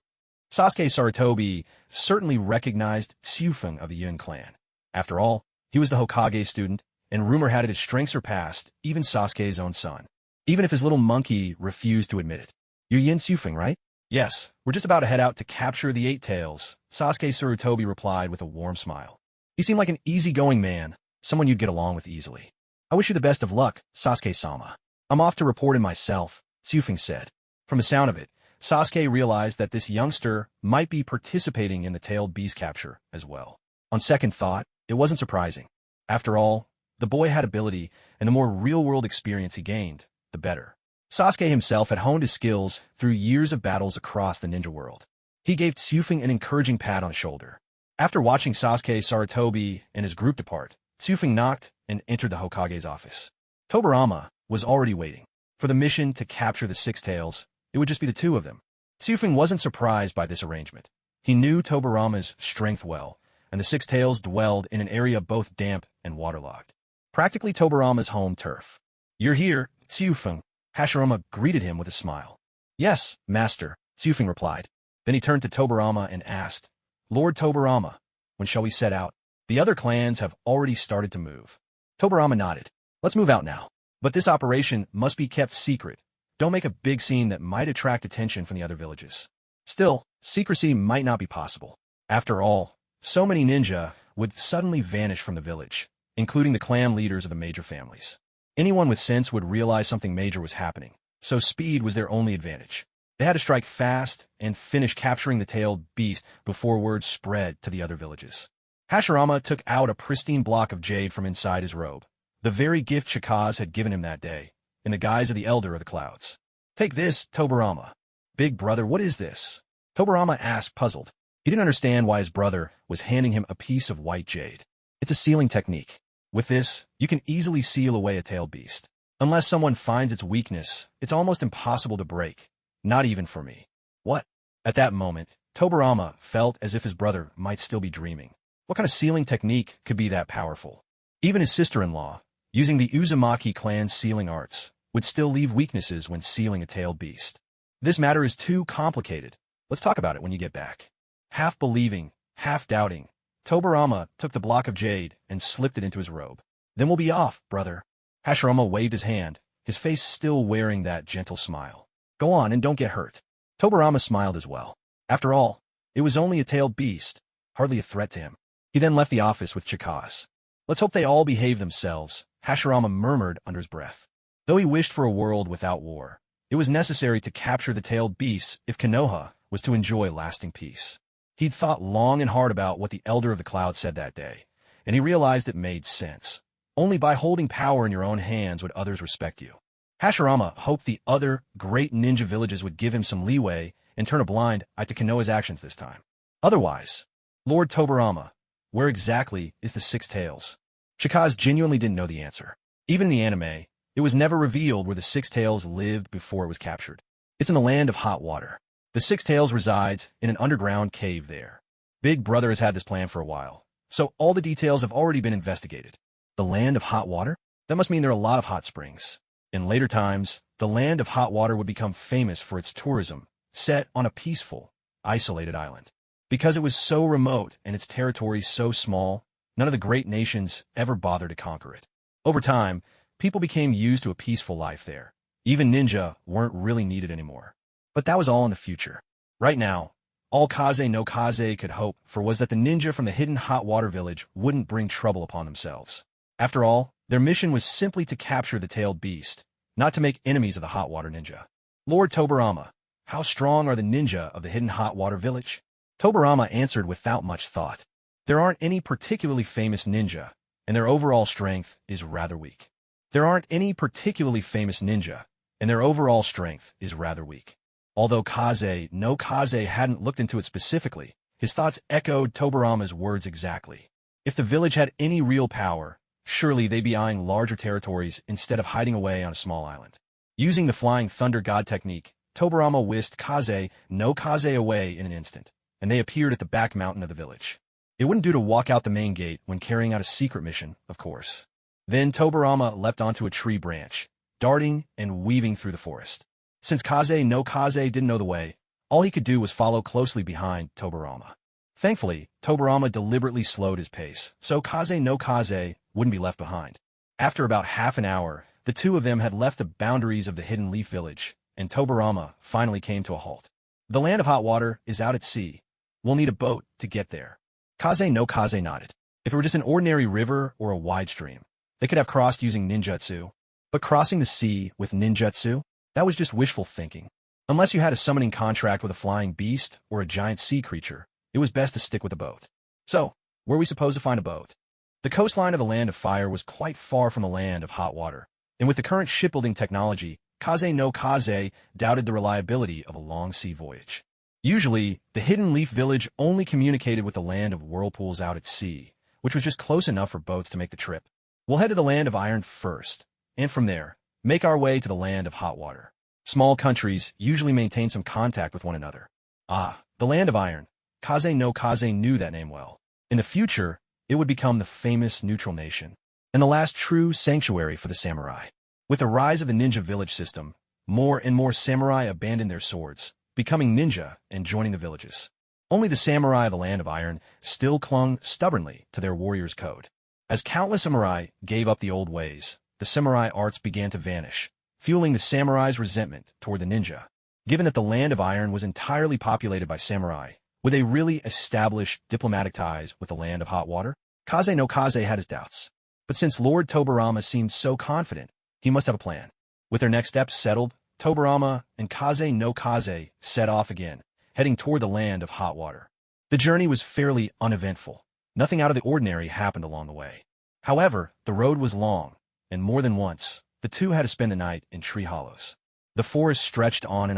Sasuke Sarutobi certainly recognized Tsufeng of the Yun clan. After all, he was the Hokage student, and rumor had it his strength surpassed even Sasuke's own son, even if his little monkey refused to admit it. You're Yin Sufeng, right? Yes, we're just about to head out to capture the Eight Tails, Sasuke Sarutobi replied with a warm smile. He seemed like an easygoing man, someone you'd get along with easily. I wish you the best of luck, Sasuke-sama. I'm off to report in myself, Sufeng said. From the sound of it, Sasuke realized that this youngster might be participating in the tailed beast capture as well. On second thought, it wasn't surprising. After all, the boy had ability, and the more real-world experience he gained, the better. Sasuke himself had honed his skills through years of battles across the ninja world. He gave Sufeng an encouraging pat on the shoulder. After watching Sasuke Sarutobi and his group depart, Sufeng knocked and entered the Hokage's office. Tobirama was already waiting. For the mission to capture the Six Tails, it would just be the two of them. Sufeng wasn't surprised by this arrangement. He knew Tobirama's strength well, and the Six Tails dwelled in an area both damp and waterlogged. Practically Tobirama's home turf. You're here, Sufeng. Hashirama greeted him with a smile. Yes, master, Sufeng replied. Then he turned to Tobirama and asked, Lord Tobirama, when shall we set out? The other clans have already started to move. Tobirama nodded. Let's move out now. But this operation must be kept secret. Don't make a big scene that might attract attention from the other villages. Still, secrecy might not be possible. After all, so many ninja would suddenly vanish from the village, including the clan leaders of the major families. Anyone with sense would realize something major was happening, so speed was their only advantage. They had to strike fast and finish capturing the tailed beast before word spread to the other villages. Hashirama took out a pristine block of jade from inside his robe, the very gift Chikaz had given him that day, in the guise of the Elder of the Clouds. Take this, Tobirama. Big brother, what is this? Tobirama asked, puzzled. He didn't understand why his brother was handing him a piece of white jade. It's a sealing technique. With this, you can easily seal away a tailed beast. Unless someone finds its weakness, it's almost impossible to break. Not even for me. What? At that moment, Tobirama felt as if his brother might still be dreaming. What kind of sealing technique could be that powerful? Even his sister-in-law, using the Uzumaki clan's sealing arts, would still leave weaknesses when sealing a tailed beast. This matter is too complicated. Let's talk about it when you get back. Half believing, half doubting, Tobirama took the block of jade and slipped it into his robe. Then we'll be off, brother. Hashirama waved his hand, his face still wearing that gentle smile. Go on and don't get hurt. Tobirama smiled as well. After all, it was only a tailed beast, hardly a threat to him. He then left the office with Chikaz. Let's hope they all behave themselves, Hashirama murmured under his breath. Though he wished for a world without war, it was necessary to capture the tailed beasts if Konoha was to enjoy lasting peace. He'd thought long and hard about what the Elder of the Cloud said that day, and he realized it made sense. Only by holding power in your own hands would others respect you. Hashirama hoped the other great ninja villages would give him some leeway and turn a blind eye to Konoha's actions this time. Otherwise, Lord Tobirama, where exactly is the Six Tails? Chikaz genuinely didn't know the answer. Even in the anime, it was never revealed where the Six Tails lived before it was captured. It's in the land of hot water. The Six Tails resides in an underground cave there. Big Brother has had this plan for a while, so all the details have already been investigated. The land of hot water? That must mean there are a lot of hot springs. In later times, the land of hot water would become famous for its tourism, set on a peaceful, isolated island. Because it was so remote and its territory so small, none of the great nations ever bothered to conquer it. Over time, people became used to a peaceful life there. Even ninja weren't really needed anymore. But that was all in the future. Right now, all Kaze no Kaze could hope for was that the ninja from the hidden hot water village wouldn't bring trouble upon themselves. After all, their mission was simply to capture the tailed beast, not to make enemies of the hot water ninja. Lord Tobirama, how strong are the ninja of the hidden hot water village? Tobirama answered without much thought. There aren't any particularly famous ninja, and their overall strength is rather weak. There aren't any particularly famous ninja, and their overall strength is rather weak. Although Kaze no Kaze hadn't looked into it specifically, his thoughts echoed Tobirama's words exactly. If the village had any real power, surely they'd be eyeing larger territories instead of hiding away on a small island. Using the Flying Thunder God technique, Tobirama whisked Kaze no Kaze away in an instant, and they appeared at the back mountain of the village. It wouldn't do to walk out the main gate when carrying out a secret mission, of course. Then Tobirama leapt onto a tree branch, darting and weaving through the forest. Since Kaze no Kaze didn't know the way, all he could do was follow closely behind Tobirama. Thankfully, Tobirama deliberately slowed his pace, so Kaze no Kaze wouldn't be left behind. After about half an hour, the two of them had left the boundaries of the Hidden Leaf Village and Tobarama finally came to a halt. The land of hot water is out at sea. We'll need a boat to get there. Kaze no Kaze nodded. If it were just an ordinary river or a wide stream, they could have crossed using ninjutsu. But crossing the sea with ninjutsu? That was just wishful thinking. Unless you had a summoning contract with a flying beast or a giant sea creature, it was best to stick with a boat. So, where are we supposed to find a boat? The coastline of the Land of Fire was quite far from the Land of Hot Water, and with the current shipbuilding technology, Kaze no Kaze doubted the reliability of a long sea voyage. Usually, the Hidden Leaf Village only communicated with the Land of Whirlpools out at sea, which was just close enough for boats to make the trip. We'll head to the Land of Iron first, and from there, make our way to the Land of Hot Water. Small countries usually maintain some contact with one another. Ah, the Land of Iron. Kaze no Kaze knew that name well. In the future, it would become the famous neutral nation, and the last true sanctuary for the samurai. With the rise of the ninja village system, more and more samurai abandoned their swords, becoming ninja and joining the villages. Only the samurai of the Land of Iron still clung stubbornly to their warrior's code. As countless samurai gave up the old ways, the samurai arts began to vanish, fueling the samurai's resentment toward the ninja. Given that the Land of Iron was entirely populated by samurai, would they really establish diplomatic ties with the Land of Hot Water? Kaze no Kaze had his doubts. But since Lord Tobarama seemed so confident, he must have a plan. With their next steps settled, Tobarama and Kaze no Kaze set off again, heading toward the Land of Hot Water. The journey was fairly uneventful. Nothing out of the ordinary happened along the way. However, the road was long, and more than once, the two had to spend the night in tree hollows. The forest stretched on,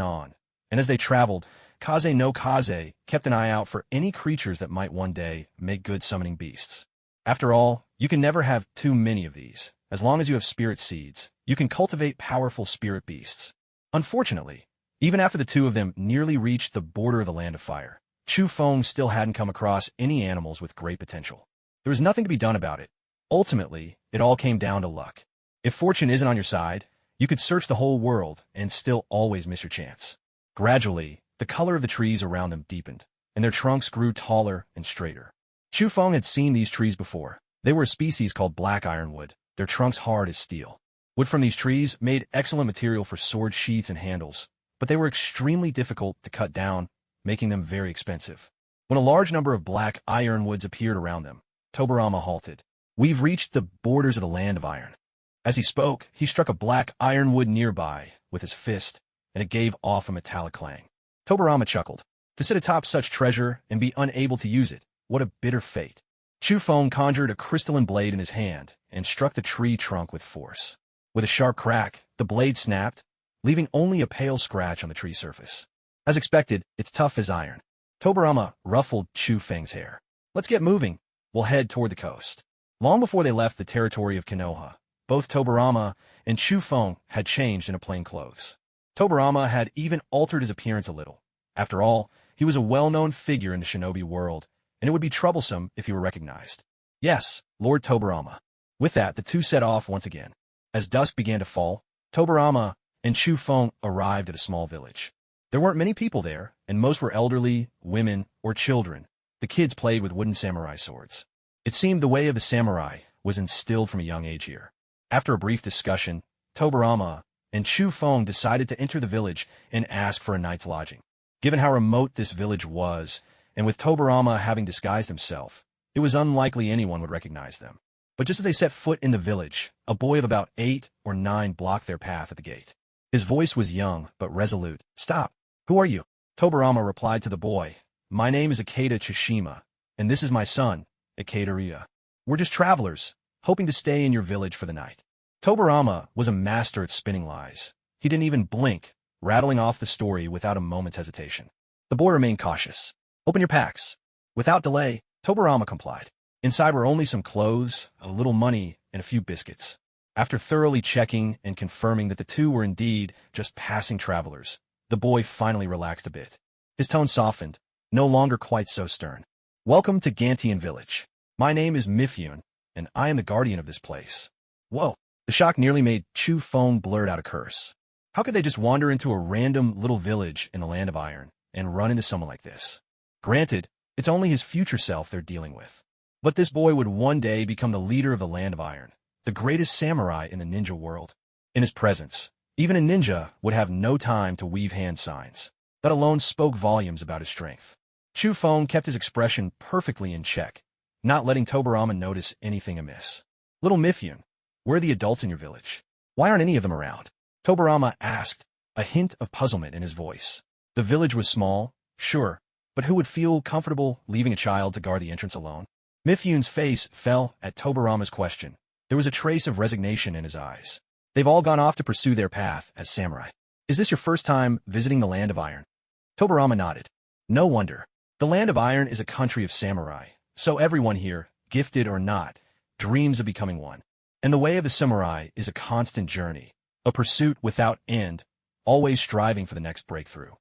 and as they traveled, Kaze no Kaze kept an eye out for any creatures that might one day make good summoning beasts. After all, you can never have too many of these. As long as you have spirit seeds, you can cultivate powerful spirit beasts. Unfortunately, even after the two of them nearly reached the border of the Land of Fire, Chu Feng still hadn't come across any animals with great potential. There was nothing to be done about it. Ultimately, it all came down to luck. If fortune isn't on your side, you could search the whole world and still always miss your chance. Gradually, the color of the trees around them deepened, and their trunks grew taller and straighter. Chu Feng had seen these trees before. They were a species called black ironwood, their trunks hard as steel. Wood from these trees made excellent material for sword sheaths and handles, but they were extremely difficult to cut down, making them very expensive. When a large number of black ironwoods appeared around them, Tobarama halted. We've reached the borders of the Land of Iron. As he spoke, he struck a black ironwood nearby with his fist, and it gave off a metallic clang. Tobarama chuckled. To sit atop such treasure and be unable to use it, what a bitter fate. Chu Feng conjured a crystalline blade in his hand and struck the tree trunk with force. With a sharp crack, the blade snapped, leaving only a pale scratch on the tree surface. As expected, it's tough as iron. Tobarama ruffled Chu Feng's hair. Let's get moving. We'll head toward the coast. Long before they left the territory of Konoha, both Tobarama and Chu Feng had changed into plain clothes. Tobarama had even altered his appearance a little. After all, he was a well-known figure in the shinobi world, and it would be troublesome if he were recognized. Yes, Lord Tobarama. With that, the two set off once again. As dusk began to fall, Tobarama and Chu Feng arrived at a small village. There weren't many people there, and most were elderly, women, or children. The kids played with wooden samurai swords. It seemed the way of the samurai was instilled from a young age here. After a brief discussion, Tobarama and Chu Feng decided to enter the village and ask for a night's lodging. Given how remote this village was, and with Tobarama having disguised himself, it was unlikely anyone would recognize them. But just as they set foot in the village, a boy of about 8 or 9 blocked their path at the gate. His voice was young but resolute. "Stop. Who are you?" Tobarama replied to the boy, "My name is Ikeda Tsushima, and this is my son, Ikeda Rya. We're just travelers, hoping to stay in your village for the night." Tobarama was a master at spinning lies. He didn't even blink, rattling off the story without a moment's hesitation. The boy remained cautious. "Open your packs." Without delay, Tobarama complied. Inside were only some clothes, a little money, and a few biscuits. After thoroughly checking and confirming that the two were indeed just passing travelers, the boy finally relaxed a bit. His tone softened, no longer quite so stern. "Welcome to Gantian Village. My name is Mifyun, and I am the guardian of this place." Whoa! The shock nearly made Chu Feng blurt out a curse. How could they just wander into a random little village in the Land of Iron and run into someone like this? Granted, it's only his future self they're dealing with. But this boy would one day become the leader of the Land of Iron, the greatest samurai in the ninja world. In his presence, Even a ninja would have no time to weave hand signs. That alone spoke volumes about his strength. Chu Feng kept his expression perfectly in check, not letting Tobarama notice anything amiss. Little Mifyun, where are the adults in your village? Why aren't any of them around? Tobarama asked, a hint of puzzlement in his voice. The village was small, sure, but who would feel comfortable leaving a child to guard the entrance alone? Mifyun's face fell at Tobarama's question. There was a trace of resignation in his eyes. They've all gone off to pursue their path as samurai. Is this your first time visiting the Land of Iron? Tobarama nodded. No wonder. The Land of Iron is a country of samurai, so everyone here, gifted or not, dreams of becoming one. And the way of the samurai is a constant journey, a pursuit without end, always striving for the next breakthrough.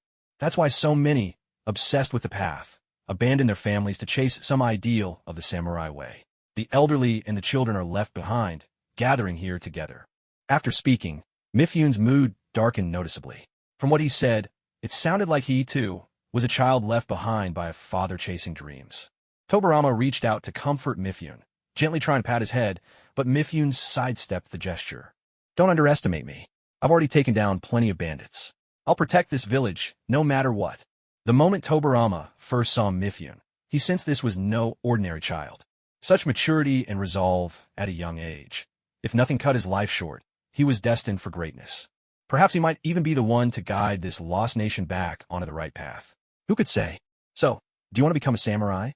That's why so many, obsessed with the path, abandon their families to chase some ideal of the samurai way. The elderly and the children are left behind, gathering here together. After speaking, Mifyun's mood darkened noticeably. From what he said, it sounded like he, too, was a child left behind by a father chasing dreams. Tobarama reached out to comfort Mifyun, gently trying to pat his head, but Mifyun sidestepped the gesture. Don't underestimate me. I've already taken down plenty of bandits. I'll protect this village, no matter what. The moment Tobarama first saw Mifyun, he sensed this was no ordinary child. Such maturity and resolve at a young age. If nothing cut his life short, he was destined for greatness. Perhaps he might even be the one to guide this lost nation back onto the right path. Who could say? So, do you want to become a samurai?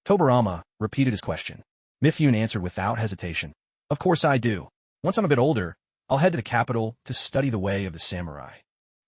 Tobarama repeated his question. Mifyun answered without hesitation. Of course I do. Once I'm a bit older, I'll head to the capital to study the way of the samurai.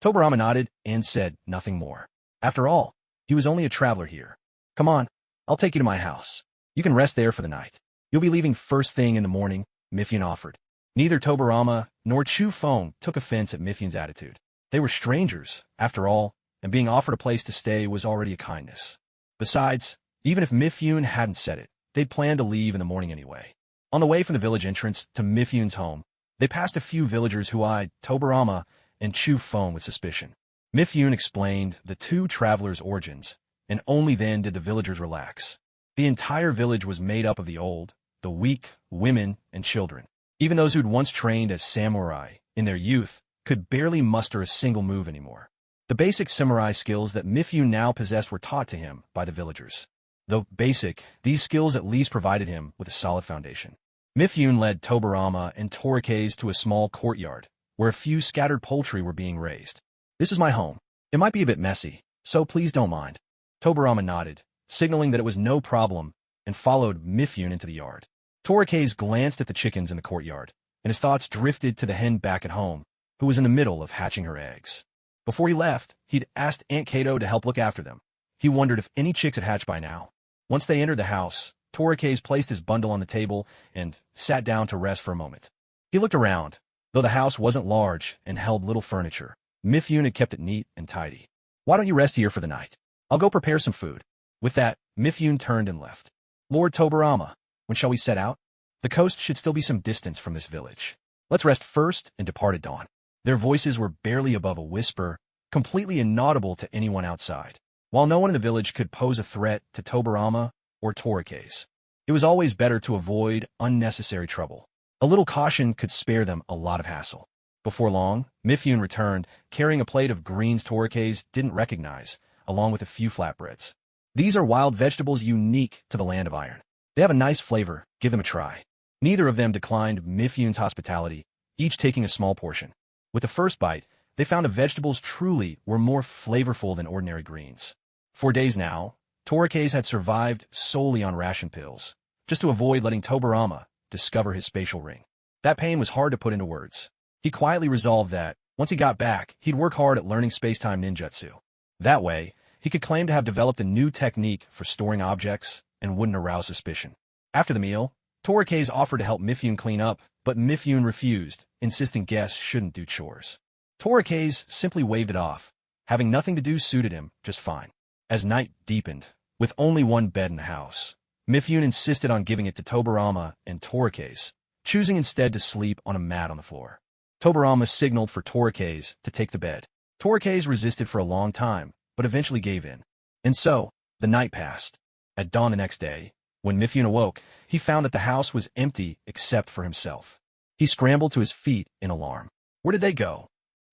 Tobarama nodded and said nothing more. After all, he was only a traveler here. Come on, I'll take you to my house. You can rest there for the night. You'll be leaving first thing in the morning, Mifyun offered. Neither Tobarama nor Chu Feng took offense at Mifyun's attitude. They were strangers, after all, and being offered a place to stay was already a kindness. Besides, even if Mifyun hadn't said it, they'd planned to leave in the morning anyway. On the way from the village entrance to Mifyun's home, they passed a few villagers who eyed Tobarama and Chu Feng with suspicion. Mifyun explained the two travelers' origins, and only then did the villagers relax. The entire village was made up of the old, the weak, women, and children. Even those who'd once trained as samurai in their youth could barely muster a single move anymore. The basic samurai skills that Mifyun now possessed were taught to him by the villagers. Though basic, these skills at least provided him with a solid foundation. Mifyun led Tobarama and Torikes to a small courtyard, where a few scattered poultry were being raised. This is my home. It might be a bit messy, so please don't mind. Tobarama nodded, signaling that it was no problem, and followed Mifyun into the yard. Torikes glanced at the chickens in the courtyard, and his thoughts drifted to the hen back at home, who was in the middle of hatching her eggs. Before he left, he'd asked Aunt Kato to help look after them. He wondered if any chicks had hatched by now. Once they entered the house, Torikes placed his bundle on the table and sat down to rest for a moment. He looked around. Though the house wasn't large and held little furniture, Mifyun had kept it neat and tidy. Why don't you rest here for the night? I'll go prepare some food. With that, Mifyun turned and left. Lord Tobarama, when shall we set out? The coast should still be some distance from this village. Let's rest first and depart at dawn. Their voices were barely above a whisper, completely inaudible to anyone outside. While no one in the village could pose a threat to Tobarama or Torikes, it was always better to avoid unnecessary trouble. A little caution could spare them a lot of hassle. Before long, Mifyun returned, carrying a plate of greens Torikes didn't recognize, along with a few flatbreads. These are wild vegetables unique to the Land of Iron. They have a nice flavor, give them a try. Neither of them declined Mifyun's hospitality, each taking a small portion. With the first bite, they found the vegetables truly were more flavorful than ordinary greens. For days now, Torikes had survived solely on ration pills, just to avoid letting Tobarama discover his spatial ring. That pain was hard to put into words. He quietly resolved that, once he got back, he'd work hard at learning space-time ninjutsu. That way, he could claim to have developed a new technique for storing objects and wouldn't arouse suspicion. After the meal, Torikes offered to help Mifyun clean up, but Mifyun refused, insisting guests shouldn't do chores. Torikes simply waved it off. Having nothing to do suited him just fine. As night deepened, with only one bed in the house, Mifyun insisted on giving it to Tobarama and Torikes, choosing instead to sleep on a mat on the floor. Tobarama signaled for Torikes to take the bed. Torikes resisted for a long time, but eventually gave in. And so, the night passed. At dawn the next day, when Mifyun awoke, he found that the house was empty except for himself. He scrambled to his feet in alarm. Where did they go?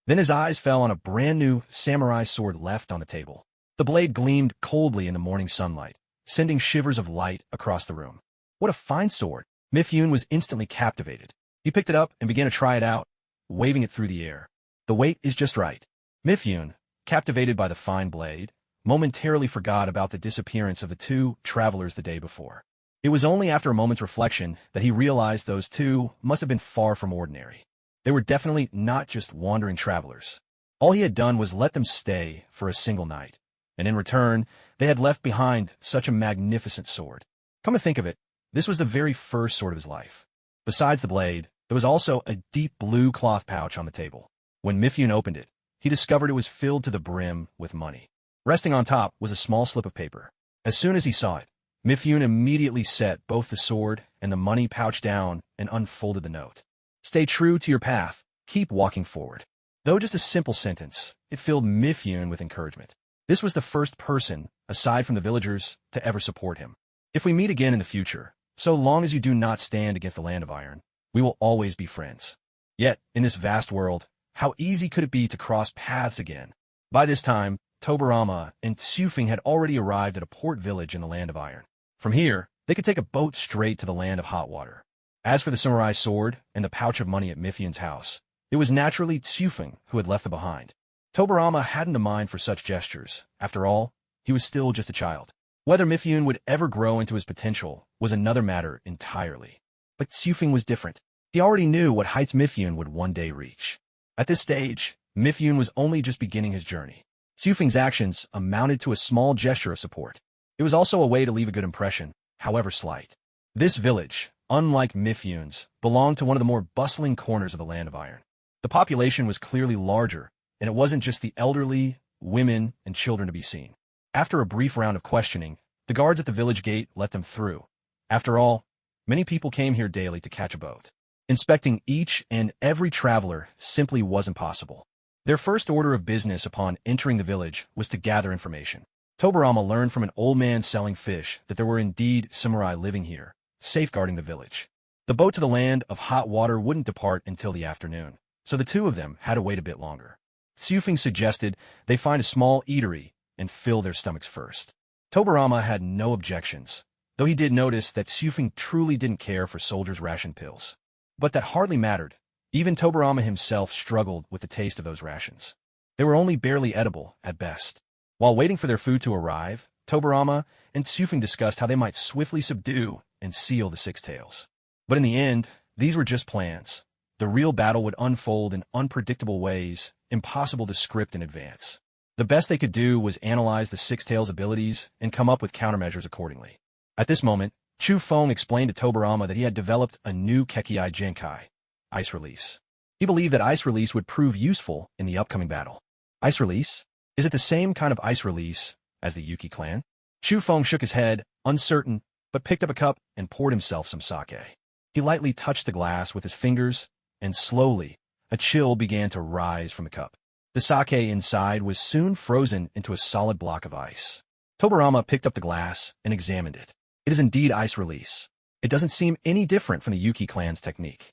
Then his eyes fell on a brand-new samurai sword left on the table. The blade gleamed coldly in the morning sunlight, sending shivers of light across the room. What a fine sword! Mifune was instantly captivated. He picked it up and began to try it out, waving it through the air. The weight is just right. Mifune, captivated by the fine blade, momentarily forgot about the disappearance of the two travelers the day before. It was only after a moment's reflection that he realized those two must have been far from ordinary. They were definitely not just wandering travelers. All he had done was let them stay for a single night, and in return, they had left behind such a magnificent sword. Come to think of it, this was the very first sword of his life. Besides the blade, there was also a deep blue cloth pouch on the table. When Mifune opened it, he discovered it was filled to the brim with money. Resting on top was a small slip of paper. As soon as he saw it, Mifune immediately set both the sword and the money pouch down and unfolded the note. Stay true to your path. Keep walking forward. Though just a simple sentence, it filled Mifune with encouragement. This was the first person, aside from the villagers, to ever support him. If we meet again in the future, so long as you do not stand against the land of iron, we will always be friends. Yet, in this vast world, how easy could it be to cross paths again? By this time, Tobarama and Tsufing had already arrived at a port village in the land of iron. From here, they could take a boat straight to the land of hot water. As for the samurai sword and the pouch of money at Mifune's house, it was naturally Tsufing who had left them behind. Tobarama hadn't the mind for such gestures. After all, he was still just a child. Whether Mifune would ever grow into his potential was another matter entirely. But Tsufing was different. He already knew what heights Mifune would one day reach. At this stage, Mifune was only just beginning his journey. Tsufing's actions amounted to a small gesture of support. It was also a way to leave a good impression, however slight. This village, unlike Mifune's, belonged to one of the more bustling corners of the land of iron. The population was clearly larger, and it wasn't just the elderly, women, and children to be seen. After a brief round of questioning, the guards at the village gate let them through. After all, many people came here daily to catch a boat. Inspecting each and every traveler simply wasn't possible. Their first order of business upon entering the village was to gather information. Tobarama learned from an old man selling fish that there were indeed samurai living here, safeguarding the village. The boat to the land of hot water wouldn't depart until the afternoon, so the two of them had to wait a bit longer. Tsufing suggested they find a small eatery and fill their stomachs first. Tobarama had no objections, though he did notice that Tsufing truly didn't care for soldiers' ration pills. But that hardly mattered. Even Tobarama himself struggled with the taste of those rations. They were only barely edible at best. While waiting for their food to arrive, Tobarama and Tsufing discussed how they might swiftly subdue and seal the Six Tails. But in the end, these were just plans. The real battle would unfold in unpredictable ways, impossible to script in advance. The best they could do was analyze the Six Tails' abilities and come up with countermeasures accordingly. At this moment, Chu Feng explained to Tobarama that he had developed a new Kekiai Genkai, Ice Release. He believed that Ice Release would prove useful in the upcoming battle. Ice Release? Is it the same kind of Ice Release as the Yuki clan? Chu Feng shook his head, uncertain, but picked up a cup and poured himself some sake. He lightly touched the glass with his fingers, and slowly, a chill began to rise from the cup. The sake inside was soon frozen into a solid block of ice. Tobarama picked up the glass and examined it. It is indeed Ice Release. It doesn't seem any different from the Yuki clan's technique.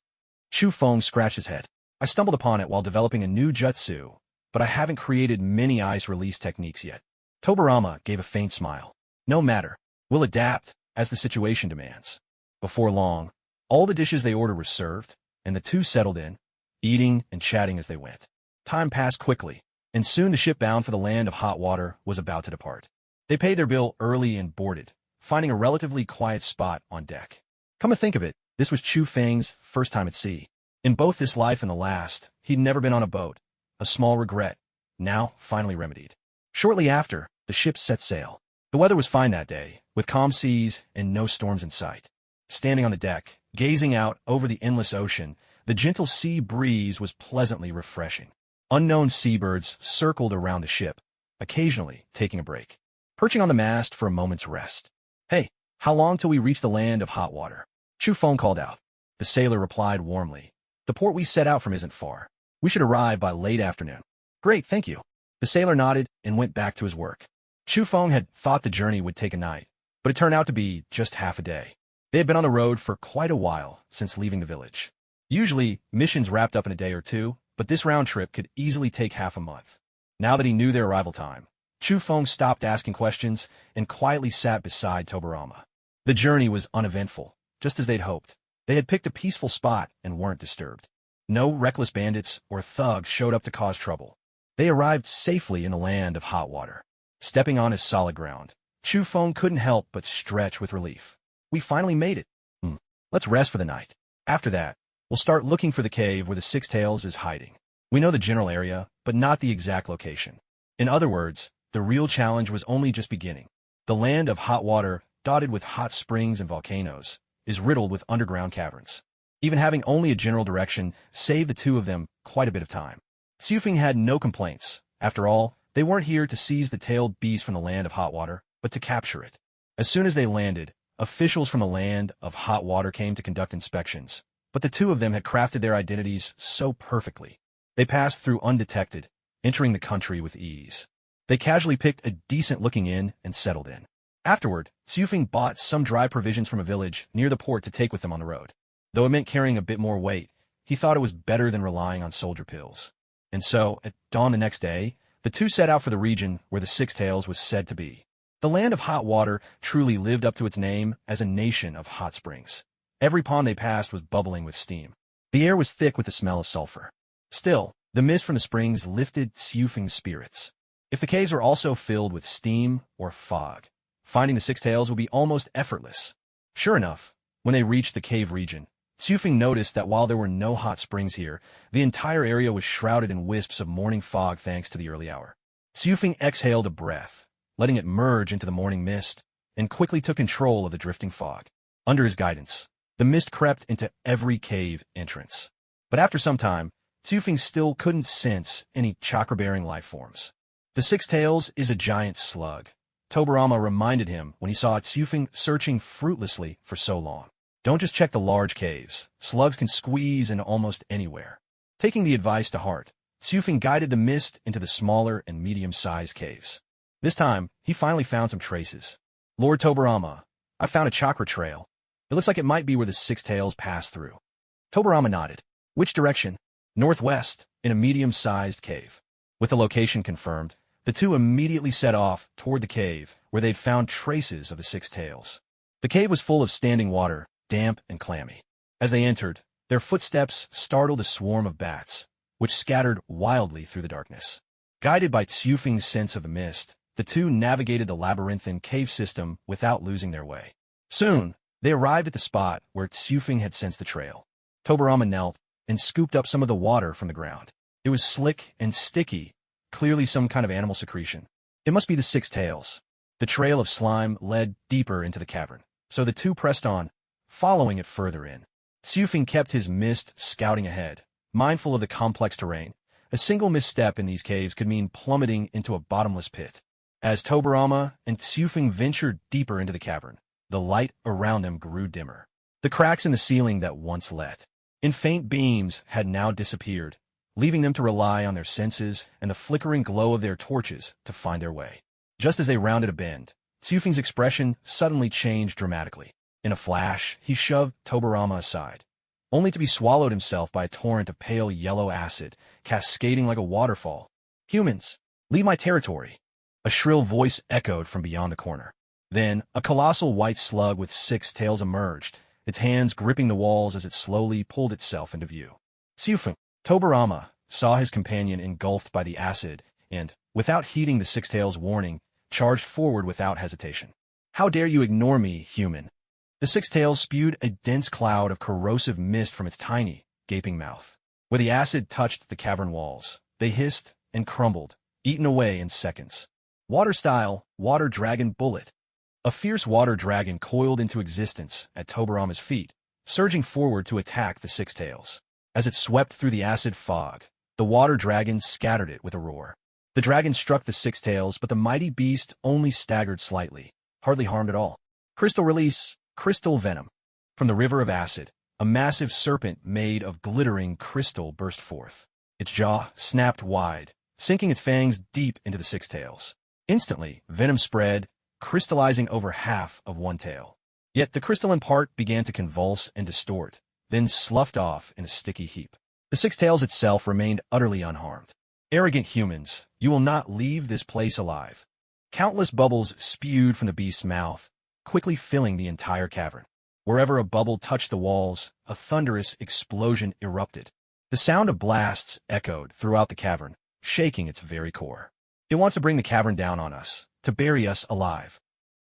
Chu Feng scratched his head. I stumbled upon it while developing a new jutsu, but I haven't created many Ice Release techniques yet. Tobarama gave a faint smile. No matter. We'll adapt, as the situation demands. Before long, all the dishes they ordered were served, and the two settled in, eating and chatting as they went. Time passed quickly, and soon the ship bound for the land of hot water was about to depart. They paid their bill early and boarded, finding a relatively quiet spot on deck. Come to think of it, this was Chu Feng's first time at sea. In both this life and the last, he'd never been on a boat, a small regret, now finally remedied. Shortly after, the ship set sail. The weather was fine that day, with calm seas and no storms in sight. Standing on the deck, gazing out over the endless ocean, the gentle sea breeze was pleasantly refreshing. Unknown seabirds circled around the ship, occasionally taking a break, perching on the mast for a moment's rest. Hey, how long till we reach the land of hot water? Chu Feng called out. The sailor replied warmly. The port we set out from isn't far. We should arrive by late afternoon. Great, thank you. The sailor nodded and went back to his work. Chu Feng had thought the journey would take a night, but it turned out to be just half a day. They had been on the road for quite a while since leaving the village. Usually, missions wrapped up in a day or two, but this round trip could easily take half a month. Now that he knew their arrival time, Chu Feng stopped asking questions and quietly sat beside Tobarama. The journey was uneventful, just as they'd hoped. They had picked a peaceful spot and weren't disturbed. No reckless bandits or thugs showed up to cause trouble. They arrived safely in the land of hot water. Stepping on his solid ground, Chu Feng couldn't help but stretch with relief. We finally made it. Let's rest for the night. After that, we'll start looking for the cave where the Six Tails is hiding. We know the general area, but not the exact location. In other words, the real challenge was only just beginning. The land of hot water, dotted with hot springs and volcanoes, is riddled with underground caverns. Even having only a general direction saved the two of them quite a bit of time. Xufeng had no complaints. After all, they weren't here to seize the tailed beast from the land of hot water, but to capture it. As soon as they landed, officials from the land of hot water came to conduct inspections, but the two of them had crafted their identities so perfectly. They passed through undetected, entering the country with ease. They casually picked a decent-looking inn and settled in. Afterward, Xufeng bought some dry provisions from a village near the port to take with them on the road. Though it meant carrying a bit more weight, he thought it was better than relying on soldier pills. And so, at dawn the next day, the two set out for the region where the Six Tails was said to be. The land of hot water truly lived up to its name as a nation of hot springs. Every pond they passed was bubbling with steam. The air was thick with the smell of sulfur. Still, the mist from the springs lifted Xufeng's spirits. If the caves were also filled with steam or fog, finding the Six Tails would be almost effortless. Sure enough, when they reached the cave region, Xufeng noticed that while there were no hot springs here, the entire area was shrouded in wisps of morning fog thanks to the early hour. Xufeng exhaled a breath, letting it merge into the morning mist, and quickly took control of the drifting fog. Under his guidance, the mist crept into every cave entrance. But after some time, Xufeng still couldn't sense any chakra-bearing life forms. The Six Tails is a giant slug. Tobarama reminded him when he saw Xufeng searching fruitlessly for so long. Don't just check the large caves. Slugs can squeeze into almost anywhere. Taking the advice to heart, Xufeng guided the mist into the smaller and medium-sized caves. This time, he finally found some traces. Lord Tobarama, I found a chakra trail. It looks like it might be where the Six Tails passed through. Tobarama nodded. Which direction? Northwest, in a medium-sized cave. With the location confirmed, the two immediately set off toward the cave where they'd found traces of the Six Tails. The cave was full of standing water, damp and clammy. As they entered, their footsteps startled a swarm of bats, which scattered wildly through the darkness. Guided by Xufeng's sense of the mist, the two navigated the labyrinthine cave system without losing their way. Soon, they arrived at the spot where Xufeng had sensed the trail. Tobarama knelt and scooped up some of the water from the ground. It was slick and sticky, clearly some kind of animal secretion. It must be the Six Tails. The trail of slime led deeper into the cavern, so the two pressed on, following it further in. Xufeng kept his mist scouting ahead, mindful of the complex terrain. A single misstep in these caves could mean plummeting into a bottomless pit. As Tobarama and Xufeng ventured deeper into the cavern, the light around them grew dimmer. The cracks in the ceiling that once let in faint beams had now disappeared, leaving them to rely on their senses and the flickering glow of their torches to find their way. Just as they rounded a bend, Xufeng's expression suddenly changed dramatically. In a flash, he shoved Tobarama aside, only to be swallowed himself by a torrent of pale yellow acid, cascading like a waterfall. "Humans, leave my territory!" A shrill voice echoed from beyond the corner. Then, a colossal white slug with six tails emerged, its hands gripping the walls as it slowly pulled itself into view. Xufeng, Tobarama, saw his companion engulfed by the acid and, without heeding the Six Tails' warning, charged forward without hesitation. "How dare you ignore me, human?" The Six Tails spewed a dense cloud of corrosive mist from its tiny, gaping mouth. Where the acid touched the cavern walls, they hissed and crumbled, eaten away in seconds. Water-style, water dragon bullet. A fierce water dragon coiled into existence at Tobarama's feet, surging forward to attack the Six Tails. As it swept through the acid fog, the water dragon scattered it with a roar. The dragon struck the Six Tails, but the mighty beast only staggered slightly, hardly harmed at all. Crystal release, crystal venom. From the river of acid, a massive serpent made of glittering crystal burst forth. Its jaw snapped wide, sinking its fangs deep into the Six Tails. Instantly, venom spread, crystallizing over half of one tail. Yet the crystalline part began to convulse and distort, then sloughed off in a sticky heap. The six tails itself remained utterly unharmed. Arrogant humans, you will not leave this place alive. Countless bubbles spewed from the beast's mouth, quickly filling the entire cavern. Wherever a bubble touched the walls, a thunderous explosion erupted. The sound of blasts echoed throughout the cavern, shaking its very core. It wants to bring the cavern down on us, to bury us alive.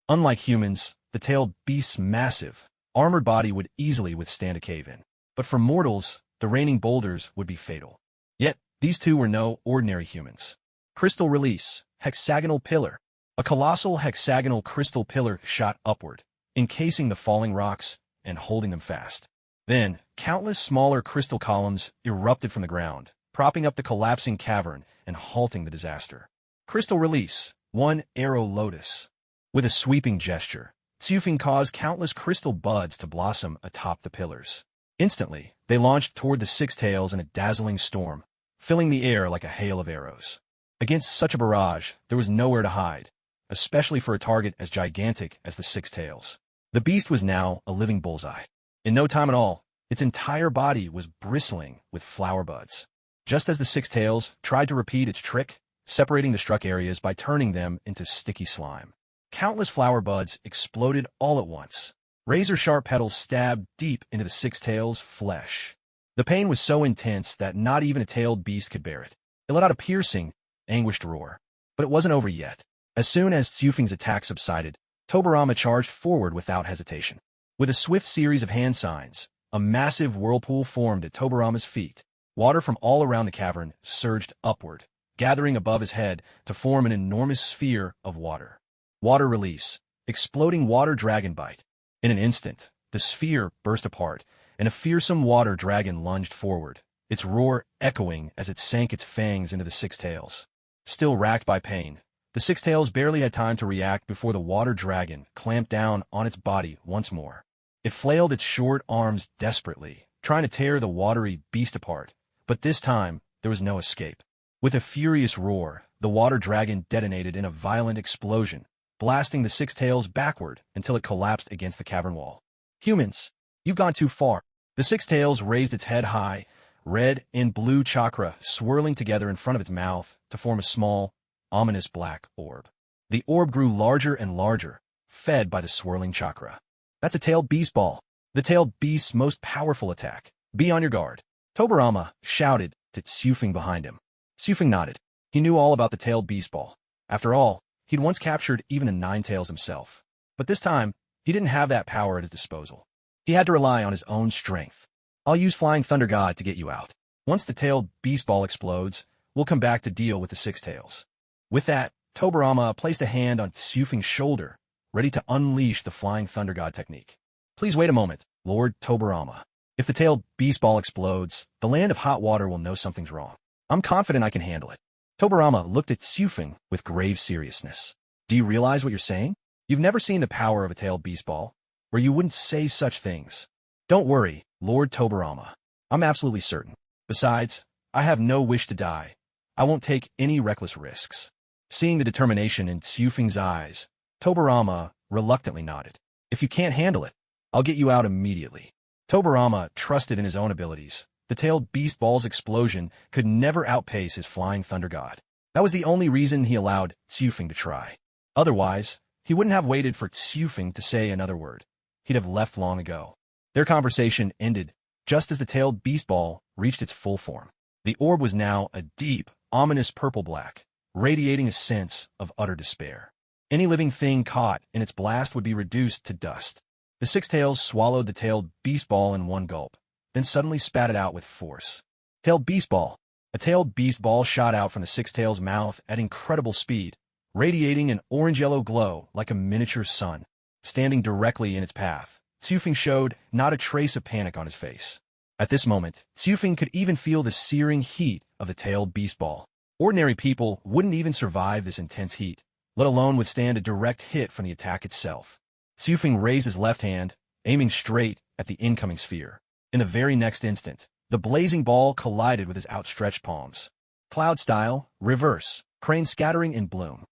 Unlike humans, the tailed beast's massive, armored body would easily withstand a cave-in. But for mortals, the raining boulders would be fatal. Yet, these two were no ordinary humans. Crystal release, hexagonal pillar. A colossal hexagonal crystal pillar shot upward, encasing the falling rocks and holding them fast. Then, countless smaller crystal columns erupted from the ground, propping up the collapsing cavern and halting the disaster. Crystal release, one arrow lotus. With a sweeping gesture, Tsufing caused countless crystal buds to blossom atop the pillars. Instantly, they launched toward the six tails in a dazzling storm, filling the air like a hail of arrows. Against such a barrage, there was nowhere to hide, especially for a target as gigantic as the six tails. The beast was now a living bullseye. In no time at all, its entire body was bristling with flower buds. Just as the six tails tried to repeat its trick, separating the struck areas by turning them into sticky slime. Countless flower buds exploded all at once. Razor-sharp petals stabbed deep into the six tails' flesh. The pain was so intense that not even a tailed beast could bear it. It let out a piercing, anguished roar. But it wasn't over yet. As soon as Tsufing's attack subsided, Tobarama charged forward without hesitation. With a swift series of hand signs, a massive whirlpool formed at Tobarama's feet. Water from all around the cavern surged upward, gathering above his head to form an enormous sphere of water. Water release, exploding water dragon bite. In an instant, the sphere burst apart, and a fearsome water dragon lunged forward, its roar echoing as it sank its fangs into the six tails. Still racked by pain, the six tails barely had time to react before the water dragon clamped down on its body once more. It flailed its short arms desperately, trying to tear the watery beast apart, but this time there was no escape. With a furious roar, the water dragon detonated in a violent explosion, blasting the six tails backward until it collapsed against the cavern wall. Humans, you've gone too far. The six tails raised its head high, red and blue chakra swirling together in front of its mouth to form a small, ominous black orb. The orb grew larger and larger, fed by the swirling chakra. That's a tailed beast ball, the tailed beast's most powerful attack. Be on your guard. Tobarama shouted to Tsufing behind him. Tsufing nodded. He knew all about the tailed beast ball. After all, he'd once captured even a nine-tails himself. But this time, he didn't have that power at his disposal. He had to rely on his own strength. I'll use Flying Thunder God to get you out. Once the tailed beast ball explodes, we'll come back to deal with the six tails. With that, Tobarama placed a hand on Tsufing's shoulder, ready to unleash the Flying Thunder God technique. Please wait a moment, Lord Tobarama. If the tailed beast ball explodes, the land of hot water will know something's wrong. I'm confident I can handle it. Tobarama looked at Tsufing with grave seriousness. Do you realize what you're saying? You've never seen the power of a tailed beast ball, or you wouldn't say such things. Don't worry, Lord Tobarama. I'm absolutely certain. Besides, I have no wish to die. I won't take any reckless risks. Seeing the determination in Tsufing's eyes, Tobarama reluctantly nodded. If you can't handle it, I'll get you out immediately. Tobarama trusted in his own abilities. The tailed beast ball's explosion could never outpace his Flying Thunder God. That was the only reason he allowed Tsufing to try. Otherwise, he wouldn't have waited for Tsufing to say another word. He'd have left long ago. Their conversation ended just as the tailed beast ball reached its full form. The orb was now a deep, ominous purple-black, radiating a sense of utter despair. Any living thing caught in its blast would be reduced to dust. The six tails swallowed the tailed beast ball in one gulp, then suddenly spat it out with force. Tailed beast ball. A tailed beast ball shot out from the six tails' mouth at incredible speed, radiating an orange-yellow glow like a miniature sun. Standing directly in its path, Tsufing showed not a trace of panic on his face. At this moment, Tsufing could even feel the searing heat of the tailed beast ball. Ordinary people wouldn't even survive this intense heat, let alone withstand a direct hit from the attack itself. Tsufing raised his left hand, aiming straight at the incoming sphere. In the very next instant, the blazing ball collided with his outstretched palms. Cloud style, reverse, crane scattering in bloom.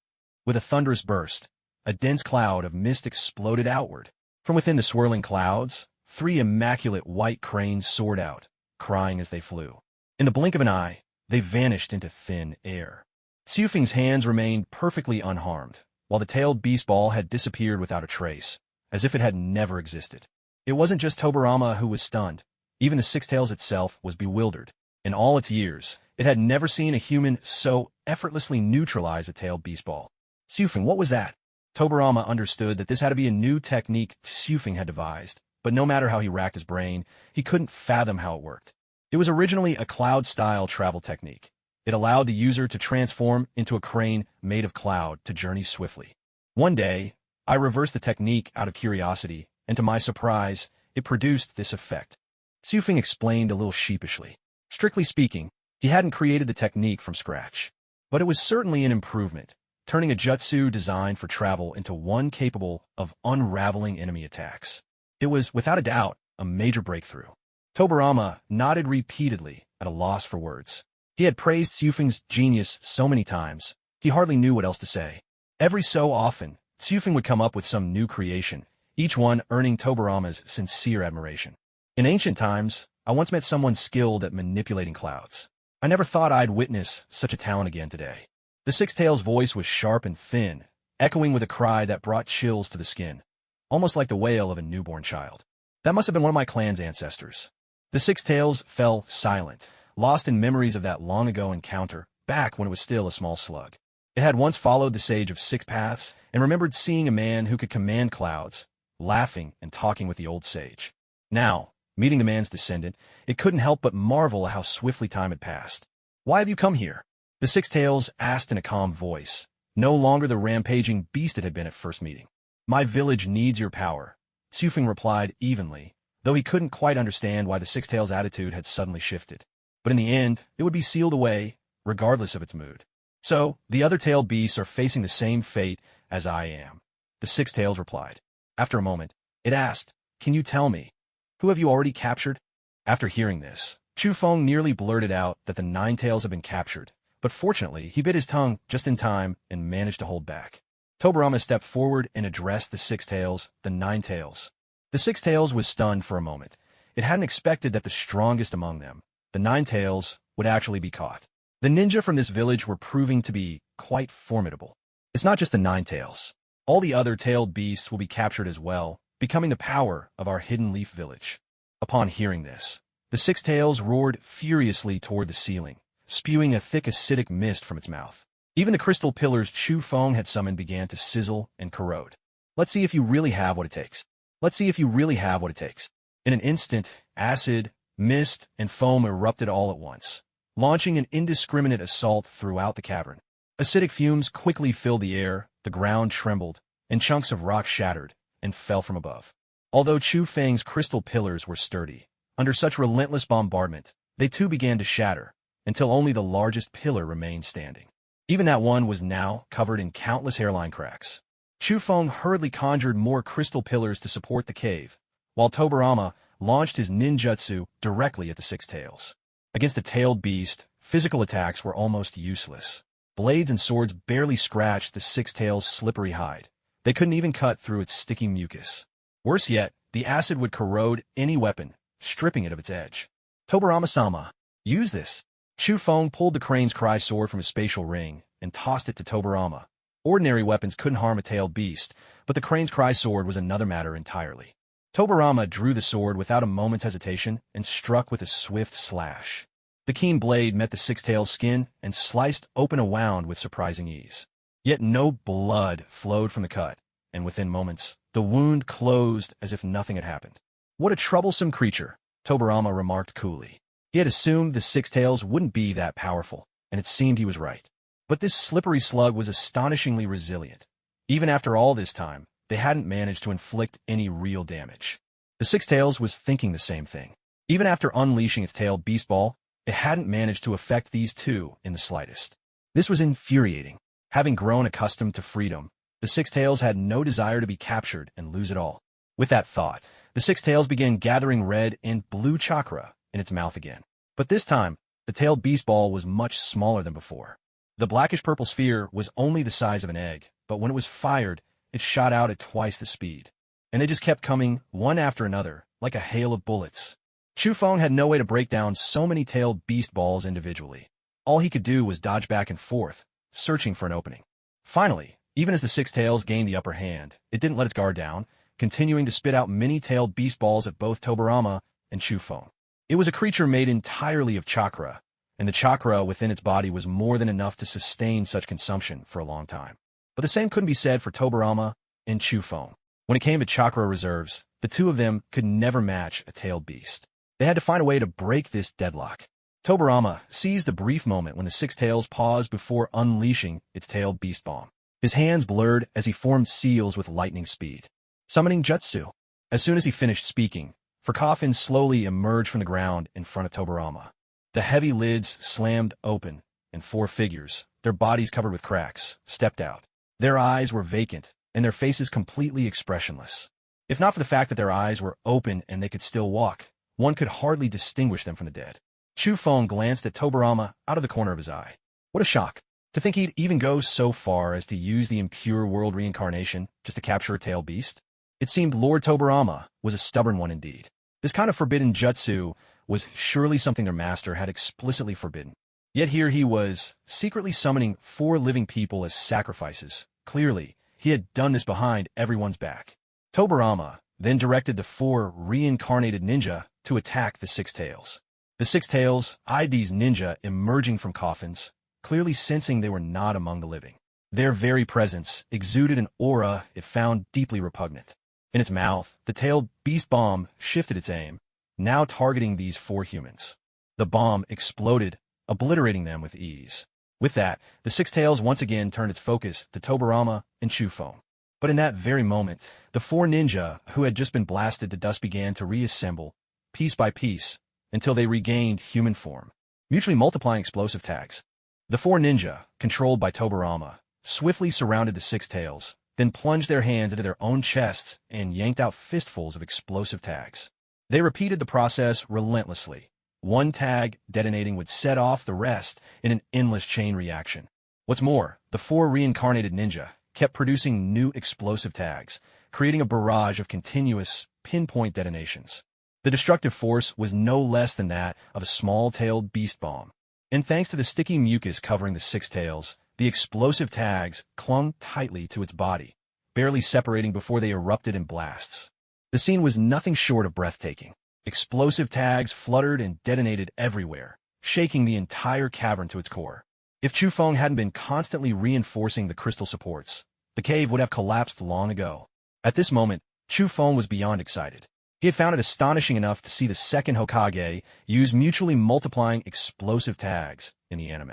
With a thunderous burst, a dense cloud of mist exploded outward. From within the swirling clouds, 3 immaculate white cranes soared out, crying as they flew. In the blink of an eye, they vanished into thin air. Xufeng's hands remained perfectly unharmed, while the tailed beast ball had disappeared without a trace, as if it had never existed. It wasn't just Tobarama who was stunned. Even the Six Tails itself was bewildered. In all its years, it had never seen a human so effortlessly neutralize a tailed beast ball. Xufeng, what was that? Tobarama understood that this had to be a new technique Xufeng had devised, but no matter how he racked his brain, he couldn't fathom how it worked. It was originally a cloud-style travel technique. It allowed the user to transform into a crane made of cloud to journey swiftly. One day, I reversed the technique out of curiosity, and to my surprise, it produced this effect. Xufeng explained a little sheepishly. Strictly speaking, he hadn't created the technique from scratch. But it was certainly an improvement, turning a jutsu designed for travel into one capable of unraveling enemy attacks. It was, without a doubt, a major breakthrough. Tobarama nodded repeatedly, at a loss for words. He had praised Xufeng's genius so many times, he hardly knew what else to say. Every so often, Xufeng would come up with some new creation, each one earning Tobarama's sincere admiration. In ancient times, I once met someone skilled at manipulating clouds. I never thought I'd witness such a talent again today. The Six Tails' voice was sharp and thin, echoing with a cry that brought chills to the skin, almost like the wail of a newborn child. That must have been one of my clan's ancestors. The Six Tails fell silent, lost in memories of that long-ago encounter, back when it was still a small slug. It had once followed the Sage of Six Paths and remembered seeing a man who could command clouds, laughing and talking with the old sage. Now, meeting the man's descendant, it couldn't help but marvel at how swiftly time had passed. "Why have you come here?" The Six Tails asked in a calm voice, no longer the rampaging beast it had been at first meeting. "My village needs your power," Xufeng replied evenly, though he couldn't quite understand why the Six Tails' attitude had suddenly shifted. But in the end, it would be sealed away, regardless of its mood. "So, the other tailed beasts are facing the same fate as I am," the Six Tails replied. After a moment, it asked, "Can you tell me, who have you already captured?" After hearing this, Xufeng nearly blurted out that the Nine Tails had been captured, but fortunately, he bit his tongue just in time and managed to hold back. Tobarama stepped forward and addressed the Six Tails, the Nine Tails. The Six Tails was stunned for a moment. It hadn't expected that the strongest among them, the Nine Tails, would actually be caught. The ninja from this village were proving to be quite formidable. It's not just the Nine Tails. All the other tailed beasts will be captured as well, becoming the power of our Hidden Leaf village. Upon hearing this, the Six Tails roared furiously toward the ceiling, spewing a thick acidic mist from its mouth. Even the crystal pillars Xufeng had summoned began to sizzle and corrode. "Let's see if you really have what it takes. Let's see if you really have what it takes." In an instant, acid, mist, and foam erupted all at once, launching an indiscriminate assault throughout the cavern. Acidic fumes quickly filled the air, the ground trembled, and chunks of rock shattered and fell from above. Although Xufeng's crystal pillars were sturdy, under such relentless bombardment, they too began to shatter, until only the largest pillar remained standing. Even that one was now covered in countless hairline cracks. Xufeng hurriedly conjured more crystal pillars to support the cave, while Tobarama launched his ninjutsu directly at the Six Tails. Against a tailed beast, physical attacks were almost useless. Blades and swords barely scratched the Six Tails' slippery hide. They couldn't even cut through its sticky mucus. Worse yet, the acid would corrode any weapon, stripping it of its edge. "Tobarama-sama, use this." Xufeng pulled the Crane's Cry sword from his spatial ring and tossed it to Tobarama. Ordinary weapons couldn't harm a tailed beast, but the Crane's Cry sword was another matter entirely. Tobarama drew the sword without a moment's hesitation and struck with a swift slash. The keen blade met the Six Tails' skin and sliced open a wound with surprising ease. Yet no blood flowed from the cut, and within moments, the wound closed as if nothing had happened. "What a troublesome creature," Tobarama remarked coolly. He had assumed the Six Tails wouldn't be that powerful, and it seemed he was right. But this slippery slug was astonishingly resilient. Even after all this time, they hadn't managed to inflict any real damage. The Six Tails was thinking the same thing. Even after unleashing its tailed beast ball, it hadn't managed to affect these two in the slightest. This was infuriating. Having grown accustomed to freedom, the Six Tails had no desire to be captured and lose it all. With that thought, the Six Tails began gathering red and blue chakra in its mouth again. But this time, the tailed beast ball was much smaller than before. The blackish-purple sphere was only the size of an egg, but when it was fired, it shot out at twice the speed. And they just kept coming, one after another, like a hail of bullets. Chufeng had no way to break down so many tailed beast balls individually. All he could do was dodge back and forth, searching for an opening. Finally, even as the six tails gained the upper hand, it didn't let its guard down, continuing to spit out many-tailed beast balls at both Tobirama and Chufeng. It was a creature made entirely of chakra, and the chakra within its body was more than enough to sustain such consumption for a long time. But the same couldn't be said for Tobirama and Chufeng. When it came to chakra reserves, the two of them could never match a tailed beast. They had to find a way to break this deadlock. Tobirama seized the brief moment when the six tails paused before unleashing its tailed beast bomb. His hands blurred as he formed seals with lightning speed, summoning jutsu. As soon as he finished speaking, four coffins slowly emerged from the ground in front of Tobirama. The heavy lids slammed open, and four figures, their bodies covered with cracks, stepped out. Their eyes were vacant, and their faces completely expressionless. If not for the fact that their eyes were open and they could still walk, one could hardly distinguish them from the dead. Chufeng glanced at Tobirama out of the corner of his eye. What a shock! To think he'd even go so far as to use the impure world reincarnation just to capture a tailed beast? It seemed Lord Tobirama was a stubborn one indeed. This kind of forbidden jutsu was surely something their master had explicitly forbidden. Yet here he was, secretly summoning four living people as sacrifices. Clearly, he had done this behind everyone's back. Tobirama then directed the four reincarnated ninja to attack the six tails. The six tails eyed these ninja emerging from coffins, clearly sensing they were not among the living. Their very presence exuded an aura it found deeply repugnant. In its mouth, the tailed beast bomb shifted its aim, now targeting these four humans. The bomb exploded, obliterating them with ease. With that, the six tails once again turned its focus to Tobirama and Chufeng. But in that very moment, the four ninja who had just been blasted to dust began to reassemble, piece by piece, until they regained human form, mutually multiplying explosive tags. The four ninja, controlled by Tobirama, swiftly surrounded the six tails, then plunged their hands into their own chests and yanked out fistfuls of explosive tags. They repeated the process relentlessly. One tag detonating would set off the rest in an endless chain reaction. What's more, the four reincarnated ninja kept producing new explosive tags, creating a barrage of continuous, pinpoint detonations. The destructive force was no less than that of a small-tailed beast bomb. And thanks to the sticky mucus covering the six tails, the explosive tags clung tightly to its body, barely separating before they erupted in blasts. The scene was nothing short of breathtaking. Explosive tags fluttered and detonated everywhere, shaking the entire cavern to its core. If Chufeng hadn't been constantly reinforcing the crystal supports, the cave would have collapsed long ago. At this moment, Chufeng was beyond excited. He had found it astonishing enough to see the second Hokage use mutually multiplying explosive tags in the anime.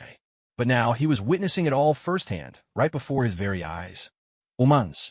But now he was witnessing it all firsthand, right before his very eyes. Omans.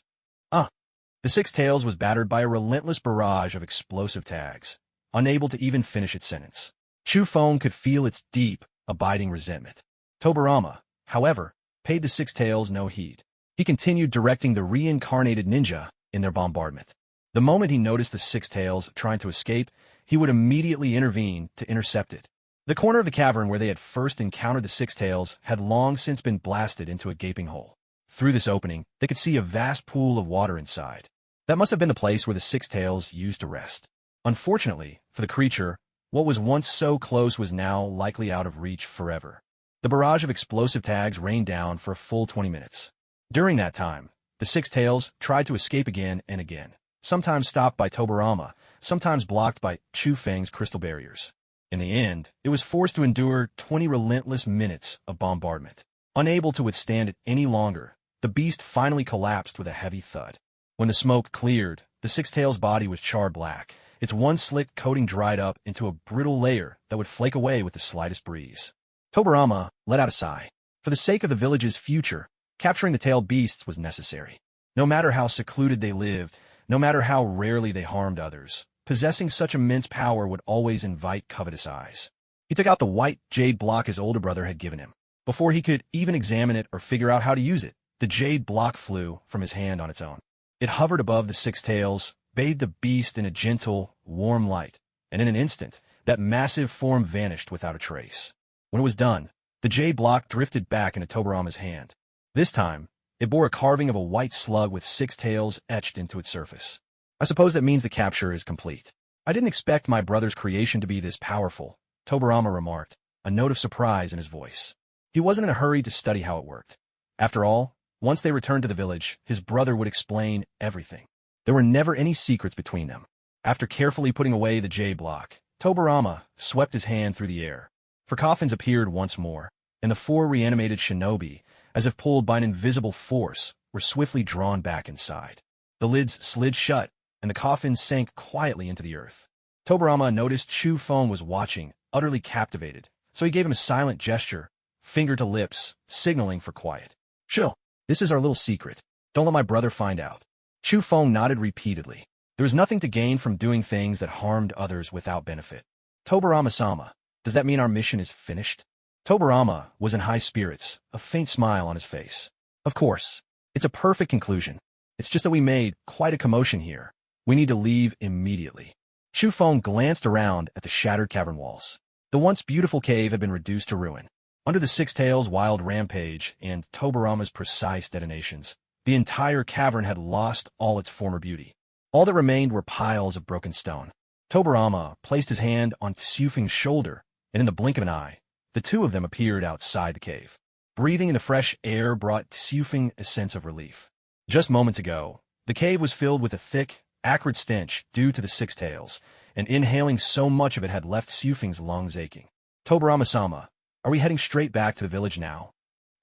The six tails was battered by a relentless barrage of explosive tags, unable to even finish its sentence. Chufeng could feel its deep, abiding resentment. Tobirama, however, paid the six tails no heed. He continued directing the reincarnated ninja in their bombardment. The moment he noticed the six tails trying to escape, he would immediately intervene to intercept it. The corner of the cavern where they had first encountered the six tails had long since been blasted into a gaping hole. Through this opening, they could see a vast pool of water inside. That must have been the place where the six tails used to rest. Unfortunately, for the creature, what was once so close was now likely out of reach forever. The barrage of explosive tags rained down for a full 20 minutes. During that time, the six tails tried to escape again and again, sometimes stopped by Tobirama, sometimes blocked by Chufeng's crystal barriers. In the end, it was forced to endure 20 relentless minutes of bombardment. Unable to withstand it any longer, the beast finally collapsed with a heavy thud. When the smoke cleared, the six tails' body was charred black, its one slick coating dried up into a brittle layer that would flake away with the slightest breeze. Tobirama let out a sigh. For the sake of the village's future, capturing the tailed beasts was necessary. No matter how secluded they lived, no matter how rarely they harmed others, possessing such immense power would always invite covetous eyes. He took out the white jade block his older brother had given him. Before he could even examine it or figure out how to use it, the jade block flew from his hand on its own. It hovered above the six tails, bathed the beast in a gentle, warm light, and in an instant, that massive form vanished without a trace. When it was done, the jade block drifted back into Tobirama's hand. This time, it bore a carving of a white slug with six tails etched into its surface. I suppose that means the capture is complete. I didn't expect my brother's creation to be this powerful, Tobarama remarked, a note of surprise in his voice. He wasn't in a hurry to study how it worked. After all, once they returned to the village, his brother would explain everything. There were never any secrets between them. After carefully putting away the J block, Tobarama swept his hand through the air. For coffins appeared once more, and the four reanimated shinobi, as if pulled by an invisible force, were swiftly drawn back inside. The lids slid shut, and the coffins sank quietly into the earth. Tobarama noticed Chu Feng was watching, utterly captivated, so he gave him a silent gesture, finger to lips, signaling for quiet. Chill. This is our little secret. Don't let my brother find out. Chu Feng nodded repeatedly. There was nothing to gain from doing things that harmed others without benefit. Tobarama-sama, does that mean our mission is finished? Tobarama was in high spirits, a faint smile on his face. Of course. It's a perfect conclusion. It's just that we made quite a commotion here. We need to leave immediately. Chu Feng glanced around at the shattered cavern walls. The once beautiful cave had been reduced to ruin. Under the Six Tails' wild rampage and Tobarama's precise detonations, the entire cavern had lost all its former beauty. All that remained were piles of broken stone. Tobarama placed his hand on Tsufeng's shoulder, and in the blink of an eye, the two of them appeared outside the cave. Breathing in the fresh air brought Tsufeng a sense of relief. Just moments ago, the cave was filled with a thick, acrid stench due to the Six Tails, and inhaling so much of it had left Tsufeng's lungs aching. Tobarama-sama, are we heading straight back to the village now?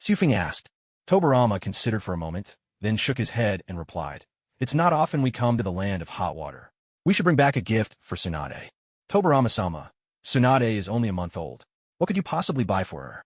Tsufeng asked. Tobarama considered for a moment, then shook his head and replied, It's not often we come to the land of hot water. We should bring back a gift for Tsunade. Tobarama-sama, Tsunade is only a month old. What could you possibly buy for her?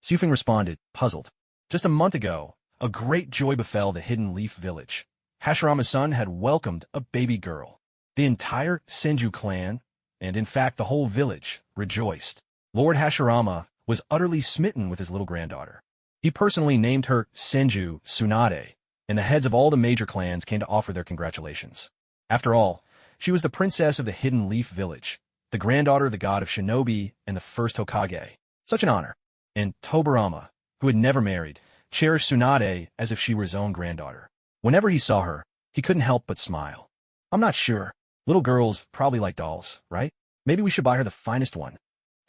Tsufeng responded, puzzled. Just a month ago, a great joy befell the Hidden Leaf village. Hashirama's son had welcomed a baby girl. The entire Senju clan, and in fact the whole village, rejoiced. Lord Hashirama was utterly smitten with his little granddaughter. He personally named her Senju Tsunade, and the heads of all the major clans came to offer their congratulations. After all, she was the princess of the Hidden Leaf village, the granddaughter of the god of Shinobi and the first Hokage. Such an honor. And Tobarama, who had never married, cherished Tsunade as if she were his own granddaughter. Whenever he saw her, he couldn't help but smile. I'm not sure. Little girls probably like dolls, right? Maybe we should buy her the finest one.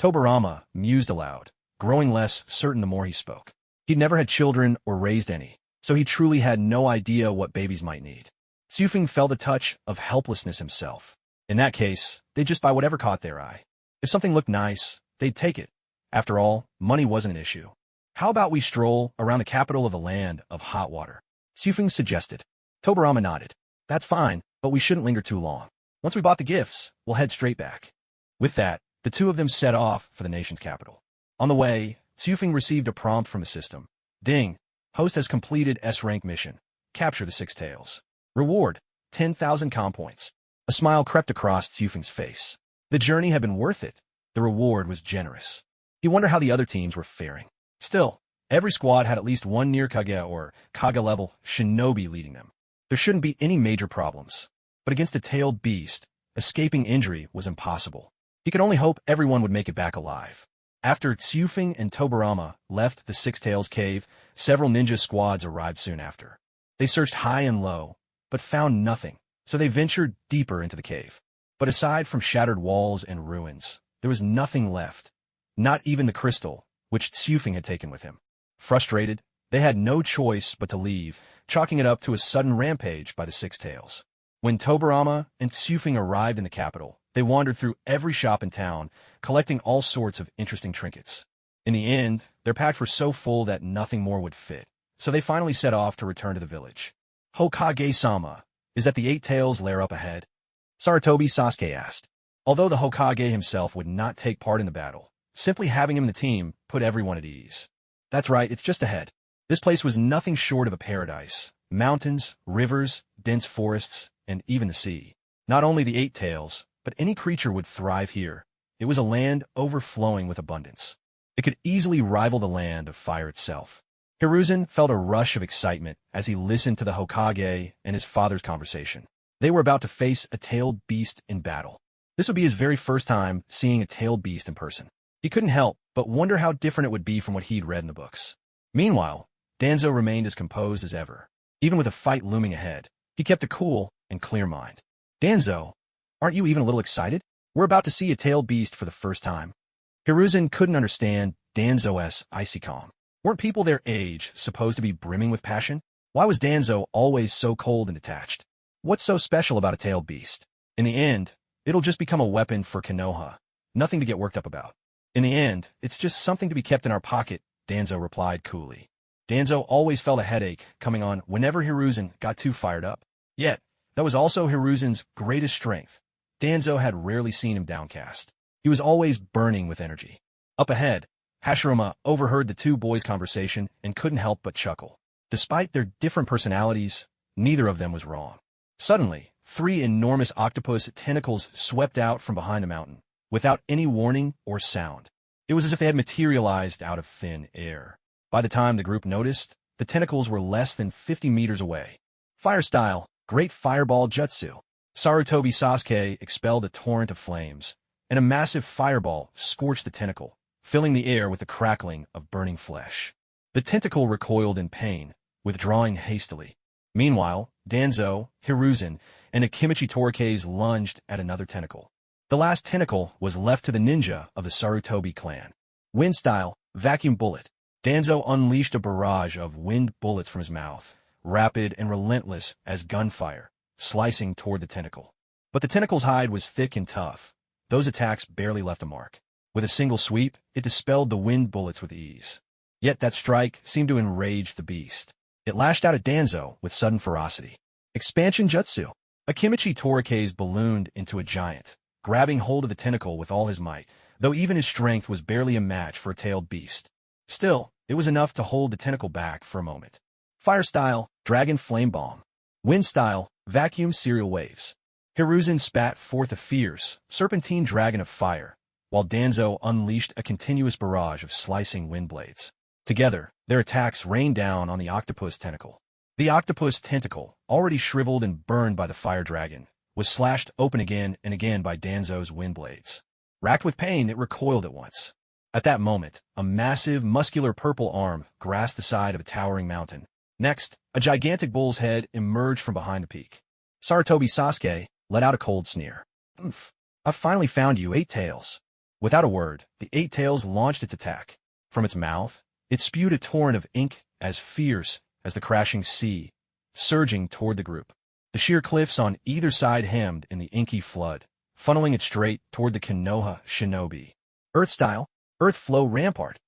Tobarama mused aloud, growing less certain the more he spoke. He'd never had children or raised any, so he truly had no idea what babies might need. Tsufeng felt the touch of helplessness himself. In that case, they'd just buy whatever caught their eye. If something looked nice, they'd take it. After all, money wasn't an issue. How about we stroll around the capital of the land of hot water? Tsufeng suggested. Tobarama nodded. That's fine, but we shouldn't linger too long. Once we bought the gifts, we'll head straight back. With that, the two of them set off for the nation's capital. On the way, Tsufeng received a prompt from the system. Ding! Host has completed S-rank mission. Capture the Six Tails. Reward, 10,000 comm points. A smile crept across Tsufeng's face. The journey had been worth it. The reward was generous. He wondered how the other teams were faring. Still, every squad had at least one near Kage or Kage-level shinobi leading them. There shouldn't be any major problems. But against a tailed beast, escaping injury was impossible. He could only hope everyone would make it back alive. After Tsufeng and Tobarama left the Six Tails cave, several ninja squads arrived soon after. They searched high and low, but found nothing, so they ventured deeper into the cave. But aside from shattered walls and ruins, there was nothing left. Not even the crystal, which Tsufeng had taken with him. Frustrated, they had no choice but to leave, chalking it up to a sudden rampage by the Six Tails. When Tobarama and Tsufeng arrived in the capital, they wandered through every shop in town, collecting all sorts of interesting trinkets. In the end, their packs were so full that nothing more would fit, so they finally set off to return to the village. Hokage-sama, is that the Eight Tails lair up ahead? Sarutobi Sasuke asked. Although the Hokage himself would not take part in the battle, simply having him in the team put everyone at ease. That's right, it's just ahead. This place was nothing short of a paradise. Mountains, rivers, dense forests, and even the sea. Not only the Eight Tails, but any creature would thrive here. It was a land overflowing with abundance. It could easily rival the land of fire itself. Hiruzen felt a rush of excitement as he listened to the Hokage and his father's conversation. They were about to face a tailed beast in battle. This would be his very first time seeing a tailed beast in person. He couldn't help but wonder how different it would be from what he'd read in the books. Meanwhile, Danzo remained as composed as ever. Even with a fight looming ahead, he kept a cool and clear mind. Danzo, Aren't you even a little excited? We're about to see a tailed beast for the first time. Hiruzen couldn't understand Danzo's icy calm. Weren't people their age supposed to be brimming with passion? Why was Danzo always so cold and detached? What's so special about a tailed beast? In the end, it'll just become a weapon for Konoha. Nothing to get worked up about. In the end, it's just something to be kept in our pocket, Danzo replied coolly. Danzo always felt a headache coming on whenever Hiruzen got too fired up. Yet, that was also Hiruzen's greatest strength. Danzo had rarely seen him downcast. He was always burning with energy. Up ahead, Hashirama overheard the two boys' conversation and couldn't help but chuckle. Despite their different personalities, neither of them was wrong. Suddenly, 3 enormous octopus tentacles swept out from behind the mountain, without any warning or sound. It was as if they had materialized out of thin air. By the time the group noticed, the tentacles were less than 50 meters away. Fire style, great fireball jutsu. Sarutobi Sasuke expelled a torrent of flames, and a massive fireball scorched the tentacle, filling the air with the crackling of burning flesh. The tentacle recoiled in pain, withdrawing hastily. Meanwhile, Danzo, Hiruzen, and Akimichi Torike's lunged at another tentacle. The last tentacle was left to the ninja of the Sarutobi clan. Wind style, vacuum bullet. Danzo unleashed a barrage of wind bullets from his mouth, rapid and relentless as gunfire, slicing toward the tentacle. But the tentacle's hide was thick and tough. Those attacks barely left a mark. With a single sweep, it dispelled the wind bullets with ease. Yet that strike seemed to enrage the beast. It lashed out at Danzo with sudden ferocity. Expansion jutsu. Akimichi Torike's ballooned into a giant, grabbing hold of the tentacle with all his might, though even his strength was barely a match for a tailed beast. Still, it was enough to hold the tentacle back for a moment. Fire style, dragon flame bomb. Wind style, vacuum serial waves. Hiruzen spat forth a fierce, serpentine dragon of fire, while Danzo unleashed a continuous barrage of slicing wind blades. Together, their attacks rained down on the octopus tentacle. The octopus tentacle, already shriveled and burned by the fire dragon, was slashed open again and again by Danzo's wind blades. Racked with pain, it recoiled at once. At that moment, a massive, muscular purple arm grasped the side of a towering mountain. Next, a gigantic bull's head emerged from behind the peak. Sarutobi Sasuke let out a cold sneer. "Oof, I've finally found you, Eight Tails." Without a word, the Eight Tails launched its attack. From its mouth, it spewed a torrent of ink as fierce as the crashing sea, surging toward the group. The sheer cliffs on either side hemmed in the inky flood, funneling it straight toward the Konoha Shinobi. Earth style, Earth flow rampart.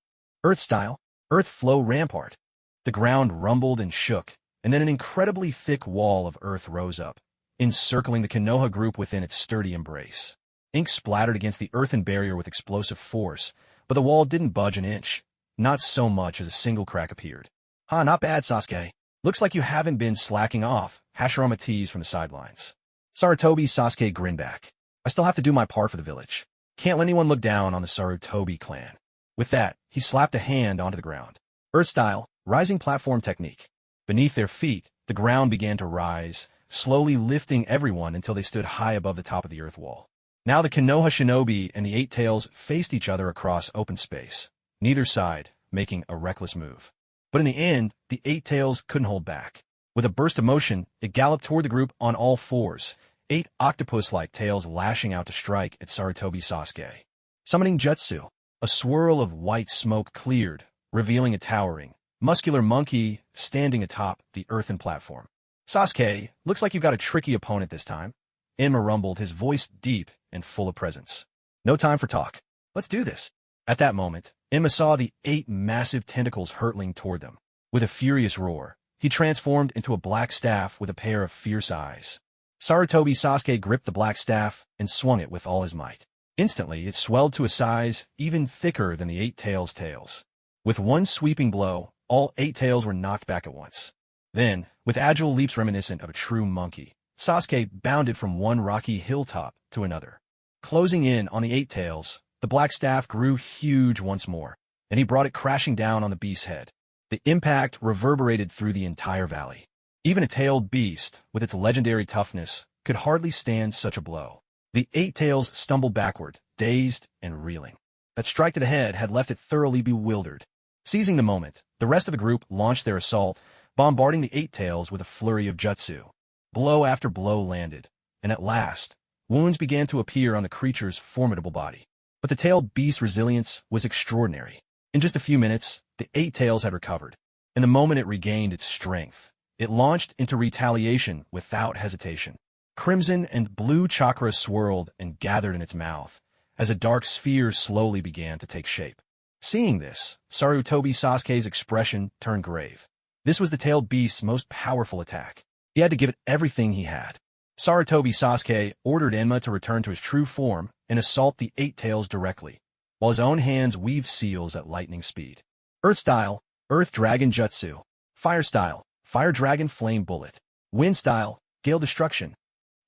Earth style, Earth flow rampart. The ground rumbled and shook, and then an incredibly thick wall of earth rose up, encircling the Konoha group within its sturdy embrace. Ink splattered against the earthen barrier with explosive force, but the wall didn't budge an inch. Not so much as a single crack appeared. Not bad, Sasuke. Looks like you haven't been slacking off, Hashirama teased from the sidelines. Sarutobi Sasuke grinned back. I still have to do my part for the village. Can't let anyone look down on the Sarutobi clan. With that, he slapped a hand onto the ground. Earth style, rising platform technique. Beneath their feet, the ground began to rise, slowly lifting everyone until they stood high above the top of the earth wall. Now the Konoha Shinobi and the Eight Tails faced each other across open space, neither side making a reckless move. But in the end, the Eight Tails couldn't hold back. With a burst of motion, it galloped toward the group on all fours, 8 octopus-like tails lashing out to strike at Sarutobi Sasuke. Summoning jutsu. A swirl of white smoke cleared, revealing a towering, muscular monkey standing atop the earthen platform. Sasuke, looks like you've got a tricky opponent this time. Enma rumbled, his voice deep and full of presence. No time for talk. Let's do this. At that moment, Enma saw the 8 massive tentacles hurtling toward them. With a furious roar, he transformed into a black staff with a pair of fierce eyes. Sarutobi Sasuke gripped the black staff and swung it with all his might. Instantly, it swelled to a size even thicker than the 8 Tails' tails. With one sweeping blow, all 8 tails were knocked back at once. Then, with agile leaps reminiscent of a true monkey, Sasuke bounded from one rocky hilltop to another. Closing in on the 8 tails, the black staff grew huge once more, and he brought it crashing down on the beast's head. The impact reverberated through the entire valley. Even a tailed beast, with its legendary toughness, could hardly stand such a blow. The 8 tails stumbled backward, dazed and reeling. That strike to the head had left it thoroughly bewildered. Seizing the moment, the rest of the group launched their assault, bombarding the 8 tails with a flurry of jutsu. Blow after blow landed, and at last, Wounds began to appear on the creature's formidable body. But the tailed beast's resilience was extraordinary. In just a few minutes, the 8 tails had recovered. And the moment it regained its strength, it launched into retaliation without hesitation. Crimson and blue chakra swirled and gathered in its mouth, as a dark sphere slowly began to take shape. Seeing this, Sarutobi Sasuke's expression turned grave. This was the tailed beast's most powerful attack. He had to give it everything he had. Sarutobi Sasuke ordered Enma to return to his true form and assault the 8 tails directly, while his own hands weaved seals at lightning speed. Earth style, Earth Dragon Jutsu. Fire style, Fire Dragon Flame Bullet. Wind style, Gale Destruction.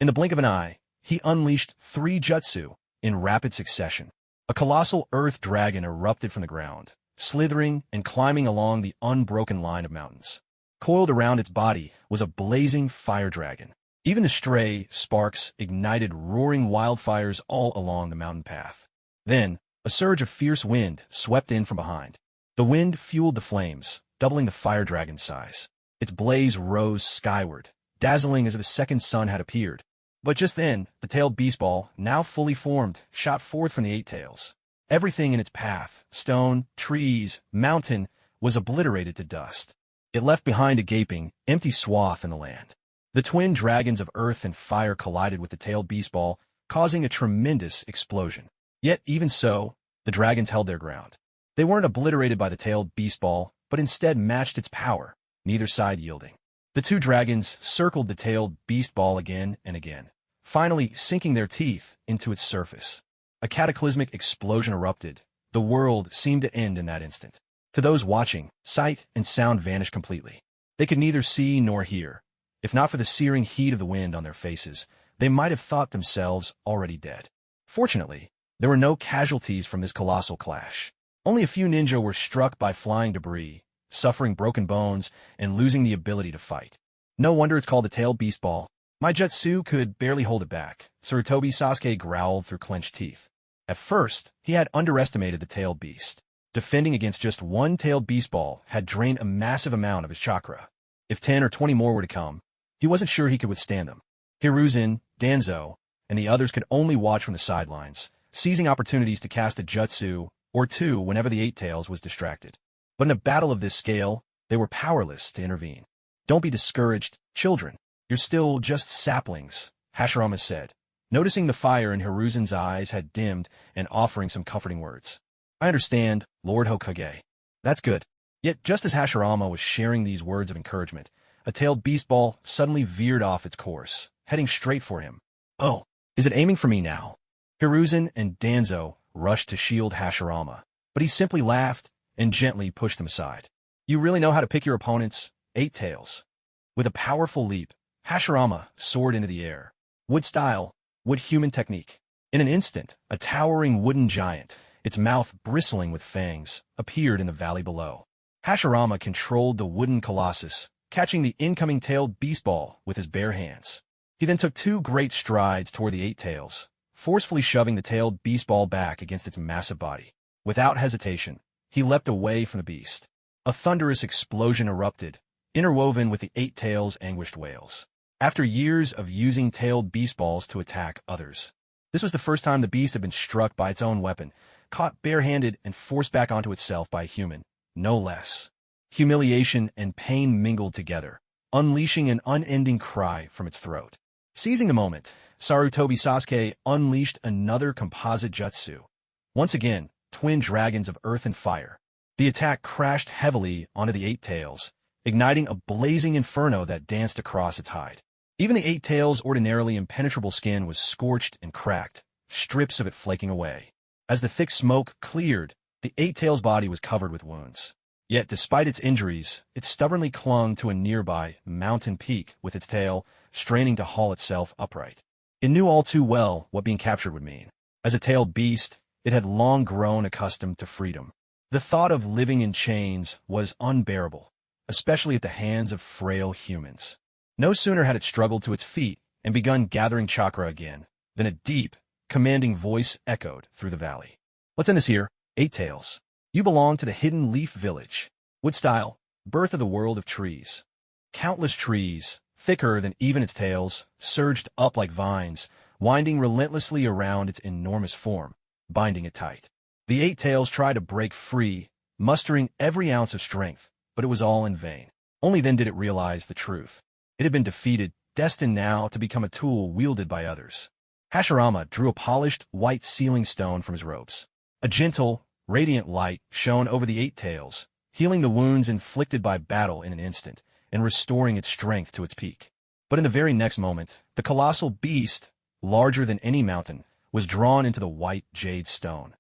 In the blink of an eye, he unleashed 3 jutsu in rapid succession. A colossal earth dragon erupted from the ground, slithering and climbing along the unbroken line of mountains. Coiled around its body was a blazing fire dragon. Even the stray sparks ignited roaring wildfires all along the mountain path. Then, a surge of fierce wind swept in from behind. The wind fueled the flames, doubling the fire dragon's size. Its blaze rose skyward, dazzling as if a second sun had appeared. But just then, the tailed beast ball, now fully formed, shot forth from the 8 tails. Everything in its path, stone, trees, mountain, was obliterated to dust. It left behind a gaping, empty swath in the land. The twin dragons of earth and fire collided with the tailed beast ball, causing a tremendous explosion. Yet, even so, the dragons held their ground. They weren't obliterated by the tailed beast ball, but instead matched its power, neither side yielding. The 2 dragons circled the tailed beast ball again and again, finally sinking their teeth into its surface. A cataclysmic explosion erupted. The world seemed to end in that instant. To those watching, sight and sound vanished completely. They could neither see nor hear. If not for the searing heat of the wind on their faces, they might have thought themselves already dead. Fortunately, there were no casualties from this colossal clash. Only a few ninja were struck by flying debris, suffering broken bones, and losing the ability to fight. No wonder it's called the tailed beast ball. My jutsu could barely hold it back, Sarutobi Sasuke growled through clenched teeth. At first, he had underestimated the tailed beast. Defending against just one tailed beast ball had drained a massive amount of his chakra. If 10 or 20 more were to come, he wasn't sure he could withstand them. Hiruzen, Danzo, and the others could only watch from the sidelines, seizing opportunities to cast a jutsu or 2 whenever the 8 tails was distracted. But in a battle of this scale, they were powerless to intervene. Don't be discouraged, children. You're still just saplings, Hashirama said, noticing the fire in Hiruzen's eyes had dimmed and offering some comforting words. I understand, Lord Hokage. That's good. Yet just as Hashirama was sharing these words of encouragement, a tailed beast ball suddenly veered off its course, heading straight for him. Oh, is it aiming for me now? Hiruzen and Danzo rushed to shield Hashirama, but he simply laughed and gently pushed them aside. You really know how to pick your opponents, 8 tails. With a powerful leap, Hashirama soared into the air. Wood style, wood human technique. In an instant, a towering wooden giant, its mouth bristling with fangs, appeared in the valley below. Hashirama controlled the wooden colossus, catching the incoming tailed beast ball with his bare hands. He then took 2 great strides toward the 8 tails, forcefully shoving the tailed beast ball back against its massive body. Without hesitation, he leapt away from the beast. A thunderous explosion erupted, interwoven with the 8 tails' anguished wails. After years of using tailed beast balls to attack others, this was the first time the beast had been struck by its own weapon, caught barehanded and forced back onto itself by a human, no less. Humiliation and pain mingled together, unleashing an unending cry from its throat. Seizing the moment, Sarutobi Sasuke unleashed another composite jutsu. Once again, twin dragons of earth and fire. The attack crashed heavily onto the 8 tails, igniting a blazing inferno that danced across its hide. Even the 8 tails' ordinarily impenetrable skin was scorched and cracked, strips of it flaking away. As the thick smoke cleared, the 8 tails' body was covered with wounds. Yet, despite its injuries, it stubbornly clung to a nearby mountain peak with its tail, straining to haul itself upright. It knew all too well what being captured would mean. As a tailed beast, it had long grown accustomed to freedom. The thought of living in chains was unbearable, especially at the hands of frail humans. No sooner had it struggled to its feet and begun gathering chakra again, than a deep, commanding voice echoed through the valley. Let's end this here, 8 tails. You belong to the Hidden Leaf Village. Wood style, birth of the world of trees. Countless trees, thicker than even its tails, surged up like vines, winding relentlessly around its enormous form, binding it tight. The eight tails tried to break free, mustering every ounce of strength, but it was all in vain. Only then did it realize the truth. It had been defeated, destined now to become a tool wielded by others. Hashirama drew a polished, white sealing stone from his robes. A gentle, radiant light shone over the eight tails, healing the wounds inflicted by battle in an instant, and restoring its strength to its peak. But in the very next moment, the colossal beast, larger than any mountain, was drawn into the white jade stone,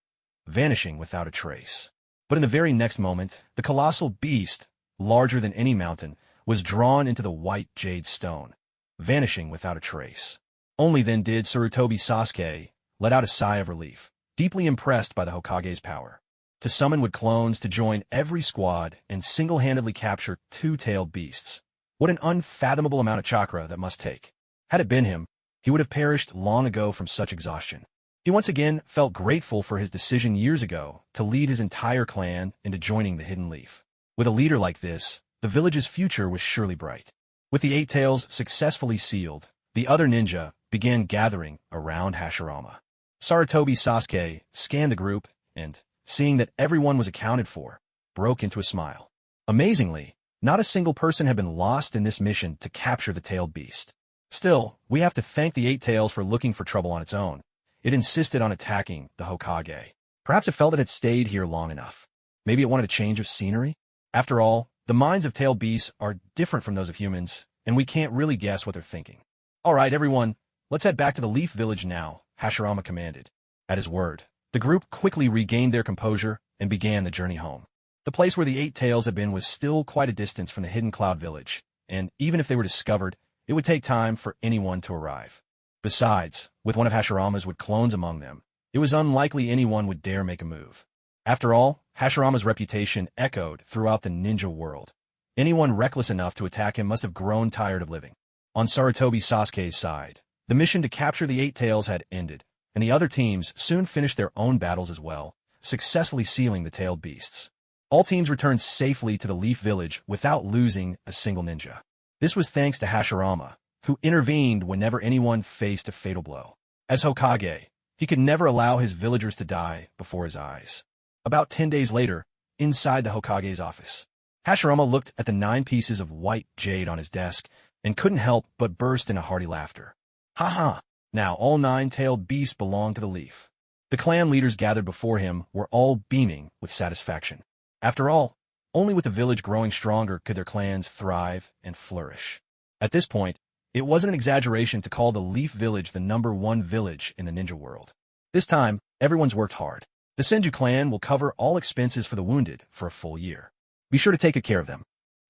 vanishing without a trace. But in the very next moment, the colossal beast, larger than any mountain, was drawn into the white jade stone, vanishing without a trace. Only then did Sarutobi Sasuke let out a sigh of relief, deeply impressed by the Hokage's power. To summon wood clones to join every squad and single-handedly capture two-tailed beasts. What an unfathomable amount of chakra that must take. Had it been him, he would have perished long ago from such exhaustion. He once again felt grateful for his decision years ago to lead his entire clan into joining the Hidden Leaf. With a leader like this, the village's future was surely bright. With the eight tails successfully sealed, the other ninja began gathering around Hashirama. Sarutobi Sasuke scanned the group and, seeing that everyone was accounted for, broke into a smile. Amazingly, not a single person had been lost in this mission to capture the tailed beast. Still, we have to thank the eight tails for looking for trouble on its own. It insisted on attacking the Hokage. Perhaps it felt it had stayed here long enough. Maybe it wanted a change of scenery? After all, the minds of tailed beasts are different from those of humans, and we can't really guess what they're thinking. All right, everyone, let's head back to the Leaf Village now, Hashirama commanded. At his word, the group quickly regained their composure and began the journey home. The place where the eight tails had been was still quite a distance from the Hidden Cloud Village, and even if they were discovered, it would take time for anyone to arrive. Besides, with one of Hashirama's wood clones among them, it was unlikely anyone would dare make a move. After all, Hashirama's reputation echoed throughout the ninja world. Anyone reckless enough to attack him must have grown tired of living. On Sarutobi Sasuke's side, the mission to capture the eight tails had ended, and the other teams soon finished their own battles as well, successfully sealing the tailed beasts. All teams returned safely to the Leaf Village without losing a single ninja. This was thanks to Hashirama, who intervened whenever anyone faced a fatal blow. As Hokage, he could never allow his villagers to die before his eyes. About 10 days later, inside the Hokage's office, Hashirama looked at the 9 pieces of white jade on his desk and couldn't help but burst into hearty laughter. Ha ha! Now all 9-tailed beasts belong to the Leaf. The clan leaders gathered before him were all beaming with satisfaction. After all, only with the village growing stronger could their clans thrive and flourish. At this point, it wasn't an exaggeration to call the Leaf Village the #1 village in the ninja world. This time, everyone's worked hard. The Senju clan will cover all expenses for the wounded for a full year. Be sure to take good care of them.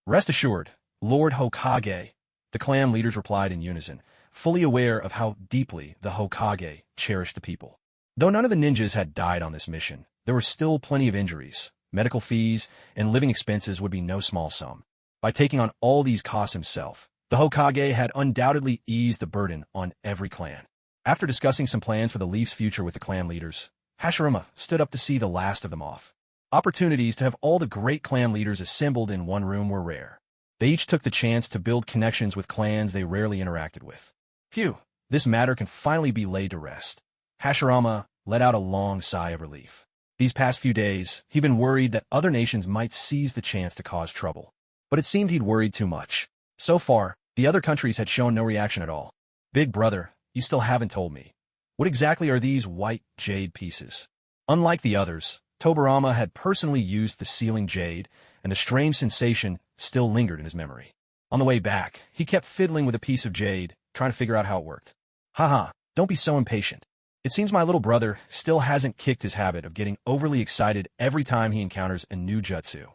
Rest assured, Lord Hokage, the clan leaders replied in unison, fully aware of how deeply the Hokage cherished the people. Though none of the ninjas had died on this mission, there were still plenty of injuries. Medical fees and living expenses would be no small sum. By taking on all these costs himself, the Hokage had undoubtedly eased the burden on every clan. After discussing some plans for the Leaf's future with the clan leaders, Hashirama stood up to see the last of them off. Opportunities to have all the great clan leaders assembled in one room were rare. They each took the chance to build connections with clans they rarely interacted with. Phew, this matter can finally be laid to rest. Hashirama let out a long sigh of relief. These past few days, he'd been worried that other nations might seize the chance to cause trouble. But it seemed he'd worried too much. So far, the other countries had shown no reaction at all. Big brother, you still haven't told me. What exactly are these white jade pieces? Unlike the others, Tobirama had personally used the sealing jade, and the strange sensation still lingered in his memory. On the way back, he kept fiddling with a piece of jade, trying to figure out how it worked. Haha, don't be so impatient. It seems my little brother still hasn't kicked his habit of getting overly excited every time he encounters a new jutsu.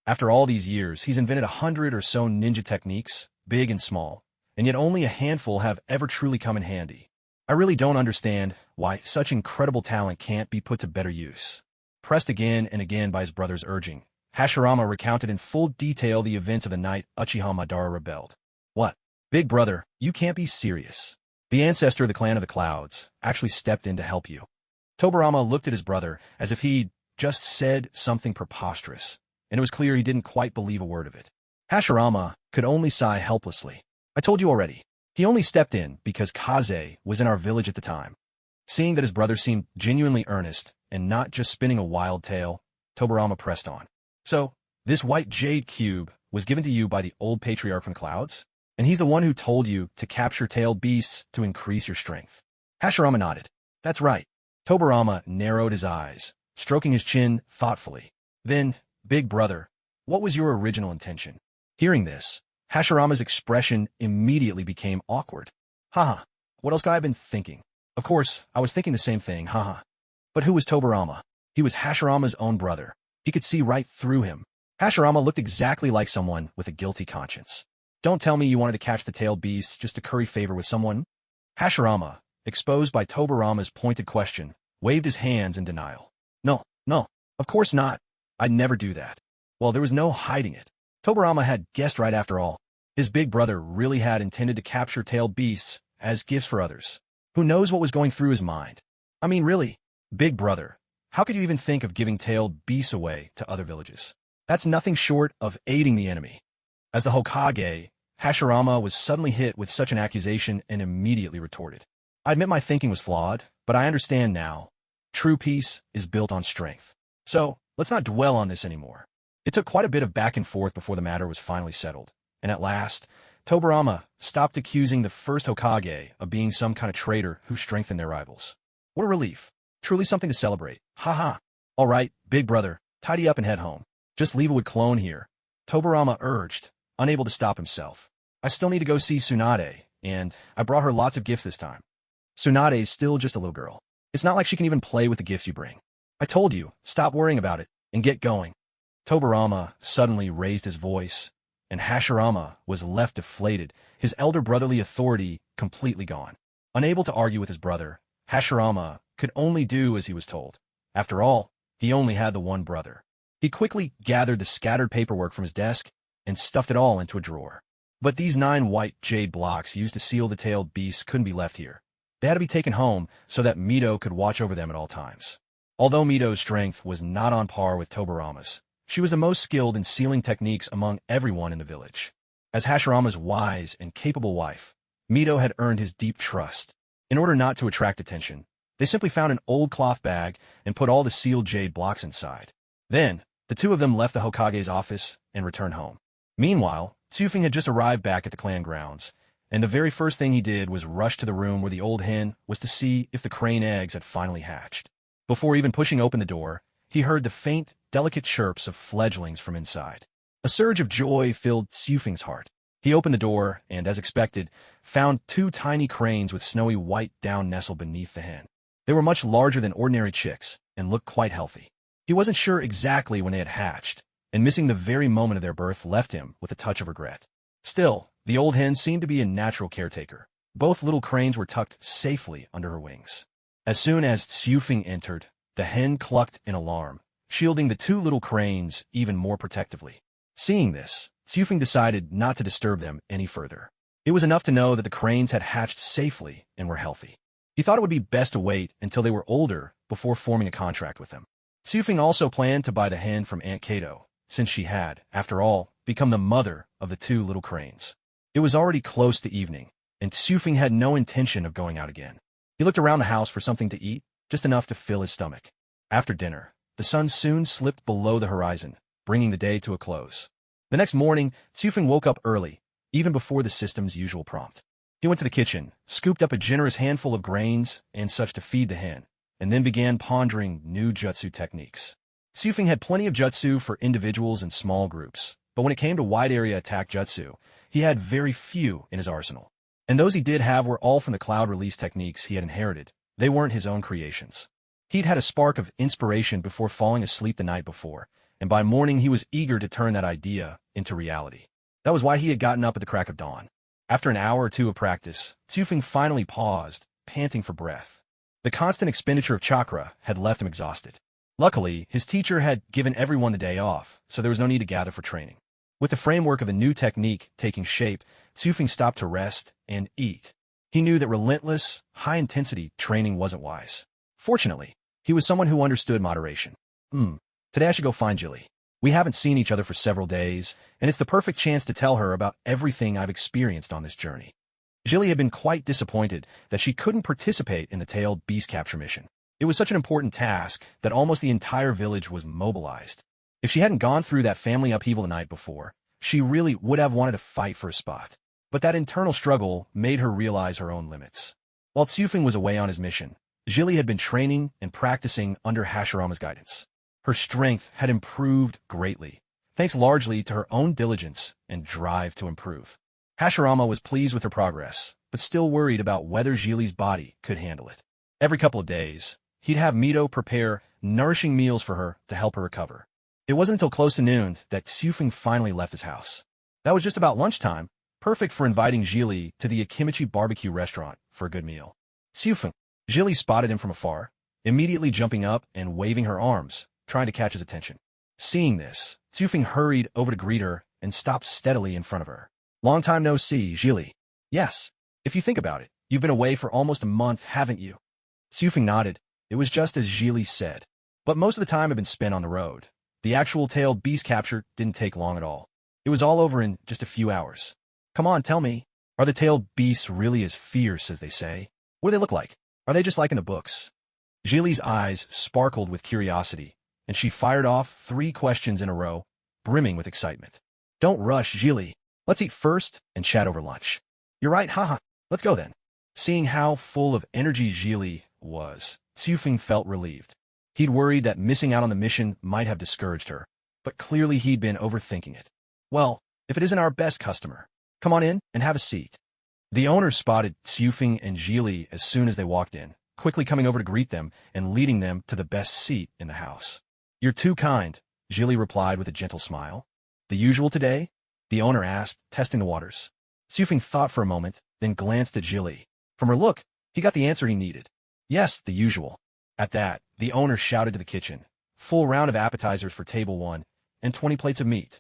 After all these years, he's invented 100 or so ninja techniques, big and small, and yet only a handful have ever truly come in handy. I really don't understand why such incredible talent can't be put to better use. Pressed again and again by his brother's urging, Hashirama recounted in full detail the events of the night Uchiha Madara rebelled. What? Big brother, you can't be serious. The ancestor of the clan of the clouds actually stepped in to help you. Tobirama looked at his brother as if he'd just said something preposterous, and it was clear he didn't quite believe a word of it. Hashirama could only sigh helplessly. I told you already. He only stepped in because Kaze was in our village at the time. Seeing that his brother seemed genuinely earnest and not just spinning a wild tale, Tobarama pressed on. So, this white jade cube was given to you by the old patriarch from Clouds? And he's the one who told you to capture tailed beasts to increase your strength. Hashirama nodded. That's right. Tobarama narrowed his eyes, stroking his chin thoughtfully. Then, big brother, what was your original intention? Hearing this, Hashirama's expression immediately became awkward. Haha, what else could I have been thinking? Of course, I was thinking the same thing, haha. But who was Tobarama? He was Hashirama's own brother. He could see right through him. Hashirama looked exactly like someone with a guilty conscience. Don't tell me you wanted to catch the tailed beast just to curry favor with someone? Hashirama, exposed by Tobarama's pointed question, waved his hands in denial. No, of course not. I'd never do that. Well, there was no hiding it. Tobarama had guessed right after all. His big brother really had intended to capture tailed beasts as gifts for others. Who knows what was going through his mind? I mean, really, big brother, how could you even think of giving tailed beasts away to other villages? That's nothing short of aiding the enemy. As the Hokage, Hashirama was suddenly hit with such an accusation and immediately retorted. I admit my thinking was flawed, but I understand now. True peace is built on strength. So, let's not dwell on this anymore. It took quite a bit of back and forth before the matter was finally settled, and at last, Tobarama stopped accusing the first Hokage of being some kind of traitor who strengthened their rivals. What a relief. Truly something to celebrate. Haha. All right, big brother, tidy up and head home. Just leave it with Clone here. Tobarama urged, unable to stop himself. I still need to go see Tsunade, and I brought her lots of gifts this time. Tsunade's still just a little girl. It's not like she can even play with the gifts you bring. I told you, stop worrying about it, and get going. Tobarama suddenly raised his voice, and Hashirama was left deflated, his elder brotherly authority completely gone. Unable to argue with his brother, Hashirama could only do as he was told. After all, he only had the one brother. He quickly gathered the scattered paperwork from his desk and stuffed it all into a drawer. But these 9 white jade blocks used to seal the tailed beasts couldn't be left here. They had to be taken home so that Mito could watch over them at all times. Although Mito's strength was not on par with Tobarama's, she was the most skilled in sealing techniques among everyone in the village. As Hashirama's wise and capable wife, Mito had earned his deep trust. In order not to attract attention, they simply found an old cloth bag and put all the sealed jade blocks inside. Then, the two of them left the Hokage's office and returned home. Meanwhile, Tsufing had just arrived back at the clan grounds, and the very first thing he did was rush to the room where the old hen was to see if the crane eggs had finally hatched. Before even pushing open the door, he heard the faint, delicate chirps of fledglings from inside. A surge of joy filled Tsufing's heart. He opened the door and, as expected, found 2 tiny cranes with snowy white down nestled beneath the hen. They were much larger than ordinary chicks and looked quite healthy. He wasn't sure exactly when they had hatched, and missing the very moment of their birth left him with a touch of regret. Still, the old hen seemed to be a natural caretaker. Both little cranes were tucked safely under her wings. As soon as Tsufing entered, the hen clucked in alarm, shielding the 2 little cranes even more protectively. Seeing this, Tsufing decided not to disturb them any further. It was enough to know that the cranes had hatched safely and were healthy. He thought it would be best to wait until they were older before forming a contract with them. Tsufing also planned to buy the hen from Aunt Kato, since she had, after all, become the mother of the 2 little cranes. It was already close to evening, and Tsufing had no intention of going out again. He looked around the house for something to eat, just enough to fill his stomach. After dinner, the sun soon slipped below the horizon, bringing the day to a close. The next morning, Tsufing woke up early, even before the system's usual prompt. He went to the kitchen, scooped up a generous handful of grains and such to feed the hen, and then began pondering new jutsu techniques. Tsufing had plenty of jutsu for individuals and small groups, but when it came to wide-area attack jutsu, he had very few in his arsenal. And those he did have were all from the cloud release techniques he had inherited. They weren't his own creations. He'd had a spark of inspiration before falling asleep the night before, and by morning he was eager to turn that idea into reality. That was why he had gotten up at the crack of dawn. After an hour or 2 of practice, Tsufing finally paused, panting for breath. The constant expenditure of chakra had left him exhausted. Luckily, his teacher had given everyone the day off, so there was no need to gather for training. With the framework of a new technique taking shape, Tsufing stopped to rest and eat. He knew that relentless, high-intensity training wasn't wise. Fortunately, he was someone who understood moderation. Today I should go find Jilly. We haven't seen each other for several days, and it's the perfect chance to tell her about everything I've experienced on this journey. Jilly had been quite disappointed that she couldn't participate in the tailed beast capture mission. It was such an important task that almost the entire village was mobilized. If she hadn't gone through that family upheaval the night before, she really would have wanted to fight for a spot. But that internal struggle made her realize her own limits. While Tsufeng was away on his mission, Jilly had been training and practicing under Hashirama's guidance. Her strength had improved greatly, thanks largely to her own diligence and drive to improve. Hashirama was pleased with her progress, but still worried about whether Jilly's body could handle it. Every couple of days, he'd have Mito prepare nourishing meals for her to help her recover. It wasn't until close to noon that Tsufeng finally left his house. That was just about lunchtime, perfect for inviting Jilly to the Akimichi barbecue restaurant for a good meal. Tsufeng. Jilly spotted him from afar, immediately jumping up and waving her arms, trying to catch his attention. Seeing this, Tsufeng hurried over to greet her and stopped steadily in front of her. Long time no see, Jilly. Yes. If you think about it, you've been away for almost a month, haven't you? Tsufeng nodded. It was just as Jilly said. But most of the time had been spent on the road. The actual tailed beast capture didn't take long at all. It was all over in just a few hours. Come on, tell me. Are the tailed beasts really as fierce as they say? What do they look like? Are they just like in the books? Jilly's eyes sparkled with curiosity, and she fired off 3 questions in a row, brimming with excitement. Don't rush, Jilly. Let's eat first and chat over lunch. You're right, haha. Let's go then. Seeing how full of energy Jilly was, Tsufeng felt relieved. He'd worried that missing out on the mission might have discouraged her, but clearly he'd been overthinking it. Well, if it isn't our best customer, come on in and have a seat. The owner spotted Tsufeng and Jilly as soon as they walked in, quickly coming over to greet them and leading them to the best seat in the house. You're too kind, Jilly replied with a gentle smile. The usual today? The owner asked, testing the waters. Tsufeng thought for a moment, then glanced at Jilly. From her look, he got the answer he needed. Yes, the usual. At that, the owner shouted to the kitchen. Full round of appetizers for table 1, and 20 plates of meat.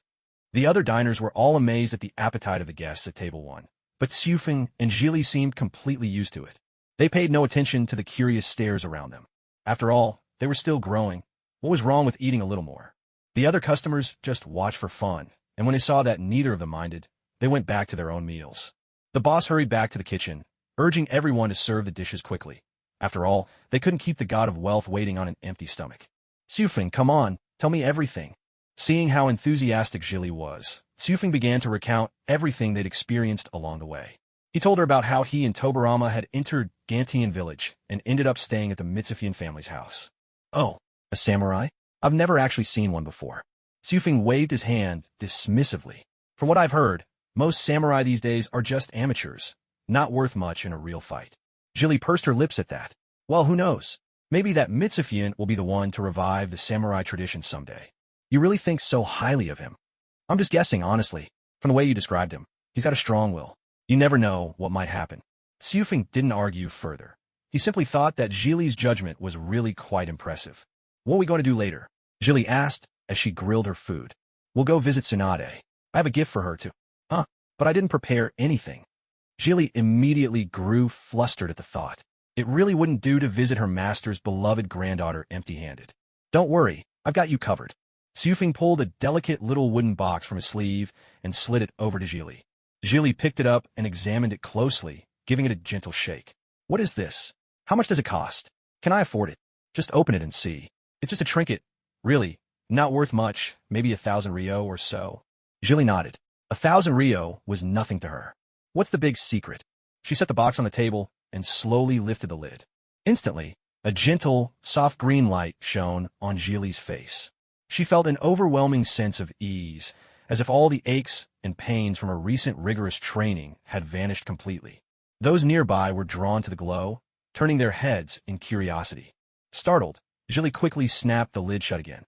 The other diners were all amazed at the appetite of the guests at table 1. But Tsufeng and Jilly seemed completely used to it. They paid no attention to the curious stares around them. After all, they were still growing. What was wrong with eating a little more? The other customers just watched for fun, and when they saw that neither of them minded, they went back to their own meals. The boss hurried back to the kitchen, urging everyone to serve the dishes quickly. After all, they couldn't keep the god of wealth waiting on an empty stomach. Tsufeng, come on, tell me everything. Seeing how enthusiastic Jilly was, Tsufeng began to recount everything they'd experienced along the way. He told her about how he and Tobarama had entered Gantian village and ended up staying at the Mitsufian family's house. Oh, a samurai? I've never actually seen one before. Tsufeng waved his hand dismissively. From what I've heard, most samurai these days are just amateurs, not worth much in a real fight. Jilly pursed her lips at that. Well, who knows? Maybe that Mitsufian will be the one to revive the samurai tradition someday. You really think so highly of him? I'm just guessing, honestly. From the way you described him, he's got a strong will. You never know what might happen. Tsufeng didn't argue further. He simply thought that Jilly's judgment was really quite impressive. What are we going to do later? Jilly asked as she grilled her food. We'll go visit Tsunade. I have a gift for her too. Huh? But I didn't prepare anything. Jilly immediately grew flustered at the thought. It really wouldn't do to visit her master's beloved granddaughter empty-handed. Don't worry, I've got you covered. Tsufeng pulled a delicate little wooden box from his sleeve and slid it over to Jilly. Jilly picked it up and examined it closely, giving it a gentle shake. What is this? How much does it cost? Can I afford it? Just open it and see. It's just a trinket. Really, not worth much, maybe 1,000 ryo or so. Jilly nodded. 1,000 ryo was nothing to her. What's the big secret? She set the box on the table and slowly lifted the lid. Instantly, a gentle, soft green light shone on Jilly's face. She felt an overwhelming sense of ease, as if all the aches and pains from her recent rigorous training had vanished completely. Those nearby were drawn to the glow, turning their heads in curiosity. Startled, Jilly quickly snapped the lid shut again.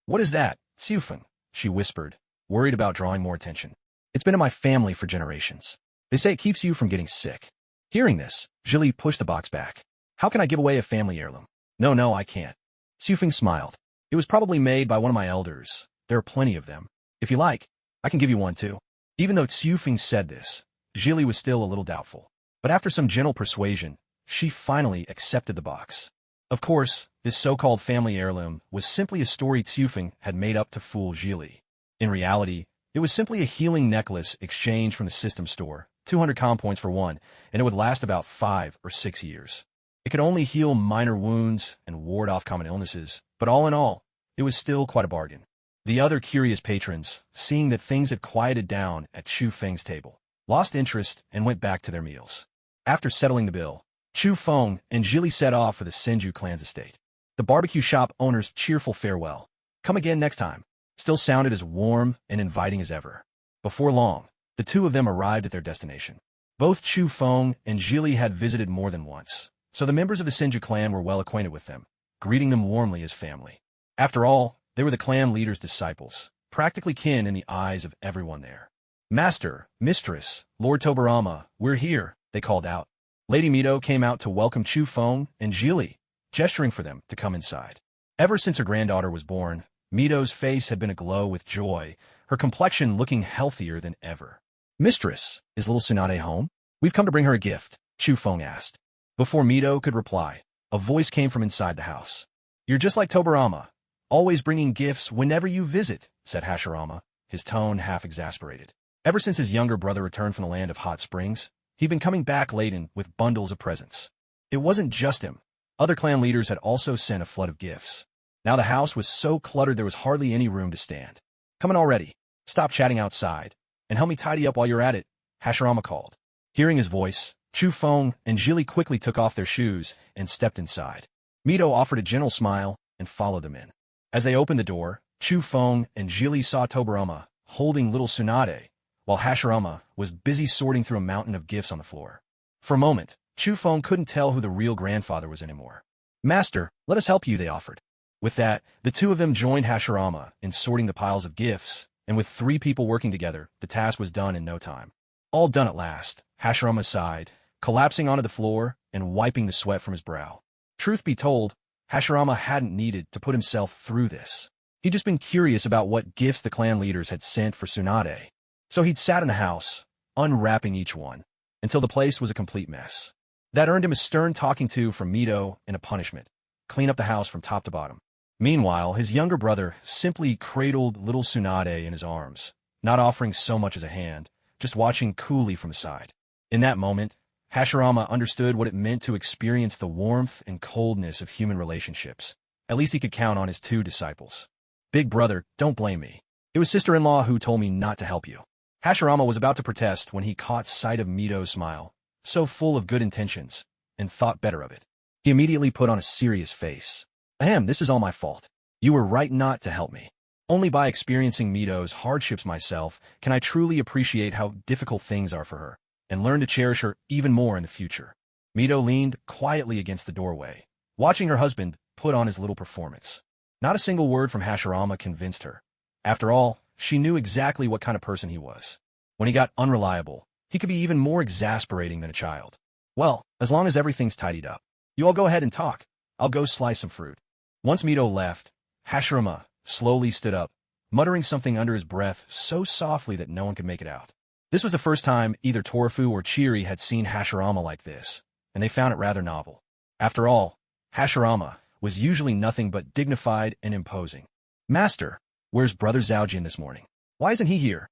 What is that, Tsufeng? She whispered, worried about drawing more attention. It's been in my family for generations. They say it keeps you from getting sick. Hearing this, Jilly pushed the box back. How can I give away a family heirloom? No, I can't. Tsufeng smiled. It was probably made by one of my elders. There are plenty of them. If you like, I can give you one too. Even though Tsufeng said this, Jilly was still a little doubtful. But after some gentle persuasion, she finally accepted the box. Of course, this so-called family heirloom was simply a story Tsufeng had made up to fool Jilly. In reality, It was simply a healing necklace exchanged from the system store, 200 comm points for one, and it would last about 5 or 6 years. It could only heal minor wounds and ward off common illnesses, but all in all, it was still quite a bargain. The other curious patrons, seeing that things had quieted down at Chu Feng's table, lost interest and went back to their meals. After settling the bill, Chu Feng and Jili set off for the Senju clan's estate. The barbecue shop owner's cheerful farewell, "Come again next time," still sounded as warm and inviting as ever. Before long, the two of them arrived at their destination. Both Chu Feng and Jili had visited more than once, so the members of the Senju clan were well acquainted with them, greeting them warmly as family. After all, they were the clan leader's disciples, practically kin in the eyes of everyone there. "Master, Mistress, Lord Tobarama, we're here," they called out. Lady Mito came out to welcome Chu Feng and Jili, gesturing for them to come inside. Ever since her granddaughter was born, Mito's face had been aglow with joy, her complexion looking healthier than ever. "Mistress, is little Tsunade home? We've come to bring her a gift," Chu Feng asked. Before Mito could reply, a voice came from inside the house. "You're just like Tobarama, always bringing gifts whenever you visit," said Hashirama, his tone half exasperated. Ever since his younger brother returned from the land of hot springs, he'd been coming back laden with bundles of presents. It wasn't just him. Other clan leaders had also sent a flood of gifts. Now the house was so cluttered there was hardly any room to stand. "Come in already. Stop chatting outside, and help me tidy up while you're at it," Hashirama called. Hearing his voice, Chu Feng and Jili quickly took off their shoes and stepped inside. Mito offered a gentle smile and followed them in. As they opened the door, Chu Feng and Jili saw Tobarama holding little Tsunade, while Hashirama was busy sorting through a mountain of gifts on the floor. For a moment, Chu Feng couldn't tell who the real grandfather was anymore. "Master, let us help you," they offered. With that, the two of them joined Hashirama in sorting the piles of gifts, and with 3 people working together, the task was done in no time. All done at last, Hashirama sighed, collapsing onto the floor and wiping the sweat from his brow. Truth be told, Hashirama hadn't needed to put himself through this. He'd just been curious about what gifts the clan leaders had sent for Tsunade. So he'd sat in the house, unwrapping each one, until the place was a complete mess. That earned him a stern talking to from Mito and a punishment: clean up the house from top to bottom. Meanwhile, his younger brother simply cradled little Tsunade in his arms, not offering so much as a hand, just watching coolly from the side. In that moment, Hashirama understood what it meant to experience the warmth and coldness of human relationships. At least he could count on his 2 disciples. "Big brother, don't blame me. It was sister-in-law who told me not to help you." Hashirama was about to protest when he caught sight of Mito's smile, so full of good intentions, and thought better of it. He immediately put on a serious face. "Ahem, this is all my fault. You were right not to help me. Only by experiencing Mito's hardships myself can I truly appreciate how difficult things are for her, and learn to cherish her even more in the future." Mito leaned quietly against the doorway, watching her husband put on his little performance. Not a single word from Hashirama convinced her. After all, she knew exactly what kind of person he was. When he got unreliable, he could be even more exasperating than a child. "Well, as long as everything's tidied up, you all go ahead and talk. I'll go slice some fruit." Once Mito left, Hashirama slowly stood up, muttering something under his breath so softly that no one could make it out. This was the first time either Torafu or Chiri had seen Hashirama like this, and they found it rather novel. After all, Hashirama was usually nothing but dignified and imposing. "Master, where's Brother Zhaojin this morning? Why isn't he here?"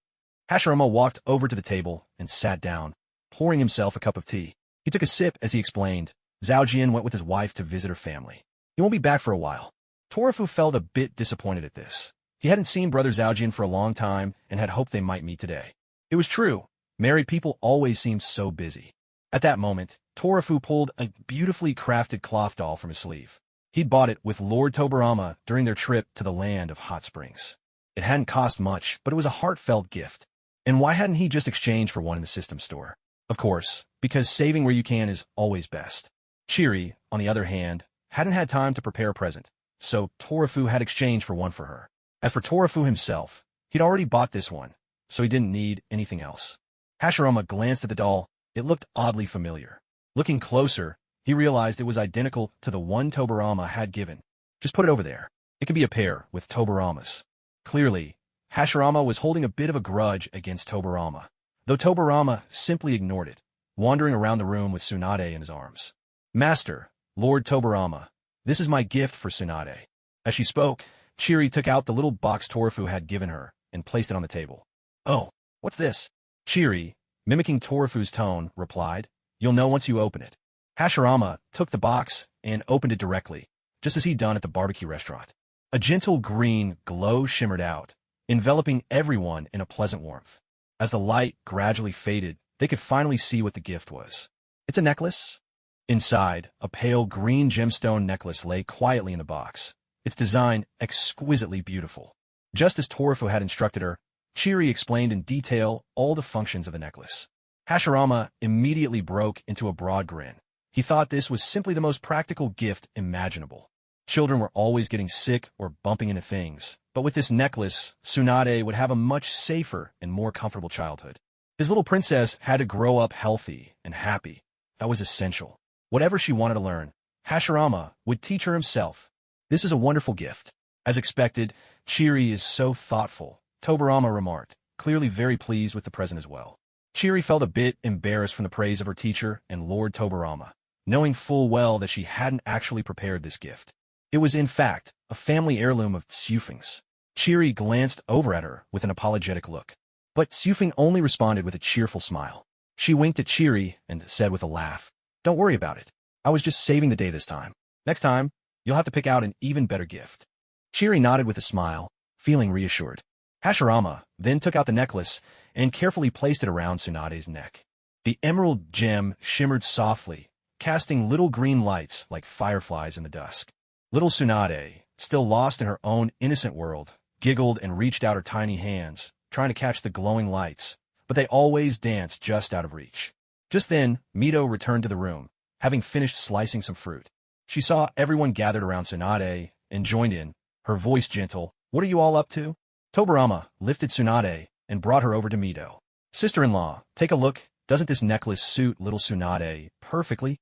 Hashirama walked over to the table and sat down, pouring himself a cup of tea. He took a sip as he explained, "Zhaojin went with his wife to visit her family. He won't be back for a while." Torafu felt a bit disappointed at this. He hadn't seen Brother Zhaojin for a long time and had hoped they might meet today. It was true, married people always seemed so busy. At that moment, Torafu pulled a beautifully crafted cloth doll from his sleeve. He'd bought it with Lord Tobarama during their trip to the land of hot springs. It hadn't cost much, but it was a heartfelt gift. And why hadn't he just exchanged for one in the system store? Of course, because saving where you can is always best. Chiri, on the other hand, hadn't had time to prepare a present, so Torafu had exchanged for one for her. As for Torafu himself, he'd already bought this one, so he didn't need anything else. Hashirama glanced at the doll. It looked oddly familiar. Looking closer, he realized it was identical to the one Tobarama had given. "Just put it over there. It could be a pair with Tobarama's." Clearly, Hashirama was holding a bit of a grudge against Tobarama, though Tobarama simply ignored it, wandering around the room with Tsunade in his arms. "Master, Lord Tobarama, this is my gift for Tsunade." As she spoke, Chiri took out the little box Torafu had given her and placed it on the table. Oh, what's this? Chiri, mimicking Torufu's tone, replied, "You'll know once you open it." Hashirama took the box and opened it directly, just as he'd done at the barbecue restaurant. A gentle green glow shimmered out, enveloping everyone in a pleasant warmth. As the light gradually faded, they could finally see what the gift was. It's a necklace. Inside, a pale green gemstone necklace lay quietly in the box, its design exquisitely beautiful. Just as Torufu had instructed her, Chiri explained in detail all the functions of the necklace. Hashirama immediately broke into a broad grin. He thought this was simply the most practical gift imaginable. Children were always getting sick or bumping into things, but with this necklace, Tsunade would have a much safer and more comfortable childhood. His little princess had to grow up healthy and happy. That was essential. Whatever she wanted to learn, Hashirama would teach her himself. This is a wonderful gift. As expected, Chiri is so thoughtful, Tobarama remarked, clearly very pleased with the present as well. Chiri felt a bit embarrassed from the praise of her teacher and Lord Tobarama, knowing full well that she hadn't actually prepared this gift. It was, in fact, a family heirloom of Tsufeng's. Chiri glanced over at her with an apologetic look, but Tsufeng only responded with a cheerful smile. She winked at Chiri and said with a laugh, "Don't worry about it. I was just saving the day this time. Next time, you'll have to pick out an even better gift." Chiri nodded with a smile, feeling reassured. Hashirama then took out the necklace and carefully placed it around Tsunade's neck. The emerald gem shimmered softly, casting little green lights like fireflies in the dusk. Little Tsunade, still lost in her own innocent world, giggled and reached out her tiny hands, trying to catch the glowing lights, but they always danced just out of reach. Just then, Mito returned to the room, having finished slicing some fruit. She saw everyone gathered around Tsunade and joined in, her voice gentle. "What are you all up to?" Tobarama lifted Tsunade and brought her over to Mito. "Sister-in-law, take a look. Doesn't this necklace suit little Tsunade perfectly?"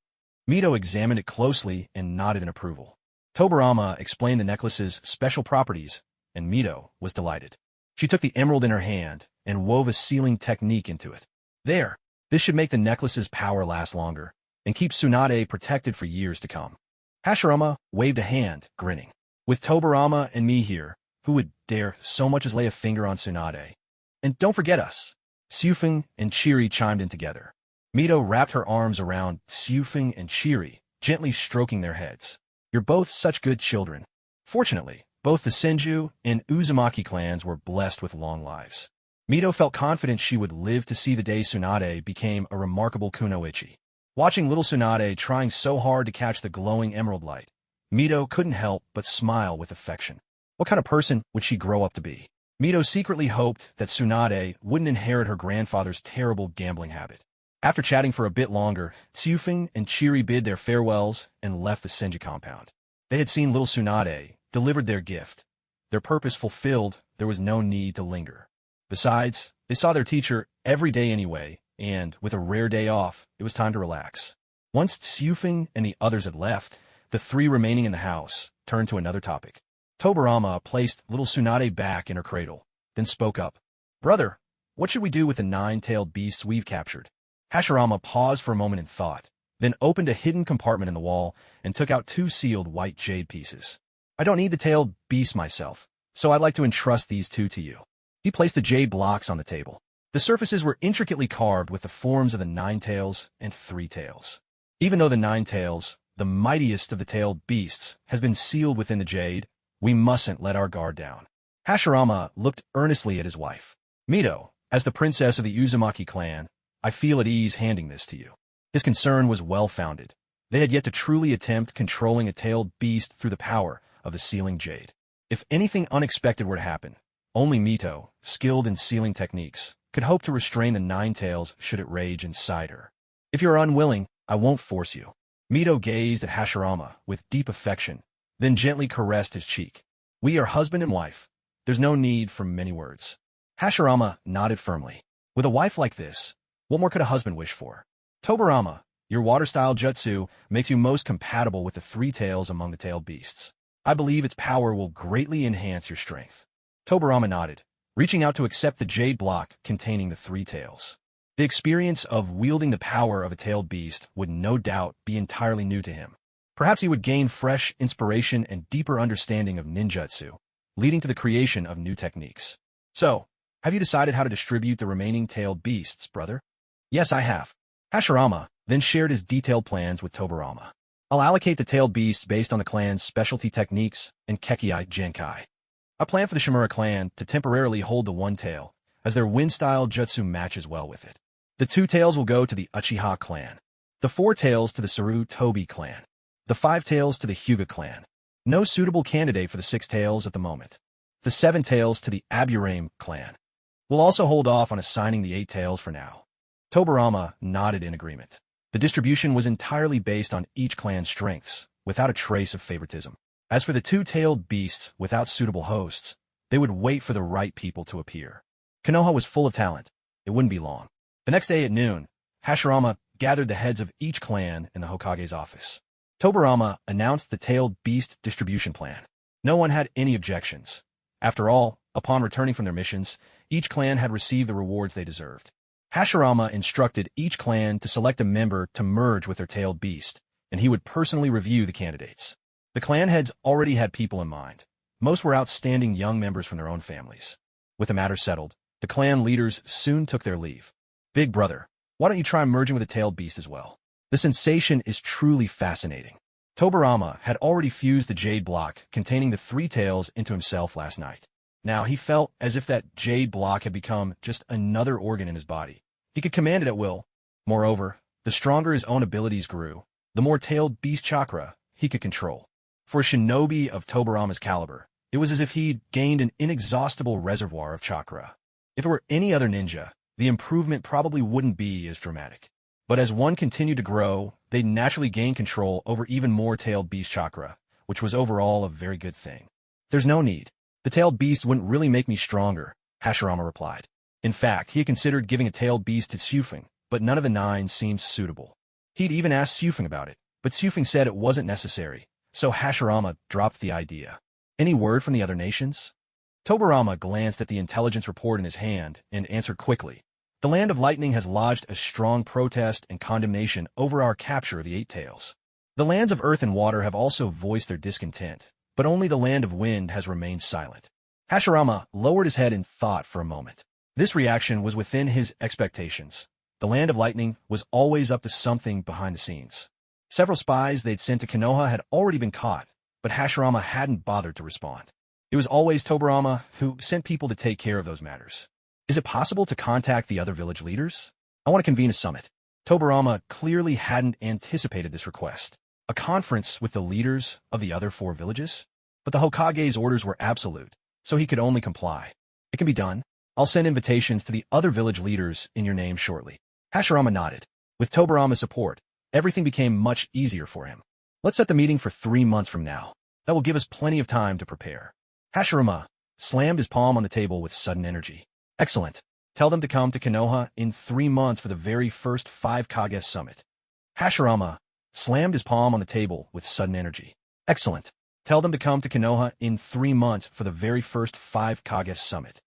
Mito examined it closely and nodded in approval. Tobarama explained the necklace's special properties, and Mito was delighted. She took the emerald in her hand and wove a sealing technique into it. "There, this should make the necklace's power last longer and keep Tsunade protected for years to come." Hashirama waved a hand, grinning. "With Tobarama and me here, who would dare so much as lay a finger on Tsunade? And don't forget us." Tsufeng and Chiri chimed in together. Mito wrapped her arms around Tsufeng and Chiri, gently stroking their heads. "You're both such good children." Fortunately, both the Senju and Uzumaki clans were blessed with long lives. Mito felt confident she would live to see the day Tsunade became a remarkable kunoichi. Watching little Tsunade trying so hard to catch the glowing emerald light, Mito couldn't help but smile with affection. What kind of person would she grow up to be? Mito secretly hoped that Tsunade wouldn't inherit her grandfather's terrible gambling habit. After chatting for a bit longer, Tsufeng and Chiri bid their farewells and left the Senju compound. They had seen little Tsunade, delivered their gift. Their purpose fulfilled, there was no need to linger. Besides, they saw their teacher every day anyway, and, with a rare day off, it was time to relax. Once Tsufeng and the others had left, the three remaining in the house turned to another topic. Tobarama placed little Tsunade back in her cradle, then spoke up. "Brother, what should we do with the 9-tailed beasts we've captured?" Hashirama paused for a moment in thought, then opened a hidden compartment in the wall and took out 2 sealed white jade pieces. "I don't need the tailed beasts myself, so I'd like to entrust these 2 to you." He placed the jade blocks on the table. The surfaces were intricately carved with the forms of the 9 tails and 3 tails. Even though the 9 tails, the mightiest of the tailed beasts, has been sealed within the jade, we mustn't let our guard down. Hashirama looked earnestly at his wife. "Mito, as the princess of the Uzumaki clan, I feel at ease handing this to you." His concern was well-founded. They had yet to truly attempt controlling a tailed beast through the power of the sealing jade. If anything unexpected were to happen, only Mito, skilled in sealing techniques, could hope to restrain the 9 tails should it rage inside her. "If you're unwilling, I won't force you." Mito gazed at Hashirama with deep affection, then gently caressed his cheek. "We are husband and wife. There's no need for many words." Hashirama nodded firmly. With a wife like this, what more could a husband wish for? "Tobarama, your water-style jutsu makes you most compatible with the 3 tails among the tailed beasts. I believe its power will greatly enhance your strength." Tobarama nodded, reaching out to accept the jade block containing the 3 tails. The experience of wielding the power of a tailed beast would no doubt be entirely new to him. Perhaps he would gain fresh inspiration and deeper understanding of ninjutsu, leading to the creation of new techniques. So, Have you decided how to distribute the remaining tailed beasts, brother? Yes, I have. Hashirama then shared his detailed plans with Tobarama. I'll allocate the tailed beasts based on the clan's specialty techniques and Kekiai Genkai. I plan for the Shimura clan to temporarily hold the one tail, as their wind-style jutsu matches well with it. The 2 tails will go to the Uchiha clan, the 4 tails to the Sarutobi clan, the 5 tails to the Hyuga clan. No suitable candidate for the 6 tails at the moment. The 7 tails to the Aburame clan. We'll also hold off on assigning the 8 tails for now. Tobarama nodded in agreement. The distribution was entirely based on each clan's strengths, without a trace of favoritism. As for the 2-tailed beasts without suitable hosts, they would wait for the right people to appear. Konoha was full of talent. It wouldn't be long. The next day at noon, Hashirama gathered the heads of each clan in the Hokage's office. Tobarama announced the tailed beast distribution plan. No one had any objections. After all, upon returning from their missions, each clan had received the rewards they deserved. Hashirama instructed each clan to select a member to merge with their tailed beast, and he would personally review the candidates. The clan heads already had people in mind. Most were outstanding young members from their own families. With the matter settled, the clan leaders soon took their leave. Big brother, why don't you try merging with the tailed beast as well? The sensation is truly fascinating. Tobarama had already fused the jade block containing the 3 tails into himself last night. Now he felt as if that jade block had become just another organ in his body. He could command it at will. Moreover, the stronger his own abilities grew, the more tailed beast chakra he could control. For a shinobi of Tobarama's caliber, it was as if he'd gained an inexhaustible reservoir of chakra. If it were any other ninja, the improvement probably wouldn't be as dramatic. But as one continued to grow, they'd naturally gain control over even more tailed beast chakra, which was overall a very good thing. There's no need. The tailed beast wouldn't really make me stronger, Hashirama replied. In fact, he had considered giving a tailed beast to Tsufeng, but none of the 9 seemed suitable. He'd even asked Tsufeng about it, but Tsufeng said it wasn't necessary, so Hashirama dropped the idea. Any word from the other nations? Tobarama glanced at the intelligence report in his hand and answered quickly. The Land of Lightning has lodged a strong protest and condemnation over our capture of the 8 tails. The lands of Earth and Water have also voiced their discontent, but only the Land of Wind has remained silent. Hashirama lowered his head in thought for a moment. This reaction was within his expectations. The Land of Lightning was always up to something behind the scenes. Several spies they'd sent to Konoha had already been caught, but Hashirama hadn't bothered to respond. It was always Tobarama who sent people to take care of those matters. Is it possible to contact the other village leaders? I want to convene a summit. Tobarama clearly hadn't anticipated this request. A conference with the leaders of the other 4 villages? But the Hokage's orders were absolute, so he could only comply. It can be done. I'll send invitations to the other village leaders in your name shortly. Hashirama nodded. With Tobarama's support, everything became much easier for him. Let's set the meeting for 3 months from now. That will give us plenty of time to prepare. Hashirama slammed his palm on the table with sudden energy. Excellent. Tell them to come to Konoha in 3 months for the very first 5 Kage summit. Hashirama slammed his palm on the table with sudden energy. Excellent. Tell them to come to Konoha in 3 months for the very first 5 Kage summit.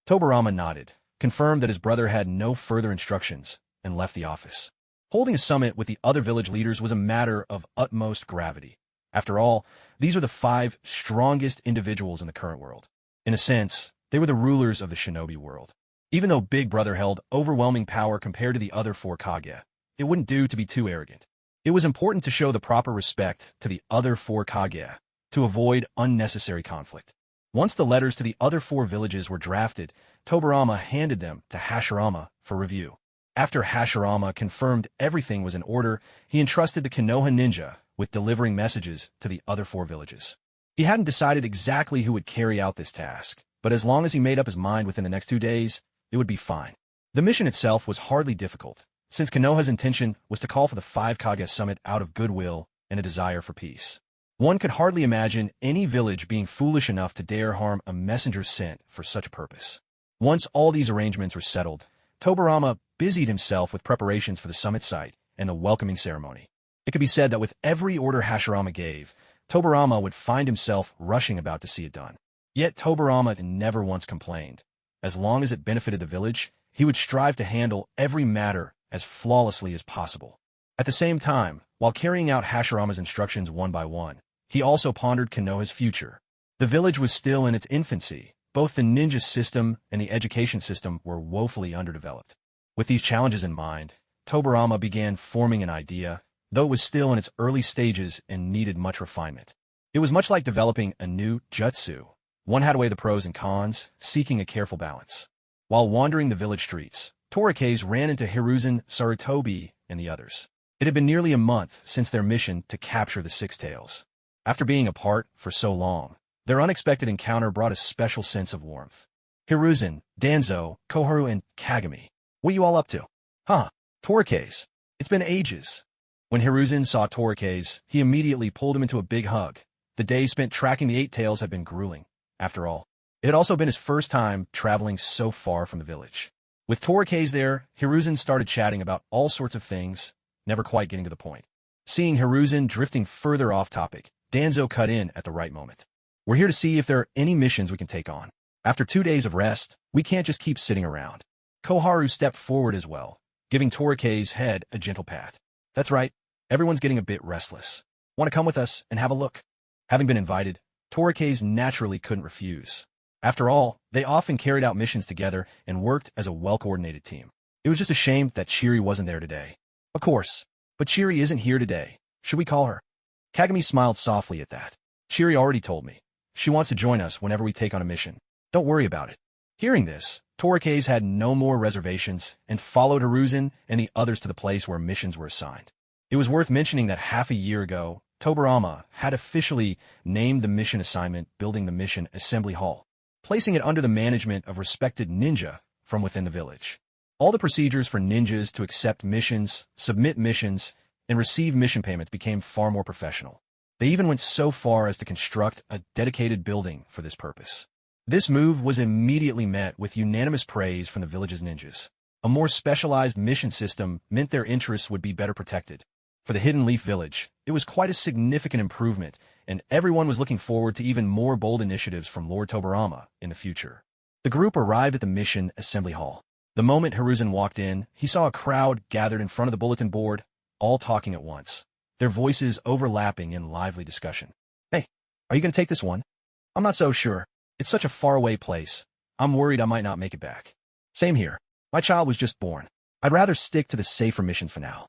Tobarama nodded, confirmed that his brother had no further instructions, and left the office. Holding a summit with the other village leaders was a matter of utmost gravity. After all, these were the 5 strongest individuals in the current world. In a sense, they were the rulers of the shinobi world. Even though Big Brother held overwhelming power compared to the other 4 Kage, it wouldn't do to be too arrogant. It was important to show the proper respect to the other 4 Kage, to avoid unnecessary conflict. Once the letters to the other 4 villages were drafted, Tobarama handed them to Hashirama for review. After Hashirama confirmed everything was in order, he entrusted the Konoha ninja with delivering messages to the other 4 villages. He hadn't decided exactly who would carry out this task, but as long as he made up his mind within the next 2 days, it would be fine. The mission itself was hardly difficult, since Konoha's intention was to call for the 5 Kage summit out of goodwill and a desire for peace. One could hardly imagine any village being foolish enough to dare harm a messenger sent for such a purpose. Once all these arrangements were settled, Tobarama busied himself with preparations for the summit site and the welcoming ceremony. It could be said that with every order Hashirama gave, Tobarama would find himself rushing about to see it done. Yet Tobarama never once complained. As long as it benefited the village, he would strive to handle every matter as flawlessly as possible. At the same time, while carrying out Hashirama's instructions one by one, he also pondered Konoha's future. The village was still in its infancy, Both the ninja system and the education system were woefully underdeveloped. With these challenges in mind, Tobarama began forming an idea, though it was still in its early stages and needed much refinement. It was much like developing a new jutsu. One had to weigh the pros and cons, seeking a careful balance. While wandering the village streets, Torike's ran into Hiruzen, Sarutobi, and the others. It had been nearly a month since their mission to capture the Six Tails. After being apart for so long, their unexpected encounter brought a special sense of warmth. Hiruzen, Danzo, Koharu, and Kagami. What you all up to? Huh, Torike's. It's been ages. When Hiruzen saw Torike's, he immediately pulled him into a big hug. The day spent tracking the Eight Tails had been grueling. After all, it had also been his first time traveling so far from the village. With Torike's there, Hiruzen started chatting about all sorts of things, never quite getting to the point. Seeing Hiruzen drifting further off topic, Danzo cut in at the right moment. We're here to see if there are any missions we can take on. After 2 days of rest, we can't just keep sitting around. Koharu stepped forward as well, giving Torike's head a gentle pat. That's right, everyone's getting a bit restless. Want to come with us and have a look? Having been invited, Torike's naturally couldn't refuse. After all, they often carried out missions together and worked as a well-coordinated team. It was just a shame that Chiri wasn't there today. Of course, but Chiri isn't here today. Should we call her? Kagami smiled softly at that. Chiri already told me. She wants to join us whenever we take on a mission. Don't worry about it. Hearing this, Torike's had no more reservations and followed Hiruzen and the others to the place where missions were assigned. It was worth mentioning that half a year ago, Tobarama had officially named the mission assignment building the mission assembly hall, placing it under the management of respected ninja from within the village. All the procedures for ninjas to accept missions, submit missions, and receive mission payments became far more professional. They even went so far as to construct a dedicated building for this purpose. This move was immediately met with unanimous praise from the village's ninjas. A more specialized mission system meant their interests would be better protected. For the Hidden Leaf Village, it was quite a significant improvement, and everyone was looking forward to even more bold initiatives from Lord Tobarama in the future. The group arrived at the mission assembly hall. The moment Hiruzen walked in, he saw a crowd gathered in front of the bulletin board, all talking at once, their voices overlapping in lively discussion. Hey, are you going to take this one? I'm not so sure. It's such a faraway place. I'm worried I might not make it back. Same here. My child was just born. I'd rather stick to the safer missions for now.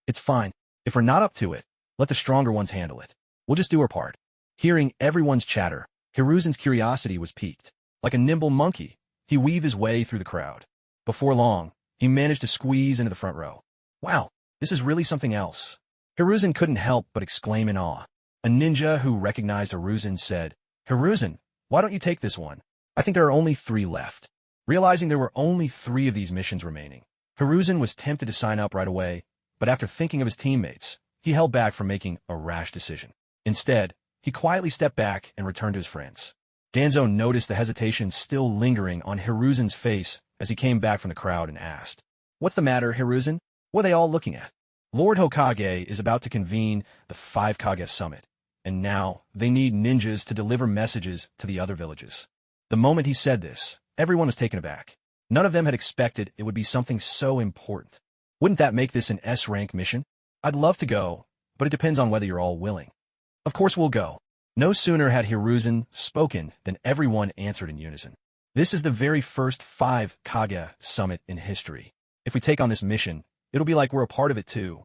It's fine. If we're not up to it, let the stronger ones handle it. We'll just do our part. Hearing everyone's chatter, Hiruzen's curiosity was piqued. Like a nimble monkey, he weaved his way through the crowd. Before long, he managed to squeeze into the front row. Wow, this is really something else. Hiruzen couldn't help but exclaim in awe. A ninja who recognized Hiruzen said, Hiruzen, why don't you take this one? I think there are only 3 left. Realizing there were only 3 of these missions remaining, Hiruzen was tempted to sign up right away, but after thinking of his teammates, he held back from making a rash decision. Instead, he quietly stepped back and returned to his friends. Danzo noticed the hesitation still lingering on Hiruzen's face as he came back from the crowd and asked, What's the matter, Hiruzen? What are they all looking at? Lord Hokage is about to convene the 5 Kage Summit, and now they need ninjas to deliver messages to the other villages. The moment he said this, everyone was taken aback. None of them had expected it would be something so important. Wouldn't that make this an S-rank mission? I'd love to go, but it depends on whether you're all willing. Of course we'll go. No sooner had Hiruzen spoken than everyone answered in unison. This is the very first 5 Kage Summit in history. If we take on this mission, it'll be like we're a part of it too.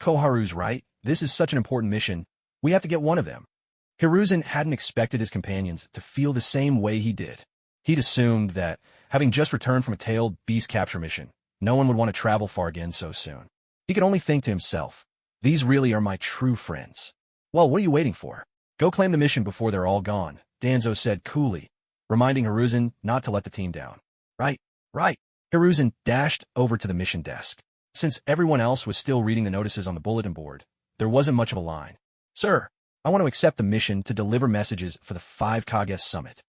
Koharu's right. This is such an important mission. We have to get one of them. Hiruzen hadn't expected his companions to feel the same way he did. He'd assumed that, having just returned from a tailed beast capture mission, no one would want to travel far again so soon. He could only think to himself, these really are my true friends. Well, what are you waiting for? Go claim the mission before they're all gone, Danzo said coolly, reminding Hiruzen not to let the team down. Right. Hiruzen dashed over to the mission desk. Since everyone else was still reading the notices on the bulletin board, there wasn't much of a line. Sir, I want to accept the mission to deliver messages for the 5 Kage Summit.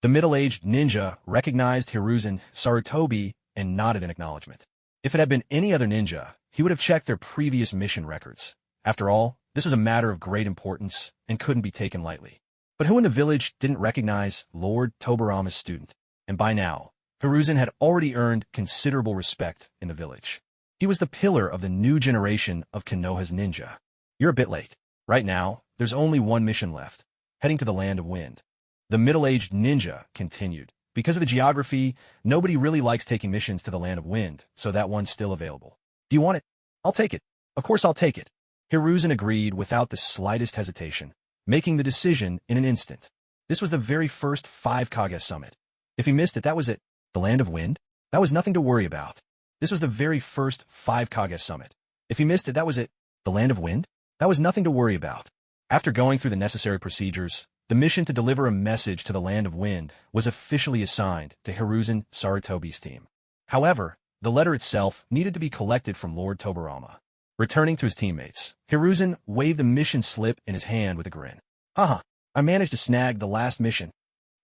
The middle-aged ninja recognized Hiruzen, Sarutobi, and nodded in acknowledgement. If it had been any other ninja, he would have checked their previous mission records. After all, this was a matter of great importance and couldn't be taken lightly. But who in the village didn't recognize Lord Tobarama's student? And by now, Hiruzen had already earned considerable respect in the village. He was the pillar of the new generation of Konoha's ninja. You're a bit late. Right now, there's only one mission left, heading to the Land of Wind. The middle-aged ninja continued, Because of the geography, nobody really likes taking missions to the Land of Wind, so that one's still available. Do you want it? I'll take it. Of course I'll take it. Hiruzen agreed without the slightest hesitation, making the decision in an instant. This was the very first 5 Kage summit. If he missed it, that was it. The Land of Wind? That was nothing to worry about. This was the very first 5 Kage summit. If he missed it, that was it. The Land of Wind? That was nothing to worry about. After going through the necessary procedures, the mission to deliver a message to the Land of Wind was officially assigned to Hiruzen Sarutobi's team. However, the letter itself needed to be collected from Lord Tobarama. Returning to his teammates, Hiruzen waved the mission slip in his hand with a grin. Haha, I managed to snag the last mission.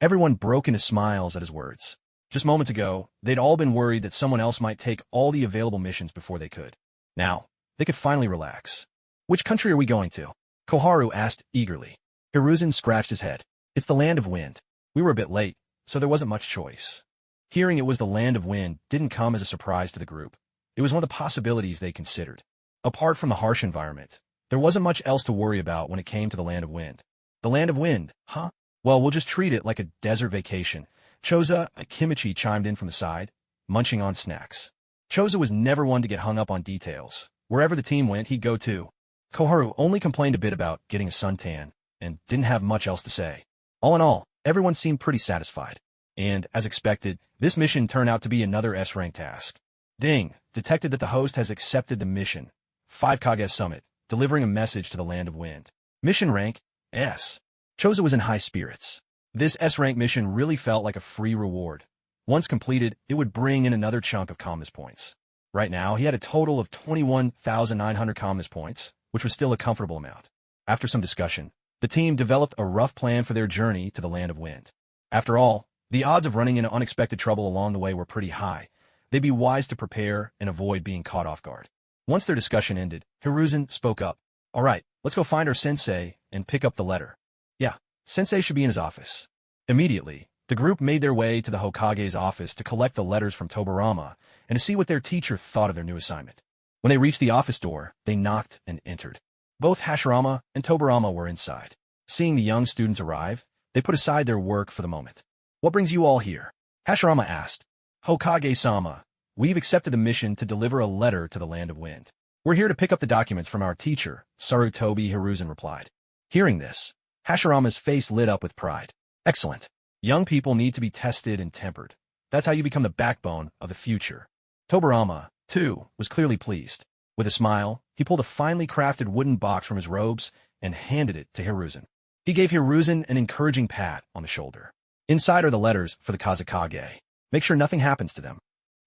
Everyone broke into smiles at his words. Just moments ago, they'd all been worried that someone else might take all the available missions before they could. Now, they could finally relax. Which country are we going to? Koharu asked eagerly. Hiruzen scratched his head. It's the Land of Wind. We were a bit late, so there wasn't much choice. Hearing it was the Land of Wind didn't come as a surprise to the group. It was one of the possibilities they considered. Apart from the harsh environment, there wasn't much else to worry about when it came to the Land of Wind. The Land of Wind, huh? Well, we'll just treat it like a desert vacation. Choza, a Kimichi, chimed in from the side, munching on snacks. Choza was never one to get hung up on details. Wherever the team went, he'd go too. Koharu only complained a bit about getting a suntan, and didn't have much else to say. All in all, everyone seemed pretty satisfied. And, as expected, this mission turned out to be another S-rank task. Ding! Detected that the host has accepted the mission. 5 Kage Summit, delivering a message to the Land of Wind. Mission rank, S. Choza was in high spirits. This S-rank mission really felt like a free reward. Once completed, it would bring in another chunk of calmness points. Right now, he had a total of 21,900 calmness points, which was still a comfortable amount. After some discussion, the team developed a rough plan for their journey to the Land of Wind. After all, the odds of running into unexpected trouble along the way were pretty high. They'd be wise to prepare and avoid being caught off guard. Once their discussion ended, Hiruzen spoke up. All right, let's go find our sensei and pick up the letter. Yeah, sensei should be in his office. Immediately, the group made their way to the Hokage's office to collect the letters from Tobarama and to see what their teacher thought of their new assignment. When they reached the office door, they knocked and entered. Both Hashirama and Tobarama were inside. Seeing the young students arrive, they put aside their work for the moment. What brings you all here? Hashirama asked. Hokage-sama, we've accepted the mission to deliver a letter to the Land of Wind. We're here to pick up the documents from our teacher, Sarutobi, Hiruzen replied. Hearing this, Hashirama's face lit up with pride. Excellent. Young people need to be tested and tempered. That's how you become the backbone of the future. Tobarama, too, was clearly pleased. With a smile, he pulled a finely crafted wooden box from his robes and handed it to Hiruzen. He gave Hiruzen an encouraging pat on the shoulder. Inside are the letters for the Kazekage. Make sure nothing happens to them.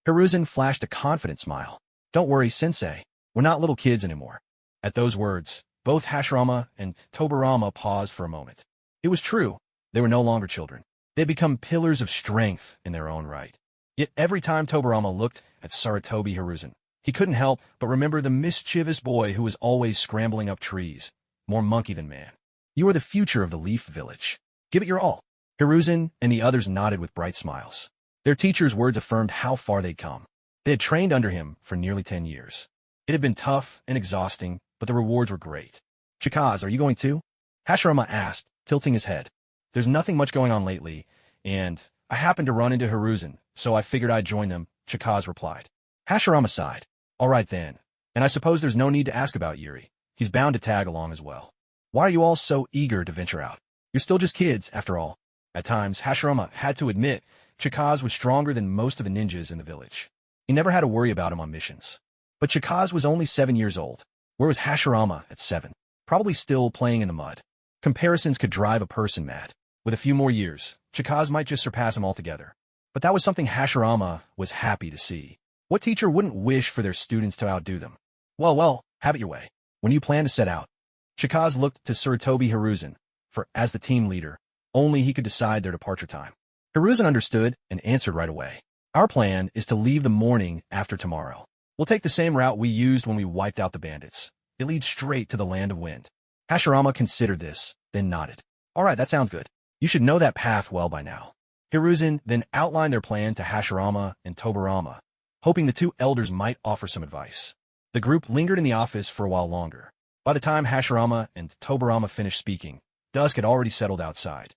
Hiruzen flashed a confident smile. Don't worry, sensei. We're not little kids anymore. At those words, both Hashirama and Tobarama paused for a moment. It was true. They were no longer children. They had become pillars of strength in their own right. Yet every time Tobarama looked at Sarutobi Hiruzen, he couldn't help but remember the mischievous boy who was always scrambling up trees, more monkey than man. You are the future of the Leaf Village. Give it your all. Hiruzen and the others nodded with bright smiles. Their teacher's words affirmed how far they'd come. They had trained under him for nearly 10 years. It had been tough and exhausting, but the rewards were great. Chikaz, are you going too? Hashirama asked, tilting his head. There's nothing much going on lately, and I happened to run into Hiruzen, so I figured I'd join them, Chikaz replied. Hashirama sighed. All right then, and I suppose there's no need to ask about Yuri. He's bound to tag along as well. Why are you all so eager to venture out? You're still just kids, after all. At times, Hashirama had to admit Chikaz was stronger than most of the ninjas in the village. He never had to worry about him on missions. But Chikaz was only 7 years old. Where was Hashirama at 7? Probably still playing in the mud. Comparisons could drive a person mad. With a few more years, Chikaz might just surpass him altogether. But that was something Hashirama was happy to see. What teacher wouldn't wish for their students to outdo them? Well, have it your way. When do you plan to set out? Chikaz looked to Sarutobi Hiruzen, for as the team leader, only he could decide their departure time. Hiruzen understood and answered right away. Our plan is to leave the morning after tomorrow. We'll take the same route we used when we wiped out the bandits. It leads straight to the Land of Wind. Hashirama considered this, then nodded. All right, that sounds good. You should know that path well by now. Hiruzen then outlined their plan to Hashirama and Tobarama, hoping the two elders might offer some advice. The group lingered in the office for a while longer. By the time Hashirama and Tobarama finished speaking, dusk had already settled outside.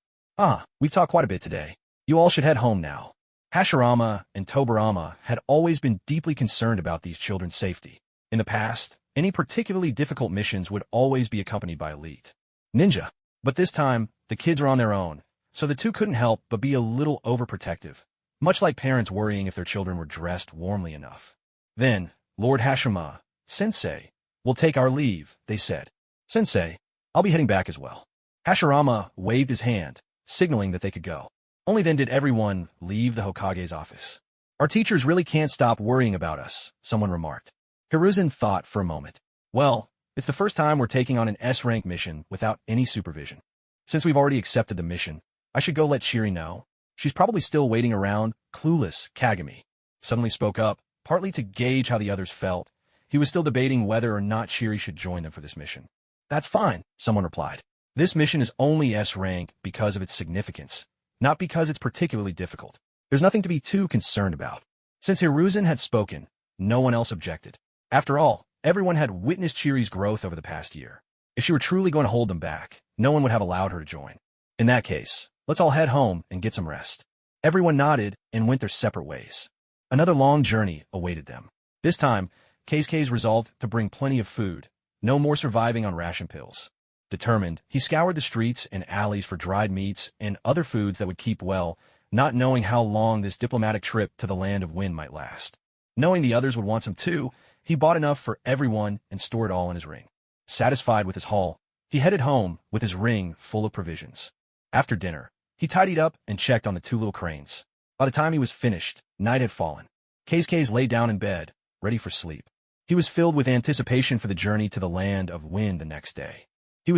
We've talked quite a bit today. You all should head home now. Hashirama and Tobarama had always been deeply concerned about these children's safety. In the past, any particularly difficult missions would always be accompanied by elite ninja. But this time, the kids were on their own, so the two couldn't help but be a little overprotective, much like parents worrying if their children were dressed warmly enough. Then, Lord Hashirama, Sensei, we'll take our leave, they said. Sensei, I'll be heading back as well. Hashirama waved his hand, signaling that they could go. Only then did everyone leave the Hokage's office. Our teachers really can't stop worrying about us, someone remarked. Hiruzen thought for a moment. Well, it's the first time we're taking on an S-rank mission without any supervision. Since we've already accepted the mission, I should go let Shiri know. She's probably still waiting around, clueless. Kagami suddenly spoke up, partly to gauge how the others felt. He was still debating whether or not Shiri should join them for this mission. That's fine, someone replied. This mission is only S-rank because of its significance, not because it's particularly difficult. There's nothing to be too concerned about. Since Hiruzen had spoken, no one else objected. After all, everyone had witnessed Shiri's growth over the past year. If she were truly going to hold them back, no one would have allowed her to join. In that case, let's all head home and get some rest. Everyone nodded and went their separate ways. Another long journey awaited them. This time, Keisuke resolved to bring plenty of food. No more surviving on ration pills. Determined, he scoured the streets and alleys for dried meats and other foods that would keep well, not knowing how long this diplomatic trip to the land of wind might last. Knowing the others would want some too, he bought enough for everyone and stored it all in his ring. Satisfied with his haul, he headed home with his ring full of provisions. After dinner, he tidied up and checked on the two little cranes. By the time he was finished, night had fallen. Keisuke lay down in bed, ready for sleep. He was filled with anticipation for the journey to the land of wind the next day. The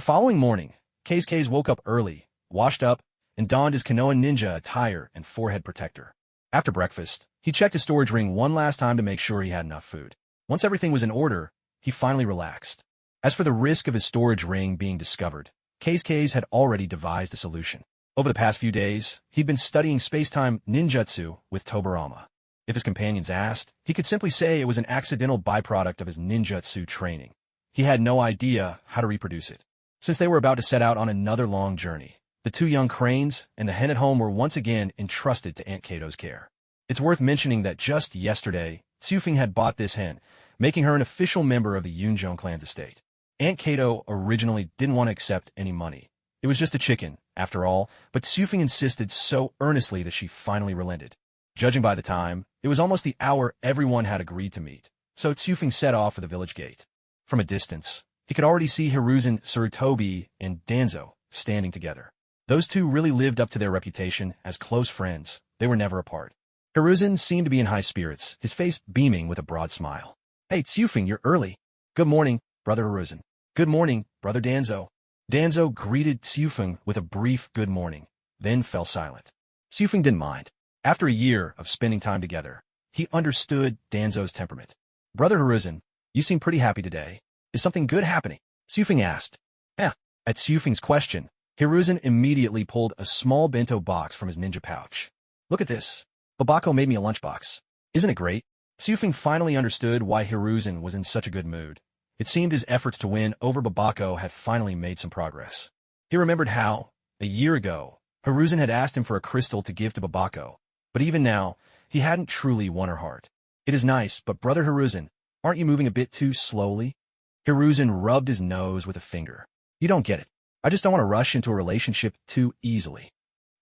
following morning, Keisuke woke up early, washed up, and donned his Konoha ninja attire and forehead protector. After breakfast, he checked his storage ring one last time to make sure he had enough food. Once everything was in order, he finally relaxed. As for the risk of his storage ring being discovered, Keisuke had already devised a solution. Over the past few days, he'd been studying space-time ninjutsu with Tobarama. If his companions asked, he could simply say it was an accidental byproduct of his ninjutsu training. He had no idea how to reproduce it. Since they were about to set out on another long journey, the two young cranes and the hen at home were once again entrusted to Aunt Kato's care. It's worth mentioning that just yesterday, Tsufing had bought this hen, making her an official member of the Yunjong clan's estate. Aunt Kato originally didn't want to accept any money. It was just a chicken, after all, but Tsufing insisted so earnestly that she finally relented. Judging by the time, it was almost the hour everyone had agreed to meet, so Tsufing set off for the village gate. From a distance, he could already see Hiruzen, Tsurutobi, and Danzo standing together. Those two really lived up to their reputation as close friends. They were never apart. Hiruzen seemed to be in high spirits, his face beaming with a broad smile. Hey, Tsufing, you're early. Good morning, Brother Hiruzen. Good morning, Brother Danzo. Danzo greeted Tsufing with a brief good morning, then fell silent. Tsufing didn't mind. After a year of spending time together, he understood Danzo's temperament. Brother Hiruzen, you seem pretty happy today. Is something good happening? Tsufing asked. Yeah. At Tsufing's question, Hiruzen immediately pulled a small bento box from his ninja pouch. Look at this. Babako made me a lunchbox. Isn't it great? Tsufing finally understood why Hiruzen was in such a good mood. It seemed his efforts to win over Babako had finally made some progress. He remembered how, a year ago, Hiruzen had asked him for a crystal to give to Babako, but even now, he hadn't truly won her heart. It is nice, but Brother Hiruzen, aren't you moving a bit too slowly? Hiruzen rubbed his nose with a finger. You don't get it. I just don't want to rush into a relationship too easily.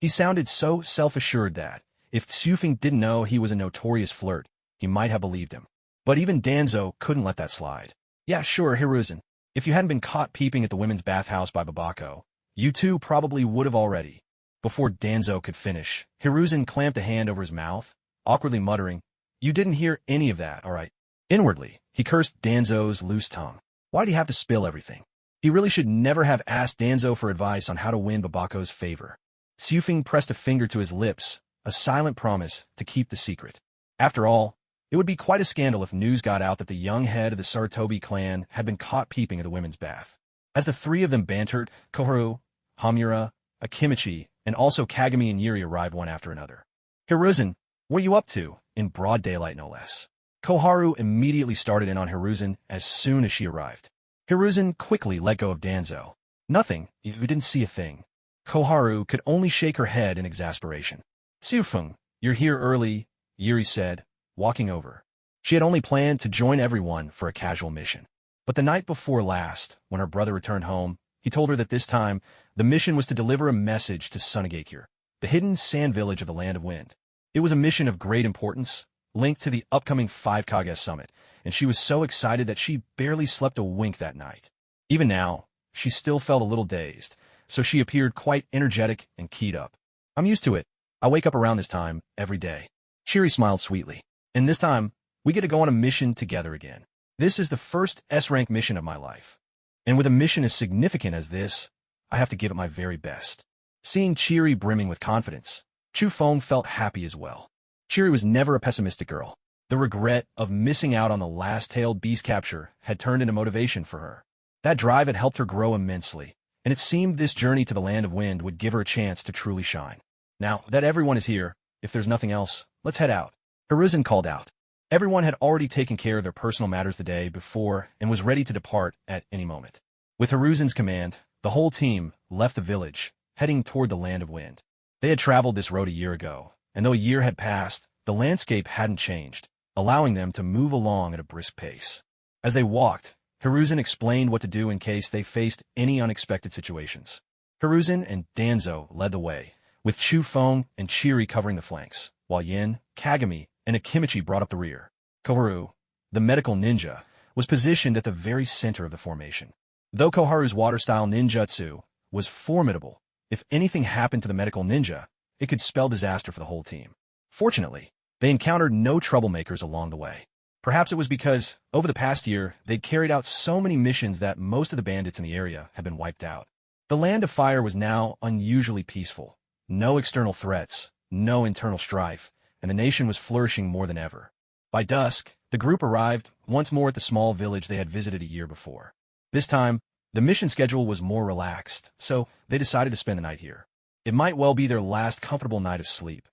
He sounded so self-assured that, if Tsufing didn't know he was a notorious flirt, he might have believed him. But even Danzo couldn't let that slide. Yeah, sure, Hiruzen. If you hadn't been caught peeping at the women's bathhouse by Babako, you two probably would have already. Before Danzo could finish, Hiruzen clamped a hand over his mouth, awkwardly muttering, You didn't hear any of that, all right? Inwardly, he cursed Danzo's loose tongue. Why'd he have to spill everything? He really should never have asked Danzo for advice on how to win Babako's favor. Tsufing pressed a finger to his lips, a silent promise to keep the secret. After all, it would be quite a scandal if news got out that the young head of the Sarutobi clan had been caught peeping at the women's bath. As the three of them bantered, Koharu, Hamura, Akimichi, and also Kagami and Yuri arrived one after another. Hiruzen, what are you up to? In broad daylight, no less. Koharu immediately started in on Hiruzen as soon as she arrived. Hiruzen quickly let go of Danzo. Nothing. You didn't see a thing. Koharu could only shake her head in exasperation. Siufeng, you're here early, Yuri said, walking over. She had only planned to join everyone for a casual mission. But the night before last, when her brother returned home, he told her that this time, the mission was to deliver a message to Sunagakure, the hidden sand village of the Land of Wind. It was a mission of great importance, linked to the upcoming 5 Kage summit, and she was so excited that she barely slept a wink that night. Even now, she still felt a little dazed, so she appeared quite energetic and keyed up. I'm used to it. I wake up around this time every day. Chiri smiled sweetly. And this time, we get to go on a mission together again. This is the first S-rank mission of my life. And with a mission as significant as this, I have to give it my very best. Seeing Chiri brimming with confidence, Chu Feng felt happy as well. Chiri was never a pessimistic girl. The regret of missing out on the last-tailed beast capture had turned into motivation for her. That drive had helped her grow immensely, and it seemed this journey to the Land of Wind would give her a chance to truly shine. Now that everyone is here, if there's nothing else, let's head out. Hiruzen called out. Everyone had already taken care of their personal matters the day before and was ready to depart at any moment. With Hiruzen's command, the whole team left the village, heading toward the Land of Wind. They had traveled this road a year ago, and though a year had passed, the landscape hadn't changed, allowing them to move along at a brisk pace. As they walked, Hiruzen explained what to do in case they faced any unexpected situations. Hiruzen and Danzo led the way, with Chu Feng and Chiri covering the flanks, while Yin, Kagami, and Akimichi brought up the rear. Koharu, the medical ninja, was positioned at the very center of the formation. Though Koharu's water-style ninjutsu was formidable, if anything happened to the medical ninja, it could spell disaster for the whole team. Fortunately, they encountered no troublemakers along the way. Perhaps it was because, over the past year, they'd carried out so many missions that most of the bandits in the area had been wiped out. The Land of Fire was now unusually peaceful. No external threats, no internal strife, and the nation was flourishing more than ever. By dusk, the group arrived once more at the small village they had visited a year before. This time, the mission schedule was more relaxed, so they decided to spend the night here. It might well be their last comfortable night of sleep.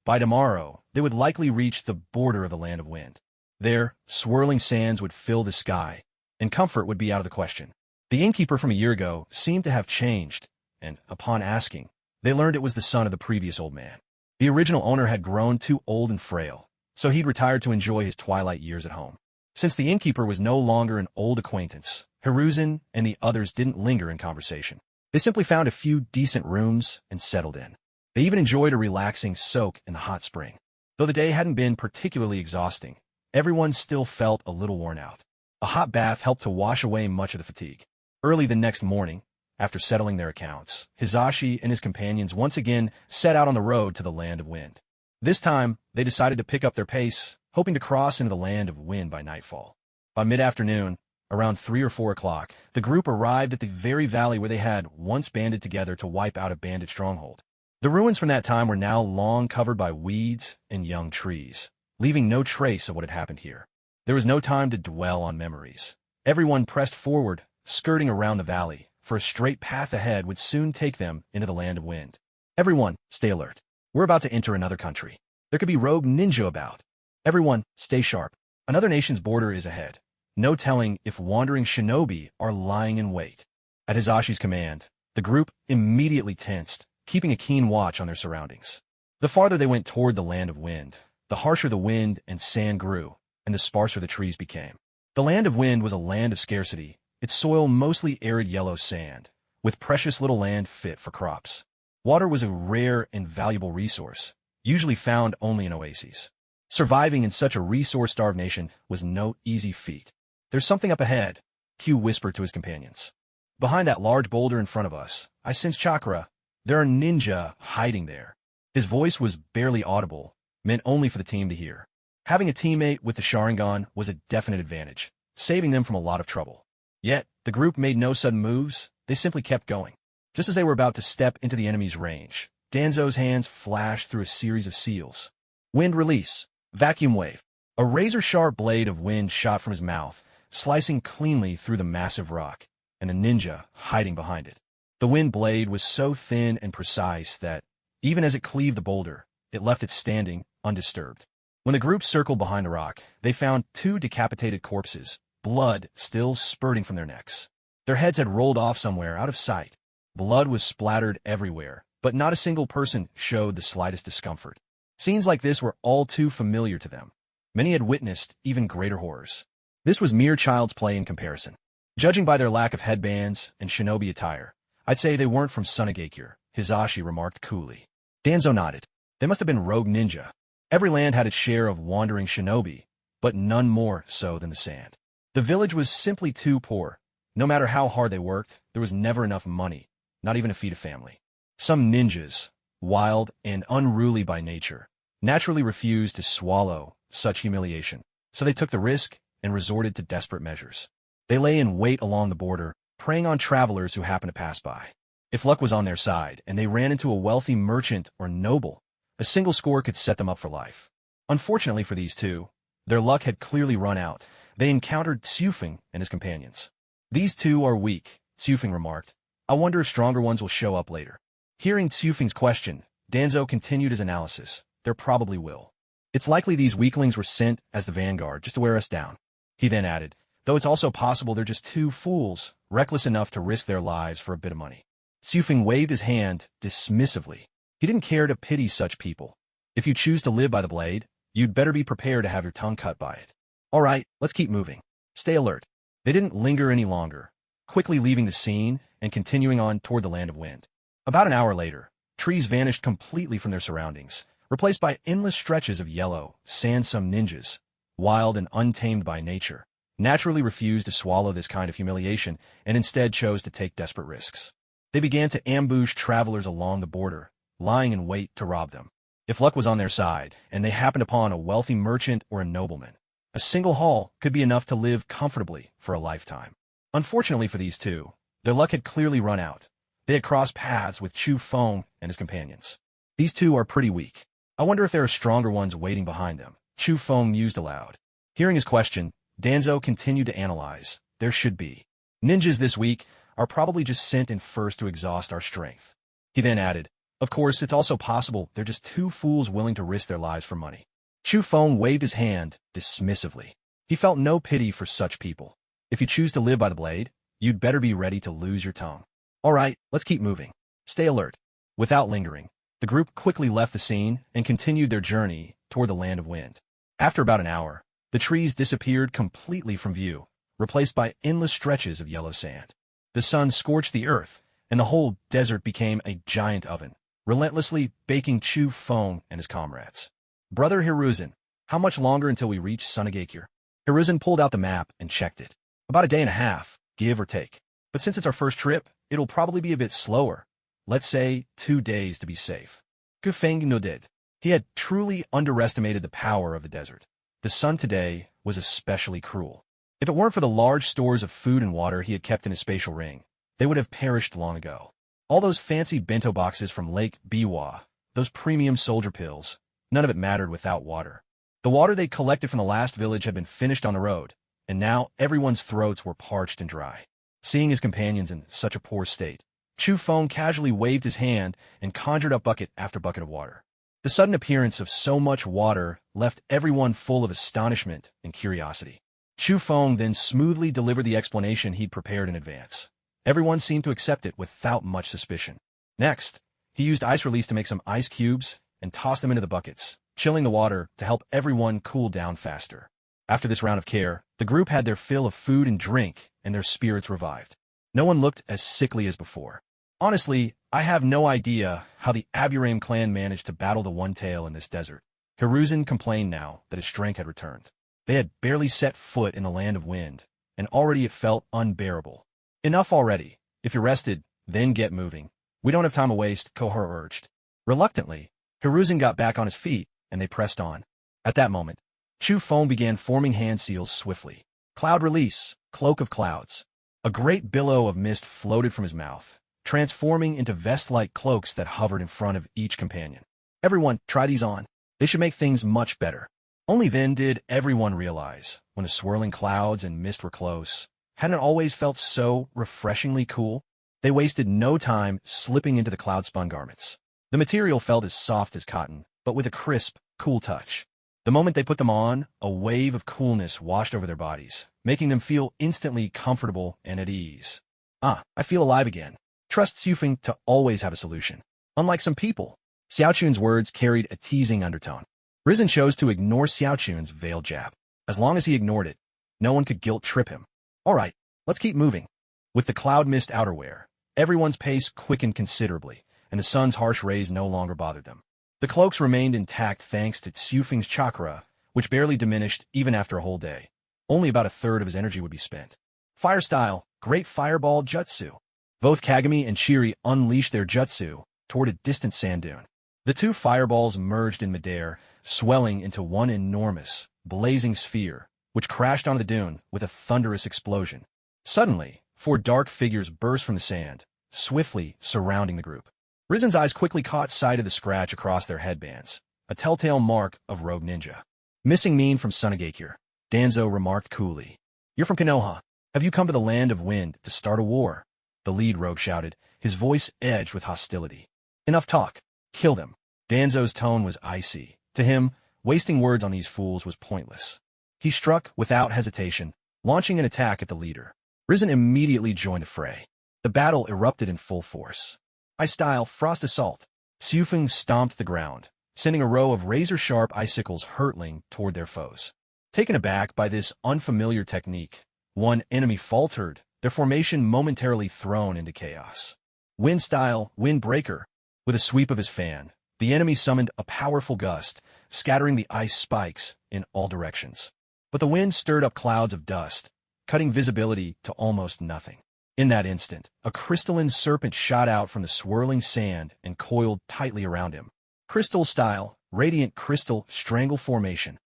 By tomorrow, they would likely reach the border of the Land of Wind. There, swirling sands would fill the sky, and comfort would be out of the question. The innkeeper from a year ago seemed to have changed, and, upon asking, they learned it was the son of the previous old man. The original owner had grown too old and frail, so he'd retired to enjoy his twilight years at home. Since the innkeeper was no longer an old acquaintance, Hiruzen and the others didn't linger in conversation. They simply found a few decent rooms and settled in. They even enjoyed a relaxing soak in the hot spring. Though the day hadn't been particularly exhausting, everyone still felt a little worn out. A hot bath helped to wash away much of the fatigue. Early the next morning, after settling their accounts, Hizashi and his companions once again set out on the road to the Land of Wind. This time, they decided to pick up their pace, hoping to cross into the Land of Wind by nightfall. By mid-afternoon, around 3 or 4 o'clock, the group arrived at the very valley where they had once banded together to wipe out a bandit stronghold. The ruins from that time were now long covered by weeds and young trees, leaving no trace of what had happened here. There was no time to dwell on memories. Everyone pressed forward, skirting around the valley, for a straight path ahead would soon take them into the Land of Wind. Everyone, stay alert. We're about to enter another country. There could be rogue ninja about. Everyone, stay sharp. Another nation's border is ahead. No telling if wandering shinobi are lying in wait. At Hizashi's command, the group immediately tensed, keeping a keen watch on their surroundings. The farther they went toward the Land of Wind, the harsher the wind and sand grew, and the sparser the trees became. The Land of Wind was a land of scarcity, its soil mostly arid yellow sand, with precious little land fit for crops. Water was a rare and valuable resource, usually found only in oases. Surviving in such a resource-starved nation was no easy feat. There's something up ahead, Q whispered to his companions. Behind that large boulder in front of us, I sense chakra. There are ninja hiding there. His voice was barely audible, meant only for the team to hear. Having a teammate with the Sharingan was a definite advantage, saving them from a lot of trouble. Yet, the group made no sudden moves, they simply kept going. Just as they were about to step into the enemy's range, Danzo's hands flashed through a series of seals. Wind release. Vacuum wave. A razor-sharp blade of wind shot from his mouth, slicing cleanly through the massive rock, and a ninja hiding behind it. The wind blade was so thin and precise that, even as it cleaved the boulder, it left it standing, undisturbed. When the group circled behind the rock, they found 2 decapitated corpses, blood still spurting from their necks. Their heads had rolled off somewhere out of sight. Blood was splattered everywhere, but not a single person showed the slightest discomfort. Scenes like this were all too familiar to them. Many had witnessed even greater horrors. This was mere child's play in comparison. Judging by their lack of headbands and shinobi attire, I'd say they weren't from Sunagakure, Hizashi remarked coolly. Danzo nodded. They must have been rogue ninja. Every land had its share of wandering shinobi, but none more so than the sand. The village was simply too poor. No matter how hard they worked, there was never enough money, not even to feed a family. Some ninjas, wild and unruly by nature, naturally refused to swallow such humiliation, so they took the risk and resorted to desperate measures. They lay in wait along the border, preying on travelers who happened to pass by. If luck was on their side and they ran into a wealthy merchant or noble, a single score could set them up for life. Unfortunately for these two, their luck had clearly run out. They encountered Tsufeng and his companions. These two are weak, Tsufeng remarked. I wonder if stronger ones will show up later. Hearing Tsufeng's question, Danzo continued his analysis. There probably will. It's likely these weaklings were sent as the vanguard just to wear us down. He then added, though it's also possible they're just two fools, reckless enough to risk their lives for a bit of money. Tsufeng waved his hand dismissively. He didn't care to pity such people. If you choose to live by the blade, you'd better be prepared to have your tongue cut by it. All right, let's keep moving. Stay alert. They didn't linger any longer, quickly leaving the scene and continuing on toward the land of wind. About an hour later, trees vanished completely from their surroundings, replaced by endless stretches of yellow sand. Some ninjas, wild and untamed by nature, naturally refused to swallow this kind of humiliation and instead chose to take desperate risks. They began to ambush travelers along the border, lying in wait to rob them. If luck was on their side, and they happened upon a wealthy merchant or a nobleman, a single haul could be enough to live comfortably for a lifetime. Unfortunately for these two, their luck had clearly run out. They had crossed paths with Tsufeng and his companions. These two are pretty weak. I wonder if there are stronger ones waiting behind them, Tsufeng mused aloud. Hearing his question, Danzo continued to analyze. There should be. Ninjas this week are probably just sent in first to exhaust our strength. He then added, of course, it's also possible they're just two fools willing to risk their lives for money. Tsufeng waved his hand dismissively. He felt no pity for such people. If you choose to live by the blade, you'd better be ready to lose your tongue. All right, let's keep moving. Stay alert. Without lingering, the group quickly left the scene and continued their journey toward the land of wind. After about an hour, the trees disappeared completely from view, replaced by endless stretches of yellow sand. The sun scorched the earth, and the whole desert became a giant oven, relentlessly baking Tsufeng and his comrades. Brother Hiruzen, how much longer until we reach Sunagakure? Hiruzen pulled out the map and checked it. About a day and a half, give or take. But since it's our first trip, it'll probably be a bit slower. Let's say 2 days to be safe. Gufeng nodded. He had truly underestimated the power of the desert. The sun today was especially cruel. If it weren't for the large stores of food and water he had kept in his spatial ring, they would have perished long ago. All those fancy bento boxes from Lake Biwa, those premium soldier pills, none of it mattered without water. The water they collected from the last village had been finished on the road, and now everyone's throats were parched and dry. Seeing his companions in such a poor state, Tsufeng casually waved his hand and conjured up bucket after bucket of water. The sudden appearance of so much water left everyone full of astonishment and curiosity. Tsufeng then smoothly delivered the explanation he'd prepared in advance. Everyone seemed to accept it without much suspicion. Next, he used ice release to make some ice cubes and toss them into the buckets, chilling the water to help everyone cool down faster. After this round of care, the group had their fill of food and drink, and their spirits revived. No one looked as sickly as before. Honestly, I have no idea how the Aburame clan managed to battle the One-Tail in this desert. Hiruzen complained now that his strength had returned. They had barely set foot in the land of wind, and already it felt unbearable. Enough already. If you're rested, then get moving. We don't have time to waste, Kohara urged. Reluctantly, Hiruzen got back on his feet, and they pressed on. At that moment, Tsufeng began forming hand seals swiftly. Cloud release, cloak of clouds. A great billow of mist floated from his mouth, transforming into vest-like cloaks that hovered in front of each companion. Everyone, try these on. They should make things much better. Only then did everyone realize, when the swirling clouds and mist were close, hadn't it always felt so refreshingly cool? They wasted no time slipping into the cloud-spun garments. The material felt as soft as cotton, but with a crisp, cool touch. The moment they put them on, a wave of coolness washed over their bodies, making them feel instantly comfortable and at ease. Ah, I feel alive again. Trust Xufeng to always have a solution. Unlike some people, Xiaochun's words carried a teasing undertone. Risen chose to ignore Xiaochun's veiled jab. As long as he ignored it, no one could guilt-trip him. All right, let's keep moving. With the cloud mist outerwear, everyone's pace quickened considerably, and the sun's harsh rays no longer bothered them. The cloaks remained intact thanks to Xufeng's chakra, which barely diminished even after a whole day. Only about a third of his energy would be spent. Fire style, Great Fireball Jutsu. Both Kagami and Chiri unleashed their jutsu toward a distant sand dune. The two fireballs merged in midair, swelling into one enormous, blazing sphere, which crashed onto the dune with a thunderous explosion. Suddenly, four dark figures burst from the sand, swiftly surrounding the group. Risen's eyes quickly caught sight of the scratch across their headbands, a telltale mark of rogue ninja. Missing mean from Sunagakure, Danzo remarked coolly. You're from Konoha. Have you come to the land of wind to start a war? The lead rogue shouted, his voice edged with hostility. Enough talk. Kill them. Danzo's tone was icy. To him, wasting words on these fools was pointless. He struck without hesitation, launching an attack at the leader. Risen immediately joined the fray. The battle erupted in full force. Ice-style Frost Assault. Xufeng stomped the ground, sending a row of razor-sharp icicles hurtling toward their foes. Taken aback by this unfamiliar technique, one enemy faltered, their formation momentarily thrown into chaos. Wind-style Windbreaker. With a sweep of his fan, the enemy summoned a powerful gust, scattering the ice spikes in all directions. But the wind stirred up clouds of dust, cutting visibility to almost nothing. In that instant, a crystalline serpent shot out from the swirling sand and coiled tightly around him. Crystal-style, Radiant Crystal Strangle Formation.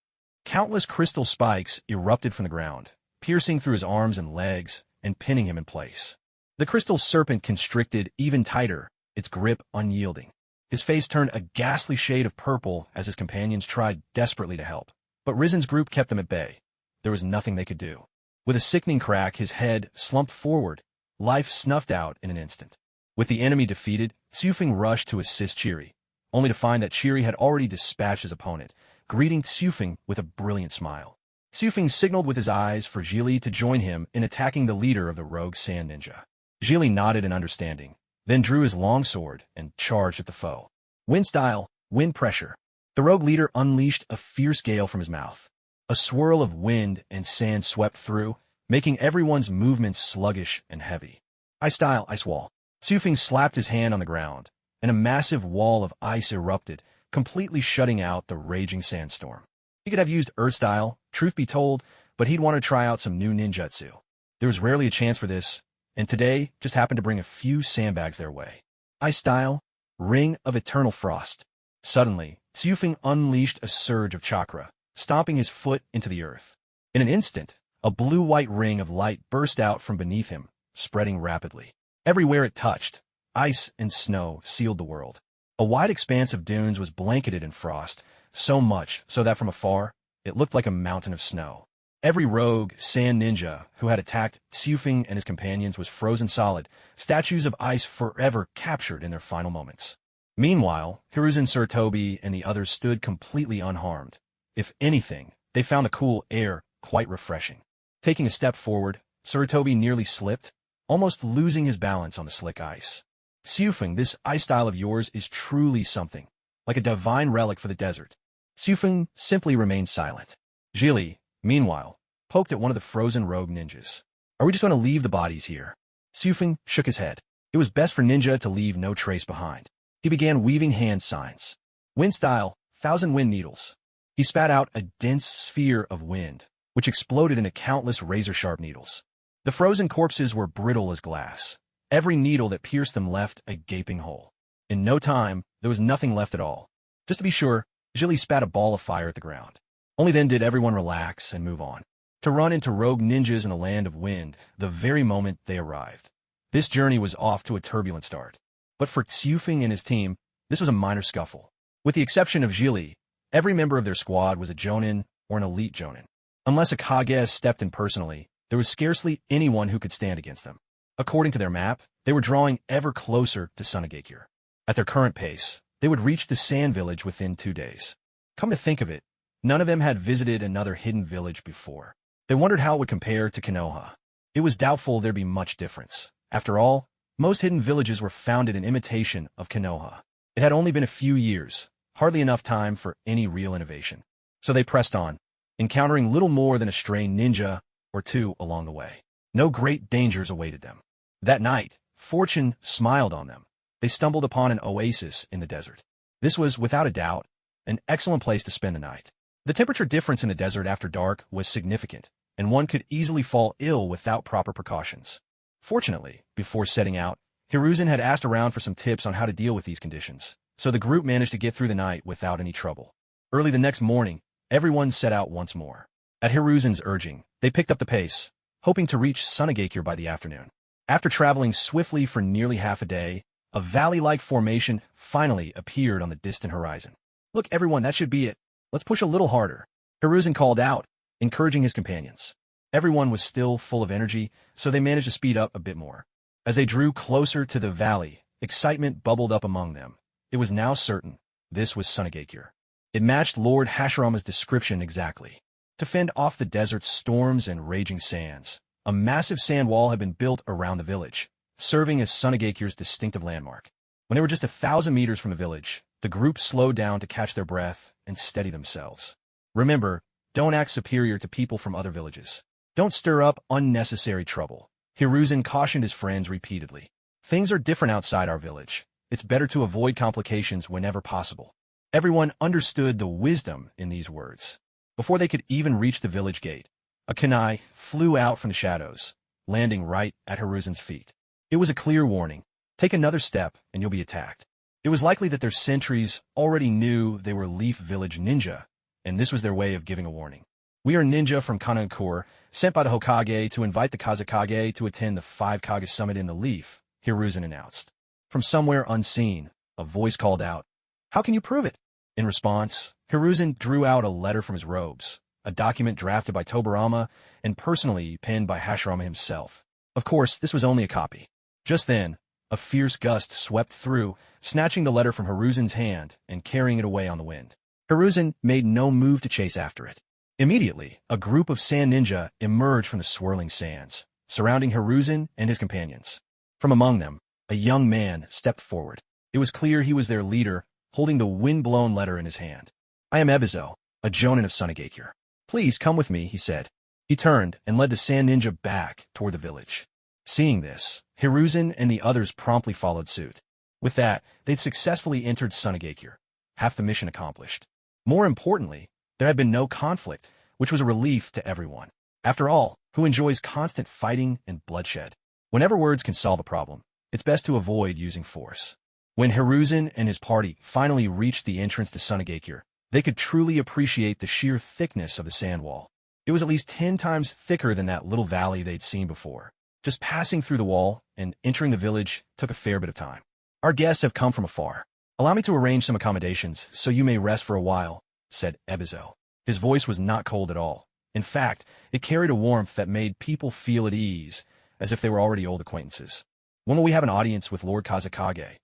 Countless crystal spikes erupted from the ground, piercing through his arms and legs and pinning him in place. The crystal serpent constricted even tighter, its grip unyielding. His face turned a ghastly shade of purple as his companions tried desperately to help. But Risen's group kept them at bay. There was nothing they could do. With a sickening crack, his head slumped forward, life snuffed out in an instant. With the enemy defeated, Xufeng rushed to assist Chiri, only to find that Chiri had already dispatched his opponent, greeting Xufeng with a brilliant smile. Xufeng signaled with his eyes for Zhili to join him in attacking the leader of the rogue sand ninja. Zhili nodded in understanding, then drew his longsword and charged at the foe. Wind-style, Wind Pressure. The rogue leader unleashed a fierce gale from his mouth. A swirl of wind and sand swept through, making everyone's movements sluggish and heavy. Ice-style, Ice Wall. Xufeng slapped his hand on the ground, and a massive wall of ice erupted, completely shutting out the raging sandstorm. He could have used Earth-style, truth be told, but he'd want to try out some new ninjutsu. There was rarely a chance for this, and today just happened to bring a few sandbags their way. Ice-style, Ring of Eternal Frost. Suddenly, Xufeng unleashed a surge of chakra, stomping his foot into the earth. In an instant, a blue-white ring of light burst out from beneath him, spreading rapidly. Everywhere it touched, ice and snow sealed the world. A wide expanse of dunes was blanketed in frost, so much so that from afar, it looked like a mountain of snow. Every rogue, sand ninja who had attacked Xufeng and his companions was frozen solid, statues of ice forever captured in their final moments. Meanwhile, Hiruzen Sarutobi and the others stood completely unharmed. If anything, they found the cool air quite refreshing. Taking a step forward, Sarutobi nearly slipped, almost losing his balance on the slick ice. Xufeng, this ice style of yours is truly something, like a divine relic for the desert. Xufeng simply remained silent. Zhili, meanwhile, poked at one of the frozen rogue ninjas. Are we just going to leave the bodies here? Xufeng shook his head. It was best for ninja to leave no trace behind. He began weaving hand signs. Wind-style, Thousand Wind Needles. He spat out a dense sphere of wind, which exploded into countless razor-sharp needles. The frozen corpses were brittle as glass. Every needle that pierced them left a gaping hole. In no time, there was nothing left at all. Just to be sure, Zhili spat a ball of fire at the ground. Only then did everyone relax and move on, to run into rogue ninjas in the land of wind the very moment they arrived. This journey was off to a turbulent start. But for Xufeng and his team, this was a minor scuffle. With the exception of Zhili, every member of their squad was a jonin or an elite jonin. Unless a Kage stepped in personally, there was scarcely anyone who could stand against them. According to their map, they were drawing ever closer to Sunagakure. At their current pace, they would reach the sand village within 2 days. Come to think of it, none of them had visited another hidden village before. They wondered how it would compare to Konoha. It was doubtful there'd be much difference. After all, most hidden villages were founded in imitation of Konoha. It had only been a few years, hardly enough time for any real innovation. So they pressed on, encountering little more than a stray ninja or two along the way. No great dangers awaited them. That night, fortune smiled on them. They stumbled upon an oasis in the desert. This was, without a doubt, an excellent place to spend the night. The temperature difference in the desert after dark was significant, and one could easily fall ill without proper precautions. Fortunately, before setting out, Hiruzen had asked around for some tips on how to deal with these conditions, so the group managed to get through the night without any trouble. Early the next morning, everyone set out once more. At Hiruzen's urging, they picked up the pace, hoping to reach Sunagakure by the afternoon. After traveling swiftly for nearly half a day, a valley-like formation finally appeared on the distant horizon. "Look, everyone, that should be it. Let's push a little harder," Hiruzen called out, encouraging his companions. Everyone was still full of energy, so they managed to speed up a bit more. As they drew closer to the valley, excitement bubbled up among them. It was now certain this was Sunagakure. It matched Lord Hashirama's description exactly. To fend off the desert's storms and raging sands, a massive sand wall had been built around the village, serving as Sunagakure's distinctive landmark. When they were just 1,000 meters from the village, the group slowed down to catch their breath and steady themselves. Remember, don't act superior to people from other villages. Don't stir up unnecessary trouble. Hiruzen cautioned his friends repeatedly. Things are different outside our village. It's better to avoid complications whenever possible. Everyone understood the wisdom in these words. Before they could even reach the village gate, a kunai flew out from the shadows, landing right at Hiruzen's feet. It was a clear warning. Take another step and you'll be attacked. It was likely that their sentries already knew they were Leaf Village ninja, and this was their way of giving a warning. "We are ninja from Kanagankure, sent by the Hokage to invite the Kazekage to attend the 5 Kage Summit in the Leaf," Hiruzen announced. From somewhere unseen, a voice called out, "How can you prove it?" In response, Hiruzen drew out a letter from his robes, a document drafted by Tobarama and personally penned by Hashirama himself. Of course, this was only a copy. Just then, a fierce gust swept through, snatching the letter from Hiruzen's hand and carrying it away on the wind. Hiruzen made no move to chase after it. Immediately, a group of sand ninja emerged from the swirling sands, surrounding Hiruzen and his companions. From among them, a young man stepped forward. It was clear he was their leader, holding the wind-blown letter in his hand. "I am Ebizo, a jonin of Sunagakure. Please come with me," he said. He turned and led the sand ninja back toward the village. Seeing this, Hiruzen and the others promptly followed suit. With that, they'd successfully entered Sunagakure, half the mission accomplished. More importantly, there had been no conflict, which was a relief to everyone. After all, who enjoys constant fighting and bloodshed? Whenever words can solve a problem, it's best to avoid using force. When Hiruzen and his party finally reached the entrance to Sunagakure, they could truly appreciate the sheer thickness of the sand wall. It was at least 10 times thicker than that little valley they'd seen before. Just passing through the wall and entering the village took a fair bit of time. "Our guests have come from afar. Allow me to arrange some accommodations so you may rest for a while," said Ebizo. His voice was not cold at all. In fact, it carried a warmth that made people feel at ease, as if they were already old acquaintances. "When will we have an audience with Lord Kazekage?"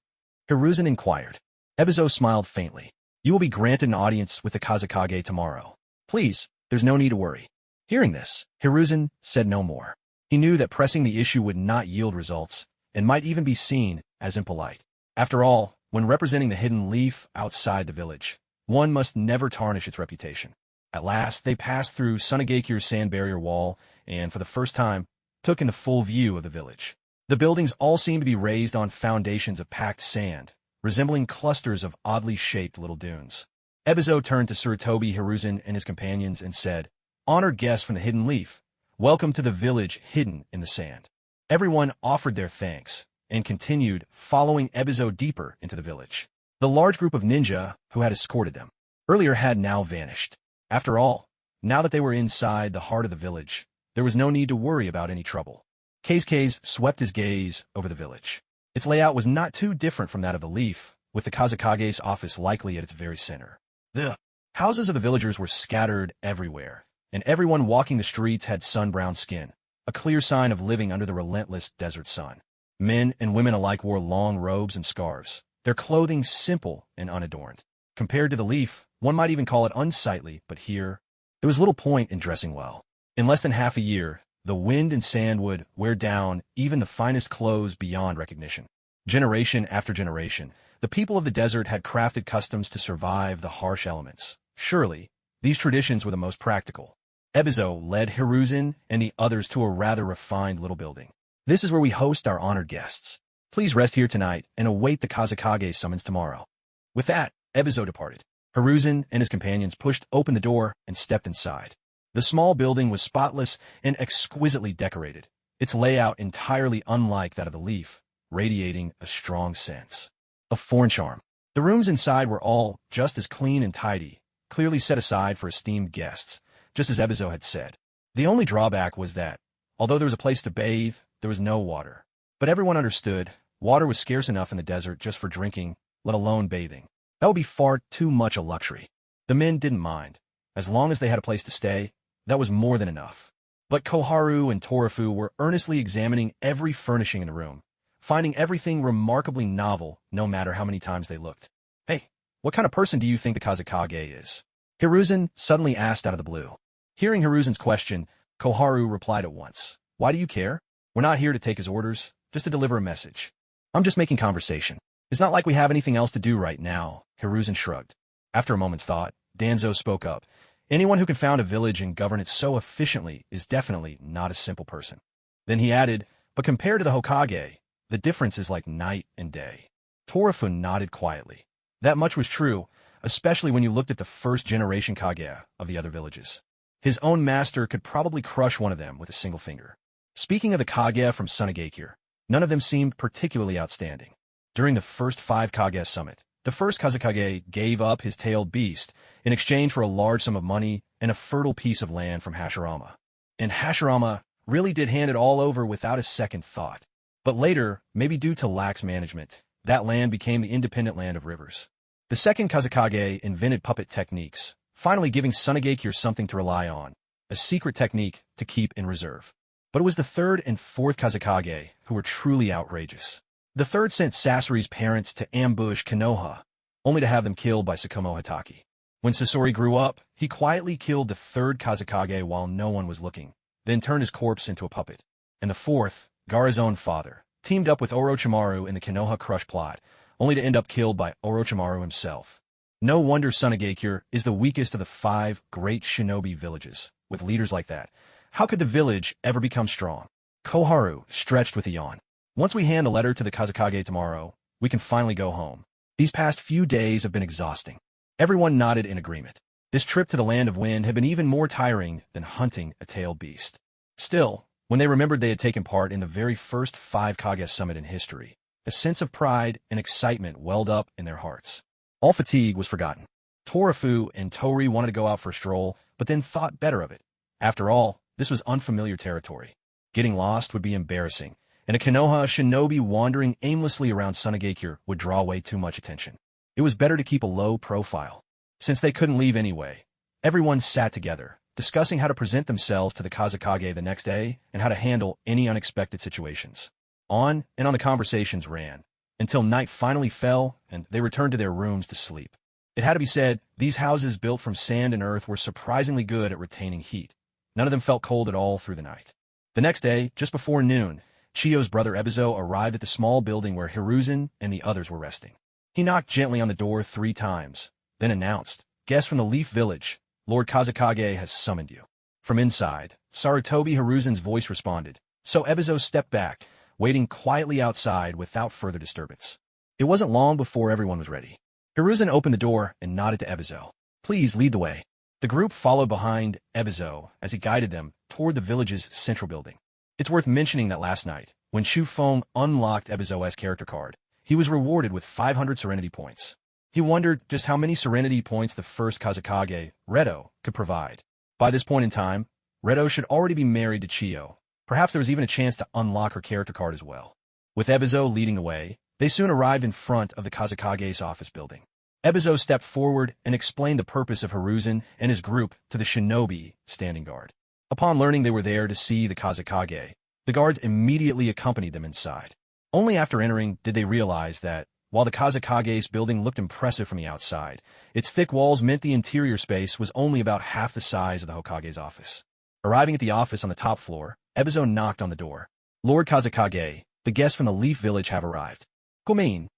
Hiruzen inquired. Ebizo smiled faintly. "You will be granted an audience with the Kazekage tomorrow. Please, there's no need to worry." Hearing this, Hiruzen said no more. He knew that pressing the issue would not yield results, and might even be seen as impolite. After all, when representing the hidden leaf outside the village, one must never tarnish its reputation. At last, they passed through Sunagakure's sand barrier wall, and for the first time, took in a full view of the village. The buildings all seemed to be raised on foundations of packed sand, resembling clusters of oddly shaped little dunes. Ebizo turned to Tsurutobi, Hiruzen, and his companions and said, "Honored guests from the Hidden Leaf, welcome to the village hidden in the sand." Everyone offered their thanks, and continued following Ebizo deeper into the village. The large group of ninja who had escorted them earlier had now vanished. After all, now that they were inside the heart of the village, there was no need to worry about any trouble. Kazekage swept his gaze over the village. Its layout was not too different from that of the Leaf, with the Kazekage's office likely at its very center. The houses of the villagers were scattered everywhere, and everyone walking the streets had sun-browned skin, a clear sign of living under the relentless desert sun. Men and women alike wore long robes and scarves, their clothing simple and unadorned. Compared to the Leaf, one might even call it unsightly, but here, there was little point in dressing well. In less than half a year, The wind and sand would wear down even the finest clothes beyond recognition. Generation after generation, the people of the desert had crafted customs to survive the harsh elements. Surely, these traditions were the most practical. Ebizo led Hiruzen and the others to a rather refined little building. This is where we host our honored guests. Please rest here tonight and await the Kazekage summons tomorrow. With that, Ebizo departed. Hiruzen and his companions pushed open the door and stepped inside. The small building was spotless and exquisitely decorated, its layout entirely unlike that of the Leaf, radiating a strong sense of foreign charm. The rooms inside were all just as clean and tidy, clearly set aside for esteemed guests, just as Ebizo had said. The only drawback was that, although there was a place to bathe, there was no water. But everyone understood, water was scarce enough in the desert just for drinking, let alone bathing. That would be far too much a luxury. The men didn't mind. As long as they had a place to stay, that was more than enough. But Koharu and Torafu were earnestly examining every furnishing in the room, finding everything remarkably novel no matter how many times they looked. Hey, what kind of person do you think the Kazekage is? Hiruzen suddenly asked out of the blue. Hearing Hiruzen's question, Koharu replied at once. Why do you care? We're not here to take his orders, just to deliver a message. I'm just making conversation. It's not like we have anything else to do right now, Hiruzen shrugged. After a moment's thought, Danzo spoke up. Anyone who can found a village and govern it so efficiently is definitely not a simple person. Then he added, but compared to the Hokage, the difference is like night and day. Torafu nodded quietly. That much was true, especially when you looked at the first-generation Kage of the other villages. His own master could probably crush one of them with a single finger. Speaking of the Kage from Sunagakure, none of them seemed particularly outstanding. During the first 5 Kage summit, the first Kazekage gave up his tailed beast in exchange for a large sum of money and a fertile piece of land from Hashirama. And Hashirama really did hand it all over without a second thought. But later, maybe due to lax management, that land became the independent land of rivers. The second Kazekage invented puppet techniques, finally giving Sunagakure something to rely on, a secret technique to keep in reserve. But it was the third and fourth Kazekage who were truly outrageous. The third sent Sasori's parents to ambush Konoha, only to have them killed by Tsukumo Hatake. When Sasori grew up, he quietly killed the third Kazekage while no one was looking, then turned his corpse into a puppet. And the fourth, Gaara's own father, teamed up with Orochimaru in the Konoha crush plot, only to end up killed by Orochimaru himself. No wonder Sunagakure is the weakest of the 5 great shinobi villages. With leaders like that, how could the village ever become strong? Koharu stretched with a yawn. Once we hand the letter to the Kazekage tomorrow, we can finally go home. These past few days have been exhausting. Everyone nodded in agreement. This trip to the Land of Wind had been even more tiring than hunting a tailed beast. Still, when they remembered they had taken part in the very first 5 Kage summit in history, a sense of pride and excitement welled up in their hearts. All fatigue was forgotten. Torafu and Tori wanted to go out for a stroll, but then thought better of it. After all, this was unfamiliar territory. Getting lost would be embarrassing, and a Konoha shinobi wandering aimlessly around Sunagakure would draw away too much attention. It was better to keep a low profile. Since they couldn't leave anyway, everyone sat together, discussing how to present themselves to the Kazekage the next day and how to handle any unexpected situations. On and on the conversations ran, until night finally fell and they returned to their rooms to sleep. It had to be said, these houses built from sand and earth were surprisingly good at retaining heat. None of them felt cold at all through the night. The next day, just before noon, Chiyo's brother Ebizo arrived at the small building where Hiruzen and the others were resting. He knocked gently on the door 3 times, then announced, "Guest from the Leaf Village, Lord Kazekage has summoned you." From inside, Sarutobi Hiruzen's voice responded, so Ebizo stepped back, waiting quietly outside without further disturbance. It wasn't long before everyone was ready. Hiruzen opened the door and nodded to Ebizo. "Please lead the way." The group followed behind Ebizo as he guided them toward the village's central building. It's worth mentioning that last night, when Shufeng unlocked Ebizo's character card, he was rewarded with 500 Serenity points. He wondered just how many Serenity points the first Kazekage, Redo, could provide. By this point in time, Redo should already be married to Chiyo. Perhaps there was even a chance to unlock her character card as well. With Ebizo leading the way, they soon arrived in front of the Kazekage's office building. Ebizo stepped forward and explained the purpose of Hiruzen and his group to the shinobi standing guard. Upon learning they were there to see the Kazekage, the guards immediately accompanied them inside. Only after entering did they realize that, while the Kazekage's building looked impressive from the outside, its thick walls meant the interior space was only about half the size of the Hokage's office. Arriving at the office on the top floor, Ebizo knocked on the door. Lord Kazekage, the guests from the Leaf Village have arrived. Come.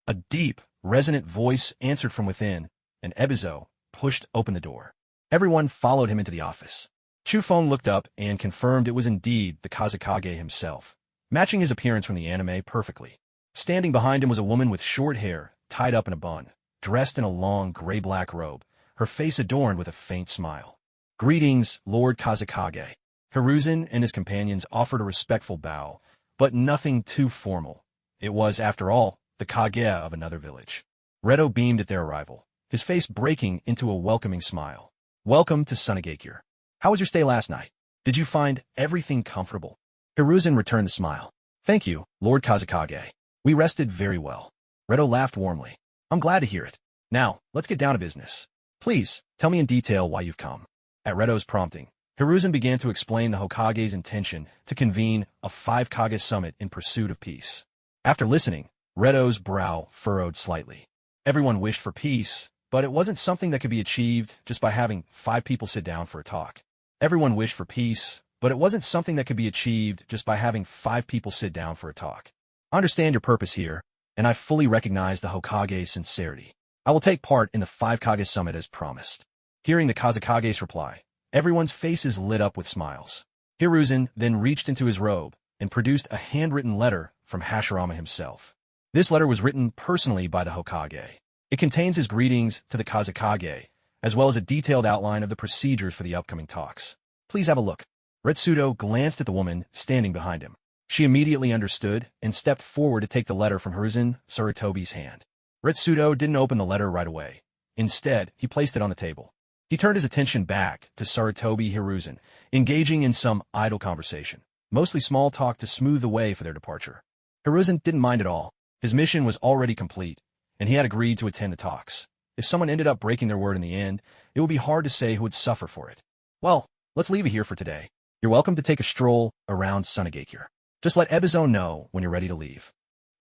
A deep, resonant voice answered from within, and Ebizo pushed open the door. Everyone followed him into the office. Chufeng looked up and confirmed it was indeed the Kazekage himself, matching his appearance from the anime perfectly. Standing behind him was a woman with short hair, tied up in a bun, dressed in a long gray-black robe, her face adorned with a faint smile. Greetings, Lord Kazekage. Hiruzen and his companions offered a respectful bow, but nothing too formal. It was, after all, the Kage of another village. Reto beamed at their arrival, his face breaking into a welcoming smile. Welcome to Sunagakure. How was your stay last night? Did you find everything comfortable? Hiruzen returned the smile. Thank you, Lord Kazekage. We rested very well. Reto laughed warmly. I'm glad to hear it. Now, let's get down to business. Please, tell me in detail why you've come. At Reto's prompting, Hiruzen began to explain the Hokage's intention to convene a 5-Kage summit in pursuit of peace. After listening, Reto's brow furrowed slightly. Everyone wished for peace, but it wasn't something that could be achieved just by having 5 people sit down for a talk. Everyone wished for peace, but it wasn't something that could be achieved just by having 5 people sit down for a talk. I understand your purpose here, and I fully recognize the Hokage's sincerity. I will take part in the 5-Kage summit as promised. Hearing the Kazekage's reply, everyone's faces lit up with smiles. Hiruzen then reached into his robe and produced a handwritten letter from Hashirama himself. This letter was written personally by the Hokage. It contains his greetings to the Kazekage, as well as a detailed outline of the procedures for the upcoming talks. Please have a look. Retsudo glanced at the woman standing behind him. She immediately understood and stepped forward to take the letter from Hiruzen Sarutobi's hand. Retsudo didn't open the letter right away. Instead, he placed it on the table. He turned his attention back to Sarutobi Hiruzen, engaging in some idle conversation, mostly small talk to smooth the way for their departure. Hiruzen didn't mind at all. His mission was already complete, and he had agreed to attend the talks. If someone ended up breaking their word in the end, it would be hard to say who would suffer for it. Well, let's leave it here for today. You're welcome to take a stroll around Sunagakure. Just let Ebizo know when you're ready to leave.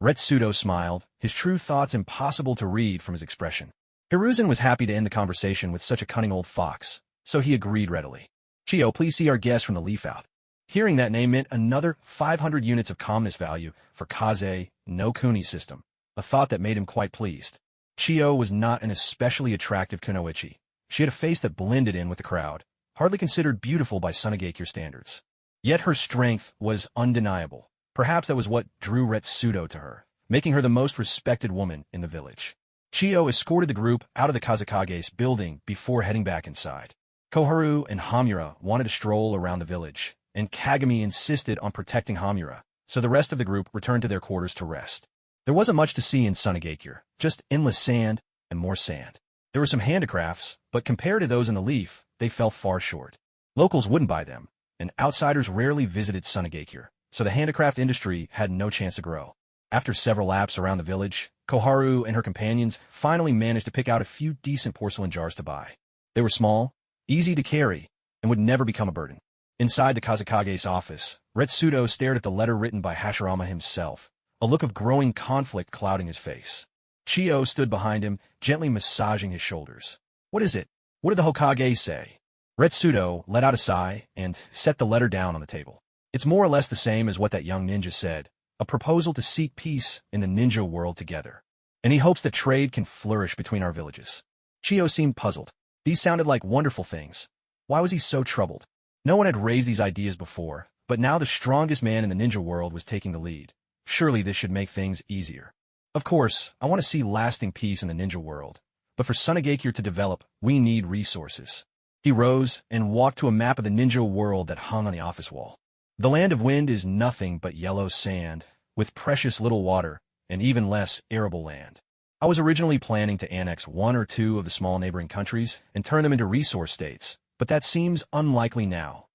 Retsudo smiled, his true thoughts impossible to read from his expression. Hiruzen was happy to end the conversation with such a cunning old fox, so he agreed readily. Chio, please see our guest from the Leaf Out. Hearing that name meant another 500 units of calmness value for Kaze no Kuni system, a thought that made him quite pleased. Chio was not an especially attractive kunoichi. She had a face that blended in with the crowd, hardly considered beautiful by Sunagakure standards. Yet her strength was undeniable. Perhaps that was what drew Retsudo to her, making her the most respected woman in the village. Chio escorted the group out of the Kazekage's building before heading back inside. Koharu and Hamura wanted to stroll around the village, and Kagami insisted on protecting Hamura, so the rest of the group returned to their quarters to rest. There wasn't much to see in Sunagakure, just endless sand and more sand. There were some handicrafts, but compared to those in the Leaf, they fell far short. Locals wouldn't buy them, and outsiders rarely visited Sunagakure, so the handicraft industry had no chance to grow. After several laps around the village, Koharu and her companions finally managed to pick out a few decent porcelain jars to buy. They were small, easy to carry, and would never become a burden. Inside the Kazekage's office, Retsudo stared at the letter written by Hashirama himself, a look of growing conflict clouding his face. Chio stood behind him, gently massaging his shoulders. What is it? What did the Hokage say? Retsudo let out a sigh and set the letter down on the table. It's more or less the same as what that young ninja said, a proposal to seek peace in the ninja world together. And he hopes that trade can flourish between our villages. Chio seemed puzzled. These sounded like wonderful things. Why was he so troubled? No one had raised these ideas before, but now the strongest man in the ninja world was taking the lead. Surely this should make things easier. Of course, I want to see lasting peace in the ninja world, but for Sunagakure to develop, we need resources. He rose and walked to a map of the ninja world that hung on the office wall. The land of wind is nothing but yellow sand, with precious little water, and even less arable land. I was originally planning to annex 1 or 2 of the small neighboring countries and turn them into resource states, but that seems unlikely now.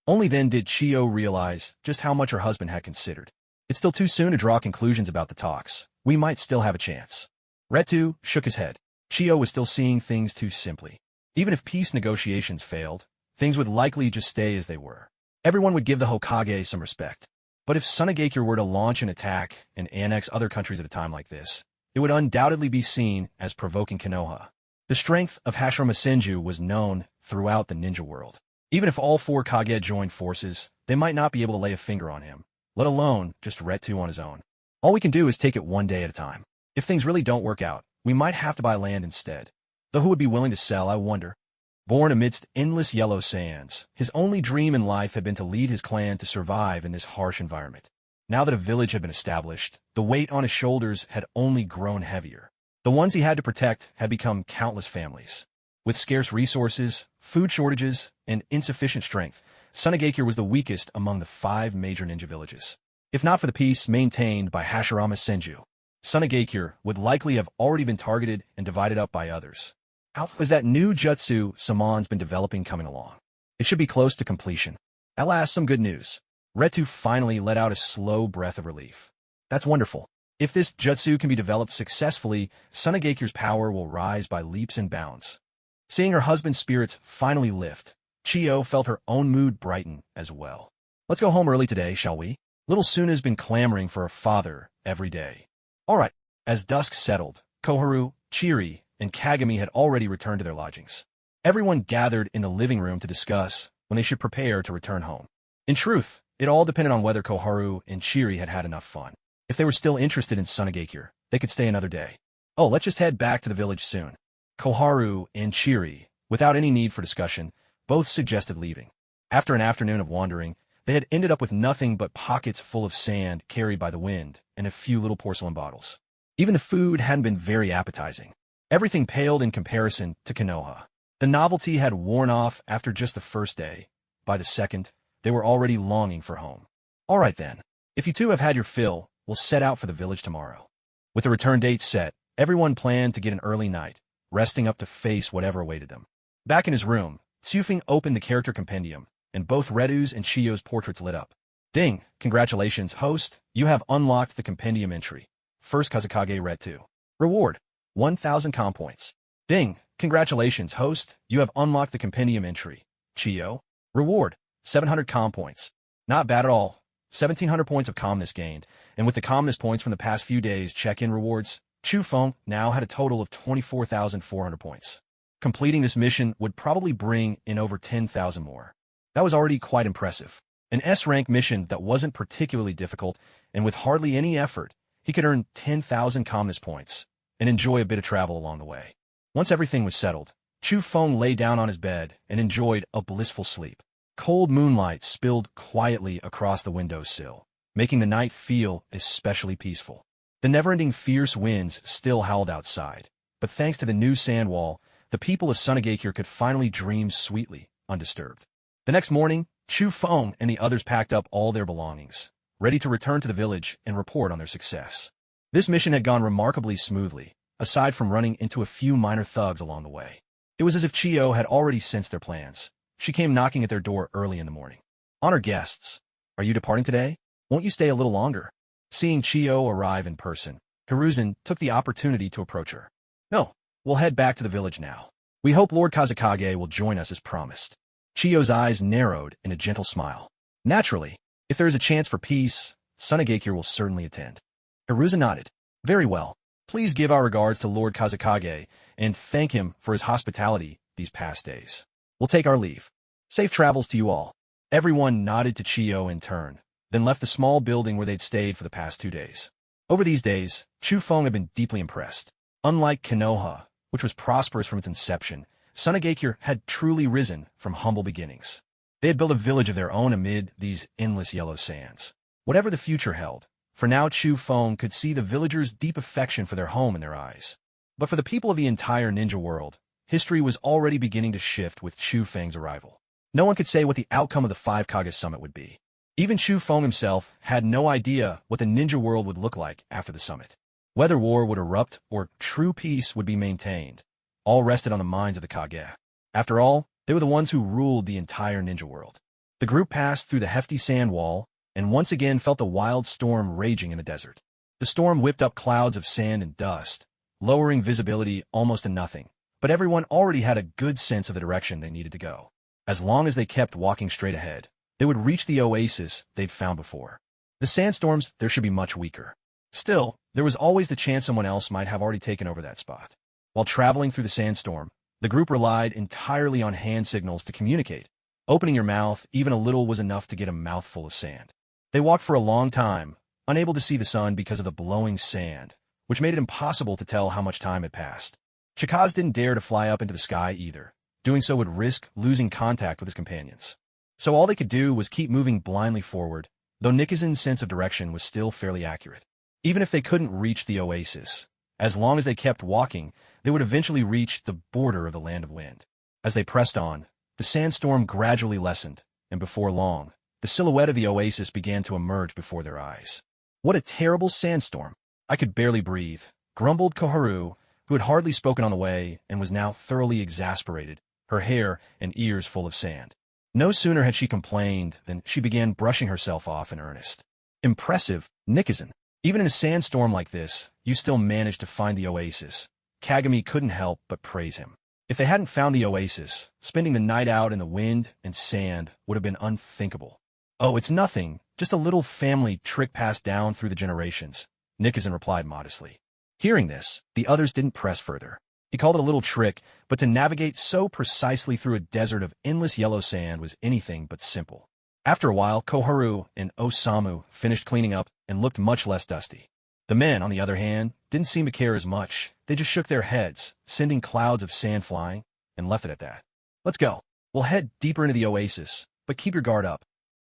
Only then did Chio realize just how much her husband had considered. It's still too soon to draw conclusions about the talks. We might still have a chance. Retu shook his head. Chio was still seeing things too simply. Even if peace negotiations failed, things would likely just stay as they were. Everyone would give the Hokage some respect. But if Sunagakure were to launch an attack and annex other countries at a time like this, it would undoubtedly be seen as provoking Konoha. The strength of Hashirama Senju was known throughout the ninja world. Even if all four Kage joined forces, they might not be able to lay a finger on him, let alone just Rettu on his own. All we can do is take it one day at a time. If things really don't work out, we might have to buy land instead. Though who would be willing to sell, I wonder. Born amidst endless yellow sands, his only dream in life had been to lead his clan to survive in this harsh environment. Now that a village had been established, the weight on his shoulders had only grown heavier. The ones he had to protect had become countless families. With scarce resources, food shortages, and insufficient strength, Sunagakure was the weakest among the 5 major ninja villages. If not for the peace maintained by Hashirama Senju, Sunagakure would likely have already been targeted and divided up by others. How is that new jutsu Samon's been developing coming along? It should be close to completion. At last, some good news. Rettu finally let out a slow breath of relief. That's wonderful. If this jutsu can be developed successfully, Sunagakure's power will rise by leaps and bounds. Seeing her husband's spirits finally lift, Chiyo felt her own mood brighten as well. Let's go home early today, shall we? Little Suna's been clamoring for a father every day. All right. As dusk settled, Koharu, Chiri, and Kagami had already returned to their lodgings. Everyone gathered in the living room to discuss when they should prepare to return home. In truth, it all depended on whether Koharu and Chiri had had enough fun. If they were still interested in Sunagakure, they could stay another day. Oh, let's just head back to the village soon. Koharu and Chiri, without any need for discussion, both suggested leaving. After an afternoon of wandering, they had ended up with nothing but pockets full of sand carried by the wind and a few little porcelain bottles. Even the food hadn't been very appetizing. Everything paled in comparison to Konoha. The novelty had worn off after just the first day. By the second, they were already longing for home. All right then. If you two have had your fill, we'll set out for the village tomorrow. With the return date set, everyone planned to get an early night, resting up to face whatever awaited them. Back in his room, Tsufing opened the character compendium, and both Rettu's and Chiyo's portraits lit up. Ding! Congratulations, host! You have unlocked the compendium entry. First Kazekage Rettu. Reward: 1,000 com points. Ding! Congratulations, host! You have unlocked the compendium entry. Chiyo. Reward: 700 com points. Not bad at all. 1,700 points of calmness gained, and with the calmness points from the past few days' check-in rewards, Chufeng now had a total of 24,400 points. Completing this mission would probably bring in over 10,000 more. That was already quite impressive. An S-rank mission that wasn't particularly difficult, and with hardly any effort, he could earn 10,000 calmness points and enjoy a bit of travel along the way. Once everything was settled, Chufeng lay down on his bed and enjoyed a blissful sleep. Cold moonlight spilled quietly across the windowsill, making the night feel especially peaceful. The never-ending fierce winds still howled outside, but thanks to the new sand wall, the people of Sunagakure could finally dream sweetly, undisturbed. The next morning, Chufeng and the others packed up all their belongings, ready to return to the village and report on their success. This mission had gone remarkably smoothly, aside from running into a few minor thugs along the way. It was as if Chiyo had already sensed their plans. She came knocking at their door early in the morning. Honored guests, are you departing today? Won't you stay a little longer? Seeing Chiyo arrive in person, Hiruzen took the opportunity to approach her. No, we'll head back to the village now. We hope Lord Kazekage will join us as promised. Chiyo's eyes narrowed in a gentle smile. Naturally, if there is a chance for peace, Sunagakure will certainly attend. Hiruzen nodded. Very well. Please give our regards to Lord Kazekage and thank him for his hospitality these past days. We'll take our leave. Safe travels to you all. Everyone nodded to Chiyo in turn, then left the small building where they'd stayed for the past 2 days. Over these days, Chufeng had been deeply impressed. Unlike Konoha, which was prosperous from its inception, Sunagakure had truly risen from humble beginnings. They had built a village of their own amid these endless yellow sands. Whatever the future held, for now Chufeng could see the villagers' deep affection for their home in their eyes. But for the people of the entire ninja world, history was already beginning to shift with Chufeng's arrival. No one could say what the outcome of the 5 Kage summit would be. Even Chufeng himself had no idea what the ninja world would look like after the summit. Whether war would erupt or true peace would be maintained, all rested on the minds of the Kage. After all, they were the ones who ruled the entire ninja world. The group passed through the hefty sand wall and once again felt the wild storm raging in the desert. The storm whipped up clouds of sand and dust, lowering visibility almost to nothing, but everyone already had a good sense of the direction they needed to go. As long as they kept walking straight ahead, they would reach the oasis they'd found before. The sandstorms there should be much weaker. Still, there was always the chance someone else might have already taken over that spot. While traveling through the sandstorm, the group relied entirely on hand signals to communicate. Opening your mouth even a little was enough to get a mouthful of sand. They walked for a long time, unable to see the sun because of the blowing sand, which made it impossible to tell how much time had passed. Chikaz didn't dare to fly up into the sky either. Doing so would risk losing contact with his companions. So all they could do was keep moving blindly forward, though Nikizin's sense of direction was still fairly accurate. Even if they couldn't reach the oasis, as long as they kept walking, they would eventually reach the border of the Land of Wind. As they pressed on, the sandstorm gradually lessened, and before long, the silhouette of the oasis began to emerge before their eyes. What a terrible sandstorm! I could barely breathe, grumbled Koharu, who had hardly spoken on the way and was now thoroughly exasperated, her hair and ears full of sand. No sooner had she complained than she began brushing herself off in earnest. Impressive, Nikizan. Even in a sandstorm like this, you still managed to find the oasis. Kagami couldn't help but praise him. If they hadn't found the oasis, spending the night out in the wind and sand would have been unthinkable. Oh, it's nothing, just a little family trick passed down through the generations, Nikizan replied modestly. Hearing this, the others didn't press further. He called it a little trick, but to navigate so precisely through a desert of endless yellow sand was anything but simple. After a while, Koharu and Osamu finished cleaning up and looked much less dusty. The men, on the other hand, didn't seem to care as much. They just shook their heads, sending clouds of sand flying, and left it at that. Let's go. We'll head deeper into the oasis, but keep your guard up.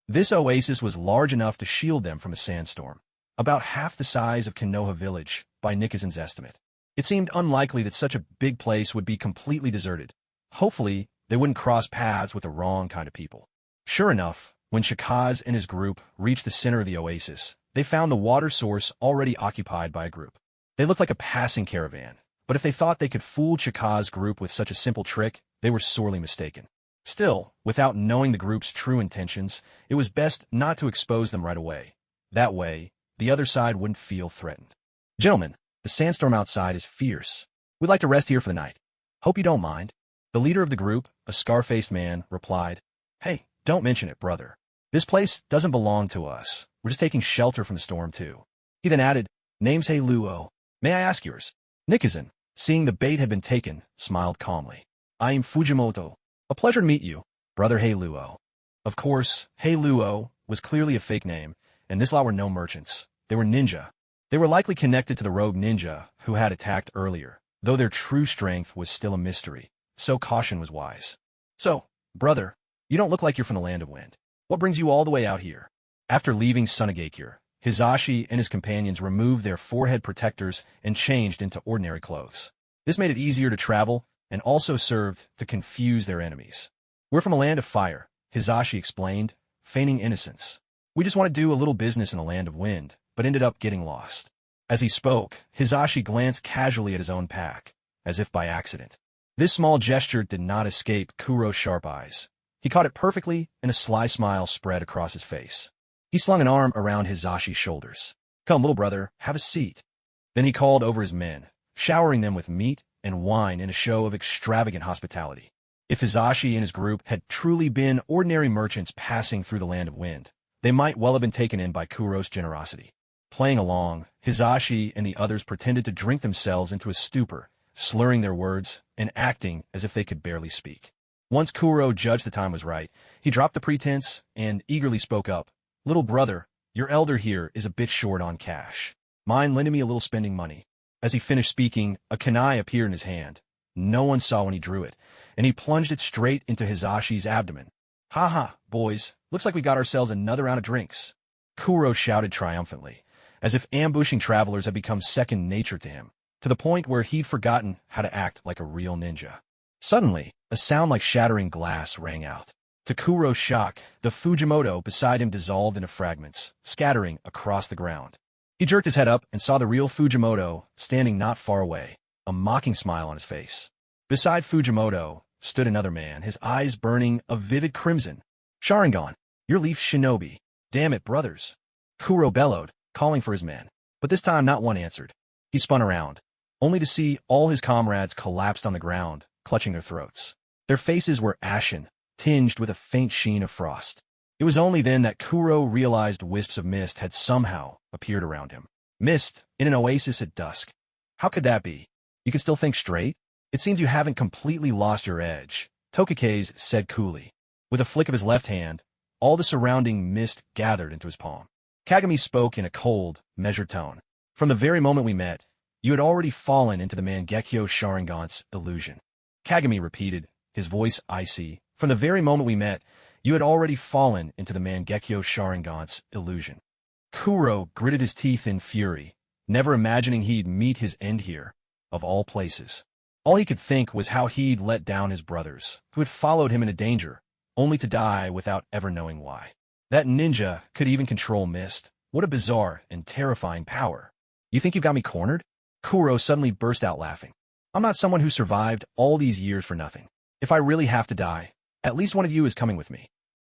This oasis was large enough to shield them from a sandstorm, about half the size of Konoha village, by Nikizan's estimate. It seemed unlikely that such a big place would be completely deserted. Hopefully, they wouldn't cross paths with the wrong kind of people. Sure enough, when Chikaz and his group reached the center of the oasis, they found the water source already occupied by a group. They looked like a passing caravan, but if they thought they could fool Chikaz's group with such a simple trick, they were sorely mistaken. Still, without knowing the group's true intentions, it was best not to expose them right away. That way, the other side wouldn't feel threatened. Gentlemen, the sandstorm outside is fierce. We'd like to rest here for the night. Hope you don't mind. The leader of the group, a scar-faced man, replied, Hey, don't mention it, brother. This place doesn't belong to us. We're just taking shelter from the storm, too. He then added, Name's Hey Luo. May I ask yours? Nikizan, seeing the bait had been taken, smiled calmly. I am Fujimoto. A pleasure to meet you, brother Hey Luo. Of course, Hey Luo was clearly a fake name, and this lot were no merchants. They were ninja. They were likely connected to the rogue ninja who had attacked earlier, though their true strength was still a mystery, so caution was wise. So, brother, you don't look like you're from the Land of Wind. What brings you all the way out here? After leaving Sunagakure, Hizashi and his companions removed their forehead protectors and changed into ordinary clothes. This made it easier to travel and also served to confuse their enemies. We're from a land of fire, Hizashi explained, feigning innocence. We just want to do a little business in the Land of Wind, but ended up getting lost. As he spoke, Hizashi glanced casually at his own pack, as if by accident. This small gesture did not escape Kuro's sharp eyes. He caught it perfectly, and a sly smile spread across his face. He slung an arm around Hizashi's shoulders. Come, little brother, have a seat. Then he called over his men, showering them with meat and wine in a show of extravagant hospitality. If Hizashi and his group had truly been ordinary merchants passing through the Land of Wind, they might well have been taken in by Kuro's generosity. Playing along, Hizashi and the others pretended to drink themselves into a stupor, slurring their words and acting as if they could barely speak. Once Kuro judged the time was right, he dropped the pretense and eagerly spoke up. Little brother, your elder here is a bit short on cash. Mind lending me a little spending money? As he finished speaking, a kunai appeared in his hand. No one saw when he drew it, and he plunged it straight into Hizashi's abdomen. Ha ha, boys, looks like we got ourselves another round of drinks. Kuro shouted triumphantly, as if ambushing travelers had become second nature to him, to the point where he'd forgotten how to act like a real ninja. Suddenly, a sound like shattering glass rang out. To Kuro's shock, the Fujimoto beside him dissolved into fragments, scattering across the ground. He jerked his head up and saw the real Fujimoto standing not far away, a mocking smile on his face. Beside Fujimoto stood another man, his eyes burning a vivid crimson. Sharingan, your leaf Shinobi. Damn it, brothers. Kuro bellowed, calling for his men, but this time not one answered. He spun around, only to see all his comrades collapsed on the ground, clutching their throats. Their faces were ashen, tinged with a faint sheen of frost. It was only then that Kuro realized wisps of mist had somehow appeared around him. Mist in an oasis at dusk. How could that be? You can still think straight? It seems you haven't completely lost your edge, Tokikaze said coolly. With a flick of his left hand, all the surrounding mist gathered into his palm. Kagami spoke in a cold, measured tone. From the very moment we met, you had already fallen into the Mangekyo Sharingan's illusion. Kagami repeated, his voice icy. From the very moment we met, you had already fallen into the Mangekyo Sharingan's illusion. Kuro gritted his teeth in fury, never imagining he'd meet his end here, of all places. All he could think was how he'd let down his brothers, who had followed him into danger, only to die without ever knowing why. That ninja could even control mist. What a bizarre and terrifying power. You think you got me cornered? Kuro suddenly burst out laughing. I'm not someone who survived all these years for nothing. If I really have to die, at least one of you is coming with me.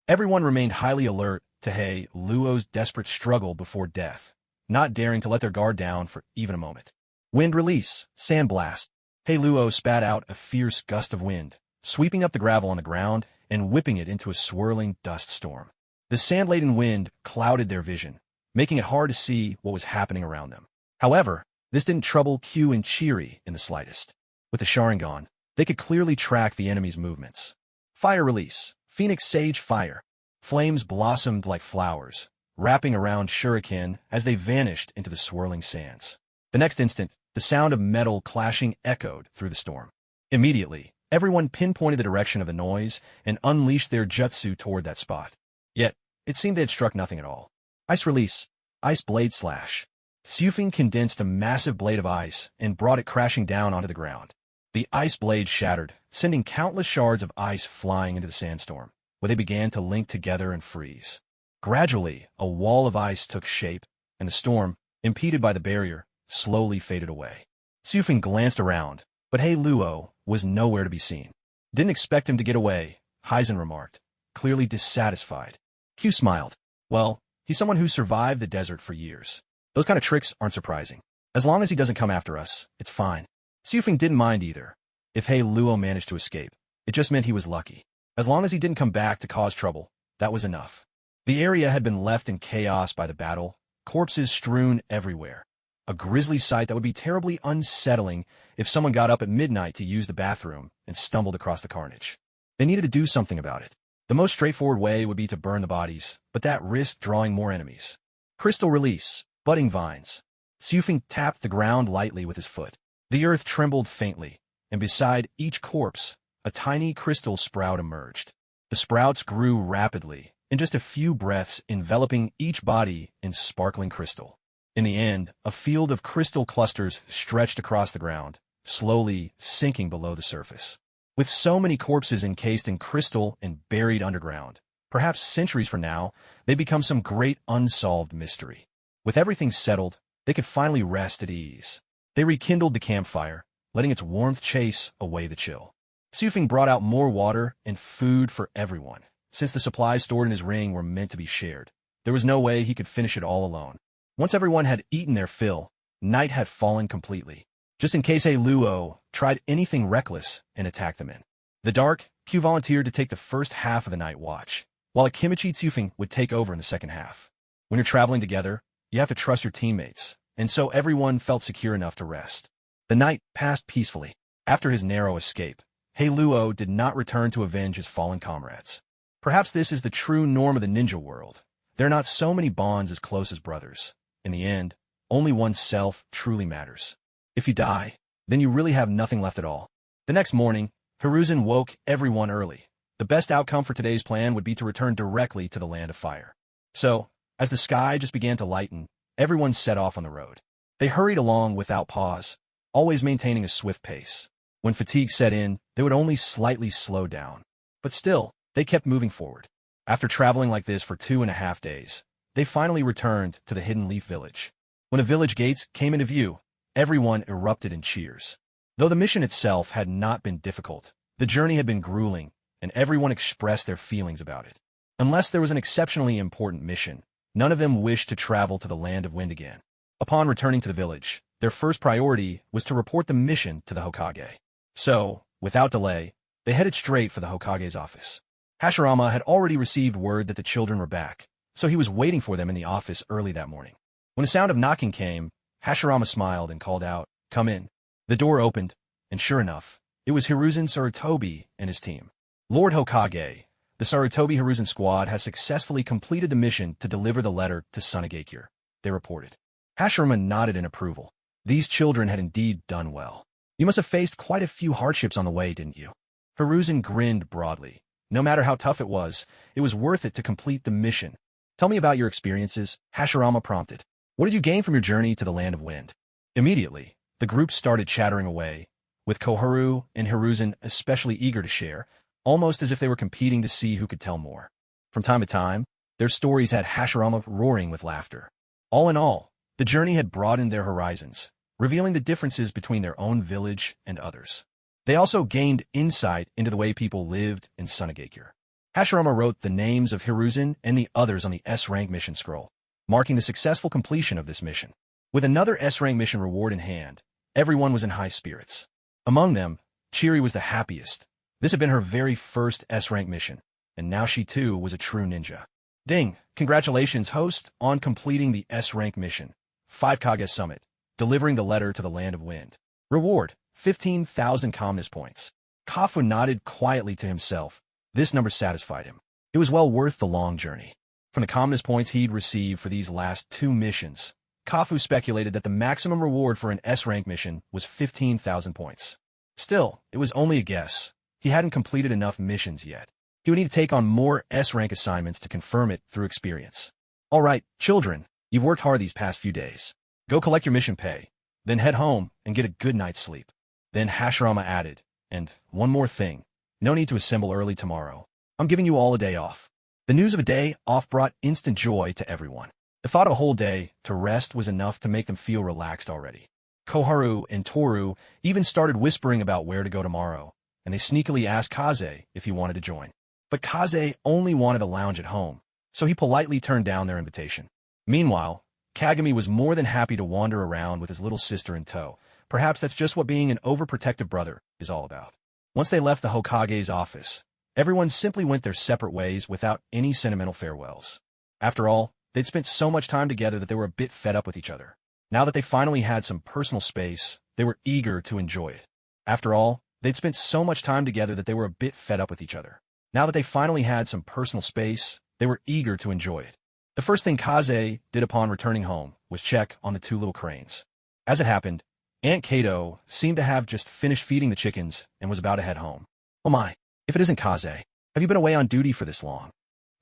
Everyone remained highly alert to Hei Luo's desperate struggle before death, not daring to let their guard down for even a moment. Wind release, sandblast. Hei Luo spat out a fierce gust of wind, sweeping up the gravel on the ground and whipping it into a swirling dust storm. The sand-laden wind clouded their vision, making it hard to see what was happening around them. However, this didn't trouble Q and Chiri in the slightest. With the Sharingan, they could clearly track the enemy's movements. Fire release, Phoenix Sage Fire. Flames blossomed like flowers, wrapping around Shuriken as they vanished into the swirling sands. The next instant, the sound of metal clashing echoed through the storm. Immediately, everyone pinpointed the direction of the noise and unleashed their jutsu toward that spot. Yet, it seemed they had struck nothing at all. Ice release, Ice Blade Slash. Sufing condensed a massive blade of ice and brought it crashing down onto the ground. The ice blade shattered, sending countless shards of ice flying into the sandstorm, where they began to link together and freeze. Gradually, a wall of ice took shape, and the storm, impeded by the barrier, slowly faded away. Sufing glanced around, but Hei Luo was nowhere to be seen. Didn't expect him to get away, Heisen remarked, clearly dissatisfied. Q smiled. Well, he's someone who survived the desert for years. Those kind of tricks aren't surprising. As long as he doesn't come after us, it's fine. Sufing didn't mind either. If Hei Luo managed to escape, it just meant he was lucky. As long as he didn't come back to cause trouble, that was enough. The area had been left in chaos by the battle, corpses strewn everywhere. A grisly sight that would be terribly unsettling if someone got up at midnight to use the bathroom and stumbled across the carnage. They needed to do something about it. The most straightforward way would be to burn the bodies, but that risked drawing more enemies. Crystal release, budding vines. Sufing tapped the ground lightly with his foot. The earth trembled faintly, and beside each corpse, a tiny crystal sprout emerged. The sprouts grew rapidly, in just a few breaths enveloping each body in sparkling crystal. In the end, a field of crystal clusters stretched across the ground, slowly sinking below the surface. With so many corpses encased in crystal and buried underground, perhaps centuries from now, they become some great unsolved mystery. With everything settled, they could finally rest at ease. They rekindled the campfire, letting its warmth chase away the chill. Sufing brought out more water and food for everyone. Since the supplies stored in his ring were meant to be shared, there was no way he could finish it all alone. Once everyone had eaten their fill, night had fallen completely, just in case Hei Luo tried anything reckless and attacked them in the dark. Q volunteered to take the first half of the night watch, while Akimichi Sufing would take over in the second half. When you're traveling together, you have to trust your teammates, and so everyone felt secure enough to rest. The night passed peacefully. After his narrow escape, Hei Luo did not return to avenge his fallen comrades. Perhaps this is the true norm of the ninja world. There are not so many bonds as close as brothers. In the end, only oneself truly matters. If you die, then you really have nothing left at all. The next morning, Hiruzen woke everyone early. The best outcome for today's plan would be to return directly to the Land of Fire. So, as the sky just began to lighten, everyone set off on the road. They hurried along without pause, always maintaining a swift pace. When fatigue set in, they would only slightly slow down. But still, they kept moving forward. After traveling like this for 2.5 days, they finally returned to the Hidden Leaf Village. When the village gates came into view, everyone erupted in cheers. Though the mission itself had not been difficult, the journey had been grueling, and everyone expressed their feelings about it. Unless there was an exceptionally important mission, none of them wished to travel to the Land of Wind again. Upon returning to the village, their first priority was to report the mission to the Hokage. So, without delay, they headed straight for the Hokage's office. Hashirama had already received word that the children were back, so he was waiting for them in the office early that morning. When the sound of knocking came, Hashirama smiled and called out, "Come in." The door opened, and sure enough, it was Hiruzen Sarutobi and his team. "Lord Hokage, the The Sarutobi Hiruzen squad has successfully completed the mission to deliver the letter to Sunagakure, they reported. Hashirama nodded in approval. These children had indeed done well. You must have faced quite a few hardships on the way, didn't you? Hiruzen grinned broadly. No matter how tough it was worth it to complete the mission. Tell me about your experiences, Hashirama prompted. What did you gain from your journey to the Land of Wind? Immediately, the group started chattering away, with Koharu and Hiruzen especially eager to share, almost as if they were competing to see who could tell more. From time to time, their stories had Hashirama roaring with laughter. All in all, the journey had broadened their horizons, revealing the differences between their own village and others. They also gained insight into the way people lived in Sunagakure. Hashirama wrote the names of Hiruzen and the others on the S-rank mission scroll, marking the successful completion of this mission. With another S-rank mission reward in hand, everyone was in high spirits. Among them, Chiri was the happiest. This had been her very first S-rank mission, and now she too was a true ninja. Ding! Congratulations, host, on completing the S-rank mission. 5 Kage Summit, delivering the letter to the Land of Wind. Reward, 15,000 calmness points. Kafu nodded quietly to himself. This number satisfied him. It was well worth the long journey. From the calmness points he'd received for these last 2 missions, Kafu speculated that the maximum reward for an S-rank mission was 15,000 points. Still, it was only a guess. He hadn't completed enough missions yet. He would need to take on more S-rank assignments to confirm it through experience. All right, children, you've worked hard these past few days. Go collect your mission pay, then head home and get a good night's sleep. Then Hashirama added, and one more thing. No need to assemble early tomorrow. I'm giving you all a day off. The news of a day off brought instant joy to everyone. The thought of a whole day to rest was enough to make them feel relaxed already. Koharu and Toru even started whispering about where to go tomorrow, and they sneakily asked Kaze if he wanted to join. But Kaze only wanted a lounge at home, so he politely turned down their invitation. Meanwhile, Kagami was more than happy to wander around with his little sister in tow. Perhaps that's just what being an overprotective brother is all about. Once they left the Hokage's office, everyone simply went their separate ways without any sentimental farewells. After all, they'd spent so much time together that they were a bit fed up with each other. Now that they finally had some personal space, they were eager to enjoy it. After all, they'd spent so much time together that they were a bit fed up with each other. Now that they finally had some personal space, they were eager to enjoy it. The first thing Kaze did upon returning home was check on the 2 little cranes. As it happened, Aunt Kato seemed to have just finished feeding the chickens and was about to head home. Oh my, if it isn't Kaze, have you been away on duty for this long?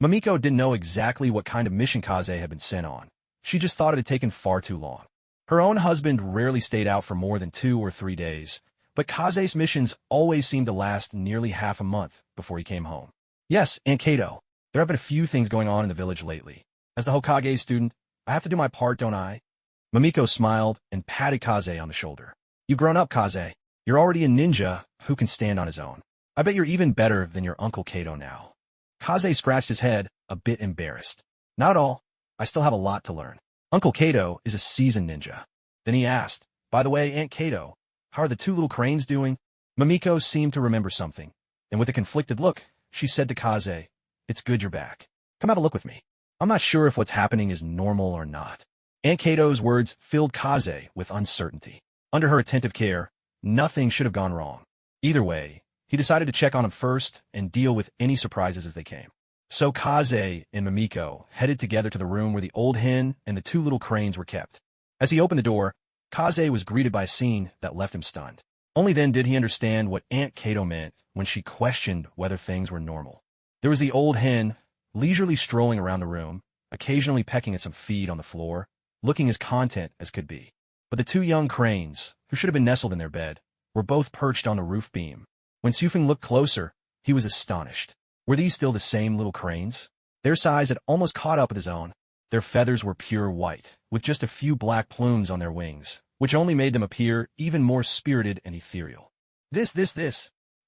Mamiko didn't know exactly what kind of mission Kaze had been sent on. She just thought it had taken far too long. Her own husband rarely stayed out for more than 2 or 3 days, but Kaze's missions always seemed to last nearly half a month before he came home. Yes, Aunt Kato, there have been a few things going on in the village lately. As the Hokage student, I have to do my part, don't I? Mamiko smiled and patted Kaze on the shoulder. You've grown up, Kaze. You're already a ninja who can stand on his own. I bet you're even better than your Uncle Kato now. Kaze scratched his head, a bit embarrassed. Not at all. I still have a lot to learn. Uncle Kato is a seasoned ninja. Then he asked, by the way, Aunt Kato, how are the 2 little cranes doing? Mamiko seemed to remember something, and with a conflicted look, she said to Kaze, it's good you're back. Come have a look with me. I'm not sure if what's happening is normal or not. Aunt Kato's words filled Kaze with uncertainty. Under her attentive care, nothing should have gone wrong. Either way, he decided to check on him first and deal with any surprises as they came. So Kaze and Mamiko headed together to the room where the old hen and the 2 little cranes were kept. As he opened the door, Kaze was greeted by a scene that left him stunned. Only then did he understand what Aunt Kato meant when she questioned whether things were normal. There was the old hen, leisurely strolling around the room, occasionally pecking at some feed on the floor, looking as content as could be. But the 2 young cranes, who should have been nestled in their bed, were both perched on the roof beam. When Sufing looked closer, he was astonished. Were these still the same little cranes? Their size had almost caught up with his own. Their feathers were pure white, with just a few black plumes on their wings, which only made them appear even more spirited and ethereal. This.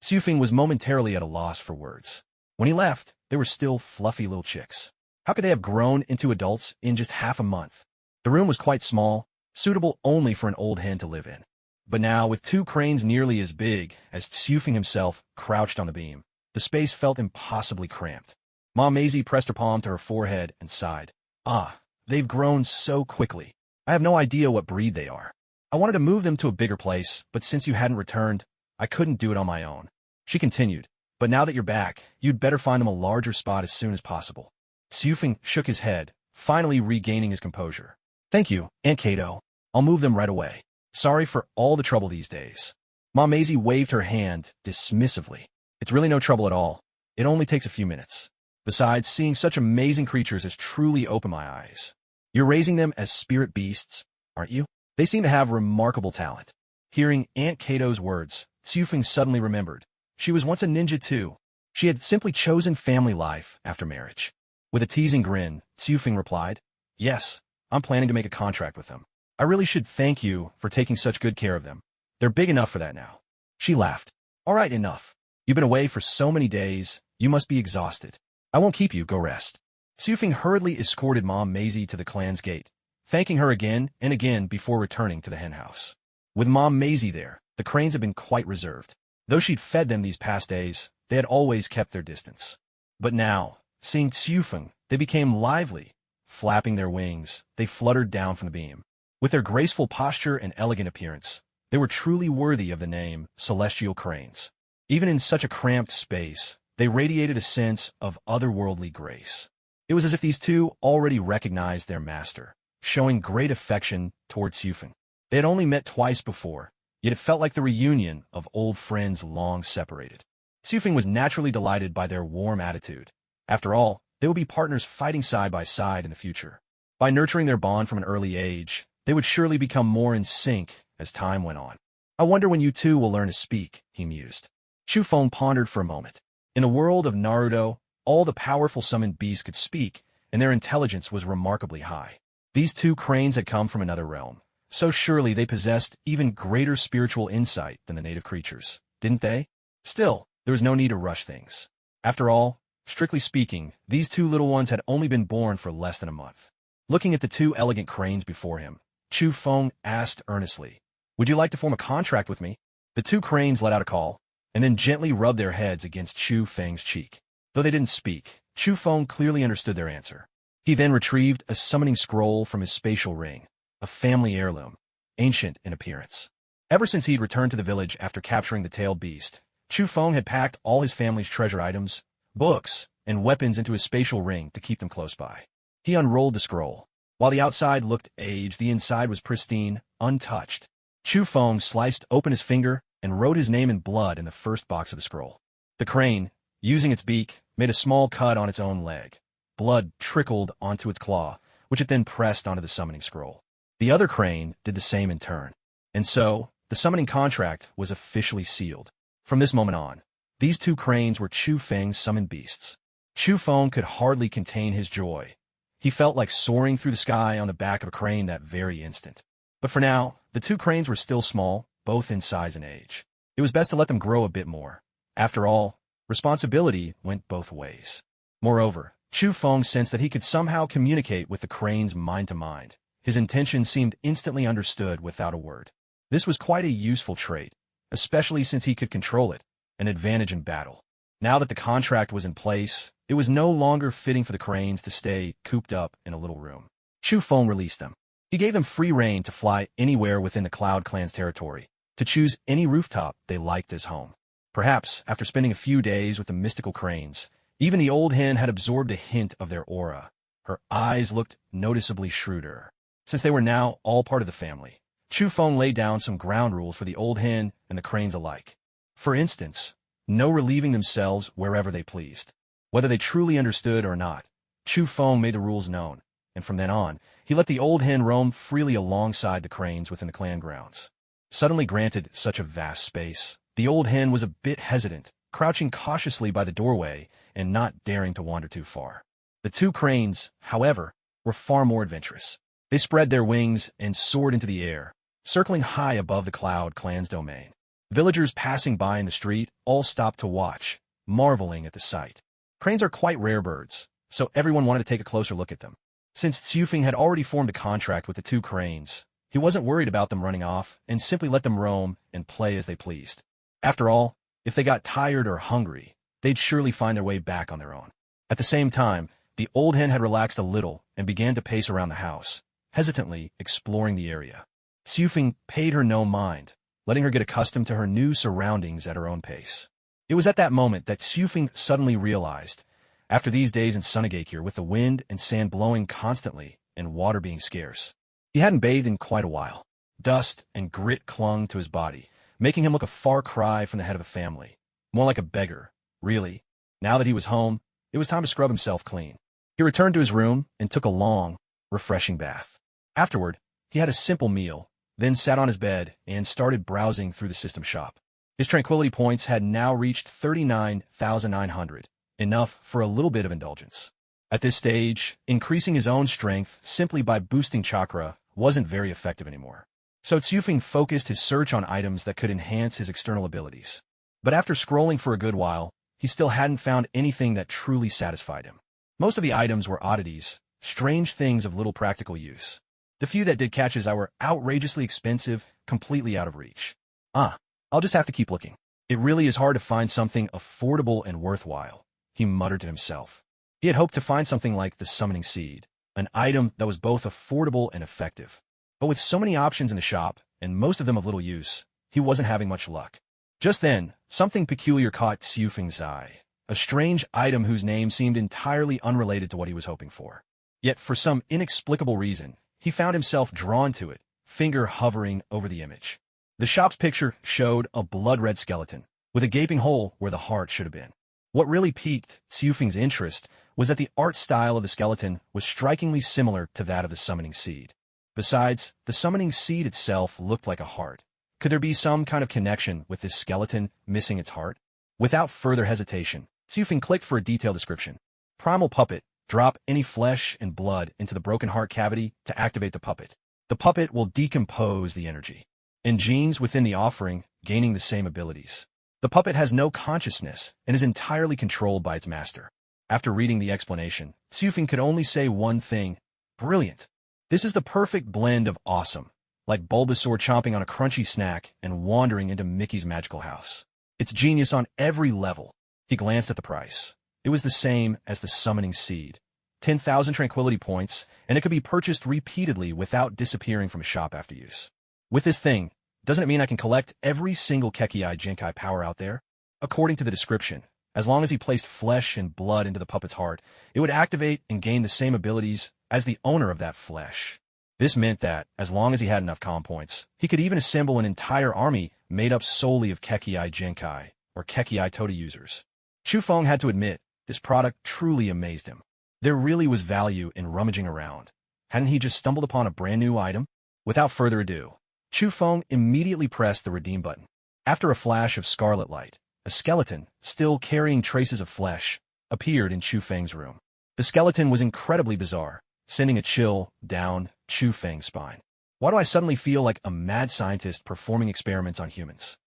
Sufing was momentarily at a loss for words. When he left, they were still fluffy little chicks. How could they have grown into adults in just half a month? The room was quite small, suitable only for an old hen to live in. But now, with 2 cranes nearly as big as Sufing himself crouched on the beam, the space felt impossibly cramped. Mom Maisie pressed her palm to her forehead and sighed. Ah, they've grown so quickly. I have no idea what breed they are. I wanted to move them to a bigger place, but since you hadn't returned, I couldn't do it on my own. She continued, But now that you're back, you'd better find them a larger spot as soon as possible. Xiufeng shook his head, finally regaining his composure. Thank you, Aunt Kato. I'll move them right away. Sorry for all the trouble these days. Mom Maisie waved her hand dismissively. It's really no trouble at all. It only takes a few minutes. Besides, seeing such amazing creatures has truly opened my eyes. You're raising them as spirit beasts, aren't you? They seem to have remarkable talent. Hearing Aunt Kato's words, Xiufeng suddenly remembered. She was once a ninja too. She had simply chosen family life after marriage. With a teasing grin, Xiufeng replied, Yes, I'm planning to make a contract with them. I really should thank you for taking such good care of them. They're big enough for that now. She laughed. All right, enough. You've been away for so many days, you must be exhausted. I won't keep you, go rest. Xiufeng hurriedly escorted Mom Maisie to the clan's gate, thanking her again and again before returning to the henhouse. With Mom Maisie there, the cranes had been quite reserved. Though she'd fed them these past days, they had always kept their distance. But now, seeing Xiufeng, they became lively. Flapping their wings, they fluttered down from the beam. With their graceful posture and elegant appearance, they were truly worthy of the name celestial cranes. Even in such a cramped space, they radiated a sense of otherworldly grace. It was as if these two already recognized their master, showing great affection towards Xiufeng. They had only met twice before, yet it felt like the reunion of old friends long separated. Xiufeng was naturally delighted by their warm attitude. After all, they would be partners fighting side by side in the future. By nurturing their bond from an early age, they would surely become more in sync as time went on. I wonder when you two will learn to speak, he mused. Xiufeng pondered for a moment. In the world of Naruto, all the powerful summoned beasts could speak, and their intelligence was remarkably high. These two cranes had come from another realm, so surely they possessed even greater spiritual insight than the native creatures, didn't they? Still, there was no need to rush things. After all, strictly speaking, these two little ones had only been born for less than a month. Looking at the two elegant cranes before him, Xiufeng asked earnestly, Would you like to form a contract with me? The two cranes let out a call, and then gently rubbed their heads against Xiufeng's cheek. Though they didn't speak, Xiufeng clearly understood their answer. He then retrieved a summoning scroll from his spatial ring, a family heirloom, ancient in appearance. Ever since he'd returned to the village after capturing the tailed beast, Xiufeng had packed all his family's treasure items, books, and weapons into his spatial ring to keep them close by. He unrolled the scroll. While the outside looked aged, the inside was pristine, untouched. Xiufeng sliced open his finger and wrote his name in blood in the first box of the scroll. The crane, using its beak, made a small cut on its own leg. Blood trickled onto its claw, which it then pressed onto the summoning scroll. The other crane did the same in turn. And so, the summoning contract was officially sealed. From this moment on, these two cranes were Xiufeng's summoned beasts. Xiufeng could hardly contain his joy. He felt like soaring through the sky on the back of a crane that very instant. But for now, the two cranes were still small, both in size and age. It was best to let them grow a bit more. After all, responsibility went both ways. Moreover, Xiufeng sensed that he could somehow communicate with the cranes mind to mind. His intention seemed instantly understood without a word. This was quite a useful trait, especially since he could control it, an advantage in battle. Now that the contract was in place, it was no longer fitting for the cranes to stay cooped up in a little room. Xiufeng released them. He gave them free rein to fly anywhere within the Cloud Clan's territory, to choose any rooftop they liked as home. Perhaps, after spending a few days with the mystical cranes, even the old hen had absorbed a hint of their aura. Her eyes looked noticeably shrewder. Since they were now all part of the family, Xiufeng laid down some ground rules for the old hen and the cranes alike. For instance, no relieving themselves wherever they pleased. Whether they truly understood or not, Xiufeng made the rules known, and from then on, he let the old hen roam freely alongside the cranes within the clan grounds. Suddenly granted such a vast space, the old hen was a bit hesitant, crouching cautiously by the doorway and not daring to wander too far. The two cranes, however, were far more adventurous. They spread their wings and soared into the air, circling high above the Cloud Clan's domain. Villagers passing by in the street all stopped to watch, marveling at the sight. Cranes are quite rare birds, so everyone wanted to take a closer look at them. Since Xiufeng had already formed a contract with the two cranes, he wasn't worried about them running off and simply let them roam and play as they pleased. After all, if they got tired or hungry, they'd surely find their way back on their own. At the same time, the old hen had relaxed a little and began to pace around the house, hesitantly exploring the area. Xiufeng paid her no mind, letting her get accustomed to her new surroundings at her own pace. It was at that moment that Xufeng suddenly realized, after these days in Sunagakure with the wind and sand blowing constantly and water being scarce, he hadn't bathed in quite a while. Dust and grit clung to his body, making him look a far cry from the head of a family. More like a beggar, really. Now that he was home, it was time to scrub himself clean. He returned to his room and took a long, refreshing bath. Afterward, he had a simple meal, then sat on his bed and started browsing through the system shop. His tranquility points had now reached 39,900, enough for a little bit of indulgence. At this stage, increasing his own strength simply by boosting chakra wasn't very effective anymore. So Xufeng focused his search on items that could enhance his external abilities. But after scrolling for a good while, he still hadn't found anything that truly satisfied him. Most of the items were oddities, strange things of little practical use. The few that did catch his eye were outrageously expensive, completely out of reach. I'll just have to keep looking. It really is hard to find something affordable and worthwhile, he muttered to himself. He had hoped to find something like the summoning seed, an item that was both affordable and effective. But with so many options in the shop, and most of them of little use, he wasn't having much luck. Just then, something peculiar caught Xufeng's eye, a strange item whose name seemed entirely unrelated to what he was hoping for. Yet for some inexplicable reason, he found himself drawn to it, finger hovering over the image. The shop's picture showed a blood-red skeleton, with a gaping hole where the heart should have been. What really piqued Xufeng's interest was that the art style of the skeleton was strikingly similar to that of the summoning seed. Besides, the summoning seed itself looked like a heart. Could there be some kind of connection with this skeleton missing its heart? Without further hesitation, Xufeng clicked for a detailed description. Primal puppet. Drop any flesh and blood into the broken heart cavity to activate the puppet. The puppet will decompose the energy. And genes within the offering gaining the same abilities. The puppet has no consciousness and is entirely controlled by its master. After reading the explanation, Xufeng could only say one thing: brilliant. This is the perfect blend of awesome, like Bulbasaur chomping on a crunchy snack and wandering into Mickey's magical house. It's genius on every level. He glanced at the price. It was the same as the summoning seed. 10,000 tranquility points, and it could be purchased repeatedly without disappearing from a shop after use. With this thing, doesn't it mean I can collect every single Kekii Jinkai power out there? According to the description, as long as he placed flesh and blood into the puppet's heart, it would activate and gain the same abilities as the owner of that flesh. This meant that, as long as he had enough comm points, he could even assemble an entire army made up solely of Kekii Jinkai, or Kekii Toda users. Xufeng had to admit, this product truly amazed him. There really was value in rummaging around. Hadn't he just stumbled upon a brand new item? Without further ado, Xufeng immediately pressed the redeem button. After a flash of scarlet light, a skeleton, still carrying traces of flesh, appeared in Xufeng's room. The skeleton was incredibly bizarre, sending a chill down Xufeng's spine. Why do I suddenly feel like a mad scientist performing experiments on humans?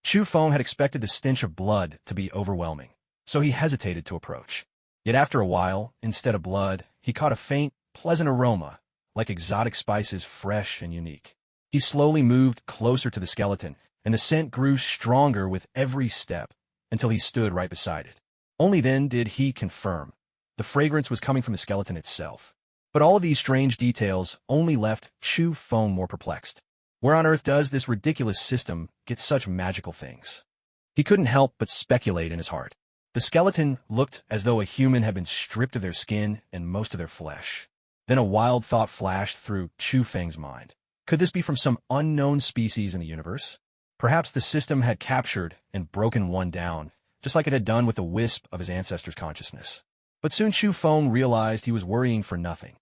Xufeng had expected the stench of blood to be overwhelming, so he hesitated to approach. Yet after a while, instead of blood, he caught a faint, pleasant aroma, like exotic spices, fresh and unique. He slowly moved closer to the skeleton, and the scent grew stronger with every step, until he stood right beside it. Only then did he confirm. The fragrance was coming from the skeleton itself. But all of these strange details only left Xufeng more perplexed. Where on earth does this ridiculous system get such magical things? He couldn't help but speculate in his heart. The skeleton looked as though a human had been stripped of their skin and most of their flesh. Then a wild thought flashed through Xufeng's mind. Could this be from some unknown species in the universe? Perhaps the system had captured and broken one down, just like it had done with a wisp of his ancestors' consciousness. But soon Xufeng realized he was worrying for nothing.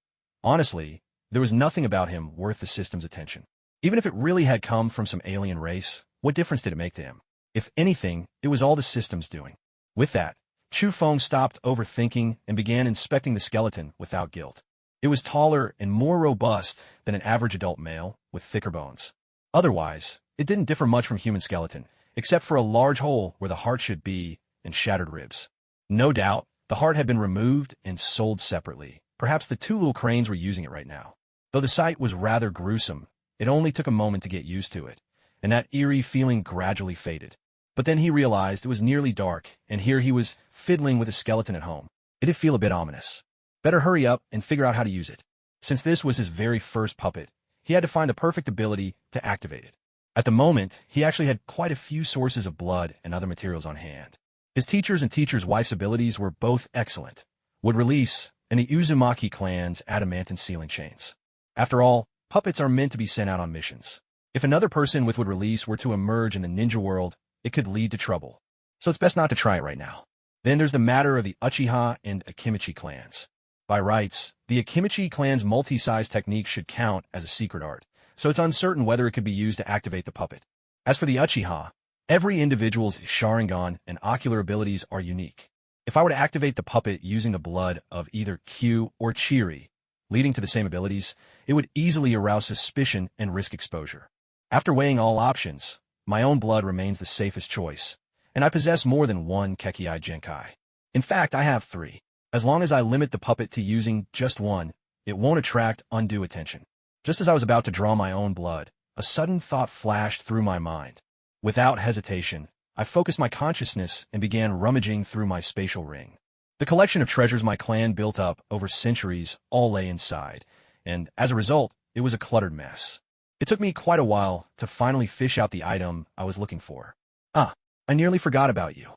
Honestly, there was nothing about him worth the system's attention. Even if it really had come from some alien race, what difference did it make to him? If anything, it was all the system's doing. With that, Xufeng stopped overthinking and began inspecting the skeleton without guilt. It was taller and more robust than an average adult male, with thicker bones. Otherwise, it didn't differ much from human skeleton, except for a large hole where the heart should be and shattered ribs. No doubt, the heart had been removed and sold separately. Perhaps the two little cranes were using it right now. Though the sight was rather gruesome, it only took a moment to get used to it, and that eerie feeling gradually faded. But then he realized it was nearly dark, and here he was fiddling with a skeleton at home. It did feel a bit ominous. Better hurry up and figure out how to use it. Since this was his very first puppet, he had to find the perfect ability to activate it. At the moment, he actually had quite a few sources of blood and other materials on hand. His teachers and teachers' wife's abilities were both excellent. Would release, and the Uzumaki clan's adamantine sealing chains. After all, puppets are meant to be sent out on missions. If another person with would release were to emerge in the ninja world, it could lead to trouble. So it's best not to try it right now. Then there's the matter of the Uchiha and Akimichi clans. By rights, the Akimichi clan's multi-size technique should count as a secret art, so it's uncertain whether it could be used to activate the puppet. As for the Uchiha, every individual's Sharingan and ocular abilities are unique. If I were to activate the puppet using the blood of either Kyu or Chiri, leading to the same abilities, it would easily arouse suspicion and risk exposure. After weighing all options, my own blood remains the safest choice, and I possess more than one Kekkei Genkai. In fact, I have 3. As long as I limit the puppet to using just one, it won't attract undue attention. Just as I was about to draw my own blood, a sudden thought flashed through my mind. Without hesitation, I focused my consciousness and began rummaging through my spatial ring. The collection of treasures my clan built up over centuries all lay inside, and as a result, it was a cluttered mess. It took me quite a while to finally fish out the item I was looking for. Ah, I nearly forgot about you.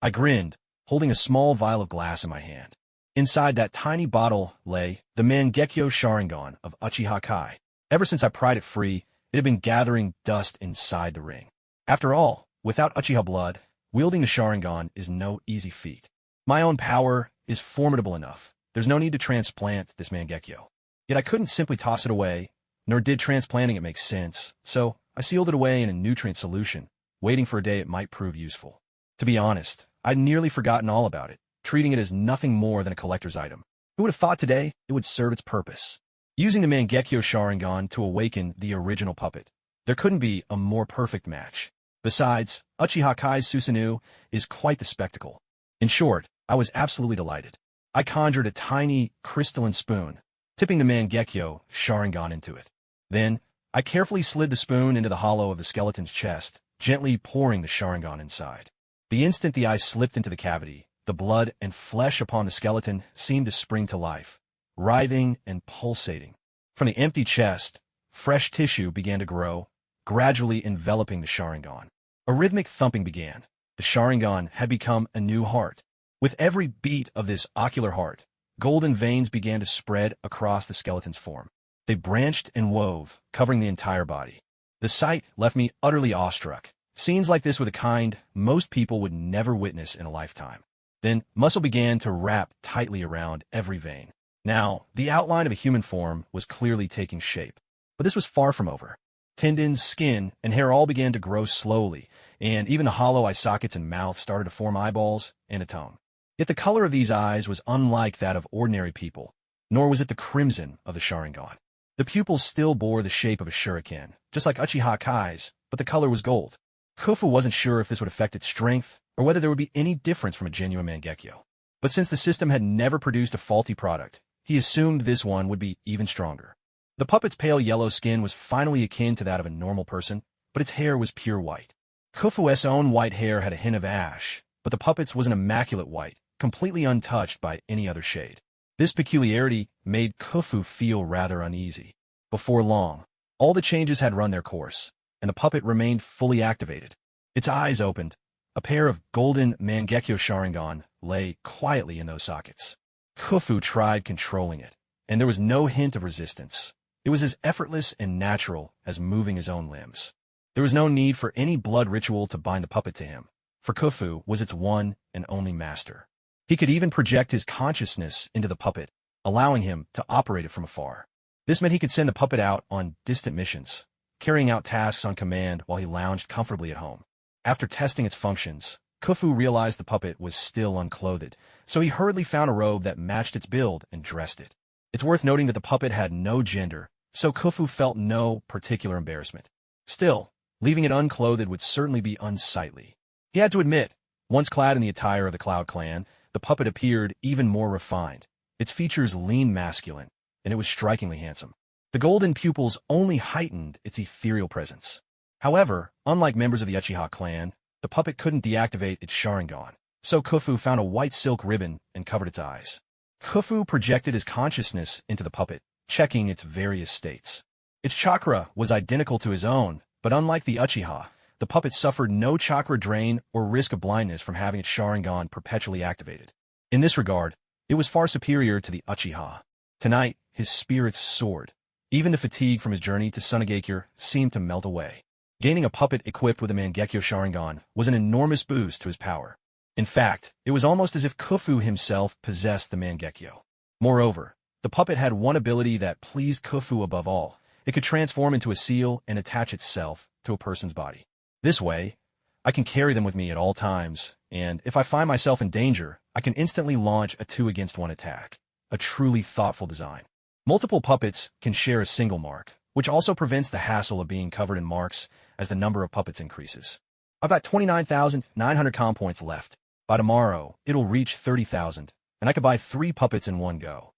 I grinned, holding a small vial of glass in my hand. Inside that tiny bottle lay the Mangekyo Sharingan of Uchiha Kai. Ever since I pried it free, it had been gathering dust inside the ring. After all, without Uchiha blood, wielding the Sharingan is no easy feat. My own power is formidable enough. There's no need to transplant this Mangekyo. Yet I couldn't simply toss it away, nor did transplanting it make sense, so I sealed it away in a nutrient solution, waiting for a day it might prove useful. To be honest, I'd nearly forgotten all about it, treating it as nothing more than a collector's item. Who would have thought today it would serve its purpose? Using the Mangekyo Sharingan to awaken the original puppet, there couldn't be a more perfect match. Besides, Uchiha Kai's Susanoo is quite the spectacle. In short, I was absolutely delighted. I conjured a tiny, crystalline spoon, tipping the Mangekyo Sharingan into it. Then, I carefully slid the spoon into the hollow of the skeleton's chest, gently pouring the Sharingan inside. The instant the eye slipped into the cavity, the blood and flesh upon the skeleton seemed to spring to life, writhing and pulsating. From the empty chest, fresh tissue began to grow, gradually enveloping the Sharingan. A rhythmic thumping began. The Sharingan had become a new heart. With every beat of this ocular heart, golden veins began to spread across the skeleton's form. They branched and wove, covering the entire body. The sight left me utterly awestruck. Scenes like this were the kind most people would never witness in a lifetime. Then, muscle began to wrap tightly around every vein. Now, the outline of a human form was clearly taking shape. But this was far from over. Tendons, skin, and hair all began to grow slowly, and even the hollow eye sockets and mouth started to form eyeballs and a tongue. Yet the color of these eyes was unlike that of ordinary people, nor was it the crimson of the Sharingan. The pupils still bore the shape of a shuriken, just like Uchiha Kai's, but the color was gold. Khufu wasn't sure if this would affect its strength, or whether there would be any difference from a genuine Mangekyo. But since the system had never produced a faulty product, he assumed this one would be even stronger. The puppet's pale yellow skin was finally akin to that of a normal person, but its hair was pure white. Khufu's own white hair had a hint of ash, but the puppet's was an immaculate white, completely untouched by any other shade. This peculiarity made Khufu feel rather uneasy. Before long, all the changes had run their course, and the puppet remained fully activated. Its eyes opened. A pair of golden Mangekyo Sharingan lay quietly in those sockets. Khufu tried controlling it, and there was no hint of resistance. It was as effortless and natural as moving his own limbs. There was no need for any blood ritual to bind the puppet to him, for Khufu was its one and only master. He could even project his consciousness into the puppet, allowing him to operate it from afar. This meant he could send the puppet out on distant missions, carrying out tasks on command while he lounged comfortably at home. After testing its functions, Khufu realized the puppet was still unclothed, so he hurriedly found a robe that matched its build and dressed it. It's worth noting that the puppet had no gender, so Khufu felt no particular embarrassment. Still, leaving it unclothed would certainly be unsightly. He had to admit, once clad in the attire of the Cloud Clan, the puppet appeared even more refined. Its features lean masculine, and it was strikingly handsome. The golden pupils only heightened its ethereal presence. However, unlike members of the Uchiha clan, the puppet couldn't deactivate its Sharingan, so Khufu found a white silk ribbon and covered its eyes. Khufu projected his consciousness into the puppet, checking its various states. Its chakra was identical to his own, but unlike the Uchiha, the puppet suffered no chakra drain or risk of blindness from having its Sharingan perpetually activated. In this regard, it was far superior to the Uchiha. Tonight, his spirits soared. Even the fatigue from his journey to Sunagakure seemed to melt away. Gaining a puppet equipped with a Mangekyo Sharingan was an enormous boost to his power. In fact, it was almost as if Khufu himself possessed the Mangekyo. Moreover, the puppet had one ability that pleased Khufu above all. It could transform into a seal and attach itself to a person's body. This way, I can carry them with me at all times, and if I find myself in danger, I can instantly launch a 2-against-1 attack. A truly thoughtful design. Multiple puppets can share a single mark, which also prevents the hassle of being covered in marks as the number of puppets increases. I've got 29,900 comm points left. By tomorrow, it'll reach 30,000, and I could buy 3 puppets in one go.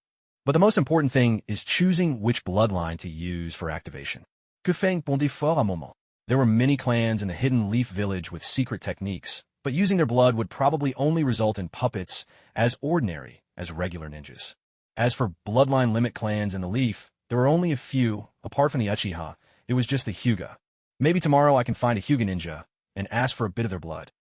But the most important thing is choosing which bloodline to use for activation. Que fait-on fort à moment? There were many clans in the Hidden Leaf Village with secret techniques, but using their blood would probably only result in puppets as ordinary as regular ninjas. As for bloodline limit clans in the Leaf, there were only a few. Apart from the Uchiha, it was just the Hyuga. Maybe tomorrow I can find a Hyuga ninja and ask for a bit of their blood.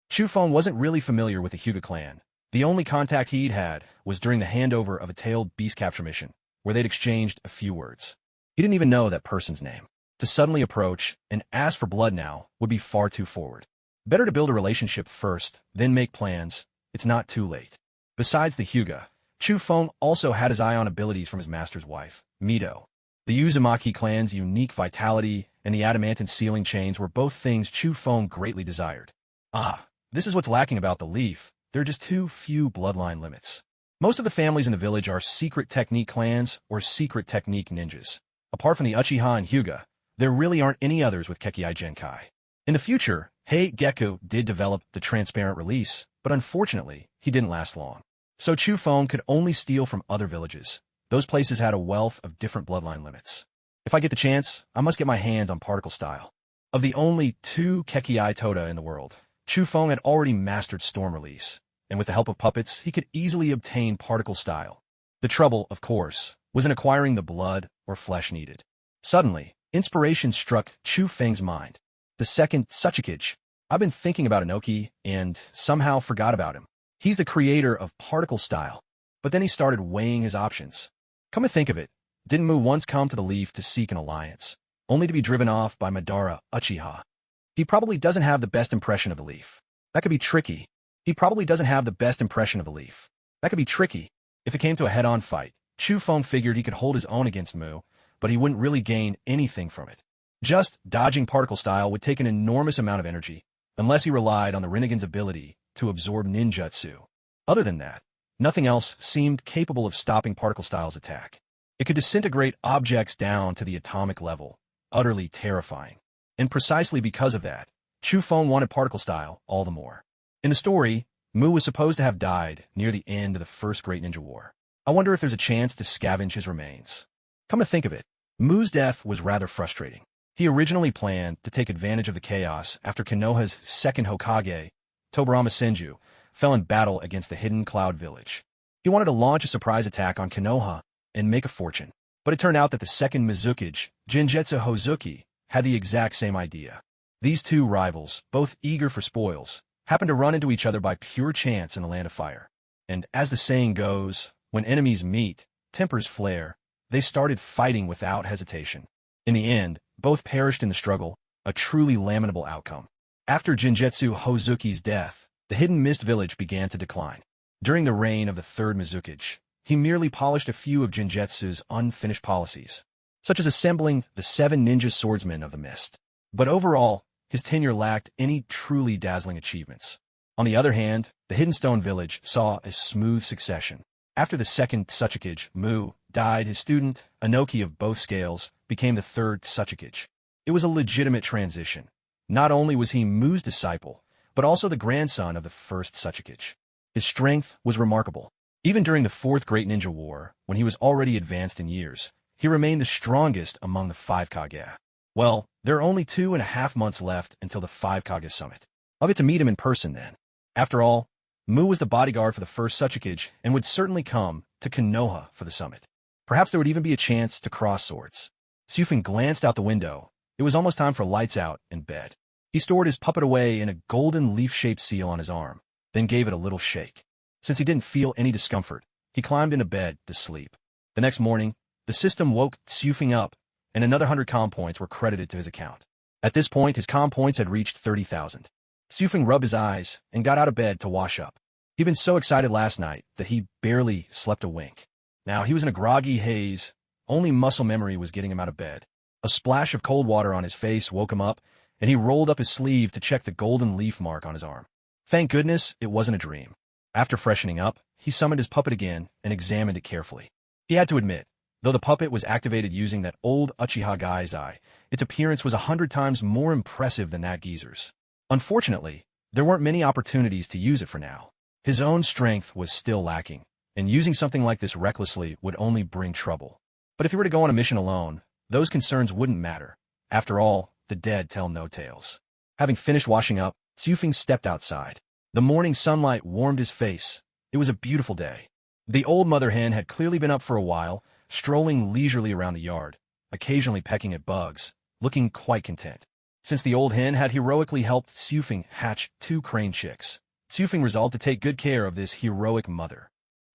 Chufeng wasn't really familiar with the Hyuga clan. The only contact he'd had was during the handover of a tailed beast capture mission, where they'd exchanged a few words. He didn't even know that person's name. To suddenly approach and ask for blood now would be far too forward. Better to build a relationship first, then make plans. It's not too late. Besides the Hyuga, Chufeng also had his eye on abilities from his master's wife, Mido. The Uzumaki clan's unique vitality and the adamantine sealing chains were both things Chufeng greatly desired. This is what's lacking about the Leaf. There are just too few bloodline limits. Most of the families in the village are secret technique clans or secret technique ninjas. Apart from the Uchiha and Hyuga, there really aren't any others with Kekkai Genkai. In the future, Hei Gekko did develop the transparent release, but unfortunately, he didn't last long. So Chufeng could only steal from other villages. Those places had a wealth of different bloodline limits. If I get the chance, I must get my hands on particle style. Of the only 2 Kekkai Toda in the world, Chufeng had already mastered storm release, and with the help of puppets, he could easily obtain particle style. The trouble, of course, was in acquiring the blood or flesh needed. Suddenly, inspiration struck Chufeng's mind. The second Suchikage. I've been thinking about Inoki and somehow forgot about him. He's the creator of particle style. But then he started weighing his options. Come to think of it, didn't Mu once come to the Leaf to seek an alliance, only to be driven off by Madara Uchiha? He probably doesn't have the best impression of the Leaf. That could be tricky. If it came to a head-on fight, Chufeng figured he could hold his own against Mu, but he wouldn't really gain anything from it. Just dodging particle style would take an enormous amount of energy, unless he relied on the Rinnegan's ability to absorb ninjutsu. Other than that, nothing else seemed capable of stopping particle style's attack. It could disintegrate objects down to the atomic level, utterly terrifying. And precisely because of that, Chufeng wanted particle style all the more. In the story, Mu was supposed to have died near the end of the First Great Ninja War. I wonder if there's a chance to scavenge his remains. Come to think of it, Mu's death was rather frustrating. He originally planned to take advantage of the chaos after Konoha's second Hokage, Tobirama Senju, fell in battle against the Hidden Cloud Village. He wanted to launch a surprise attack on Konoha and make a fortune. But it turned out that the second Mizukage, Genjutsu Hozuki, had the exact same idea. These two rivals, both eager for spoils, happened to run into each other by pure chance in the Land of Fire. And as the saying goes, when enemies meet, tempers flare, they started fighting without hesitation. In the end, both perished in the struggle, a truly lamentable outcome. After Genjutsu Hozuki's death, the Hidden Mist Village began to decline. During the reign of the third Mizukage, he merely polished a few of Genjutsu's unfinished policies, such as assembling the 7 ninja swordsmen of the mist. But overall, his tenure lacked any truly dazzling achievements. On the other hand, the Hidden Stone Village saw a smooth succession. After the second Suchikage, Mu, died, his student, Inoki of both scales, became the third Suchikage. It was a legitimate transition. Not only was he Mu's disciple, but also the grandson of the first Suchikage. His strength was remarkable. Even during the Fourth Great Ninja War, when he was already advanced in years, he remained the strongest among the 5 Kage. Well, there are only 2.5 months left until the 5 Kage summit. I'll get to meet him in person then. After all, Mu was the bodyguard for the first Suchikage and would certainly come to Konoha for the summit. Perhaps there would even be a chance to cross swords. Sufin glanced out the window. It was almost time for lights out and bed. He stored his puppet away in a golden leaf-shaped seal on his arm, then gave it a little shake. Since he didn't feel any discomfort, he climbed into bed to sleep. The next morning, the system woke Tsufeng up, and another 100 comm points were credited to his account. At this point, his comm points had reached 30,000. Tsufeng rubbed his eyes and got out of bed to wash up. He'd been so excited last night that he barely slept a wink. Now he was in a groggy haze. Only muscle memory was getting him out of bed. A splash of cold water on his face woke him up, and he rolled up his sleeve to check the golden leaf mark on his arm. Thank goodness it wasn't a dream. After freshening up, he summoned his puppet again and examined it carefully. He had to admit, though the puppet was activated using that old Uchiha guy's eye, its appearance was 100 times more impressive than that geezer's. Unfortunately, there weren't many opportunities to use it for now. His own strength was still lacking, and using something like this recklessly would only bring trouble. But if he were to go on a mission alone, those concerns wouldn't matter. After all, the dead tell no tales. Having finished washing up, Tsufeng stepped outside. The morning sunlight warmed his face. It was a beautiful day. The old mother hen had clearly been up for a while, strolling leisurely around the yard, occasionally pecking at bugs, looking quite content. Since the old hen had heroically helped Tsufeng hatch 2 crane chicks, Tsufeng resolved to take good care of this heroic mother.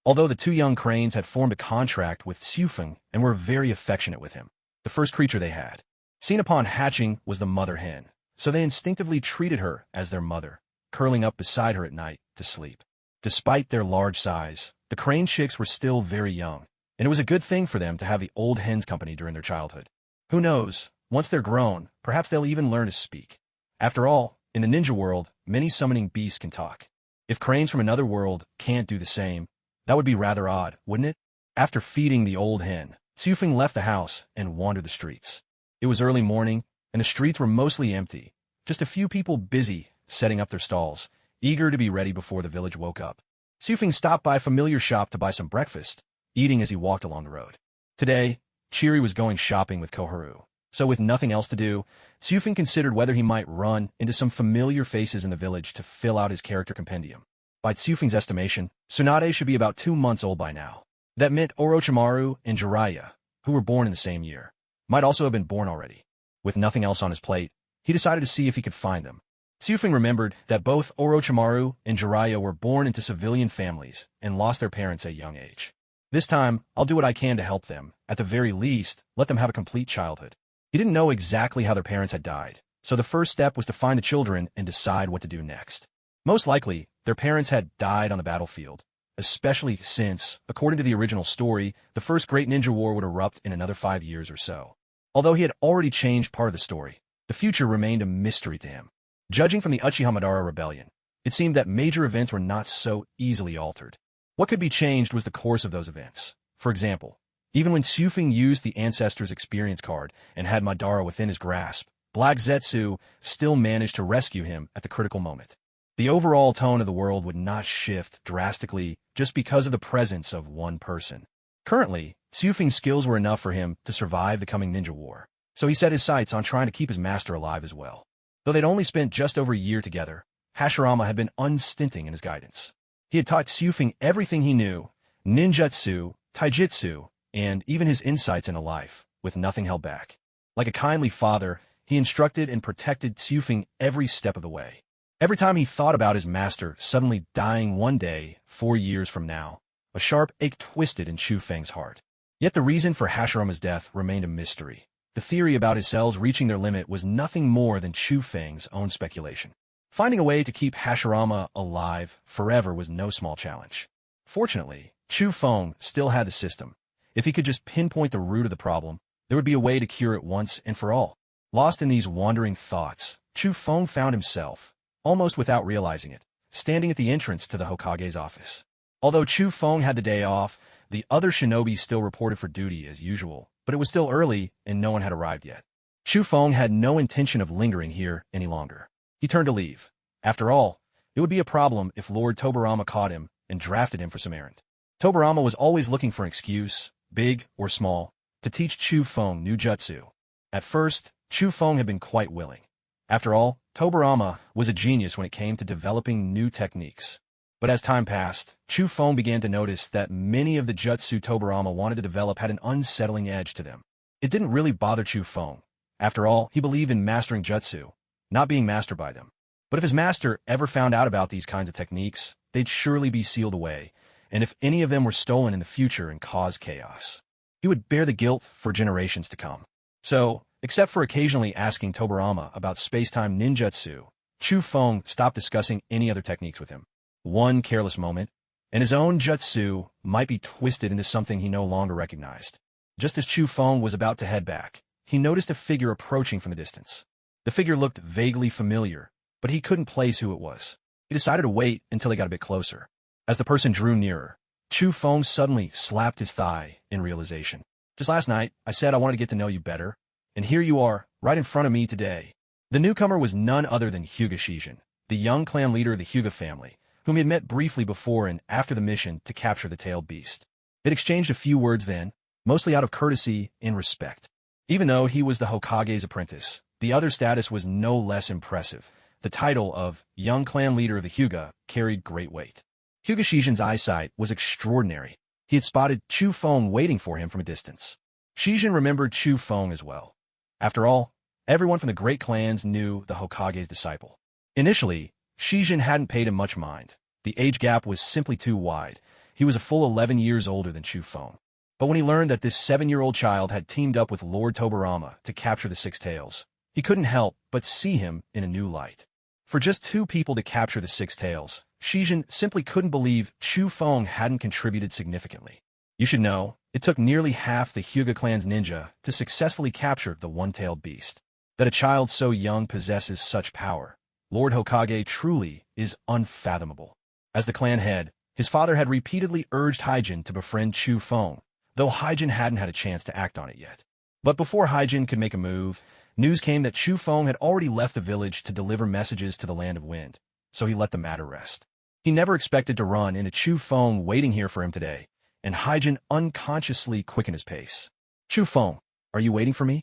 Although the 2 young cranes had formed a contract with Tsufeng and were very affectionate with him, the first creature they had seen upon hatching was the mother hen, so they instinctively treated her as their mother, curling up beside her at night to sleep. Despite their large size, the crane chicks were still very young, and it was a good thing for them to have the old hen's company during their childhood. Who knows, once they're grown, perhaps they'll even learn to speak. After all, in the ninja world, many summoning beasts can talk. If cranes from another world can't do the same, that would be rather odd, wouldn't it? After feeding the old hen, Tsufeng left the house and wandered the streets. It was early morning, and the streets were mostly empty, just a few people busy setting up their stalls, eager to be ready before the village woke up. Tsufeng stopped by a familiar shop to buy some breakfast, eating as he walked along the road. Today, Chiri was going shopping with Koharu, so with nothing else to do, Tsufeng considered whether he might run into some familiar faces in the village to fill out his character compendium. By Tsufeng's estimation, Tsunade should be about 2 months old by now. That meant Orochimaru and Jiraiya, who were born in the same year, might also have been born already. With nothing else on his plate, he decided to see if he could find them. Tsufeng remembered that both Orochimaru and Jiraiya were born into civilian families and lost their parents at a young age. This time, I'll do what I can to help them. At the very least, let them have a complete childhood. He didn't know exactly how their parents had died, so the first step was to find the children and decide what to do next. Most likely, their parents had died on the battlefield, especially since, according to the original story, the first Great Ninja War would erupt in another 5 years or so. Although he had already changed part of the story, the future remained a mystery to him. Judging from the Uchiha Madara rebellion, it seemed that major events were not so easily altered. What could be changed was the course of those events. For example, even when Tsufeng used the Ancestors Experience card and had Madara within his grasp, Black Zetsu still managed to rescue him at the critical moment. The overall tone of the world would not shift drastically just because of the presence of one person. Currently, Tsufeng's skills were enough for him to survive the coming ninja war, so he set his sights on trying to keep his master alive as well. Though they'd only spent just over a year together, Hashirama had been unstinting in his guidance. He had taught Tsufeng everything he knew, ninjutsu, taijutsu, and even his insights into life, with nothing held back. Like a kindly father, he instructed and protected Tsufeng every step of the way. Every time he thought about his master suddenly dying one day, 4 years from now, a sharp ache twisted in Tsufeng's heart. Yet the reason for Hashirama's death remained a mystery. The theory about his cells reaching their limit was nothing more than Tsufeng's own speculation. Finding a way to keep Hashirama alive forever was no small challenge. Fortunately, Tsufeng still had the system. If he could just pinpoint the root of the problem, there would be a way to cure it once and for all. Lost in these wandering thoughts, Tsufeng found himself, almost without realizing it, standing at the entrance to the Hokage's office. Although Tsufeng had the day off, the other shinobi still reported for duty as usual, but it was still early and no one had arrived yet. Tsufeng had no intention of lingering here any longer. He turned to leave. After all, it would be a problem if Lord Tobarama caught him and drafted him for some errand. Tobarama was always looking for an excuse, big or small, to teach Tsufeng new jutsu. At first, Tsufeng had been quite willing. After all, Tobarama was a genius when it came to developing new techniques. But as time passed, Tsufeng began to notice that many of the jutsu Tobarama wanted to develop had an unsettling edge to them. It didn't really bother Tsufeng. After all, he believed in mastering jutsu, not being mastered by them. But if his master ever found out about these kinds of techniques, they'd surely be sealed away, and if any of them were stolen in the future and caused chaos, he would bear the guilt for generations to come. So, except for occasionally asking Tobarama about space-time ninjutsu, Chu Feng stopped discussing any other techniques with him. One careless moment, and his own jutsu might be twisted into something he no longer recognized. Just as Chu Feng was about to head back, he noticed a figure approaching from the distance. The figure looked vaguely familiar, but he couldn't place who it was. He decided to wait until they got a bit closer. As the person drew nearer, Chu Feng suddenly slapped his thigh in realization. Just last night, I said I wanted to get to know you better, and here you are, right in front of me today. The newcomer was none other than Hyuga Shijin, the young clan leader of the Hyuga family, whom he had met briefly before and after the mission to capture the tailed beast. They'd exchanged a few words then, mostly out of courtesy and respect. Even though he was the Hokage's apprentice, the other's status was no less impressive. The title of young clan leader of the Hyuga carried great weight. Hyuga Shijin's eyesight was extraordinary. He had spotted Chu Feng waiting for him from a distance. Shijin remembered Chu Feng as well. After all, everyone from the great clans knew the Hokage's disciple. Initially, Shijin hadn't paid him much mind. The age gap was simply too wide. He was a full 11 years older than Chu Feng. But when he learned that this 7-year-old child had teamed up with Lord Tobarama to capture the Six Tails, he couldn't help but see him in a new light. For just 2 people to capture the Six Tails, Shijin simply couldn't believe Chu Feng hadn't contributed significantly. You should know, it took nearly half the Hyuga clan's ninja to successfully capture the one-tailed beast. That a child so young possesses such power, Lord Hokage truly is unfathomable. As the clan head, his father had repeatedly urged Haijin to befriend Chu Feng, though Haijin hadn't had a chance to act on it yet. But before Haijin could make a move, news came that Chu Feng had already left the village to deliver messages to the Land of Wind, so he let the matter rest. He never expected to run into Chu Feng waiting here for him today, and Haijin unconsciously quickened his pace. Chu Feng, are you waiting for me?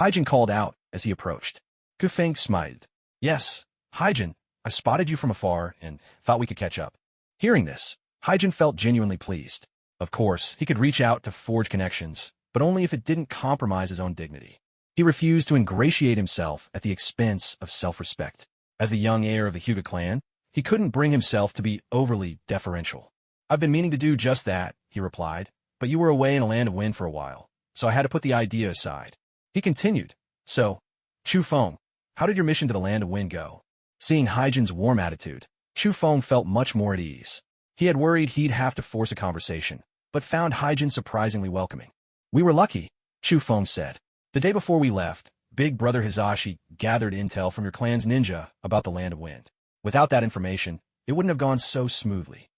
Haijin called out as he approached. Ku Feng smiled. Yes, Haijin, I spotted you from afar and thought we could catch up. Hearing this, Haijin felt genuinely pleased. Of course, he could reach out to forge connections, but only if it didn't compromise his own dignity. He refused to ingratiate himself at the expense of self-respect. As the young heir of the Hyuga clan, he couldn't bring himself to be overly deferential. I've been meaning to do just that, he replied, but you were away in a land of wind for a while, so I had to put the idea aside. He continued, so, Chu Feng, how did your mission to the land of wind go? Seeing Haijin's warm attitude, Chu Feng felt much more at ease. He had worried he'd have to force a conversation, but found Haijin surprisingly welcoming. We were lucky, Chu Feng said. The day before we left, Big Brother Hizashi gathered intel from your clan's ninja about the Land of Wind. Without that information, it wouldn't have gone so smoothly.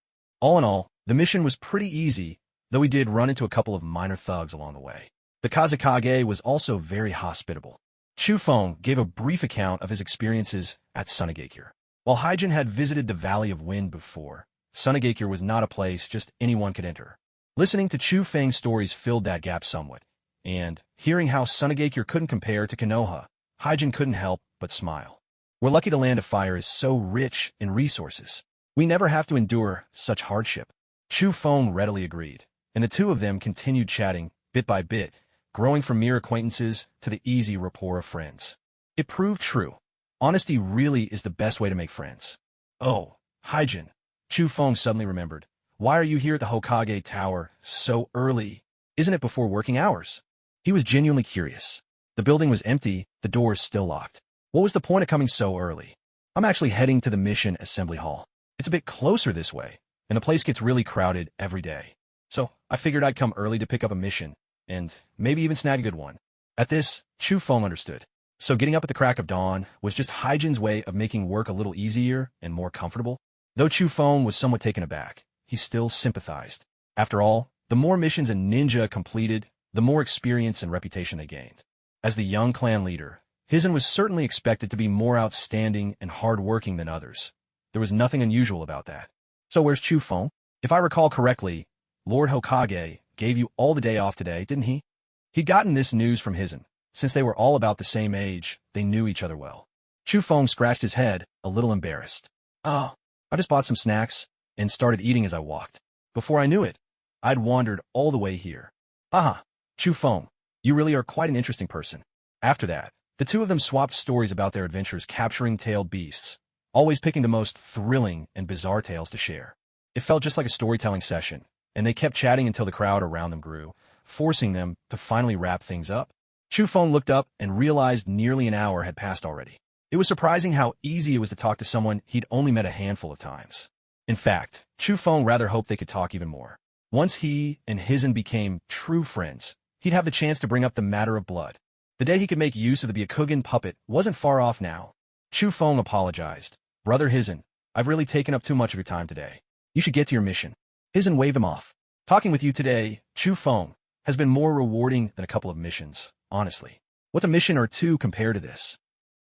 All in all, the mission was pretty easy, though we did run into a couple of minor thugs along the way. The Kazekage was also very hospitable. Chu Feng gave a brief account of his experiences at Sunagakure. While Haijin had visited the Valley of Wind before, Sunagakure was not a place just anyone could enter. Listening to Chu Feng's stories filled that gap somewhat, and, hearing how Sunagakure couldn't compare to Konoha, Haijin couldn't help but smile. We're lucky the Land of Fire is so rich in resources. We never have to endure such hardship. Chu Feng readily agreed, and the two of them continued chatting, bit by bit, growing from mere acquaintances to the easy rapport of friends. It proved true. Honesty really is the best way to make friends. Oh, Haijin, Chu Feng suddenly remembered. Why are you here at the Hokage Tower so early? Isn't it before working hours? He was genuinely curious. The building was empty, the doors still locked. What was the point of coming so early? I'm actually heading to the Mission Assembly Hall. It's a bit closer this way, and the place gets really crowded every day. So I figured I'd come early to pick up a mission, and maybe even snag a good one. At this, Chu Feng understood. So getting up at the crack of dawn was just Haijin's way of making work a little easier and more comfortable. Though Chu Feng was somewhat taken aback, he still sympathized. After all, the more missions a ninja completed, the more experience and reputation they gained. As the young clan leader, Hizen was certainly expected to be more outstanding and hard-working than others. There was nothing unusual about that. So where's Chu Feng? If I recall correctly, Lord Hokage gave you all the day off today, didn't he? He'd gotten this news from Hizen. Since they were all about the same age, they knew each other well. Chu Feng scratched his head, a little embarrassed. Oh, I just bought some snacks and started eating as I walked. Before I knew it, I'd wandered all the way here. Haha, Chu Feng, you really are quite an interesting person. After that, The two of them swapped stories about their adventures capturing tailed beasts, always picking the most thrilling and bizarre tales to share. It felt just like a storytelling session, and they kept chatting until the crowd around them grew, forcing them to finally wrap things up. Chufeng looked up and realized nearly an hour had passed already. It was surprising how easy it was to talk to someone he'd only met a handful of times. In fact, Chufeng rather hoped they could talk even more. Once he and Hizen became true friends, he'd have the chance to bring up the matter of blood. The day he could make use of the Byakugan puppet wasn't far off now. Chufeng apologized. Brother Hizen, I've really taken up too much of your time today. You should get to your mission. Hizen waved him off. Talking with you today, Chufeng, has been more rewarding than a couple of missions, honestly. What's a mission or two compared to this?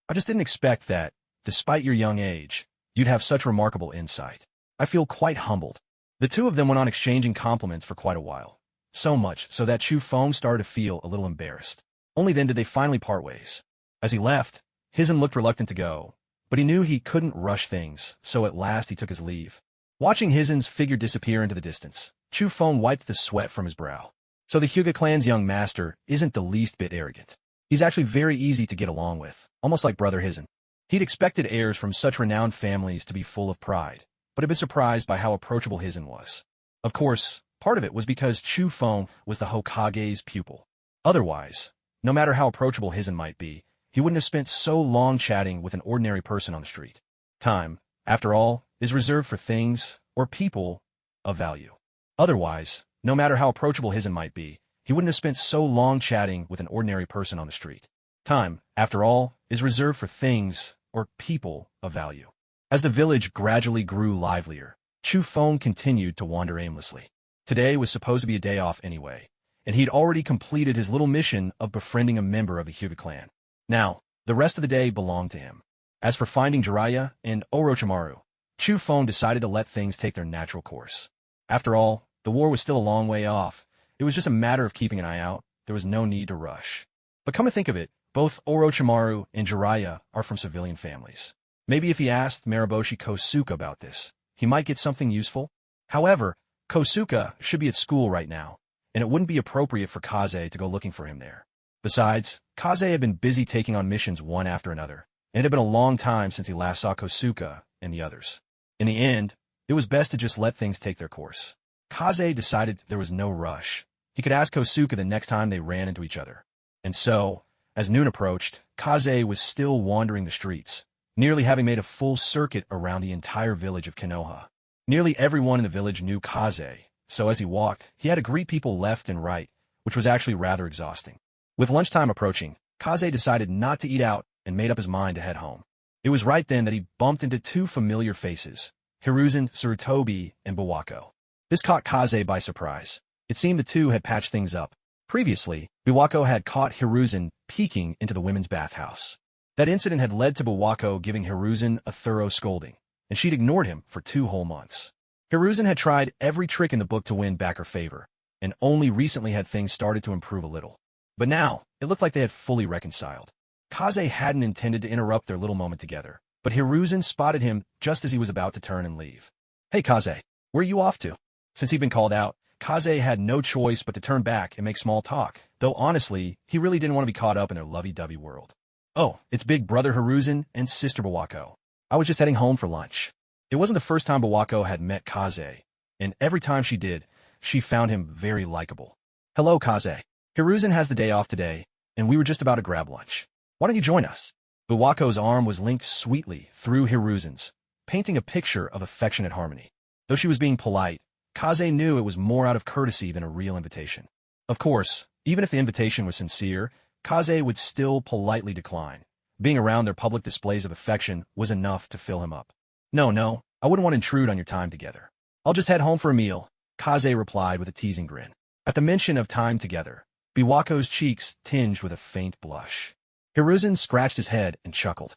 I just didn't expect that, despite your young age, you'd have such remarkable insight. I feel quite humbled. The two of them went on exchanging compliments for quite a while. So much so that Chufeng started to feel a little embarrassed. Only then did they finally part ways. As he left, Hizen looked reluctant to go, but he knew he couldn't rush things, so at last he took his leave. Watching Hizen's figure disappear into the distance, Chufeng wiped the sweat from his brow. So the Hyuga clan's young master isn't the least bit arrogant. He's actually very easy to get along with, almost like Brother Hizen. He'd expected heirs from such renowned families to be full of pride, but had been surprised by how approachable Hizen was. Of course, part of it was because Chufeng was the Hokage's pupil. Otherwise, no matter how approachable Hizen might be, he wouldn't have spent so long chatting with an ordinary person on the street. Time, after all, is reserved for things or people of value. Otherwise, no matter how approachable Hizen might be, he wouldn't have spent so long chatting with an ordinary person on the street. Time, after all, is reserved for things or people of value. As the village gradually grew livelier, Chufeng continued to wander aimlessly. Today was supposed to be a day off anyway, and he'd already completed his little mission of befriending a member of the Hyuga clan. Now, the rest of the day belonged to him. As for finding Jiraiya and Orochimaru, Chufeng decided to let things take their natural course. After all, the war was still a long way off. It was just a matter of keeping an eye out. There was no need to rush. But come to think of it, both Orochimaru and Jiraiya are from civilian families. Maybe if he asked Mariboshi Kosuke about this, he might get something useful. However, Kosuke should be at school right now, and it wouldn't be appropriate for Kaze to go looking for him there. Besides, Kaze had been busy taking on missions one after another, and it had been a long time since he last saw Kosuke and the others. In the end, it was best to just let things take their course. Kaze decided there was no rush. He could ask Kosuke the next time they ran into each other. And so, as noon approached, Kaze was still wandering the streets, nearly having made a full circuit around the entire village of Konoha. Nearly everyone in the village knew Kaze, so as he walked, he had to greet people left and right, which was actually rather exhausting. With lunchtime approaching, Kaze decided not to eat out and made up his mind to head home. It was right then that he bumped into two familiar faces, Hiruzen Sarutobi and Biwako. This caught Kaze by surprise. It seemed the two had patched things up. Previously, Biwako had caught Hiruzen peeking into the women's bathhouse. That incident had led to Biwako giving Hiruzen a thorough scolding, and she'd ignored him for 2 whole months. Hiruzen had tried every trick in the book to win back her favor, and only recently had things started to improve a little. But now, it looked like they had fully reconciled. Kaze hadn't intended to interrupt their little moment together, but Hiruzen spotted him just as he was about to turn and leave. "Hey Kaze, where are you off to?" Since he'd been called out, Kaze had no choice but to turn back and make small talk, though honestly, he really didn't want to be caught up in their lovey-dovey world. "Oh, it's big brother Hiruzen and sister Biwako. I was just heading home for lunch." It wasn't the first time Biwako had met Kaze, and every time she did, she found him very likable. "Hello, Kaze. Hiruzen has the day off today, and we were just about to grab lunch. Why don't you join us?" Biwako's arm was linked sweetly through Hiruzen's, painting a picture of affectionate harmony. Though she was being polite, Kaze knew it was more out of courtesy than a real invitation. Of course, even if the invitation was sincere, Kaze would still politely decline. Being around their public displays of affection was enough to fill him up. No, I wouldn't want to intrude on your time together. I'll just head home for a meal," Kaze replied with a teasing grin. At the mention of time together, Biwako's cheeks tinged with a faint blush. Hiruzen scratched his head and chuckled.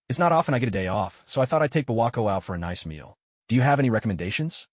"It's not often I get a day off, so I thought I'd take Biwako out for a nice meal. Do you have any recommendations?"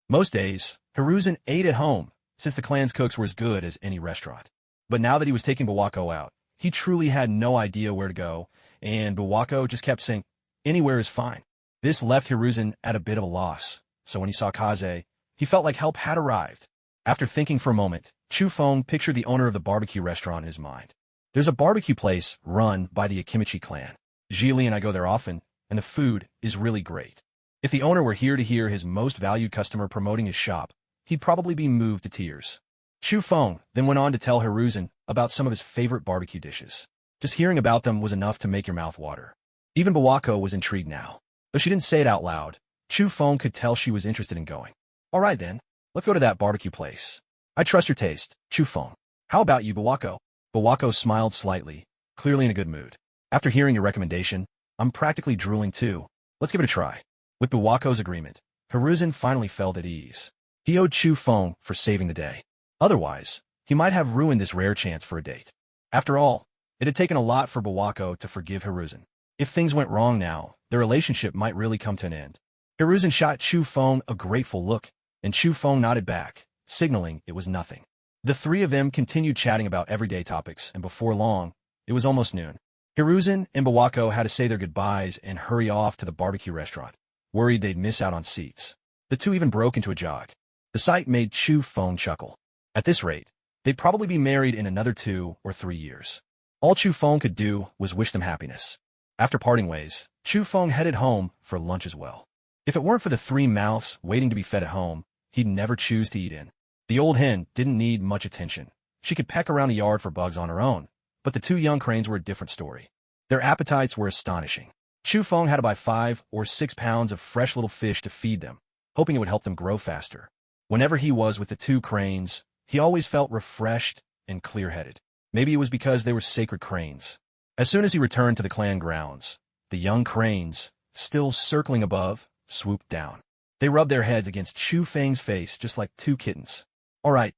Most days, Hiruzen ate at home, since the clan's cooks were as good as any restaurant. But now that he was taking Biwako out, he truly had no idea where to go, and Biwako just kept saying, "Anywhere is fine." This left Hiruzen at a bit of a loss, so when he saw Kaze, he felt like help had arrived. After thinking for a moment, Chufeng pictured the owner of the barbecue restaurant in his mind. There's a barbecue place run by the Akimichi clan. Jili and I go there often, and the food is really great. If the owner were here to hear his most valued customer promoting his shop, he'd probably be moved to tears. Chu Feng then went on to tell Hiruzen about some of his favorite barbecue dishes. Just hearing about them was enough to make your mouth water. Even Bawako was intrigued now. Though she didn't say it out loud, Chu Feng could tell she was interested in going. All right then, let's go to that barbecue place. I trust your taste, Chu Feng. How about you, Bawako? Bawako smiled slightly, clearly in a good mood. After hearing your recommendation, I'm practically drooling too. Let's give it a try. With Bawako's agreement, Hiruzen finally felt at ease. He owed Chu Feng for saving the day. Otherwise, he might have ruined this rare chance for a date. After all, it had taken a lot for Bawako to forgive Hiruzen. If things went wrong now, their relationship might really come to an end. Hiruzen shot Chu Feng a grateful look, and Chu Feng nodded back, signaling it was nothing. The three of them continued chatting about everyday topics, and before long, it was almost noon. Hiruzen and Bawako had to say their goodbyes and hurry off to the barbecue restaurant, worried they'd miss out on seats. The two even broke into a jog. The sight made Chu Feng chuckle. At this rate, they'd probably be married in another 2 or 3 years. All Chu Feng could do was wish them happiness. After parting ways, Chu Feng headed home for lunch as well. If it weren't for the 3 mouths waiting to be fed at home, he'd never choose to eat in. The old hen didn't need much attention. She could peck around the yard for bugs on her own, but the 2 young cranes were a different story. Their appetites were astonishing. Chu Feng had to buy 5 or 6 pounds of fresh little fish to feed them, hoping it would help them grow faster. Whenever he was with the 2 cranes, he always felt refreshed and clear-headed. Maybe it was because they were sacred cranes. As soon as he returned to the clan grounds, the young cranes, still circling above, swooped down. They rubbed their heads against Chu Feng's face just like 2 kittens. All right,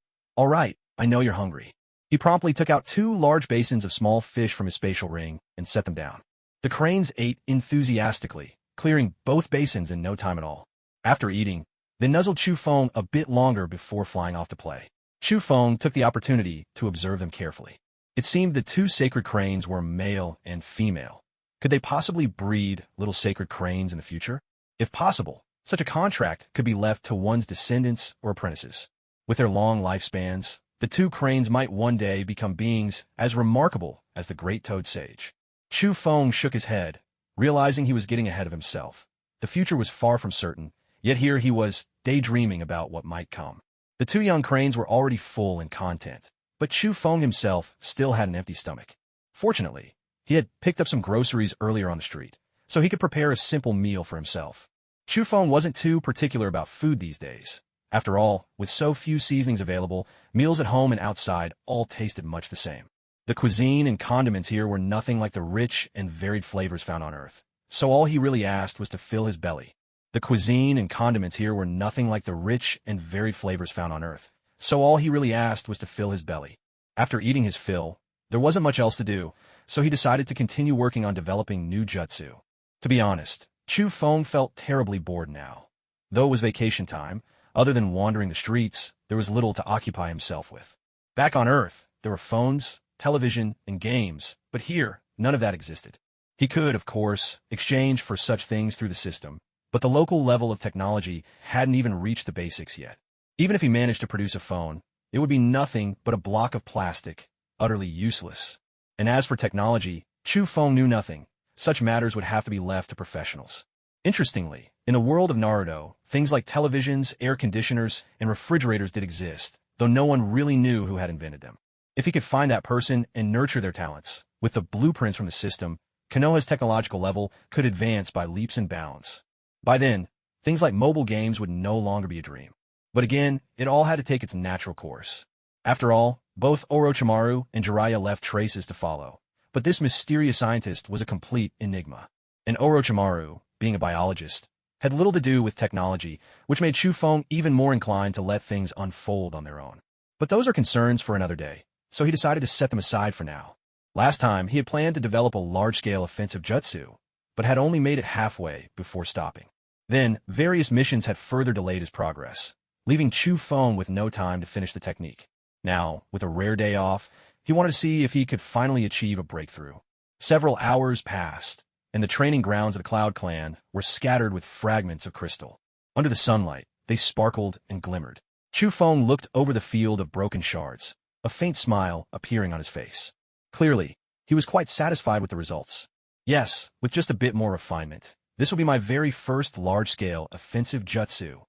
I know you're hungry. He promptly took out 2 large basins of small fish from his spatial ring and set them down. The cranes ate enthusiastically, clearing both basins in no time at all. After eating, they nuzzled Chu Feng a bit longer before flying off to play. Chu Feng took the opportunity to observe them carefully. It seemed the 2 sacred cranes were male and female. Could they possibly breed little sacred cranes in the future? If possible, such a contract could be left to one's descendants or apprentices. With their long lifespans, the 2 cranes might one day become beings as remarkable as the great toad sage. Chu Feng shook his head, realizing he was getting ahead of himself. The future was far from certain, yet here he was, daydreaming about what might come. The 2 young cranes were already full in content, but Chu Feng himself still had an empty stomach. Fortunately, he had picked up some groceries earlier on the street, so he could prepare a simple meal for himself. Chu Feng wasn't too particular about food these days. After all, with so few seasonings available, meals at home and outside all tasted much the same. The cuisine and condiments here were nothing like the rich and varied flavors found on Earth, so all he really asked was to fill his belly. The cuisine and condiments here were nothing like the rich and varied flavors found on Earth, so all he really asked was to fill his belly. After eating his fill, there wasn't much else to do, so he decided to continue working on developing new jutsu. To be honest, Chu Feng felt terribly bored now. Though it was vacation time, other than wandering the streets, there was little to occupy himself with. Back on Earth, there were phones, television, and games, but here, none of that existed. He could, of course, exchange for such things through the system, but the local level of technology hadn't even reached the basics yet. Even if he managed to produce a phone, it would be nothing but a block of plastic, utterly useless. And as for technology, Chu Feng knew nothing. Such matters would have to be left to professionals. Interestingly, in the world of Naruto, things like televisions, air conditioners, and refrigerators did exist, though no one really knew who had invented them. If he could find that person and nurture their talents, with the blueprints from the system, Konoha's technological level could advance by leaps and bounds. By then, things like mobile games would no longer be a dream. But again, it all had to take its natural course. After all, both Orochimaru and Jiraiya left traces to follow, but this mysterious scientist was a complete enigma. And Orochimaru, being a biologist, had little to do with technology, which made Chu Feng even more inclined to let things unfold on their own. But those are concerns for another day, so he decided to set them aside for now. Last time, he had planned to develop a large-scale offensive jutsu, but had only made it halfway before stopping. Then, various missions had further delayed his progress, leaving Chu Feng with no time to finish the technique. Now, with a rare day off, he wanted to see if he could finally achieve a breakthrough. Several hours passed, and the training grounds of the Cloud Clan were scattered with fragments of crystal. Under the sunlight, they sparkled and glimmered. Chu Feng looked over the field of broken shards, a faint smile appearing on his face. Clearly, he was quite satisfied with the results. Yes, with just a bit more refinement. This will be my very first large-scale offensive jutsu.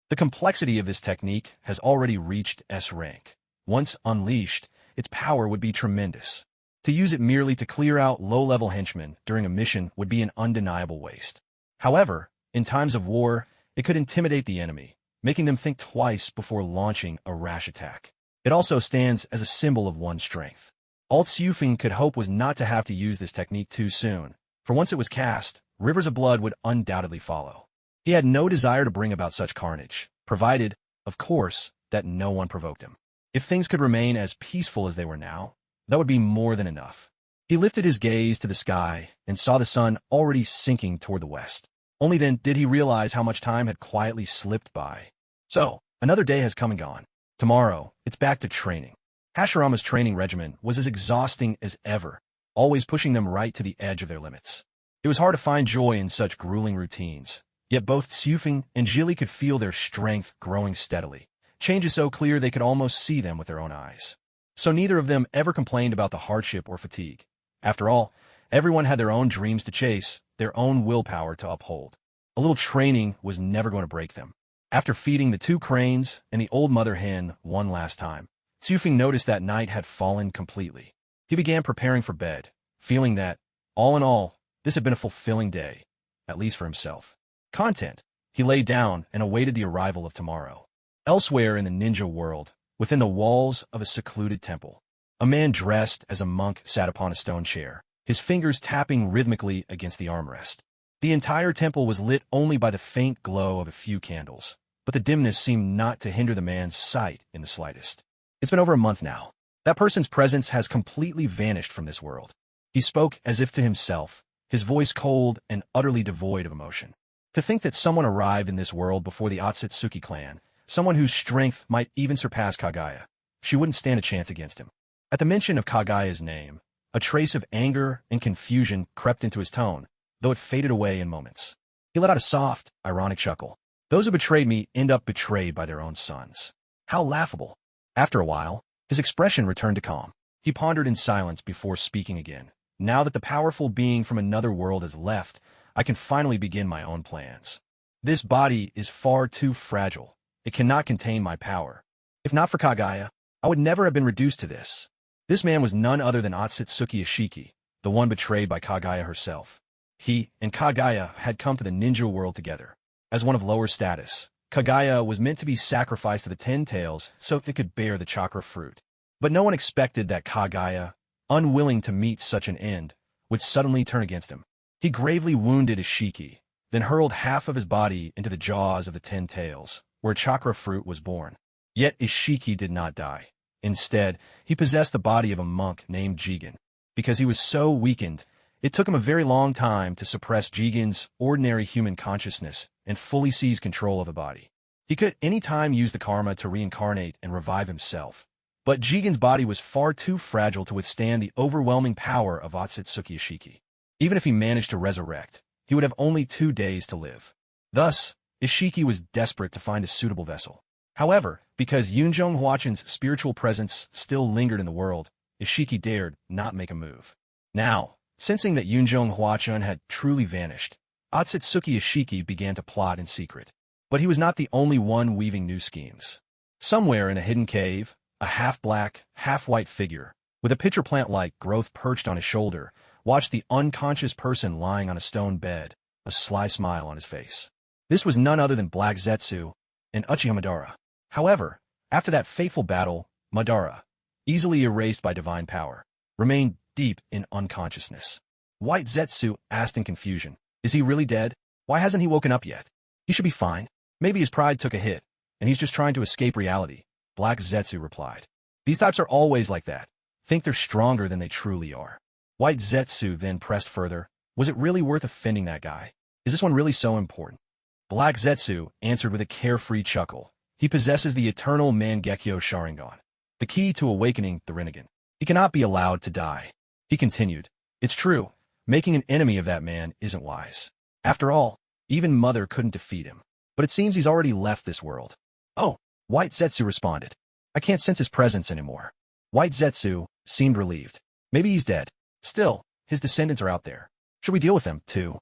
The complexity of this technique has already reached S rank. Once unleashed, its power would be tremendous. To use it merely to clear out low-level henchmen during a mission would be an undeniable waste. However, in times of war, it could intimidate the enemy, making them think twice before launching a rash attack. It also stands as a symbol of one's strength. All Xiufeng could hope was not to have to use this technique too soon, for once it was cast, rivers of blood would undoubtedly follow. He had no desire to bring about such carnage, provided, of course, that no one provoked him. If things could remain as peaceful as they were now, that would be more than enough. He lifted his gaze to the sky and saw the sun already sinking toward the west. Only then did he realize how much time had quietly slipped by. So, another day has come and gone. Tomorrow, it's back to training. Hashirama's training regimen was as exhausting as ever, always pushing them right to the edge of their limits. It was hard to find joy in such grueling routines, yet both Xiufeng and Jili could feel their strength growing steadily. Changes so clear they could almost see them with their own eyes. So neither of them ever complained about the hardship or fatigue. After all, everyone had their own dreams to chase, their own willpower to uphold. A little training was never going to break them. After feeding the two cranes and the old mother hen one last time, Xiufeng noticed that night had fallen completely. He began preparing for bed, feeling that, all in all, this had been a fulfilling day, at least for himself. Content. He lay down and awaited the arrival of tomorrow. Elsewhere in the ninja world, within the walls of a secluded temple, a man dressed as a monk sat upon a stone chair, his fingers tapping rhythmically against the armrest. The entire temple was lit only by the faint glow of a few candles, but the dimness seemed not to hinder the man's sight in the slightest. It's been over a month now. That person's presence has completely vanished from this world. He spoke as if to himself, his voice cold and utterly devoid of emotion. To think that someone arrived in this world before the Otsutsuki clan, someone whose strength might even surpass Kagaya. She wouldn't stand a chance against him. At the mention of Kagaya's name, a trace of anger and confusion crept into his tone, though it faded away in moments. He let out a soft, ironic chuckle. Those who betrayed me end up betrayed by their own sons. How laughable. After a while, his expression returned to calm. He pondered in silence before speaking again. Now that the powerful being from another world has left, I can finally begin my own plans. This body is far too fragile. It cannot contain my power. If not for Kagaya, I would never have been reduced to this. This man was none other than Otsutsuki Ishiki, the one betrayed by Kagaya herself. He and Kagaya had come to the ninja world together. As one of lower status, Kagaya was meant to be sacrificed to the 10 tails so it could bear the chakra fruit. But no one expected that Kagaya, unwilling to meet such an end, would suddenly turn against him. He gravely wounded Ishiki, then hurled half of his body into the jaws of the 10 tails, where chakra fruit was born. Yet Ishiki did not die. Instead, he possessed the body of a monk named Jigen. Because he was so weakened, it took him a very long time to suppress Jigen's ordinary human consciousness and fully seize control of the body. He could any time use the karma to reincarnate and revive himself. But Jigen's body was far too fragile to withstand the overwhelming power of Otsutsuki Ishiki. Even if he managed to resurrect, he would have only 2 days to live. Thus, Ishiki was desperate to find a suitable vessel. However, because Yunjong Huachen's spiritual presence still lingered in the world, Ishiki dared not make a move. Now, sensing that Yunjong Huachen had truly vanished, Otsutsuki Ishiki began to plot in secret. But he was not the only one weaving new schemes. Somewhere in a hidden cave, a half-black, half-white figure, with a pitcher plant-like growth perched on his shoulder, watched the unconscious person lying on a stone bed, a sly smile on his face. This was none other than Black Zetsu and Uchiha Madara. However, after that fateful battle, Madara, easily erased by divine power, remained deep in unconsciousness. White Zetsu asked in confusion, "Is he really dead? Why hasn't he woken up yet? He should be fine. Maybe his pride took a hit, and he's just trying to escape reality." Black Zetsu replied. "These types are always like that. Think they're stronger than they truly are." White Zetsu then pressed further. "Was it really worth offending that guy? Is this one really so important?" Black Zetsu answered with a carefree chuckle. "He possesses the eternal Mangekyo Sharingan, the key to awakening the Rinnegan. He cannot be allowed to die." He continued, "It's true, making an enemy of that man isn't wise. After all, even Mother couldn't defeat him. But it seems he's already left this world." "Oh," White Zetsu responded. "I can't sense his presence anymore." White Zetsu seemed relieved. Maybe he's dead. Still, his descendants are out there. Should we deal with them, too?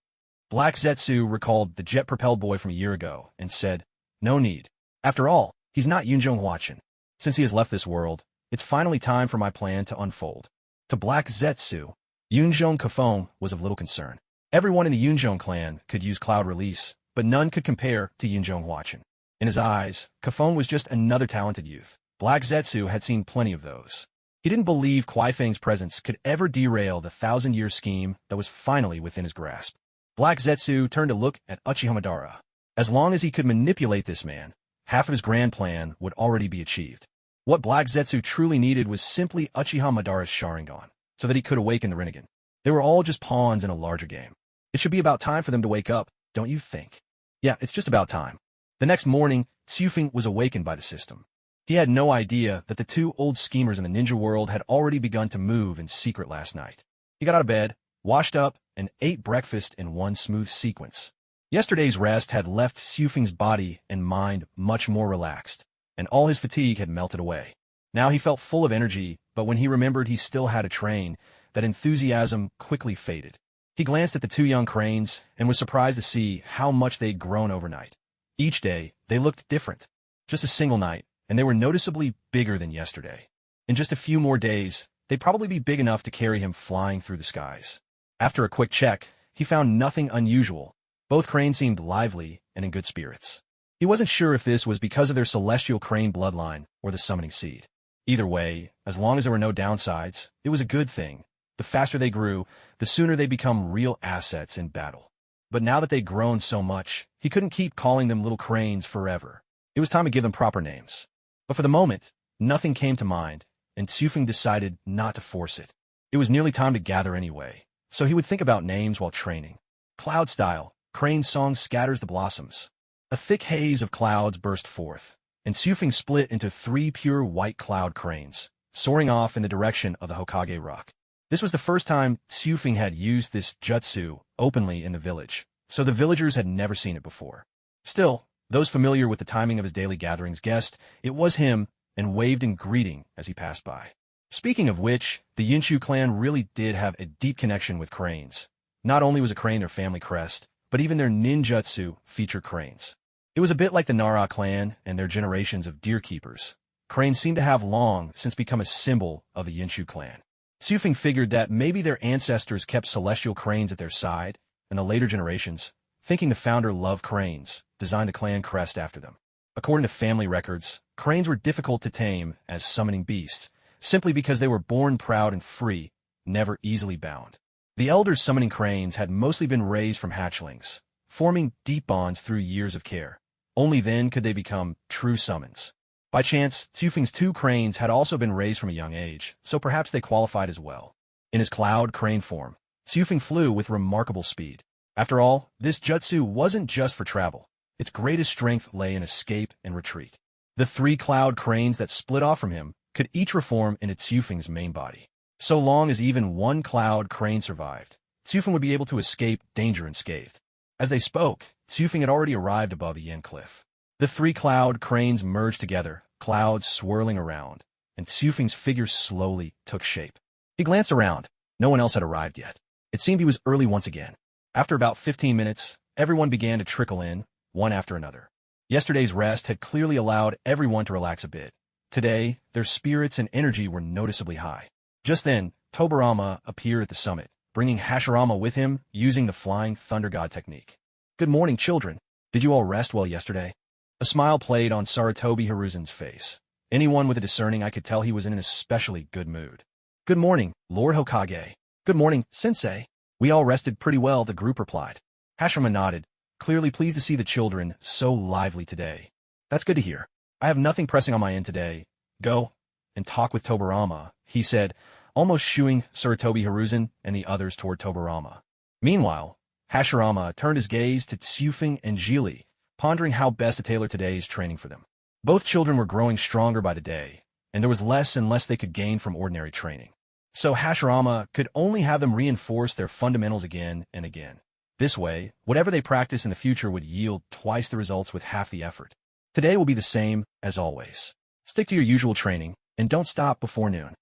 Black Zetsu recalled the jet-propelled boy from a year ago and said, no need. After all, he's not Yunjong Huachin. Since he has left this world, it's finally time for my plan to unfold. To Black Zetsu, Yunjong Kafong was of little concern. Everyone in the Yunjong clan could use Cloud Release, but none could compare to Yunjong Huachin. In his eyes, Kafong was just another talented youth. Black Zetsu had seen plenty of those. He didn't believe Kuai Feng's presence could ever derail the 1,000-year scheme that was finally within his grasp. Black Zetsu turned to look at Uchiha Madara. As long as he could manipulate this man, half of his grand plan would already be achieved. What Black Zetsu truly needed was simply Uchiha Madara's Sharingan, so that he could awaken the Rinnegan. They were all just pawns in a larger game. It should be about time for them to wake up, don't you think? Yeah, it's just about time. The next morning, Tsufeng was awakened by the system. He had no idea that the two old schemers in the ninja world had already begun to move in secret last night. He got out of bed, washed up, and ate breakfast in one smooth sequence. Yesterday's rest had left Tsufeng's body and mind much more relaxed, and all his fatigue had melted away. Now he felt full of energy, but when he remembered he still had to train, that enthusiasm quickly faded. He glanced at the two young cranes and was surprised to see how much they'd grown overnight. Each day, they looked different. Just a single night, and they were noticeably bigger than yesterday. In just a few more days, they'd probably be big enough to carry him flying through the skies. After a quick check, he found nothing unusual. Both cranes seemed lively and in good spirits. He wasn't sure if this was because of their celestial crane bloodline or the summoning seed. Either way, as long as there were no downsides, it was a good thing. The faster they grew, the sooner they'd become real assets in battle. But now that they'd grown so much, he couldn't keep calling them little cranes forever. It was time to give them proper names. But for the moment, nothing came to mind, and Tsufeng decided not to force it. It was nearly time to gather anyway, so he would think about names while training. Cloud style, Crane's song scatters the blossoms. A thick haze of clouds burst forth, and Tsufeng split into 3 pure white cloud cranes, soaring off in the direction of the Hokage Rock. This was the first time Tsufeng had used this jutsu openly in the village, so the villagers had never seen it before. Still, those familiar with the timing of his daily gatherings guessed it was him and waved in greeting as he passed by. Speaking of which, the Yinshu clan really did have a deep connection with cranes. Not only was a crane their family crest, but even their ninjutsu featured cranes. It was a bit like the Nara clan and their generations of deer keepers. Cranes seemed to have long since become a symbol of the Yinshu clan. Tsufeng figured that maybe their ancestors kept celestial cranes at their side, and the later generations, thinking the founder loved cranes, designed the clan crest after them. According to family records, cranes were difficult to tame as summoning beasts, simply because they were born proud and free, never easily bound. The elders summoning cranes had mostly been raised from hatchlings, forming deep bonds through years of care. Only then could they become true summons. By chance, Tsufeng's 2 cranes had also been raised from a young age, so perhaps they qualified as well. In his cloud crane form, Tsufeng flew with remarkable speed. After all, this jutsu wasn't just for travel. Its greatest strength lay in escape and retreat. The 3 cloud cranes that split off from him could each reform into Tsufeng's main body. So long as even one cloud crane survived, Tsufeng would be able to escape danger unscathed. As they spoke, Tsufeng had already arrived above the Yin Cliff. The 3 cloud cranes merged together, clouds swirling around, and Tsufeng's figure slowly took shape. He glanced around. No one else had arrived yet. It seemed he was early once again. After about 15 minutes, everyone began to trickle in, one after another. Yesterday's rest had clearly allowed everyone to relax a bit. Today, their spirits and energy were noticeably high. Just then, Tobirama appeared at the summit, bringing Hashirama with him using the Flying Thunder God technique. Good morning, children. Did you all rest well yesterday? A smile played on Sarutobi Hiruzen's face. Anyone with a discerning eye could tell he was in an especially good mood. Good morning, Lord Hokage. Good morning, Sensei. We all rested pretty well, the group replied. Hashirama nodded, clearly pleased to see the children so lively today. That's good to hear. I have nothing pressing on my end today. Go and talk with Tobirama, he said, almost shooing Sarutobi Hiruzen and the others toward Tobirama. Meanwhile, Hashirama turned his gaze to Tsufeng and Jili, pondering how best to tailor today's training for them. Both children were growing stronger by the day, and there was less and less they could gain from ordinary training. So Hashirama could only have them reinforce their fundamentals again and again. This way, whatever they practice in the future would yield twice the results with half the effort. Today will be the same as always. Stick to your usual training, and don't stop before noon.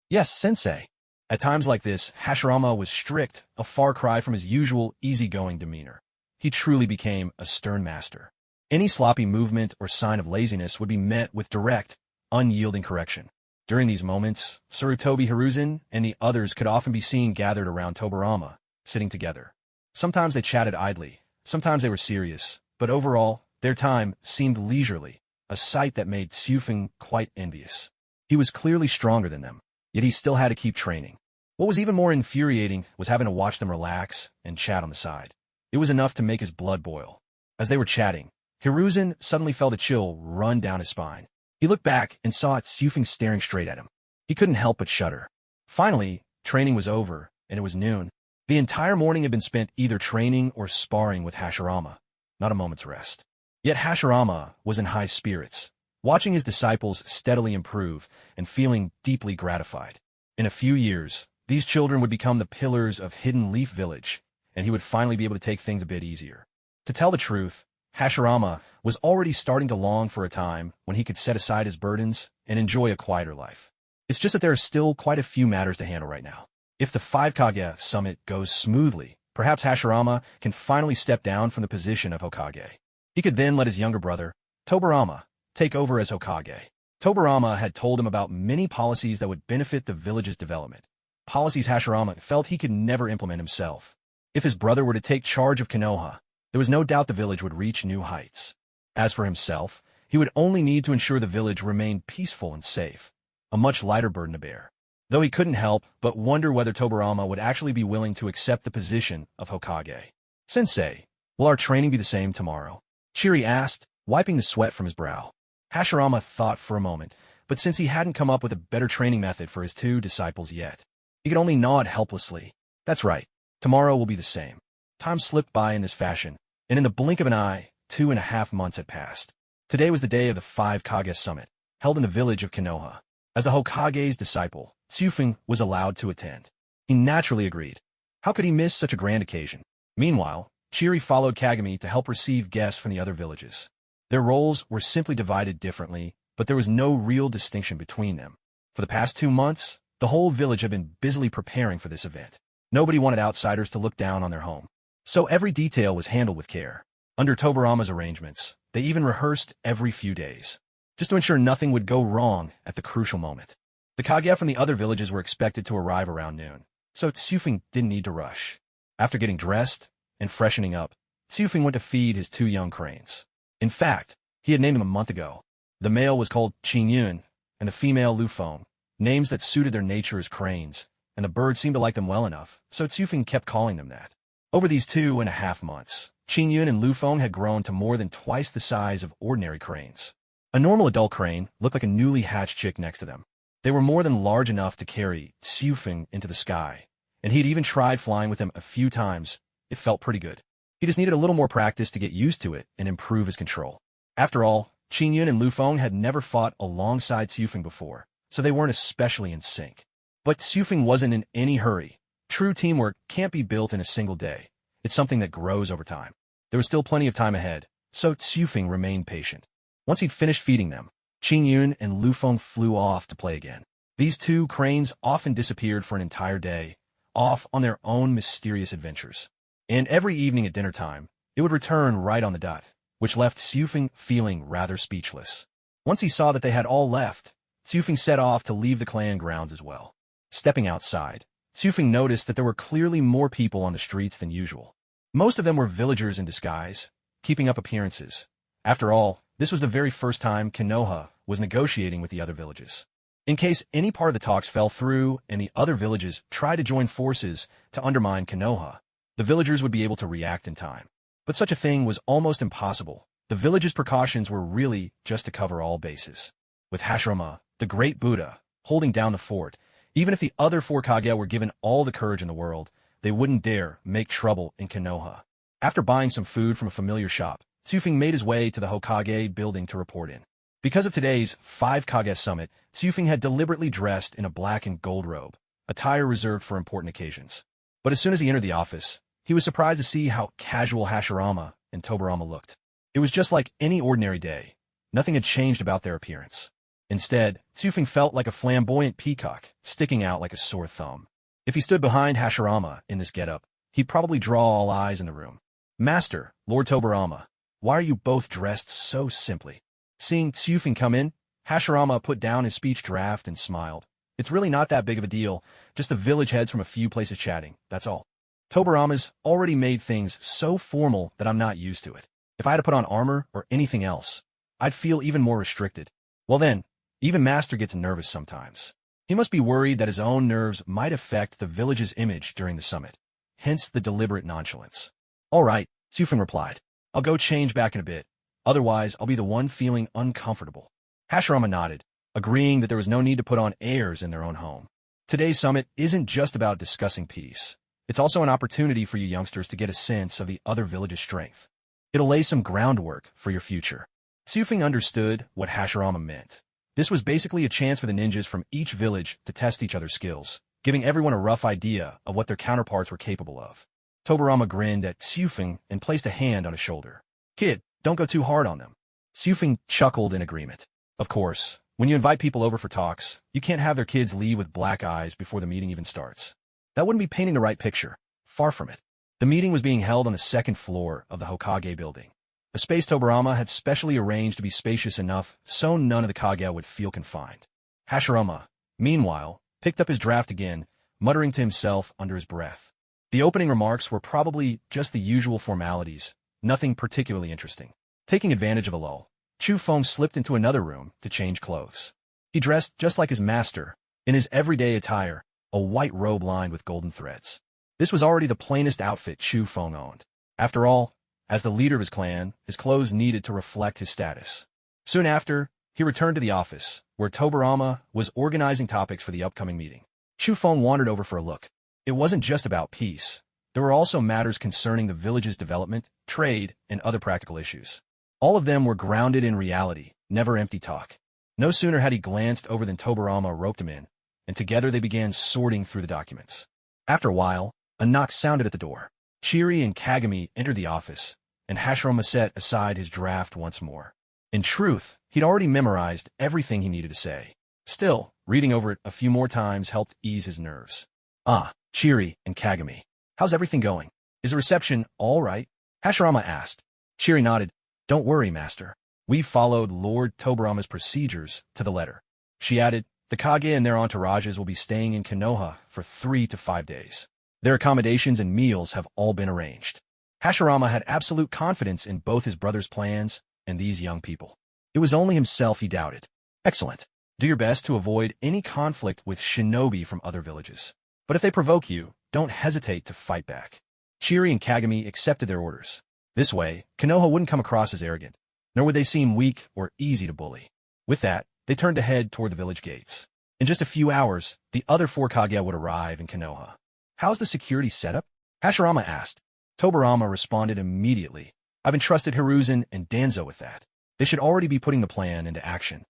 Yes, Sensei. At times like this, Hashirama was strict, a far cry from his usual easygoing demeanor. He truly became a stern master. Any sloppy movement or sign of laziness would be met with direct, unyielding correction. During these moments, Sarutobi Hiruzen and the others could often be seen gathered around Tobarama, sitting together. Sometimes they chatted idly, sometimes they were serious, but overall, their time seemed leisurely, a sight that made Tsufeng quite envious. He was clearly stronger than them, yet he still had to keep training. What was even more infuriating was having to watch them relax and chat on the side. It was enough to make his blood boil. As they were chatting, Hiruzen suddenly felt a chill run down his spine. He looked back and saw Tsufeng staring straight at him. He couldn't help but shudder. Finally, training was over, and it was noon. The entire morning had been spent either training or sparring with Hashirama. Not a moment's rest. Yet Hashirama was in high spirits, watching his disciples steadily improve and feeling deeply gratified. In a few years, these children would become the pillars of Hidden Leaf Village, and he would finally be able to take things a bit easier. To tell the truth, Hashirama was already starting to long for a time when he could set aside his burdens and enjoy a quieter life. It's just that there are still quite a few matters to handle right now. If the 5 Kage summit goes smoothly, perhaps Hashirama can finally step down from the position of Hokage. He could then let his younger brother, Tobarama, take over as Hokage. Tobarama had told him about many policies that would benefit the village's development. Policies Hashirama felt he could never implement himself. If his brother were to take charge of Konoha, there was no doubt the village would reach new heights. As for himself, he would only need to ensure the village remained peaceful and safe, a much lighter burden to bear. Though he couldn't help but wonder whether Tobarama would actually be willing to accept the position of Hokage. "Sensei, will our training be the same tomorrow?" Chiri asked, wiping the sweat from his brow. Hashirama thought for a moment, but since he hadn't come up with a better training method for his two disciples yet, he could only nod helplessly. "That's right. Tomorrow will be the same." Time slipped by in this fashion, and in the blink of an eye, 2.5 months had passed. Today was the day of the 5 Kage summit, held in the village of Konoha. As the Hokage's disciple, Tsufeng was allowed to attend. He naturally agreed. How could he miss such a grand occasion? Meanwhile, Chiri followed Kagami to help receive guests from the other villages. Their roles were simply divided differently, but there was no real distinction between them. For the past 2 months, the whole village had been busily preparing for this event. Nobody wanted outsiders to look down on their home, so every detail was handled with care. Under Tobarama's arrangements, they even rehearsed every few days, just to ensure nothing would go wrong at the crucial moment. The Kage from the other villages were expected to arrive around noon, so Tsufeng didn't need to rush. After getting dressed and freshening up, Tsufeng went to feed his 2 young cranes. In fact, he had named them a month ago. The male was called Qingyun, and the female Lufeng, names that suited their nature as cranes, and the birds seemed to like them well enough, so Tsufeng kept calling them that. Over these 2.5 months, Qingyun and Lufeng had grown to more than twice the size of ordinary cranes. A normal adult crane looked like a newly hatched chick next to them. They were more than large enough to carry Tsufeng into the sky, and he'd even tried flying with them a few times. It felt pretty good. He just needed a little more practice to get used to it and improve his control. After all, Qingyun and Lufeng had never fought alongside Tsufeng before, so they weren't especially in sync. But Tsufeng wasn't in any hurry. True teamwork can't be built in a single day. It's something that grows over time. There was still plenty of time ahead, so Tsufeng remained patient. Once he'd finished feeding them, Qingyun and Lufeng flew off to play again. These 2 cranes often disappeared for an entire day, off on their own mysterious adventures. And every evening at dinner time, it would return right on the dot, which left Tsufeng feeling rather speechless. Once he saw that they had all left, Tsufeng set off to leave the clan grounds as well. Stepping outside, Tsufeng noticed that there were clearly more people on the streets than usual. Most of them were villagers in disguise, keeping up appearances. After all, this was the very first time Konoha was negotiating with the other villages. In case any part of the talks fell through and the other villages tried to join forces to undermine Konoha, the villagers would be able to react in time. But such a thing was almost impossible. The village's precautions were really just to cover all bases. With Hashirama, the great Buddha, holding down the fort, even if the other 4 Kage were given all the courage in the world, they wouldn't dare make trouble in Konoha. After buying some food from a familiar shop, Tsufeng made his way to the Hokage building to report in. Because of today's 5 Kage summit, Tsufeng had deliberately dressed in a black and gold robe, attire reserved for important occasions. But as soon as he entered the office, he was surprised to see how casual Hashirama and Tobarama looked. It was just like any ordinary day. Nothing had changed about their appearance. Instead, Tsufeng felt like a flamboyant peacock, sticking out like a sore thumb. If he stood behind Hashirama in this getup, he'd probably draw all eyes in the room. Master, Lord Tobarama, why are you both dressed so simply? Seeing Tsufing come in, Hashirama put down his speech draft and smiled. It's really not that big of a deal, just the village heads from a few places chatting, that's all. Tobarama's already made things so formal that I'm not used to it. If I had to put on armor or anything else, I'd feel even more restricted. Well then, even Master gets nervous sometimes. He must be worried that his own nerves might affect the village's image during the summit. Hence the deliberate nonchalance. All right, Tsufing replied. I'll go change back in a bit. Otherwise, I'll be the one feeling uncomfortable. Hashirama nodded, agreeing that there was no need to put on airs in their own home. Today's summit isn't just about discussing peace. It's also an opportunity for you youngsters to get a sense of the other village's strength. It'll lay some groundwork for your future. Tsufing understood what Hashirama meant. This was basically a chance for the ninjas from each village to test each other's skills, giving everyone a rough idea of what their counterparts were capable of. Tobarama grinned at Tsufing and placed a hand on his shoulder. Kid, don't go too hard on them. Tsufing chuckled in agreement. Of course, when you invite people over for talks, you can't have their kids leave with black eyes before the meeting even starts. That wouldn't be painting the right picture. Far from it. The meeting was being held on the second floor of the Hokage building. A space Tobarama had specially arranged to be spacious enough so none of the Kage would feel confined. Hashirama, meanwhile, picked up his draft again, muttering to himself under his breath. The opening remarks were probably just the usual formalities, nothing particularly interesting. Taking advantage of a lull, Chu Feng slipped into another room to change clothes. He dressed just like his master, in his everyday attire, a white robe lined with golden threads. This was already the plainest outfit Chu Feng owned. After all, as the leader of his clan, his clothes needed to reflect his status. Soon after, he returned to the office, where Tobarama was organizing topics for the upcoming meeting. Chu Feng wandered over for a look. It wasn't just about peace. There were also matters concerning the village's development, trade, and other practical issues. All of them were grounded in reality, never empty talk. No sooner had he glanced over than Tobarama roped him in, and together they began sorting through the documents. After a while, a knock sounded at the door. Chiri and Kagami entered the office, and Hashirama set aside his draft once more. In truth, he'd already memorized everything he needed to say. Still, reading over it a few more times helped ease his nerves. Ah, Chiri and Kagami. How's everything going? Is the reception all right? Hashirama asked. Chiri nodded. Don't worry, Master. We followed Lord Tobarama's procedures to the letter. She added, the Kage and their entourages will be staying in Konoha for 3 to 5 days. Their accommodations and meals have all been arranged. Hashirama had absolute confidence in both his brother's plans and these young people. It was only himself he doubted. Excellent. Do your best to avoid any conflict with Shinobi from other villages. But if they provoke you, don't hesitate to fight back. Chiri and Kagami accepted their orders. This way, Konoha wouldn't come across as arrogant, nor would they seem weak or easy to bully. With that, they turned to head toward the village gates. In just a few hours, the other 4 Kage would arrive in Konoha. How's the security setup? Hashirama asked. Tobarama responded immediately. I've entrusted Hiruzen and Danzo with that. They should already be putting the plan into action.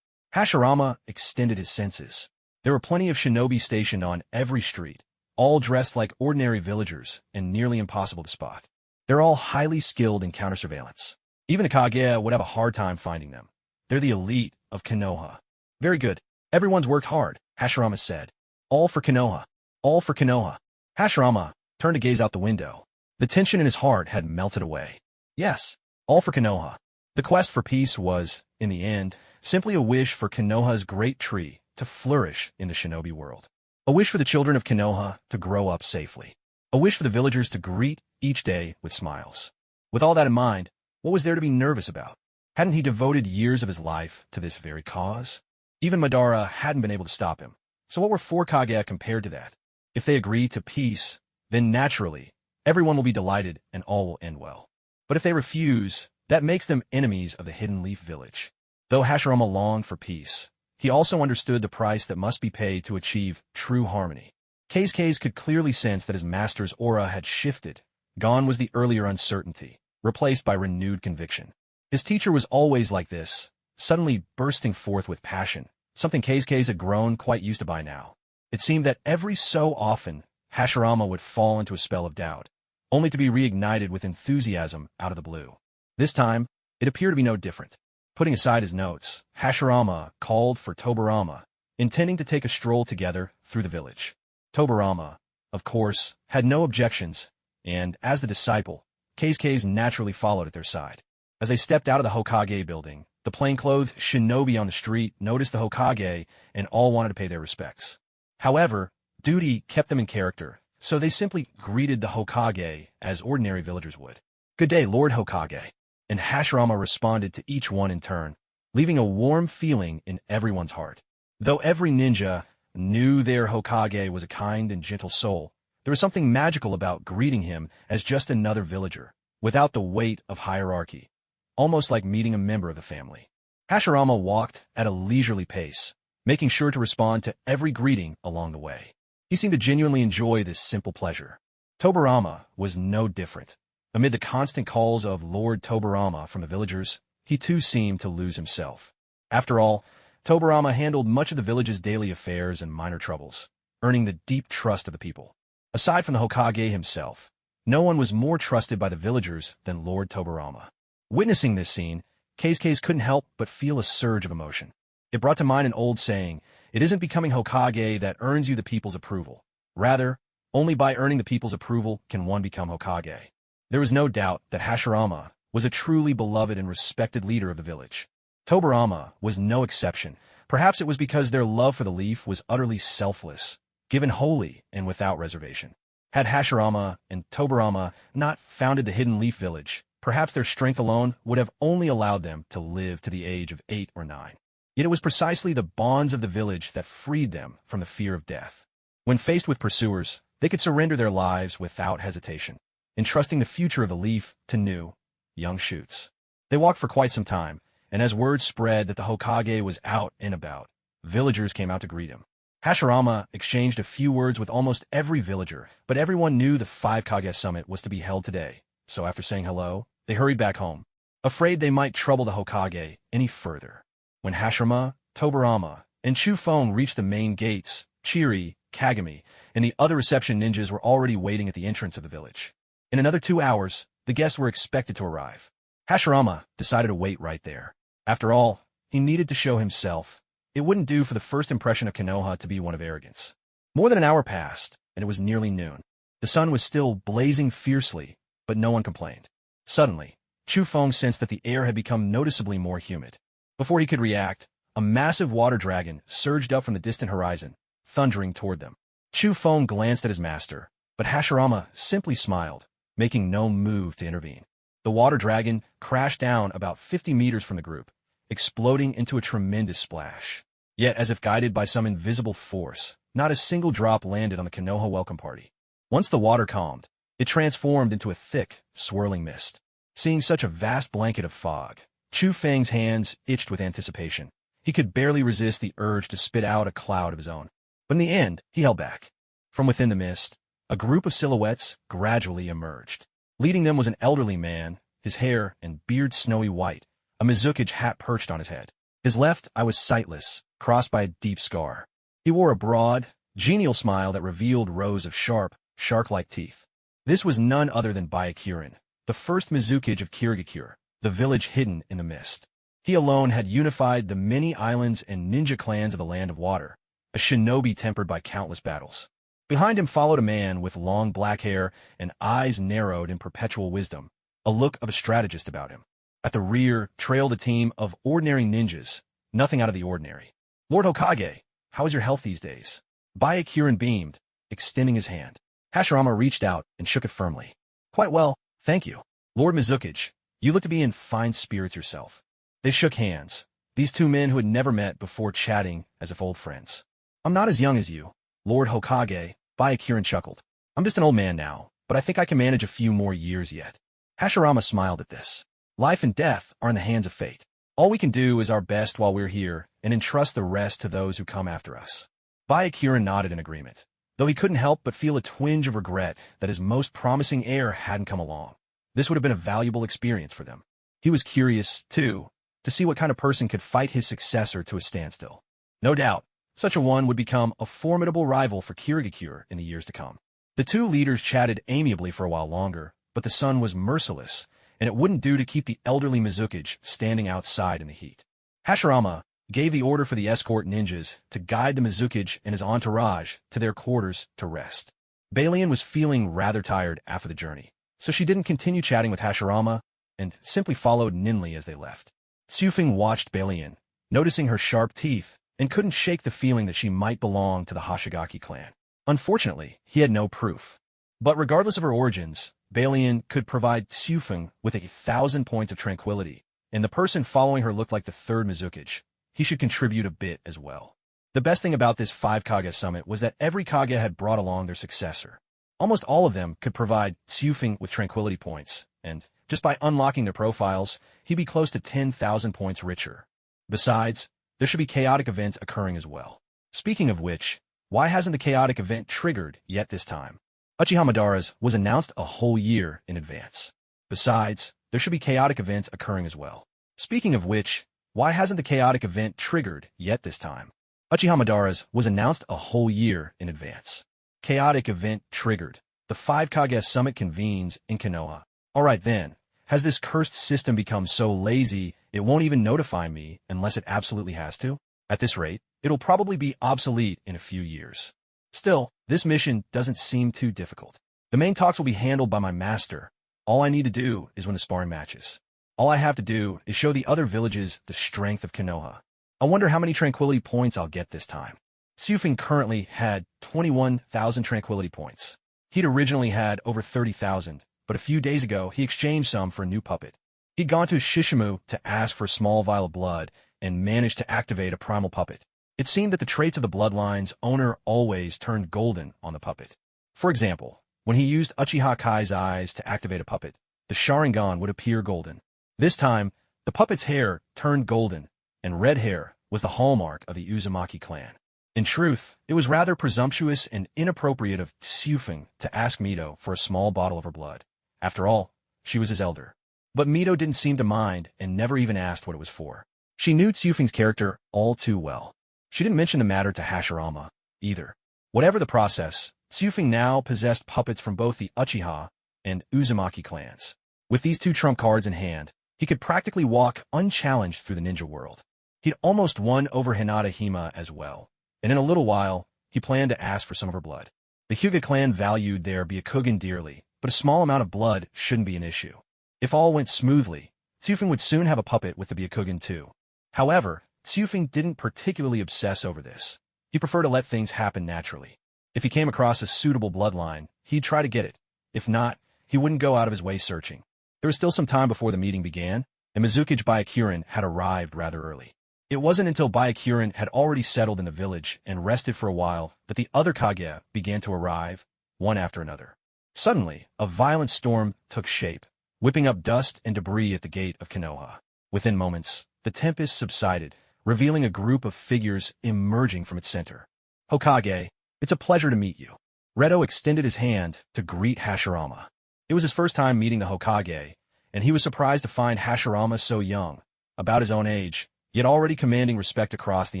Hashirama extended his senses. There were plenty of shinobi stationed on every street, all dressed like ordinary villagers and nearly impossible to spot. They're all highly skilled in counter-surveillance. Even a Kage would have a hard time finding them. They're the elite of Konoha. Very good. Everyone's worked hard, Hashirama said. All for Konoha. All for Konoha. Hashirama turned to gaze out the window. The tension in his heart had melted away. Yes, all for Konoha. The quest for peace was, in the end, simply a wish for Konoha's great tree to flourish in the shinobi world. A wish for the children of Konoha to grow up safely. A wish for the villagers to greet each day with smiles. With all that in mind, what was there to be nervous about? Hadn't he devoted years of his life to this very cause? Even Madara hadn't been able to stop him. So what were 4 Kage compared to that? If they agree to peace, then naturally, everyone will be delighted and all will end well. But if they refuse, that makes them enemies of the Hidden Leaf Village. Though Hashirama longed for peace, he also understood the price that must be paid to achieve true harmony. Kazekage could clearly sense that his master's aura had shifted. Gone was the earlier uncertainty, replaced by renewed conviction. His teacher was always like this, suddenly bursting forth with passion, something Kazekage had grown quite used to by now. It seemed that every so often, Hashirama would fall into a spell of doubt, only to be reignited with enthusiasm out of the blue. This time, it appeared to be no different. Putting aside his notes, Hashirama called for Tobarama, intending to take a stroll together through the village. Tobarama, of course, had no objections, and, as the disciple, Keisuke naturally followed at their side. As they stepped out of the Hokage building, the plainclothed shinobi on the street noticed the Hokage and all wanted to pay their respects. However, duty kept them in character, so they simply greeted the Hokage as ordinary villagers would. "Good day, Lord Hokage," and Hashirama responded to each one in turn, leaving a warm feeling in everyone's heart. Though every ninja knew their Hokage was a kind and gentle soul, there was something magical about greeting him as just another villager, without the weight of hierarchy, almost like meeting a member of the family. Hashirama walked at a leisurely pace, making sure to respond to every greeting along the way. He seemed to genuinely enjoy this simple pleasure. Tobarama was no different. Amid the constant calls of Lord Tobarama from the villagers, he too seemed to lose himself. After all, Tobarama handled much of the village's daily affairs and minor troubles, earning the deep trust of the people. Aside from the Hokage himself, no one was more trusted by the villagers than Lord Tobarama. Witnessing this scene, Keisuke couldn't help but feel a surge of emotion. It brought to mind an old saying, "It isn't becoming Hokage that earns you the people's approval. Rather, only by earning the people's approval can one become Hokage." There was no doubt that Hashirama was a truly beloved and respected leader of the village. Tobarama was no exception. Perhaps it was because their love for the leaf was utterly selfless, given wholly and without reservation. Had Hashirama and Tobarama not founded the Hidden Leaf Village, perhaps their strength alone would have only allowed them to live to the age of 8 or 9. Yet it was precisely the bonds of the village that freed them from the fear of death. When faced with pursuers, they could surrender their lives without hesitation, entrusting the future of the leaf to new, young shoots. They walked for quite some time, and as word spread that the Hokage was out and about, villagers came out to greet him. Hashirama exchanged a few words with almost every villager, but everyone knew the 5 Kage summit was to be held today, so after saying hello, they hurried back home, afraid they might trouble the Hokage any further. When Hashirama, Tobarama, and Chufeng reached the main gates, Chiri, Kagami, and the other reception ninjas were already waiting at the entrance of the village. In another 2 hours, the guests were expected to arrive. Hashirama decided to wait right there. After all, he needed to show himself. It wouldn't do for the first impression of Konoha to be one of arrogance. More than an hour passed, and it was nearly noon. The sun was still blazing fiercely, but no one complained. Suddenly, Chufeng sensed that the air had become noticeably more humid. Before he could react, a massive water dragon surged up from the distant horizon, thundering toward them. Chufeng glanced at his master, but Hashirama simply smiled, making no move to intervene. The water dragon crashed down about 50 meters from the group, exploding into a tremendous splash. Yet, as if guided by some invisible force, not a single drop landed on the Konoha welcome party. Once the water calmed, it transformed into a thick, swirling mist. Seeing such a vast blanket of fog, Chufeng's hands itched with anticipation. He could barely resist the urge to spit out a cloud of his own. But in the end, he held back. From within the mist, a group of silhouettes gradually emerged. Leading them was an elderly man, his hair and beard snowy white, a Mizukage hat perched on his head. His left eye was sightless, crossed by a deep scar. He wore a broad, genial smile that revealed rows of sharp, shark-like teeth. This was none other than Byakuren, the first Mizukage of Kirigakure, the village hidden in the mist. He alone had unified the many islands and ninja clans of the Land of Water, a shinobi tempered by countless battles. Behind him followed a man with long black hair and eyes narrowed in perpetual wisdom, a look of a strategist about him. At the rear trailed a team of ordinary ninjas, nothing out of the ordinary. "Lord Hokage, how is your health these days?" Byakuren beamed, extending his hand. Hashirama reached out and shook it firmly. "Quite well, thank you. Lord Mizukage, you look to be in fine spirits yourself." They shook hands, these two men who had never met before chatting as if old friends. "I'm not as young as you, Lord Hokage," Byakuren chuckled. "I'm just an old man now, but I think I can manage a few more years yet." Hashirama smiled at this. Life and death are in the hands of fate. All we can do is our best while we're here and entrust the rest to those who come after us. Byakuren nodded in agreement, though he couldn't help but feel a twinge of regret that his most promising heir hadn't come along. This would have been a valuable experience for them. He was curious, too, to see what kind of person could fight his successor to a standstill. No doubt, such a one would become a formidable rival for Kirigakure in the years to come. The two leaders chatted amiably for a while longer, but the sun was merciless, and it wouldn't do to keep the elderly Mizukage standing outside in the heat. Hashirama gave the order for the escort ninjas to guide the Mizukage and his entourage to their quarters to rest. Balian was feeling rather tired after the journey, so she didn't continue chatting with Hashirama and simply followed Ninli as they left. Tsufeng watched Balian, noticing her sharp teeth, and couldn't shake the feeling that she might belong to the Hoshigaki clan. Unfortunately, he had no proof. But regardless of her origins, Balian could provide Tsufeng with 1,000 points of tranquility, and the person following her looked like the third Mizukage. He should contribute a bit as well. The best thing about this 5 Kage summit was that every Kage had brought along their successor. Almost all of them could provide Tsufeng with tranquility points, and just by unlocking their profiles, he'd be close to 10,000 points richer. Besides, there should be chaotic events occurring as well. Speaking of which, why hasn't the chaotic event triggered yet this time? Uchiha Madara's was announced a whole year in advance. Besides, there should be chaotic events occurring as well. Speaking of which, why hasn't the chaotic event triggered yet this time? Uchiha Madara's was announced a whole year in advance. Chaotic event triggered. The 5 Kage summit convenes in Konoha. Alright then, has this cursed system become so lazy it won't even notify me unless it absolutely has to? At this rate, it'll probably be obsolete in a few years. Still, this mission doesn't seem too difficult. The main talks will be handled by my master. All I need to do is win the sparring matches. All I have to do is show the other villages the strength of Konoha. I wonder how many tranquility points I'll get this time. Tsufeng currently had 21,000 tranquility points. He'd originally had over 30,000, but a few days ago he exchanged some for a new puppet. He'd gone to Shishimu to ask for a small vial of blood and managed to activate a primal puppet. It seemed that the traits of the bloodline's owner always turned golden on the puppet. For example, when he used Uchiha Kai's eyes to activate a puppet, the Sharingan would appear golden. This time, the puppet's hair turned golden, and red hair was the hallmark of the Uzumaki clan. In truth, it was rather presumptuous and inappropriate of Tsufeng to ask Mito for a small bottle of her blood. After all, she was his elder. But Mito didn't seem to mind and never even asked what it was for. She knew Tsufeng's character all too well. She didn't mention the matter to Hashirama, either. Whatever the process, Tsufeng now possessed puppets from both the Uchiha and Uzumaki clans. With these 2 trump cards in hand, he could practically walk unchallenged through the ninja world. He'd almost won over Hinata Hima as well, and in a little while, he planned to ask for some of her blood. The Hyuga clan valued their Byakugan dearly, but a small amount of blood shouldn't be an issue. If all went smoothly, Tsufeng would soon have a puppet with the Byakugan too. However, Tsufeng didn't particularly obsess over this. He preferred to let things happen naturally. If he came across a suitable bloodline, he'd try to get it. If not, he wouldn't go out of his way searching. There was still some time before the meeting began, and Mizukage Byakuren had arrived rather early. It wasn't until Byakuren had already settled in the village and rested for a while that the other Kage began to arrive, one after another. Suddenly, a violent storm took shape, whipping up dust and debris at the gate of Konoha. Within moments, the tempest subsided, revealing a group of figures emerging from its center. Hokage, it's a pleasure to meet you. Redo extended his hand to greet Hashirama. It was his first time meeting the Hokage, and he was surprised to find Hashirama so young, about his own age, yet already commanding respect across the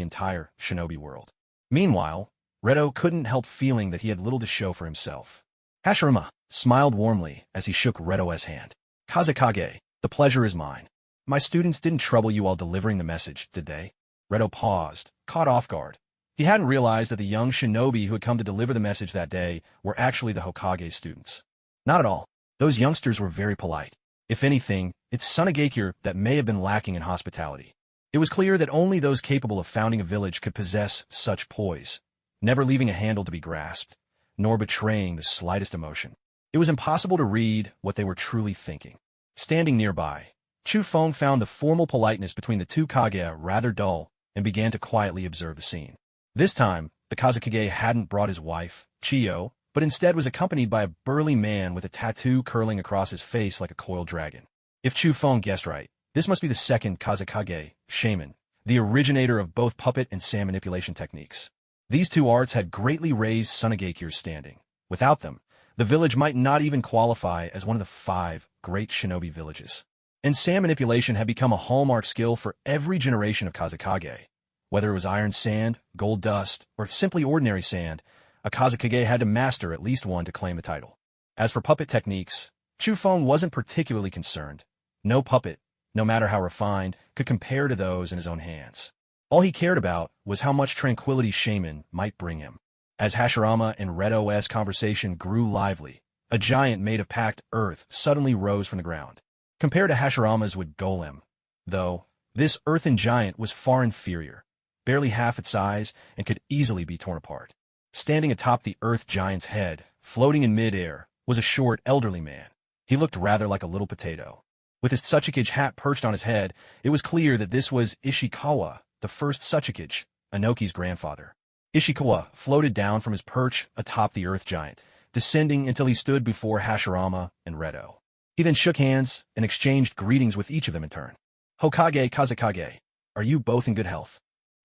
entire shinobi world. Meanwhile, Redo couldn't help feeling that he had little to show for himself. Hashirama smiled warmly as he shook Redo's hand. Kazekage, the pleasure is mine. My students didn't trouble you while delivering the message, did they? Redo paused, caught off guard. He hadn't realized that the young shinobi who had come to deliver the message that day were actually the Hokage's students. Not at all. Those youngsters were very polite. If anything, it's Sunagakure that may have been lacking in hospitality. It was clear that only those capable of founding a village could possess such poise, never leaving a handle to be grasped, nor betraying the slightest emotion. It was impossible to read what they were truly thinking. Standing nearby, Chu Feng found the formal politeness between the 2 Kage rather dull and began to quietly observe the scene. This time, the Kazekage hadn't brought his wife, Chiyo, but instead was accompanied by a burly man with a tattoo curling across his face like a coiled dragon. If Chu Feng guessed right, this must be the second Kazekage, shaman, the originator of both puppet and sand manipulation techniques. These 2 arts had greatly raised Sunagekire's standing. Without them, the village might not even qualify as one of the 5 great shinobi villages. And sand manipulation had become a hallmark skill for every generation of Kazekage. Whether it was iron sand, gold dust, or simply ordinary sand, a Kazekage had to master at least one to claim the title. As for puppet techniques, Chu Feng wasn't particularly concerned. No puppet, no matter how refined, could compare to those in his own hands. All he cared about was how much tranquility shaman might bring him. As Hashirama and Redo's conversation grew lively, a giant made of packed earth suddenly rose from the ground. Compared to Hashirama's wood golem, though, this earthen giant was far inferior, barely half its size, and could easily be torn apart. Standing atop the earth giant's head, floating in mid-air, was a short, elderly man. He looked rather like a little potato. With his Tsuchikage hat perched on his head, it was clear that this was Ishikawa, the first Tsuchikage, Inoki's grandfather. Ishikawa floated down from his perch atop the earth giant, descending until he stood before Hashirama and Redo. He then shook hands and exchanged greetings with each of them in turn. Hokage Kazekage, are you both in good health?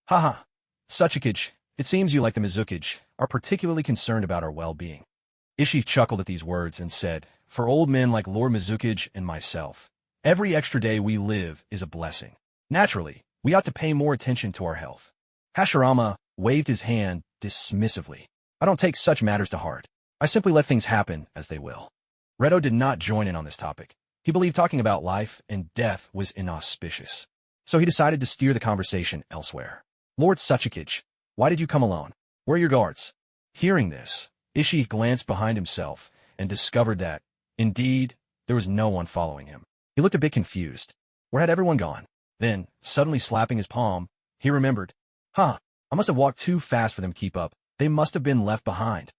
Haha. Tsuchikage, it seems you like the Mizukage are particularly concerned about our well-being. Ishi chuckled at these words and said, for old men like Lord Mizukage and myself, every extra day we live is a blessing. Naturally, we ought to pay more attention to our health. Hashirama waved his hand dismissively. I don't take such matters to heart. I simply let things happen as they will. Redo did not join in on this topic. He believed talking about life and death was inauspicious. So he decided to steer the conversation elsewhere. Lord Tsuchikage, why did you come alone? Where are your guards? Hearing this, Ishi glanced behind himself and discovered that, indeed, there was no one following him. He looked a bit confused. Where had everyone gone? Then, suddenly slapping his palm, he remembered. I must have walked too fast for them to keep up. They must have been left behind.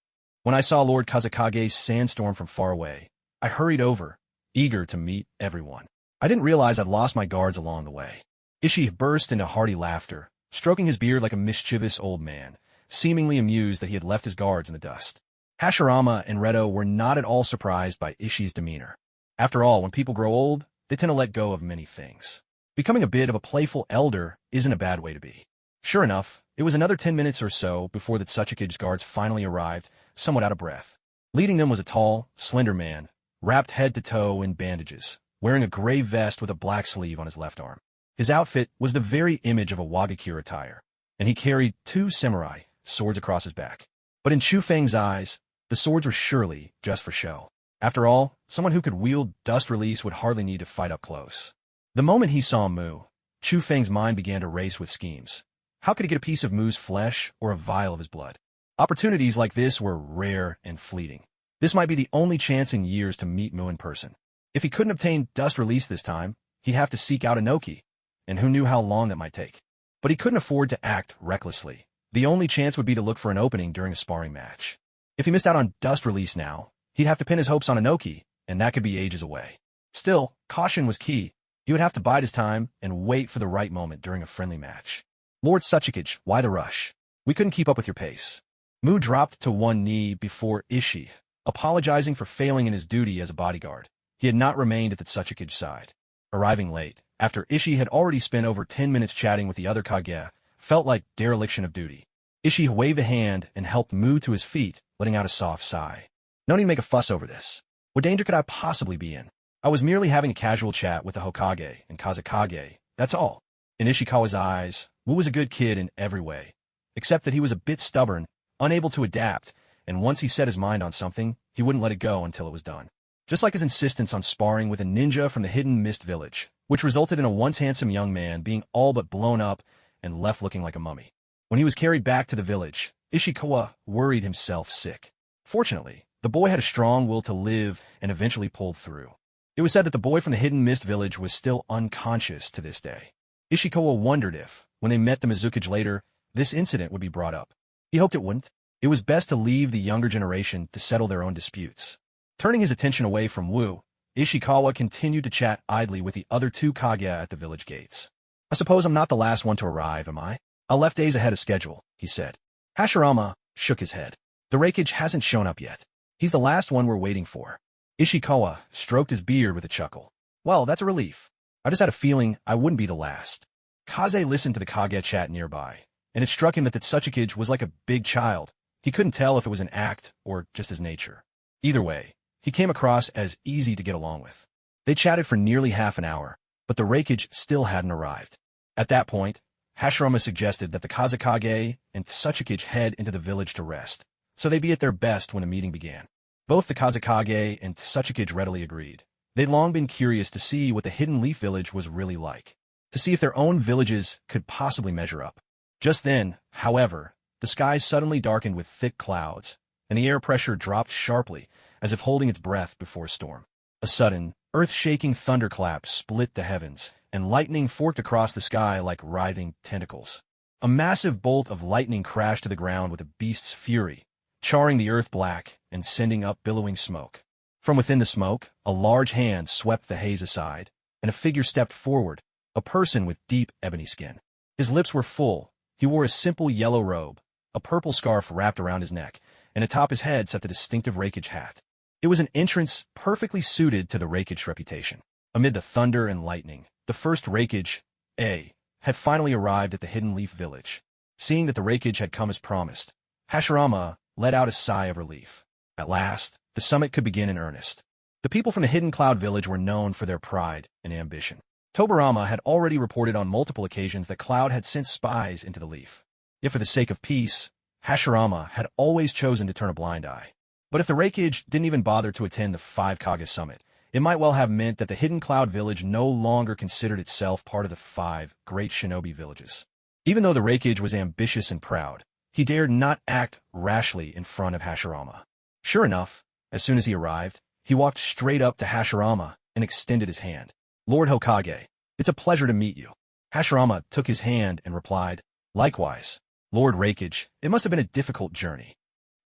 When I saw Lord Kazekage's sandstorm from far away, I hurried over, eager to meet everyone. I didn't realize I'd lost my guards along the way. Ishi burst into hearty laughter, stroking his beard like a mischievous old man, seemingly amused that he had left his guards in the dust. Hashirama and Redo were not at all surprised by Ishi's demeanor. After all, when people grow old, they tend to let go of many things. Becoming a bit of a playful elder isn't a bad way to be. Sure enough, it was another 10 minutes or so before the Tsuchikage's guards finally arrived, somewhat out of breath. Leading them was a tall, slender man, wrapped head to toe in bandages, wearing a gray vest with a black sleeve on his left arm. His outfit was the very image of a Wagakure attire, and he carried 2 samurai swords across his back. But in Chu Feng's eyes, the swords were surely just for show. After all, someone who could wield dust release would hardly need to fight up close. The moment he saw Mu, Chu Feng's mind began to race with schemes. How could he get a piece of Mu's flesh or a vial of his blood? Opportunities like this were rare and fleeting. This might be the only chance in years to meet Mu in person. If he couldn't obtain dust release this time, he'd have to seek out Inoki, and who knew how long that might take. But he couldn't afford to act recklessly. The only chance would be to look for an opening during a sparring match. If he missed out on dust release now, he'd have to pin his hopes on Inoki, and that could be ages away. Still, caution was key. He would have to bide his time and wait for the right moment during a friendly match. Lord Tsuchikage, why the rush? We couldn't keep up with your pace. Mu dropped to one knee before Ishi, apologizing for failing in his duty as a bodyguard. He had not remained at the Tsuchikage's side. Arriving late, after Ishi had already spent over 10 minutes chatting with the other Kage, felt like dereliction of duty. Ishi waved a hand and helped Mu to his feet, letting out a soft sigh. No need to make a fuss over this. What danger could I possibly be in? I was merely having a casual chat with the Hokage and Kazekage, that's all. In Ishikawa's eyes, Wu was a good kid in every way, except that he was a bit stubborn, unable to adapt, and once he set his mind on something, he wouldn't let it go until it was done. Just like his insistence on sparring with a ninja from the Hidden Mist Village, which resulted in a once handsome young man being all but blown up and left looking like a mummy. When he was carried back to the village, Ishikawa worried himself sick. Fortunately, the boy had a strong will to live and eventually pulled through. It was said that the boy from the Hidden Mist Village was still unconscious to this day. Ishikawa wondered if, when they met the Mizukage later, this incident would be brought up. He hoped it wouldn't. It was best to leave the younger generation to settle their own disputes. Turning his attention away from Wu, Ishikawa continued to chat idly with the other 2 Kage at the village gates. I suppose I'm not the last one to arrive, am I? I left days ahead of schedule, he said. Hashirama shook his head. The Reikage hasn't shown up yet. He's the last one we're waiting for. Ishikawa stroked his beard with a chuckle. Well, that's a relief. I just had a feeling I wouldn't be the last. Kaze listened to the Kage chat nearby, and it struck him that the Tsuchikage was like a big child. He couldn't tell if it was an act or just his nature. Either way, he came across as easy to get along with. They chatted for nearly half an hour, but the Reikage still hadn't arrived. At that point, Hashirama suggested that the Kazekage and Tsuchikage head into the village to rest, so they'd be at their best when a meeting began. Both the Kazekage and Tsuchikage readily agreed. They'd long been curious to see what the Hidden Leaf Village was really like, to see if their own villages could possibly measure up. Just then, however, the sky suddenly darkened with thick clouds, and the air pressure dropped sharply, as if holding its breath before a storm. A sudden, earth-shaking thunderclap split the heavens, and lightning forked across the sky like writhing tentacles. A massive bolt of lightning crashed to the ground with a beast's fury, charring the earth black and sending up billowing smoke. From within the smoke, a large hand swept the haze aside, and a figure stepped forward, a person with deep ebony skin. His lips were full. He wore a simple yellow robe, a purple scarf wrapped around his neck, and atop his head sat the distinctive rakeage hat. It was an entrance perfectly suited to the rakeage reputation. Amid the thunder and lightning, the first rakeage, A, had finally arrived at the Hidden Leaf Village. Seeing that the rakeage had come as promised, Hashirama let out a sigh of relief. At last, the summit could begin in earnest. The people from the Hidden Cloud Village were known for their pride and ambition. Tobarama had already reported on multiple occasions that Cloud had sent spies into the leaf. Yet for the sake of peace, Hashirama had always chosen to turn a blind eye. But if the rakeage didn't even bother to attend the 5 Kage summit, it might well have meant that the Hidden Cloud Village no longer considered itself part of the 5 great shinobi villages. Even though the rakeage was ambitious and proud, he dared not act rashly in front of Hashirama. Sure enough, as soon as he arrived, he walked straight up to Hashirama and extended his hand. "Lord Hokage, it's a pleasure to meet you." Hashirama took his hand and replied, "Likewise, Lord Rakeage, it must have been a difficult journey."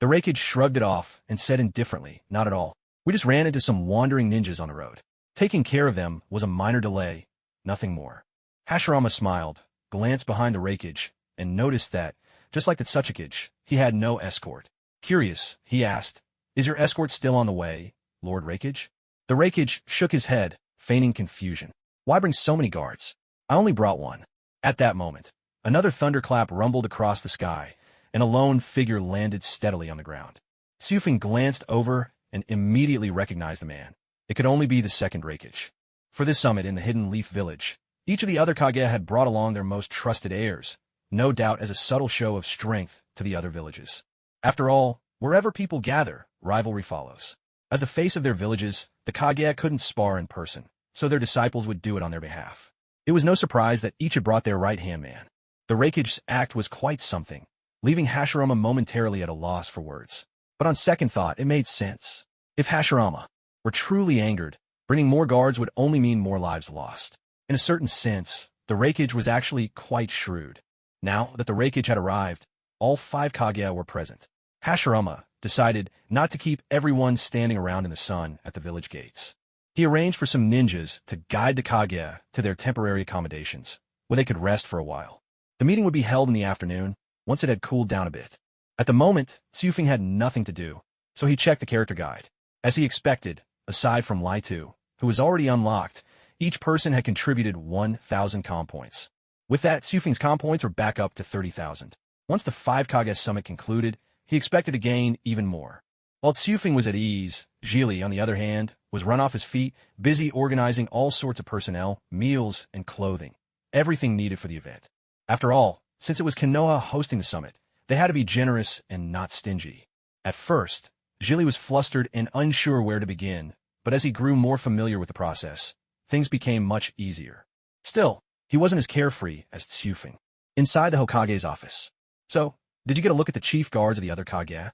The Rakeage shrugged it off and said indifferently, "Not at all. We just ran into some wandering ninjas on the road. Taking care of them was a minor delay, nothing more." Hashirama smiled, glanced behind the Rakeage, and noticed that, just like the Tsuchikage, he had no escort. Curious, he asked, "Is your escort still on the way, Lord Rakeage?" The Rakeage shook his head, feigning confusion. "Why bring so many guards? I only brought one." At that moment, another thunderclap rumbled across the sky, and a lone figure landed steadily on the ground. Tsufing glanced over and immediately recognized the man. It could only be the second Rakeage. For this summit in the Hidden Leaf Village, each of the other Kage had brought along their most trusted heirs, no doubt as a subtle show of strength to the other villages. After all, wherever people gather, rivalry follows. As the face of their villages, the Kage couldn't spar in person, so their disciples would do it on their behalf. It was no surprise that each had brought their right-hand man. The Rakeage's act was quite something, leaving Hashirama momentarily at a loss for words. But on second thought, it made sense. If Hashirama were truly angered, bringing more guards would only mean more lives lost. In a certain sense, the Rakeage was actually quite shrewd. Now that the Rakeage had arrived, all 5 Kage were present. Hashirama decided not to keep everyone standing around in the sun at the village gates. He arranged for some ninjas to guide the Kage to their temporary accommodations, where they could rest for a while. The meeting would be held in the afternoon, once it had cooled down a bit. At the moment, Tsufing had nothing to do, so he checked the character guide. As he expected, aside from Lai Tu, who was already unlocked, each person had contributed 1,000 comm points. With that, Tsufing's comm points were back up to 30,000. Once the 5 Kage summit concluded, he expected to gain even more. While Tsufing was at ease, Zhili, on the other hand, was run off his feet, busy organizing all sorts of personnel, meals, and clothing, everything needed for the event. After all, since it was Konoha hosting the summit, they had to be generous and not stingy. At first, Zhili was flustered and unsure where to begin, but as he grew more familiar with the process, things became much easier. Still, he wasn't as carefree as Tsufing. Inside the Hokage's office. "So, did you get a look at the chief guards of the other Kage?"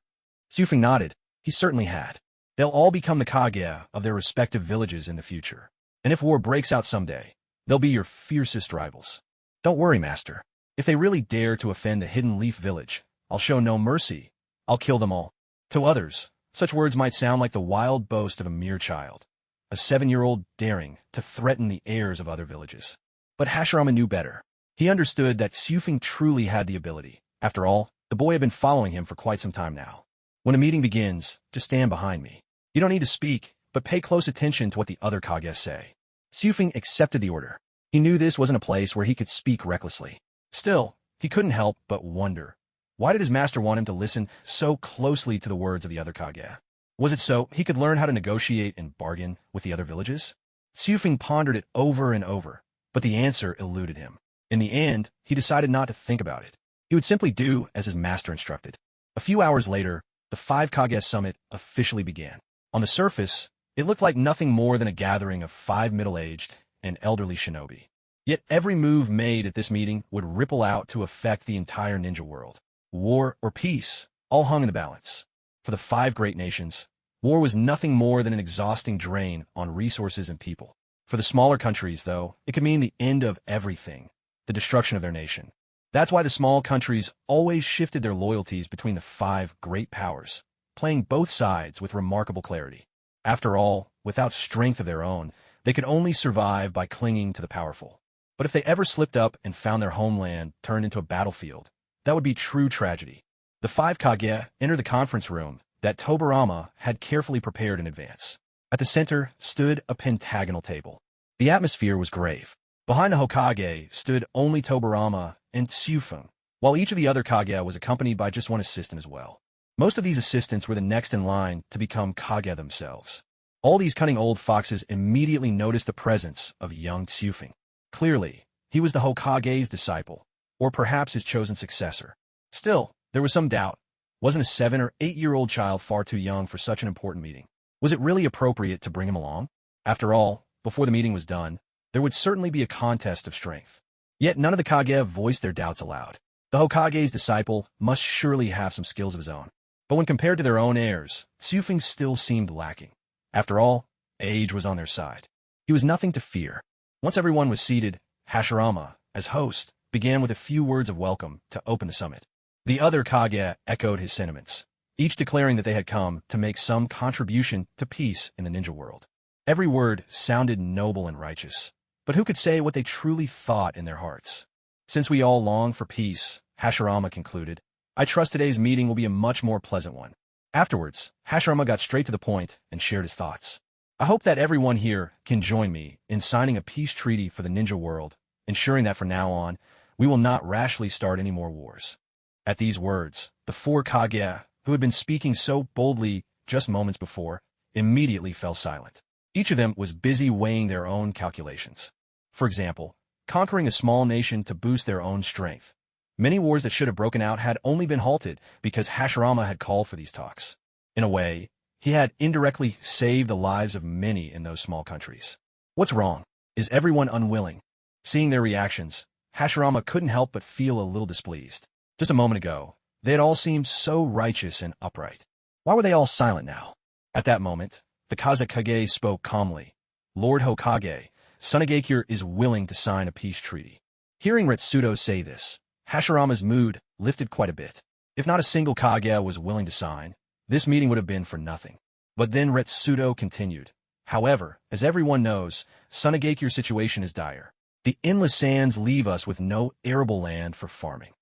Tsufing nodded. He certainly had. They'll all become the Kage of their respective villages in the future. And if war breaks out someday, they'll be your fiercest rivals. "Don't worry, Master. If they really dare to offend the Hidden Leaf Village, I'll show no mercy. I'll kill them all." To others, such words might sound like the wild boast of a mere child, a 7-year-old daring to threaten the heirs of other villages. But Hashirama knew better. He understood that Tsufing truly had the ability. After all, the boy had been following him for quite some time now. "When a meeting begins, just stand behind me. You don't need to speak, but pay close attention to what the other Kage say." Tsufing accepted the order. He knew this wasn't a place where he could speak recklessly. Still, he couldn't help but wonder, why did his master want him to listen so closely to the words of the other Kage? Was it so he could learn how to negotiate and bargain with the other villages? Tsufing pondered it over and over, but the answer eluded him. In the end, he decided not to think about it. He would simply do as his master instructed. A few hours later, the 5 Kage summit officially began. On the surface, it looked like nothing more than a gathering of 5 middle-aged and elderly shinobi. Yet every move made at this meeting would ripple out to affect the entire ninja world. war or peace, all hung in the balance. For the five great nations, war was nothing more than an exhausting drain on resources and people. For the smaller countries, though, it could mean the end of everything, the destruction of their nation. That's why the small countries always shifted their loyalties between the five great powers, playing both sides with remarkable clarity. After all, without strength of their own, they could only survive by clinging to the powerful. But if they ever slipped up and found their homeland turned into a battlefield, that would be true tragedy. The five Kage entered the conference room that Tobarama had carefully prepared in advance. At the center stood a pentagonal table. The atmosphere was grave. Behind the Hokage stood only Tobarama and Tsufeng, while each of the other Kage was accompanied by just one assistant as well. Most of these assistants were the next in line to become Kage themselves. All these cunning old foxes immediately noticed the presence of young Tsufeng. Clearly, he was the Hokage's disciple, or perhaps his chosen successor. Still, there was some doubt. Wasn't a 7 or 8-year-old child far too young for such an important meeting? Was it really appropriate to bring him along? After all, before the meeting was done, there would certainly be a contest of strength. Yet none of the Kage voiced their doubts aloud. The Hokage's disciple must surely have some skills of his own. But when compared to their own heirs, Tsufeng still seemed lacking. After all, age was on their side. He was nothing to fear. Once everyone was seated, Hashirama, as host, began with a few words of welcome to open the summit. The other Kage echoed his sentiments, each declaring that they had come to make some contribution to peace in the ninja world. Every word sounded noble and righteous, but who could say what they truly thought in their hearts? Since we all long for peace, Hashirama concluded, I trust today's meeting will be a much more pleasant one. Afterwards, Hashirama got straight to the point and shared his thoughts. I hope that everyone here can join me in signing a peace treaty for the ninja world, ensuring that from now on, we will not rashly start any more wars. At these words, the four Kage, who had been speaking so boldly just moments before, immediately fell silent. Each of them was busy weighing their own calculations. For example, conquering a small nation to boost their own strength. Many wars that should have broken out had only been halted because Hashirama had called for these talks. In a way, he had indirectly saved the lives of many in those small countries. What's wrong? Is everyone unwilling? Seeing their reactions, Hashirama couldn't help but feel a little displeased. Just a moment ago, they had all seemed so righteous and upright. Why were they all silent now? At that moment, the Kazekage spoke calmly. Lord Hokage, Sunagakure is willing to sign a peace treaty. Hearing Retsudo say this, Hashirama's mood lifted quite a bit. If not a single Kage was willing to sign, this meeting would have been for nothing. But then Retsudo continued. However, as everyone knows, Sunagakure's situation is dire. The endless sands leave us with no arable land for farming.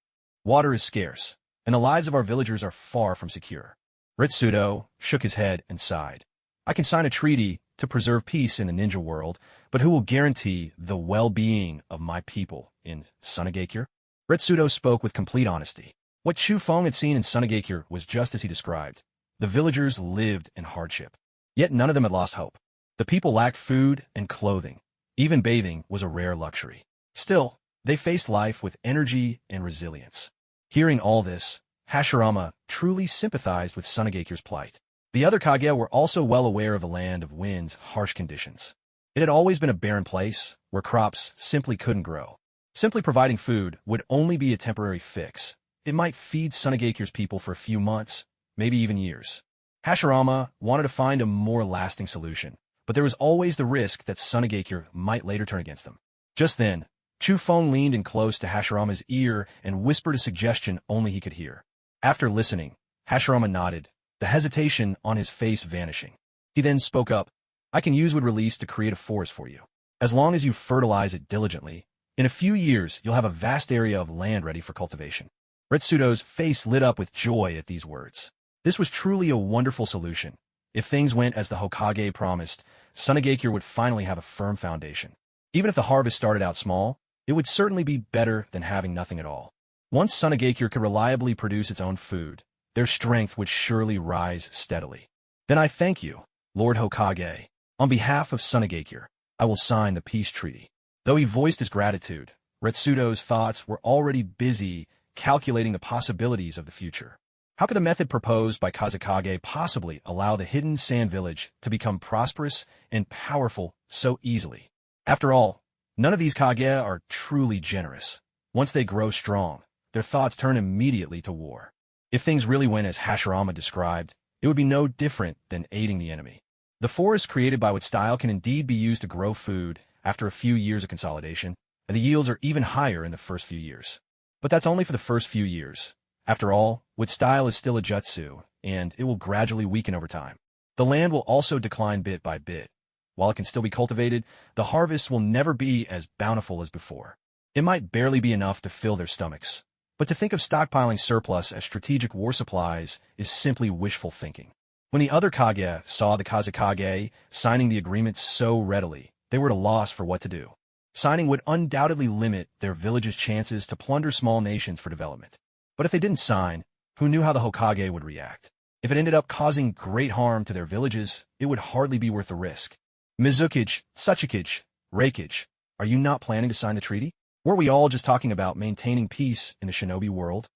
Water is scarce, and the lives of our villagers are far from secure. Retsudo shook his head and sighed. I can sign a treaty to preserve peace in the ninja world, but who will guarantee the well-being of my people in Sunagakure? Retsudo spoke with complete honesty. What Chu Feng had seen in Sunagakure was just as he described. The villagers lived in hardship. Yet none of them had lost hope. The people lacked food and clothing. Even bathing was a rare luxury. Still, they faced life with energy and resilience. Hearing all this, Hashirama truly sympathized with Sunagakure's plight. The other Kage were also well aware of the land of wind's harsh conditions. It had always been a barren place where crops simply couldn't grow. Simply providing food would only be a temporary fix. It might feed Sunagakure's people for a few months, maybe even years. Hashirama wanted to find a more lasting solution, but there was always the risk that Sunagakure might later turn against them. Just then, Chu Feng leaned in close to Hashirama's ear and whispered a suggestion only he could hear. After listening, Hashirama nodded, the hesitation on his face vanishing. He then spoke up, I can use wood release to create a forest for you. As long as you fertilize it diligently, in a few years you'll have a vast area of land ready for cultivation. Retsudo's face lit up with joy at these words. This was truly a wonderful solution. If things went as the Hokage promised, Sunagakure would finally have a firm foundation. Even if the harvest started out small, it would certainly be better than having nothing at all. Once Sunagakure could reliably produce its own food, their strength would surely rise steadily. Then I thank you, Lord Hokage. On behalf of Sunagakure, I will sign the peace treaty. Though he voiced his gratitude, Retsudo's thoughts were already busy calculating the possibilities of the future. How could the method proposed by Kazekage possibly allow the hidden sand village to become prosperous and powerful so easily? After all, none of these Kage are truly generous. Once they grow strong, their thoughts turn immediately to war. If things really went as Hashirama described, it would be no different than aiding the enemy. The forest created by style can indeed be used to grow food after a few years of consolidation, and the yields are even higher in the first few years. But that's only for the first few years. After all, style is still a jutsu, and it will gradually weaken over time. The land will also decline bit by bit. While it can still be cultivated, the harvest will never be as bountiful as before. It might barely be enough to fill their stomachs. But to think of stockpiling surplus as strategic war supplies is simply wishful thinking. When the other Kage saw the Kazekage signing the agreement so readily, they were at a loss for what to do. Signing would undoubtedly limit their village's chances to plunder small nations for development. But if they didn't sign, who knew how the Hokage would react? If it ended up causing great harm to their villages, it would hardly be worth the risk. Mizukage, Tsuchikage, Reikage, are you not planning to sign the treaty? Weren't we all just talking about maintaining peace in the shinobi world?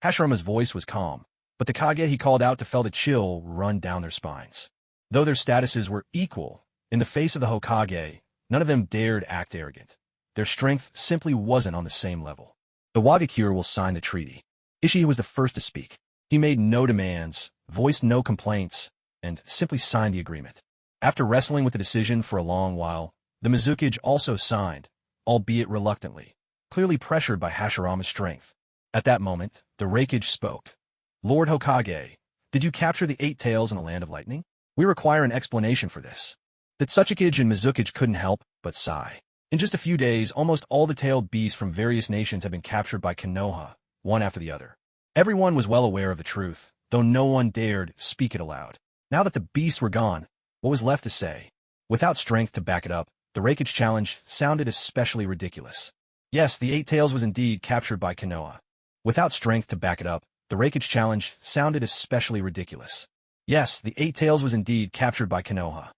Hashirama's voice was calm, but the Kage he called out to felt a chill run down their spines. Though their statuses were equal, in the face of the Hokage, none of them dared act arrogant. Their strength simply wasn't on the same level. The Wagakure will sign the treaty. Ishii was the first to speak. He made no demands, voiced no complaints, and simply signed the agreement. After wrestling with the decision for a long while, the Mizukage also signed, albeit reluctantly, clearly pressured by Hashirama's strength. At that moment, the Reikage spoke. Lord Hokage, did you capture the 8 tails in the Land of Lightning? We require an explanation for this. The Tsuchikage and Mizukage couldn't help but sigh. In just a few days, almost all the tailed beasts from various nations had been captured by Konoha, one after the other. Everyone was well aware of the truth, though no one dared speak it aloud. Now that the beasts were gone, what was left to say? Without strength to back it up, the Reikage challenge sounded especially ridiculous. Yes, the 8 tails was indeed captured by Konoha. Without strength to back it up, the Reikage challenge sounded especially ridiculous. Yes, the 8 tails was indeed captured by Konoha.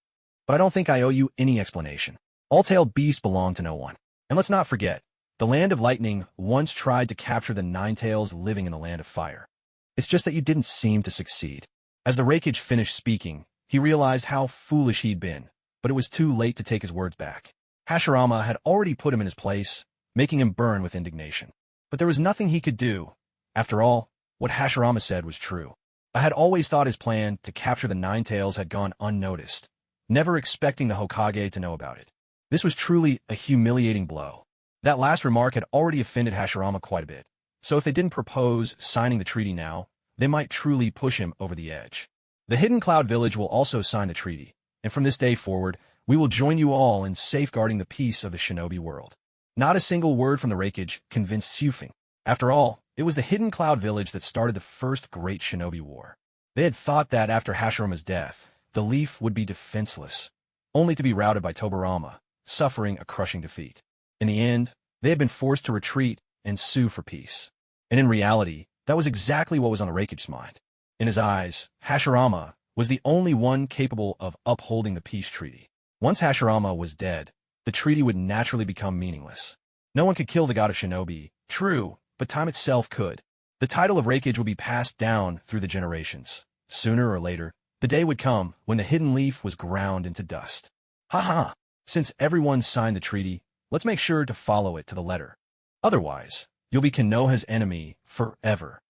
But I don't think I owe you any explanation. All tailed beasts belong to no one. And let's not forget, the Land of Lightning once tried to capture the 9 tails living in the Land of Fire. It's just that you didn't seem to succeed. As the Reikage finished speaking, he realized how foolish he'd been, but it was too late to take his words back. Hashirama had already put him in his place, making him burn with indignation. But there was nothing he could do. After all, what Hashirama said was true. I had always thought his plan to capture the 9 tails had gone unnoticed, never expecting the Hokage to know about it. This was truly a humiliating blow. That last remark had already offended Hashirama quite a bit, so if they didn't propose signing the treaty now, they might truly push him over the edge. The Hidden Cloud Village will also sign the treaty, and from this day forward, we will join you all in safeguarding the peace of the shinobi world. Not a single word from the Reikage convinced Xufeng. After all, it was the Hidden Cloud Village that started the first great shinobi war. They had thought that after Hashirama's death, the Leaf would be defenseless, only to be routed by Tobirama, suffering a crushing defeat. In the end, they had been forced to retreat and sue for peace. And in reality, that was exactly what was on the Reikage's mind. In his eyes, Hashirama was the only one capable of upholding the peace treaty. Once Hashirama was dead, the treaty would naturally become meaningless. No one could kill the god of shinobi, true, but time itself could. The title of Reikage would be passed down through the generations. Sooner or later, the day would come when the hidden leaf was ground into dust. Ha! Since everyone signed the treaty, let's make sure to follow it to the letter. Otherwise, you'll be Konoha's enemy forever.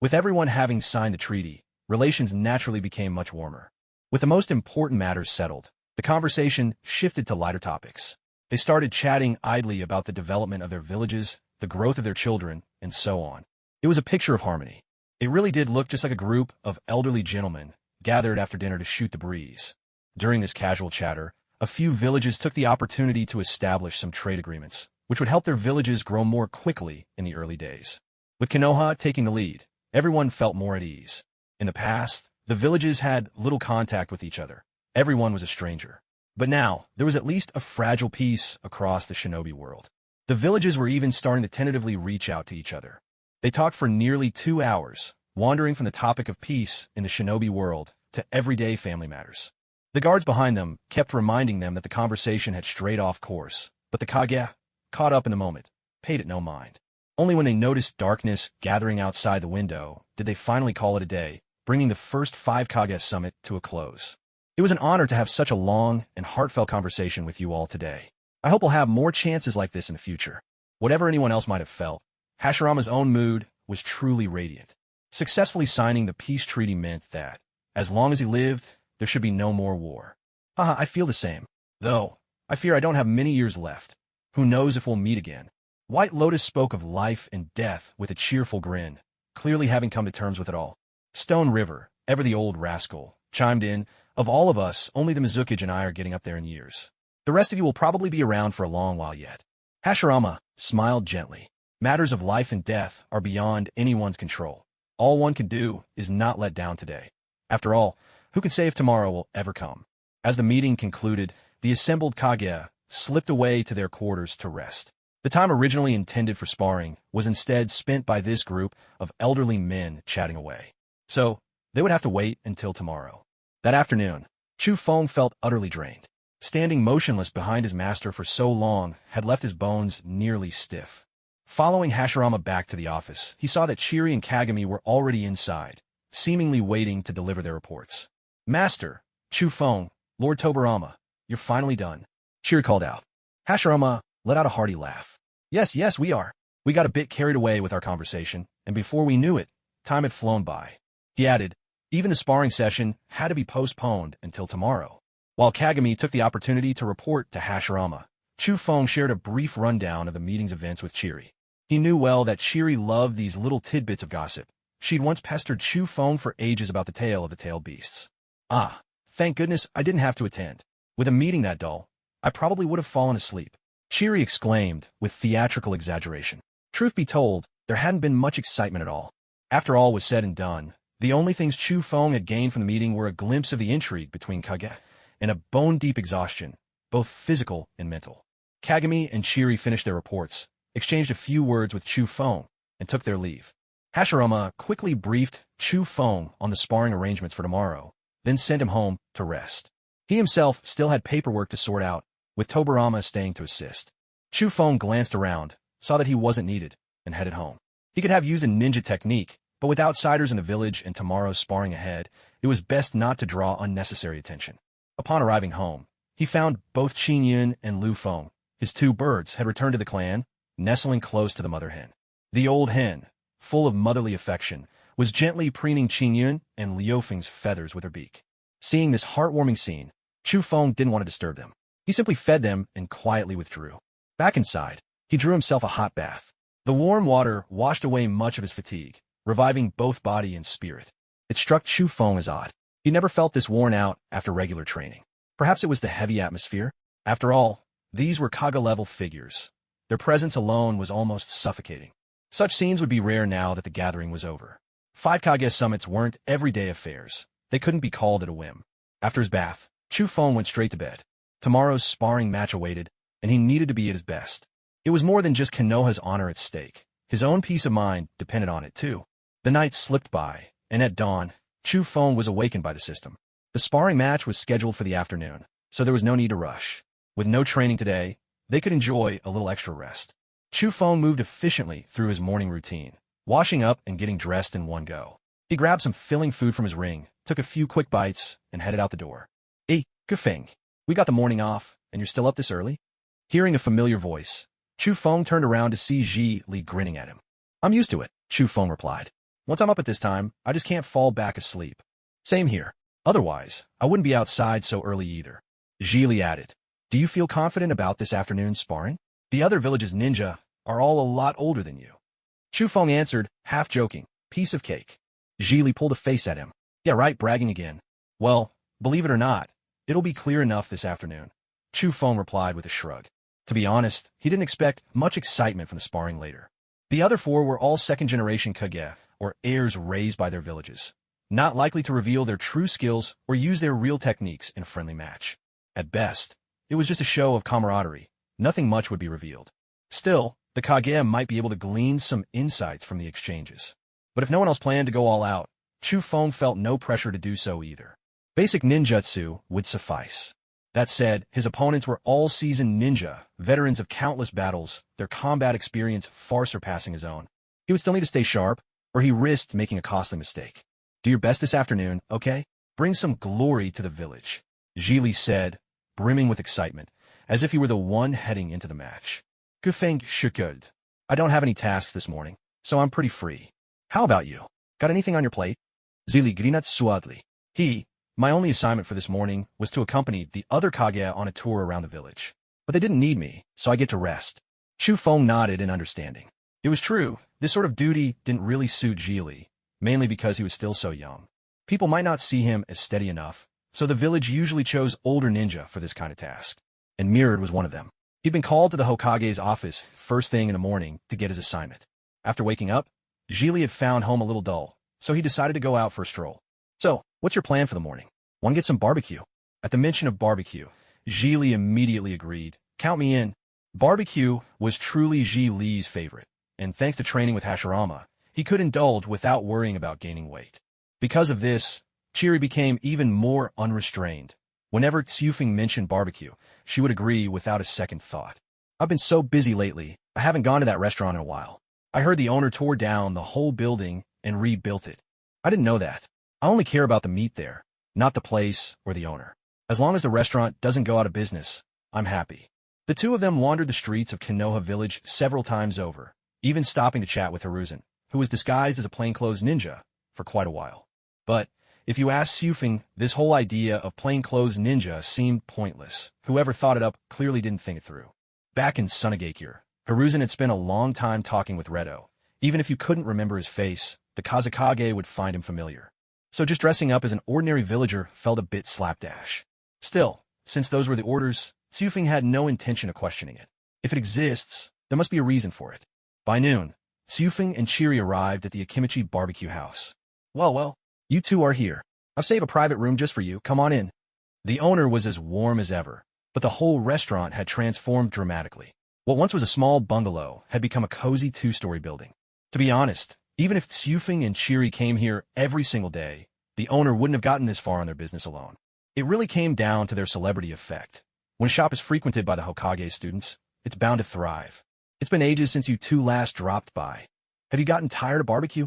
With everyone having signed the treaty, relations naturally became much warmer. With the most important matters settled, the conversation shifted to lighter topics. They started chatting idly about the development of their villages, the growth of their children, and so on. It was a picture of harmony. It really did look just like a group of elderly gentlemen gathered after dinner to shoot the breeze. During this casual chatter, a few villages took the opportunity to establish some trade agreements, which would help their villages grow more quickly in the early days. With Konoha taking the lead, everyone felt more at ease. In the past, the villages had little contact with each other. Everyone was a stranger. But now, there was at least a fragile peace across the shinobi world. The villages were even starting to tentatively reach out to each other. They talked for nearly 2 hours, wandering from the topic of peace in the shinobi world to everyday family matters. The guards behind them kept reminding them that the conversation had strayed off course, but the Kage, caught up in the moment, paid it no mind. Only when they noticed darkness gathering outside the window did they finally call it a day, bringing the first 5 Kage summit to a close. It was an honor to have such a long and heartfelt conversation with you all today. I hope we'll have more chances like this in the future. Whatever anyone else might have felt, Hashirama's own mood was truly radiant. Successfully signing the peace treaty meant that, as long as he lived, there should be no more war. Haha, I feel the same. Though, I fear I don't have many years left. Who knows if we'll meet again? White Lotus spoke of life and death with a cheerful grin, clearly having come to terms with it all. Stone River, ever the old rascal, chimed in, of all of us, only the Mizukage and I are getting up there in years. The rest of you will probably be around for a long while yet. Hashirama smiled gently. Matters of life and death are beyond anyone's control. All one can do is not let down today. After all, who can say if tomorrow will ever come? As the meeting concluded, the assembled Kage slipped away to their quarters to rest. The time originally intended for sparring was instead spent by this group of elderly men chatting away. So, they would have to wait until tomorrow. That afternoon, Chu Feng felt utterly drained. Standing motionless behind his master for so long had left his bones nearly stiff. Following Hashirama back to the office, he saw that Chiri and Kagami were already inside, seemingly waiting to deliver their reports. Master, Chu Feng, Lord Tobarama, you're finally done. Chiri called out. Hashirama let out a hearty laugh. Yes, we are. We got a bit carried away with our conversation, and before we knew it, time had flown by. He added, even the sparring session had to be postponed until tomorrow. While Kagami took the opportunity to report to Hashirama, Chu Feng shared a brief rundown of the meeting's events with Chiri. He knew well that Chiri loved these little tidbits of gossip. She'd once pestered Chu Feng for ages about the tale of the tailed beasts. Ah, thank goodness I didn't have to attend. With a meeting that dull, I probably would have fallen asleep. Chiri exclaimed with theatrical exaggeration. Truth be told, there hadn't been much excitement at all. After all was said and done, the only things Chu Feng had gained from the meeting were a glimpse of the intrigue between Kage and a bone-deep exhaustion, both physical and mental. Kagami and Chiri finished their reports, exchanged a few words with Chu Feng, and took their leave. Hashirama quickly briefed Chu Feng on the sparring arrangements for tomorrow, then sent him home to rest. He himself still had paperwork to sort out, with Tobarama staying to assist. Chu Feng glanced around, saw that he wasn't needed, and headed home. He could have used a ninja technique, but with outsiders in the village and tomorrow's sparring ahead, it was best not to draw unnecessary attention. Upon arriving home, he found both Qin Yun and Lu Feng. His two birds had returned to the clan, nestling close to the mother hen. The old hen, full of motherly affection, was gently preening Qin Yun and Liu Feng's feathers with her beak. Seeing this heartwarming scene, Chu Feng didn't want to disturb them. He simply fed them and quietly withdrew. Back inside, he drew himself a hot bath. The warm water washed away much of his fatigue, reviving both body and spirit. It struck Chu Feng as odd. He never felt this worn out after regular training. Perhaps it was the heavy atmosphere. After all, these were Kaga-level figures. Their presence alone was almost suffocating. Such scenes would be rare now that the gathering was over. 5 Kage summits weren't everyday affairs. They couldn't be called at a whim. After his bath, Chu Feng went straight to bed. Tomorrow's sparring match awaited, and he needed to be at his best. It was more than just Konoha's honor at stake. His own peace of mind depended on it, too. The night slipped by, and at dawn, Chu Feng was awakened by the system. The sparring match was scheduled for the afternoon, so there was no need to rush. With no training today, they could enjoy a little extra rest. Chu Feng moved efficiently through his morning routine, washing up and getting dressed in one go. He grabbed some filling food from his ring, took a few quick bites, and headed out the door. Hey, Kufeng, we got the morning off, and you're still up this early? Hearing a familiar voice, Chu Feng turned around to see Ji Li grinning at him. I'm used to it, Chu Feng replied. Once I'm up at this time, I just can't fall back asleep. Same here. Otherwise, I wouldn't be outside so early either. Ji Li added. Do you feel confident about this afternoon's sparring? The other village's ninja are all a lot older than you. Chu Feng answered, half joking, piece of cake. Ji Li pulled a face at him. Yeah, right, bragging again. Well, believe it or not, it'll be clear enough this afternoon. Chu Feng replied with a shrug. To be honest, he didn't expect much excitement from the sparring later. The other 4 were all second-generation Kage, or heirs raised by their villages, not likely to reveal their true skills or use their real techniques in a friendly match. At best, it was just a show of camaraderie. Nothing much would be revealed. Still, the Kage might be able to glean some insights from the exchanges. But if no one else planned to go all out, Chu Feng felt no pressure to do so either. Basic ninjutsu would suffice. That said, his opponents were all seasoned ninja, veterans of countless battles, their combat experience far surpassing his own. He would still need to stay sharp, or he risked making a costly mistake. Do your best this afternoon, okay? Bring some glory to the village, Ji Li said, brimming with excitement, as if he were the one heading into the match. Kufeng should. I don't have any tasks this morning, so I'm pretty free. How about you? Got anything on your plate? Zili grinat suadli. My only assignment for this morning was to accompany the other Kage on a tour around the village. But they didn't need me, so I get to rest. Chu Feng nodded in understanding. It was true, this sort of duty didn't really suit Zili, mainly because he was still so young. People might not see him as steady enough, so the village usually chose older ninja for this kind of task. And Mirrored was one of them. He'd been called to the Hokage's office first thing in the morning to get his assignment. After waking up, Zili had found home a little dull, so he decided to go out for a stroll. So, what's your plan for the morning? Want to get some barbecue? At the mention of barbecue, Zili immediately agreed. Count me in. Barbecue was truly Zili's favorite, and thanks to training with Hashirama, he could indulge without worrying about gaining weight. Because of this, Chiri became even more unrestrained. Whenever Tsufeng mentioned barbecue, she would agree without a second thought. I've been so busy lately, I haven't gone to that restaurant in a while. I heard the owner tore down the whole building and rebuilt it. I didn't know that. I only care about the meat there, not the place or the owner. As long as the restaurant doesn't go out of business, I'm happy. The two of them wandered the streets of Konoha village several times over, even stopping to chat with Hiruzen, who was disguised as a plainclothes ninja, for quite a while. But, if you ask Tsufeng, this whole idea of plainclothes ninja seemed pointless. Whoever thought it up clearly didn't think it through. Back in Sunagakure, Hiruzen had spent a long time talking with Redo. Even if you couldn't remember his face, the Kazekage would find him familiar. So just dressing up as an ordinary villager felt a bit slapdash. Still, since those were the orders, Tsufeng had no intention of questioning it. If it exists, there must be a reason for it. By noon, Tsufeng and Chiri arrived at the Akimichi barbecue house. Well, you two are here. I've saved a private room just for you. Come on in. The owner was as warm as ever, but the whole restaurant had transformed dramatically. What once was a small bungalow had become a cozy two-story building. To be honest, even if Tsufeng and Chiri came here every single day, the owner wouldn't have gotten this far on their business alone. It really came down to their celebrity effect. When a shop is frequented by the Hokage students, it's bound to thrive. It's been ages since you two last dropped by. Have you gotten tired of barbecue?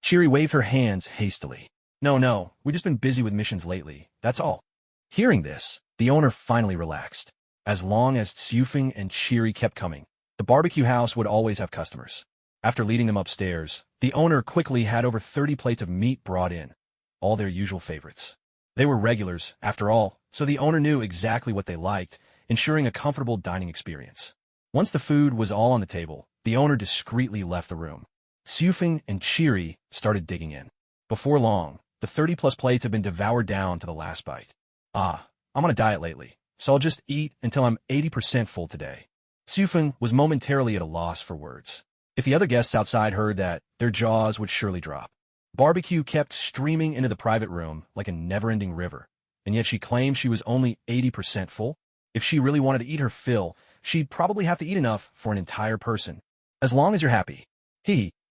Chiri waved her hands hastily. No, we've just been busy with missions lately, that's all. Hearing this, the owner finally relaxed. As long as Tsufeng and Chiri kept coming, the barbecue house would always have customers. After leading them upstairs, the owner quickly had over 30 plates of meat brought in, all their usual favorites. They were regulars, after all, so the owner knew exactly what they liked, ensuring a comfortable dining experience. Once the food was all on the table, the owner discreetly left the room. Tsufeng and Chiri started digging in. Before long, the 30-plus plates had been devoured down to the last bite. I'm on a diet lately, so I'll just eat until I'm 80% full today. Tsufeng was momentarily at a loss for words. If the other guests outside heard that, their jaws would surely drop. Barbecue kept streaming into the private room like a never-ending river, and yet she claimed she was only 80% full. If she really wanted to eat her fill, she'd probably have to eat enough for an entire person. As long as you're happy.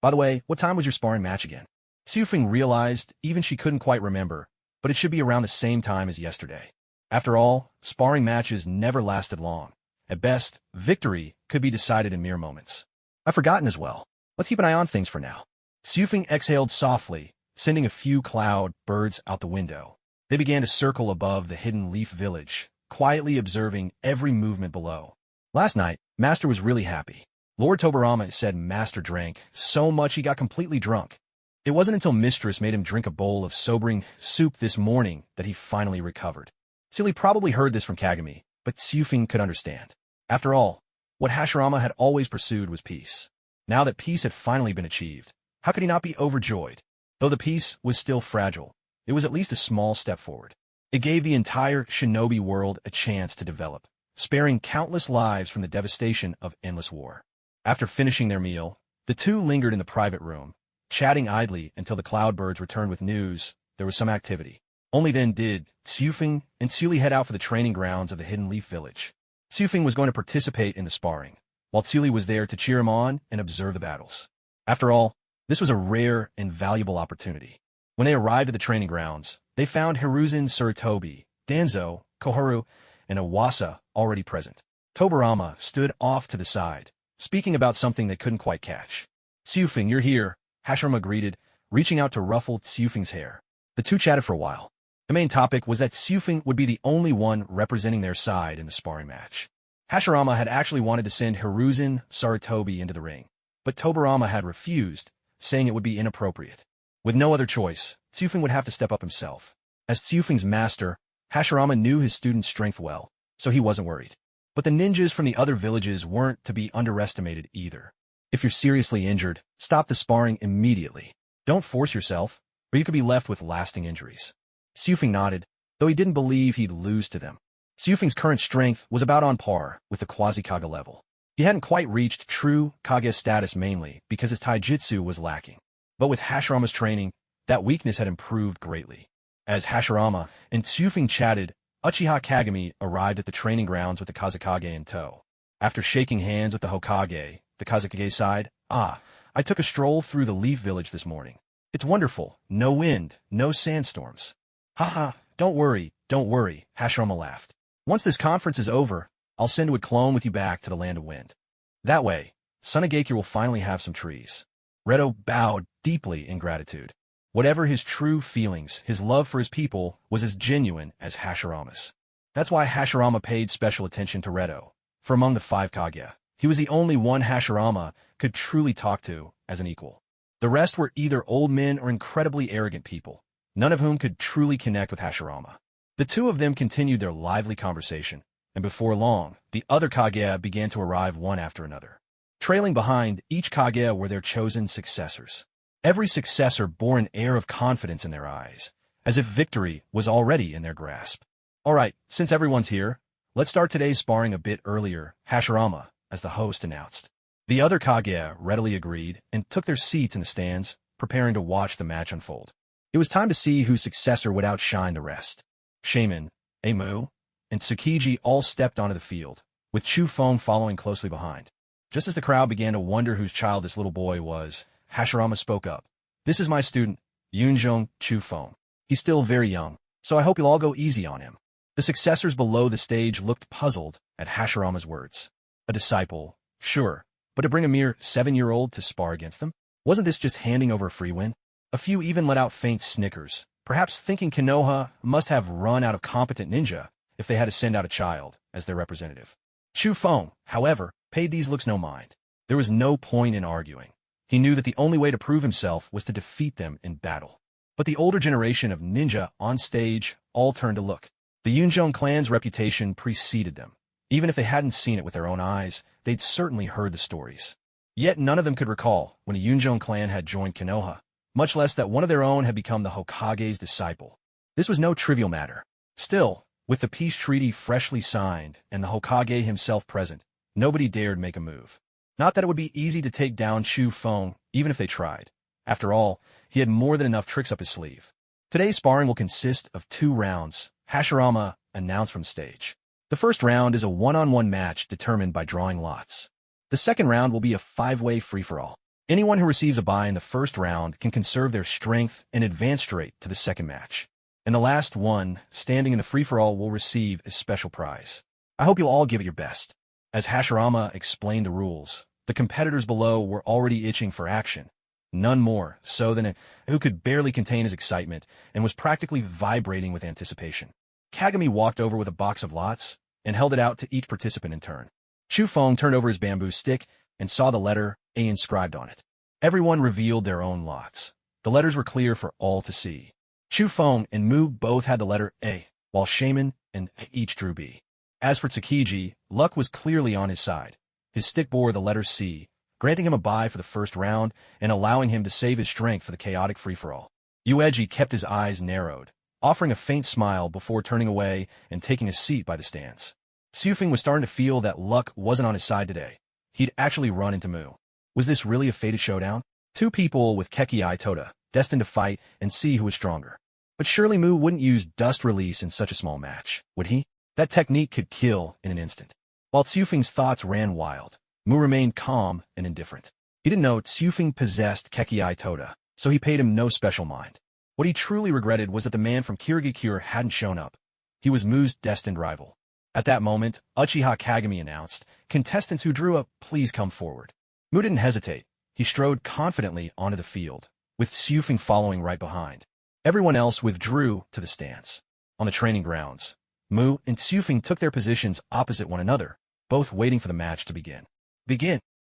By the way, what time was your sparring match again? Tsufeng realized even she couldn't quite remember, but it should be around the same time as yesterday. After all, sparring matches never lasted long. At best, victory could be decided in mere moments. I've forgotten as well. Let's keep an eye on things for now. Tsufeng exhaled softly, sending a few cloud birds out the window. They began to circle above the hidden leaf village, quietly observing every movement below. Last night, Master was really happy. Lord Tobarama said Master drank so much he got completely drunk. It wasn't until Mistress made him drink a bowl of sobering soup this morning that he finally recovered. Silly probably heard this from Kagami, but Tsufeng could understand. After all, what Hashirama had always pursued was peace. Now that peace had finally been achieved, how could he not be overjoyed? Though the peace was still fragile, it was at least a small step forward. It gave the entire Shinobi world a chance to develop, sparing countless lives from the devastation of endless war. After finishing their meal, the two lingered in the private room, chatting idly until the cloudbirds returned with news there was some activity. Only then did Tsufeng and Tsuli head out for the training grounds of the Hidden Leaf Village. Tsufeng was going to participate in the sparring, while Tsuli was there to cheer him on and observe the battles. After all, this was a rare and valuable opportunity. When they arrived at the training grounds, they found Hiruzen Tsurutobi, Danzo, Koharu, and Iwasa already present. Tobarama stood off to the side, speaking about something they couldn't quite catch. Tsufeng, you're here, Hashirama greeted, reaching out to ruffle Tsufeng's hair. The two chatted for a while. The main topic was that Tsufeng would be the only one representing their side in the sparring match. Hashirama had actually wanted to send Hiruzen Tsurutobi into the ring, but Tobarama had refused, saying it would be inappropriate. With no other choice, Tsufeng would have to step up himself. As Tsufeng's master, Hashirama knew his student's strength well, so he wasn't worried. But the ninjas from the other villages weren't to be underestimated either. If you're seriously injured, stop the sparring immediately. Don't force yourself, or you could be left with lasting injuries. Tsufeng nodded, though he didn't believe he'd lose to them. Tsufeng's current strength was about on par with the quasi-Kage level. He hadn't quite reached true Kage status mainly because his taijutsu was lacking. But with Hashirama's training, that weakness had improved greatly. As Hashirama and Tsufeng chatted, Uchiha Kagami arrived at the training grounds with the Kazekage in tow. After shaking hands with the Hokage, the Kazekage sighed, I took a stroll through the Leaf Village this morning. It's wonderful. No wind, no sandstorms. Haha, don't worry, Hashirama laughed. Once this conference is over, I'll send a clone with you back to the Land of Wind. That way, Sunagakure will finally have some trees. Reto bowed deeply in gratitude. Whatever his true feelings, his love for his people was as genuine as Hashirama's. That's why Hashirama paid special attention to Reto. For among the 5 Kage, he was the only one Hashirama could truly talk to as an equal. The rest were either old men or incredibly arrogant people, none of whom could truly connect with Hashirama. The two of them continued their lively conversation, and before long, the other Kage began to arrive one after another. Trailing behind each Kage were their chosen successors. Every successor bore an air of confidence in their eyes, as if victory was already in their grasp. All right, since everyone's here, let's start today's sparring a bit earlier, Hashirama, as the host announced. The other Kage readily agreed and took their seats in the stands, preparing to watch the match unfold. It was time to see whose successor would outshine the rest. Shaman, Mu, and Tsukiji all stepped onto the field, with Chufeng following closely behind. Just as the crowd began to wonder whose child this little boy was, Hashirama spoke up. This is my student, Yunjong Chufeng. He's still very young, so I hope you'll all go easy on him. The successors below the stage looked puzzled at Hashirama's words. A disciple, sure, but to bring a mere 7-year-old to spar against them? Wasn't this just handing over a free win? A few even let out faint snickers, perhaps thinking Konoha must have run out of competent ninja if they had to send out a child as their representative. Chufeng, however, paid these looks no mind. There was no point in arguing. He knew that the only way to prove himself was to defeat them in battle. But the older generation of ninja on stage all turned to look. The Yunjong clan's reputation preceded them. Even if they hadn't seen it with their own eyes, they'd certainly heard the stories. Yet none of them could recall when a Yunjong clan had joined Konoha, much less that one of their own had become the Hokage's disciple. This was no trivial matter. Still, with the peace treaty freshly signed and the Hokage himself present, nobody dared make a move. Not that it would be easy to take down Chufeng, even if they tried. After all, he had more than enough tricks up his sleeve. Today's sparring will consist of 2 rounds, Hashirama announced from stage. The first round is a one-on-one match determined by drawing lots. The second round will be a 5-way free-for-all. Anyone who receives a bye in the first round can conserve their strength and advance straight to the second match. And the last one, standing in the free-for-all, will receive a special prize. I hope you'll all give it your best. As Hashirama explained the rules, the competitors below were already itching for action. None more so than who could barely contain his excitement and was practically vibrating with anticipation. Kagami walked over with a box of lots and held it out to each participant in turn. Chufeng turned over his bamboo stick and saw the letter A inscribed on it. Everyone revealed their own lots. The letters were clear for all to see. Chufeng and Mu both had the letter A, while Shaman and each drew B. As for Tsukiji, luck was clearly on his side. His stick bore the letter C, granting him a bye for the first round and allowing him to save his strength for the chaotic free-for-all. Ueji kept his eyes narrowed, offering a faint smile before turning away and taking a seat by the stands. Tsufeng was starting to feel that luck wasn't on his side today. He'd actually run into Mu. Was this really a fated showdown? 2 people with Keki Tota, destined to fight and see who was stronger. But surely Mu wouldn't use dust release in such a small match, would he? That technique could kill in an instant. While Tsufeng's thoughts ran wild, Mu remained calm and indifferent. He didn't know Tsufeng possessed Keki Tota, so he paid him no special mind. What he truly regretted was that the man from Kirigakure hadn't shown up. He was Mu's destined rival. At that moment, Uchiha Kagami announced, "Contestants who drew up, please come forward." Mu didn't hesitate. He strode confidently onto the field, with Tsufeng following right behind. Everyone else withdrew to the stands. On the training grounds, Mu and Tsufeng took their positions opposite one another, both waiting for the match to begin.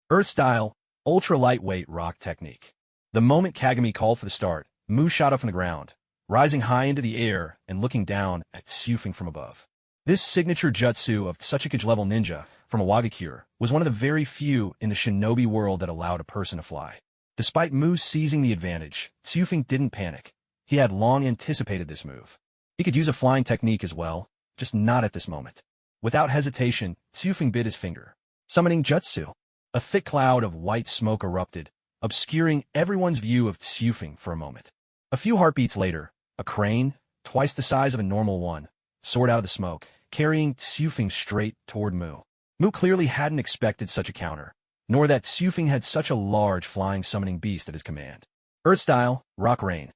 Earth-style, ultra-lightweight rock technique. The moment Kagami called for the start, Mu shot up from the ground, rising high into the air and looking down at Tsyufing from above. This signature jutsu of Tsuchikage-level ninja from a Wagakure was one of the very few in the Shinobi world that allowed a person to fly. Despite Mu seizing the advantage, Tsyufing didn't panic. He had long anticipated this move. He could use a flying technique as well, just not at this moment. Without hesitation, Tsyufing bit his finger, summoning jutsu. A thick cloud of white smoke erupted, obscuring everyone's view of Tsyufing for a moment. A few heartbeats later, a crane, twice the size of a normal one, soared out of the smoke, carrying Tsyufing straight toward Mu. Mu clearly hadn't expected such a counter, nor that Tsyufing had such a large flying summoning beast at his command. Earth-style, rock rain.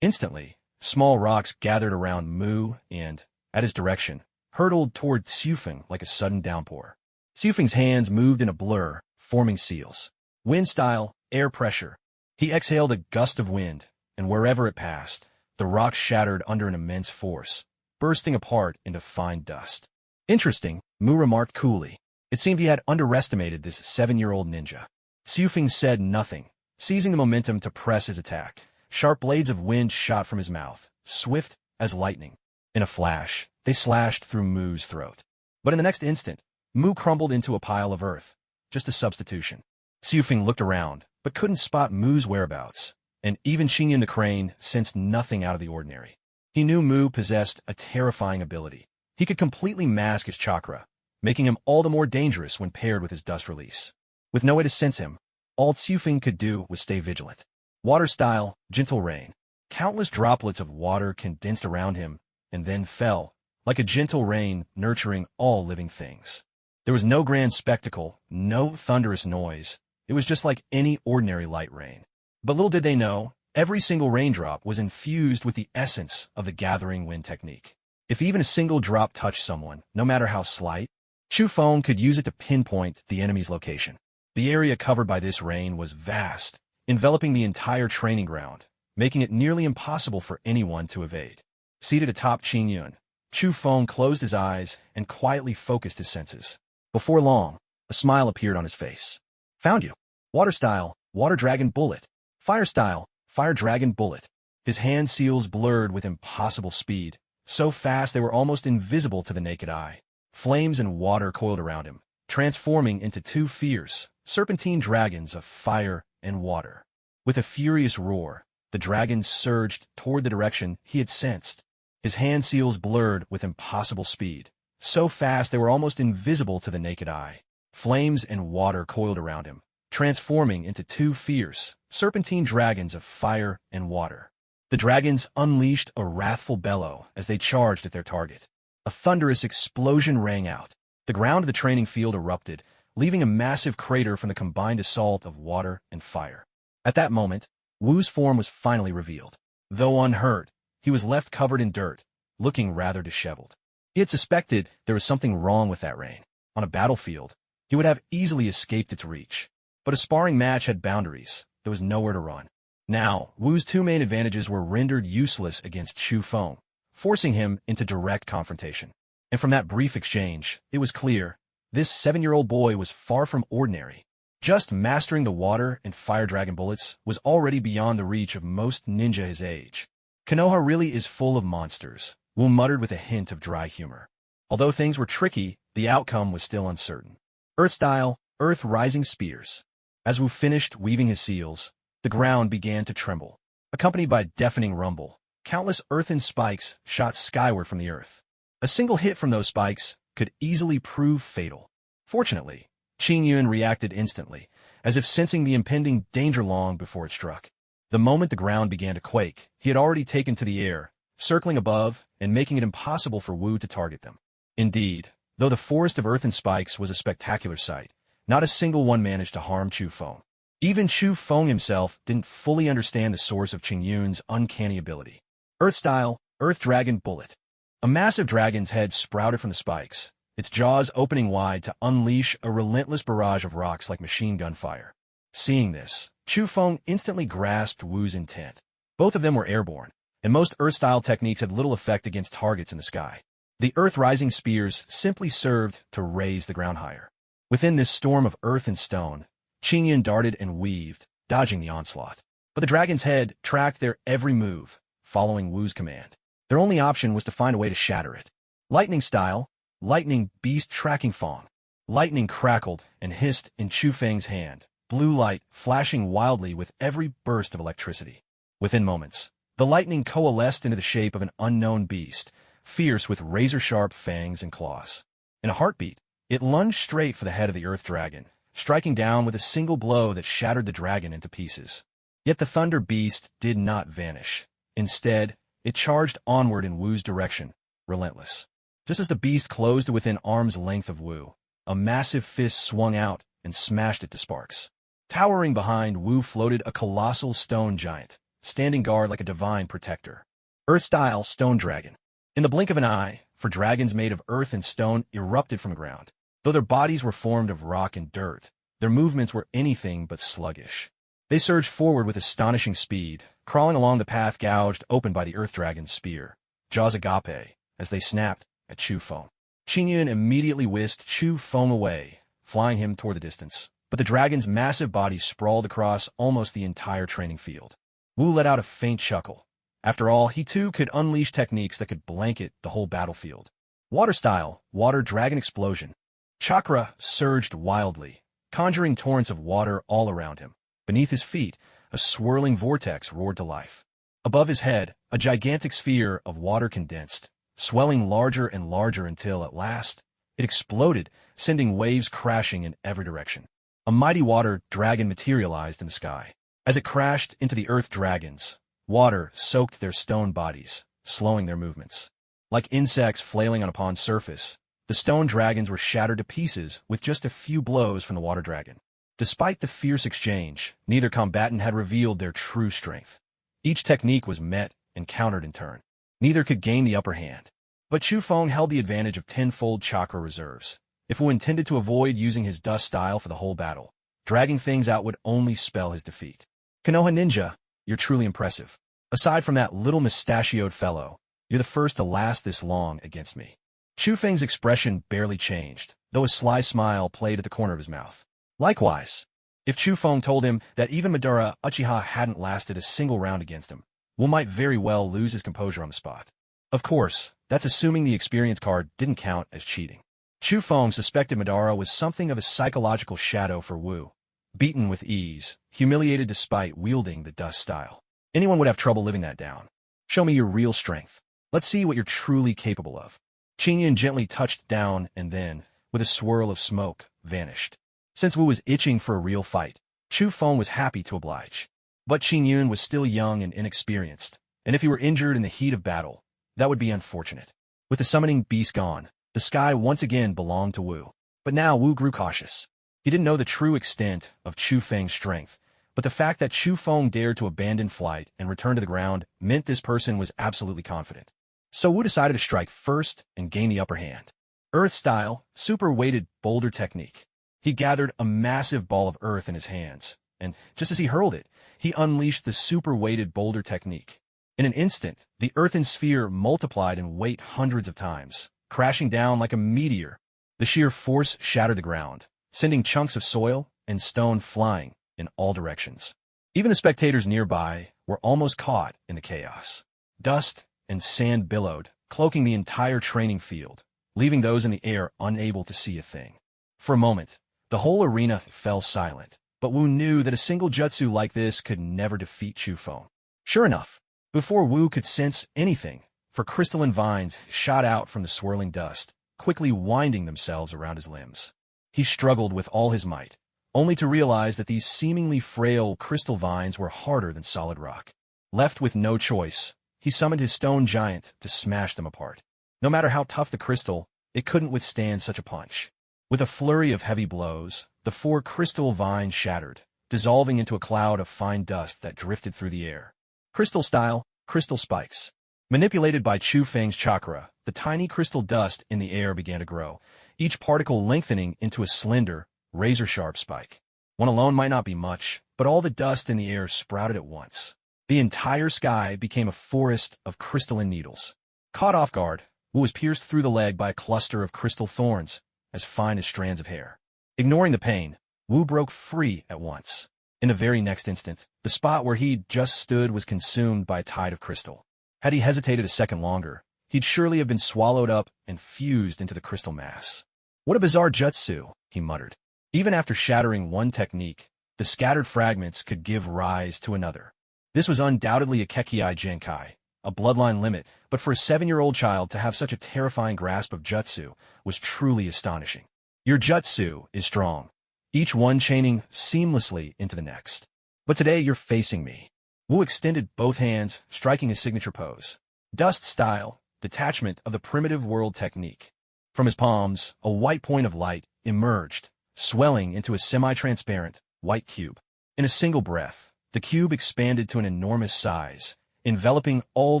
Instantly, small rocks gathered around Mu and, at his direction, hurtled toward Tsyufing like a sudden downpour. Tsyufing's hands moved in a blur, forming seals. Wind-style, air pressure. He exhaled a gust of wind, and wherever it passed, the rocks shattered under an immense force, bursting apart into fine dust. Interesting, Mu remarked coolly. It seemed he had underestimated this 7-year-old ninja. Tsyufing said nothing, seizing the momentum to press his attack. Sharp blades of wind shot from his mouth, swift as lightning. In a flash, they slashed through Mu's throat. But in the next instant, Mu crumbled into a pile of earth, just a substitution. Tsyufing looked around, but couldn't spot Mu's whereabouts, and even Shinyan the crane sensed nothing out of the ordinary. He knew Mu possessed a terrifying ability. He could completely mask his chakra, making him all the more dangerous when paired with his dust release. With no way to sense him, all Tsyufing could do was stay vigilant. Water-style, gentle rain. Countless droplets of water condensed around him and then fell, like a gentle rain nurturing all living things. There was no grand spectacle, no thunderous noise. It was just like any ordinary light rain. But little did they know, every single raindrop was infused with the essence of the gathering wind technique. If even a single drop touched someone, no matter how slight, Tsyufeng could use it to pinpoint the enemy's location. The area covered by this rain was vast, enveloping the entire training ground, making it nearly impossible for anyone to evade. Seated atop Qingyun, Tsyufeng closed his eyes and quietly focused his senses. Before long, a smile appeared on his face. Found you. Water-style, water dragon bullet. Fire-style, fire dragon bullet. His hand seals blurred with impossible speed, so fast they were almost invisible to the naked eye. Flames and water coiled around him, transforming into two fierce, serpentine dragons of fire and water. With a furious roar, the dragons surged toward the direction he had sensed. His hand seals blurred with impossible speed, so fast they were almost invisible to the naked eye. Flames and water coiled around him, transforming into two fierce, serpentine dragons of fire and water. The dragons unleashed a wrathful bellow as they charged at their target. A thunderous explosion rang out. The ground of the training field erupted, leaving a massive crater from the combined assault of water and fire. At that moment, Wu's form was finally revealed. Though unhurt, he was left covered in dirt, looking rather disheveled. He had suspected there was something wrong with that rain. On a battlefield, he would have easily escaped its reach. But a sparring match had boundaries. There was nowhere to run. Now, Wu's two main advantages were rendered useless against Tsyufeng, forcing him into direct confrontation. And from that brief exchange, it was clear, this 7-year-old boy was far from ordinary. Just mastering the water and fire dragon bullets was already beyond the reach of most ninja his age. Konoha really is full of monsters, Wu muttered with a hint of dry humor. Although things were tricky, the outcome was still uncertain. Earth-style, earth-rising spears. As Wu finished weaving his seals, the ground began to tremble. Accompanied by a deafening rumble, countless earthen spikes shot skyward from the earth. A single hit from those spikes could easily prove fatal. Fortunately, Qingyun reacted instantly, as if sensing the impending danger long before it struck. The moment the ground began to quake, he had already taken to the air, circling above and making it impossible for Wu to target them. Indeed, though the forest of earthen spikes was a spectacular sight, not a single one managed to harm Tsyufeng. Even Tsyufeng himself didn't fully understand the source of Qingyun's uncanny ability. Earth-style, earth dragon bullet. A massive dragon's head sprouted from the spikes, its jaws opening wide to unleash a relentless barrage of rocks like machine gun fire. Seeing this, Tsyufeng instantly grasped Wu's intent. Both of them were airborne, and most earth-style techniques had little effect against targets in the sky. The earth-rising spears simply served to raise the ground higher. Within this storm of earth and stone, Qingyun darted and weaved, dodging the onslaught. But the dragon's head tracked their every move, following Wu's command. Their only option was to find a way to shatter it. Lightning style, lightning beast tracking Fong. Lightning crackled and hissed in Chu Feng's hand, blue light flashing wildly with every burst of electricity. Within moments, the lightning coalesced into the shape of an unknown beast, fierce with razor-sharp fangs and claws. In a heartbeat, it lunged straight for the head of the earth dragon, striking down with a single blow that shattered the dragon into pieces. Yet the thunder beast did not vanish. Instead, it charged onward in Wu's direction, relentless. Just as the beast closed to within arm's length of Wu, a massive fist swung out and smashed it to sparks. Towering behind Wu floated a colossal stone giant, standing guard like a divine protector. Earth-style stone dragon. In the blink of an eye, for dragons made of earth and stone erupted from the ground. Though their bodies were formed of rock and dirt, their movements were anything but sluggish. They surged forward with astonishing speed, crawling along the path gouged open by the earth dragon's spear, jaws agape, as they snapped at Chu Feng. Qingyun immediately whisked Chu Feng away, flying him toward the distance, but the dragon's massive body sprawled across almost the entire training field. Wu let out a faint chuckle. After all, he too could unleash techniques that could blanket the whole battlefield. Water style, water dragon explosion. Chakra surged wildly, conjuring torrents of water all around him. Beneath his feet, a swirling vortex roared to life. Above his head, a gigantic sphere of water condensed, swelling larger and larger until, at last, it exploded, sending waves crashing in every direction. A mighty water dragon materialized in the sky. As it crashed into the earth dragons, water soaked their stone bodies, slowing their movements. Like insects flailing on a pond's surface, the stone dragons were shattered to pieces with just a few blows from the water dragon. Despite the fierce exchange, neither combatant had revealed their true strength. Each technique was met and countered in turn. Neither could gain the upper hand. But Chu Feng held the advantage of tenfold chakra reserves. If Wu intended to avoid using his dust style for the whole battle, dragging things out would only spell his defeat. Konoha Ninja, you're truly impressive. Aside from that little mustachioed fellow, you're the first to last this long against me. Chu Feng's expression barely changed, though a sly smile played at the corner of his mouth. Likewise, if Chu Feng told him that even Madara Uchiha hadn't lasted a single round against him, Wu might very well lose his composure on the spot. Of course, that's assuming the experience card didn't count as cheating. Chu Feng suspected Madara was something of a psychological shadow for Wu. Beaten with ease, humiliated despite wielding the dust style. Anyone would have trouble living that down. Show me your real strength. Let's see what you're truly capable of. Qingyun gently touched down and then, with a swirl of smoke, vanished. Since Wu was itching for a real fight, Chu Feng was happy to oblige. But Qingyun was still young and inexperienced, and if he were injured in the heat of battle, that would be unfortunate. With the summoning beast gone, the sky once again belonged to Wu. But now Wu grew cautious. He didn't know the true extent of Chu Feng's strength, but the fact that Chu Feng dared to abandon flight and return to the ground meant this person was absolutely confident. So Wu decided to strike first and gain the upper hand. Earth-style, super-weighted boulder technique. He gathered a massive ball of earth in his hands, and just as he hurled it, he unleashed the super-weighted boulder technique. In an instant, the earthen sphere multiplied in weight hundreds of times, crashing down like a meteor. The sheer force shattered the ground, sending chunks of soil and stone flying in all directions. Even the spectators nearby were almost caught in the chaos. Dust and sand billowed, cloaking the entire training field, leaving those in the air unable to see a thing. For a moment, the whole arena fell silent, but Wu knew that a single jutsu like this could never defeat Chu Feng. Sure enough, before Wu could sense anything, for crystalline vines shot out from the swirling dust, quickly winding themselves around his limbs. He struggled with all his might, only to realize that these seemingly frail crystal vines were harder than solid rock. Left with no choice, he summoned his stone giant to smash them apart. No matter how tough the crystal, it couldn't withstand such a punch. With a flurry of heavy blows, the 4 crystal vines shattered, dissolving into a cloud of fine dust that drifted through the air. Crystal-style, crystal spikes. Manipulated by Chu Feng's chakra, the tiny crystal dust in the air began to grow, each particle lengthening into a slender, razor-sharp spike. One alone might not be much, but all the dust in the air sprouted at once. The entire sky became a forest of crystalline needles. Caught off guard, Wu was pierced through the leg by a cluster of crystal thorns, as fine as strands of hair. Ignoring the pain, Wu broke free at once. In the very next instant, the spot where he'd just stood was consumed by a tide of crystal. Had he hesitated a second longer, he'd surely have been swallowed up and fused into the crystal mass. What a bizarre jutsu, he muttered. Even after shattering one technique, the scattered fragments could give rise to another. This was undoubtedly a Kekkei Genkai, a bloodline limit, but for a 7-year-old child to have such a terrifying grasp of jutsu was truly astonishing. Your jutsu is strong, each one chaining seamlessly into the next. But today you're facing me. Wu extended both hands, striking his signature pose. Dust style, detachment of the primitive world technique. From his palms, a white point of light emerged, swelling into a semi-transparent, white cube. In a single breath, the cube expanded to an enormous size, enveloping all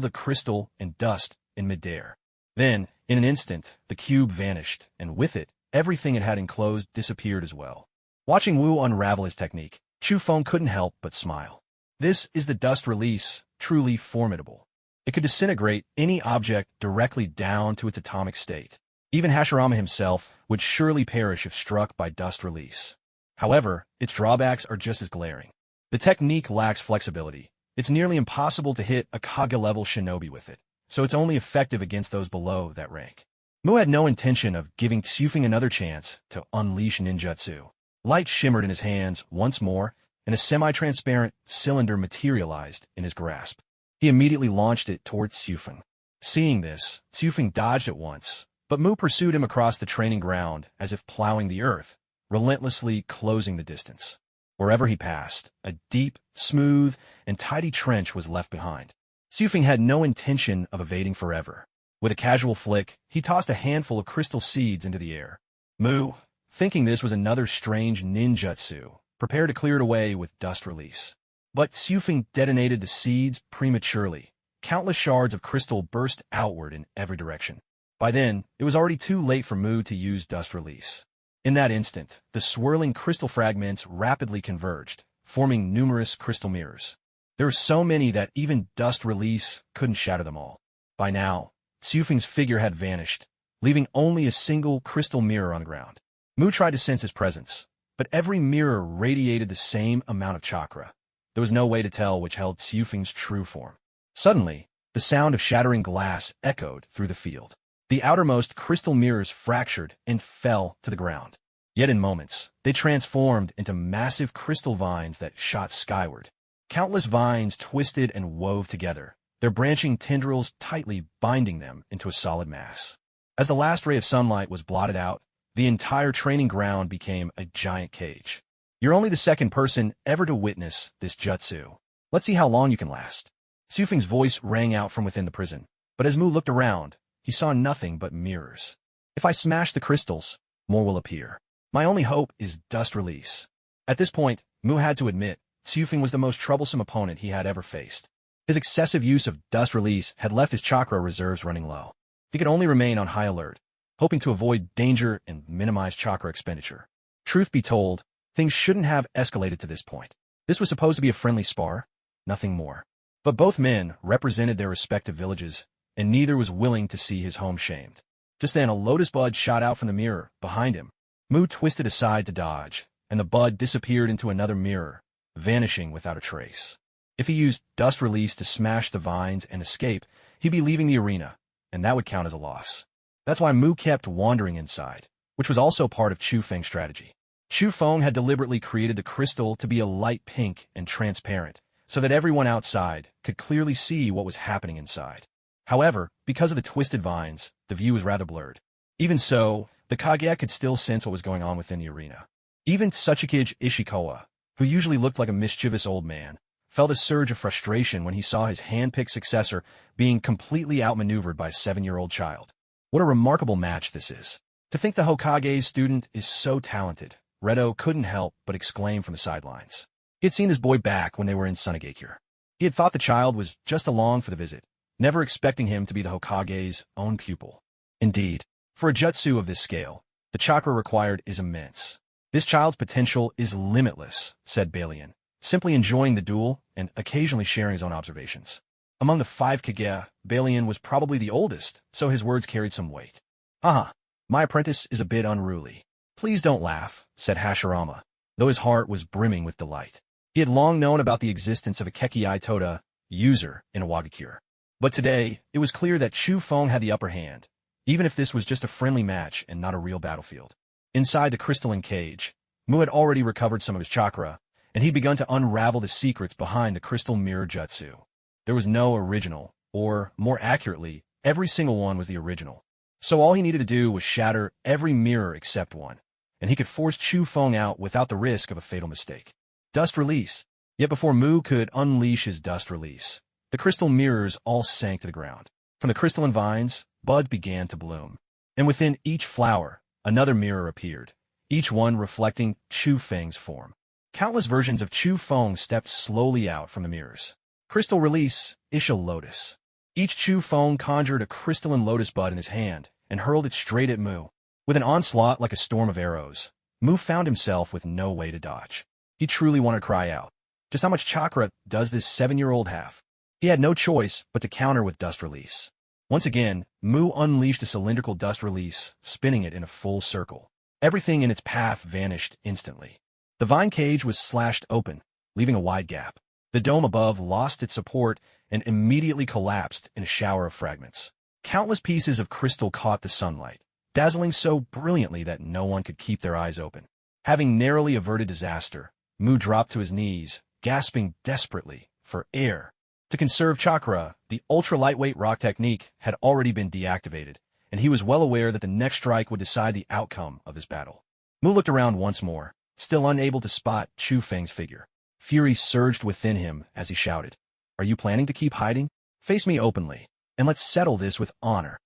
the crystal and dust in midair. Then, in an instant, the cube vanished, and with it, everything it had enclosed disappeared as well. Watching Wu unravel his technique, Chu Feng couldn't help but smile. This is the dust release, truly formidable. It could disintegrate any object directly down to its atomic state. Even Hashirama himself would surely perish if struck by dust release. However, its drawbacks are just as glaring. The technique lacks flexibility. It's nearly impossible to hit a Kage-level shinobi with it, so it's only effective against those below that rank. Mu had no intention of giving Tsufeng another chance to unleash ninjutsu. Light shimmered in his hands once more, and a semi-transparent cylinder materialized in his grasp. He immediately launched it towards Tsufeng. Seeing this, Tsufeng dodged at once, but Mu pursued him across the training ground as if plowing the earth, relentlessly closing the distance. Wherever he passed, a deep, smooth, and tidy trench was left behind. Tsufeng had no intention of evading forever. With a casual flick, he tossed a handful of crystal seeds into the air. Mu, thinking this was another strange ninjutsu, prepared to clear it away with dust release. But Tsufeng detonated the seeds prematurely. Countless shards of crystal burst outward in every direction. By then, it was already too late for Mu to use dust release. In that instant, the swirling crystal fragments rapidly converged, forming numerous crystal mirrors. There were so many that even dust release couldn't shatter them all. By now, Tsufeng's figure had vanished, leaving only a single crystal mirror on the ground. Mu tried to sense his presence, but every mirror radiated the same amount of chakra. There was no way to tell which held Tsufeng's true form. Suddenly, the sound of shattering glass echoed through the field. The outermost crystal mirrors fractured and fell to the ground. Yet in moments, they transformed into massive crystal vines that shot skyward. Countless vines twisted and wove together, their branching tendrils tightly binding them into a solid mass. As the last ray of sunlight was blotted out, the entire training ground became a giant cage. You're only the second person ever to witness this jutsu. Let's see how long you can last. Tsufeng's voice rang out from within the prison, but as Mu looked around, he saw nothing but mirrors. If I smash the crystals, more will appear. My only hope is dust release. At this point, Mu had to admit, Tsufeng was the most troublesome opponent he had ever faced. His excessive use of dust release had left his chakra reserves running low. He could only remain on high alert, hoping to avoid danger and minimize chakra expenditure. Truth be told, things shouldn't have escalated to this point. This was supposed to be a friendly spar, nothing more. But both men represented their respective villages, and neither was willing to see his home shamed. Just then, a lotus bud shot out from the mirror behind him. Mu twisted aside to dodge, and the bud disappeared into another mirror, vanishing without a trace. If he used dust release to smash the vines and escape, he'd be leaving the arena, and that would count as a loss. That's why Mu kept wandering inside, which was also part of Chu Feng's strategy. Chu Feng had deliberately created the crystal to be a light pink and transparent, so that everyone outside could clearly see what was happening inside. However, because of the twisted vines, the view was rather blurred. Even so, the Kage could still sense what was going on within the arena. Even Tsuchikage Ishikawa, who usually looked like a mischievous old man, felt a surge of frustration when he saw his hand-picked successor being completely outmaneuvered by a 7-year-old child. What a remarkable match this is. To think the Hokage's student is so talented, Redo couldn't help but exclaim from the sidelines. He had seen his boy back when they were in Sunagakure. He had thought the child was just along for the visit, never expecting him to be the Hokage's own pupil. Indeed, for a jutsu of this scale, the chakra required is immense. This child's potential is limitless, said Balian, simply enjoying the duel and occasionally sharing his own observations. Among the 5 Kage, Balian was probably the oldest, so his words carried some weight. My apprentice is a bit unruly. Please don't laugh, said Hashirama, though his heart was brimming with delight. He had long known about the existence of a Kekkei Toda user in Iwagakure. But today, it was clear that Chu Feng had the upper hand, even if this was just a friendly match and not a real battlefield. Inside the crystalline cage, Mu had already recovered some of his chakra, and he'd begun to unravel the secrets behind the crystal mirror jutsu. There was no original, or, more accurately, every single one was the original. So all he needed to do was shatter every mirror except one, and he could force Chu Feng out without the risk of a fatal mistake. Dust release. Yet before Mu could unleash his dust release, the crystal mirrors all sank to the ground. From the crystalline vines, buds began to bloom. And within each flower, another mirror appeared, each one reflecting Chu Feng's form. Countless versions of Chu Feng stepped slowly out from the mirrors. Crystal release, Ishal Lotus. Each Chu Feng conjured a crystalline lotus bud in his hand and hurled it straight at Mu. With an onslaught like a storm of arrows, Mu found himself with no way to dodge. He truly wanted to cry out. Just how much chakra does this 7-year-old have? He had no choice but to counter with dust release. Once again, Mu unleashed a cylindrical dust release, spinning it in a full circle. Everything in its path vanished instantly. The vine cage was slashed open, leaving a wide gap. The dome above lost its support and immediately collapsed in a shower of fragments. Countless pieces of crystal caught the sunlight, dazzling so brilliantly that no one could keep their eyes open. Having narrowly averted disaster, Mu dropped to his knees, gasping desperately for air. To conserve chakra, the ultra-lightweight rock technique had already been deactivated, and he was well aware that the next strike would decide the outcome of this battle. Mu looked around once more, still unable to spot Chu Feng's figure. Fury surged within him as he shouted, "Are you planning to keep hiding? Face me openly, and let's settle this with honor."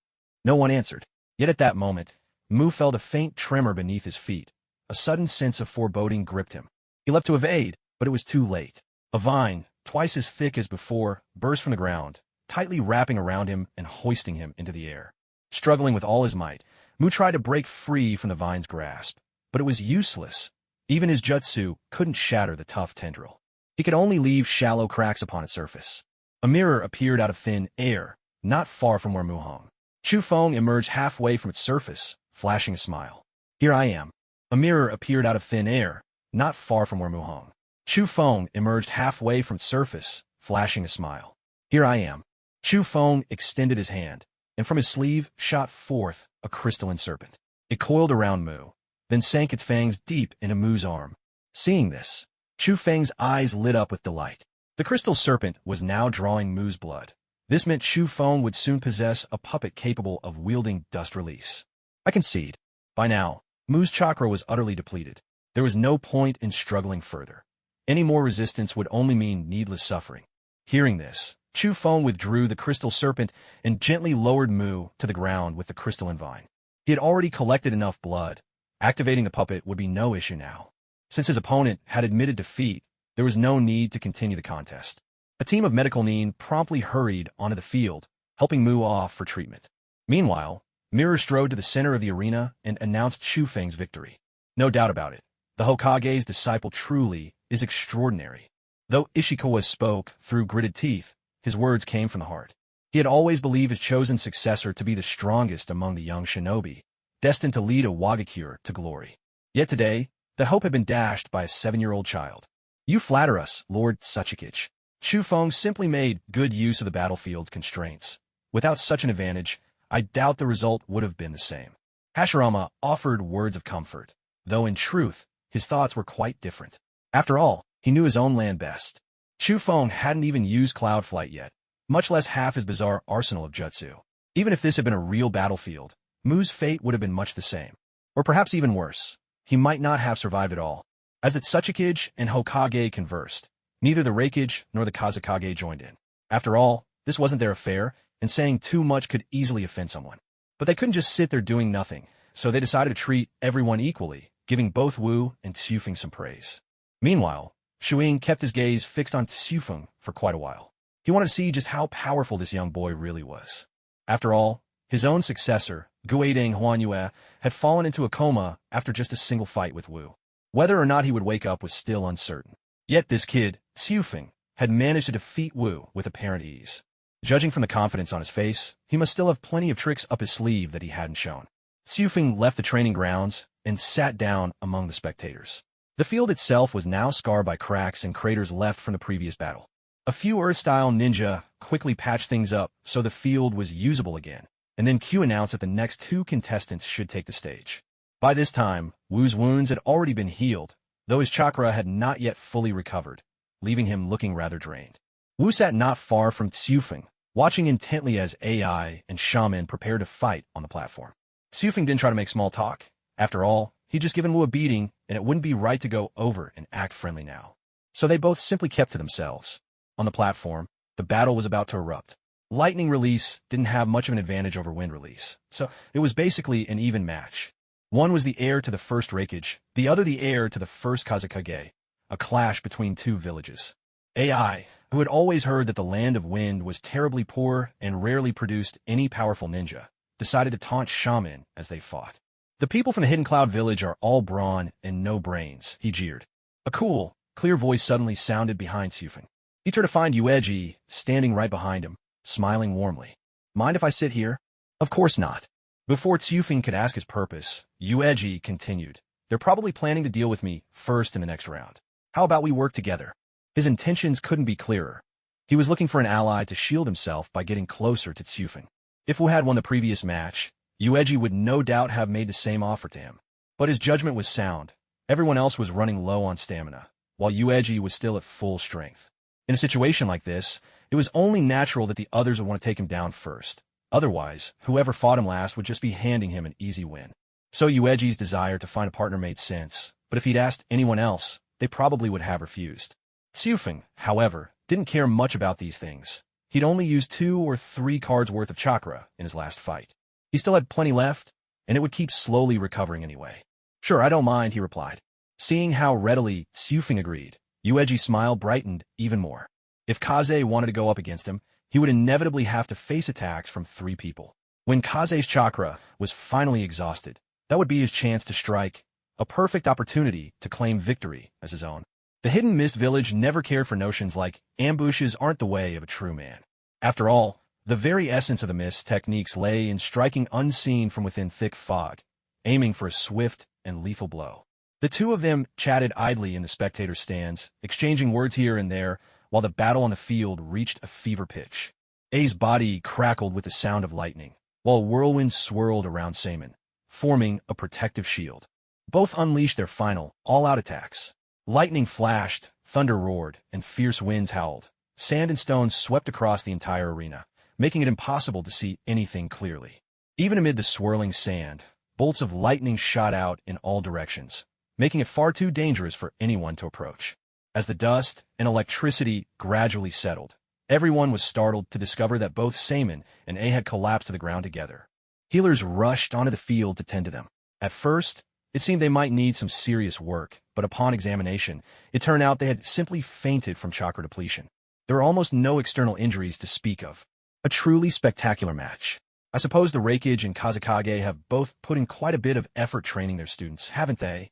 No one answered. Yet at that moment, Mu felt a faint tremor beneath his feet. A sudden sense of foreboding gripped him. He leapt to evade, but it was too late. A vine, twice as thick as before, burst from the ground, tightly wrapping around him and hoisting him into the air. Struggling with all his might, Mu tried to break free from the vine's grasp, but it was useless. Even his jutsu couldn't shatter the tough tendril. He could only leave shallow cracks upon its surface. A mirror appeared out of thin air, not far from where Mu hung. Chu Feng emerged halfway from its surface, flashing a smile. "Here I am." A mirror appeared out of thin air, not far from where Mu hung. Chu Feng emerged halfway from its surface, flashing a smile. "Here I am." Chu Feng extended his hand, and from his sleeve shot forth a crystalline serpent. It coiled around Mu, then sank its fangs deep into Mu's arm. Seeing this, Chu Feng's eyes lit up with delight. The crystal serpent was now drawing Mu's blood. This meant Chu Feng would soon possess a puppet capable of wielding dust release. I concede. By now, Mu's chakra was utterly depleted. There was no point in struggling further. Any more resistance would only mean needless suffering. Hearing this, Chu Feng withdrew the crystal serpent and gently lowered Mu to the ground with the crystalline vine. He had already collected enough blood. Activating the puppet would be no issue now. Since his opponent had admitted defeat, there was no need to continue the contest. A team of medical nin promptly hurried onto the field, helping Mu off for treatment. Meanwhile, Mirror strode to the center of the arena and announced Chu Feng's victory. No doubt about it, the Hokage's disciple truly is extraordinary. Though Ishikawa spoke through gritted teeth, his words came from the heart. He had always believed his chosen successor to be the strongest among the young shinobi, destined to lead Iwagakure to glory. Yet today, the hope had been dashed by a 7-year-old child. "You flatter us, Lord Tsuchikage." Chu Feng simply made good use of the battlefield's constraints. Without such an advantage, I doubt the result would have been the same. Hashirama offered words of comfort, though in truth, his thoughts were quite different. After all, he knew his own land best. Chu Feng hadn't even used cloud flight yet, much less half his bizarre arsenal of jutsu. Even if this had been a real battlefield, Mu's fate would have been much the same. Or perhaps even worse, he might not have survived at all. As the Tsuchikage and Hokage conversed, neither the Reikage nor the Kazekage joined in. After all, this wasn't their affair, and saying too much could easily offend someone. But they couldn't just sit there doing nothing, so they decided to treat everyone equally, giving both Wu and Tsufeng some praise. Meanwhile, Shuing kept his gaze fixed on Tsufeng for quite a while. He wanted to see just how powerful this young boy really was. After all, his own successor, Guideng Huanyue, had fallen into a coma after just a single fight with Wu. Whether or not he would wake up was still uncertain. Yet this kid, Tsufeng, had managed to defeat Wu with apparent ease. Judging from the confidence on his face, he must still have plenty of tricks up his sleeve that he hadn't shown. Tsufeng left the training grounds and sat down among the spectators. The field itself was now scarred by cracks and craters left from the previous battle. A few Earth-style ninja quickly patched things up so the field was usable again, and then Q announced that the next 2 contestants should take the stage. By this time, Wu's wounds had already been healed, though his chakra had not yet fully recovered, leaving him looking rather drained. Wu sat not far from Xufeng, watching intently as AI and shaman prepared to fight on the platform. Xufeng didn't try to make small talk. After all, he'd just given Wu a beating, and it wouldn't be right to go over and act friendly now. So they both simply kept to themselves. On the platform, the battle was about to erupt. Lightning release didn't have much of an advantage over wind release, so it was basically an even match. One was the heir to the first Reikage, the other the heir to the first Kazekage, a clash between 2 villages. AI, who had always heard that the land of wind was terribly poor and rarely produced any powerful ninja, decided to taunt shaman as they fought. The people from the Hidden Cloud village are all brawn and no brains, he jeered. A cool, clear voice suddenly sounded behind Xufeng. He turned to find Yueji standing right behind him, smiling warmly. Mind if I sit here? Of course not. Before Xufeng could ask his purpose, Yueji continued. They're probably planning to deal with me first in the next round. How about we work together? His intentions couldn't be clearer. He was looking for an ally to shield himself by getting closer to Xufeng. If Wu had won the previous match, Yueji would no doubt have made the same offer to him. But his judgment was sound. Everyone else was running low on stamina, while Yueji was still at full strength. In a situation like this, it was only natural that the others would want to take him down first. Otherwise, whoever fought him last would just be handing him an easy win. So Yueji's desire to find a partner made sense, but if he'd asked anyone else, they probably would have refused. Xufeng, however, didn't care much about these things. He'd only used 2 or 3 cards worth of chakra in his last fight. He still had plenty left, and it would keep slowly recovering anyway. Sure, I don't mind, he replied. Seeing how readily Xufeng agreed, Yueji's smile brightened even more. If Kaze wanted to go up against him, he would inevitably have to face attacks from 3 people. When Kaze's chakra was finally exhausted, that would be his chance to strike, a perfect opportunity to claim victory as his own. The Hidden Mist village never cared for notions like ambushes aren't the way of a true man. After all, the very essence of the mist's techniques lay in striking unseen from within thick fog, aiming for a swift and lethal blow. The 2 of them chatted idly in the spectator stands, exchanging words here and there, while the battle on the field reached a fever pitch. A's body crackled with the sound of lightning, while whirlwinds swirled around Saman, forming a protective shield. Both unleashed their final, all-out attacks. Lightning flashed, thunder roared, and fierce winds howled. Sand and stones swept across the entire arena, making it impossible to see anything clearly. Even amid the swirling sand, bolts of lightning shot out in all directions, making it far too dangerous for anyone to approach. As the dust and electricity gradually settled, everyone was startled to discover that both Saman and A had collapsed to the ground together. Healers rushed onto the field to tend to them. At first, it seemed they might need some serious work, but upon examination, it turned out they had simply fainted from chakra depletion. There were almost no external injuries to speak of. A truly spectacular match. I suppose the Reikage and Kazekage have both put in quite a bit of effort training their students, haven't they?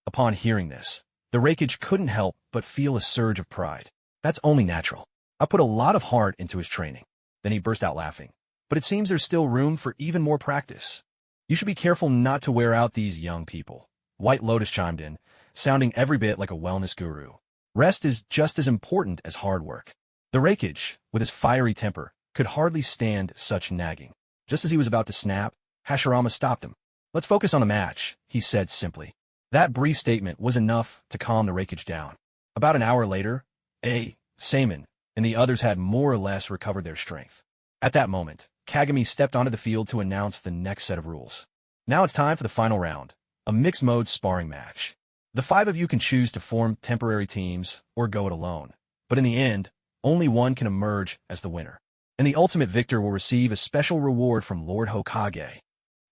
Upon hearing this, the Reikage couldn't help but feel a surge of pride. That's only natural. I put a lot of heart into his training. Then he burst out laughing. But it seems there's still room for even more practice. You should be careful not to wear out these young people. White Lotus chimed in, sounding every bit like a wellness guru. Rest is just as important as hard work. The Reikage, with his fiery temper, could hardly stand such nagging. Just as he was about to snap, Hashirama stopped him. Let's focus on the match, he said simply. That brief statement was enough to calm the Reikage down. About an hour later, A, Saman, and the others had more or less recovered their strength. At that moment, Kagami stepped onto the field to announce the next set of rules. Now it's time for the final round, a mixed-mode sparring match. The 5 of you can choose to form temporary teams or go it alone. But in the end, only one can emerge as the winner. And the ultimate victor will receive a special reward from Lord Hokage.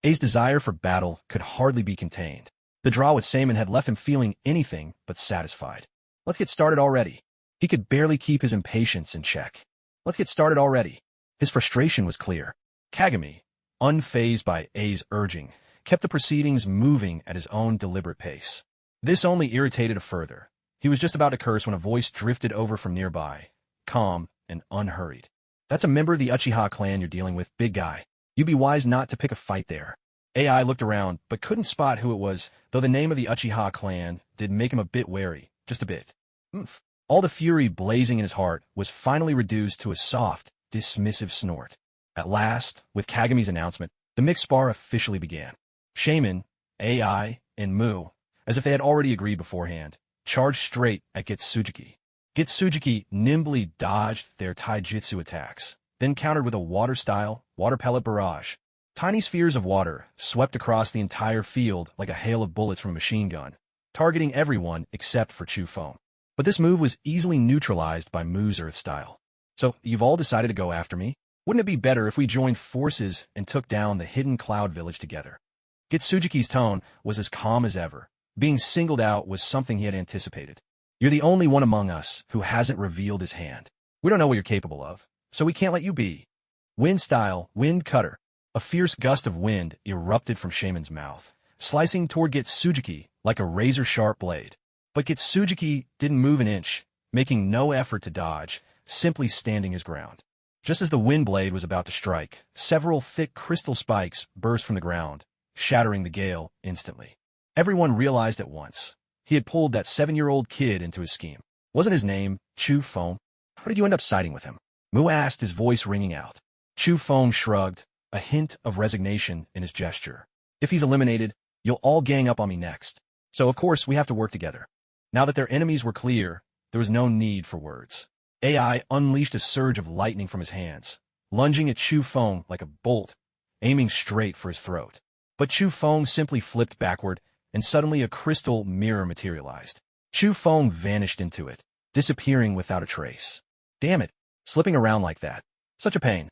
A's desire for battle could hardly be contained. The draw with Saman had left him feeling anything but satisfied. Let's get started already. He could barely keep his impatience in check. Let's get started already. His frustration was clear. Kagami, unfazed by A's urging, kept the proceedings moving at his own deliberate pace. This only irritated him further. He was just about to curse when a voice drifted over from nearby, calm and unhurried. That's a member of the Uchiha clan you're dealing with, big guy. You'd be wise not to pick a fight there. AI looked around, but couldn't spot who it was, though the name of the Uchiha clan did make him a bit wary, just a bit. Oomph. All the fury blazing in his heart was finally reduced to a soft, dismissive snort. At last, with Kagami's announcement, the mixed spar officially began. Shaman, AI, and Mu, as if they had already agreed beforehand, charged straight at Getsujuki. Getsujuki nimbly dodged their taijutsu attacks, then countered with a water-style, water pellet barrage. Tiny spheres of water swept across the entire field like a hail of bullets from a machine gun, targeting everyone except for Chu Feng. But this move was easily neutralized by Mu's Earth style. So, you've all decided to go after me? Wouldn't it be better if we joined forces and took down the hidden cloud village together? Getsujuki's tone was as calm as ever. Being singled out was something he had anticipated. You're the only one among us who hasn't revealed his hand. We don't know what you're capable of, so we can't let you be. Wind style, wind cutter. A fierce gust of wind erupted from Shaman's mouth, slicing toward Getsujuki like a razor-sharp blade. But Getsujuki didn't move an inch, making no effort to dodge, simply standing his ground. Just as the wind blade was about to strike, several thick crystal spikes burst from the ground, shattering the gale instantly. Everyone realized at once. He had pulled that 7-year-old kid into his scheme. Wasn't his name Chu Feng? How did you end up siding with him? Mu asked, his voice ringing out. Chu Feng shrugged, a hint of resignation in his gesture. If he's eliminated, you'll all gang up on me next. So of course we have to work together. Now that their enemies were clear, there was no need for words. AI unleashed a surge of lightning from his hands, lunging at Chu Feng like a bolt, aiming straight for his throat. But Chu Feng simply flipped backward, and suddenly a crystal mirror materialized. Chu Feng vanished into it, disappearing without a trace. Damn it, slipping around like that. Such a pain.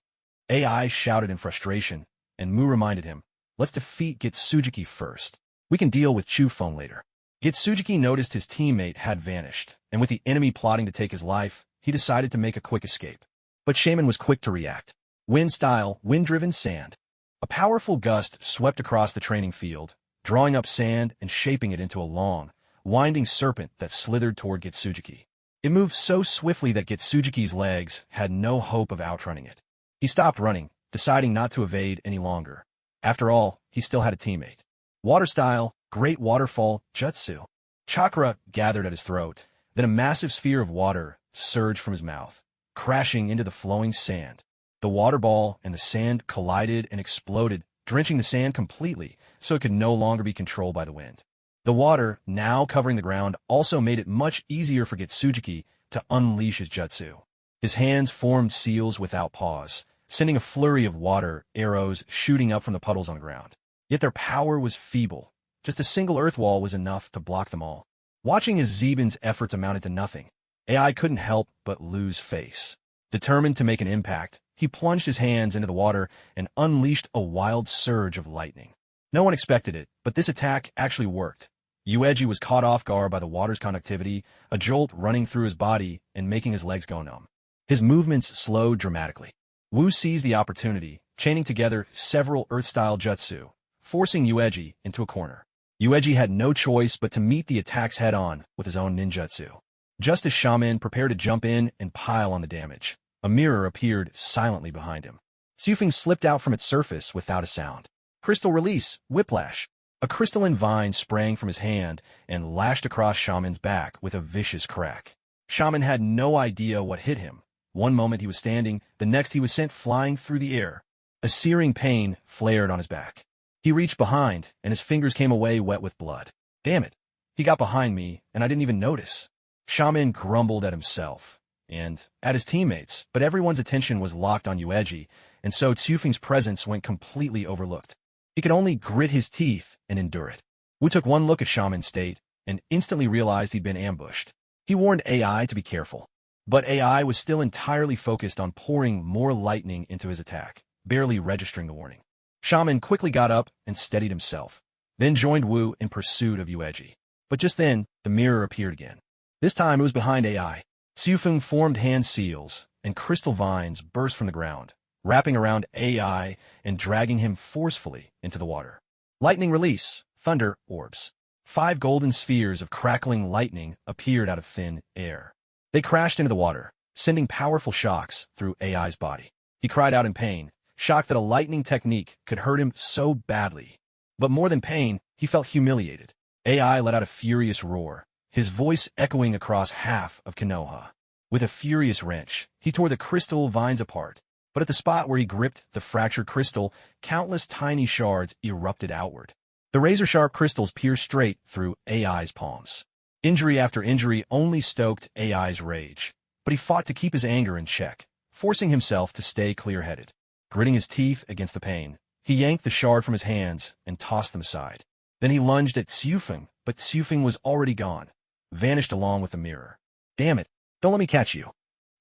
AI shouted in frustration, and Mu reminded him, let's defeat Getsujuki first. We can deal with Chu Feng later. Getsujuki noticed his teammate had vanished, and with the enemy plotting to take his life, he decided to make a quick escape. But Shaman was quick to react. Wind style, wind-driven sand. A powerful gust swept across the training field, drawing up sand and shaping it into a long, winding serpent that slithered toward Getsujuki. It moved so swiftly that Getsujuki's legs had no hope of outrunning it. He stopped running, deciding not to evade any longer. After all, he still had a teammate. Water style, great waterfall, jutsu. Chakra gathered at his throat, then a massive sphere of water surged from his mouth, crashing into the flowing sand. The water ball and the sand collided and exploded, drenching the sand completely, so it could no longer be controlled by the wind. The water, now covering the ground, also made it much easier for Getsujuki to unleash his jutsu. His hands formed seals without pause, sending a flurry of water arrows shooting up from the puddles on the ground. Yet their power was feeble. Just a single earth wall was enough to block them all. Watching as Zebin's efforts amounted to nothing, AI couldn't help but lose face. Determined to make an impact, he plunged his hands into the water and unleashed a wild surge of lightning. No one expected it, but this attack actually worked. Yueji was caught off guard by the water's conductivity, a jolt running through his body and making his legs go numb. His movements slowed dramatically. Wu seized the opportunity, chaining together several earth-style jutsu, forcing Yueji into a corner. Yueji had no choice but to meet the attacks head-on with his own ninjutsu. Just as Shaman prepared to jump in and pile on the damage, a mirror appeared silently behind him. Xufeng slipped out from its surface without a sound. Crystal release, whiplash. A crystalline vine sprang from his hand and lashed across Shaman's back with a vicious crack. Shaman had no idea what hit him. One moment he was standing, the next he was sent flying through the air. A searing pain flared on his back. He reached behind, and his fingers came away wet with blood. Damn it. He got behind me, and I didn't even notice. Shaman grumbled at himself, and at his teammates, but everyone's attention was locked on Yueji, and so Xufeng's presence went completely overlooked. He could only grit his teeth and endure it. Wu took one look at Shaman's state, and instantly realized he'd been ambushed. He warned AI to be careful. But AI was still entirely focused on pouring more lightning into his attack, barely registering the warning. Shaman quickly got up and steadied himself, then joined Wu in pursuit of Yueji. But just then, the mirror appeared again. This time it was behind AI. Xufeng formed hand seals, and crystal vines burst from the ground, wrapping around AI and dragging him forcefully into the water. Lightning release, thunder orbs. 5 golden spheres of crackling lightning appeared out of thin air. They crashed into the water, sending powerful shocks through AI's body. He cried out in pain, shocked that a lightning technique could hurt him so badly. But more than pain, he felt humiliated. AI let out a furious roar, his voice echoing across half of Konoha. With a furious wrench, he tore the crystal vines apart, but at the spot where he gripped the fractured crystal, countless tiny shards erupted outward. The razor-sharp crystals pierced straight through AI's palms. Injury after injury only stoked AI's rage, but he fought to keep his anger in check, forcing himself to stay clear-headed. Gritting his teeth against the pain, he yanked the shard from his hands and tossed them aside. Then he lunged at Tsufeng, but Tsufeng was already gone, vanished along with the mirror. Damn it, don't let me catch you.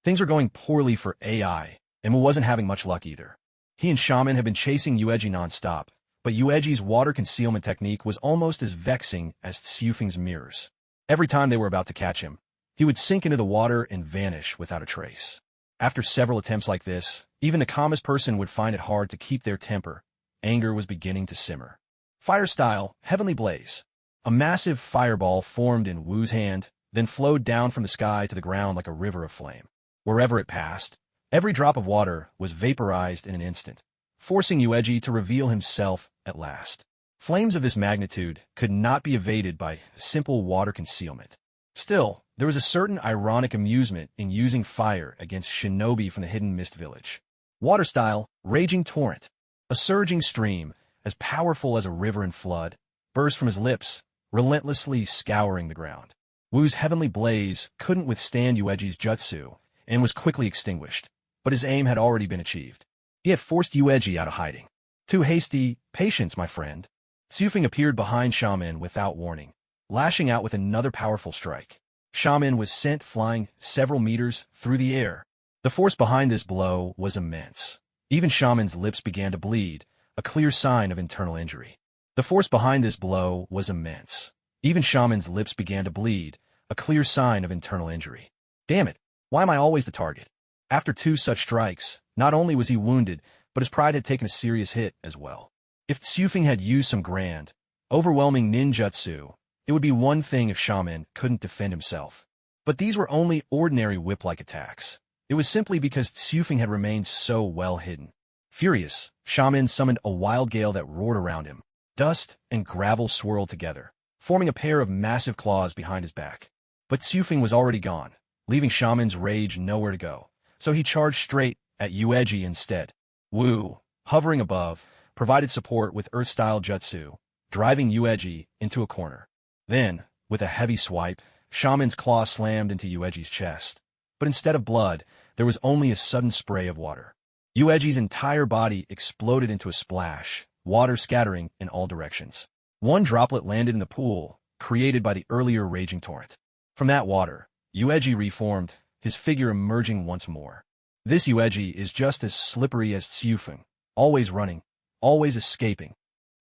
Things were going poorly for AI, and Mu wasn't having much luck either. He and Shaman had been chasing Yueji non-stop, but Yueji's water concealment technique was almost as vexing as Tsufeng's mirrors. Every time they were about to catch him, he would sink into the water and vanish without a trace. After several attempts like this, even the calmest person would find it hard to keep their temper. Anger was beginning to simmer. Fire style, Heavenly Blaze. A massive fireball formed in Wu's hand, then flowed down from the sky to the ground like a river of flame. Wherever it passed, every drop of water was vaporized in an instant, forcing Yueji to reveal himself at last. Flames of this magnitude could not be evaded by simple water concealment. Still, there was a certain ironic amusement in using fire against Shinobi from the Hidden Mist Village. Water style, Raging Torrent. A surging stream, as powerful as a river in flood, burst from his lips, relentlessly scouring the ground. Wu's Heavenly Blaze couldn't withstand Yueji's jutsu, and was quickly extinguished, but his aim had already been achieved. He had forced Yueji out of hiding. Too hasty, patience, my friend. Tsufeng appeared behind Shaman without warning, lashing out with another powerful strike. Shaman was sent flying several meters through the air. The force behind this blow was immense. Even Shaman's lips began to bleed, a clear sign of internal injury. The force behind this blow was immense. Even Shaman's lips began to bleed, a clear sign of internal injury. Damn it, why am I always the target? After two such strikes, not only was he wounded, but his pride had taken a serious hit as well. If Tsufeng had used some grand, overwhelming ninjutsu, it would be one thing if Shaman couldn't defend himself. But these were only ordinary whip-like attacks. It was simply because Tsufeng had remained so well hidden. Furious, Shaman summoned a wild gale that roared around him. Dust and gravel swirled together, forming a pair of massive claws behind his back. But Tsufeng was already gone, leaving Shaman's rage nowhere to go, so he charged straight at Yueji instead. Wu, hovering above, provided support with Earth-style jutsu, driving Yueji into a corner. Then, with a heavy swipe, Shaman's claw slammed into Yueji's chest. But instead of blood, there was only a sudden spray of water. Yueji's entire body exploded into a splash, water scattering in all directions. One droplet landed in the pool, created by the earlier raging torrent. From that water, Yueji reformed, his figure emerging once more. This Yueji is just as slippery as Tsufeng, always running, always escaping.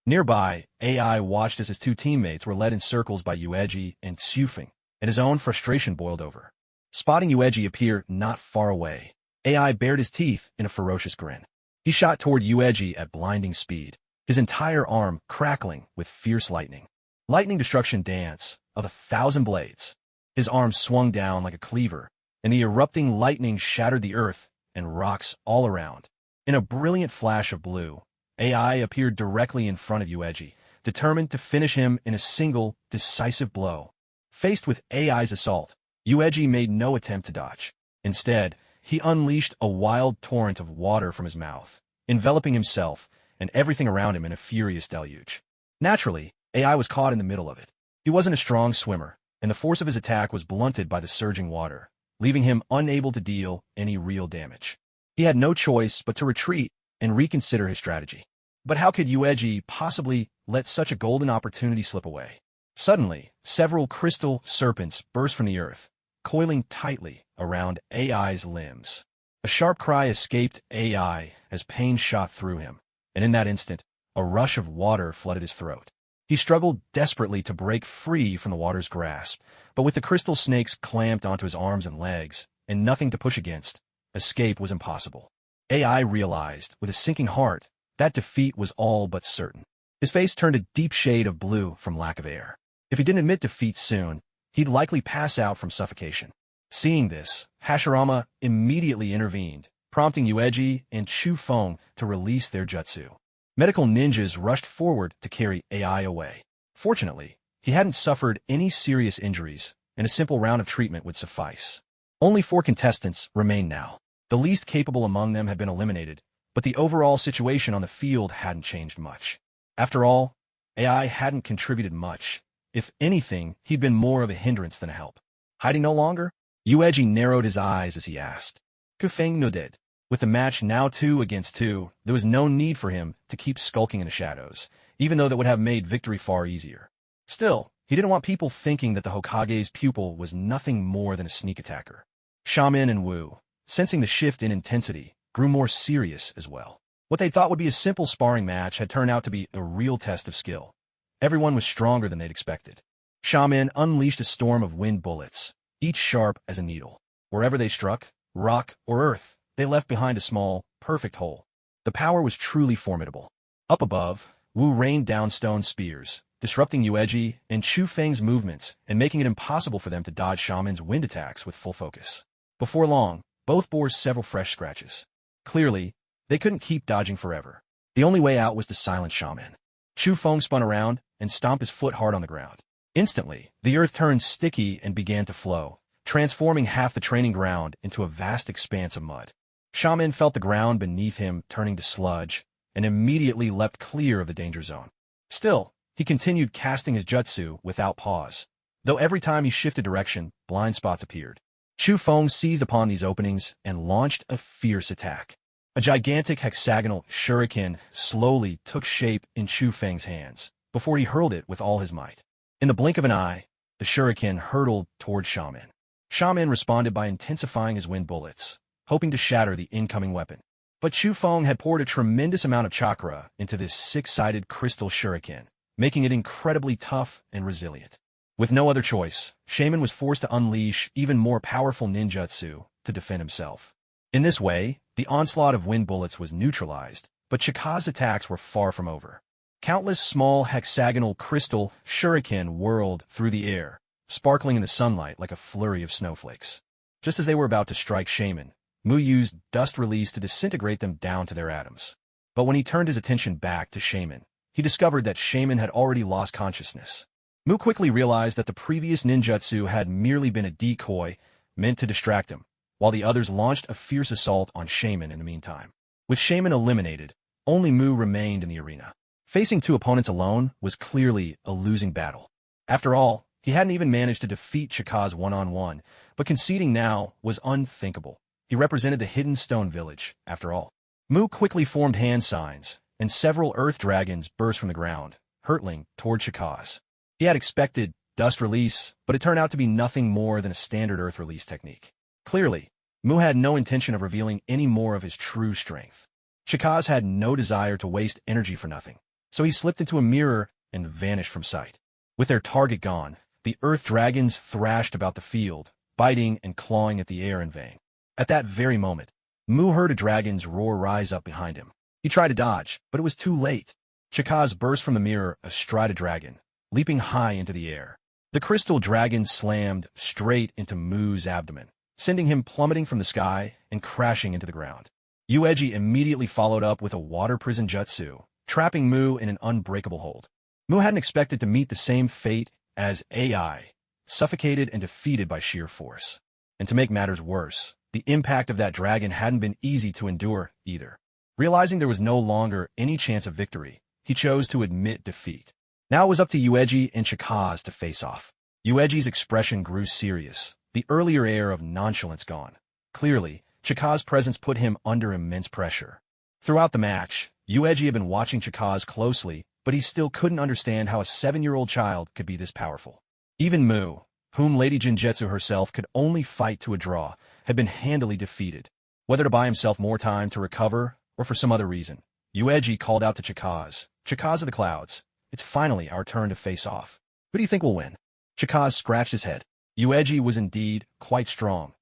Nearby, AI watched as his two teammates were led in circles by Yueji and Tsufeng, and his own frustration boiled over. Spotting Yueji appear not far away, AI bared his teeth in a ferocious grin. He shot toward Yueji at blinding speed, his entire arm crackling with fierce lightning. Lightning destruction dance of 1,000 blades. His arm swung down like a cleaver, and the erupting lightning shattered the earth and rocks all around. In a brilliant flash of blue, AI appeared directly in front of Yueji, determined to finish him in a single, decisive blow. Faced with AI's assault, Yueji made no attempt to dodge. Instead, he unleashed a wild torrent of water from his mouth, enveloping himself and everything around him in a furious deluge. Naturally, AI was caught in the middle of it. He wasn't a strong swimmer, and the force of his attack was blunted by the surging water, leaving him unable to deal any real damage. He had no choice but to retreat and reconsider his strategy. But how could Yueji possibly let such a golden opportunity slip away? Suddenly, several crystal serpents burst from the earth, coiling tightly around AI's limbs. A sharp cry escaped AI as pain shot through him, and in that instant, a rush of water flooded his throat. He struggled desperately to break free from the water's grasp, but with the crystal snakes clamped onto his arms and legs, and nothing to push against, escape was impossible. AI realized, with a sinking heart, that defeat was all but certain. His face turned a deep shade of blue from lack of air. If he didn't admit defeat soon, he'd likely pass out from suffocation. Seeing this, Hashirama immediately intervened, prompting Yueji and Chufeng to release their jutsu. Medical ninjas rushed forward to carry AI away. Fortunately, He hadn't suffered any serious injuries, and a simple round of treatment would suffice. Only 4 contestants remained now. The least capable among them had been eliminated, but the overall situation on the field hadn't changed much. After all, AI hadn't contributed much. If anything, he'd been more of a hindrance than a help. Hiding no longer? Yueji narrowed his eyes as he asked. Kufeng nodded. With the match now 2 against 2, there was no need for him to keep skulking in the shadows, even though that would have made victory far easier. Still, he didn't want people thinking that the Hokage's pupil was nothing more than a sneak attacker. Shaman and Wu, sensing the shift in intensity, grew more serious as well. What they thought would be a simple sparring match had turned out to be a real test of skill. Everyone was stronger than they'd expected. Shaman unleashed a storm of wind bullets, each sharp as a needle. Wherever they struck, rock or earth, they left behind a small, perfect hole. The power was truly formidable. Up above, Wu rained down stone spears, disrupting Yueji and Chu Feng's movements and making it impossible for them to dodge Shaman's wind attacks with full focus. Before long, both bore several fresh scratches. Clearly, they couldn't keep dodging forever. The only way out was to silence Shaman. Chu Feng spun around and stomped his foot hard on the ground. Instantly, the earth turned sticky and began to flow, transforming half the training ground into a vast expanse of mud. Shaman felt the ground beneath him turning to sludge and immediately leapt clear of the danger zone. Still, he continued casting his jutsu without pause, though every time he shifted direction, blind spots appeared. Chu Feng seized upon these openings and launched a fierce attack. A gigantic hexagonal shuriken slowly took shape in Chu Feng's hands, before he hurled it with all his might. In the blink of an eye, the shuriken hurtled toward Shaman. Shaman responded by intensifying his wind bullets, hoping to shatter the incoming weapon. But Chu Feng had poured a tremendous amount of chakra into this 6-sided crystal shuriken, making it incredibly tough and resilient. With no other choice, Shaman was forced to unleash even more powerful ninjutsu to defend himself. In this way, the onslaught of wind bullets was neutralized, but Chika's attacks were far from over. Countless small hexagonal crystal shuriken whirled through the air, sparkling in the sunlight like a flurry of snowflakes. Just as they were about to strike Shaman, Mu used dust release to disintegrate them down to their atoms. But when he turned his attention back to Shaman, he discovered that Shaman had already lost consciousness. Mu quickly realized that the previous ninjutsu had merely been a decoy meant to distract him, while the others launched a fierce assault on Shaman in the meantime. With Shaman eliminated, only Mu remained in the arena. Facing 2 opponents alone was clearly a losing battle. After all, he hadn't even managed to defeat Chika's one-on-one, but conceding now was unthinkable. He represented the Hidden Stone Village, after all. Mu quickly formed hand signs, and several earth dragons burst from the ground, hurtling toward Chika's. He had expected dust release, but it turned out to be nothing more than a standard earth release technique. Clearly, Mu had no intention of revealing any more of his true strength. Chika's had no desire to waste energy for nothing, so he slipped into a mirror and vanished from sight. With their target gone, the earth dragons thrashed about the field, biting and clawing at the air in vain. At that very moment, Mu heard a dragon's roar rise up behind him. He tried to dodge, but it was too late. Chika's burst from the mirror astride a dragon, leaping high into the air. The crystal dragon slammed straight into Mu's abdomen, sending him plummeting from the sky and crashing into the ground. Yueji immediately followed up with a water prison jutsu, trapping Mu in an unbreakable hold. Mu hadn't expected to meet the same fate as AI, suffocated and defeated by sheer force. And to make matters worse, the impact of that dragon hadn't been easy to endure either. Realizing there was no longer any chance of victory, he chose to admit defeat. Now it was up to Yueji and Chika's to face off. Yueji's expression grew serious, the earlier air of nonchalance gone. Clearly, Chika's presence put him under immense pressure. Throughout the match, Yueji had been watching Chika's closely, but he still couldn't understand how a 7-year-old child could be this powerful. Even Mu, whom Lady Jinjetsu herself could only fight to a draw, had been handily defeated. Whether to buy himself more time to recover or for some other reason, Yueji called out to Chika's. Chika's of the clouds, it's finally our turn to face off. Who do you think will win? Chika's scratched his head. Yueji was indeed quite strong,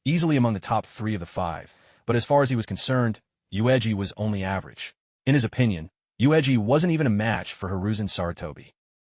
easily among the top 3 of the 5, but as far as he was concerned, Yueji was only average. In his opinion, Yueji wasn't even a match for Hiruzen Sarutobi.